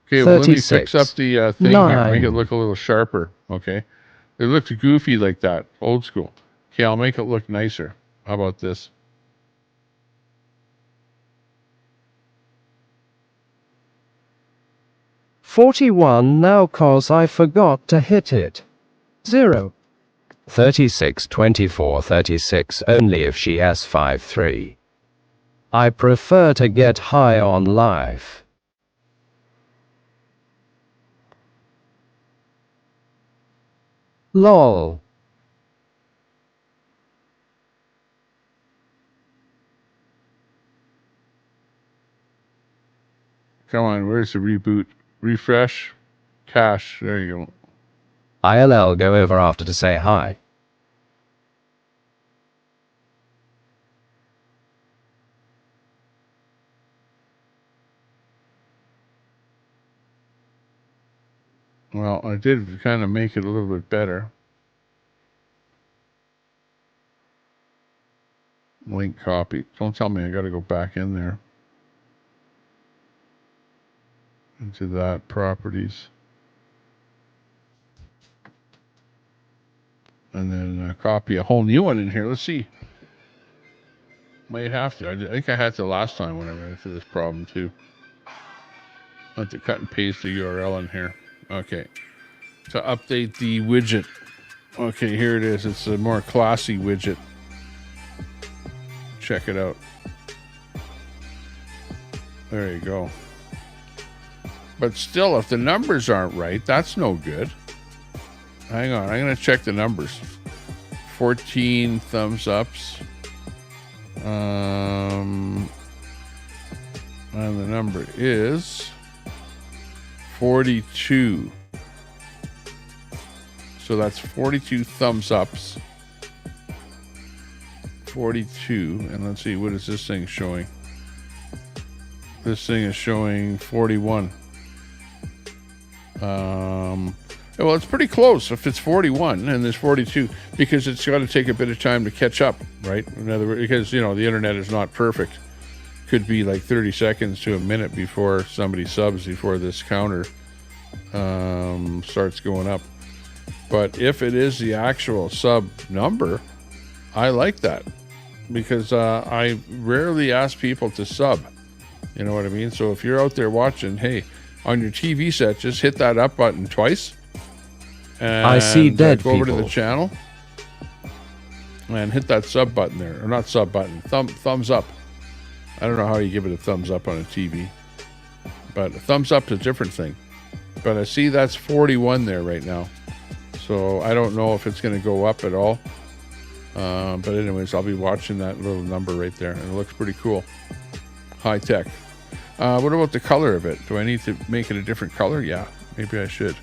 Okay, well, let me 36. fix up the thing 9. here, make it look a little sharper, okay? It looked goofy like that, old school. Okay, I'll make it look nicer. How about this? $41 now cause I forgot to hit it. 0. 36 24 36 only if she S53. I prefer to get high on life. LOL. Come on, where's the reboot? Refresh. Cache. There you go. ILL go over after to say hi. Well, I did kind of make it a little bit better. Link copy. Don't tell me I got to go back in there. Into that, properties. And then copy a whole new one in here. Let's see. Might have to. I think I had to last time when I ran into this problem too. I have to cut and paste the URL in here. Okay. To update the widget. Okay, here it is. It's a more classy widget. Check it out. There you go. But still, if the numbers aren't right, that's no good. Hang on, I'm going to check the numbers. 14 thumbs ups. And the number is 42. So that's 42 thumbs ups. 42. And let's see, what is this thing showing? This thing is showing 41. Well, it's pretty close if it's 41 and there's 42, because it's got to take a bit of time to catch up, right? In other words, because, you know, the internet is not perfect. Could be like 30 seconds to a minute before somebody subs, before this counter starts going up. But if it is the actual sub number, I like that, because I rarely ask people to sub. You know what I mean? So if you're out there watching, hey, on your TV set, just hit that up button twice. And I see dead go over to people. the channel and hit that sub button there, or not sub button, thumbs up. I don't know how you give it a thumbs up on a TV, but a thumbs up is a different thing. But I see that's 41 there right now, so I don't know if it's going to go up at all. But anyways, I'll be watching that little number right there, and it looks pretty cool. High tech. What about the color of it? Do I need to make it a different color? Yeah, maybe I should.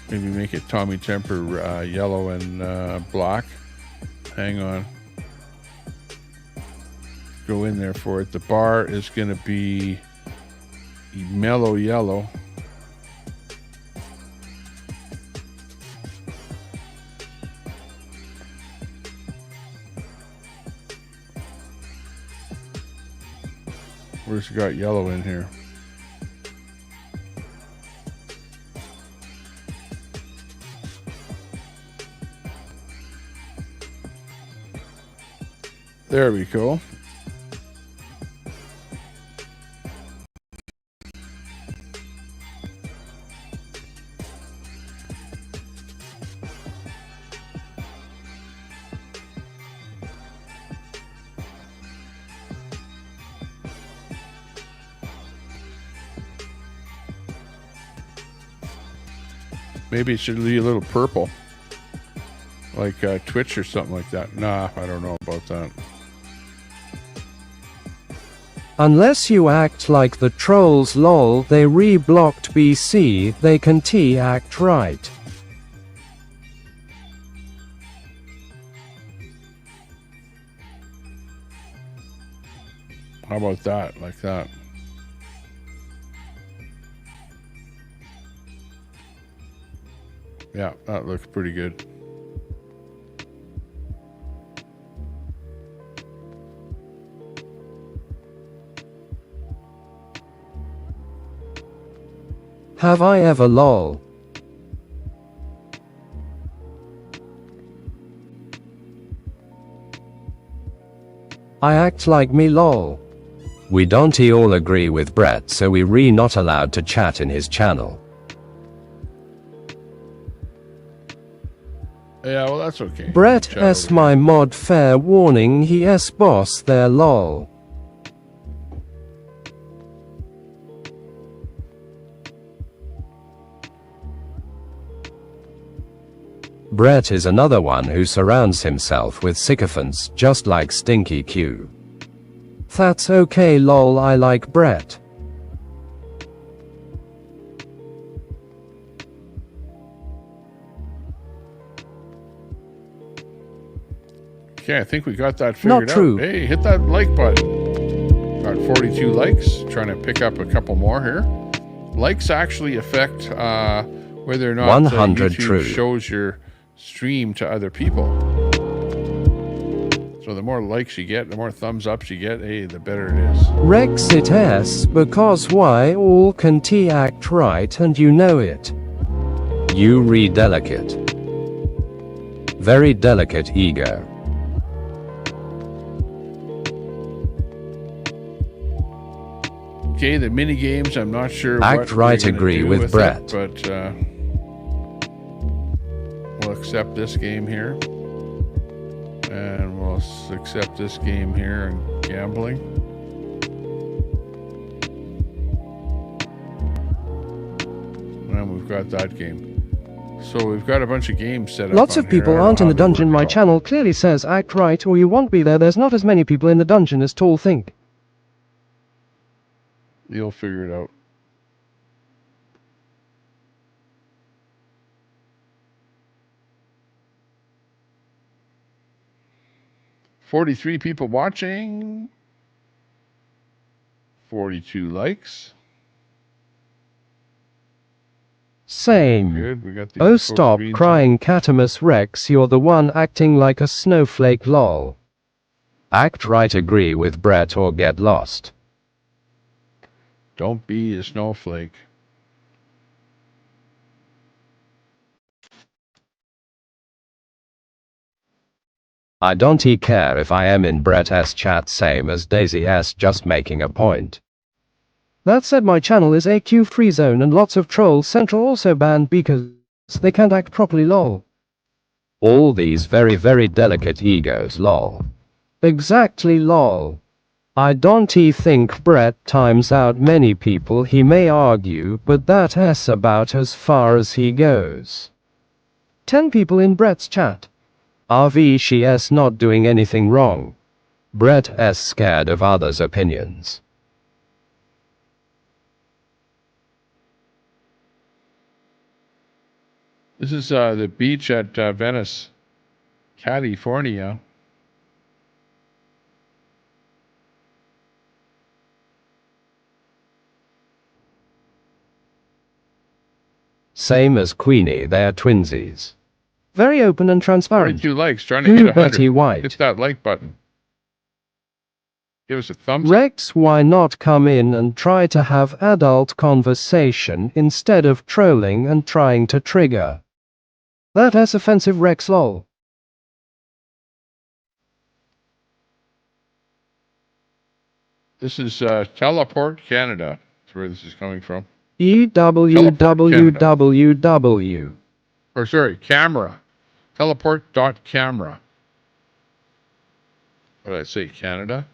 Maybe make it Tommy Temper yellow and black. Hang on. Go in there for it. The bar is going to be mellow yellow. Where's it got yellow in here? There we go. Maybe it should be a little purple, like Twitch or something like that. Nah, I don't know about that. Unless you act like the trolls lol, they re-blocked BC, they can act right. How about that, like that? Yeah, that looks pretty good. Have I ever lol? I act like me lol. We don't all agree with Brett, so we not allowed to chat in his channel. Yeah, well, that's okay. Brett s my mod, fair warning, he s boss there lol. Brett is another one who surrounds himself with sycophants, just like Stinky Q. That's okay lol, I like Brett. Okay, I think we got that figured Not true. out. Hey, hit that like button. Got 42 likes. Trying to pick up a couple more here. Likes actually affect whether or not 100 YouTube true. shows your stream to other people. So the more likes you get, the more thumbs ups you get, hey, the better it is. Rex it s because why all can act right and you know it. You delicate. Very delicate ego. Okay, the mini games, I'm not sure Act what right, we're gonna agree do with Brett. it, but we'll accept this game here. And we'll accept this game here and gambling. we've got that game. So we've got a bunch of games set up. Lots of people aren't in the dungeon. My channel clearly says act right or you won't be there. There's not as many people in the dungeon as tall think. You'll figure it out. "43 people watching. 42 likes. Same. Good. We got these Oh, full stop screens crying, Catamus Rex. You're the one acting like a snowflake, lol. Act right, agree with Brett, or get lost. Don't be a snowflake. I don't care if I am in Brett's chat, same as Daisy S, just making a point. That said, my channel is AQ free zone and lots of trolls central also banned because they can't act properly, lol. All these very delicate egos, lol. Exactly, lol. I don't think Brett times out many people, he may argue, but that's about as far as he goes. 10 people in Brett's chat. RV she's not doing anything wrong. Brett is scared of others' opinions. This is the beach at Venice, California. Same as Queenie, they're twinsies. Very open and transparent. 42 likes, trying to hit 100. Betty White. Hit that like button. Give us a thumbs up. Rex, why not come in and try to have adult conversation instead of trolling and trying to trigger? That is offensive, Rex, lol. This is Teleport Canada. That's where this is coming from. EWWWW. Or sorry, camera. Teleport.camera. What did I say, Canada?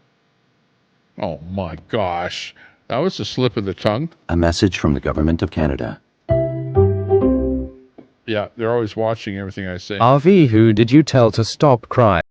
Oh my gosh. That was a slip of the tongue. A message from the Government of Canada. Yeah, they're always watching everything I say. RV, who did you tell to stop crying?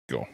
Go.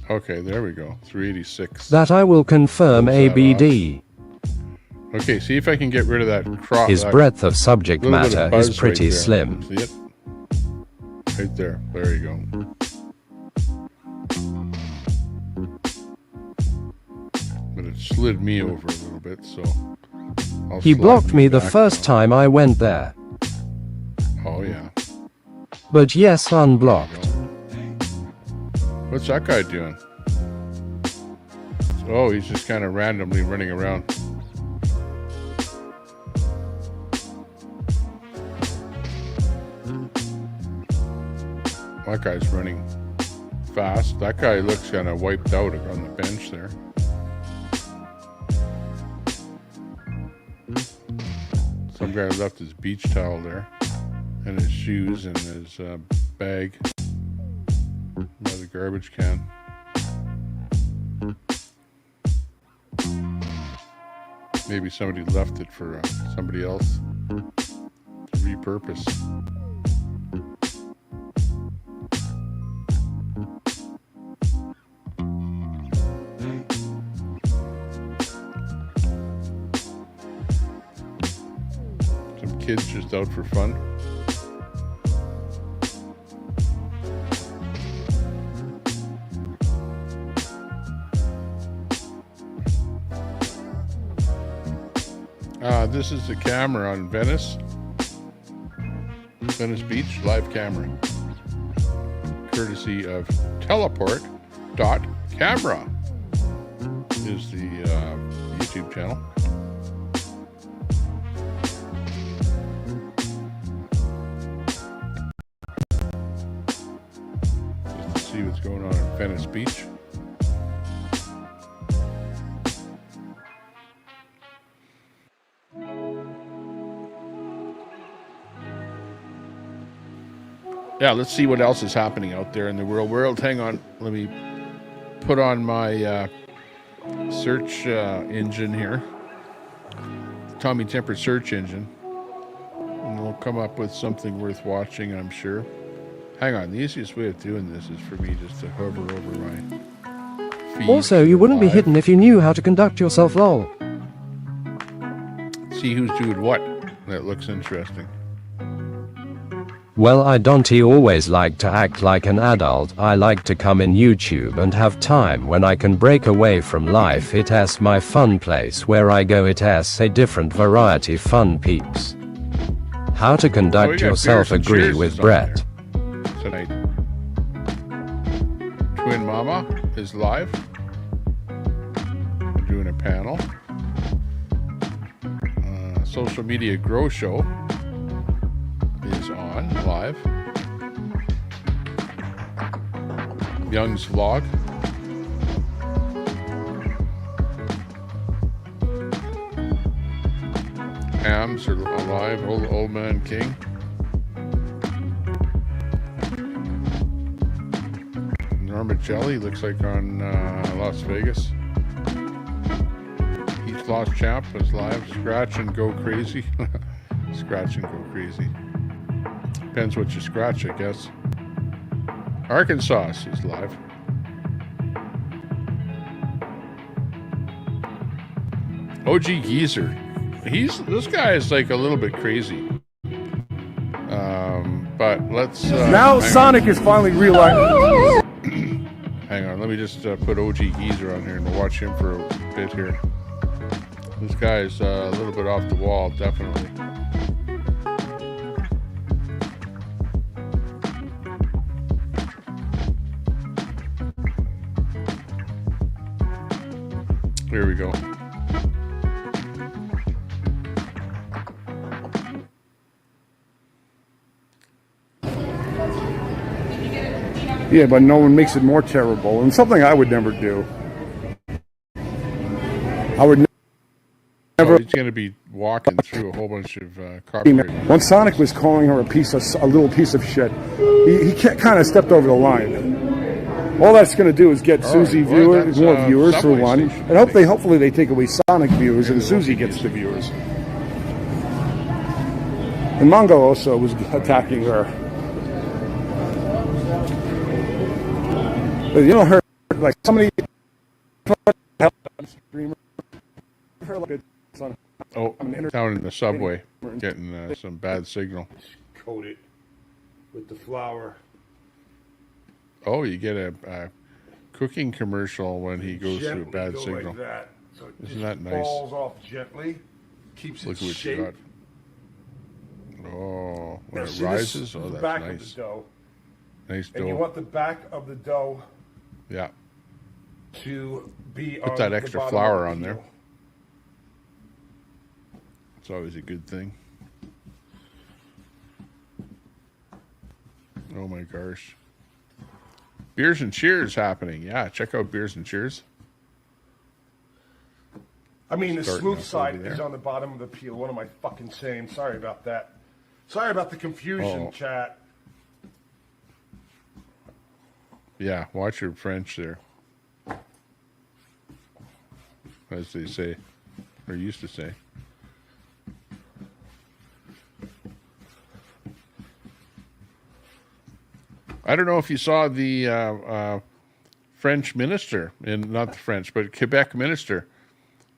Okay, there we go. 386. That I will confirm ABD. Okay, see if I can get rid of that crop. His breadth of subject matter is pretty right slim. See it? Right there. There you go. But it slid me over a little bit, so He blocked me the first time I went there. Oh, yeah. But yes, unblocked. What's that guy doing? Oh, he's just kind of randomly running around. That guy's running fast. That guy looks kind of wiped out on the bench there. Some guy left his beach towel there, and his shoes, and his bag by the garbage can. Maybe somebody left it for somebody else to repurpose. Some kids just out for fun. This is the camera on Venice Beach, live camera, courtesy of teleport.camera is the YouTube channel. Just to see what's going on at Venice Beach. Yeah, let's see what else is happening out there in the real world. Hang on, let me put on my search engine here. Tommy Temper search engine. And we'll come up with something worth watching, I'm sure. Hang on, the easiest way of doing this is for me just to hover over my feed. Also, you wouldn't be hidden if you knew how to conduct yourself, lol. See who's doing what. That looks interesting. Well, I don't always like to act like an adult. I like to come in YouTube and have time when I can break away from life. It's my fun place where I go. It's a different variety fun peeps. How to conduct yourself, agree with Brett. Tonight. Twin Mama is live. We're doing a panel. Social Media Grow Show is on live. Young's vlog. Hams are alive. Old Man King. Norma Jelly looks like on Las Vegas. Heath Lost Champ is live. Scratch and Go Crazy. Scratch and Go Crazy. Depends what you scratch, I guess. Arkansas is live. OG Geezer. This guy is like a little bit crazy. But let's now Sonic is finally realizing. Hang on, let me just put OG Geezer on here and we'll watch him for a bit here. This guy is a little bit off the wall, definitely. Here we go. Yeah, but no one makes it more terrible, and something I would never do. I would never. Oh, he's going to be walking through a whole bunch of copyright. When Sonic was calling her a little piece of shit, he kind of stepped over the line. All that's going to do is get Susie more viewers for one, and hopefully they take away Sonic viewers and Susie gets the viewers. And Mongo also was attacking her. But you know her, like somebody. Oh, down in the subway, getting some bad signal. Coat it with the flour. Oh, you get a cooking commercial when he goes through a bad signal. Like that. So it Isn't that nice? Falls off gently, keeps Look its what shape. you got. Oh, when it See, rises, this is oh, the that's back nice. of the dough. Nice dough. And you want the back of the dough. Yeah. To be Put on that the extra bottom flour of on the there. peel. It's always a good thing. Oh my gosh. Beers and Cheers happening. Yeah, check out Beers and Cheers. I mean, the Starting smooth up side over is there. on the bottom of the peel. What am I fucking saying? Sorry about that. Sorry about the confusion, Oh. chat. Yeah, watch your French there. As they say, or used to say. I don't know if you saw the French minister, not the French, but Quebec minister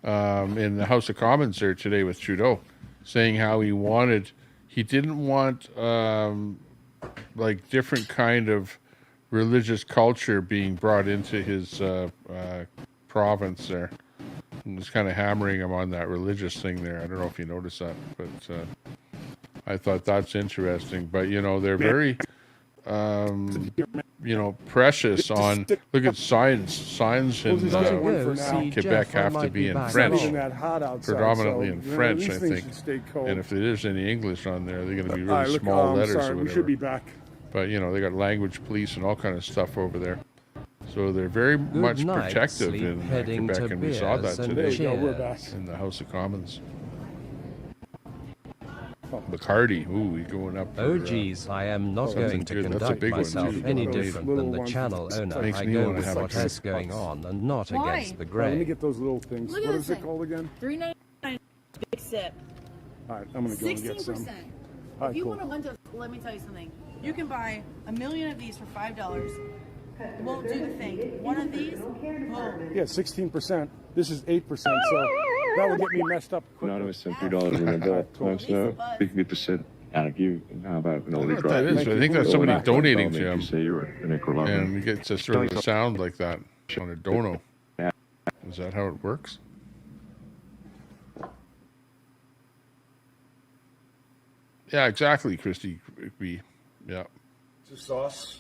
in the House of Commons there today with Trudeau, saying how he didn't want like different kind of religious culture being brought into his province there. And was kind of hammering him on that religious thing there. I don't know if you noticed that, but I thought that's interesting. But, you know, they're very, you know, precious on, look at signs in Quebec have to be in French, predominantly in French, I think. And if there is any English on there, they're going to be really small letters or whatever. We should be back. But, you know, they got language police and all kind of stuff over there. So they're very much protective in Quebec, and we saw that today in the House of Commons. McCarty, ooh, he's going up. Oh geez, I am not going to conduct myself any different than the channel owner. I go with what is going on and not against the Let me grain. get those little things. Look at What this is it thing. called again? $3.99 big sip. All right, I'm going to go and get 16%. some. If All right, you cool. want a bunch of, let me tell you something. You can buy 1 million of these for $5. It won't do the thing. One of these, boom. Yeah, 16%. This is 8%, so that will get me messed up quick. No, no, it's $3 in a bill. That's we can get the set out of you. How about an I don't know oldie what that is. I think that's somebody donating to him. Say you're an equilibrium. And we get to sort of a sound like that on a dono. Is that how it works? Yeah, exactly, Christy. Yeah. It's a sauce.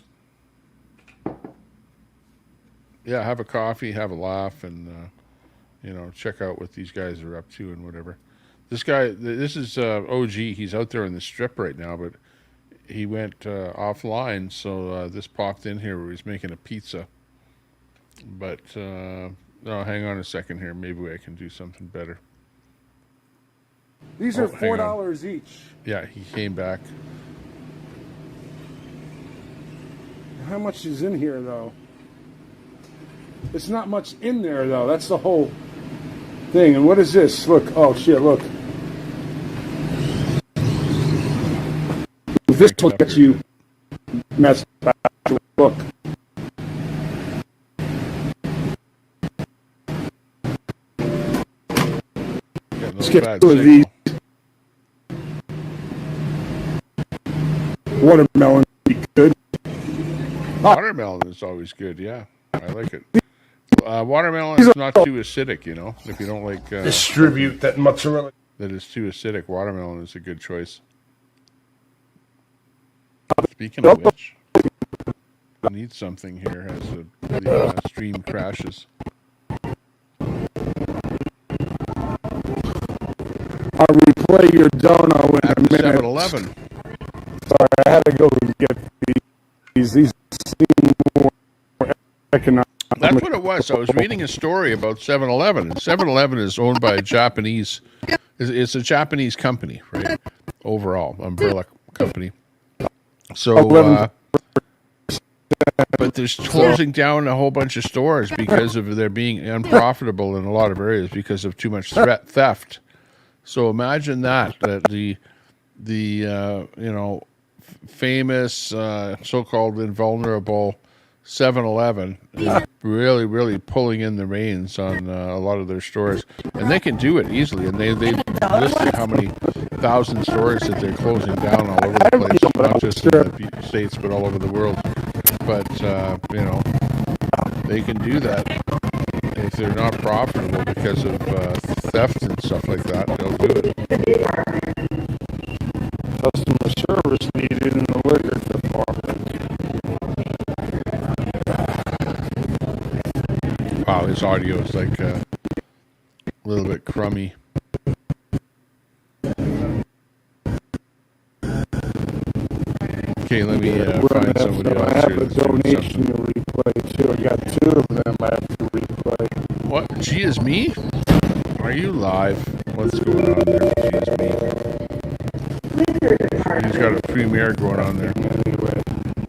Yeah, have a coffee, have a laugh, and, you know, check out what these guys are up to and whatever. This guy, this is OG. He's out there in the strip right now, but he went offline, so this popped in here where he's making a pizza. But no, hang on a second here. Maybe I can do something better. These are $4 each. Yeah, he came back. How much is in here, though? It's not much in there, though. That's the whole thing. And what is this? Look. Oh, shit, look. This will get you messed up. Look. Let's get two of these. Watermelon would be good. Watermelon is always good, yeah. I like it. Watermelon is not too acidic, you know. If you don't like... distribute that mozzarella. That is too acidic. Watermelon is a good choice. Speaking of which, I need something here as the stream crashes. I'll replay your dono in a minute. 7-Eleven. Sorry, I had to go and get these. These seem more economic. That's what it was. I was reading a story about 7-Eleven. And 7-Eleven is owned by a Japanese... It's a Japanese company, right? Overall, umbrella company. So, but there's closing down a whole bunch of stores because of their being unprofitable in a lot of areas because of too much theft. So imagine that the famous so-called invulnerable 7-Eleven is really, really pulling in the reins on a lot of their stores, and they can do it easily. And they listed how many thousand stores that they're closing down all over the place, not just in the States but all over the world. But they can do that if they're not profitable because of theft and stuff like that. They'll do it. Customer service needed in the liquor department. Wow, his audio is like a little bit crummy. Okay, let me find somebody else here. I have a donation to replay too. I got two of them I have to replay. What? G is me? Are you live? What's going on there? G is me. He's got a premiere going on there.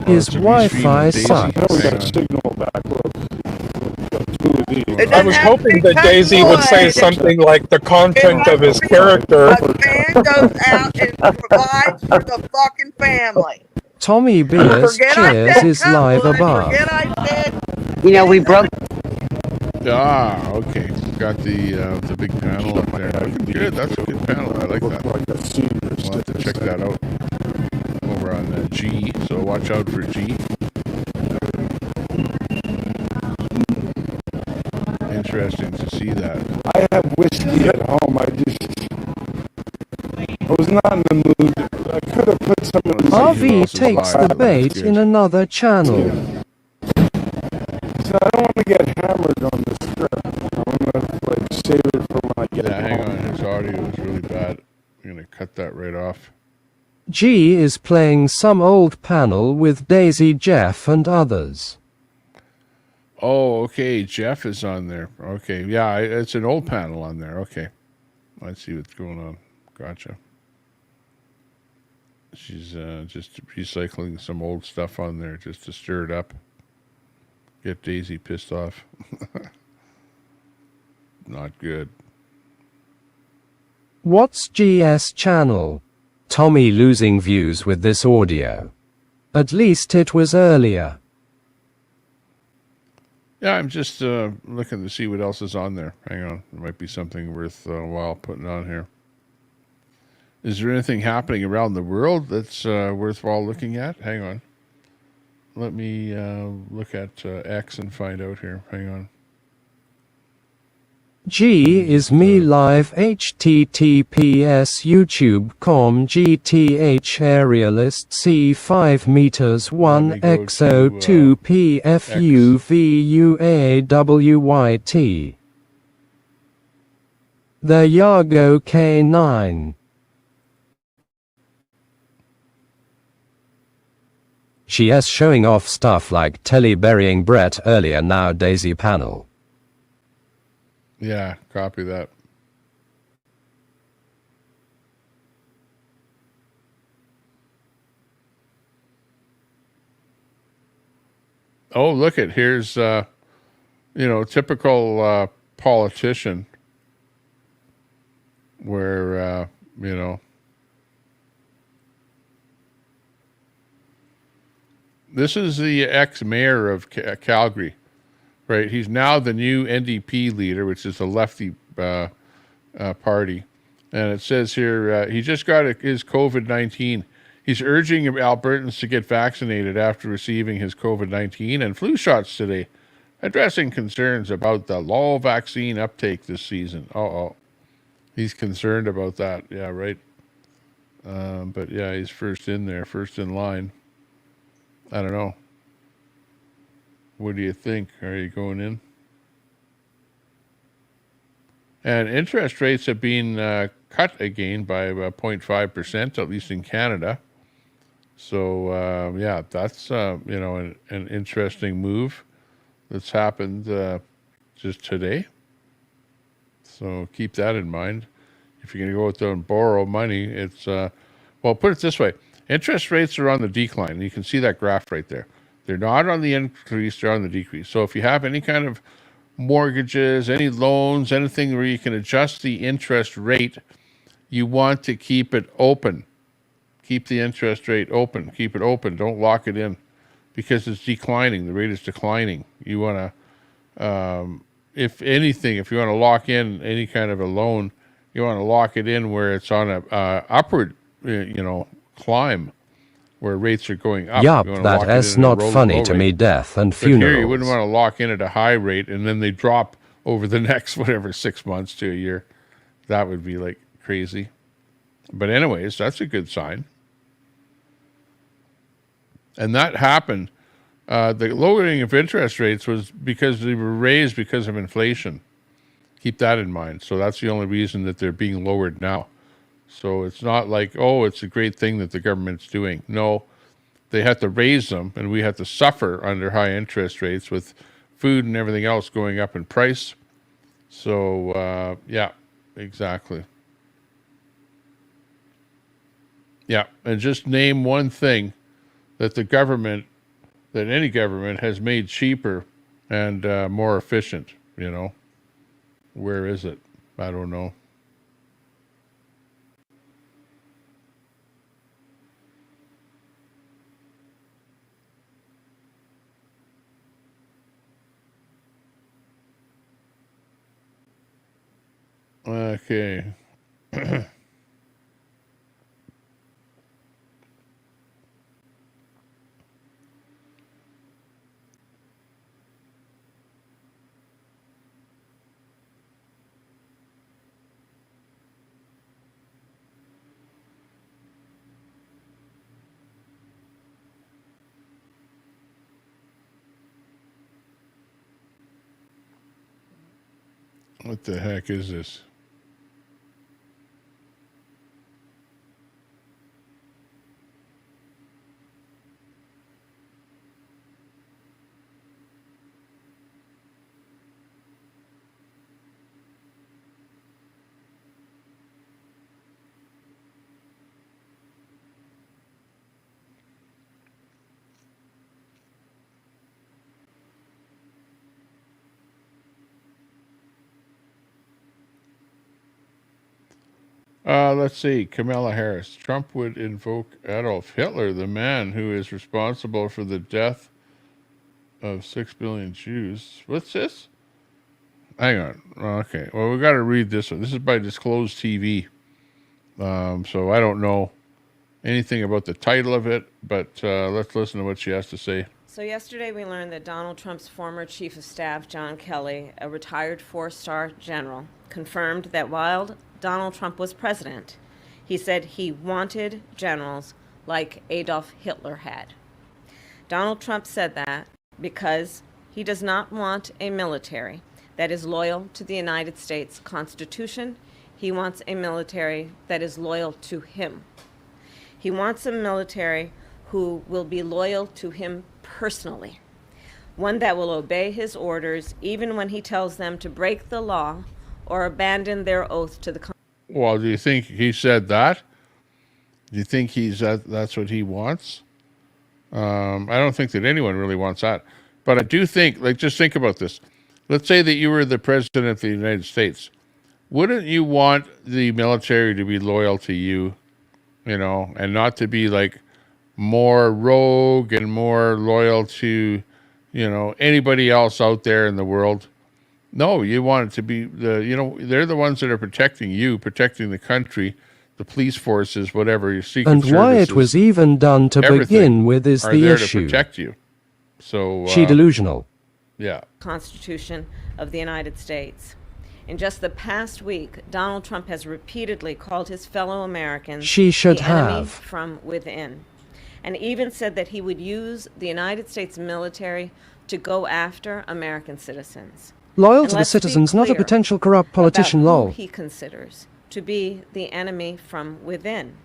His Wi-Fi sucks. We got signal back. Look. I was hoping that Daisy would say something like the content of his character. A man goes out and provides for the fucking family. Tommy Beers Cheers is live above. We broke. Ah, okay. Got the big panel up there. Good, that's a good panel. I like that. We'll have to check that out over on G. So watch out for G. Interesting to see that. I have whiskey at home. I was not in the mood. I could have put some of RV takes the bait in another channel. So I don't want to get hammered on this trip. I want to save it for when I get hang on. His audio is really bad. I'm going to cut that right off. G is playing some old panel with Daisy, Jeff, and others. Oh, okay. Jeff is on there. Okay. Yeah, it's an old panel on there. Okay. Let's see what's going on. Gotcha. She's just recycling some old stuff on there just to stir it up. Get Daisy pissed off. Not good. What's GS channel? Tommy losing views with this audio. At least it was earlier. Yeah, I'm just looking to see what else is on there. Hang on. There might be something worthwhile putting on here. Is there anything happening around the world that's worthwhile looking at? Hang on. Let me look at X and find out here. Hang on. G is me live https youtube.com gth aerialist c 5 meters 1 xo 2 pfu vuawyt The Yago K9. She is showing off stuff like Telly burying Brett earlier now Daisy panel. Yeah, copy that. Oh, look at here's typical politician where this is the ex-mayor of Calgary, right? He's now the new NDP leader, which is a lefty party. And it says here, he just got his COVID-19. He's urging Albertans to get vaccinated after receiving his COVID-19 and flu shots today, addressing concerns about the low vaccine uptake this season. He's concerned about that. Yeah, right. But yeah, he's first in there, first in line. I don't know. What do you think? Are you going in? And interest rates have been cut again by 0.5%, at least in Canada. So, yeah, that's, an interesting move that's happened just today. So keep that in mind. If you're going to go out there and borrow money, it's, well, put it this way. Interest rates are on the decline. You can see that graph right there. They're not on the increase, they're on the decrease. So if you have any kind of mortgages, any loans, anything where you can adjust the interest rate, you want to keep it open. Keep the interest rate open. Keep it open. Don't lock it in because it's declining. The rate is declining. You want to, if anything, if you want to lock in any kind of a loan, you want to lock it in where it's on a upward, climb, where rates are going up. Yup, that is not funny to me, death and funerals. But here, you wouldn't want to lock in at a high rate and then they drop over the next, 6 months to a year. That would be like crazy. But anyways, that's a good sign. And that happened. The lowering of interest rates was because they were raised because of inflation. Keep that in mind. So that's the only reason that they're being lowered now. So it's not like, it's a great thing that the government's doing. No, they have to raise them, and we have to suffer under high interest rates with food and everything else going up in price. So, yeah, exactly. Yeah, and just name one thing that the government, that any government has made cheaper and more efficient, Where is it? I don't know. Okay. What the heck is this? Let's see. Kamala Harris. Trump would invoke Adolf Hitler, the man who is responsible for the death of 6 billion Jews. What's this? Hang on. Okay. Well, we got to read this one. This is by Disclosed TV. So I don't know anything about the title of it, but let's listen to what she has to say. So yesterday we learned that Donald Trump's former chief of staff, John Kelly, a retired 4-star general, confirmed that while Donald Trump was president, he said he wanted generals like Adolf Hitler had. Donald Trump said that because he does not want a military that is loyal to the United States Constitution he wants a military that is loyal to him. He wants a military who will be loyal to him personally, one that will obey his orders even when he tells them to break the law or abandon their oath to the Constitution. Well, do you think he said that? Do you think that's what he wants? I don't think that anyone really wants that. But I do think, like, just think about this. Let's say that you were the president of the United States. Wouldn't you want the military to be loyal to you, you know, and not to be like more rogue and more loyal to, you know, anybody else out there in the world? No, you want it to be they're the ones that are protecting you, protecting the country, the police forces, whatever, your secret and services. why it was even done to begin with is the there issue. To protect you. So she delusional. Yeah. Constitution of the United States. In just the past week, Donald Trump has repeatedly called his fellow Americans She should the enemy have. from within, and even said that he would use the United States military to go after American citizens. Loyal And to the let's be citizens, not a clear potential corrupt politician, about who lol. he considers to be the enemy from within.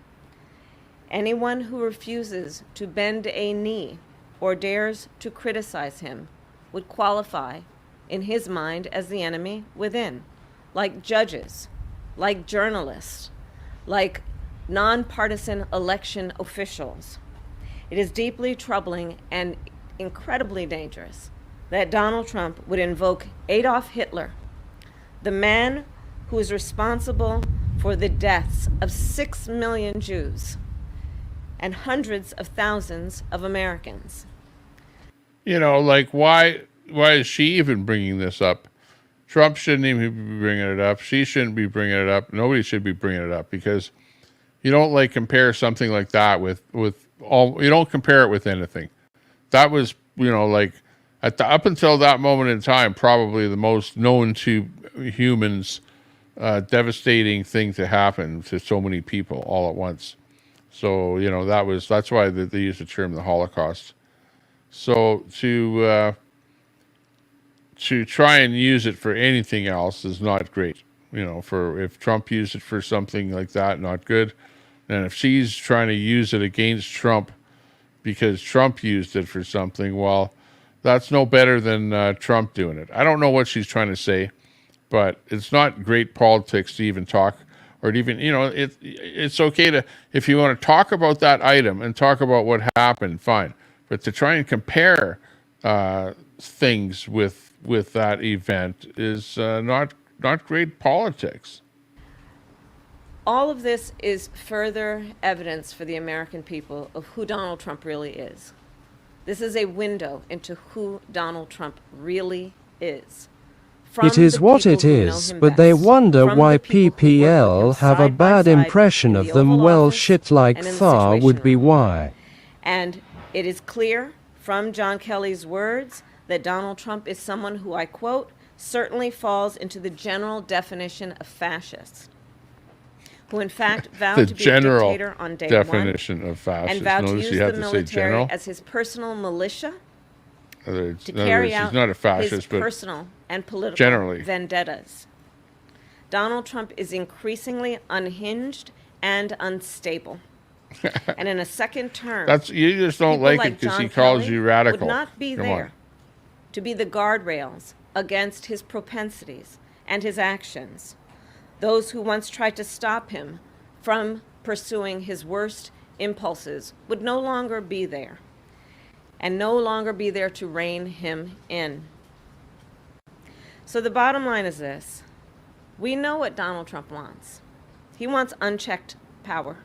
Anyone who refuses to bend a knee or dares to criticize him would qualify, in his mind, as the enemy within, like judges, like journalists, like nonpartisan election officials. It is deeply troubling and incredibly dangerous that Donald Trump would invoke Adolf Hitler, the man who is responsible for the deaths of 6 million Jews and hundreds of thousands of Americans. You know, like, why is she even bringing this up? Trump shouldn't even be bringing it up. She shouldn't be bringing it up. Nobody should be bringing it up, because you don't like compare something like that with all. You don't compare it with anything. That was, you know, like up until that moment in time, probably the most known to humans, devastating thing to happen to so many people all at once. So, you know, that's why they use the term the Holocaust. So to try and use it for anything else is not great. You know, if Trump used it for something like that, not good. And if she's trying to use it against Trump because Trump used it for something, well, that's no better than Trump doing it. I don't know what she's trying to say, but it's not great politics to even talk, or to even, you know, it's okay to, if you want to talk about that item and talk about what happened, fine. But to try and compare things with that event is not great politics. All of this is further evidence for the American people of who Donald Trump really is. This is a window into who Donald Trump really is. It is what it is, but they wonder why PPL have a bad impression of them. Well, shit like Thar would be why. And it is clear from John Kelly's words that Donald Trump is someone who, I quote, certainly falls into the general definition of fascist, who in fact vowed to be a dictator on day definition of fascist. and vowed Notice to use you have the to say military general. as his personal militia To carry out he's not a fascist, his but personal and political generally. vendettas. Donald Trump is increasingly unhinged and unstable. And in a second term, you just don't people like it because he calls Kelly you radical. would not be Come there on. to be the guardrails against his propensities and his actions. Those who once tried to stop him from pursuing his worst impulses would no longer be there, and no longer be there to rein him in. So the bottom line is this. We know what Donald Trump wants. He wants unchecked power.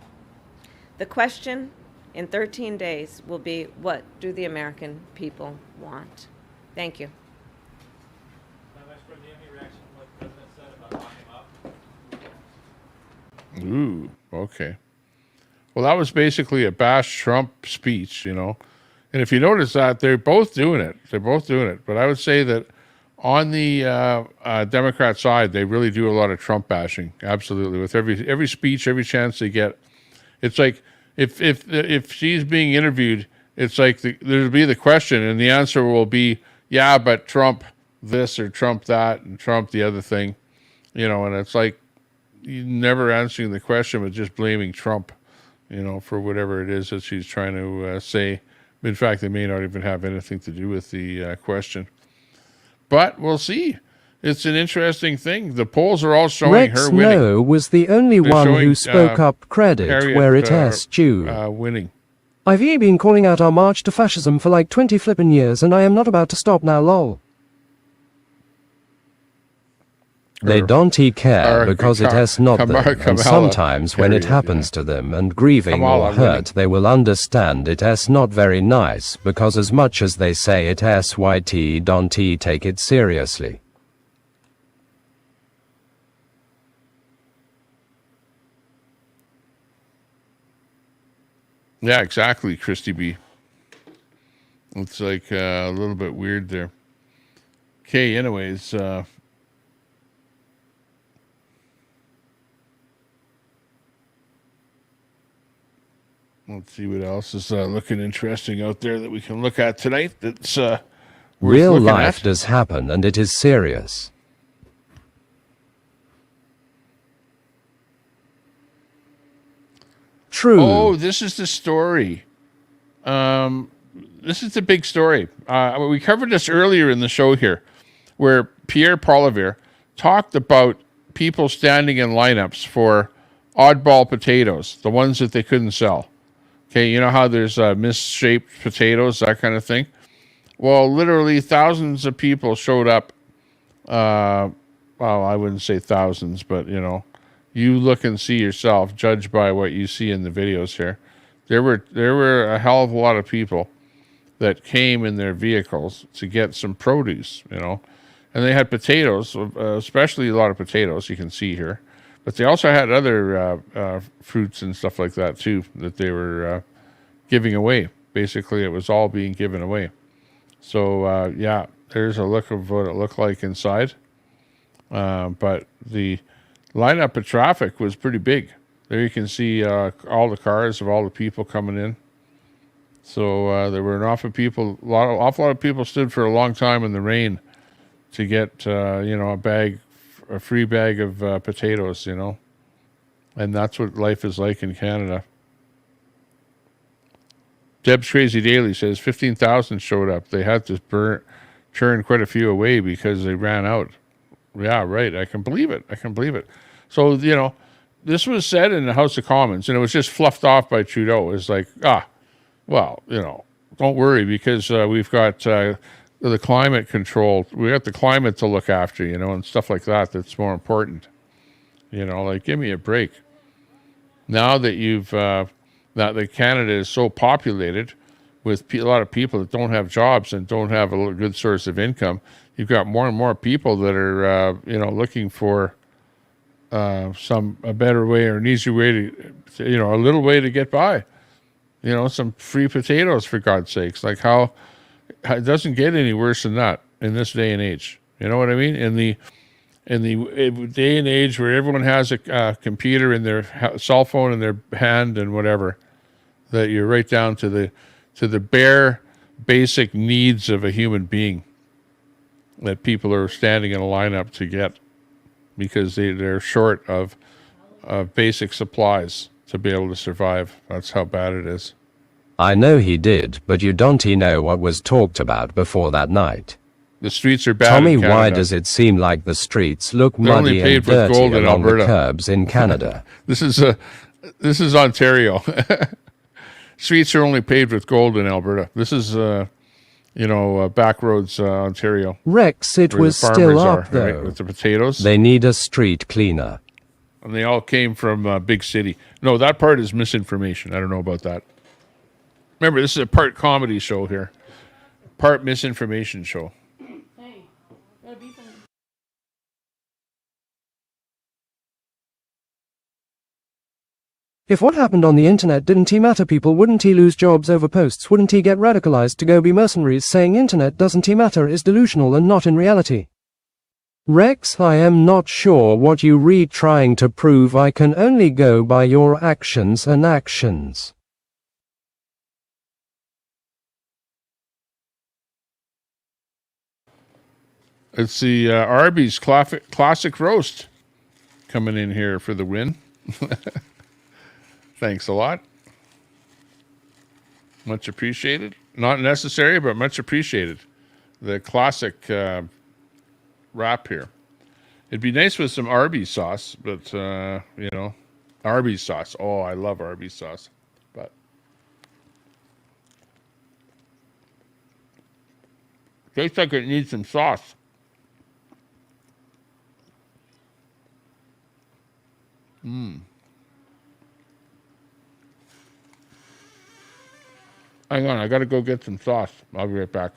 The question in 13 days will be, what do the American people want? Thank you. Ooh, okay. Well, that was basically a bash Trump speech, you know. And if you notice that, they're both doing it. They're both doing it. But I would say that on the Democrat side, they really do a lot of Trump bashing. Absolutely. With every speech, every chance they get. It's like if she's being interviewed, it's like there'll be the question, and the answer will be, yeah, but Trump this or Trump that and Trump the other thing. You know, and it's like, never answering the question, but just blaming Trump, for whatever it is that she's trying to say. In fact, they may not even have anything to do with the question. But we'll see. It's an interesting thing. The polls are all showing Rex her winning. No was the only They're one showing, who spoke up credit Harriet, where it has due. Winning. I've been calling out our march to fascism for like 20 flippin' years, and I am not about to stop now, lol. They don't care because it has not them, and sometimes when it happens to them and grieving or hurt, they will understand it has not very nice, because as much as they say it has YT don't take it seriously. Yeah, exactly, Christy B. It's like a little bit weird there. Okay, anyways, let's see what else is looking interesting out there that we can look at tonight. That's real life does happen, and it is serious. True. Oh, this is the story. This is the big story. We covered this earlier in the show here, where Pierre Poilievre talked about people standing in lineups for oddball potatoes, the ones that they couldn't sell. Okay, you know how there's misshaped potatoes, that kind of thing? Well, literally thousands of people showed up. Well, I wouldn't say thousands, but, you look and see yourself, judge by what you see in the videos here. There were a hell of a lot of people that came in their vehicles to get some produce, and they had potatoes, especially a lot of potatoes you can see here, but they also had other fruits and stuff like that too that they were giving away. Basically, it was all being given away. So yeah, there's a look of what it looked like inside, but the lineup of traffic was pretty big. There you can see all the cars of all the people coming in. So there were an awful lot of people stood for a long time in the rain to get a free bag of potatoes, and that's what life is like in Canada. Deb's Crazy Daily says 15,000 showed up. They had to turn quite a few away because they ran out. Yeah, right. I can believe it. So, this was said in the House of Commons, and it was just fluffed off by Trudeau. It's like, well, don't worry because we've got the climate control. We got the climate to look after, and stuff like that. That's more important. Give me a break. Now that that Canada is so populated with a lot of people that don't have jobs and don't have a good source of income, you've got more and more people that are, looking for a better way or an easier way to, a little way to get by. Some free potatoes, for God's sakes. Like how it doesn't get any worse than that in this day and age. You know what I mean? In the day and age where everyone has a computer in their cell phone in their hand and whatever, that you're right down to the bare basic needs of a human being that people are standing in a lineup to get because they're short of basic supplies to be able to survive. That's how bad it is. I know he did, but you don't know what was talked about before that night. The streets are bad. Tommy, why does it seem like the streets look muddy and dirty along the curbs in Canada? This is Ontario. Streets are only paved with gold in Alberta. This is backroads Ontario. Rex, it was still up though. Right, with the potatoes. They need a street cleaner. And they all came from big city. No, that part is misinformation. I don't know about that. Remember, this is a part comedy show here. Part misinformation show. If what happened on the internet didn't matter people, wouldn't he lose jobs over posts? Wouldn't he get radicalized to go be mercenaries? Saying internet doesn't matter is delusional and not in reality. Rex, I am not sure what you read trying to prove. I can only go by your actions and actions. It's the Arby's classic roast coming in here for the win. Thanks a lot. Much appreciated. Not necessary, but much appreciated. The classic wrap here. It'd be nice with some Arby's sauce, but, you know, Arby's sauce. Oh, I love Arby's sauce. But tastes like it needs some sauce. Mmm. Hang on, I gotta go get some sauce. I'll be right back.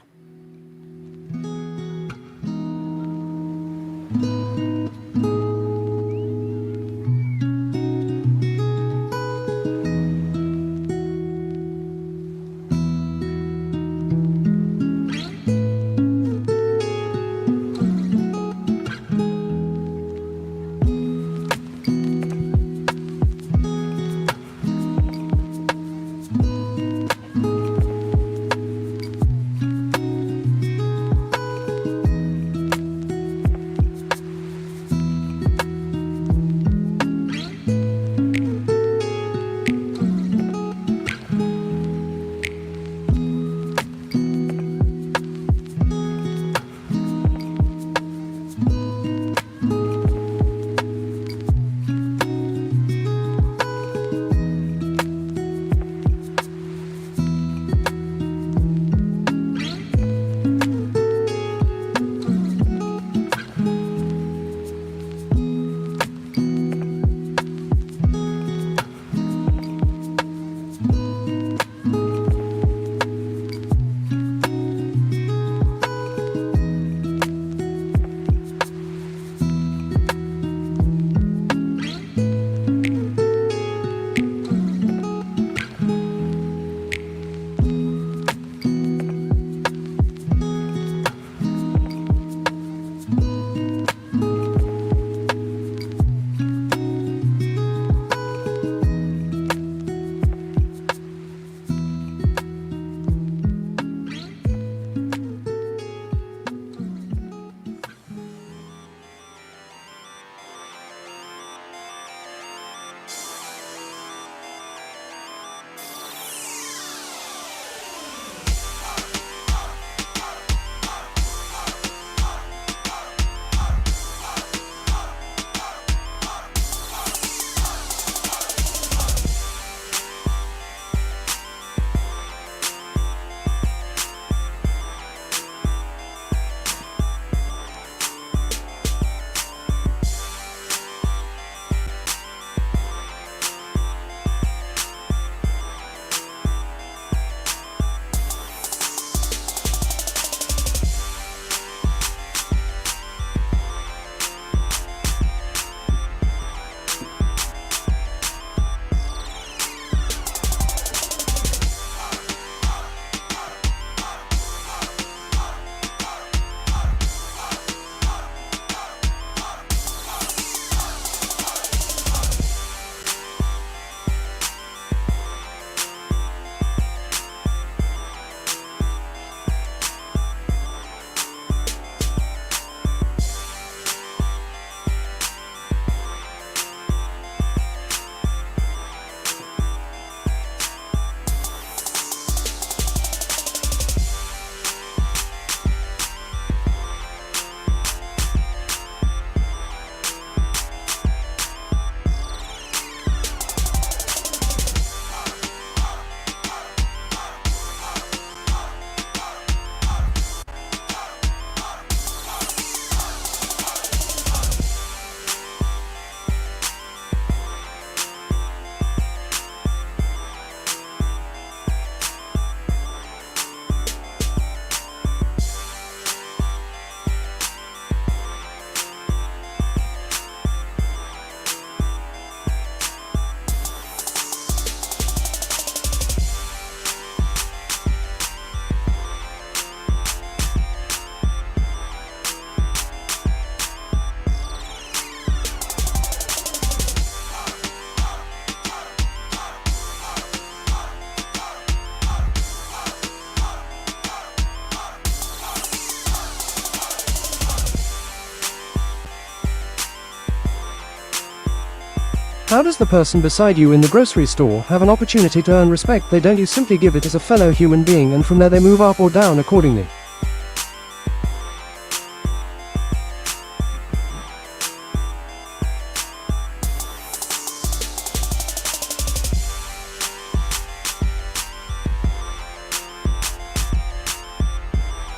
How does the person beside you in the grocery store have an opportunity to earn respect they don't? You simply give it as a fellow human being, and from there they move up or down accordingly.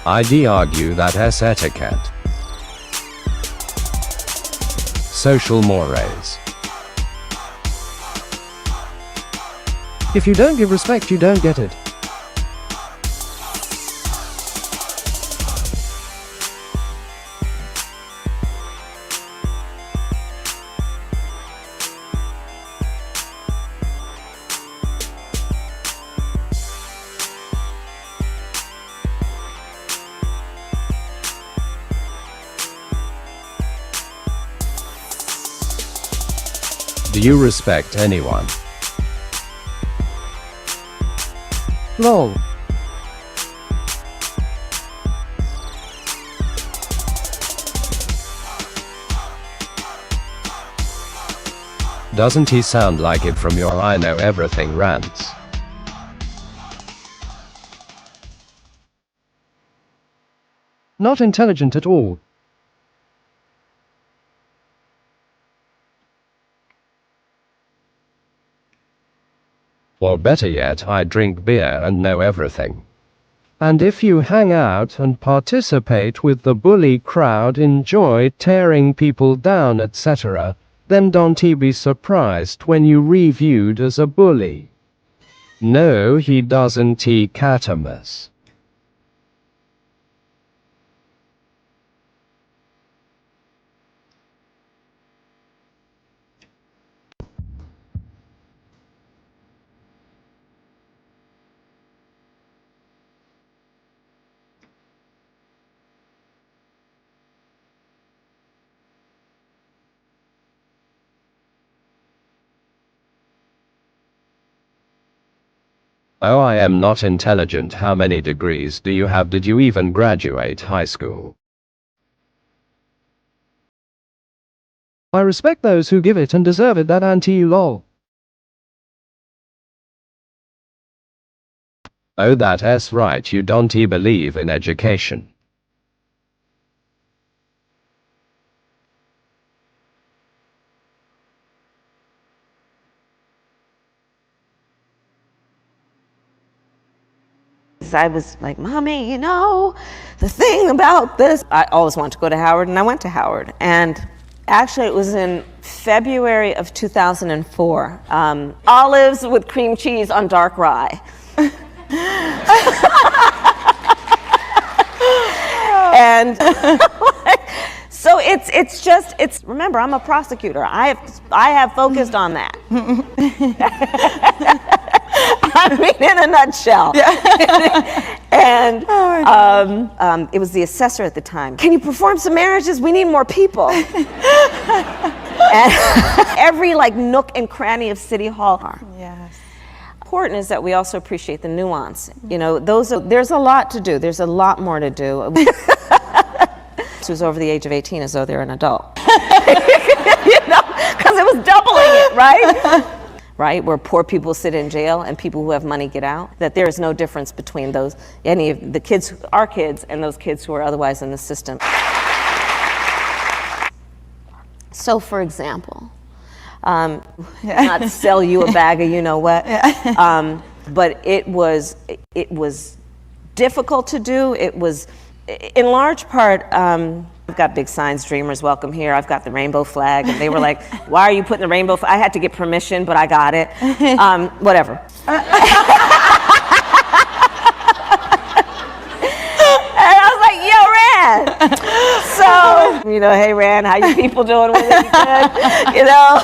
I'd argue that S etiquette, social mores. If you don't give respect, you don't get it. Do you respect anyone? LOL. Doesn't he sound like it from your I know everything rants? Not intelligent at all. Or better yet, I drink beer and know everything. And if you hang out and participate with the bully crowd, enjoy tearing people down, etc., then don't be surprised when you reviewed as a bully. No, he doesn't, Catamus. Oh, I am not intelligent. How many degrees do you have? Did you even graduate high school? I respect those who give it and deserve it, that anti-lol. Oh, that's right, you don't believe in education. I was like, Mommy, you know, the thing about this. I always wanted to go to Howard, and I went to Howard. And actually, it was in February of 2004. Olives with cream cheese on dark rye. And so it's remember, I'm a prosecutor. I have focused on that. I mean, in a nutshell. And it was the assessor at the time. Can you perform some marriages? We need more people. And every nook and cranny of City Hall. Yes. Important is that we also appreciate the nuance. You know, there's a lot to do. There's a lot more to do. Who's over the age of 18 as though they're an adult. You know, because it was doubling it, right? Right, where poor people sit in jail and people who have money get out, that there is no difference between any of the kids, our kids, and those kids who are otherwise in the system. So, for example, not to sell you a bag of you know what, but it was difficult to do. It was, in large part, I've got big signs, Dreamers Welcome Here. I've got the rainbow flag. And they were like, why are you putting the rainbow flag? I had to get permission, but I got it. Whatever. And I was like, yo, Rand. So, you know, hey, Rand, how you people doing with it? Good? You know?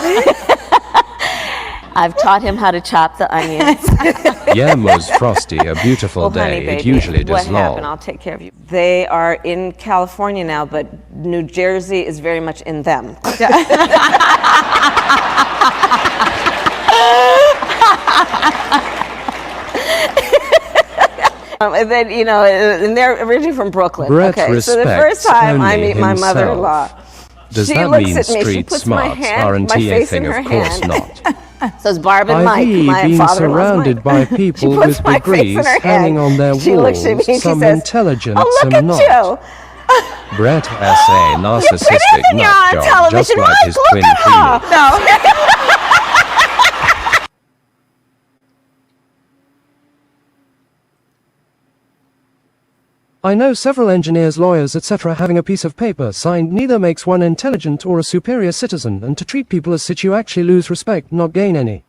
I've taught him how to chop the onions. Yeah, Mo's Frosty, a beautiful day. Honey, it usually does what happened? I'll take care of you. They are in California now, but New Jersey is very much in them. And then, and they're originally from Brooklyn. Brett okay, so the first time I meet my mother-in-law, Does She that looks mean at me, she street puts my smarts hand- aren't my a face in thing? her Of course hand. not. Says Barb and Mike. I've My been father-in-law's surrounded Mike. by She people puts with my face in degrees her hanging hand. on their She looks at me walls, and she some says, intelligent, "Oh, look some at not. you." Brett S.A. narcissistic You're nut on job, television. just like Mike, his look twin at her. Phoenix. No. I know several engineers, lawyers, etc. having a piece of paper signed neither makes one intelligent or a superior citizen, and to treat people as such you actually lose respect, not gain any.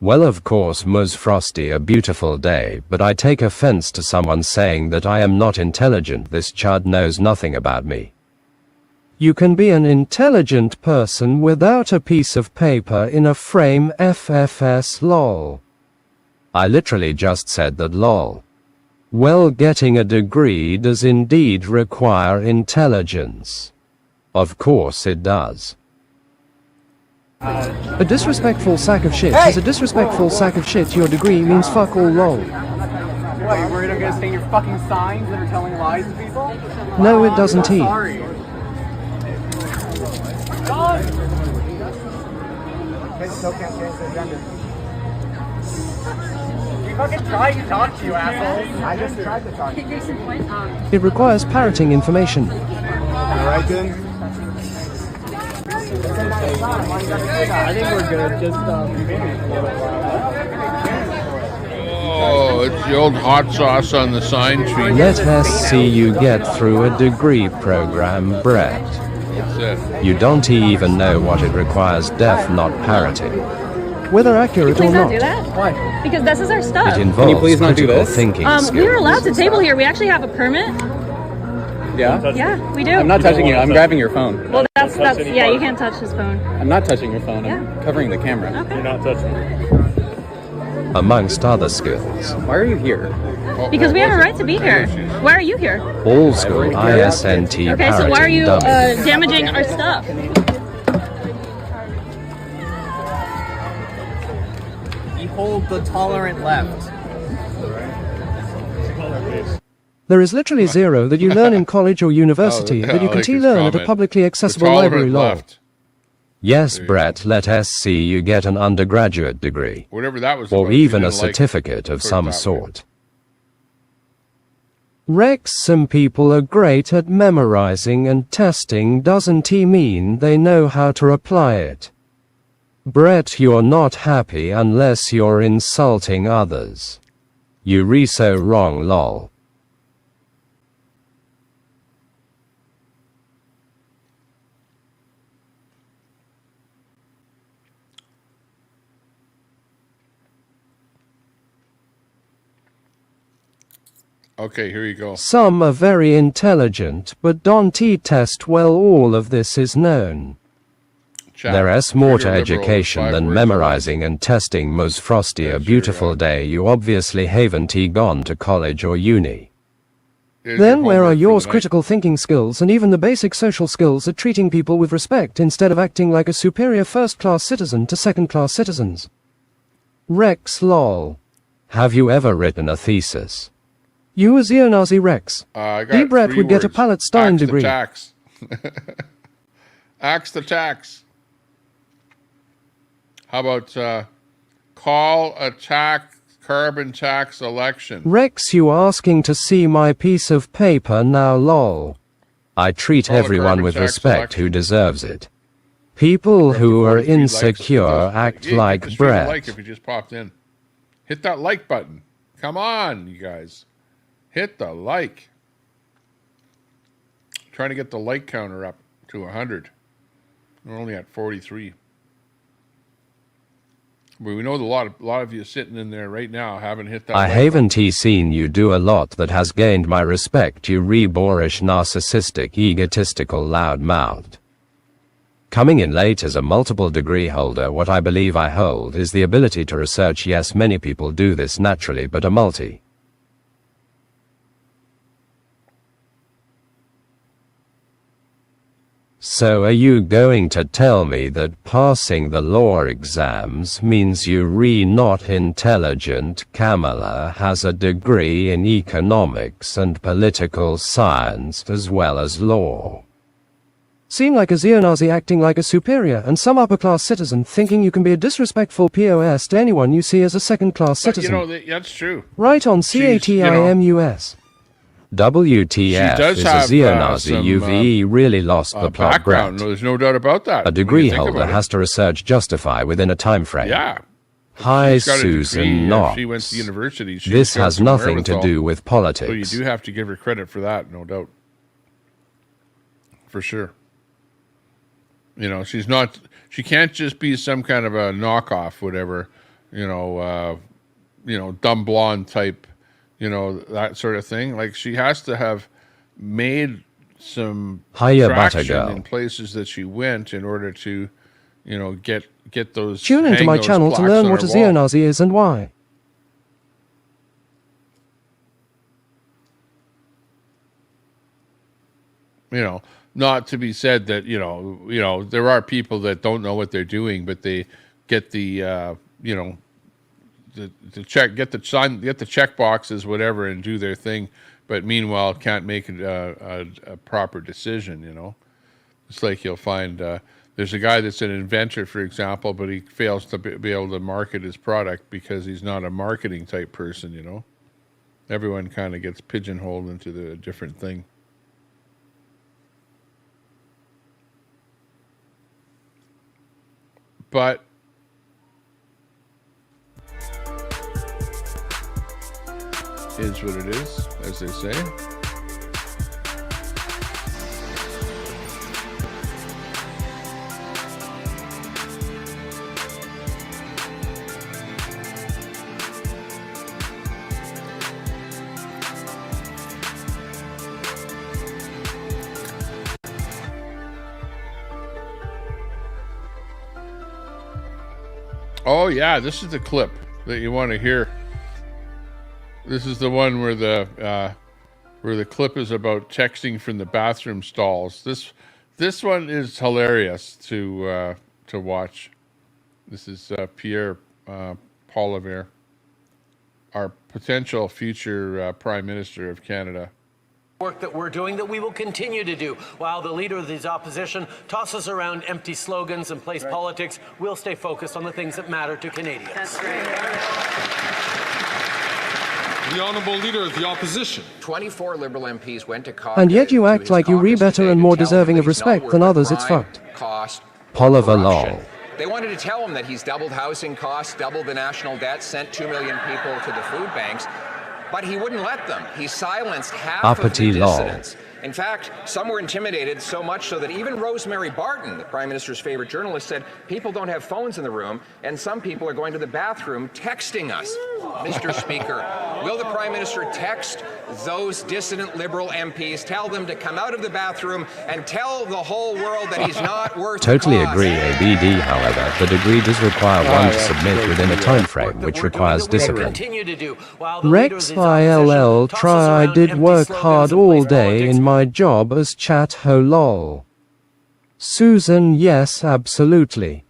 Well, of course, Ms. Frosty, a beautiful day, but I take offense to someone saying that I am not intelligent. This chud knows nothing about me. You can be an intelligent person without a piece of paper in a frame, FFS lol. I literally just said that lol. Well, getting a degree does indeed require intelligence. Of course it does. A disrespectful sack of shit is a disrespectful sack of shit. Your degree means fuck all lol. What, you worried I'm gonna stain your fucking signs that are telling lies to people? No, it doesn't he. Sorry. God! Still can't change the agenda. We fucking tried to talk to you, assholes. I just tried to talk to you. It requires parroting information. You alright, then? I think we're good. Just Oh, it's the old hot sauce on the sign tree. Let us see you get through a degree program, Brett. That's it. You don't even know what it requires, def not parroting. Whether accurate Please or not not, do that? Because this is our stuff. it involves please not do critical this? thinking We skills. were allowed to table here. We actually have a permit. Yeah? Yeah, we do. I'm not touching you. I'm grabbing your phone. Well, that's yeah. You can't touch his phone. I'm not touching your phone. I'm covering the camera. You're not touching it. Amongst other skills. Why are you here? Because we have a right to be here. Why are you here? All school ISNT Okay, so why are you parroting dummy. damaging our stuff? Behold the tolerant left. There is literally zero that you learn in college or university that you I can like his learn at a comment. publicly accessible The tolerant library law. left. Yes, Brett, let us see you get an undergraduate degree. Whatever that was Or about, even you a didn't like certificate of put it some that way. sort. Rex, some people are great at memorizing and testing. Doesn't he mean they know how to apply it? Brett, you're not happy unless you're insulting others. You re so wrong, lol. Okay, here you go. Some are very intelligent, but don't test well. All of this is known. Chat. There is more to Trigger liberal, education 5 than words memorizing and testing. Most frosty, a beautiful day. You obviously haven't gone to college or uni. Here's Then your where are homework for yours the night. critical thinking skills and even the basic social skills at treating people with respect instead of acting like a superior first-class citizen to second-class citizens? Rex lol. Have you ever written a thesis? You as Eonazi Rex. I got D. Brett 3 would get a words. Pallet Stein Axe the degree. tax. Axe the tax. How about call a carbon tax election? Rex, you asking to see my piece of paper now lol. I treat Call a everyone carbon with tax respect election. who deserves it. People who are 43 likes. insecure act Yeah, like hit the stream a Brett. like if you just popped in. Hit that like button. Come on, you guys. Hit the like. Trying to get the like counter up to 100. We're only at 43. But we know a lot of you sitting in there right now haven't hit that I like haven't seen you do a lot that has gained my respect, you boorish, narcissistic, egotistical, loud-mouthed. Coming in late as a multiple degree holder, what I believe I hold is the ability to research. Yes, many people do this naturally, but a multi. So are you going to tell me that passing the law exams means you not intelligent? Kamala has a degree in economics and political science as well as law. Seem like a Xeonazi acting like a superior, and some upper-class citizen thinking you can be a disrespectful POS to anyone you see as a second-class citizen. You know, that's true. Right on CATIMUS. WTF is a Xeonazi UVE really lost the plot, Brett. No, there's no doubt about that. A degree holder has to research justify within a time frame. Yeah. Hi, Susan Knox. She went to university. This has nothing to do with politics. So you do have to give her credit for that, no doubt. For sure. You know, she can't just be some kind of a knockoff, whatever, dumb blonde type, that sort of thing. Like, she has to have made some traction in places that she went in order to, get those. Tune into my channel to learn what a Xeonazi is and why. Not to be said that there are people that don't know what they're doing, but they get the the check boxes, whatever, and do their thing, but meanwhile can't make a proper decision. It's like you'll find there's a guy that's an inventor, for example, but he fails to be able to market his product because he's not a marketing type person. Everyone kind of gets pigeonholed into the different thing. But is what it is, as they say. Oh yeah, this is the clip that you want to hear. This is the one where the clip is about texting from the bathroom stalls. This one is hilarious to watch. This is Pierre Poilievre, our potential future Prime Minister of Canada. Work that we're doing that we will continue to do. While the leader of the opposition tosses around empty slogans and plays politics, we'll stay focused on the things that matter to Canadians. That's right. The honourable leader of the opposition. 24 Liberal MPs went to Caucus. And yet you act like you're better and more deserving of respect than others. It's fucked. Poilievre lol. They wanted to tell him that he's doubled housing costs, doubled the national debt, sent 2 million people to the food banks. But he wouldn't let them. He silenced half of the dissidents. In fact, some were intimidated so much so that even Rosemary Barton, the Prime Minister's favorite journalist, said people don't have phones in the room and some people are going to the bathroom texting us. Mr. Speaker, will the Prime Minister text those dissident Liberal MPs, tell them to come out of the bathroom and tell the whole world that he's not worth Totally agree, ABD, however. The degree does require one to submit within a time frame, which requires discipline. Rex ILL try I did work hard all day in my job as chat ho lol. Susan, yes, absolutely.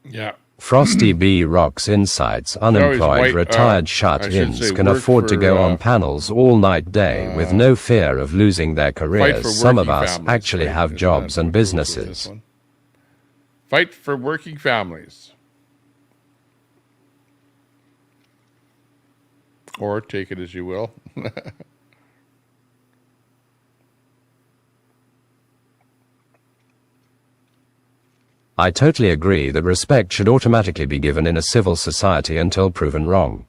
Yeah. Frosty B rocks insights. Unemployed retired shut-ins can afford to go on panels all night day with no fear of losing their careers. Some of us actually have jobs and businesses. Fight for working families. Or take it as you will. I totally agree that respect should automatically be given in a civil society until proven wrong.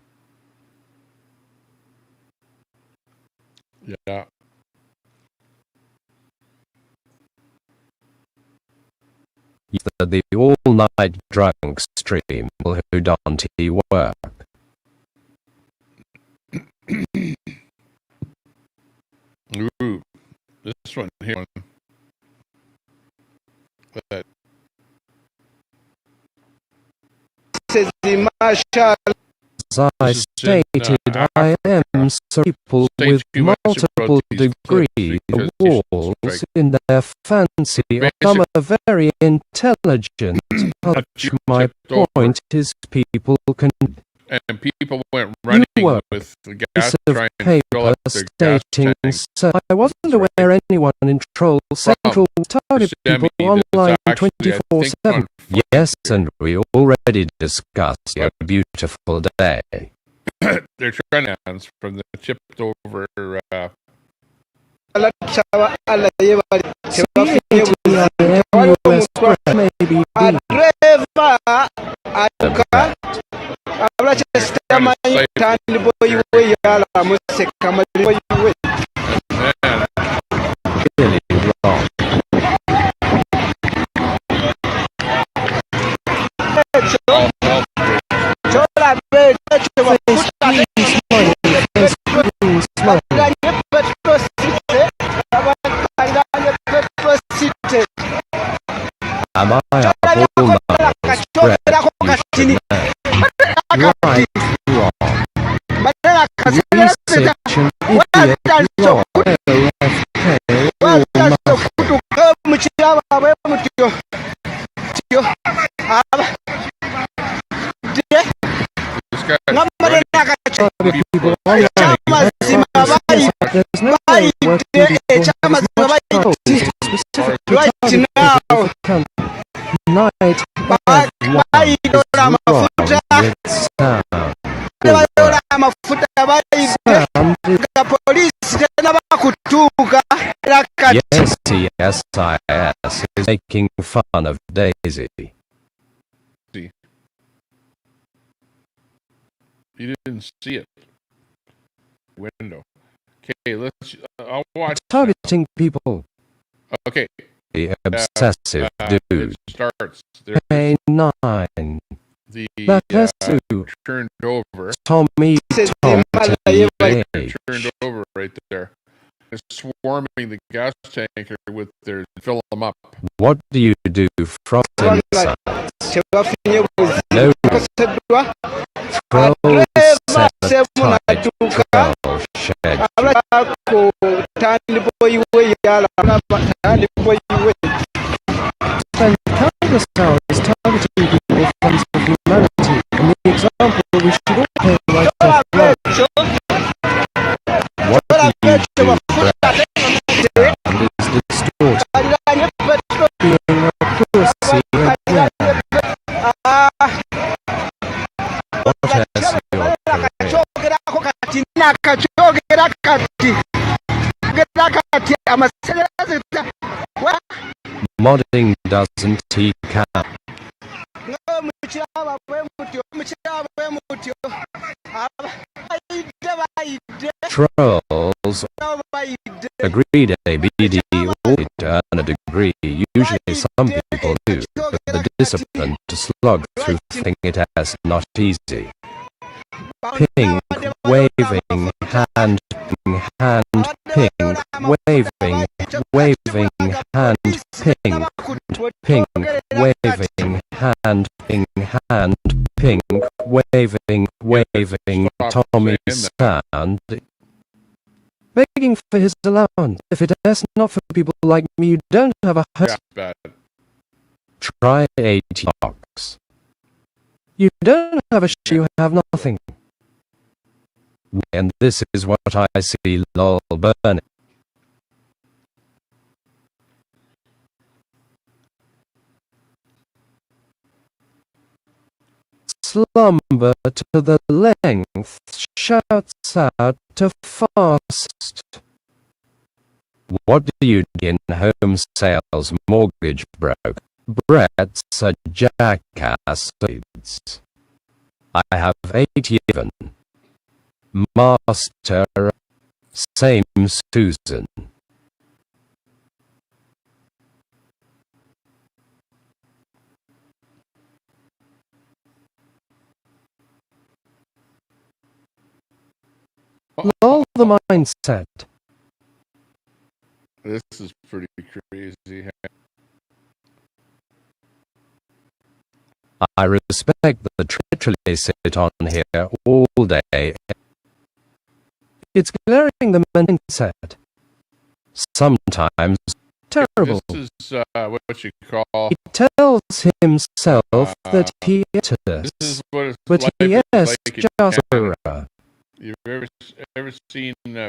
Yeah. The all-night drunk stream who don't work. Ooh, this one here. As I stated, I am so people with multiple degrees of walls in their fancy become a very intelligent. My point is people can... And people went running with the gas, trying to fill up their gas tanks. So I wasn't aware anyone in Troll Central targeted people online 24/7. Yes, and we already discussed a beautiful day. They're trying to hands from the chipped over. Am I a whole lot spread? Right, wrong. Research an idiot law. People online. There's no way working people has as much power to specifically target people can. Nightbot one is wrong with sound. Yes, CSIS is making fun of Daisy. You didn't see it. Window. Okay, let's. I'll watch. Targeting people. Okay. The obsessive dude. It starts. Pay 9. The turned over. Tommy turned over right there. It's swarming the gas tanker with their fill them up. What do you do from inside? No. Troll set tight troll shed. Spend countless hours targeting people friends of humanity, and the example we should all pay right off right. What do you do, Brad? Sound is distorted. Being a pussy again. What has your Modding doesn't count. Trolls agreed ABD only to earn a degree. Usually some people do, but the discipline to slog through thing it has not easy. Ping, waving, hand, ping, hand, ping, waving, waving, hand, ping, ping, waving, hand, ping, hand, ping, waving, waving, Tommy sound. Begging for his allowance. If it is not for people like me, you don't have a host. Yeah, Try 80 bucks. You don't have a shoe, you have nothing. And this is what I see, lol, burning. Slumber to the length, shouts out to fast. What do you do in home sales mortgage broke? Brett's a jackass. I have 8 even. Master, same Susan. All the mindset. This is pretty crazy. I respect the actually sit on here all day. It's glaring the mindset. Sometimes terrible. This is what you call. He tells himself that he is, This is what it's but like, he is like in just Canada. a. You've ever seen down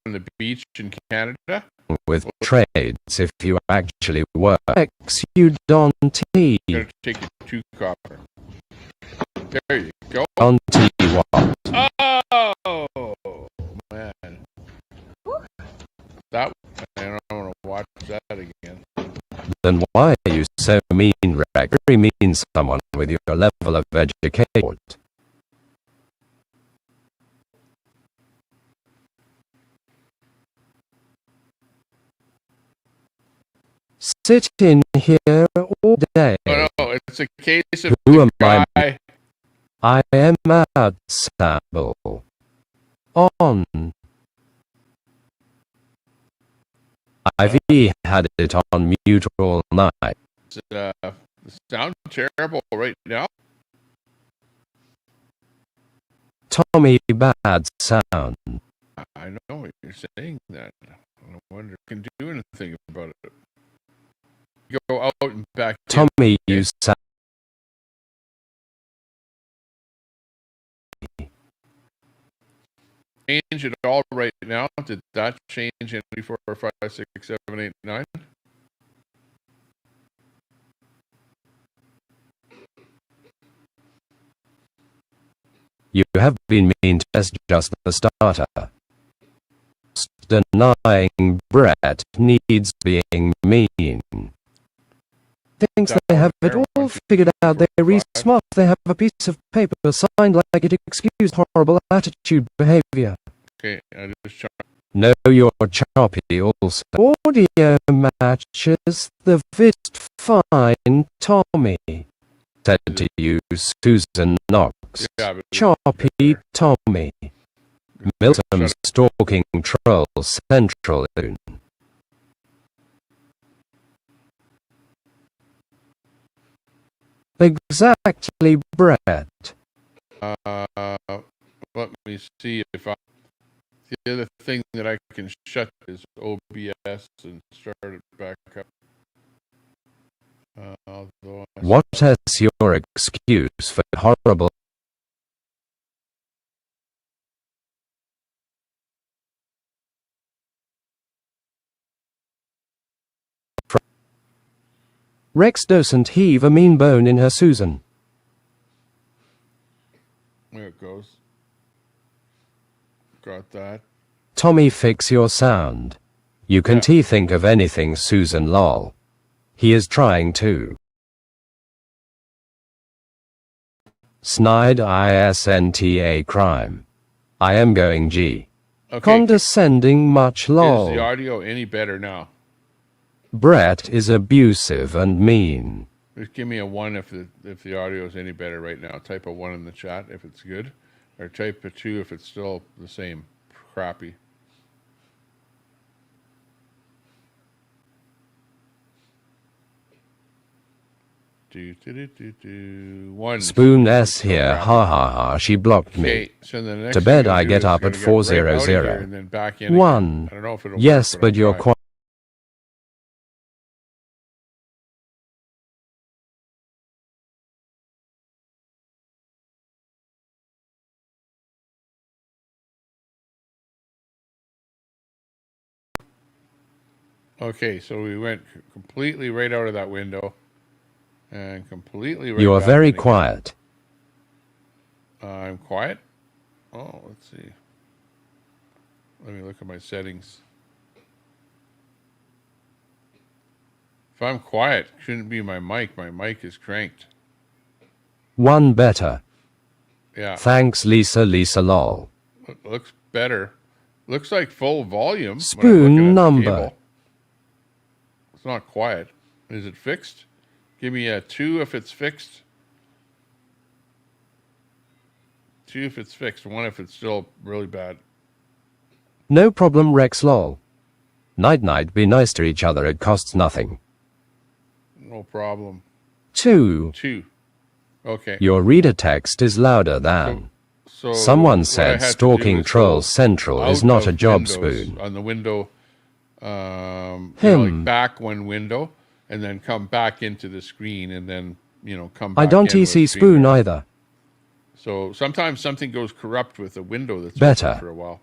on the beach in Canada? With trades, if you actually work, you don't You gotta take your 2 copper. There you go. on what? Oh man, that I don't want to watch that again. Then why are you so mean, Rex? Very mean someone with your level of education. Sit in here all day. Oh no, it's a case of Who the am guy. I am mad sample. On. I've had it on mute all night. Sound terrible right now. Tommy bad sound. I know what you're saying. That I wonder if I can do anything about it. Go out and back. Tommy, you sound. Change it all right now. Did that change any 4, 5, 6, 7, 8, 9? You have been mean to us, just the starter. Denying Brett needs being mean. Thinks they have it all figured out. They're really smart. They have a piece of paper signed like it excused horrible attitude behavior. Okay, I just tried. Know you're choppy also. Audio matches the fist fine Tommy. Said to you Susan Knox. Yeah, but Choppy Tommy. Milton's stalking troll central. Exactly, Brett. Let me see if I. The other thing that I can shut is OBS and start it back up. What is your excuse for horrible? Rex doesn't heave a mean bone in her Susan. There it goes. Got that. Tommy, fix your sound. You can think of anything, Susan lol. He is trying to. Snide ISNTA crime. I am going G. Okay. Condescending much lol. Is the audio any better now? Brett is abusive and mean. Just give me a 1 if the audio is any better right now. Type a 1 in the chat if it's good, or type a 2 if it's still the same crappy. One. Spoon S here, ha ha ha, she blocked me. Okay, so the next to bed thing I do get is up gonna at get right out of 400. here and then back in again. 1. I don't know if it'll Yes, work, but I'll you're try. quite. Okay, so we went completely right out of that window, and completely right You are back very in again. quiet. I'm quiet? Oh, let's see. Let me look at my settings. If I'm quiet, it shouldn't be my mic. My mic is cranked. 1 better. Yeah. Thanks, Lisa lol. Looks better. Looks like full volume. when I'm looking Spoon at the number. cable. It's not quiet. Is it fixed? Give me a 2 if it's fixed. 2 if it's fixed. 1 if it's still really bad. No problem, Rex lol. Night night, be nice to each other, it costs nothing. No problem. 2. 2. Okay. Your reader text is louder than. So Someone what I said had to stalking do is Trolls go Central is out not a of job, Windows, Spoon. on the window, you know, like back one window, and then come back into the screen, and then, you know, come back I don't in with see Spoon StreamYard. either. So sometimes something goes corrupt with a window that's Better. open for a while.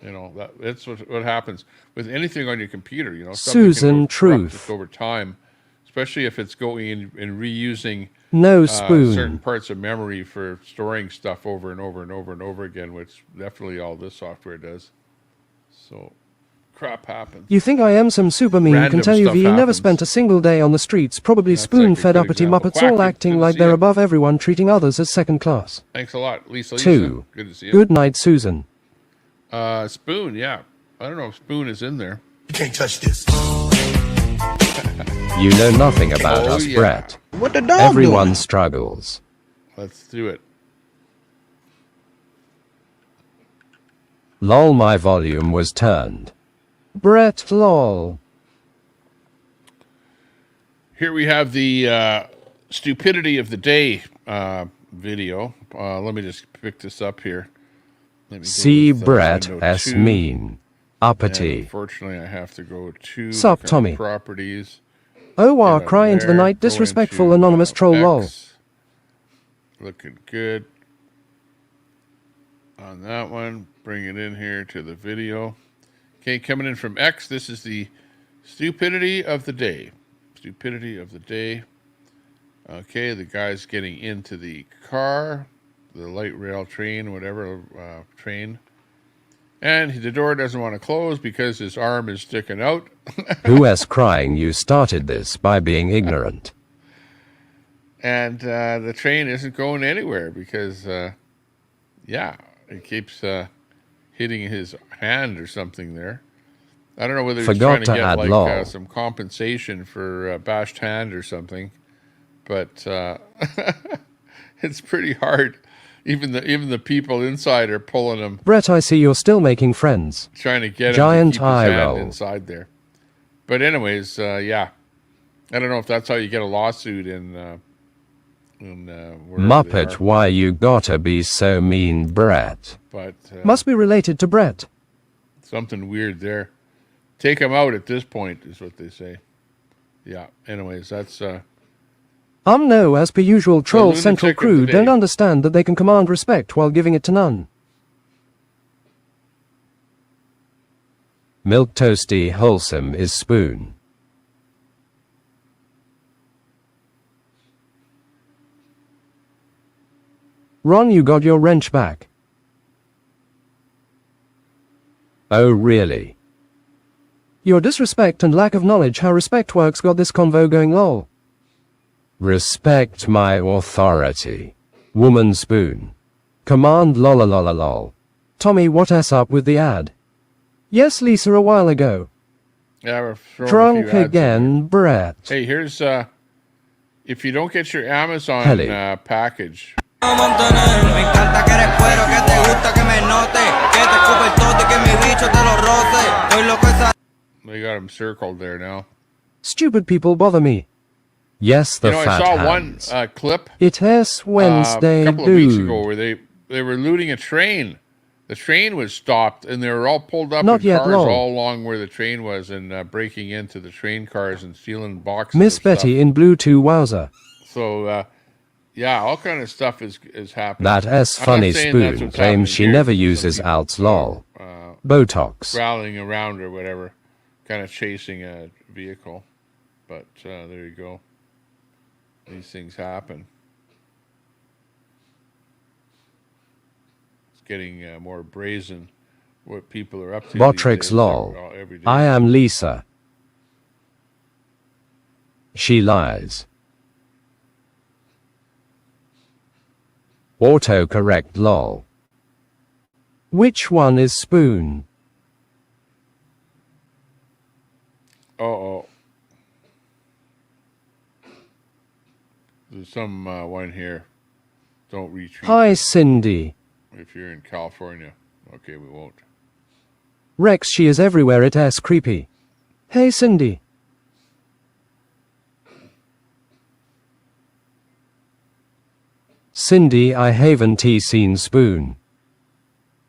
You know, that's what happens with anything on your computer. You know, something can Susan go corrupt Truth. just over time, especially if it's going in and reusing No Spoon. certain parts of memory for storing stuff over and over and over and over again, which definitely all this software does. So crap happens. You think I am some super mean? Random Can tell you stuff V never happens. spent a single day on the streets. Probably spoon-fed like a good uppity example. muppets, all Quack, acting good to like see they're you. above everyone, treating others as second class. Thanks a lot, Lisa. 2. Good to see you. Good night, Susan. Spoon, yeah. I don't know if Spoon is in there. You can't touch this. You know nothing about us, yeah. Brett. What the dog Everyone doing? struggles. Let's do it. Lol, my volume was turned. Brett, lol. Here we have the stupidity of the day video. Let me just pick this up here. Let me go See with, Brett window S 2. mean. And Uppity. unfortunately, I have to go to Sup, the Tommy? properties. Oh, Get out cry into the there, night, go disrespectful into, anonymous troll lol. X. Looking good on that one. Bring it in here to the video. Okay, coming in from X, this is the stupidity of the day. Stupidity of the day. Okay, the guy's getting into the car, the light rail train, whatever train. And the door doesn't want to close because his arm is sticking out. Who's crying? You started this by being ignorant. And the train isn't going anywhere because, yeah, it keeps hitting his hand or something there. I don't know whether he's Forgot trying to to get add like lol. some compensation for bashed hand or something, but it's pretty hard. Even the people inside are pulling him, Brett, I see you're still making friends. trying to get him Giant to keep his eye hand roll. inside there. But anyways, yeah, I don't know if that's how you get a lawsuit in wherever they Muppet, are. why you gotta be so mean, Brett? But Must be related to Brett. something weird there. Take him out at this point is what they say. Yeah. Anyways, that's No, as per usual, troll lunatic central of the crew day. don't understand that they can command respect while giving it to none. Milk toasty wholesome is spoon. Ron, you got your wrench back. Oh really? Your disrespect and lack of knowledge how respect works got this convo going lol. Respect my authority. Woman spoon. Command lol. Tommy, what s up with the ad? Yes, Lisa, a while ago. yeah. We're throwing a Drunk few ads in again, Brett. here. Hey, here's if you don't get your Amazon Helly. package. They got him circled there now. Stupid people bother me. Yes, the You know, I fat saw hands. one clip It is Wednesday, a couple of weeks dude. ago where they were looting a train. The train was stopped, and they were all pulled up Not in yet, cars lol. all along where the train was, and breaking into the train cars and stealing boxes. Miss of Betty stuff. in blue 2 wowzer. So, yeah, all kind of stuff is happening. That S I'm not funny saying that's spoon what's claims happening she here. never Some uses people outs lol. Botox. rallying around or whatever, kind of chasing a vehicle. But there you go. These things happen. It's getting more brazen what people are up to. Botrix these days, lol. every day. I am Lisa. She lies. Autocorrect lol. Which one is spoon? Uh-oh. There's some one here. Don't retweet. Hi Cindy. If you're in California. Okay, we won't. Rex, she is everywhere, it is creepy. Hey Cindy. Cindy, I haven't seen spoon.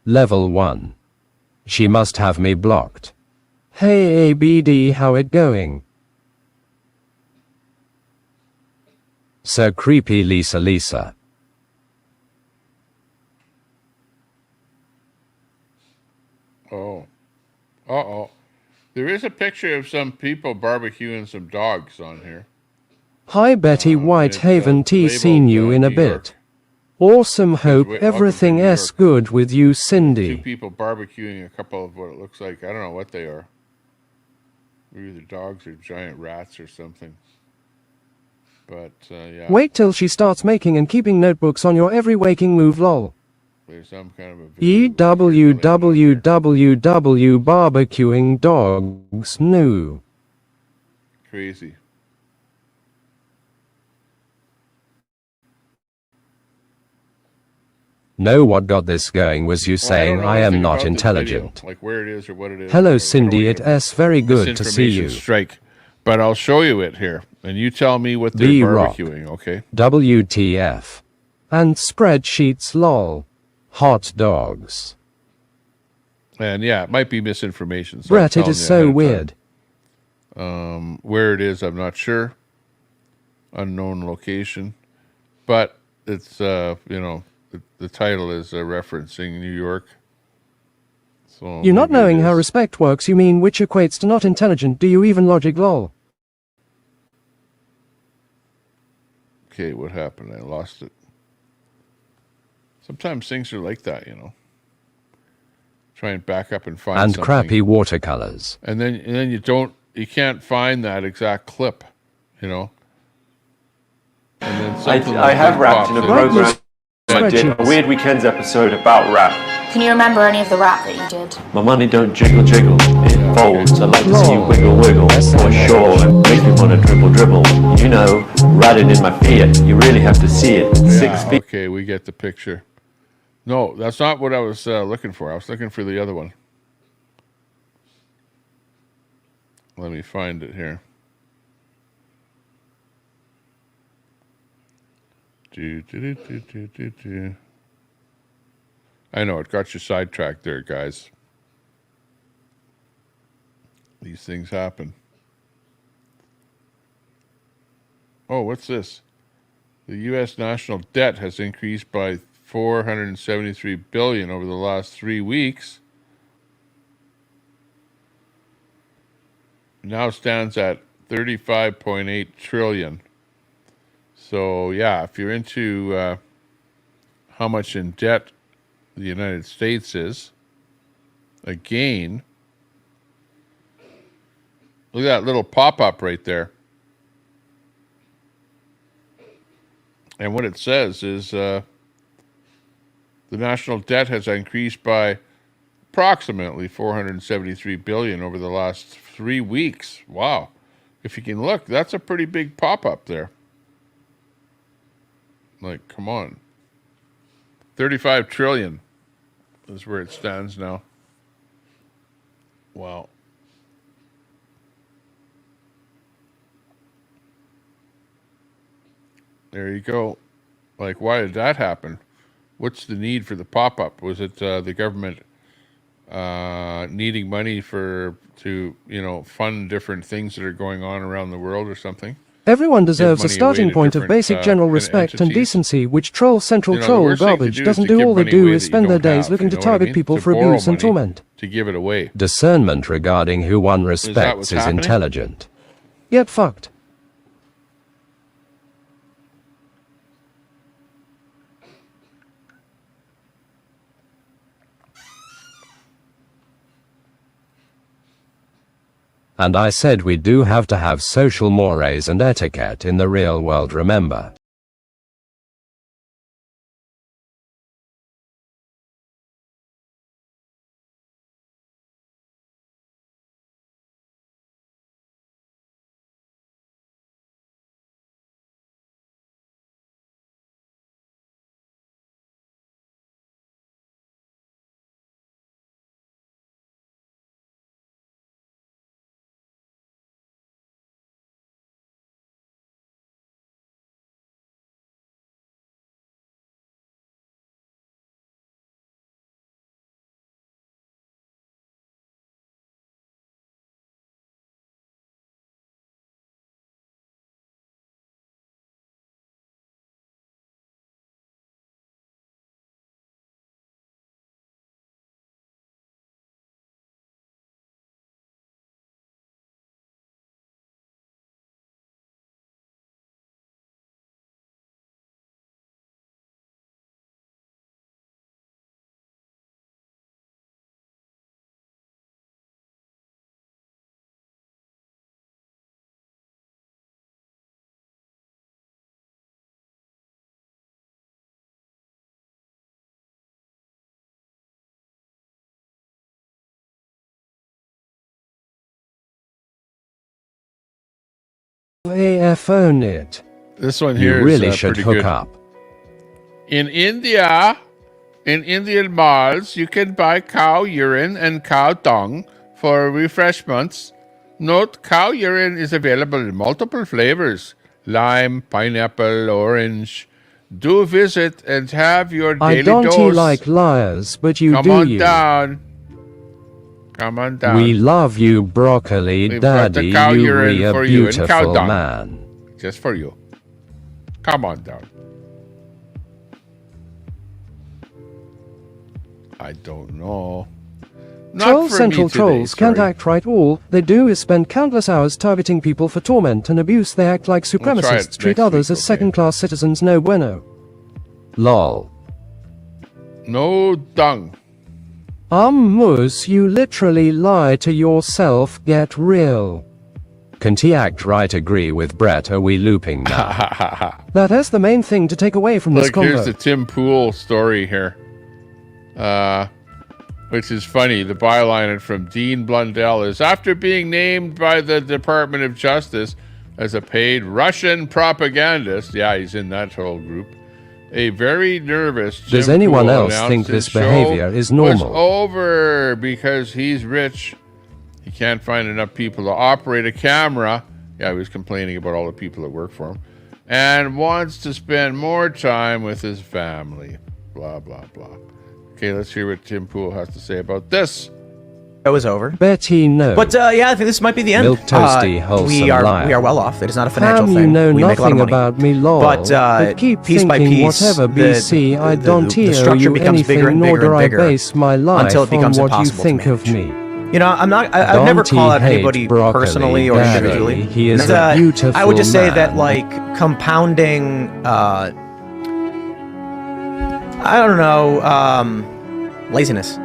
Level 1. She must have me blocked. Hey ABD, how it going? So creepy, Lisa. Oh. Uh-oh. There is a picture of some people barbecuing some dogs on here. Hi Betty White, haven't seen you in a bit. Awesome, hope everything is good with you, Cindy. Two people barbecuing a couple of what it looks like. I don't know what they are. They're either dogs or giant rats or something. But, yeah. Wait till she starts making and keeping notebooks on your every waking move, lol. There's some kind of a EWWWW barbecuing dogs, no. Crazy. No, what got this going was you saying I am not intelligent. Like where it is or what it is. Hello Cindy, it is very good to see you. Strike. But I'll show you it here. And you tell me what they're barbecuing, okay? WTF. And spreadsheets, lol. Hot dogs. And yeah, it might be misinformation. So Brett, it is so weird. Where it is, I'm not sure. Unknown location. But it's, you know, the title is referencing New York. So you not knowing how respect works, you mean which equates to not intelligent, do you even logic, lol? Okay, what happened? I lost it. Sometimes things are like that, you know. Try and back up and find something. Crappy watercolors. And then you can't find that exact clip, you know. And then something I have rapped in a program. I did a Weird Weekends episode about rap. Can you remember any of the rap that you did? My money don't jiggle jiggle, it folds. I like to see you wiggle wiggle, for sure, and make me wanna dribble dribble. You know, riding in my Fiat, you really have to see it. Yeah, 6 feet. Okay, we get the picture. No, that's not what I was looking for. I was looking for the other one. Let me find it here. I know, it got you sidetracked there, guys. These things happen. Oh, what's this? The U.S. national debt has increased by $473 billion over the last 3 weeks. Now stands at $35.8 trillion. So, yeah, if you're into how much in debt the United States is, again, look at that little pop-up right there. And what it says is the national debt has increased by approximately $473 billion over the last 3 weeks. Wow. If you can look, that's a pretty big pop-up there. Like, come on. 35 trillion is where it stands now. Wow. There you go. Like, why did that happen? What's the need for the pop-up? Was it the government needing money to fund different things that are going on around the world or something? Everyone deserves a starting point of basic general respect and decency, which troll central troll garbage doesn't do. All they do is spend their days looking to target people for abuse and torment. To give it away. Discernment regarding who one respects is intelligent. Yet fucked. And I said we do have to have social mores and etiquette in the real world, remember. AF own it. This one here you really is should pretty hook good. up. In India, in Indian malls, you can buy cow urine and cow dung for refreshments. Note, cow urine is available in multiple flavors: lime, pineapple, orange. Do visit and have your daily I don't dose. like liars, but you Come do on you. down. Come on down. We love you, broccoli We've got the daddy. cow You urine re a for you and cow beautiful dung. man. Just for you. Come on down. I don't know. Not Troll for Central me today, trolls can't sorry. act right. All they do is spend countless hours targeting people for torment and abuse. They act like We'll try it supremacists, treat next others week, as second-class citizens. No bueno. Lol. No dung. Moose, you literally lie to yourself. Get real. Can't he act right? Agree with Brett. Are we looping now? That is the main thing to take away from this Look, convo. here's the Tim Pool story here. Which is funny. The byline from Dean Blundell is, after being named by the Department of Justice as a paid Russian propagandist, yeah, he's in that whole group, a very nervous Jim Does anyone Pool else announced think his this show behavior is normal? was over because he's rich. He can't find enough people to operate a camera. Yeah, he was complaining about all the people that work for him. And wants to spend more time with his family. Blah, blah, blah. Okay, let's hear what Tim Pool has to say about this. It was over. Betty, no. But yeah, I think this might be the end. Milk toasty, wholesome we are liar. well off. It is not a financial Ham, thing. you know we make a lot of nothing money. about me, lol. But keep piece by thinking piece, whatever BC, I don't the hear structure you becomes anything, bigger and nor bigger do and I bigger base my life until it becomes on what you impossible think to of manage. me. You know, I've never called out anybody broccoli, personally or daddy. individually. He is And, a beautiful I would just say man. that, like, compounding, I don't know, laziness.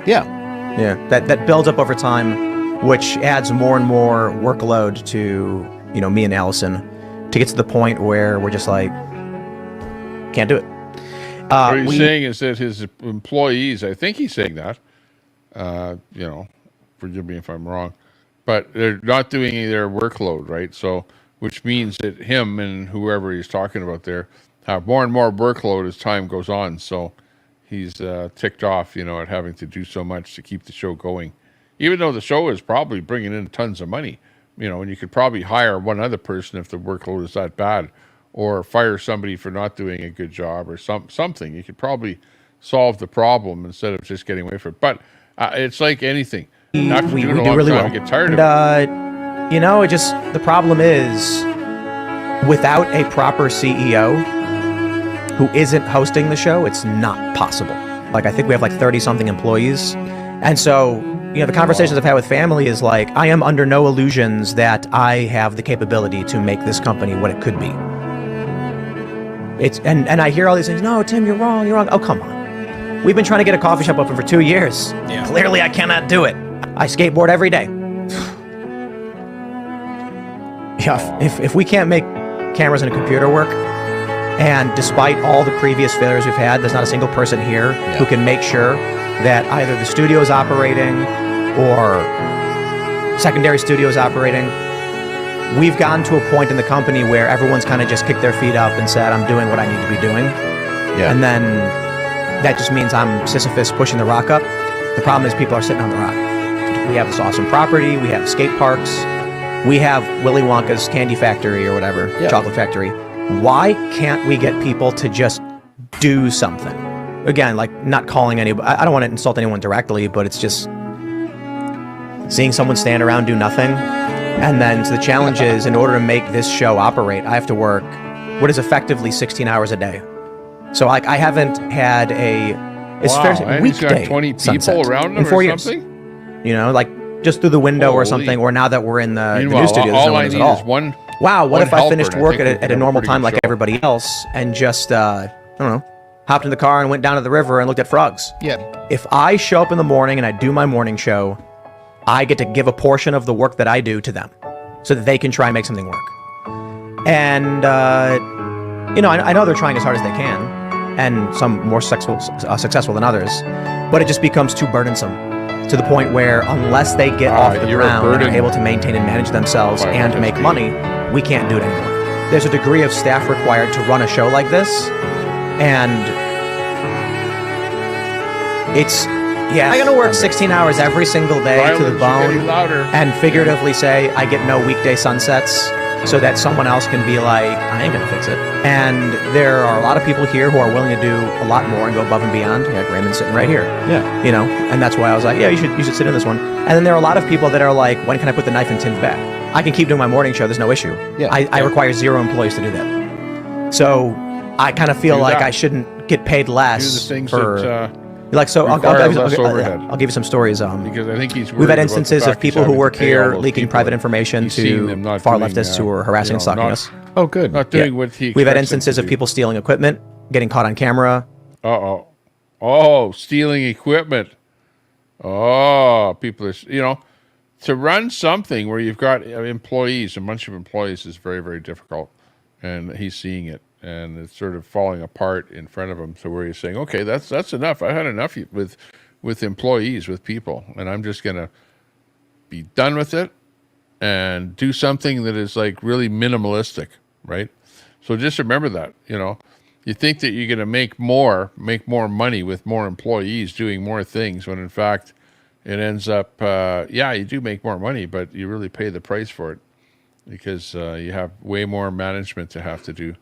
Yeah. Yeah, that builds up over time, which adds more and more workload to, you know, me and Allison to get to the point where we're just like, can't do it. What he's saying is that his employees, I think he's saying that, you know, forgive me if I'm wrong, but they're not doing any of their workload, right? So, which means that him and whoever he's talking about there have more and more workload as time goes on. So he's ticked off, you know, at having to do so much to keep the show going, even though the show is probably bringing in tons of money, you know, and you could probably hire one other person if the workload is that bad, or fire somebody for not doing a good job, or something. You could probably solve the problem instead of just getting away from it. But it's like anything. After We doing it a do long really time, well. you get tired And, of it. you know, the problem is, without a proper CEO who isn't hosting the show, it's not possible. Like, I think we have like 30-something employees. And so, you know, the conversations I've had with family is like, I am under no illusions that I have the capability to make this company what it could be. And I hear all these things, no, Tim, you're wrong. Oh, come on. We've been trying to get a coffee shop open for 2 years. Yeah. Clearly, I cannot do it. I skateboard every day. Yeah, if we can't make cameras and a computer work, and despite all the previous failures we've had, there's not a single person here who can make sure that either the studio is operating or secondary studio is operating. We've gotten to a point in the company where everyone's kind of just kicked their feet up and said, I'm doing what I need to be doing. Yeah. And then that just means I'm Sisyphus pushing the rock up. The problem is people are sitting on the rock. We have this awesome property. We have skate parks. We have Willy Wonka's candy factory or whatever, chocolate factory. Why can't we get people to just do something? Again, like, not calling anybody. I don't want to insult anyone directly, but it's just seeing someone stand around, do nothing. And then so the challenge is, in order to make this show operate, I have to work what is effectively 16 hours a day. So I haven't had a And he's got weekday 20 people sunset around him in 4 or years. something? You know, like just through the window or Holy. something, or now that we're in the Meanwhile, new studio, there's all no I one at need all. is one. Wow, what one if I helper, finished and I work think we at could a have normal pretty time good like show. everybody else and just, I don't know, hopped in the car and went down to the river and looked at frogs? Yeah. If I show up in the morning and I do my morning show, I get to give a portion of the work that I do to them so that they can try and make something work. And, you know, I know they're trying as hard as they can, and some more successful than others, but it just becomes too burdensome to the point where unless they get off the you're a ground and are burden. able to maintain and manage themselves Quite and honestly. make money, we can't do it anymore. There's a degree of staff required to run a show like this, and it's, I gotta work 16 hours every single day to the bone, and figuratively say I get no weekday sunsets, so that someone else can be like, I ain't gonna fix it. And there are a lot of people here who are willing to do a lot more and go above and beyond. Like Raymond's sitting right here. Yeah. You know, and that's why I was like, yeah, you should sit in this one. And then there are a lot of people that are like, when can I put the knife in Tim's back? I can keep doing my morning show, there's no issue. Yeah. I require 0 employees to do that. So I kind of feel like I shouldn't get paid less for... Like, so I'll give you some stories. Because I think he's we've had instances of people who work here leaking private information to far leftists who are harassing and stalking us. Oh, good. Not doing what he We've had instances of people stealing equipment, getting caught on camera. Oh, stealing equipment. Oh, people are, you know, to run something where you've got employees, a bunch of employees is very, very difficult. And he's seeing it. And it's sort of falling apart in front of him. So where he's saying, okay, that's enough. I had enough with employees, with people, and I'm just going to be done with it and do something that is like really minimalistic, right? So just remember that, you know, you think that you're going to make more money with more employees doing more things when in fact it ends up, you do make more money, but you really pay the price for it because you have way more management to have to do.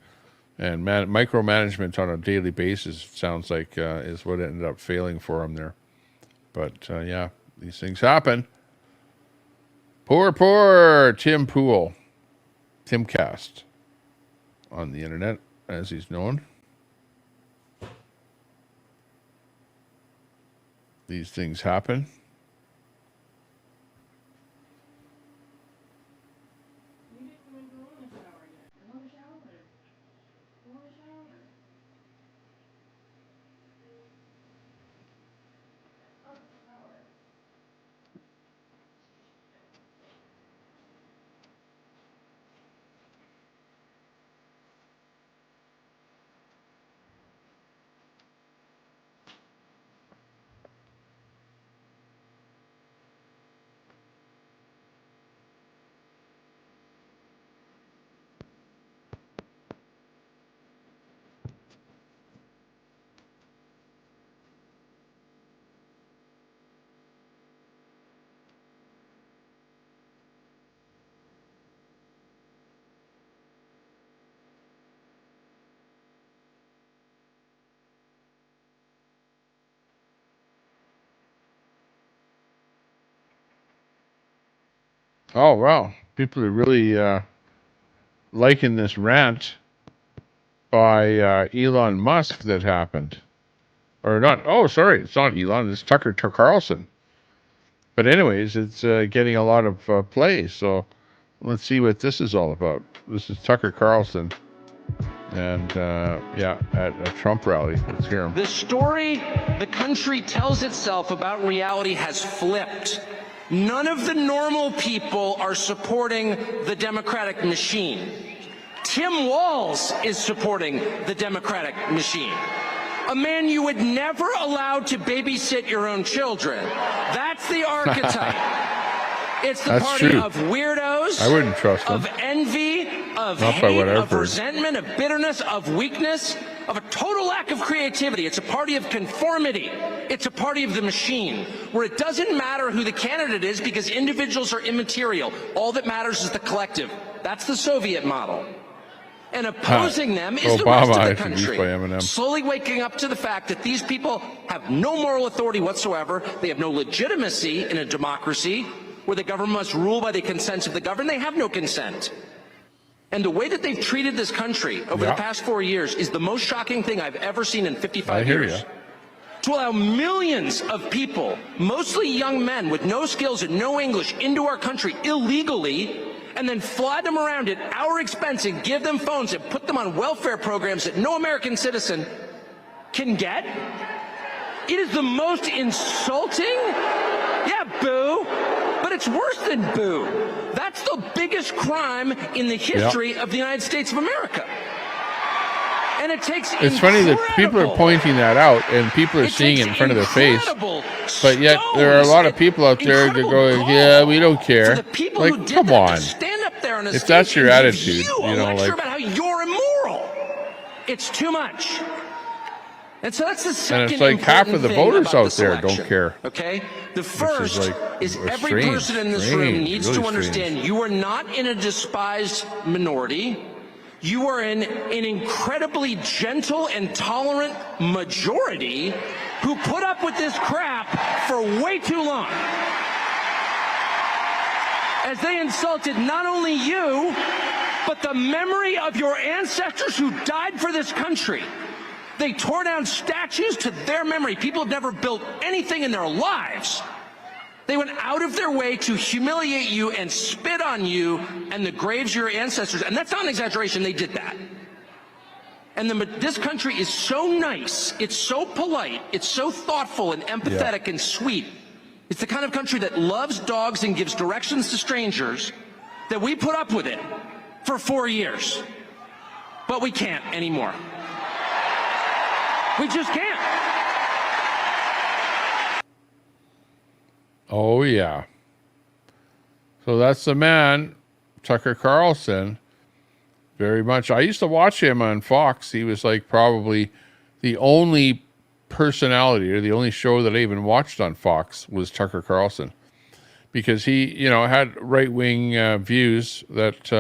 And micromanagement on a daily basis sounds like is what ended up failing for him there. But these things happen. Poor Tim Pool. Timcast on the internet, as he's known. These things happen. Oh, wow. People are really liking this rant by Elon Musk that happened. Or not. Oh, sorry. It's not Elon. It's Tucker Carlson. But anyways, it's getting a lot of play. So let's see what this is all about. This is Tucker Carlson. And, at a Trump rally. Let's hear him. The story the country tells itself about reality has flipped. None of the normal people are supporting the Democratic machine. Tim Walz is supporting the Democratic machine. A man you would never allow to babysit your own children. That's the archetype. It's the party of weirdos. I wouldn't trust him. Of envy, of hate, of resentment, of bitterness, of weakness, of a total lack of creativity. It's a party of conformity. It's a party of the machine, where it doesn't matter who the candidate is because individuals are immaterial. All that matters is the collective. That's the Soviet model. And opposing them is the rest of the country, slowly waking up to the fact that these people have no moral authority whatsoever. They have no legitimacy in a democracy where the government must rule by the consent of the governed. They have no consent. And the way that they've treated this country over the past 4 years is the most shocking thing I've ever seen in 55 years. To allow millions of people, mostly young men with no skills and no English, into our country illegally, and then fly them around at our expense and give them phones and put them on welfare programs that no American citizen can get. It is the most insulting, boo, but it's worse than boo. That's the biggest crime in the history of the United States of America. And it takes It's funny that people are pointing that out and people are seeing it in front of their face. But yet there are a lot of people out there that go, yeah, we don't care. Like, come on. Stand up there on a If stage that's your and gives attitude, you a you know, lecture like, about how you're immoral. It's too much. And so that's the second and it's like half of the voters about out this there election, don't care. Okay? The Which first is, like, is every strange, person in this room strange, needs really to understand strange. you are not in a despised minority. You are in an incredibly gentle and tolerant majority who put up with this crap for way too long. As they insulted not only you, but the memory of your ancestors who died for this country. They tore down statues to their memory. People have never built anything in their lives. They went out of their way to humiliate you and spit on you and the graves of your ancestors. And that's not an exaggeration, they did that. And this country is so nice, it's so polite, it's so thoughtful and empathetic and sweet. It's the kind of country that loves dogs and gives directions to strangers, that we put up with it for 4 years. But we can't anymore. We just can't. Oh, yeah. So that's the man, Tucker Carlson. Very much. I used to watch him on Fox. He was like probably the only personality or the only show that I even watched on Fox was Tucker Carlson. Because he, you know, had right-wing views that,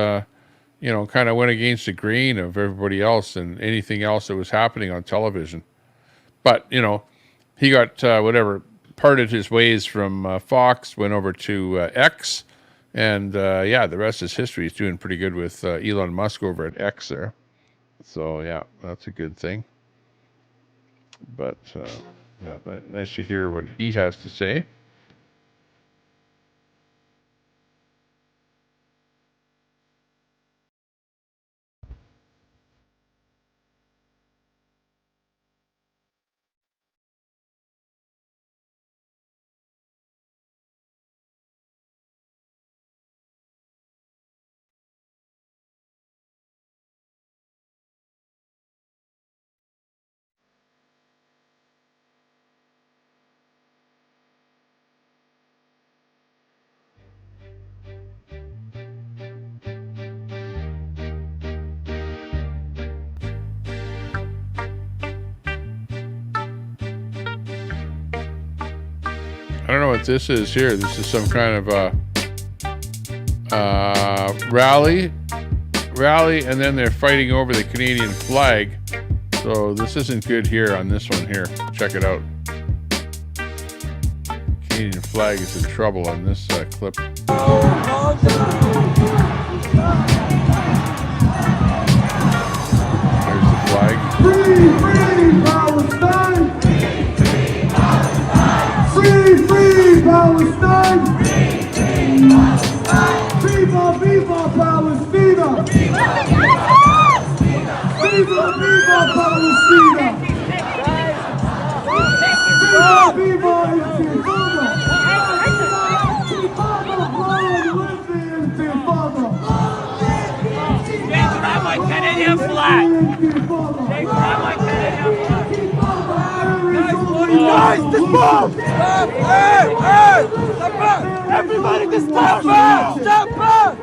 you know, kind of went against the grain of everybody else and anything else that was happening on television. But, you know, he got, parted his ways from Fox, went over to X, and, yeah, the rest is history. He's doing pretty good with Elon Musk over at X there. So, yeah, that's a good thing. But, yeah, nice to hear what he has to say. I don't know what this is here. This is some kind of rally, and then they're fighting over the Canadian flag. So this isn't good here on this one here. Check it out. Canadian flag is in trouble on this clip. There's the flag. Free Palestine! Free Palestine! Viva Palestina! Viva Palestina! Viva Intifada! Long live the Intifada! I'm like Canadian flag! I'm like Canadian flag! Guys, dismount! Stop! Hey! Stop back! Everybody dismount! Stop back!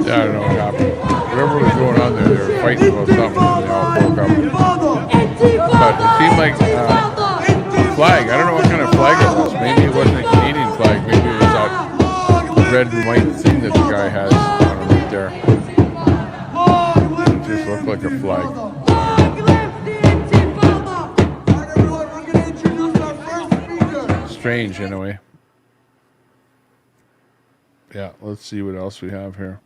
Yeah, I don't know what happened. Whatever was going on there, they were fighting about something and they all broke up. But it seemed like a flag. I don't know what kind of flag it was. Maybe it wasn't a Canadian flag. Maybe it was that red and white thing that the guy has on him right there. It just looked like a flag. Strange, anyway. Yeah, let's see what else we have here.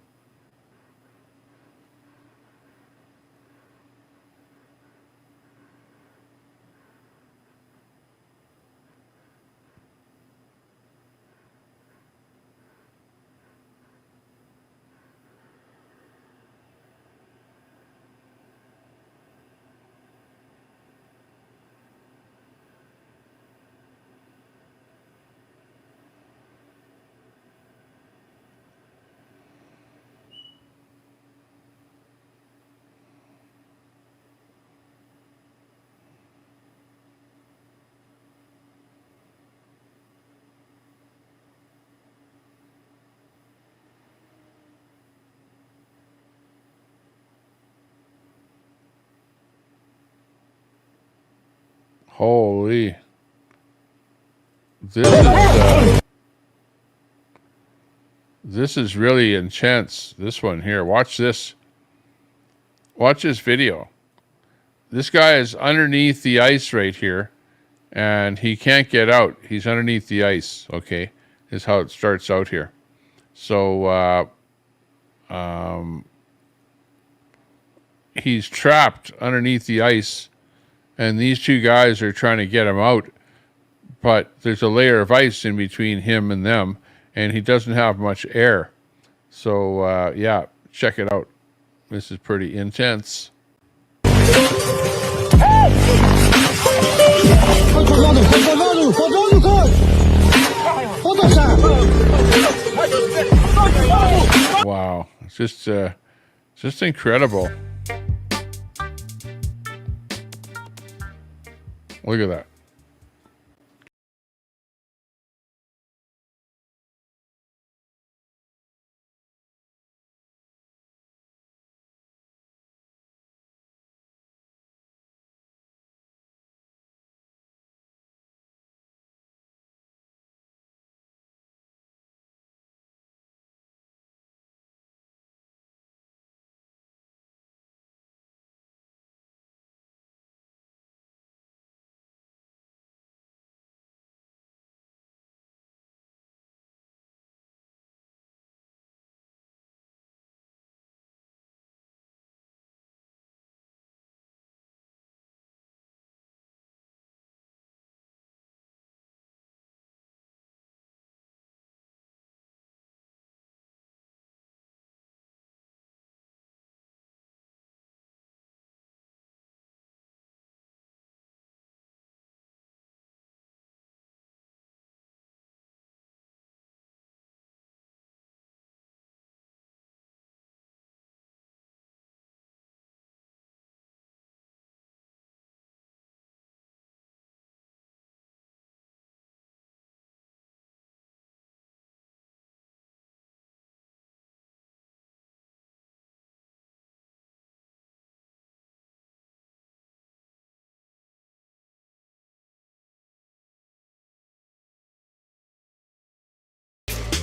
Holy. This is really intense. This one here. Watch this. Watch this video. This guy is underneath the ice right here, and he can't get out. He's underneath the ice, okay? Is how it starts out here. So, he's trapped underneath the ice, and these two guys are trying to get him out, but there's a layer of ice in between him and them, and he doesn't have much air. So, yeah, check it out. This is pretty intense. Wow, it's just incredible. Look at that.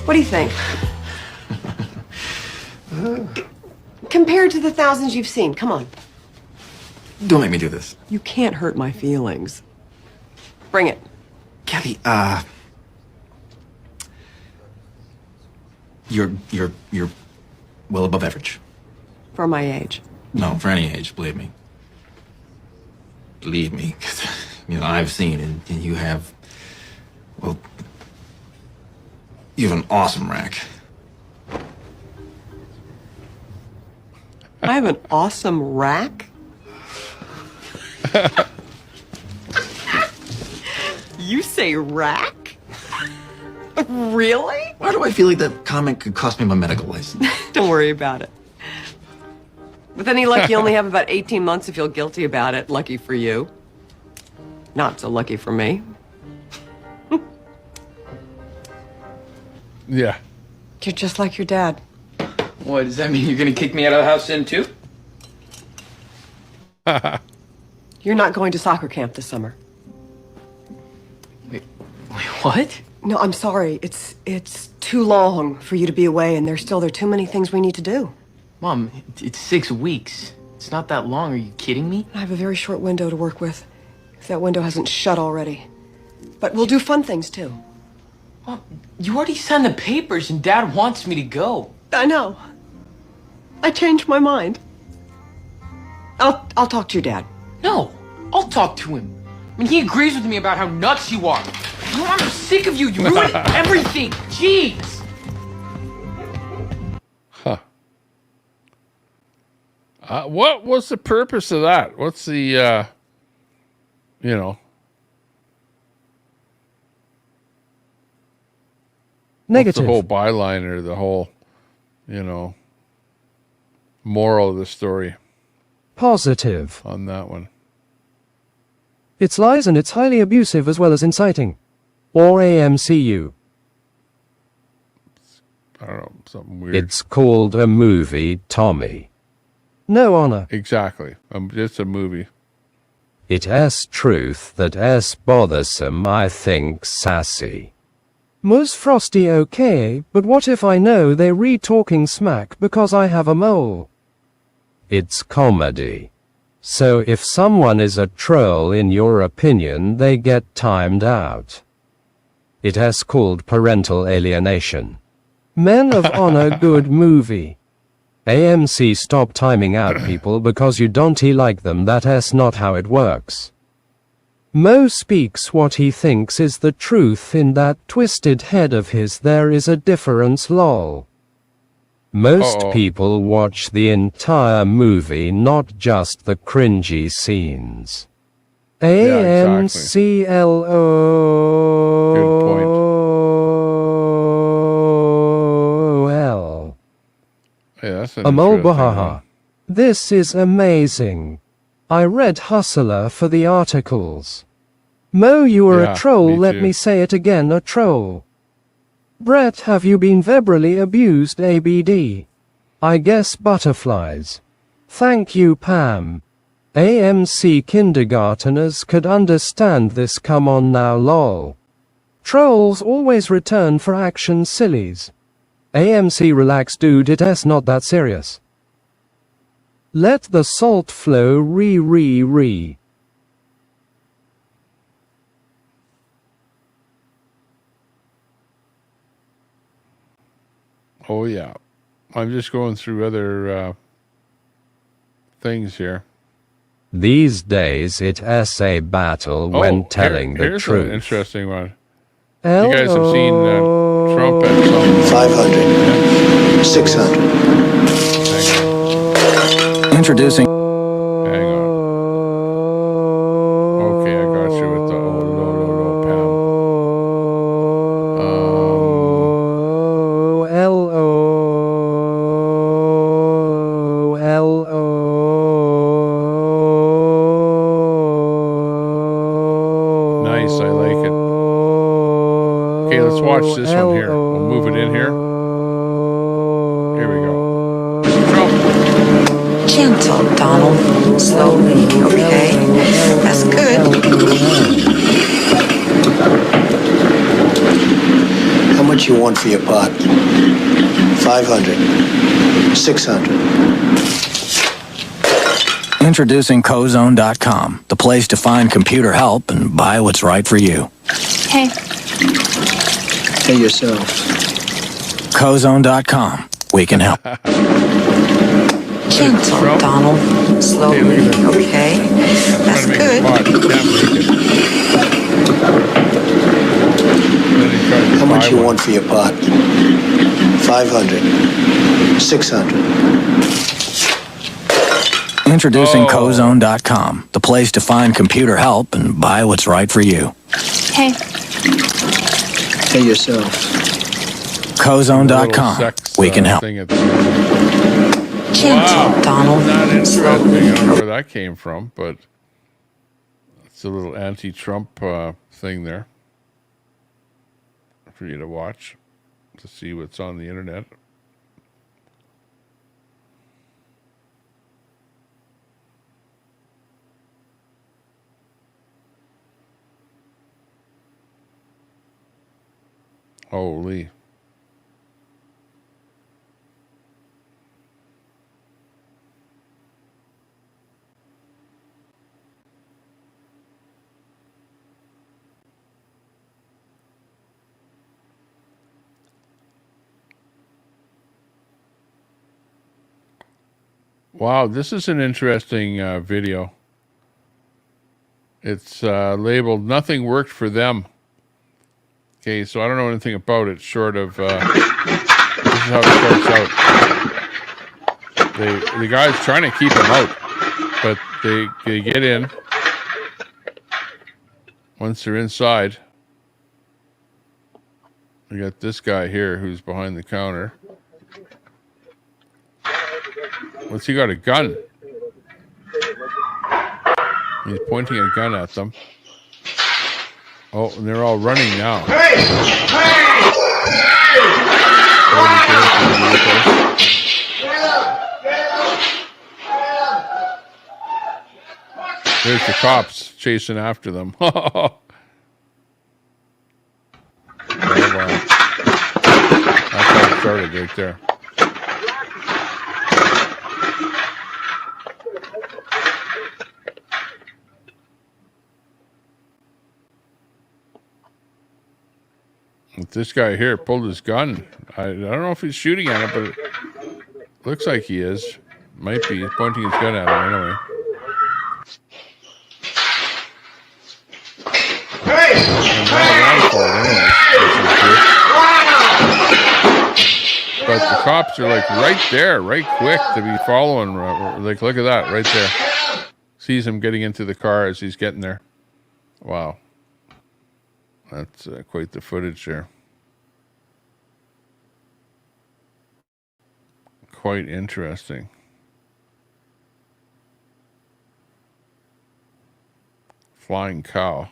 What do you think? Compared to the thousands you've seen, come on. Don't make me do this. You can't hurt my feelings. Bring it. Kathy, you're well above average. For my age. No, for any age, believe me. Believe me, 'cause, I've seen and you have, well, you have an awesome rack. I have an awesome rack? You say rack? Really? Why do I feel like that comment could cost me my medical license? Don't worry about it. With any luck, you only have about 18 months to feel guilty about it. Lucky for you. Not so lucky for me. Yeah. You're just like your dad. What, does that mean you're gonna kick me out of the house then too? You're not going to soccer camp this summer. Wait, what? No, I'm sorry. It's too long for you to be away, and there are too many things we need to do. Mom, it's 6 weeks. It's not that long. Are you kidding me? I have a very short window to work with, if that window hasn't shut already. But we'll do fun things, too. Mom, you already signed the papers, and Dad wants me to go. I know. I changed my mind. I'll talk to your dad. No, I'll talk to him. I mean, he agrees with me about how nuts you are. I'm sick of you. You ruined everything. Jeez. Huh. What was the purpose of that? What's the, Negative. What's the whole byline or the whole, moral of the story? Positive. On that one. It's lies and it's highly abusive as well as inciting. Or AMCU. I don't know, something weird. It's called a movie, Tommy. No honor. Exactly. It's a movie. It's truth that's bothersome, I think sassy. Mus Frosty okay, but what if I know they re-talking smack because I have a mole? It's comedy. So if someone is a troll in your opinion, they get timed out. It's called parental alienation. Men of Honor good movie. AMC stop timing out people because you don't like them, that's not how it works. Mo speaks what he thinks is the truth in that twisted head of his, there is a difference lol. Most people watch the entire movie, not just the cringy scenes. AMCLOL. Hey, that's an Amol interesting Bahaha. one. This is amazing. I read Hustler for the articles. Mo, you are Yeah, a troll, me let too. me say it again, a troll. Brett, have you been verbally abused, ABD? I guess butterflies. Thank you, Pam. AMC kindergarteners could understand this, come on now lol. Trolls always return for action sillies. AMC relax dude, it's not that serious. Let the salt flow re. Oh yeah, I'm just going through other things here. These days it's a battle when telling the here's truth. an interesting one. You guys have seen Trump at some 500, 600. Introducing. Hang on. Okay, I got you with the low, Pam. Nice, I like it. Okay, let's watch this one here. We'll move it in here. Here we go. Trump. Gentle, Donald. Slowly, okay? That's good. How much you want for your pot? 500, 600. Introducing Cozone.com, the place to find computer help and buy what's right for you. Hey. Hey yourself. Cozone.com. We can help. Gentle, Donald. Slowly, okay? That's good. How much you want for your pot? 500, 600. Introducing Cozone.com, the place to find computer help and buy what's right for you. Hey. Hey yourself. Cozone.com. We can help. Gentle, Donald. Not interesting. I don't know where that came from, but it's a little anti-Trump thing there for you to watch to see what's on the internet. Holy. Wow, this is an interesting video. It's labeled "Nothing Worked for Them." Okay, so I don't know anything about it short of this is how it starts out. The guy's trying to keep him out, but they get in. Once they're inside, we got this guy here who's behind the counter. What's he got, a gun? He's pointing a gun at them. Oh, and they're all running now. There's the cops chasing after them. Oh, wow. That's how it started right there. This guy here pulled his gun. I don't know if he's shooting at it, but it looks like he is. Might be. He's pointing his gun at him anyway. And ran for it anyway. But the cops are like right there, right quick to be following. Like, look at that right there. Sees him getting into the car as he's getting there. Wow. That's quite the footage there. Quite interesting. Flying cow.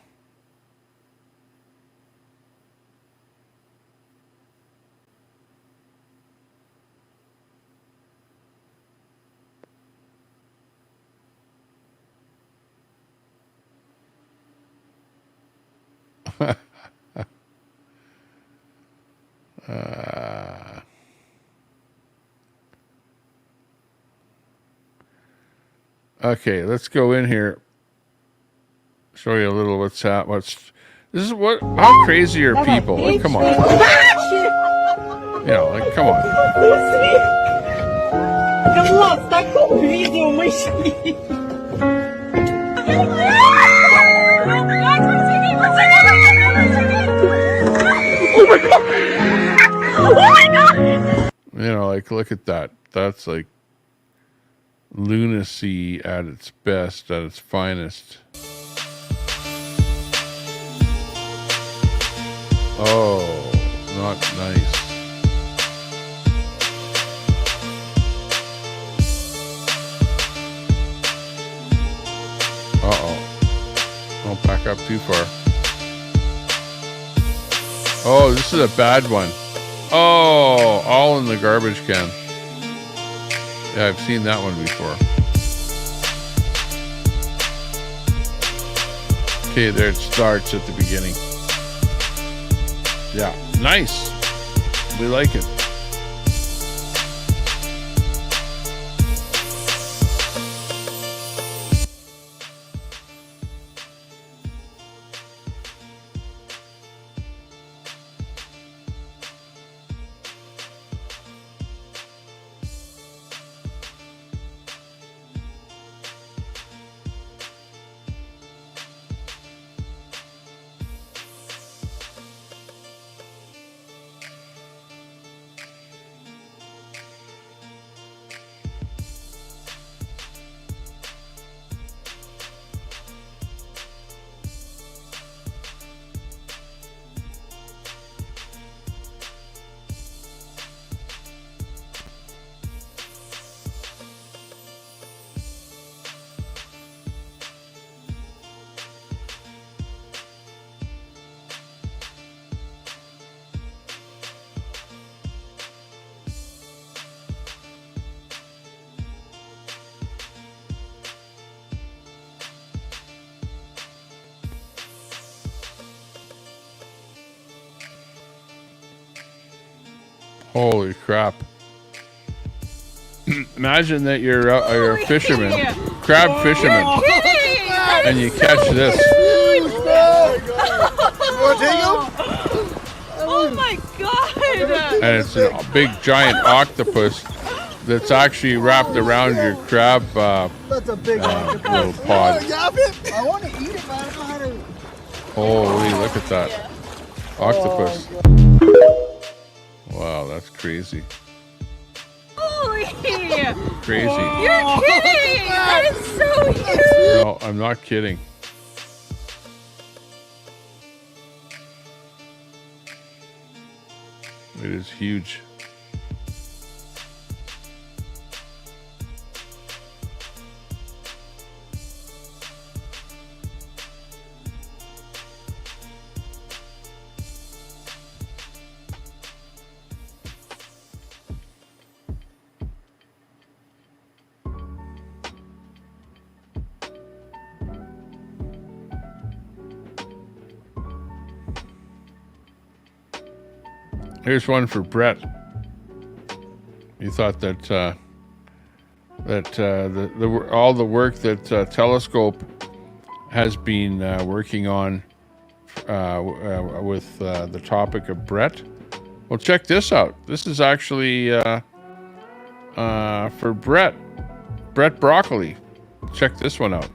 Okay, let's go in here. Show you a little what's this is what? How crazy are people? Like, come on. You know, like, come on. You know, like, look at that. That's like lunacy at its best, at its finest. Oh, not nice. Uh-oh. Don't back up too far. Oh, this is a bad one. Oh, all in the garbage can. Yeah, I've seen that one before. Okay, there it starts at the beginning. Yeah, nice. We like it. Holy crap. Imagine that you're a fisherman, crab fisherman, and you catch this. Oh my god! And it's a big giant octopus that's actually wrapped around your crab That's a big little pod. I want to eat it, but I don't know how to. Holy, look at that. Octopus. Wow, that's crazy. Holy! Crazy. You're kidding! That is so huge! No, I'm not kidding. It is huge. Here's one for Brett. You thought that all the work that Telescope has been working on with the topic of Brett. Well, check this out. This is actually for Brett Broccoli. Check this one out.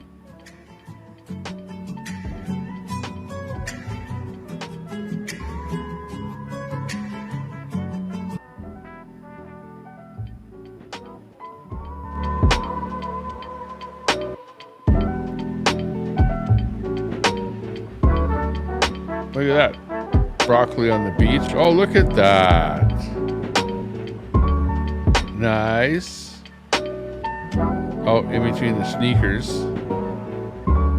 Look at that. Broccoli on the beach. Oh, look at that. Nice. Oh, in between the sneakers.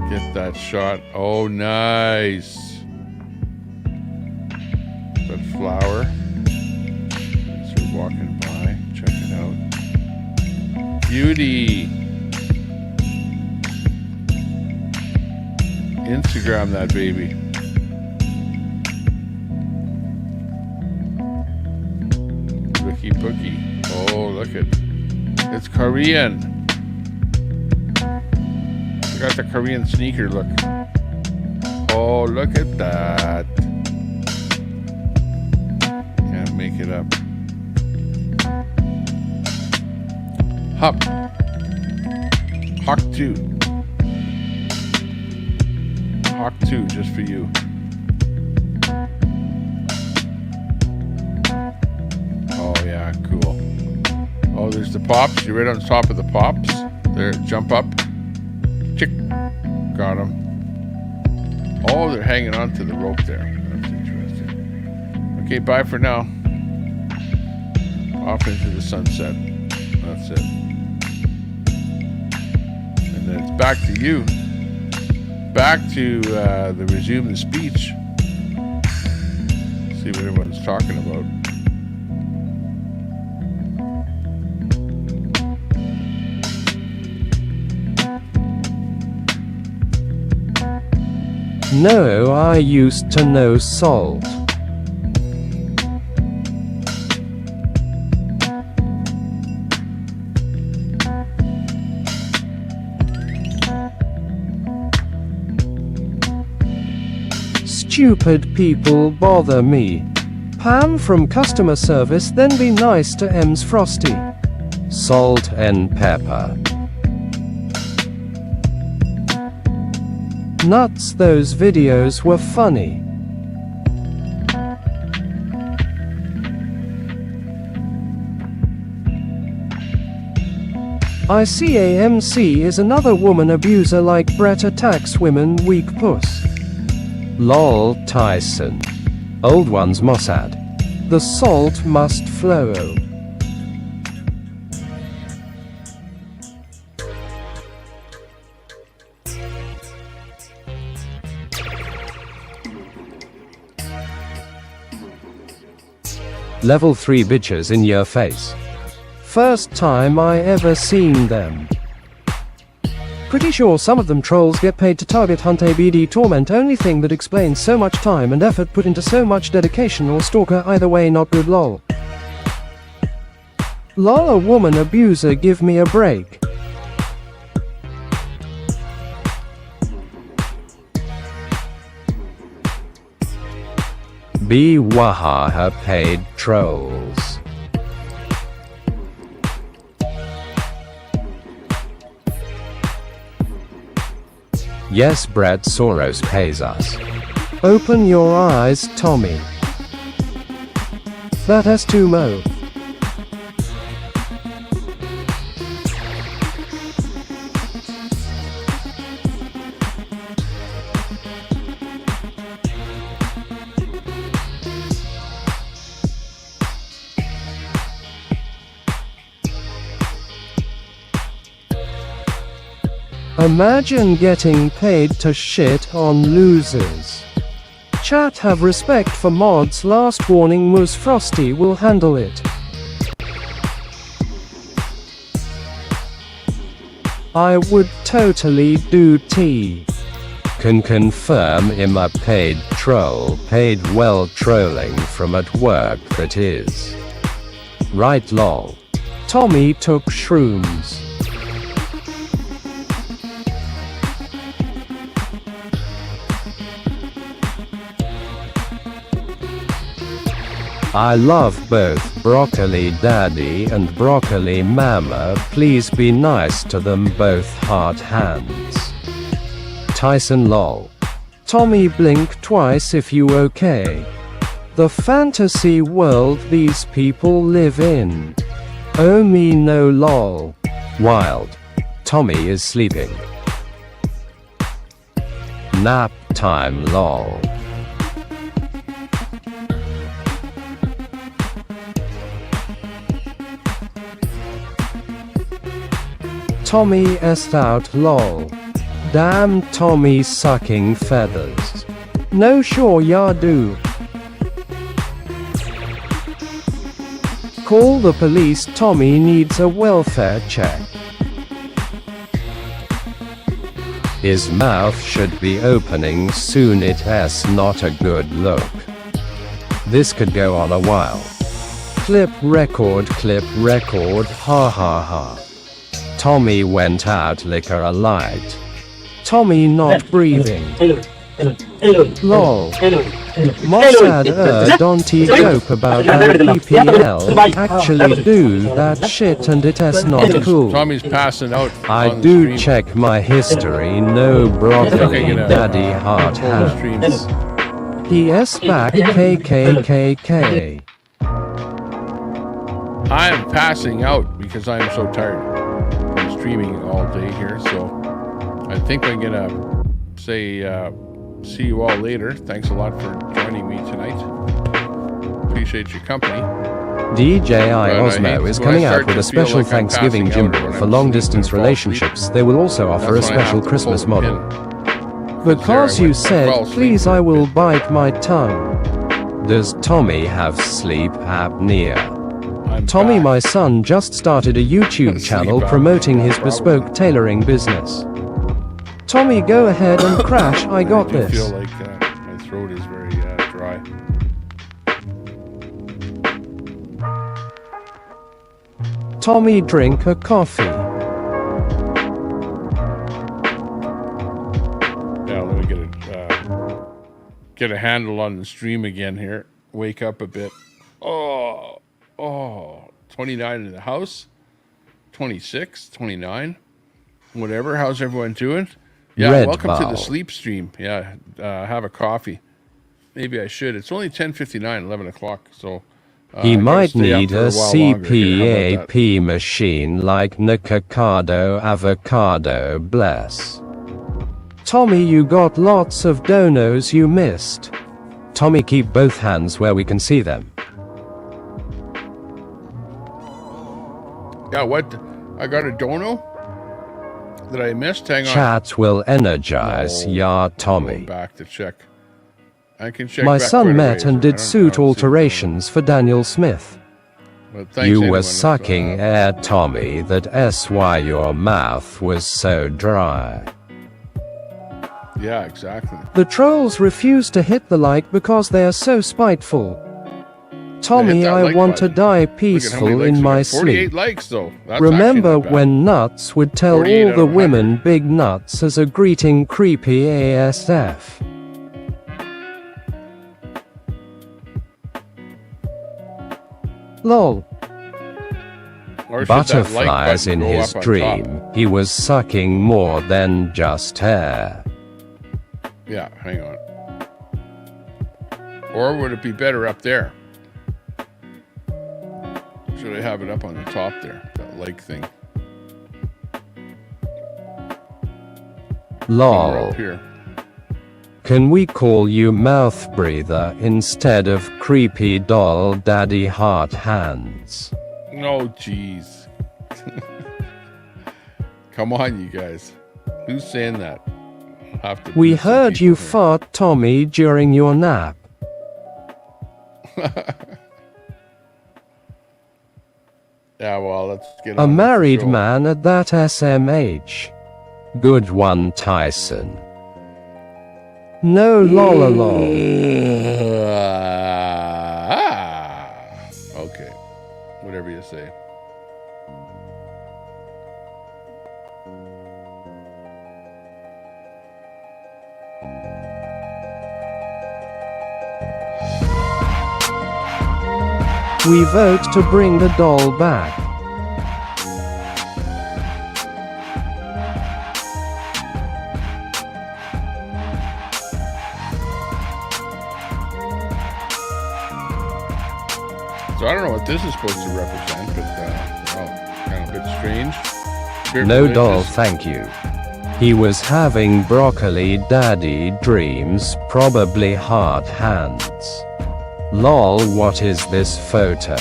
Get that shot. Oh, nice. That flower. As we're walking by. Check it out. Beauty. Instagram that baby. Looky bookie. Oh, look at it's Korean. I got the Korean sneaker look. Oh, look at that. Can't make it up. Hop. Hawk 2. Hawk 2 just for you. Oh yeah, cool. Oh, there's the pops. You're right on top of the pops. There, jump up. Chick. Got them. Oh, they're hanging on to the rope there. That's interesting. Okay, bye for now. Off into the sunset. That's it. And then it's back to you. Back to the resume the speech. See what everyone's talking about. No, I used to know salt. Stupid people bother me. Pam from customer service, then be nice to M's Frosty. Salt and pepper. Nuts, those videos were funny. ICAMC is another woman abuser like Brett attacks women weak puss. Lol Tyson. Old ones Mossad. The salt must flow. Level 3 bitches in your face. First time I ever seen them. Pretty sure some of them trolls get paid to target hunt ABD torment, only thing that explains so much time and effort put into so much dedication, or stalker, either way not good lol. Lol a woman abuser, give me a break. Be wahaha paid trolls. Yes, Brad Soros pays us. Open your eyes, Tommy. That has two mo. Imagine getting paid to shit on losers. Chat, have respect for mods. Last warning, Moose Frosty will handle it. I would totally do tea. Can confirm I'm a paid troll, paid well trolling from at work that is. Right lol. Tommy took shrooms. I love both Broccoli Daddy and Broccoli Mama. Please be nice to them both. Heart hands. Tyson lol. Tommy blink twice if you okay. The fantasy world these people live in. Oh me no lol. Wild. Tommy is sleeping. Nap time lol. Tommy est out lol. Damn Tommy sucking feathers. No sure ya do. Call the police, Tommy needs a welfare check. His mouth should be opening soon, it's not a good look. This could go on a while. Clip record, ha ha ha. Tommy went out liquor a light. Tommy not breathing. Lol. Mossad don't joke about how PPL actually do that shit and it is not cool. Tommy's passing out. I do check my history, no broccoli daddy heart hands. P.S. back KKKK. I am passing out because I am so tired. I'm streaming all day here, so I think I'm gonna say see you all later. Thanks a lot for joining me tonight. Appreciate your company. DJI Osmo is coming out with a special Thanksgiving gimbal for long-distance relationships. They will also offer a special Christmas model. Because you said, please I will bite my tongue. Does Tommy have sleep apnea? Tommy, my son, just started a YouTube channel promoting his bespoke tailoring business. Tommy, go ahead and crash, I got this. I feel like my throat is very dry. Tommy, drink a coffee. Yeah, let me get a handle on the stream again here. Wake up a bit. Oh, 29 in the house. 26, 29. Whatever. How's everyone doing? Yeah, Red welcome to Bow. the sleep stream. Yeah, have a coffee. Maybe I should. It's only 10:59, 11 o'clock. So He I gotta might stay up need for a while longer here. How about that? CPAP machine like Nikocado Avocado bless. Tommy, you got lots of donos you missed. Tommy, keep both hands where we can see them. Yeah, what? I got a dono that I missed. Hang on. Chat will energize ya, Tommy. Going back to check. I can check. My back son quite a met ways. and I did don't suit see alterations for Daniel Smith. But thanks You anyone were if, sucking air, Tommy, that's why your mouth was so dry. Yeah, exactly. The trolls refuse to hit the like because they are so spiteful. Tommy, that I like want to button. die Look at how many peaceful likes in we my got. 48 sleep. likes though. That's Remember actually not bad. when Nuts would tell 48 all out the of 100. women big nuts as a greeting creepy ASF? Lol. Or should that like Butterflies button in go his up on dream. top? He was sucking more than just hair. Yeah, hang on. Or would it be better up there? Should I have it up on the top there? That like thing. Somewhere Lol. up here. Can we call you mouth breather instead of creepy doll daddy heart hands? No, jeez. Come on, you guys. Who's saying that? Have to We beat some heard you people here. fart, Tommy, during your nap. Yeah, well, let's get on A with the married show. man at that SMH. Good one, Tyson. No lol. Okay. Whatever you say. We vote to bring the doll back. So I don't know what this is supposed to represent, but well, kind of a bit strange. Very No religious. doll, thank you. He was having broccoli daddy dreams, probably hard hands. Lol, what is this photo?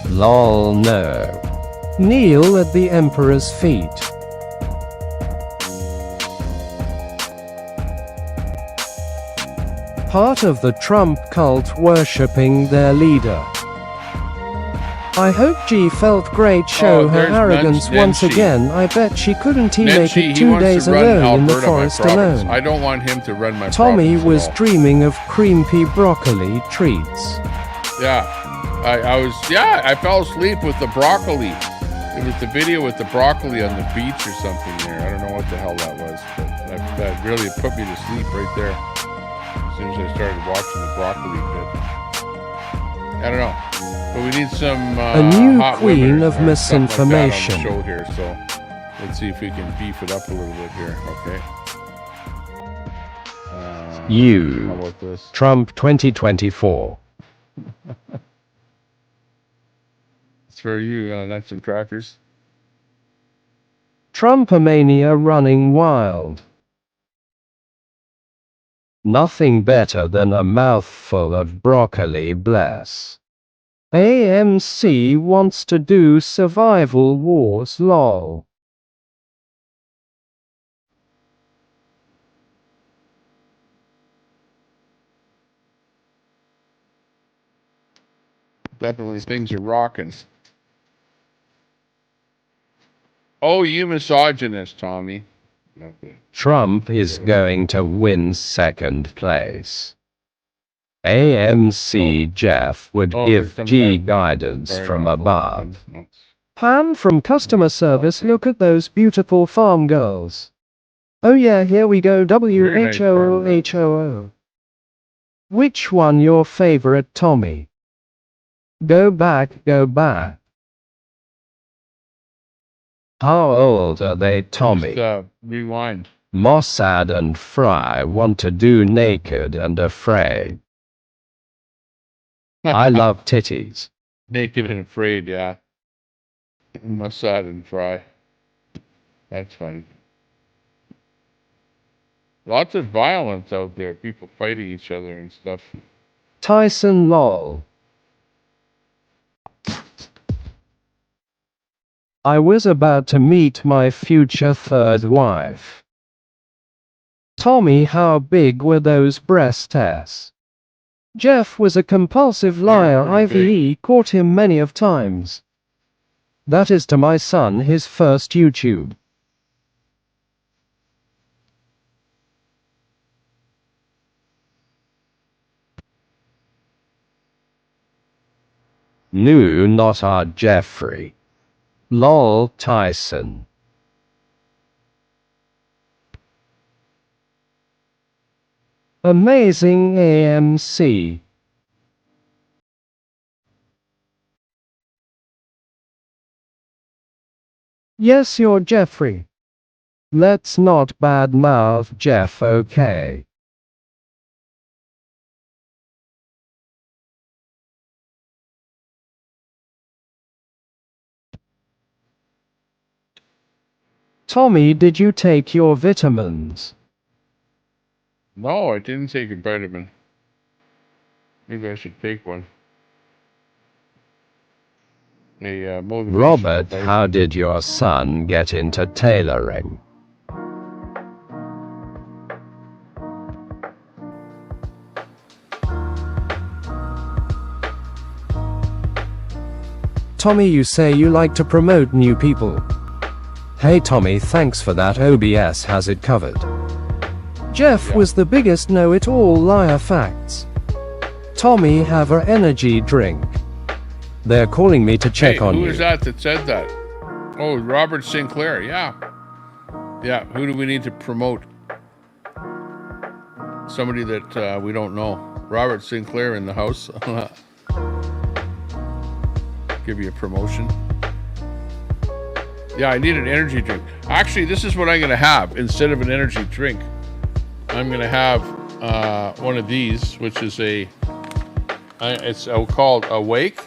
Lol, no. Kneel at the emperor's feet. Part of the Trump cult worshipping their leader. I hope G felt great show her there's arrogance once Nenshi. again. I bet she couldn't he make Nenshi, it he 2 wants days to run alone in the Alberta, my forest province. alone. I don't want him to run my Tommy province was at all. dreaming of creamy broccoli treats. Yeah, I fell asleep with the broccoli. It was the video with the broccoli on the beach or something there. I don't know what the hell that was, but that really put me to sleep right there. As soon as I started watching the broccoli bit. I don't know. But we need some A new hot queen women of or something like that misinformation. on the show here, so let's see if we can beef it up a little bit here. Okay. How You. about this? Trump 2024. It's for you, nuts and crackers. Trumpomania running wild. Nothing better than a mouthful of broccoli, bless. AMC wants to do survival wars, lol. Definitely things are rocking. Oh, you misogynist, Tommy. Okay. Trump is going to win second place. AMC Jeff would give G guidance from above. Pan from customer service, look at those beautiful farm girls. Oh yeah, here we go, WHOOHOO. Which one your favorite, Tommy? Go back, go back. How old are they, Tommy? Just, rewind. Mossad and Fry want to do naked and afraid. I love titties. Naked and afraid, yeah. Mossad and Fry. That's funny. Lots of violence out there. People fighting each other and stuff. Tyson lol. I was about to meet my future third wife. Tommy, how big were those breasts? Jeff was a compulsive liar. IVE caught him many of times. That is to my son his first YouTube. No, not our Jeffrey. Lol, Tyson. Amazing AMC. Yes, you're Jeffrey. Let's not badmouth Jeff, okay? Tommy, did you take your vitamins? No, I didn't take a vitamin. Maybe I should take one. A motivation. Robert, how did your son get into tailoring? Tommy, you say you like to promote new people. Hey Tommy, thanks for that. OBS has it covered. Jeff was the biggest know-it-all liar. Facts. Tommy, have a energy drink. They're calling me to check on you. Who is that said that? Oh, Robert Sinclair. Yeah. Yeah. Who do we need to promote? Somebody that we don't know. Robert Sinclair in the house. Give you a promotion. Yeah, I need an energy drink. Actually, this is what I'm going to have instead of an energy drink. I'm going to have one of these, which is it's called Awake.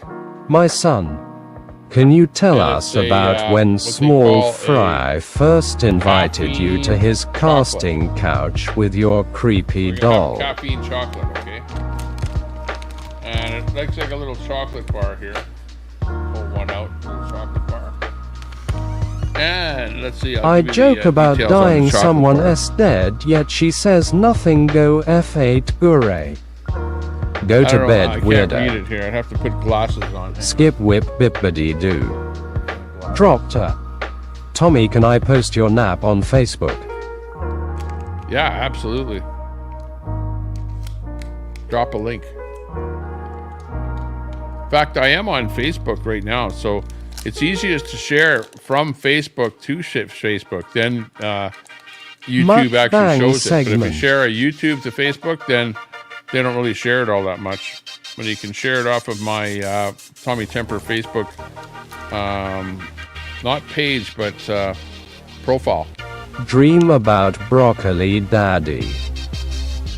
My son, can you tell us about when Small Fry first invited you to his casting couch with your creepy doll? Caffeine chocolate, okay? And it looks like a little chocolate bar here. Pull one out, little chocolate bar. And let's see. I joke about dying someone else dead, yet she says nothing. Go F8 Gure. Go to bed, I weirdo. can't read it here. I'd have to put glasses on. Skip whip bippity doo. Dropped her. Tommy, can I post your nap on Facebook? Yeah, absolutely. Drop a link. In fact, I am on Facebook right now, so it's easiest to share from Facebook to Facebook. Then YouTube actually shows it. But if you share a YouTube to Facebook, then they don't really share it all that much. But you can share it off of my Tommy Temper Facebook, not page, but profile. Dream about broccoli daddy.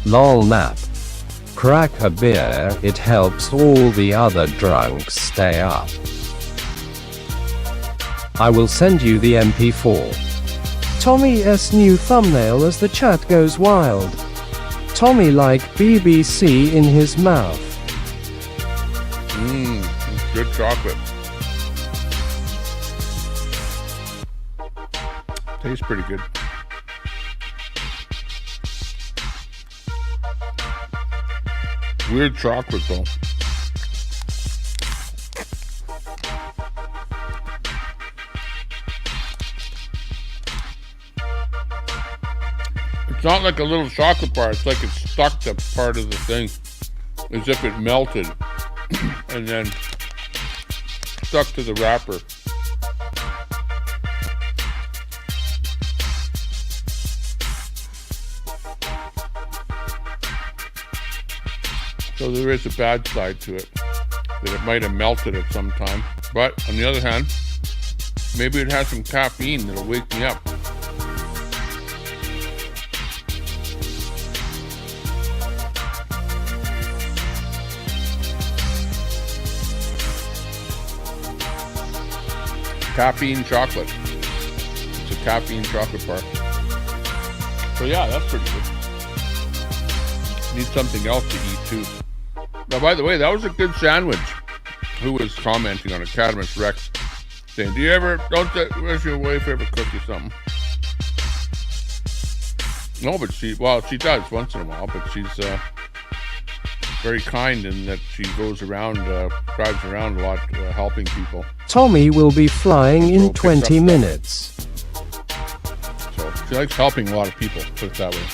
Lol nap. Crack a beer, it helps all the other drunks stay up. I will send you the MP4. Tommy's new thumbnail as the chat goes wild. Tommy like BBC in his mouth. Good chocolate. Tastes pretty good. Weird chocolate though. It's not like a little chocolate bar. It's like it's stuck to part of the thing, as if it melted and then stuck to the wrapper. So there is a bad side to it, that it might have melted at some time. But on the other hand, maybe it has some caffeine that'll wake me up. Caffeine chocolate. It's a caffeine chocolate bar. So yeah, that's pretty good. Need something else to eat too. Now, by the way, that was a good sandwich. Who was commenting on Academist Rex saying, "Do you ever where's your wife ever cook you something?" No, but she does once in a while, but she's very kind in that she goes around, drives around a lot, helping people. Tommy will be flying in 20 minutes. So she likes helping a lot of people, put it that way.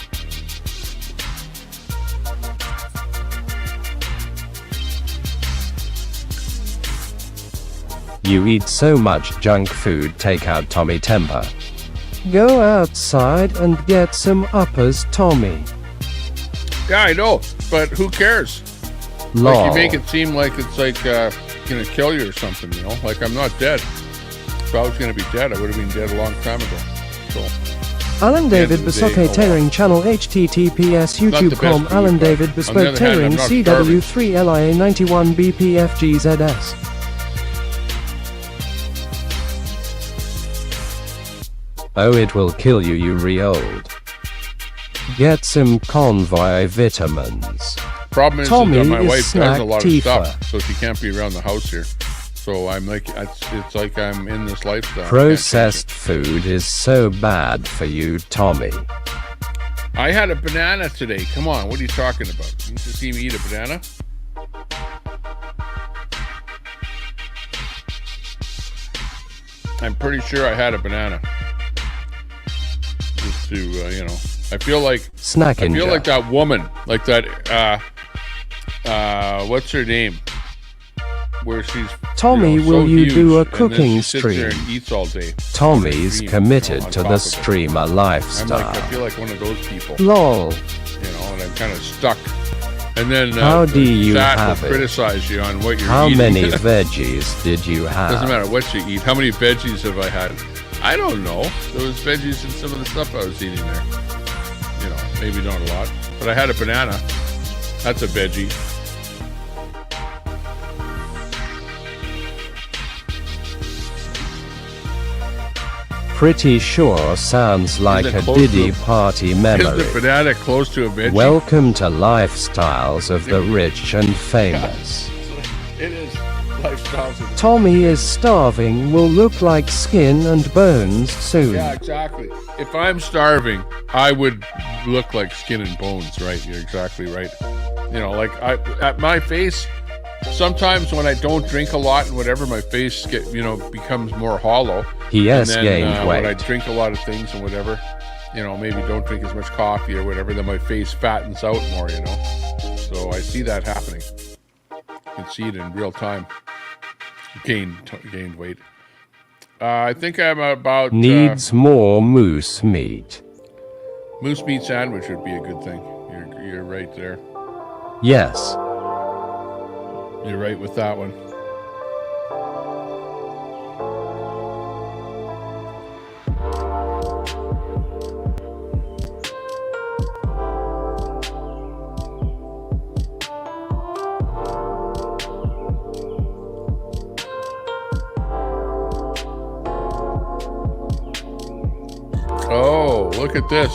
You eat so much junk food, take out Tommy Temper. Go outside and get some uppers, Tommy. Yeah, I know, but who cares? Lol. Like you make it seem like it's like gonna kill you or something, you know? Like I'm not dead. If I was gonna be dead, I would have been dead a long time ago. So Alan David Besoke Tailoring Channel https youtube.com Alan David Bespoke Tailoring CW3LIA 91 BPFGZS. Oh, it will kill you, you re-old. Get some convoy vitamins. Problem is Tommy that my wife is does a lot of Tifa. stuff, so she can't be around the house here. So I'm like, it's like I'm in this lifestyle. Processed food is so bad for you, Tommy. I had a banana today. Come on, what are you talking about? You just see me eat a banana? I'm pretty sure I had a banana. to, you know, I feel like Snackinger. like that woman, like that, what's her name? Where she's Tommy, you know, will so you huge, do a and then cooking she sits there stream? and eats all day. Tommy's Stream, committed on to top the of it. streamer I'm lifestyle. like, I feel like one of those people. Lol. You know, and I'm kind of stuck. And then How do you Zach have will it? criticize you on what you're How eating. many veggies did you have? Doesn't matter what you eat. How many veggies have I had? I don't know. There was veggies in some of the stuff I was eating there. You know, maybe not a lot. But I had a banana. That's a veggie. Pretty sure sounds like Isn't it a close Diddy to a- party Is memory. the banana close to a veggie? Welcome to Lifestyles of the Rich and Famous. It is lifestyles of Tommy is starving, will look like skin and bones soon. Yeah, exactly. If I'm starving, I would look like skin and bones, right? You're exactly right. You know, like at my face, sometimes when I don't drink a lot and whatever, my face becomes more hollow. He has and then, gained when I weight. drink a lot of things and whatever, you know, maybe don't drink as much coffee or whatever, then my face fattens out more, you know. So I see that happening. You can see it in real time. Gained weight. I think I'm about Needs more moose meat. moose meat sandwich would be a good thing. You're right there. Yes. You're right with that one. Oh, look at this.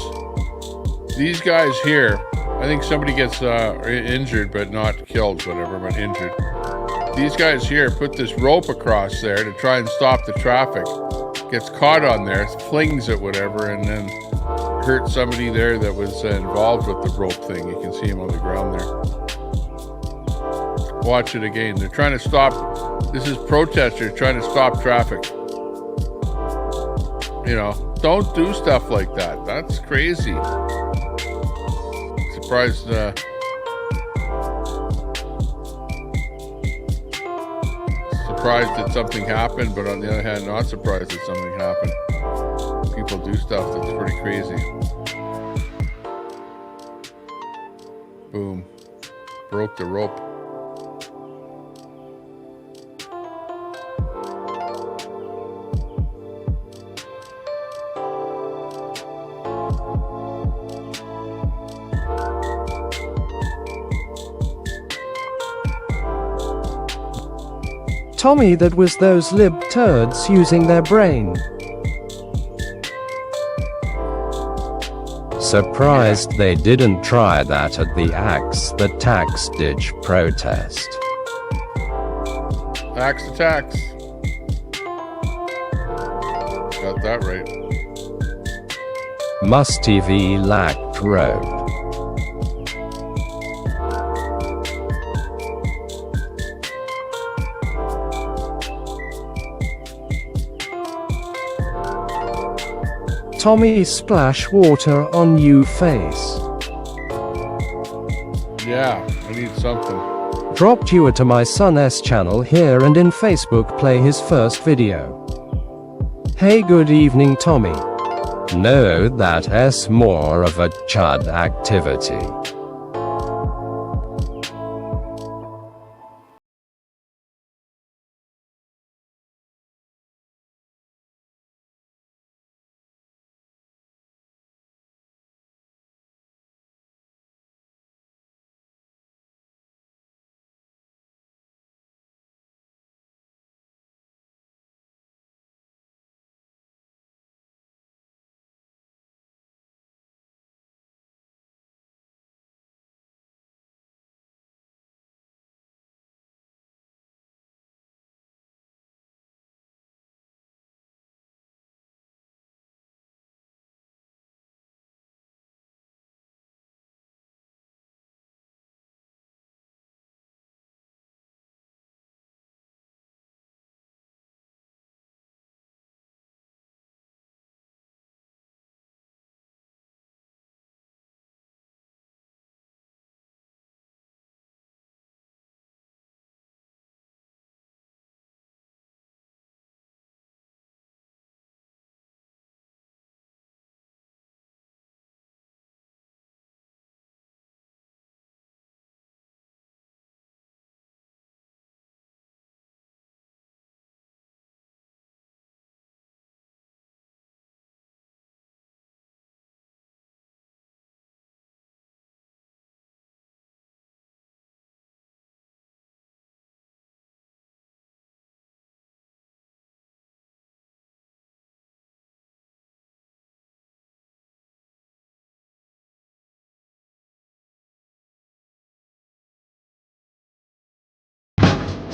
These guys here, I think somebody gets injured, but not killed, whatever, but injured. These guys here put this rope across there to try and stop the traffic. Gets caught on there, flings it, whatever, and then hurt somebody there that was involved with the rope thing. You can see him on the ground there. Watch it again. They're trying to stop. This is protesters trying to stop traffic. You know, don't do stuff like that. That's crazy. Surprised. Surprised that something happened, but on the other hand, not surprised that something happened. People do stuff that's pretty crazy. Boom. Broke the rope. Tommy, that was those lib turds using their brain. Surprised they didn't try that at the Axe the Tax Ditch protest. Axe the tax. Got that right. Must TV lacked rope. Tommy splash water on you face. Yeah, I need something. Dropped you to my son's channel here and in Facebook play his first video. Hey, good evening, Tommy. No, that's more of a chud activity.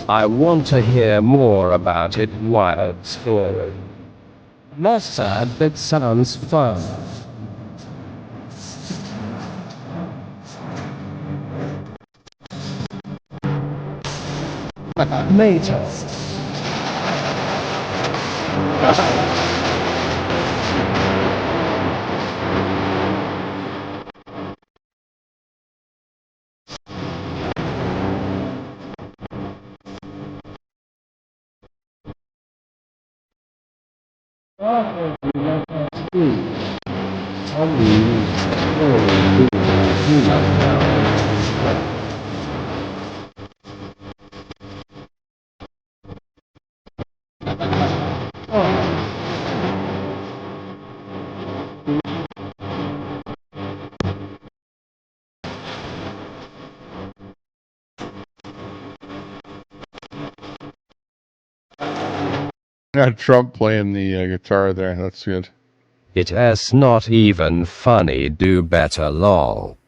I want to hear more about it. Wired story. Mossad, that sounds fun. Later. Got Trump playing the guitar there. That's good. It's not even funny. Do better, lol.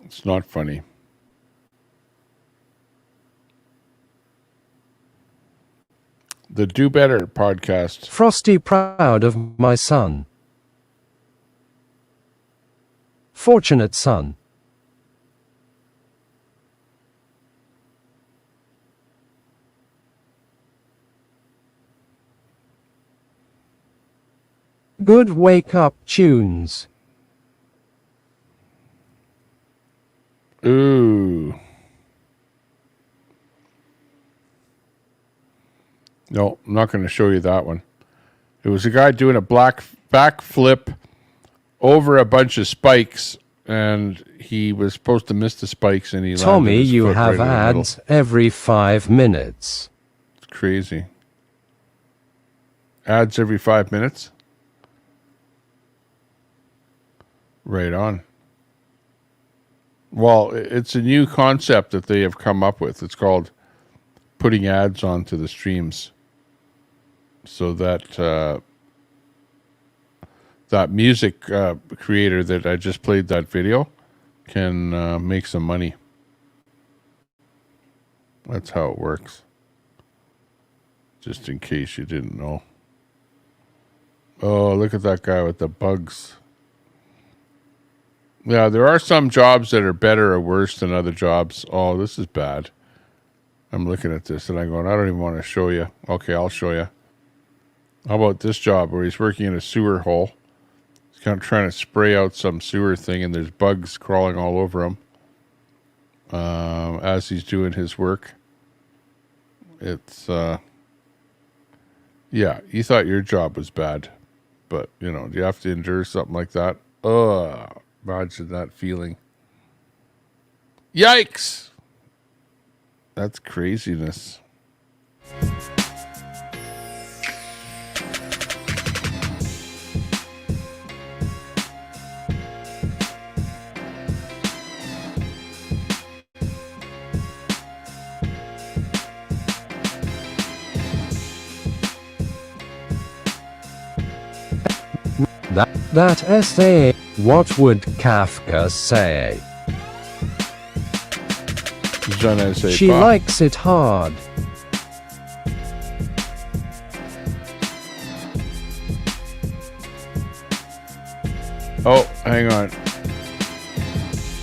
It's not funny. The Do Better podcast. Frosty proud of my son. Fortunate son. Good wake-up tunes. Ooh. No, I'm not going to show you that one. It was a guy doing a backflip over a bunch of spikes, and he was supposed to miss the spikes, and he Tommy, landed his you foot have right in the middle. ads every 5 minutes. It's crazy. Ads every 5 minutes? Right on. Well, it's a new concept that they have come up with. It's called putting ads onto the streams, so that that music creator that I just played that video can make some money. That's how it works. Just in case you didn't know. Oh, look at that guy with the bugs. Yeah, there are some jobs that are better or worse than other jobs. Oh, this is bad. I'm looking at this and I'm going, I don't even want to show you. Okay, I'll show you. How about this job where he's working in a sewer hole? He's kind of trying to spray out some sewer thing and there's bugs crawling all over him as he's doing his work. It's, yeah, you thought your job was bad, but, you know, you have to endure something like that. Ugh. Imagine that feeling. Yikes! That's craziness. That essay, what would Kafka say? She likes it hard. Oh, hang on.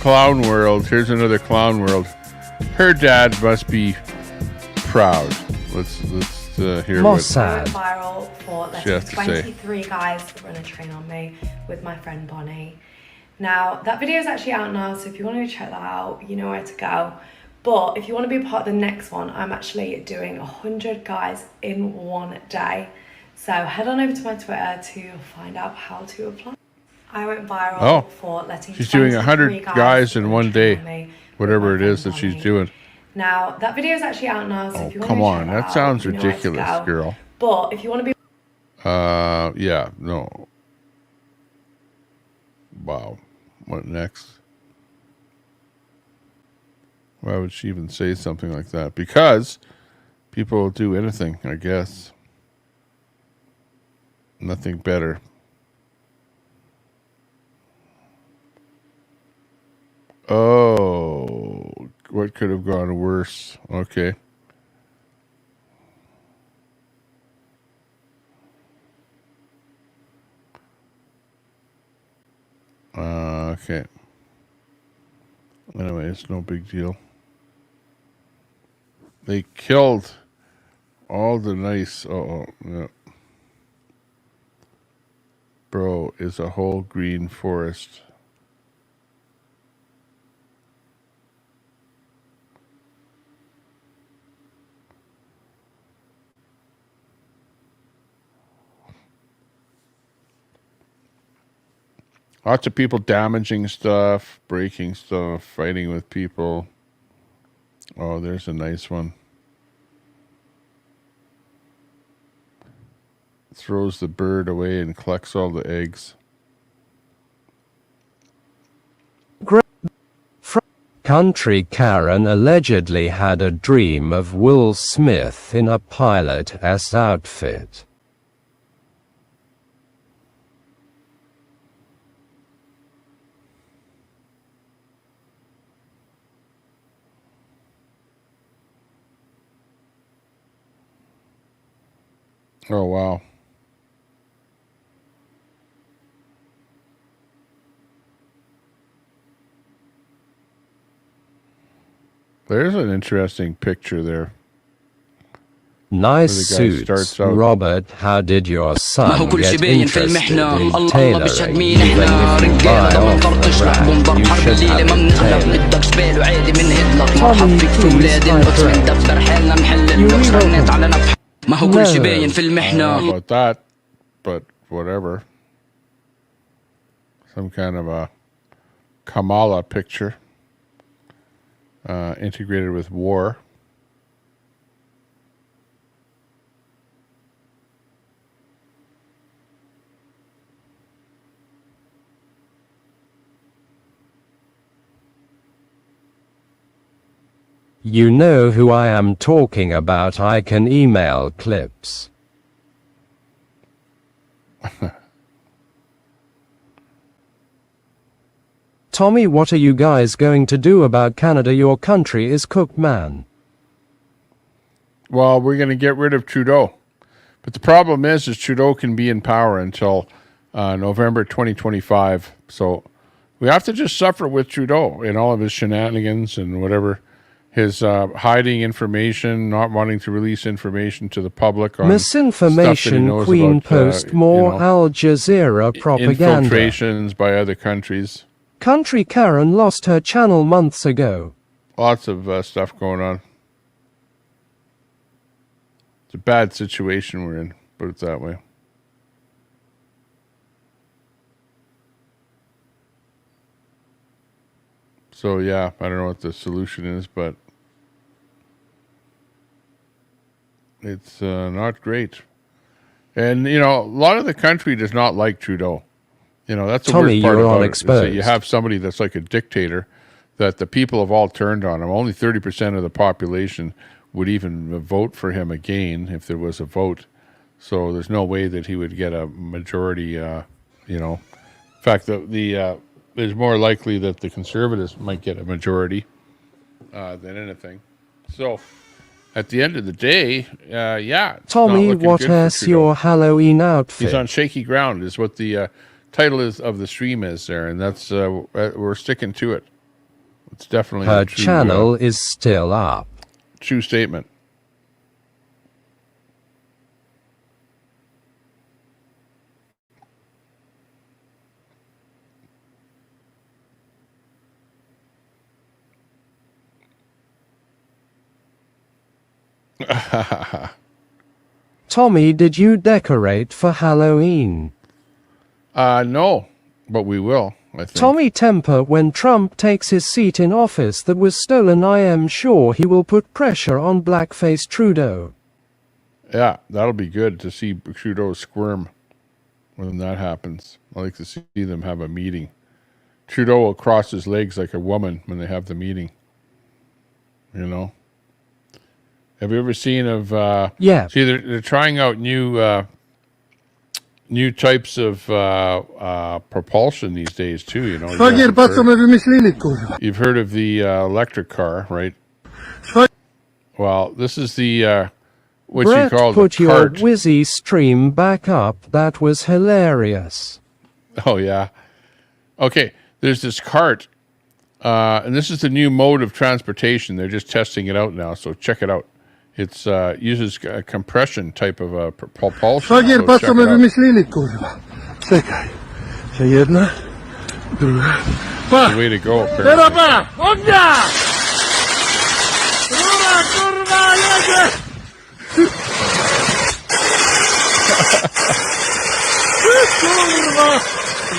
Clown World. Here's another Clown World. Her dad must be proud. Let's hear Mossad. What viral for she has letting to say. 23 guys run a train on me with my friend Bonnie. Now, that video is actually out now, so if you want to check that out, you know where to go. But if you want to be a part of the next one, I'm actually doing 100 guys in one day. So head on over to my Twitter to find out how to apply. I went viral for letting she's doing 100 guys in one day, me whatever it is that she's doing. Now, that video is actually out now, so if you want Come to on, check that out, sounds you know where to ridiculous, go. girl. But if you want to be Yeah, no. Wow. What next? Why would she even say something like that? Because people will do anything, I guess. Nothing better. Oh, what could have gone worse? Okay. Okay. Anyway, it's no big deal. They killed all the nice. Yeah. Bro, is a whole green forest. Lots of people damaging stuff, breaking stuff, fighting with people. Oh, there's a nice one. Throws the bird away and collects all the eggs. Country Karen allegedly had a dream of Will Smith in a pilot-s outfit. Oh, wow. There's an interesting picture there. Nice suits, Robert. How did your son get interested in tailoring? Even if you buy off the rack, you should have it tailored. Tommy, please, I don't know about that, but whatever. Some kind of a Kamala picture integrated with war. You know who I am talking about. I can email clips. Tommy, what are you guys going to do about Canada? Your country is cooked, man. Well, we're going to get rid of Trudeau. But the problem is Trudeau can be in power until November 2025. So we have to just suffer with Trudeau and all of his shenanigans and whatever. His hiding information, not wanting to release information to the public on misinformation. Queen about, post more Al Jazeera propaganda. Infiltrations by other countries. Country Karen lost her channel months ago. Lots of stuff going on. It's a bad situation we're in, put it that way. So yeah, I don't know what the solution is, but it's not great. And, you know, a lot of the country does not like Trudeau. You know, that's the worst part about it, is that you have somebody that's like a dictator that the people have all turned on him. Only 30% of the population would even vote for him again if there was a vote. So there's no way that he would get a majority, you know. In fact, it's more likely that the Conservatives might get a majority than anything. So at the end of the day, yeah. Tommy, what is your Halloween outfit? He's on shaky ground is what the title is of the stream is there, and that's we're sticking to it. It's definitely her channel is still up. True statement. Tommy, did you decorate for Halloween? No, but we will, I think. Tommy temper when Trump takes his seat in office that was stolen. I am sure he will put pressure on blackface Trudeau. Yeah, that'll be good to see Trudeau squirm when that happens. I like to see them have a meeting. Trudeau will cross his legs like a woman when they have the meeting. You know? Have you ever seen of... yeah. See, they're trying out new new types of propulsion these days too. You know, you've heard of the electric car, right? Well, this is the what Brett, you call put the your cart. Wizzy stream back up. That was hilarious. Oh yeah. Okay, there's this cart, and this is the new mode of transportation. They're just testing it out now, so check it out. It's uses a compression type of propulsion. So check it out. The way to go, apparently.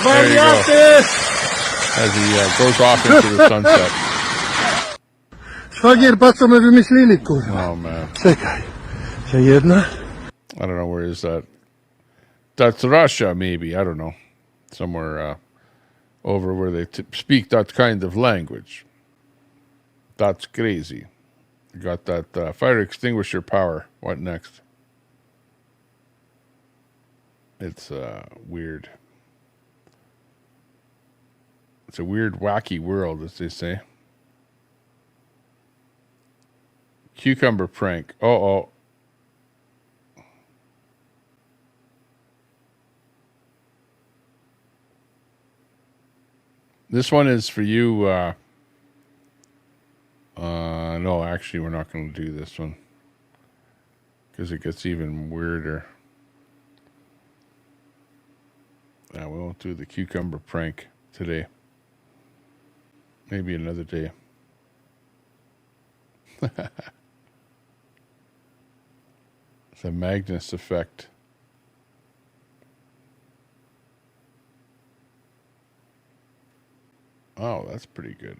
There you go. As he goes off into the sunset. Oh man. I don't know, where is that? That's Russia, maybe. I don't know. Somewhere over where they speak that kind of language. That's crazy. You got that fire extinguisher power. What next? It's weird. It's a weird, wacky world, as they say. Cucumber prank. Uh-oh. This one is for you. No, actually, we're not going to do this one because it gets even weirder. Yeah, we won't do the cucumber prank today. Maybe another day. The Magnus effect. Oh, that's pretty good.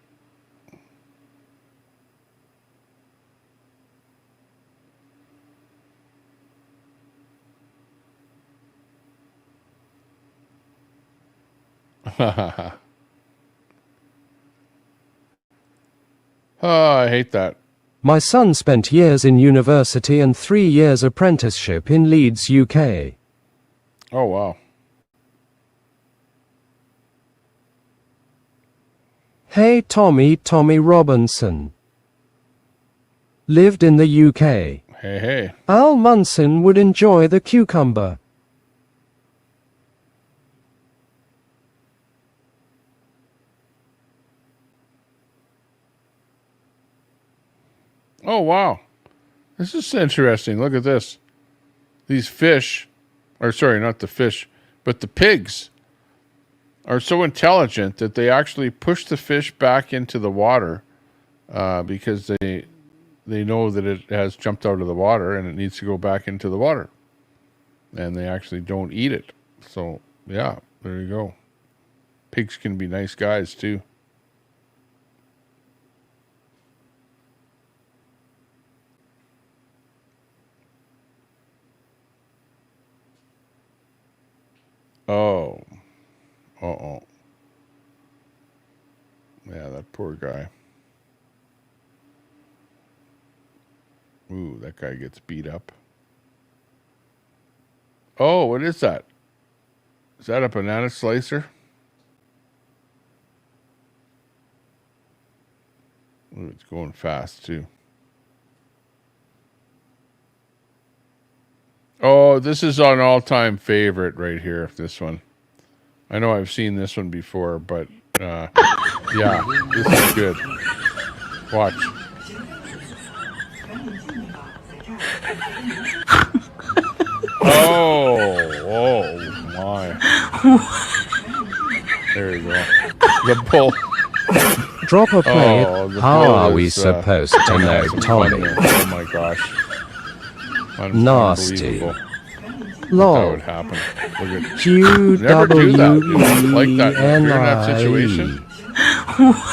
Oh, I hate that. My son spent years in university and 3 years apprenticeship in Leeds, UK. Oh, wow. Hey Tommy Robinson. Lived in the UK. Hey. Al Munson would enjoy the cucumber. Oh, wow. This is interesting. Look at this. These fish, or sorry, not the fish, but the pigs are so intelligent that they actually push the fish back into the water because they know that it has jumped out of the water and it needs to go back into the water. And they actually don't eat it. So, yeah, there you go. Pigs can be nice guys, too. Oh. Uh-oh. Yeah, that poor guy. Ooh, that guy gets beat up. Oh, what is that? Is that a banana slicer? Ooh, it's going fast, too. Oh, this is an all-time favorite right here, this one. I know I've seen this one before, but yeah, this is good. Watch. Oh my. There you go. The bull. Drop a plate. Oh, how are we supposed to know, Tommy? Oh my gosh. Nasty. Lol. That would happen. Look at QWENI. Never do that. You don't like that. If you're in that situation.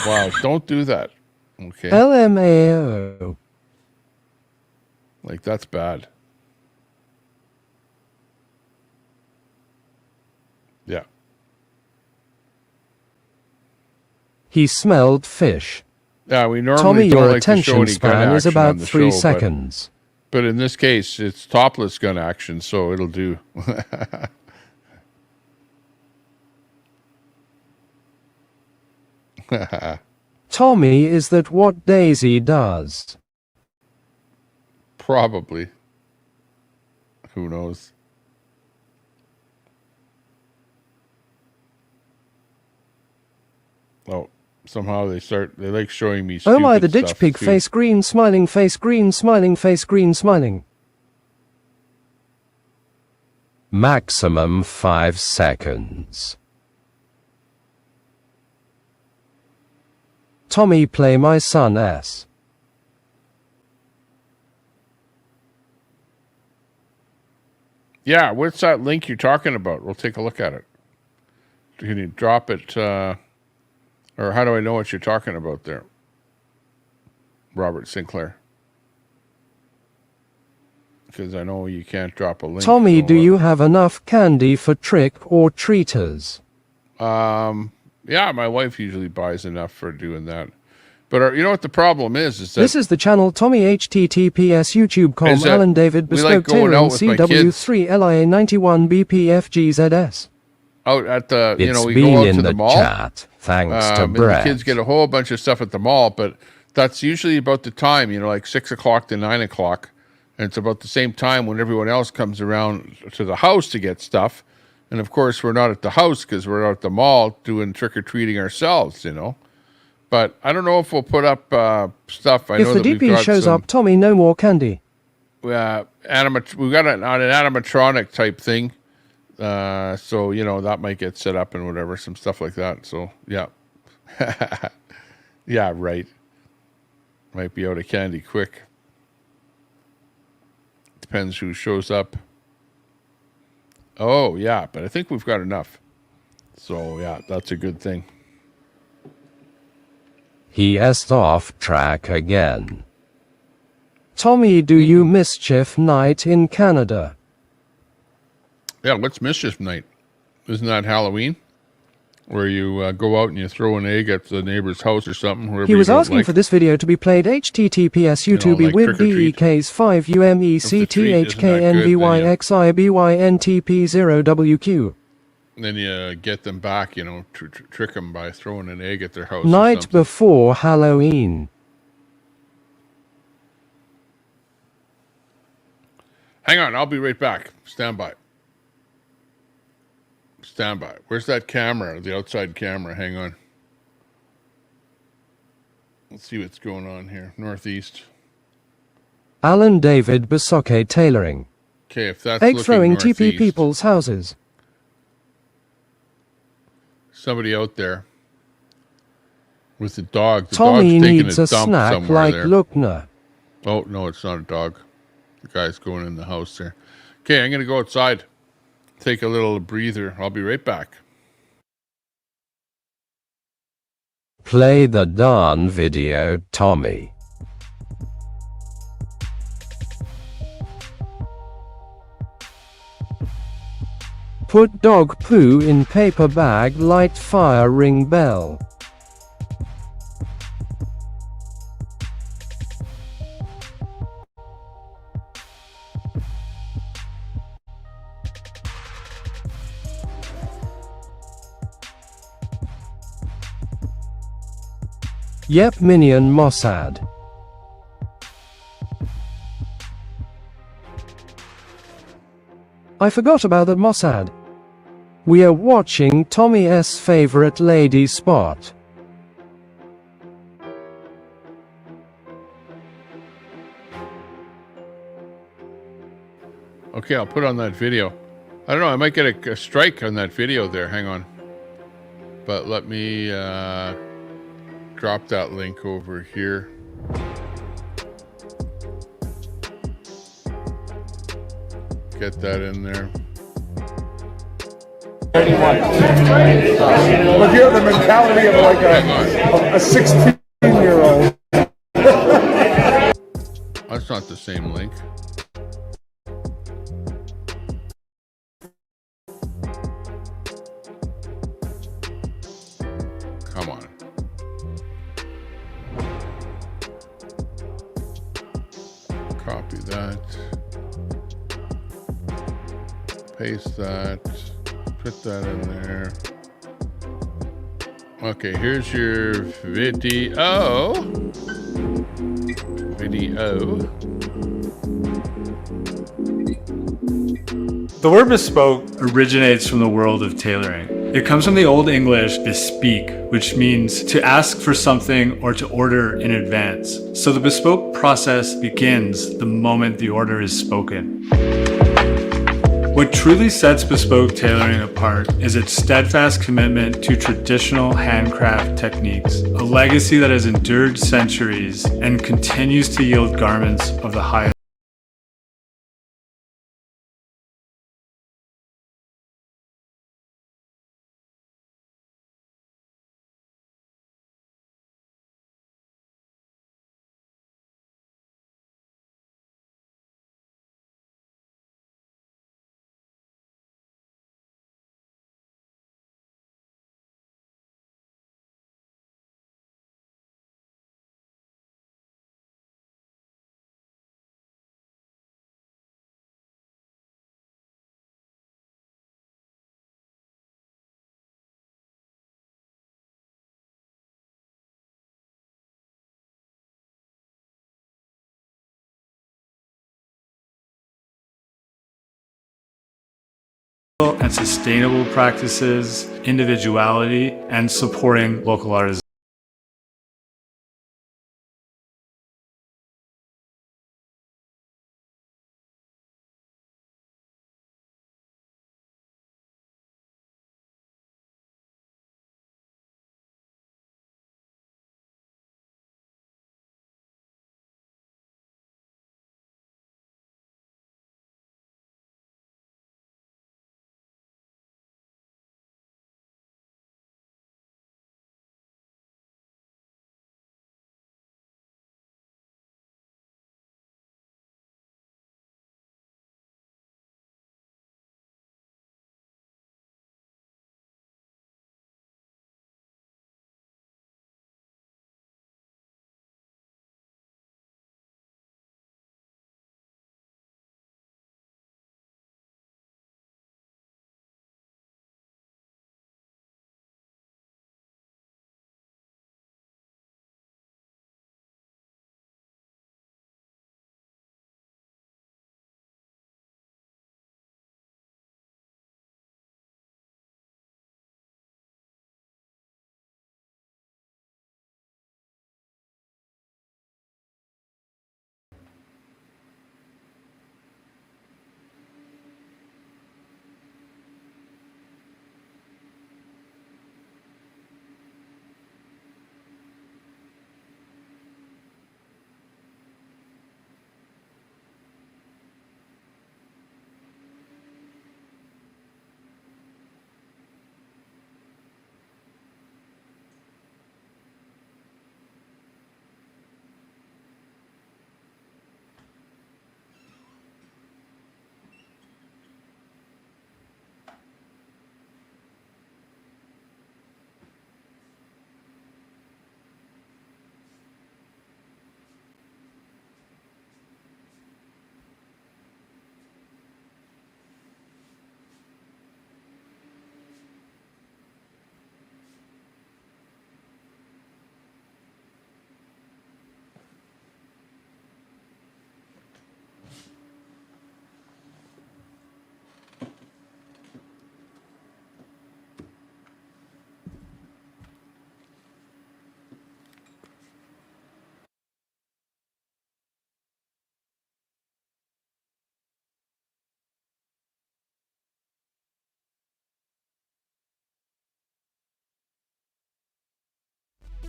Wow, don't do that. Okay. LMAO. Like, that's bad. Yeah. He smelled fish. Yeah, we normally Tommy, don't your like to show attention any gun span is action on about the 3 show, seconds. But in this case, it's topless gun action, so it'll do. Tommy, is that what Daisy does? Probably. Who knows? Oh, somehow they like showing me Oh my, the stupid ditch stuff, pig too. face green smiling face green smiling face green smiling. Maximum 5 seconds. Tommy, play my son S. Yeah, what's that link you're talking about? We'll take a look at it. Can you drop it, or how do I know what you're talking about there? Robert Sinclair. Because I know you can't drop a link. Tommy, so, do you have enough candy for trick or treaters? Yeah, my wife usually buys enough for doing that. But you know what the problem is that This is the channel Tommy https youtube.com is that Alan David we Bespoke like going Tailoring out with my kids. CW3 LIA 91 BPFGZS. out at the, you It's know, we been go out in to the the mall. chat, thanks to and the Brett. kids get a whole bunch of stuff at the mall, but that's usually about the time, you know, like 6 o'clock to 9 o'clock. And it's about the same time when everyone else comes around to the house to get stuff. And of course, we're not at the house because we're out at the mall doing trick-or-treating ourselves, you know. But I don't know if we'll put up stuff. I If know the that we've DP got shows some, up, Tommy, no more candy. we've got an animatronic type thing. So, you know, that might get set up and whatever, some stuff like that. So, yeah. Yeah, right. Might be out of candy quick. Depends who shows up. Oh, yeah, but I think we've got enough. So, yeah, that's a good thing. He is off track again. Tommy, do you mischief night in Canada? Yeah, what's Mischief Night? Isn't that Halloween? Where you go out and you throw an egg at the neighbor's house or something. He was asking for this video to be played https YouTube like with trick or treat. DEKs 5 UMECTHKNVYXIBYNTP0WQ. And then you get them back, you know, trick them by throwing an egg at their house. Night before Halloween. Hang on, I'll be right back. Stand by. Stand by. Where's that camera? The outside camera. Hang on. Let's see what's going on here. Northeast. Alan David Bespoke Tailoring. Okay, if that's Egg looking throwing northeast, TP people's houses. somebody out there with the dog. The Tommy dog's taking needs a a dump snack somewhere like there. Lookner. Oh, no, it's not a dog. The guy's going in the house there. Okay, I'm going to go outside. Take a little breather. I'll be right back. Play the darn video, Tommy. Put dog poo in paper bag, light fire, ring bell. Yep, minion Mossad. I forgot about that Mossad. We are watching Tommy S. favorite lady spot. Okay, I'll put on that video. I don't know, I might get a strike on that video there. Hang on. But let me drop that link over here. Get that in there. But you have the mentality of like a 16-year-old. That's not the same link. Come on. Copy that. Paste that. Put that in there. Okay, here's your video. The word bespoke originates from the world of tailoring. It comes from the Old English bespeak, which means to ask for something or to order in advance. So the bespoke process begins the moment the order is spoken. What truly sets bespoke tailoring apart is its steadfast commitment to traditional handcraft techniques, a legacy that has endured centuries and continues to yield garments of the highest. And sustainable practices, individuality, and supporting local artists.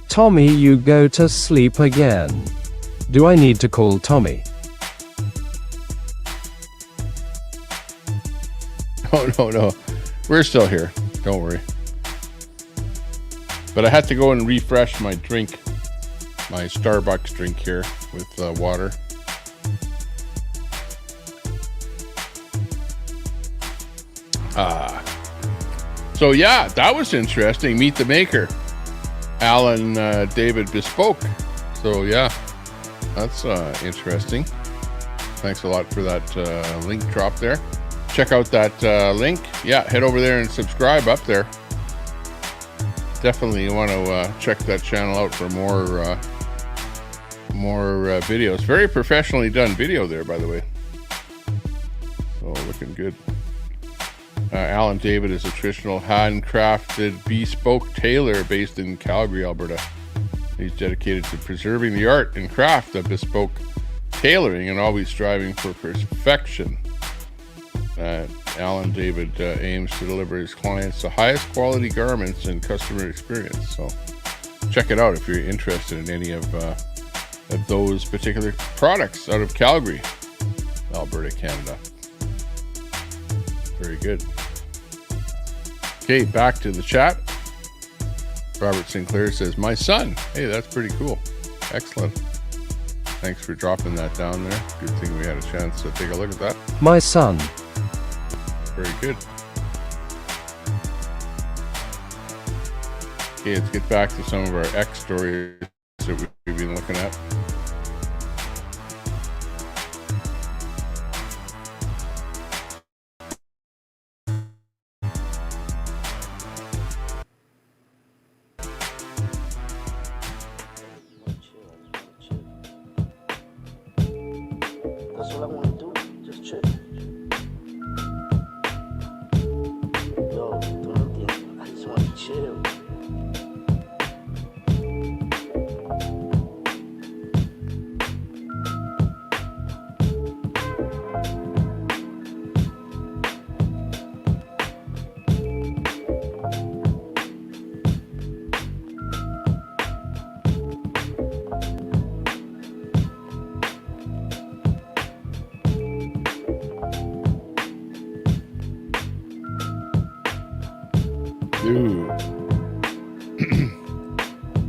Tommy, you go to sleep again. Do I need to call Tommy? Oh, no. We're still here. Don't worry. But I had to go and refresh my drink. My Starbucks drink here with water. So yeah, that was interesting. Meet the maker. Alan David Bespoke. So yeah, that's interesting. Thanks a lot for that link drop there. Check out that link. Yeah, head over there and subscribe up there. definitely want to check that channel out for more videos. Very professionally done video there, by the way. So looking good. Alan David is a traditional handcrafted bespoke tailor based in Calgary, Alberta. He's dedicated to preserving the art and craft of bespoke tailoring and always striving for perfection. Alan David aims to deliver his clients the highest quality garments and customer experience. So check it out if you're interested in any of those particular products out of Calgary, Alberta, Canada. Very good. Okay, back to the chat. Robert Sinclair says, my son. Hey, that's pretty cool. Excellent. Thanks for dropping that down there. Good thing we had a chance to take a look at that. My son. Very good. Okay, let's get back to some of our X stories that we've been looking at. That's all I want to do. Just chill. Yo, tú no entiendes. I just want to chill. Ooh.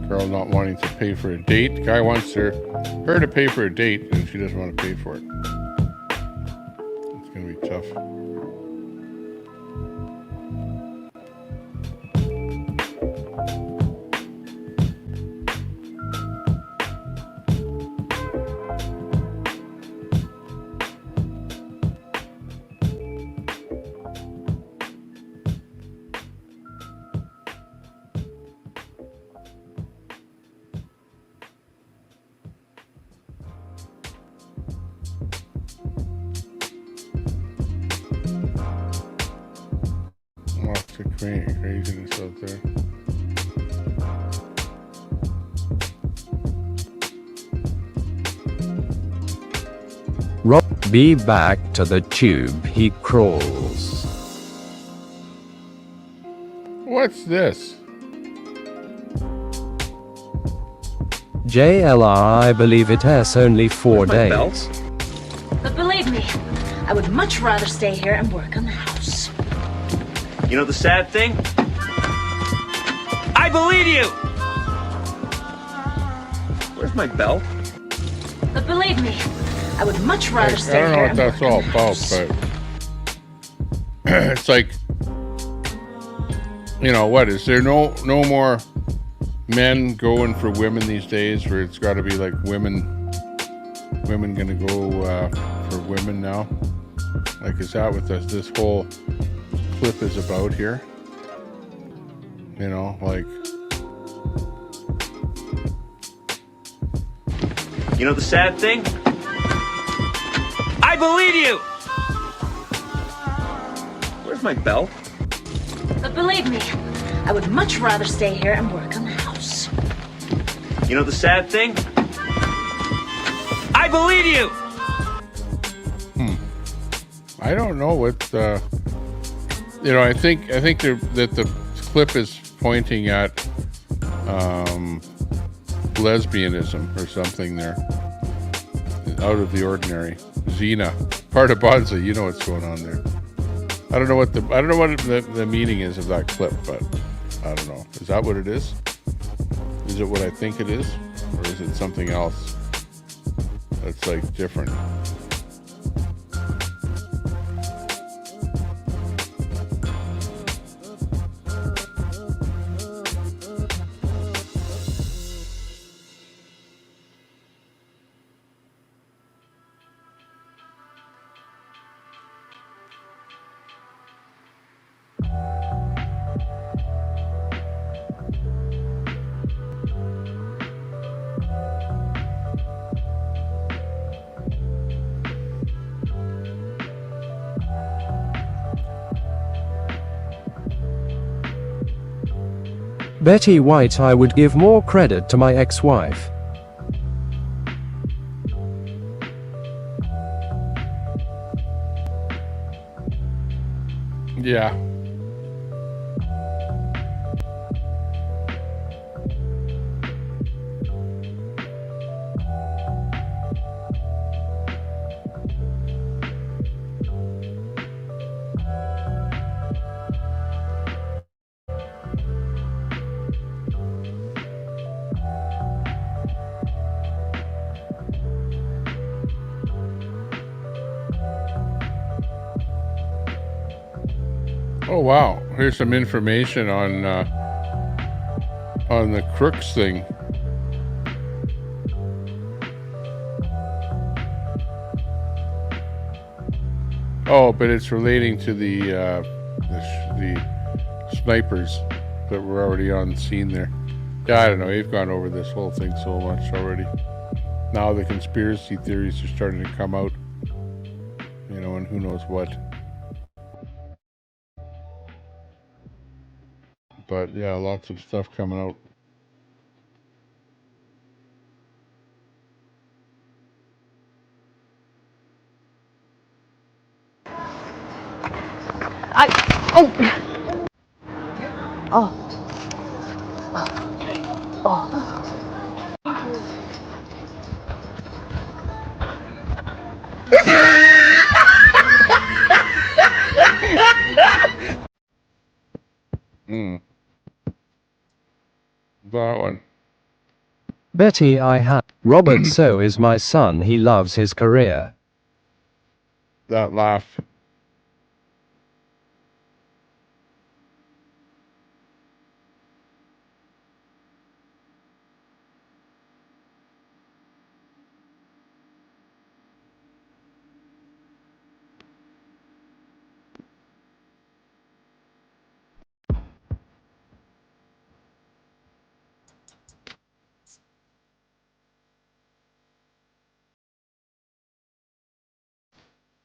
Girl not wanting to pay for a date. Guy wants her to pay for a date and she doesn't want to pay for it. It's gonna be tough. Lots of craziness out there. Be back to the tube he crawls. What's this? JLR, I believe it has only 4 days. But believe me, I would much rather stay here and work on the house. You know the sad thing? I believe you! Where's my belt? But believe me, I would much rather I stay don't know here what and that's work all on the about, house. but it's like, you know what, is there no more men going for women these days, where it's got to be like women gonna go for women now? Like, is that what this whole clip is about here? You know, like, You know the sad thing? I believe you! Where's my belt? But believe me, I would much rather stay here and work on the house. You know the sad thing? I believe you! I don't know what you know. I think that the clip is pointing at lesbianism or something there. Out of the ordinary. Xena, part of Bonza. You know what's going on there. I don't know what the meaning is of that clip, but I don't know. Is that what it is? Is it what I think it is, or is it something else that's like different? Betty White, I would give more credit to my ex-wife. Yeah. Oh wow, here's some information on the crooks thing. Oh, but it's relating to the snipers that were already on the scene there. Yeah, I don't know. You've gone over this whole thing so much already. Now the conspiracy theories are starting to come out. You know, and who knows what. But yeah, lots of stuff coming out. That one. Betty, I have. Robert, so is my son. He loves his career. That laugh.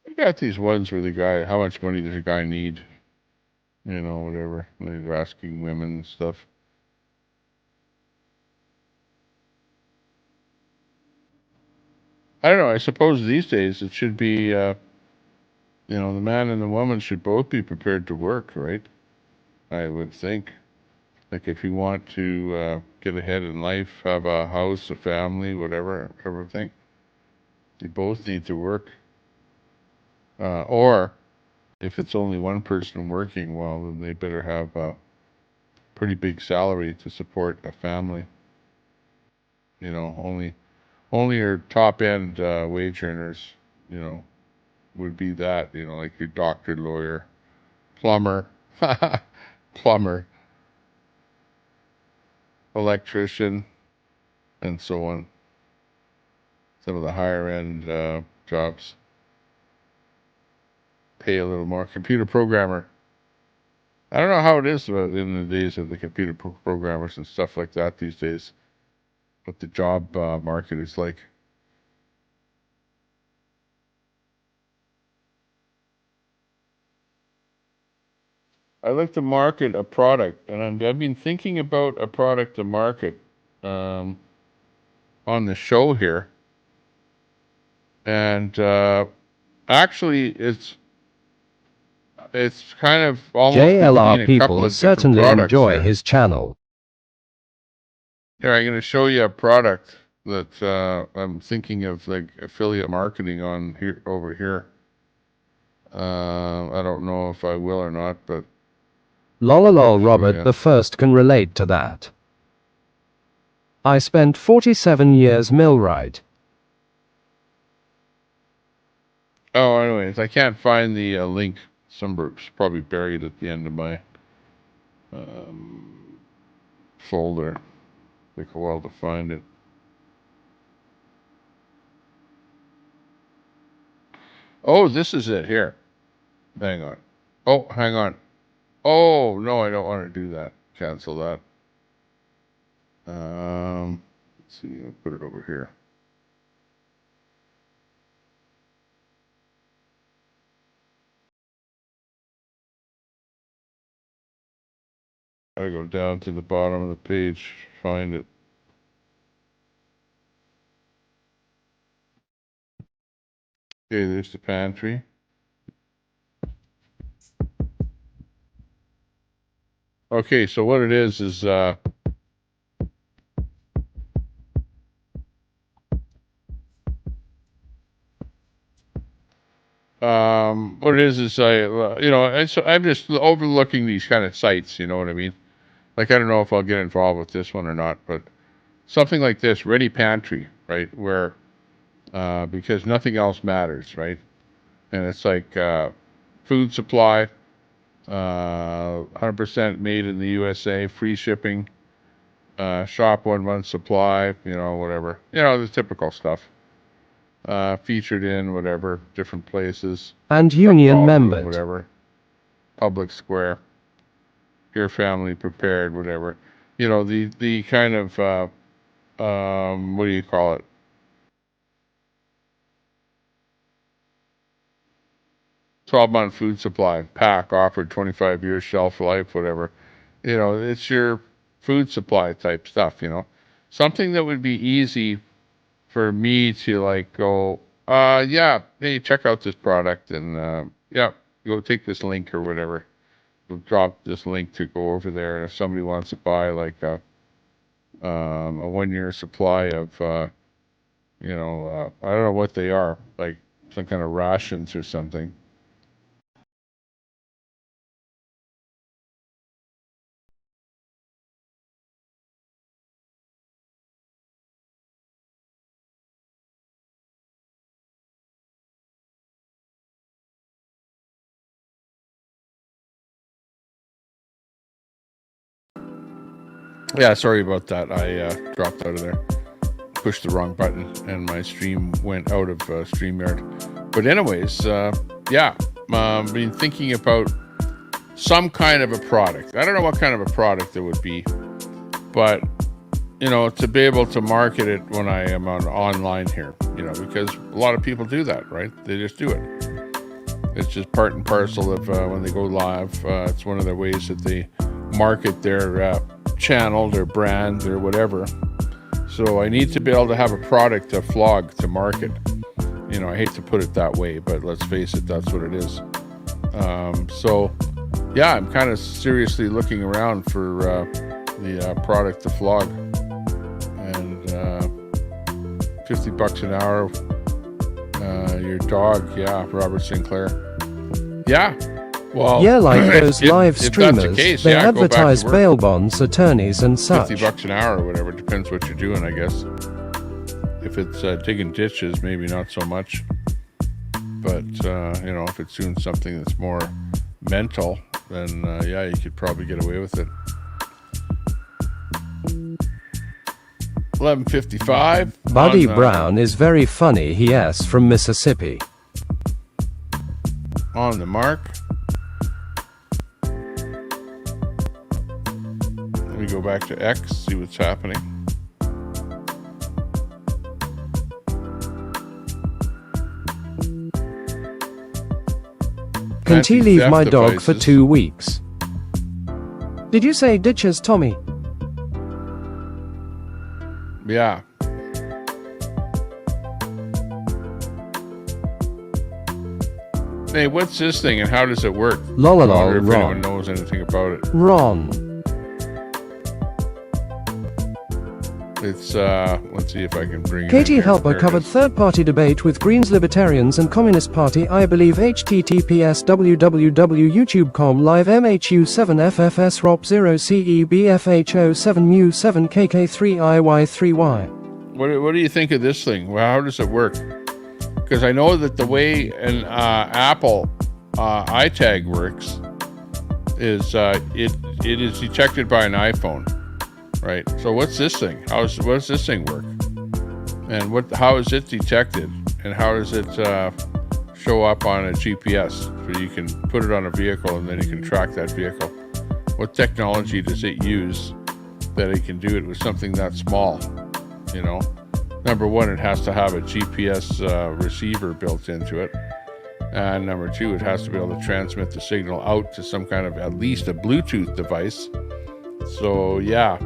You got these ones where the guy, how much money does a guy need? You know, whatever. They're asking women and stuff. I don't know. I suppose these days it should be, you know, the man and the woman should both be prepared to work, right? I would think. Like if you want to get ahead in life, have a house, a family, whatever, everything, you both need to work. Or if it's only one person working, well, then they better have a pretty big salary to support a family. You know, only your top end wage earners, you know, would be that, you know, like your doctor, lawyer, plumber, plumber, electrician, and so on. Some of the higher end jobs pay a little more. Computer programmer. I don't know how it is in the days of the computer programmers and stuff like that these days, what the job market is like. I like to market a product, and I've been thinking about a product to market on the show here. And actually, it's kind of almost between JLR a couple people of different certainly products enjoy here. his channel. Here, I'm going to show you a product that I'm thinking of, like affiliate marketing on here over here. I don't know if I will or not, but Lol, Robert yeah. the First can relate to that. I spent 47 years millwright. Oh, anyways, I can't find the link. It's probably buried at the end of my folder. Take a while to find it. Oh, this is it here. Hang on. Oh, hang on. Oh, no, I don't want to do that. Cancel that. Let's see. I'll put it over here. Gotta go down to the bottom of the page, find it. Okay, there's the pantry. Okay, so what it is what it is I'm just overlooking these kind of sites, you know what I mean? Like, I don't know if I'll get involved with this one or not, but something like this, Ready Pantry, right? Where, because nothing else matters, right? And it's like, food supply, 100% made in the USA, free shipping, shop 1 month supply, whatever. The typical stuff. Featured in whatever, different places. And union membered. Whatever. Public square. Your family prepared, whatever. The kind of, what do you call it? $12-month food supply, pack offered 25 years shelf life, whatever. It's your food supply type stuff, Something that would be easy for me to like go, yeah, hey, check out this product and, yeah, go take this link or whatever. We'll drop this link to go over there. And if somebody wants to buy like a 1-year supply of, I don't know what they are, like some kind of rations or something. Yeah, sorry about that. I dropped out of there. Pushed the wrong button and my stream went out of StreamYard. But anyways, yeah, I've been thinking about some kind of a product. I don't know what kind of a product it would be, but, to be able to market it when I am online here, because a lot of people do that, right? They just do it. It's just part and parcel of when they go live. It's one of the ways that they market their channel, their brand, or whatever. So I need to be able to have a product to flog, to market. I hate to put it that way, but let's face it, that's what it is. So yeah, I'm kind of seriously looking around for the product to flog. And $50 an hour. Your dog, yeah, Robert Sinclair. Yeah. Well, yeah, like those live streamers, the case, they yeah, advertise bail bonds, attorneys, and such. $50 an hour or whatever, depends what you're doing, I guess. If it's digging ditches, maybe not so much. But, if it's doing something that's more mental, then, yeah, you could probably get away with it. 11:55. Buddy Brown is very funny, yes, from Mississippi. On the mark. Let me go back to X, see what's happening. Can he leave my dog for 2 weeks? Did you say ditches, Tommy? Yeah. Hey, what's this thing and how does it work? Lol, I wonder if Ron. anyone knows anything about it. Ron. It's, let's see if I can bring it Katie in here. Halper There it covered is. third-party debate with Greens Libertarians and Communist Party, I believe https www.youtube.com live MHU7FFS ROP0CEBFH07MU7KK3IY3Y. What do you think of this thing? Well, how does it work? Because I know that the way an Apple iTag works is it is detected by an iPhone, right? So what's this thing? What does this thing work? And how is it detected? And how does it show up on a GPS? So you can put it on a vehicle and then you can track that vehicle. What technology does it use that it can do it with something that small? Number one, it has to have a GPS receiver built into it. And number two, it has to be able to transmit the signal out to some kind of, at least a Bluetooth device. So yeah,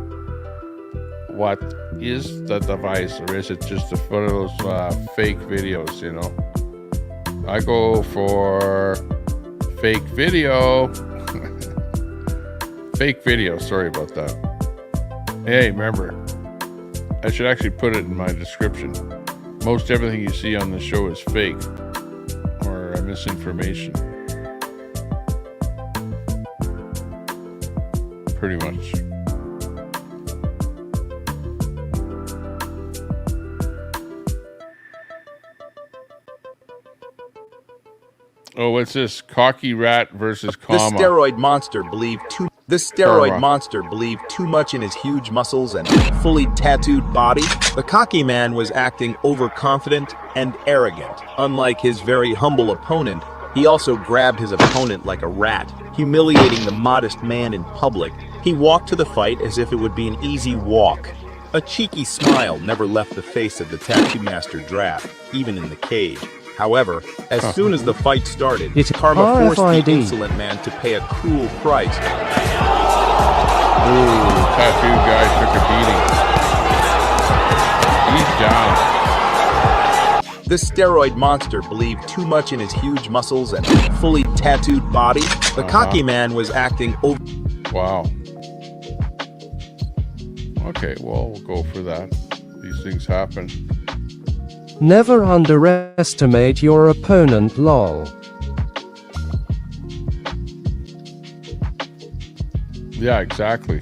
what is the device, or is it just one of those fake videos? You know, I go for fake video. Fake video. Sorry about that. Hey, remember, I should actually put it in my description. Most everything you see on the show is fake or misinformation. Pretty much. Oh, what's this? Cocky rat versus comma. The steroid monster believed too much in his huge muscles and fully tattooed body. The cocky man was acting overconfident and arrogant. Unlike his very humble opponent, he also grabbed his opponent like a rat, humiliating the modest man in public. He walked to the fight as if it would be an easy walk. A cheeky smile never left the face of the tattoo master Draft, even in the cage. However, as soon as the fight started, karma forced the insolent man to pay a cruel price. Ooh, tattoo guy took a beating. He's down. The steroid monster believed too much in his huge muscles and fully tattooed body. The cocky man was acting over. Wow. Okay, well, we'll go for that. These things happen. Never underestimate your opponent, lol. Yeah, exactly.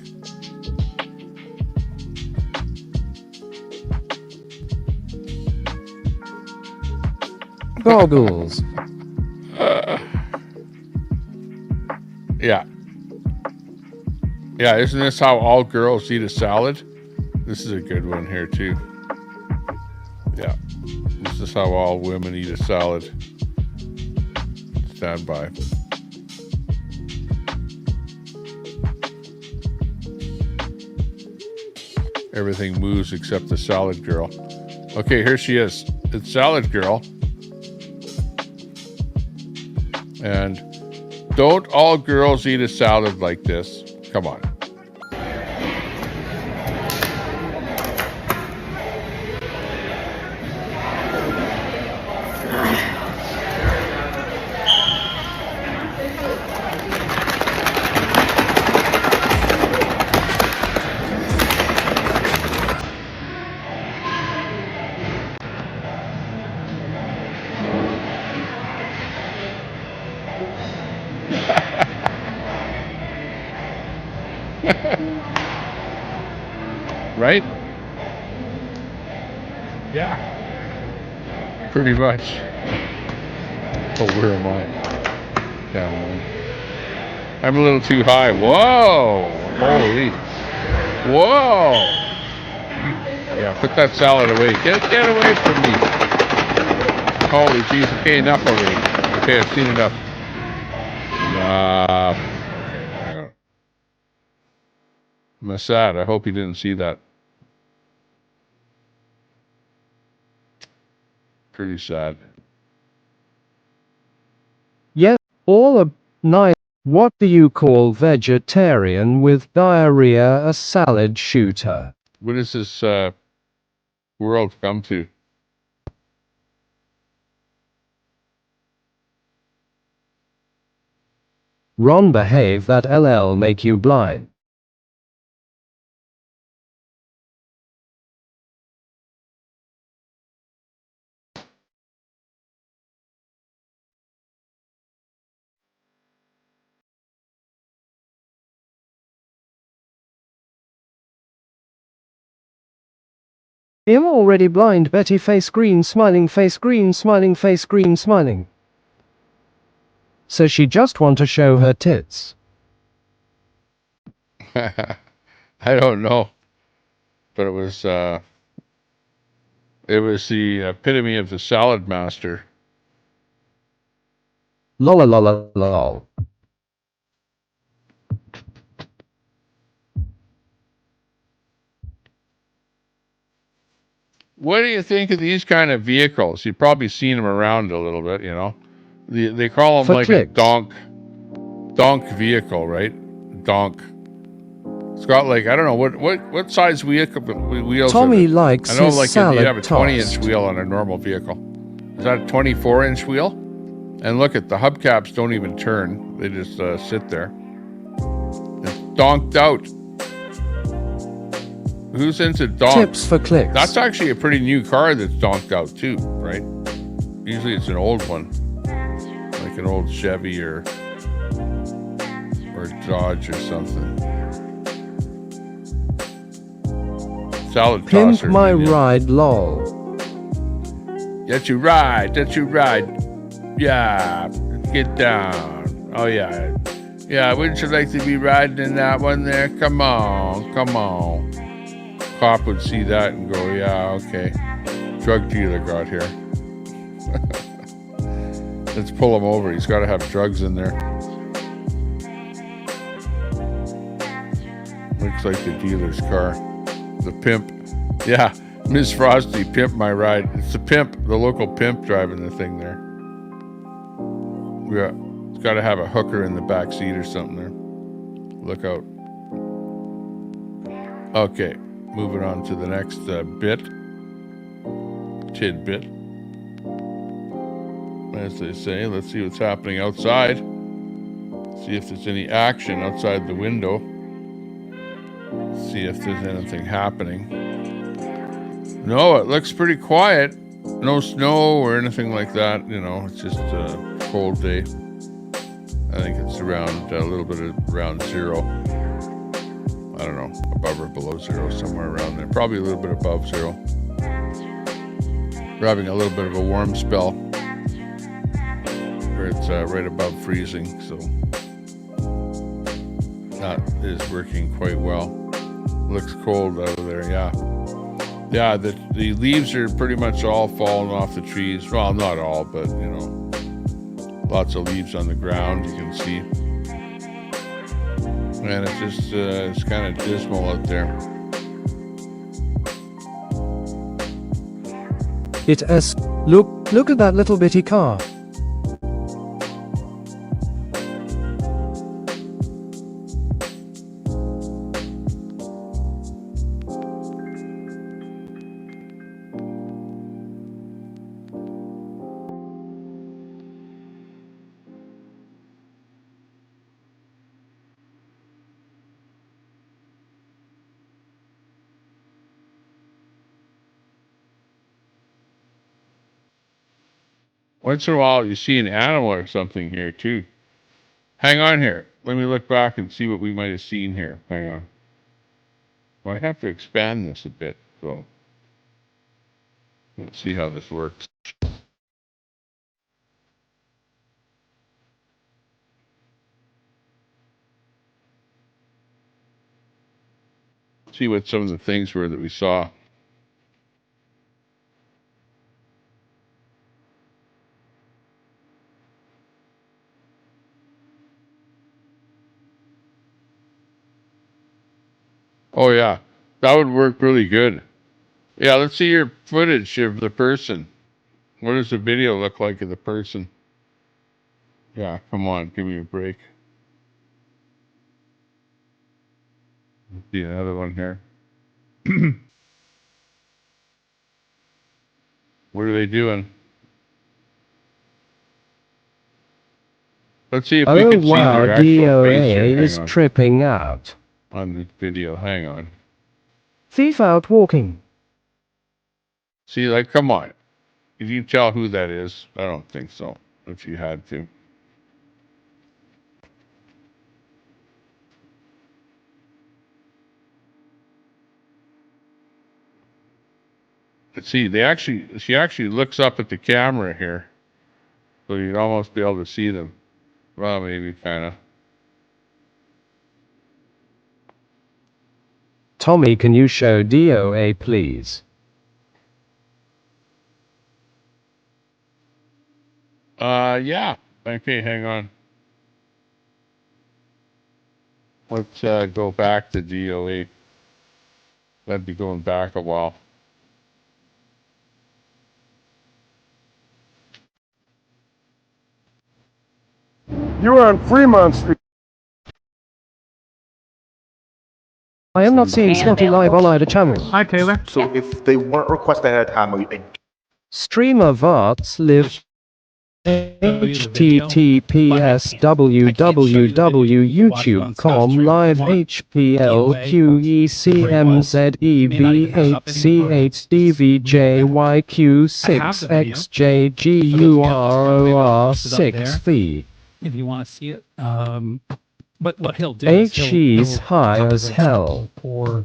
Goggles. Yeah. Yeah, isn't this how all girls eat a salad? This is a good one here, too. Yeah. This is how all women eat a salad. Stand by. Everything moves except the salad girl. Okay, here she is. It's Salad Girl. And don't all girls eat a salad like this. Come on. Right? Yeah. Pretty much. Oh, where am I? Down one. I'm a little too high. Whoa! Holy. Whoa! Yeah, put that salad away. Get away from me. Holy jeez. Okay, enough already. Okay, I've seen enough. I'm sad. I hope he didn't see that. Pretty sad. Yes, all a night. What do you call vegetarian with diarrhea a salad shooter? What does this world come to? Ron, behave, that LL make you blind. I'm already blind. Betty face green smiling face green smiling face green smiling. So she just want to show her tits. I don't know, but it was the epitome of the salad master. Lol lol lol. What do you think of these kind of vehicles? You've probably seen them around a little bit, you know. They call them For like clicks. a donk vehicle, right? Donk. It's got like, I don't know what size wheels Tommy are there? likes I know his like you salad have a 20-inch tossed. wheel on a normal vehicle. Is that a 24-inch wheel? And look at the hubcaps don't even turn. They just sit there. It's donked out. Who's into donks? Tips for clicks. That's actually a pretty new car that's donked out too, right? Usually it's an old one. Like an old Chevy or Dodge or something. Salad Pimp tosser. my ride, lol. That's your ride. That's your ride. Yeah. Get down. Oh, yeah. Yeah, wouldn't you like to be riding in that one there? Come on. Come on. Cop would see that and go, yeah, okay. Drug dealer got here. Let's pull him over. He's got to have drugs in there. Looks like the dealer's car. The pimp. Yeah, Miss Frosty, pimp my ride. It's the pimp, the local pimp driving the thing there. Yeah, it's got to have a hooker in the back seat or something there. Look out. Okay, moving on to the next tidbit. As they say, let's see what's happening outside. See if there's any action outside the window. See if there's anything happening. No, it looks pretty quiet. No snow or anything like that. You know, it's just a cold day. I think it's around a little bit around zero. I don't know, above or below zero, somewhere around there. Probably a little bit above zero. We're having a little bit of a warm spell where it's right above freezing, so that is working quite well. Looks cold out of there, yeah. Yeah, the leaves are pretty much all falling off the trees. Well, not all, but, you know, lots of leaves on the ground, you can see. And it's just, it's kind of dismal out there. Look at that little bitty car. Once in a while, you see an animal or something here, too. Hang on here. Let me look back and see what we might have seen here. Hang on. Well, I have to expand this a bit, so let's see how this works. See what some of the things were that we saw. Oh, yeah. That would work really good. Yeah, let's see your footage of the person. What does the video look like of the person? Yeah, come on. Give me a break. Let's see another one here. What are they doing? Let's see if we Oh can see wow, their actual face here. DOA Hang is on. tripping out. On the video, hang on. Thief out walking. See, like, come on. Can you tell who that is? I don't think so, if you had to. But see, she actually looks up at the camera here. So you'd almost be able to see them. Well, maybe kind of. Tommy, can you show DOA please? Yeah. Okay, hang on. Let's go back to DOA. That'd be going back a while. You were on Fremont Street. I am not seeing Snotty live on either channel. Hi, Taylor. So if they weren't requested ahead of time, Streamer Varts live https://www.youtube.com live HPLQECMZEBC8DVJ YQ6XJGUROR6V. If you want to see it. But what he'll do is HE's high as hell. Oh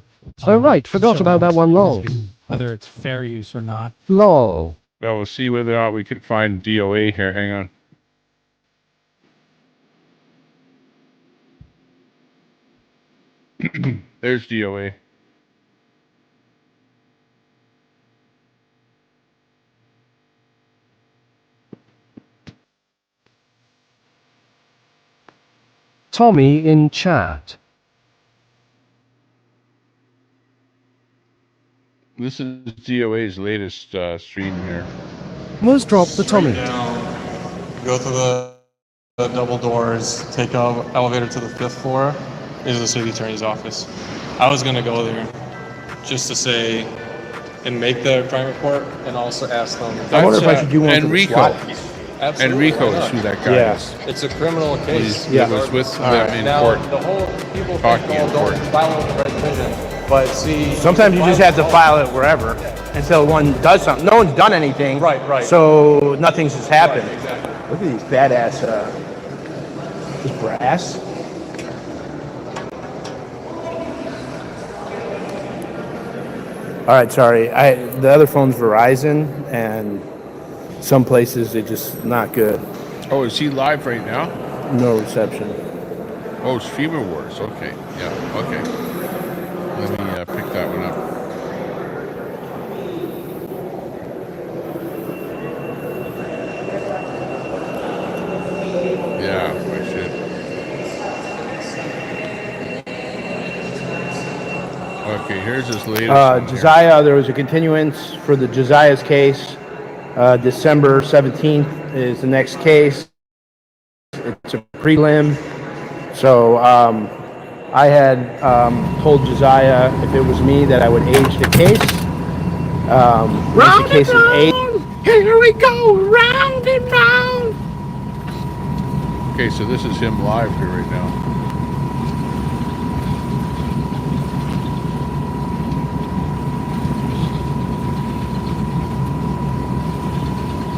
right, forgot about that one, lol. Whether it's fair use or not. Lol. Well, we'll see whether or not we can find DOA here. Hang on. There's DOA. Tommy in chat. This is DOA's latest stream here. Was drop the Tommy. Go through the double doors, take an elevator to the 5th floor, is the city attorney's office. I was gonna go there just to say and make the crime report and also ask them. I wonder if I should do one for the SWAT. Absolutely, Enrico why is not? who that guy is. It's a criminal case. He was with them in now, court. the whole people Talking think, in well, court. don't file it with the red division. But see, Sometimes you just have to file it wherever until one does something. No one's done anything. Right. So nothing's just happened. Right, exactly. Look at these badass, this brass. All right, sorry. The other phone's Verizon, and some places they're just not good. Oh, is he live right now? No reception. Oh, Streamer Wars. Okay. Yeah. Okay. Let me pick that one up. Yeah, I should. Okay, here's his latest. one here. Josiah, there was a continuance for the Josiah's case. December 17th is the next case. It's a prelim. So I had told Josiah if it was me that I would age the case. Make the case an 8. Here we go, round and round. Okay, so this is him live here right now.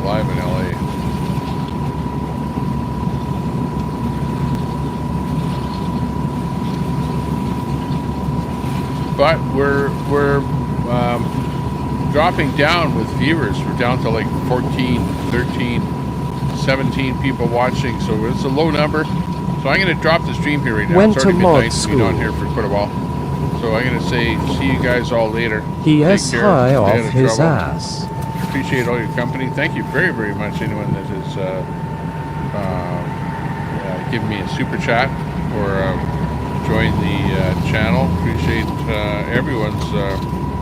Live in LA. But we're dropping down with viewers. We're down to like 14, 13, 17 people watching, so it's a low number. So I'm going to drop the stream here right now. Went it's to already mod midnight. We've been on here for quite a while. So I'm going to say see you guys all later. He Take is care. high Stay off out of his trouble. ass. Appreciate all your company. Thank you very, very much. Anyone that has given me a super chat or joined the channel. Appreciate everyone's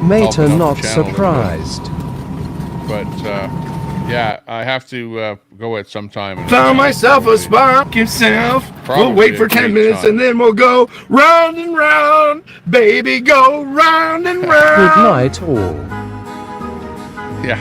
Mate helping out not the channel. surprised. But yeah, I have to go at some time. and- Found myself a spark yourself. We'll wait for 10 minutes and then we'll go round and round. Baby, go round and Good round. night all. Yeah,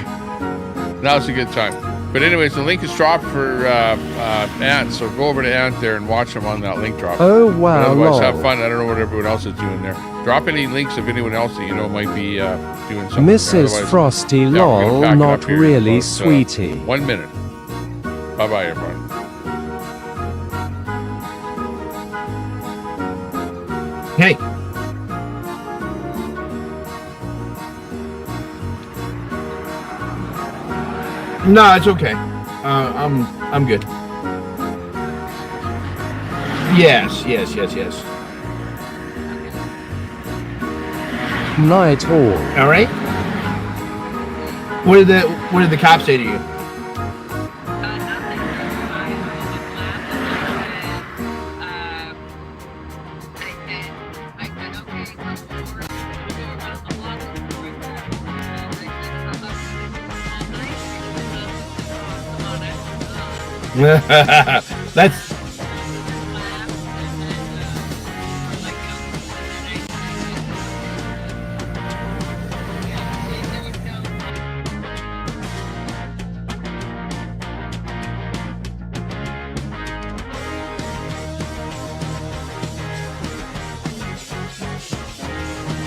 now's a good time. But anyways, the link is dropped for Ant, so go over to Ant there and watch him on that link drop. Oh, wow, But otherwise, have lol. fun. I don't know what everyone else is doing there. Drop any links of anyone else that you know might be doing something. Mrs. Otherwise, Frosty yeah, we're gonna lol, pack it not up here in really about, sweetie. 1 minute. Bye-bye, everyone. Hey. No, it's okay. I'm good. Yes. Night all. All right. What did the cops say to you? That's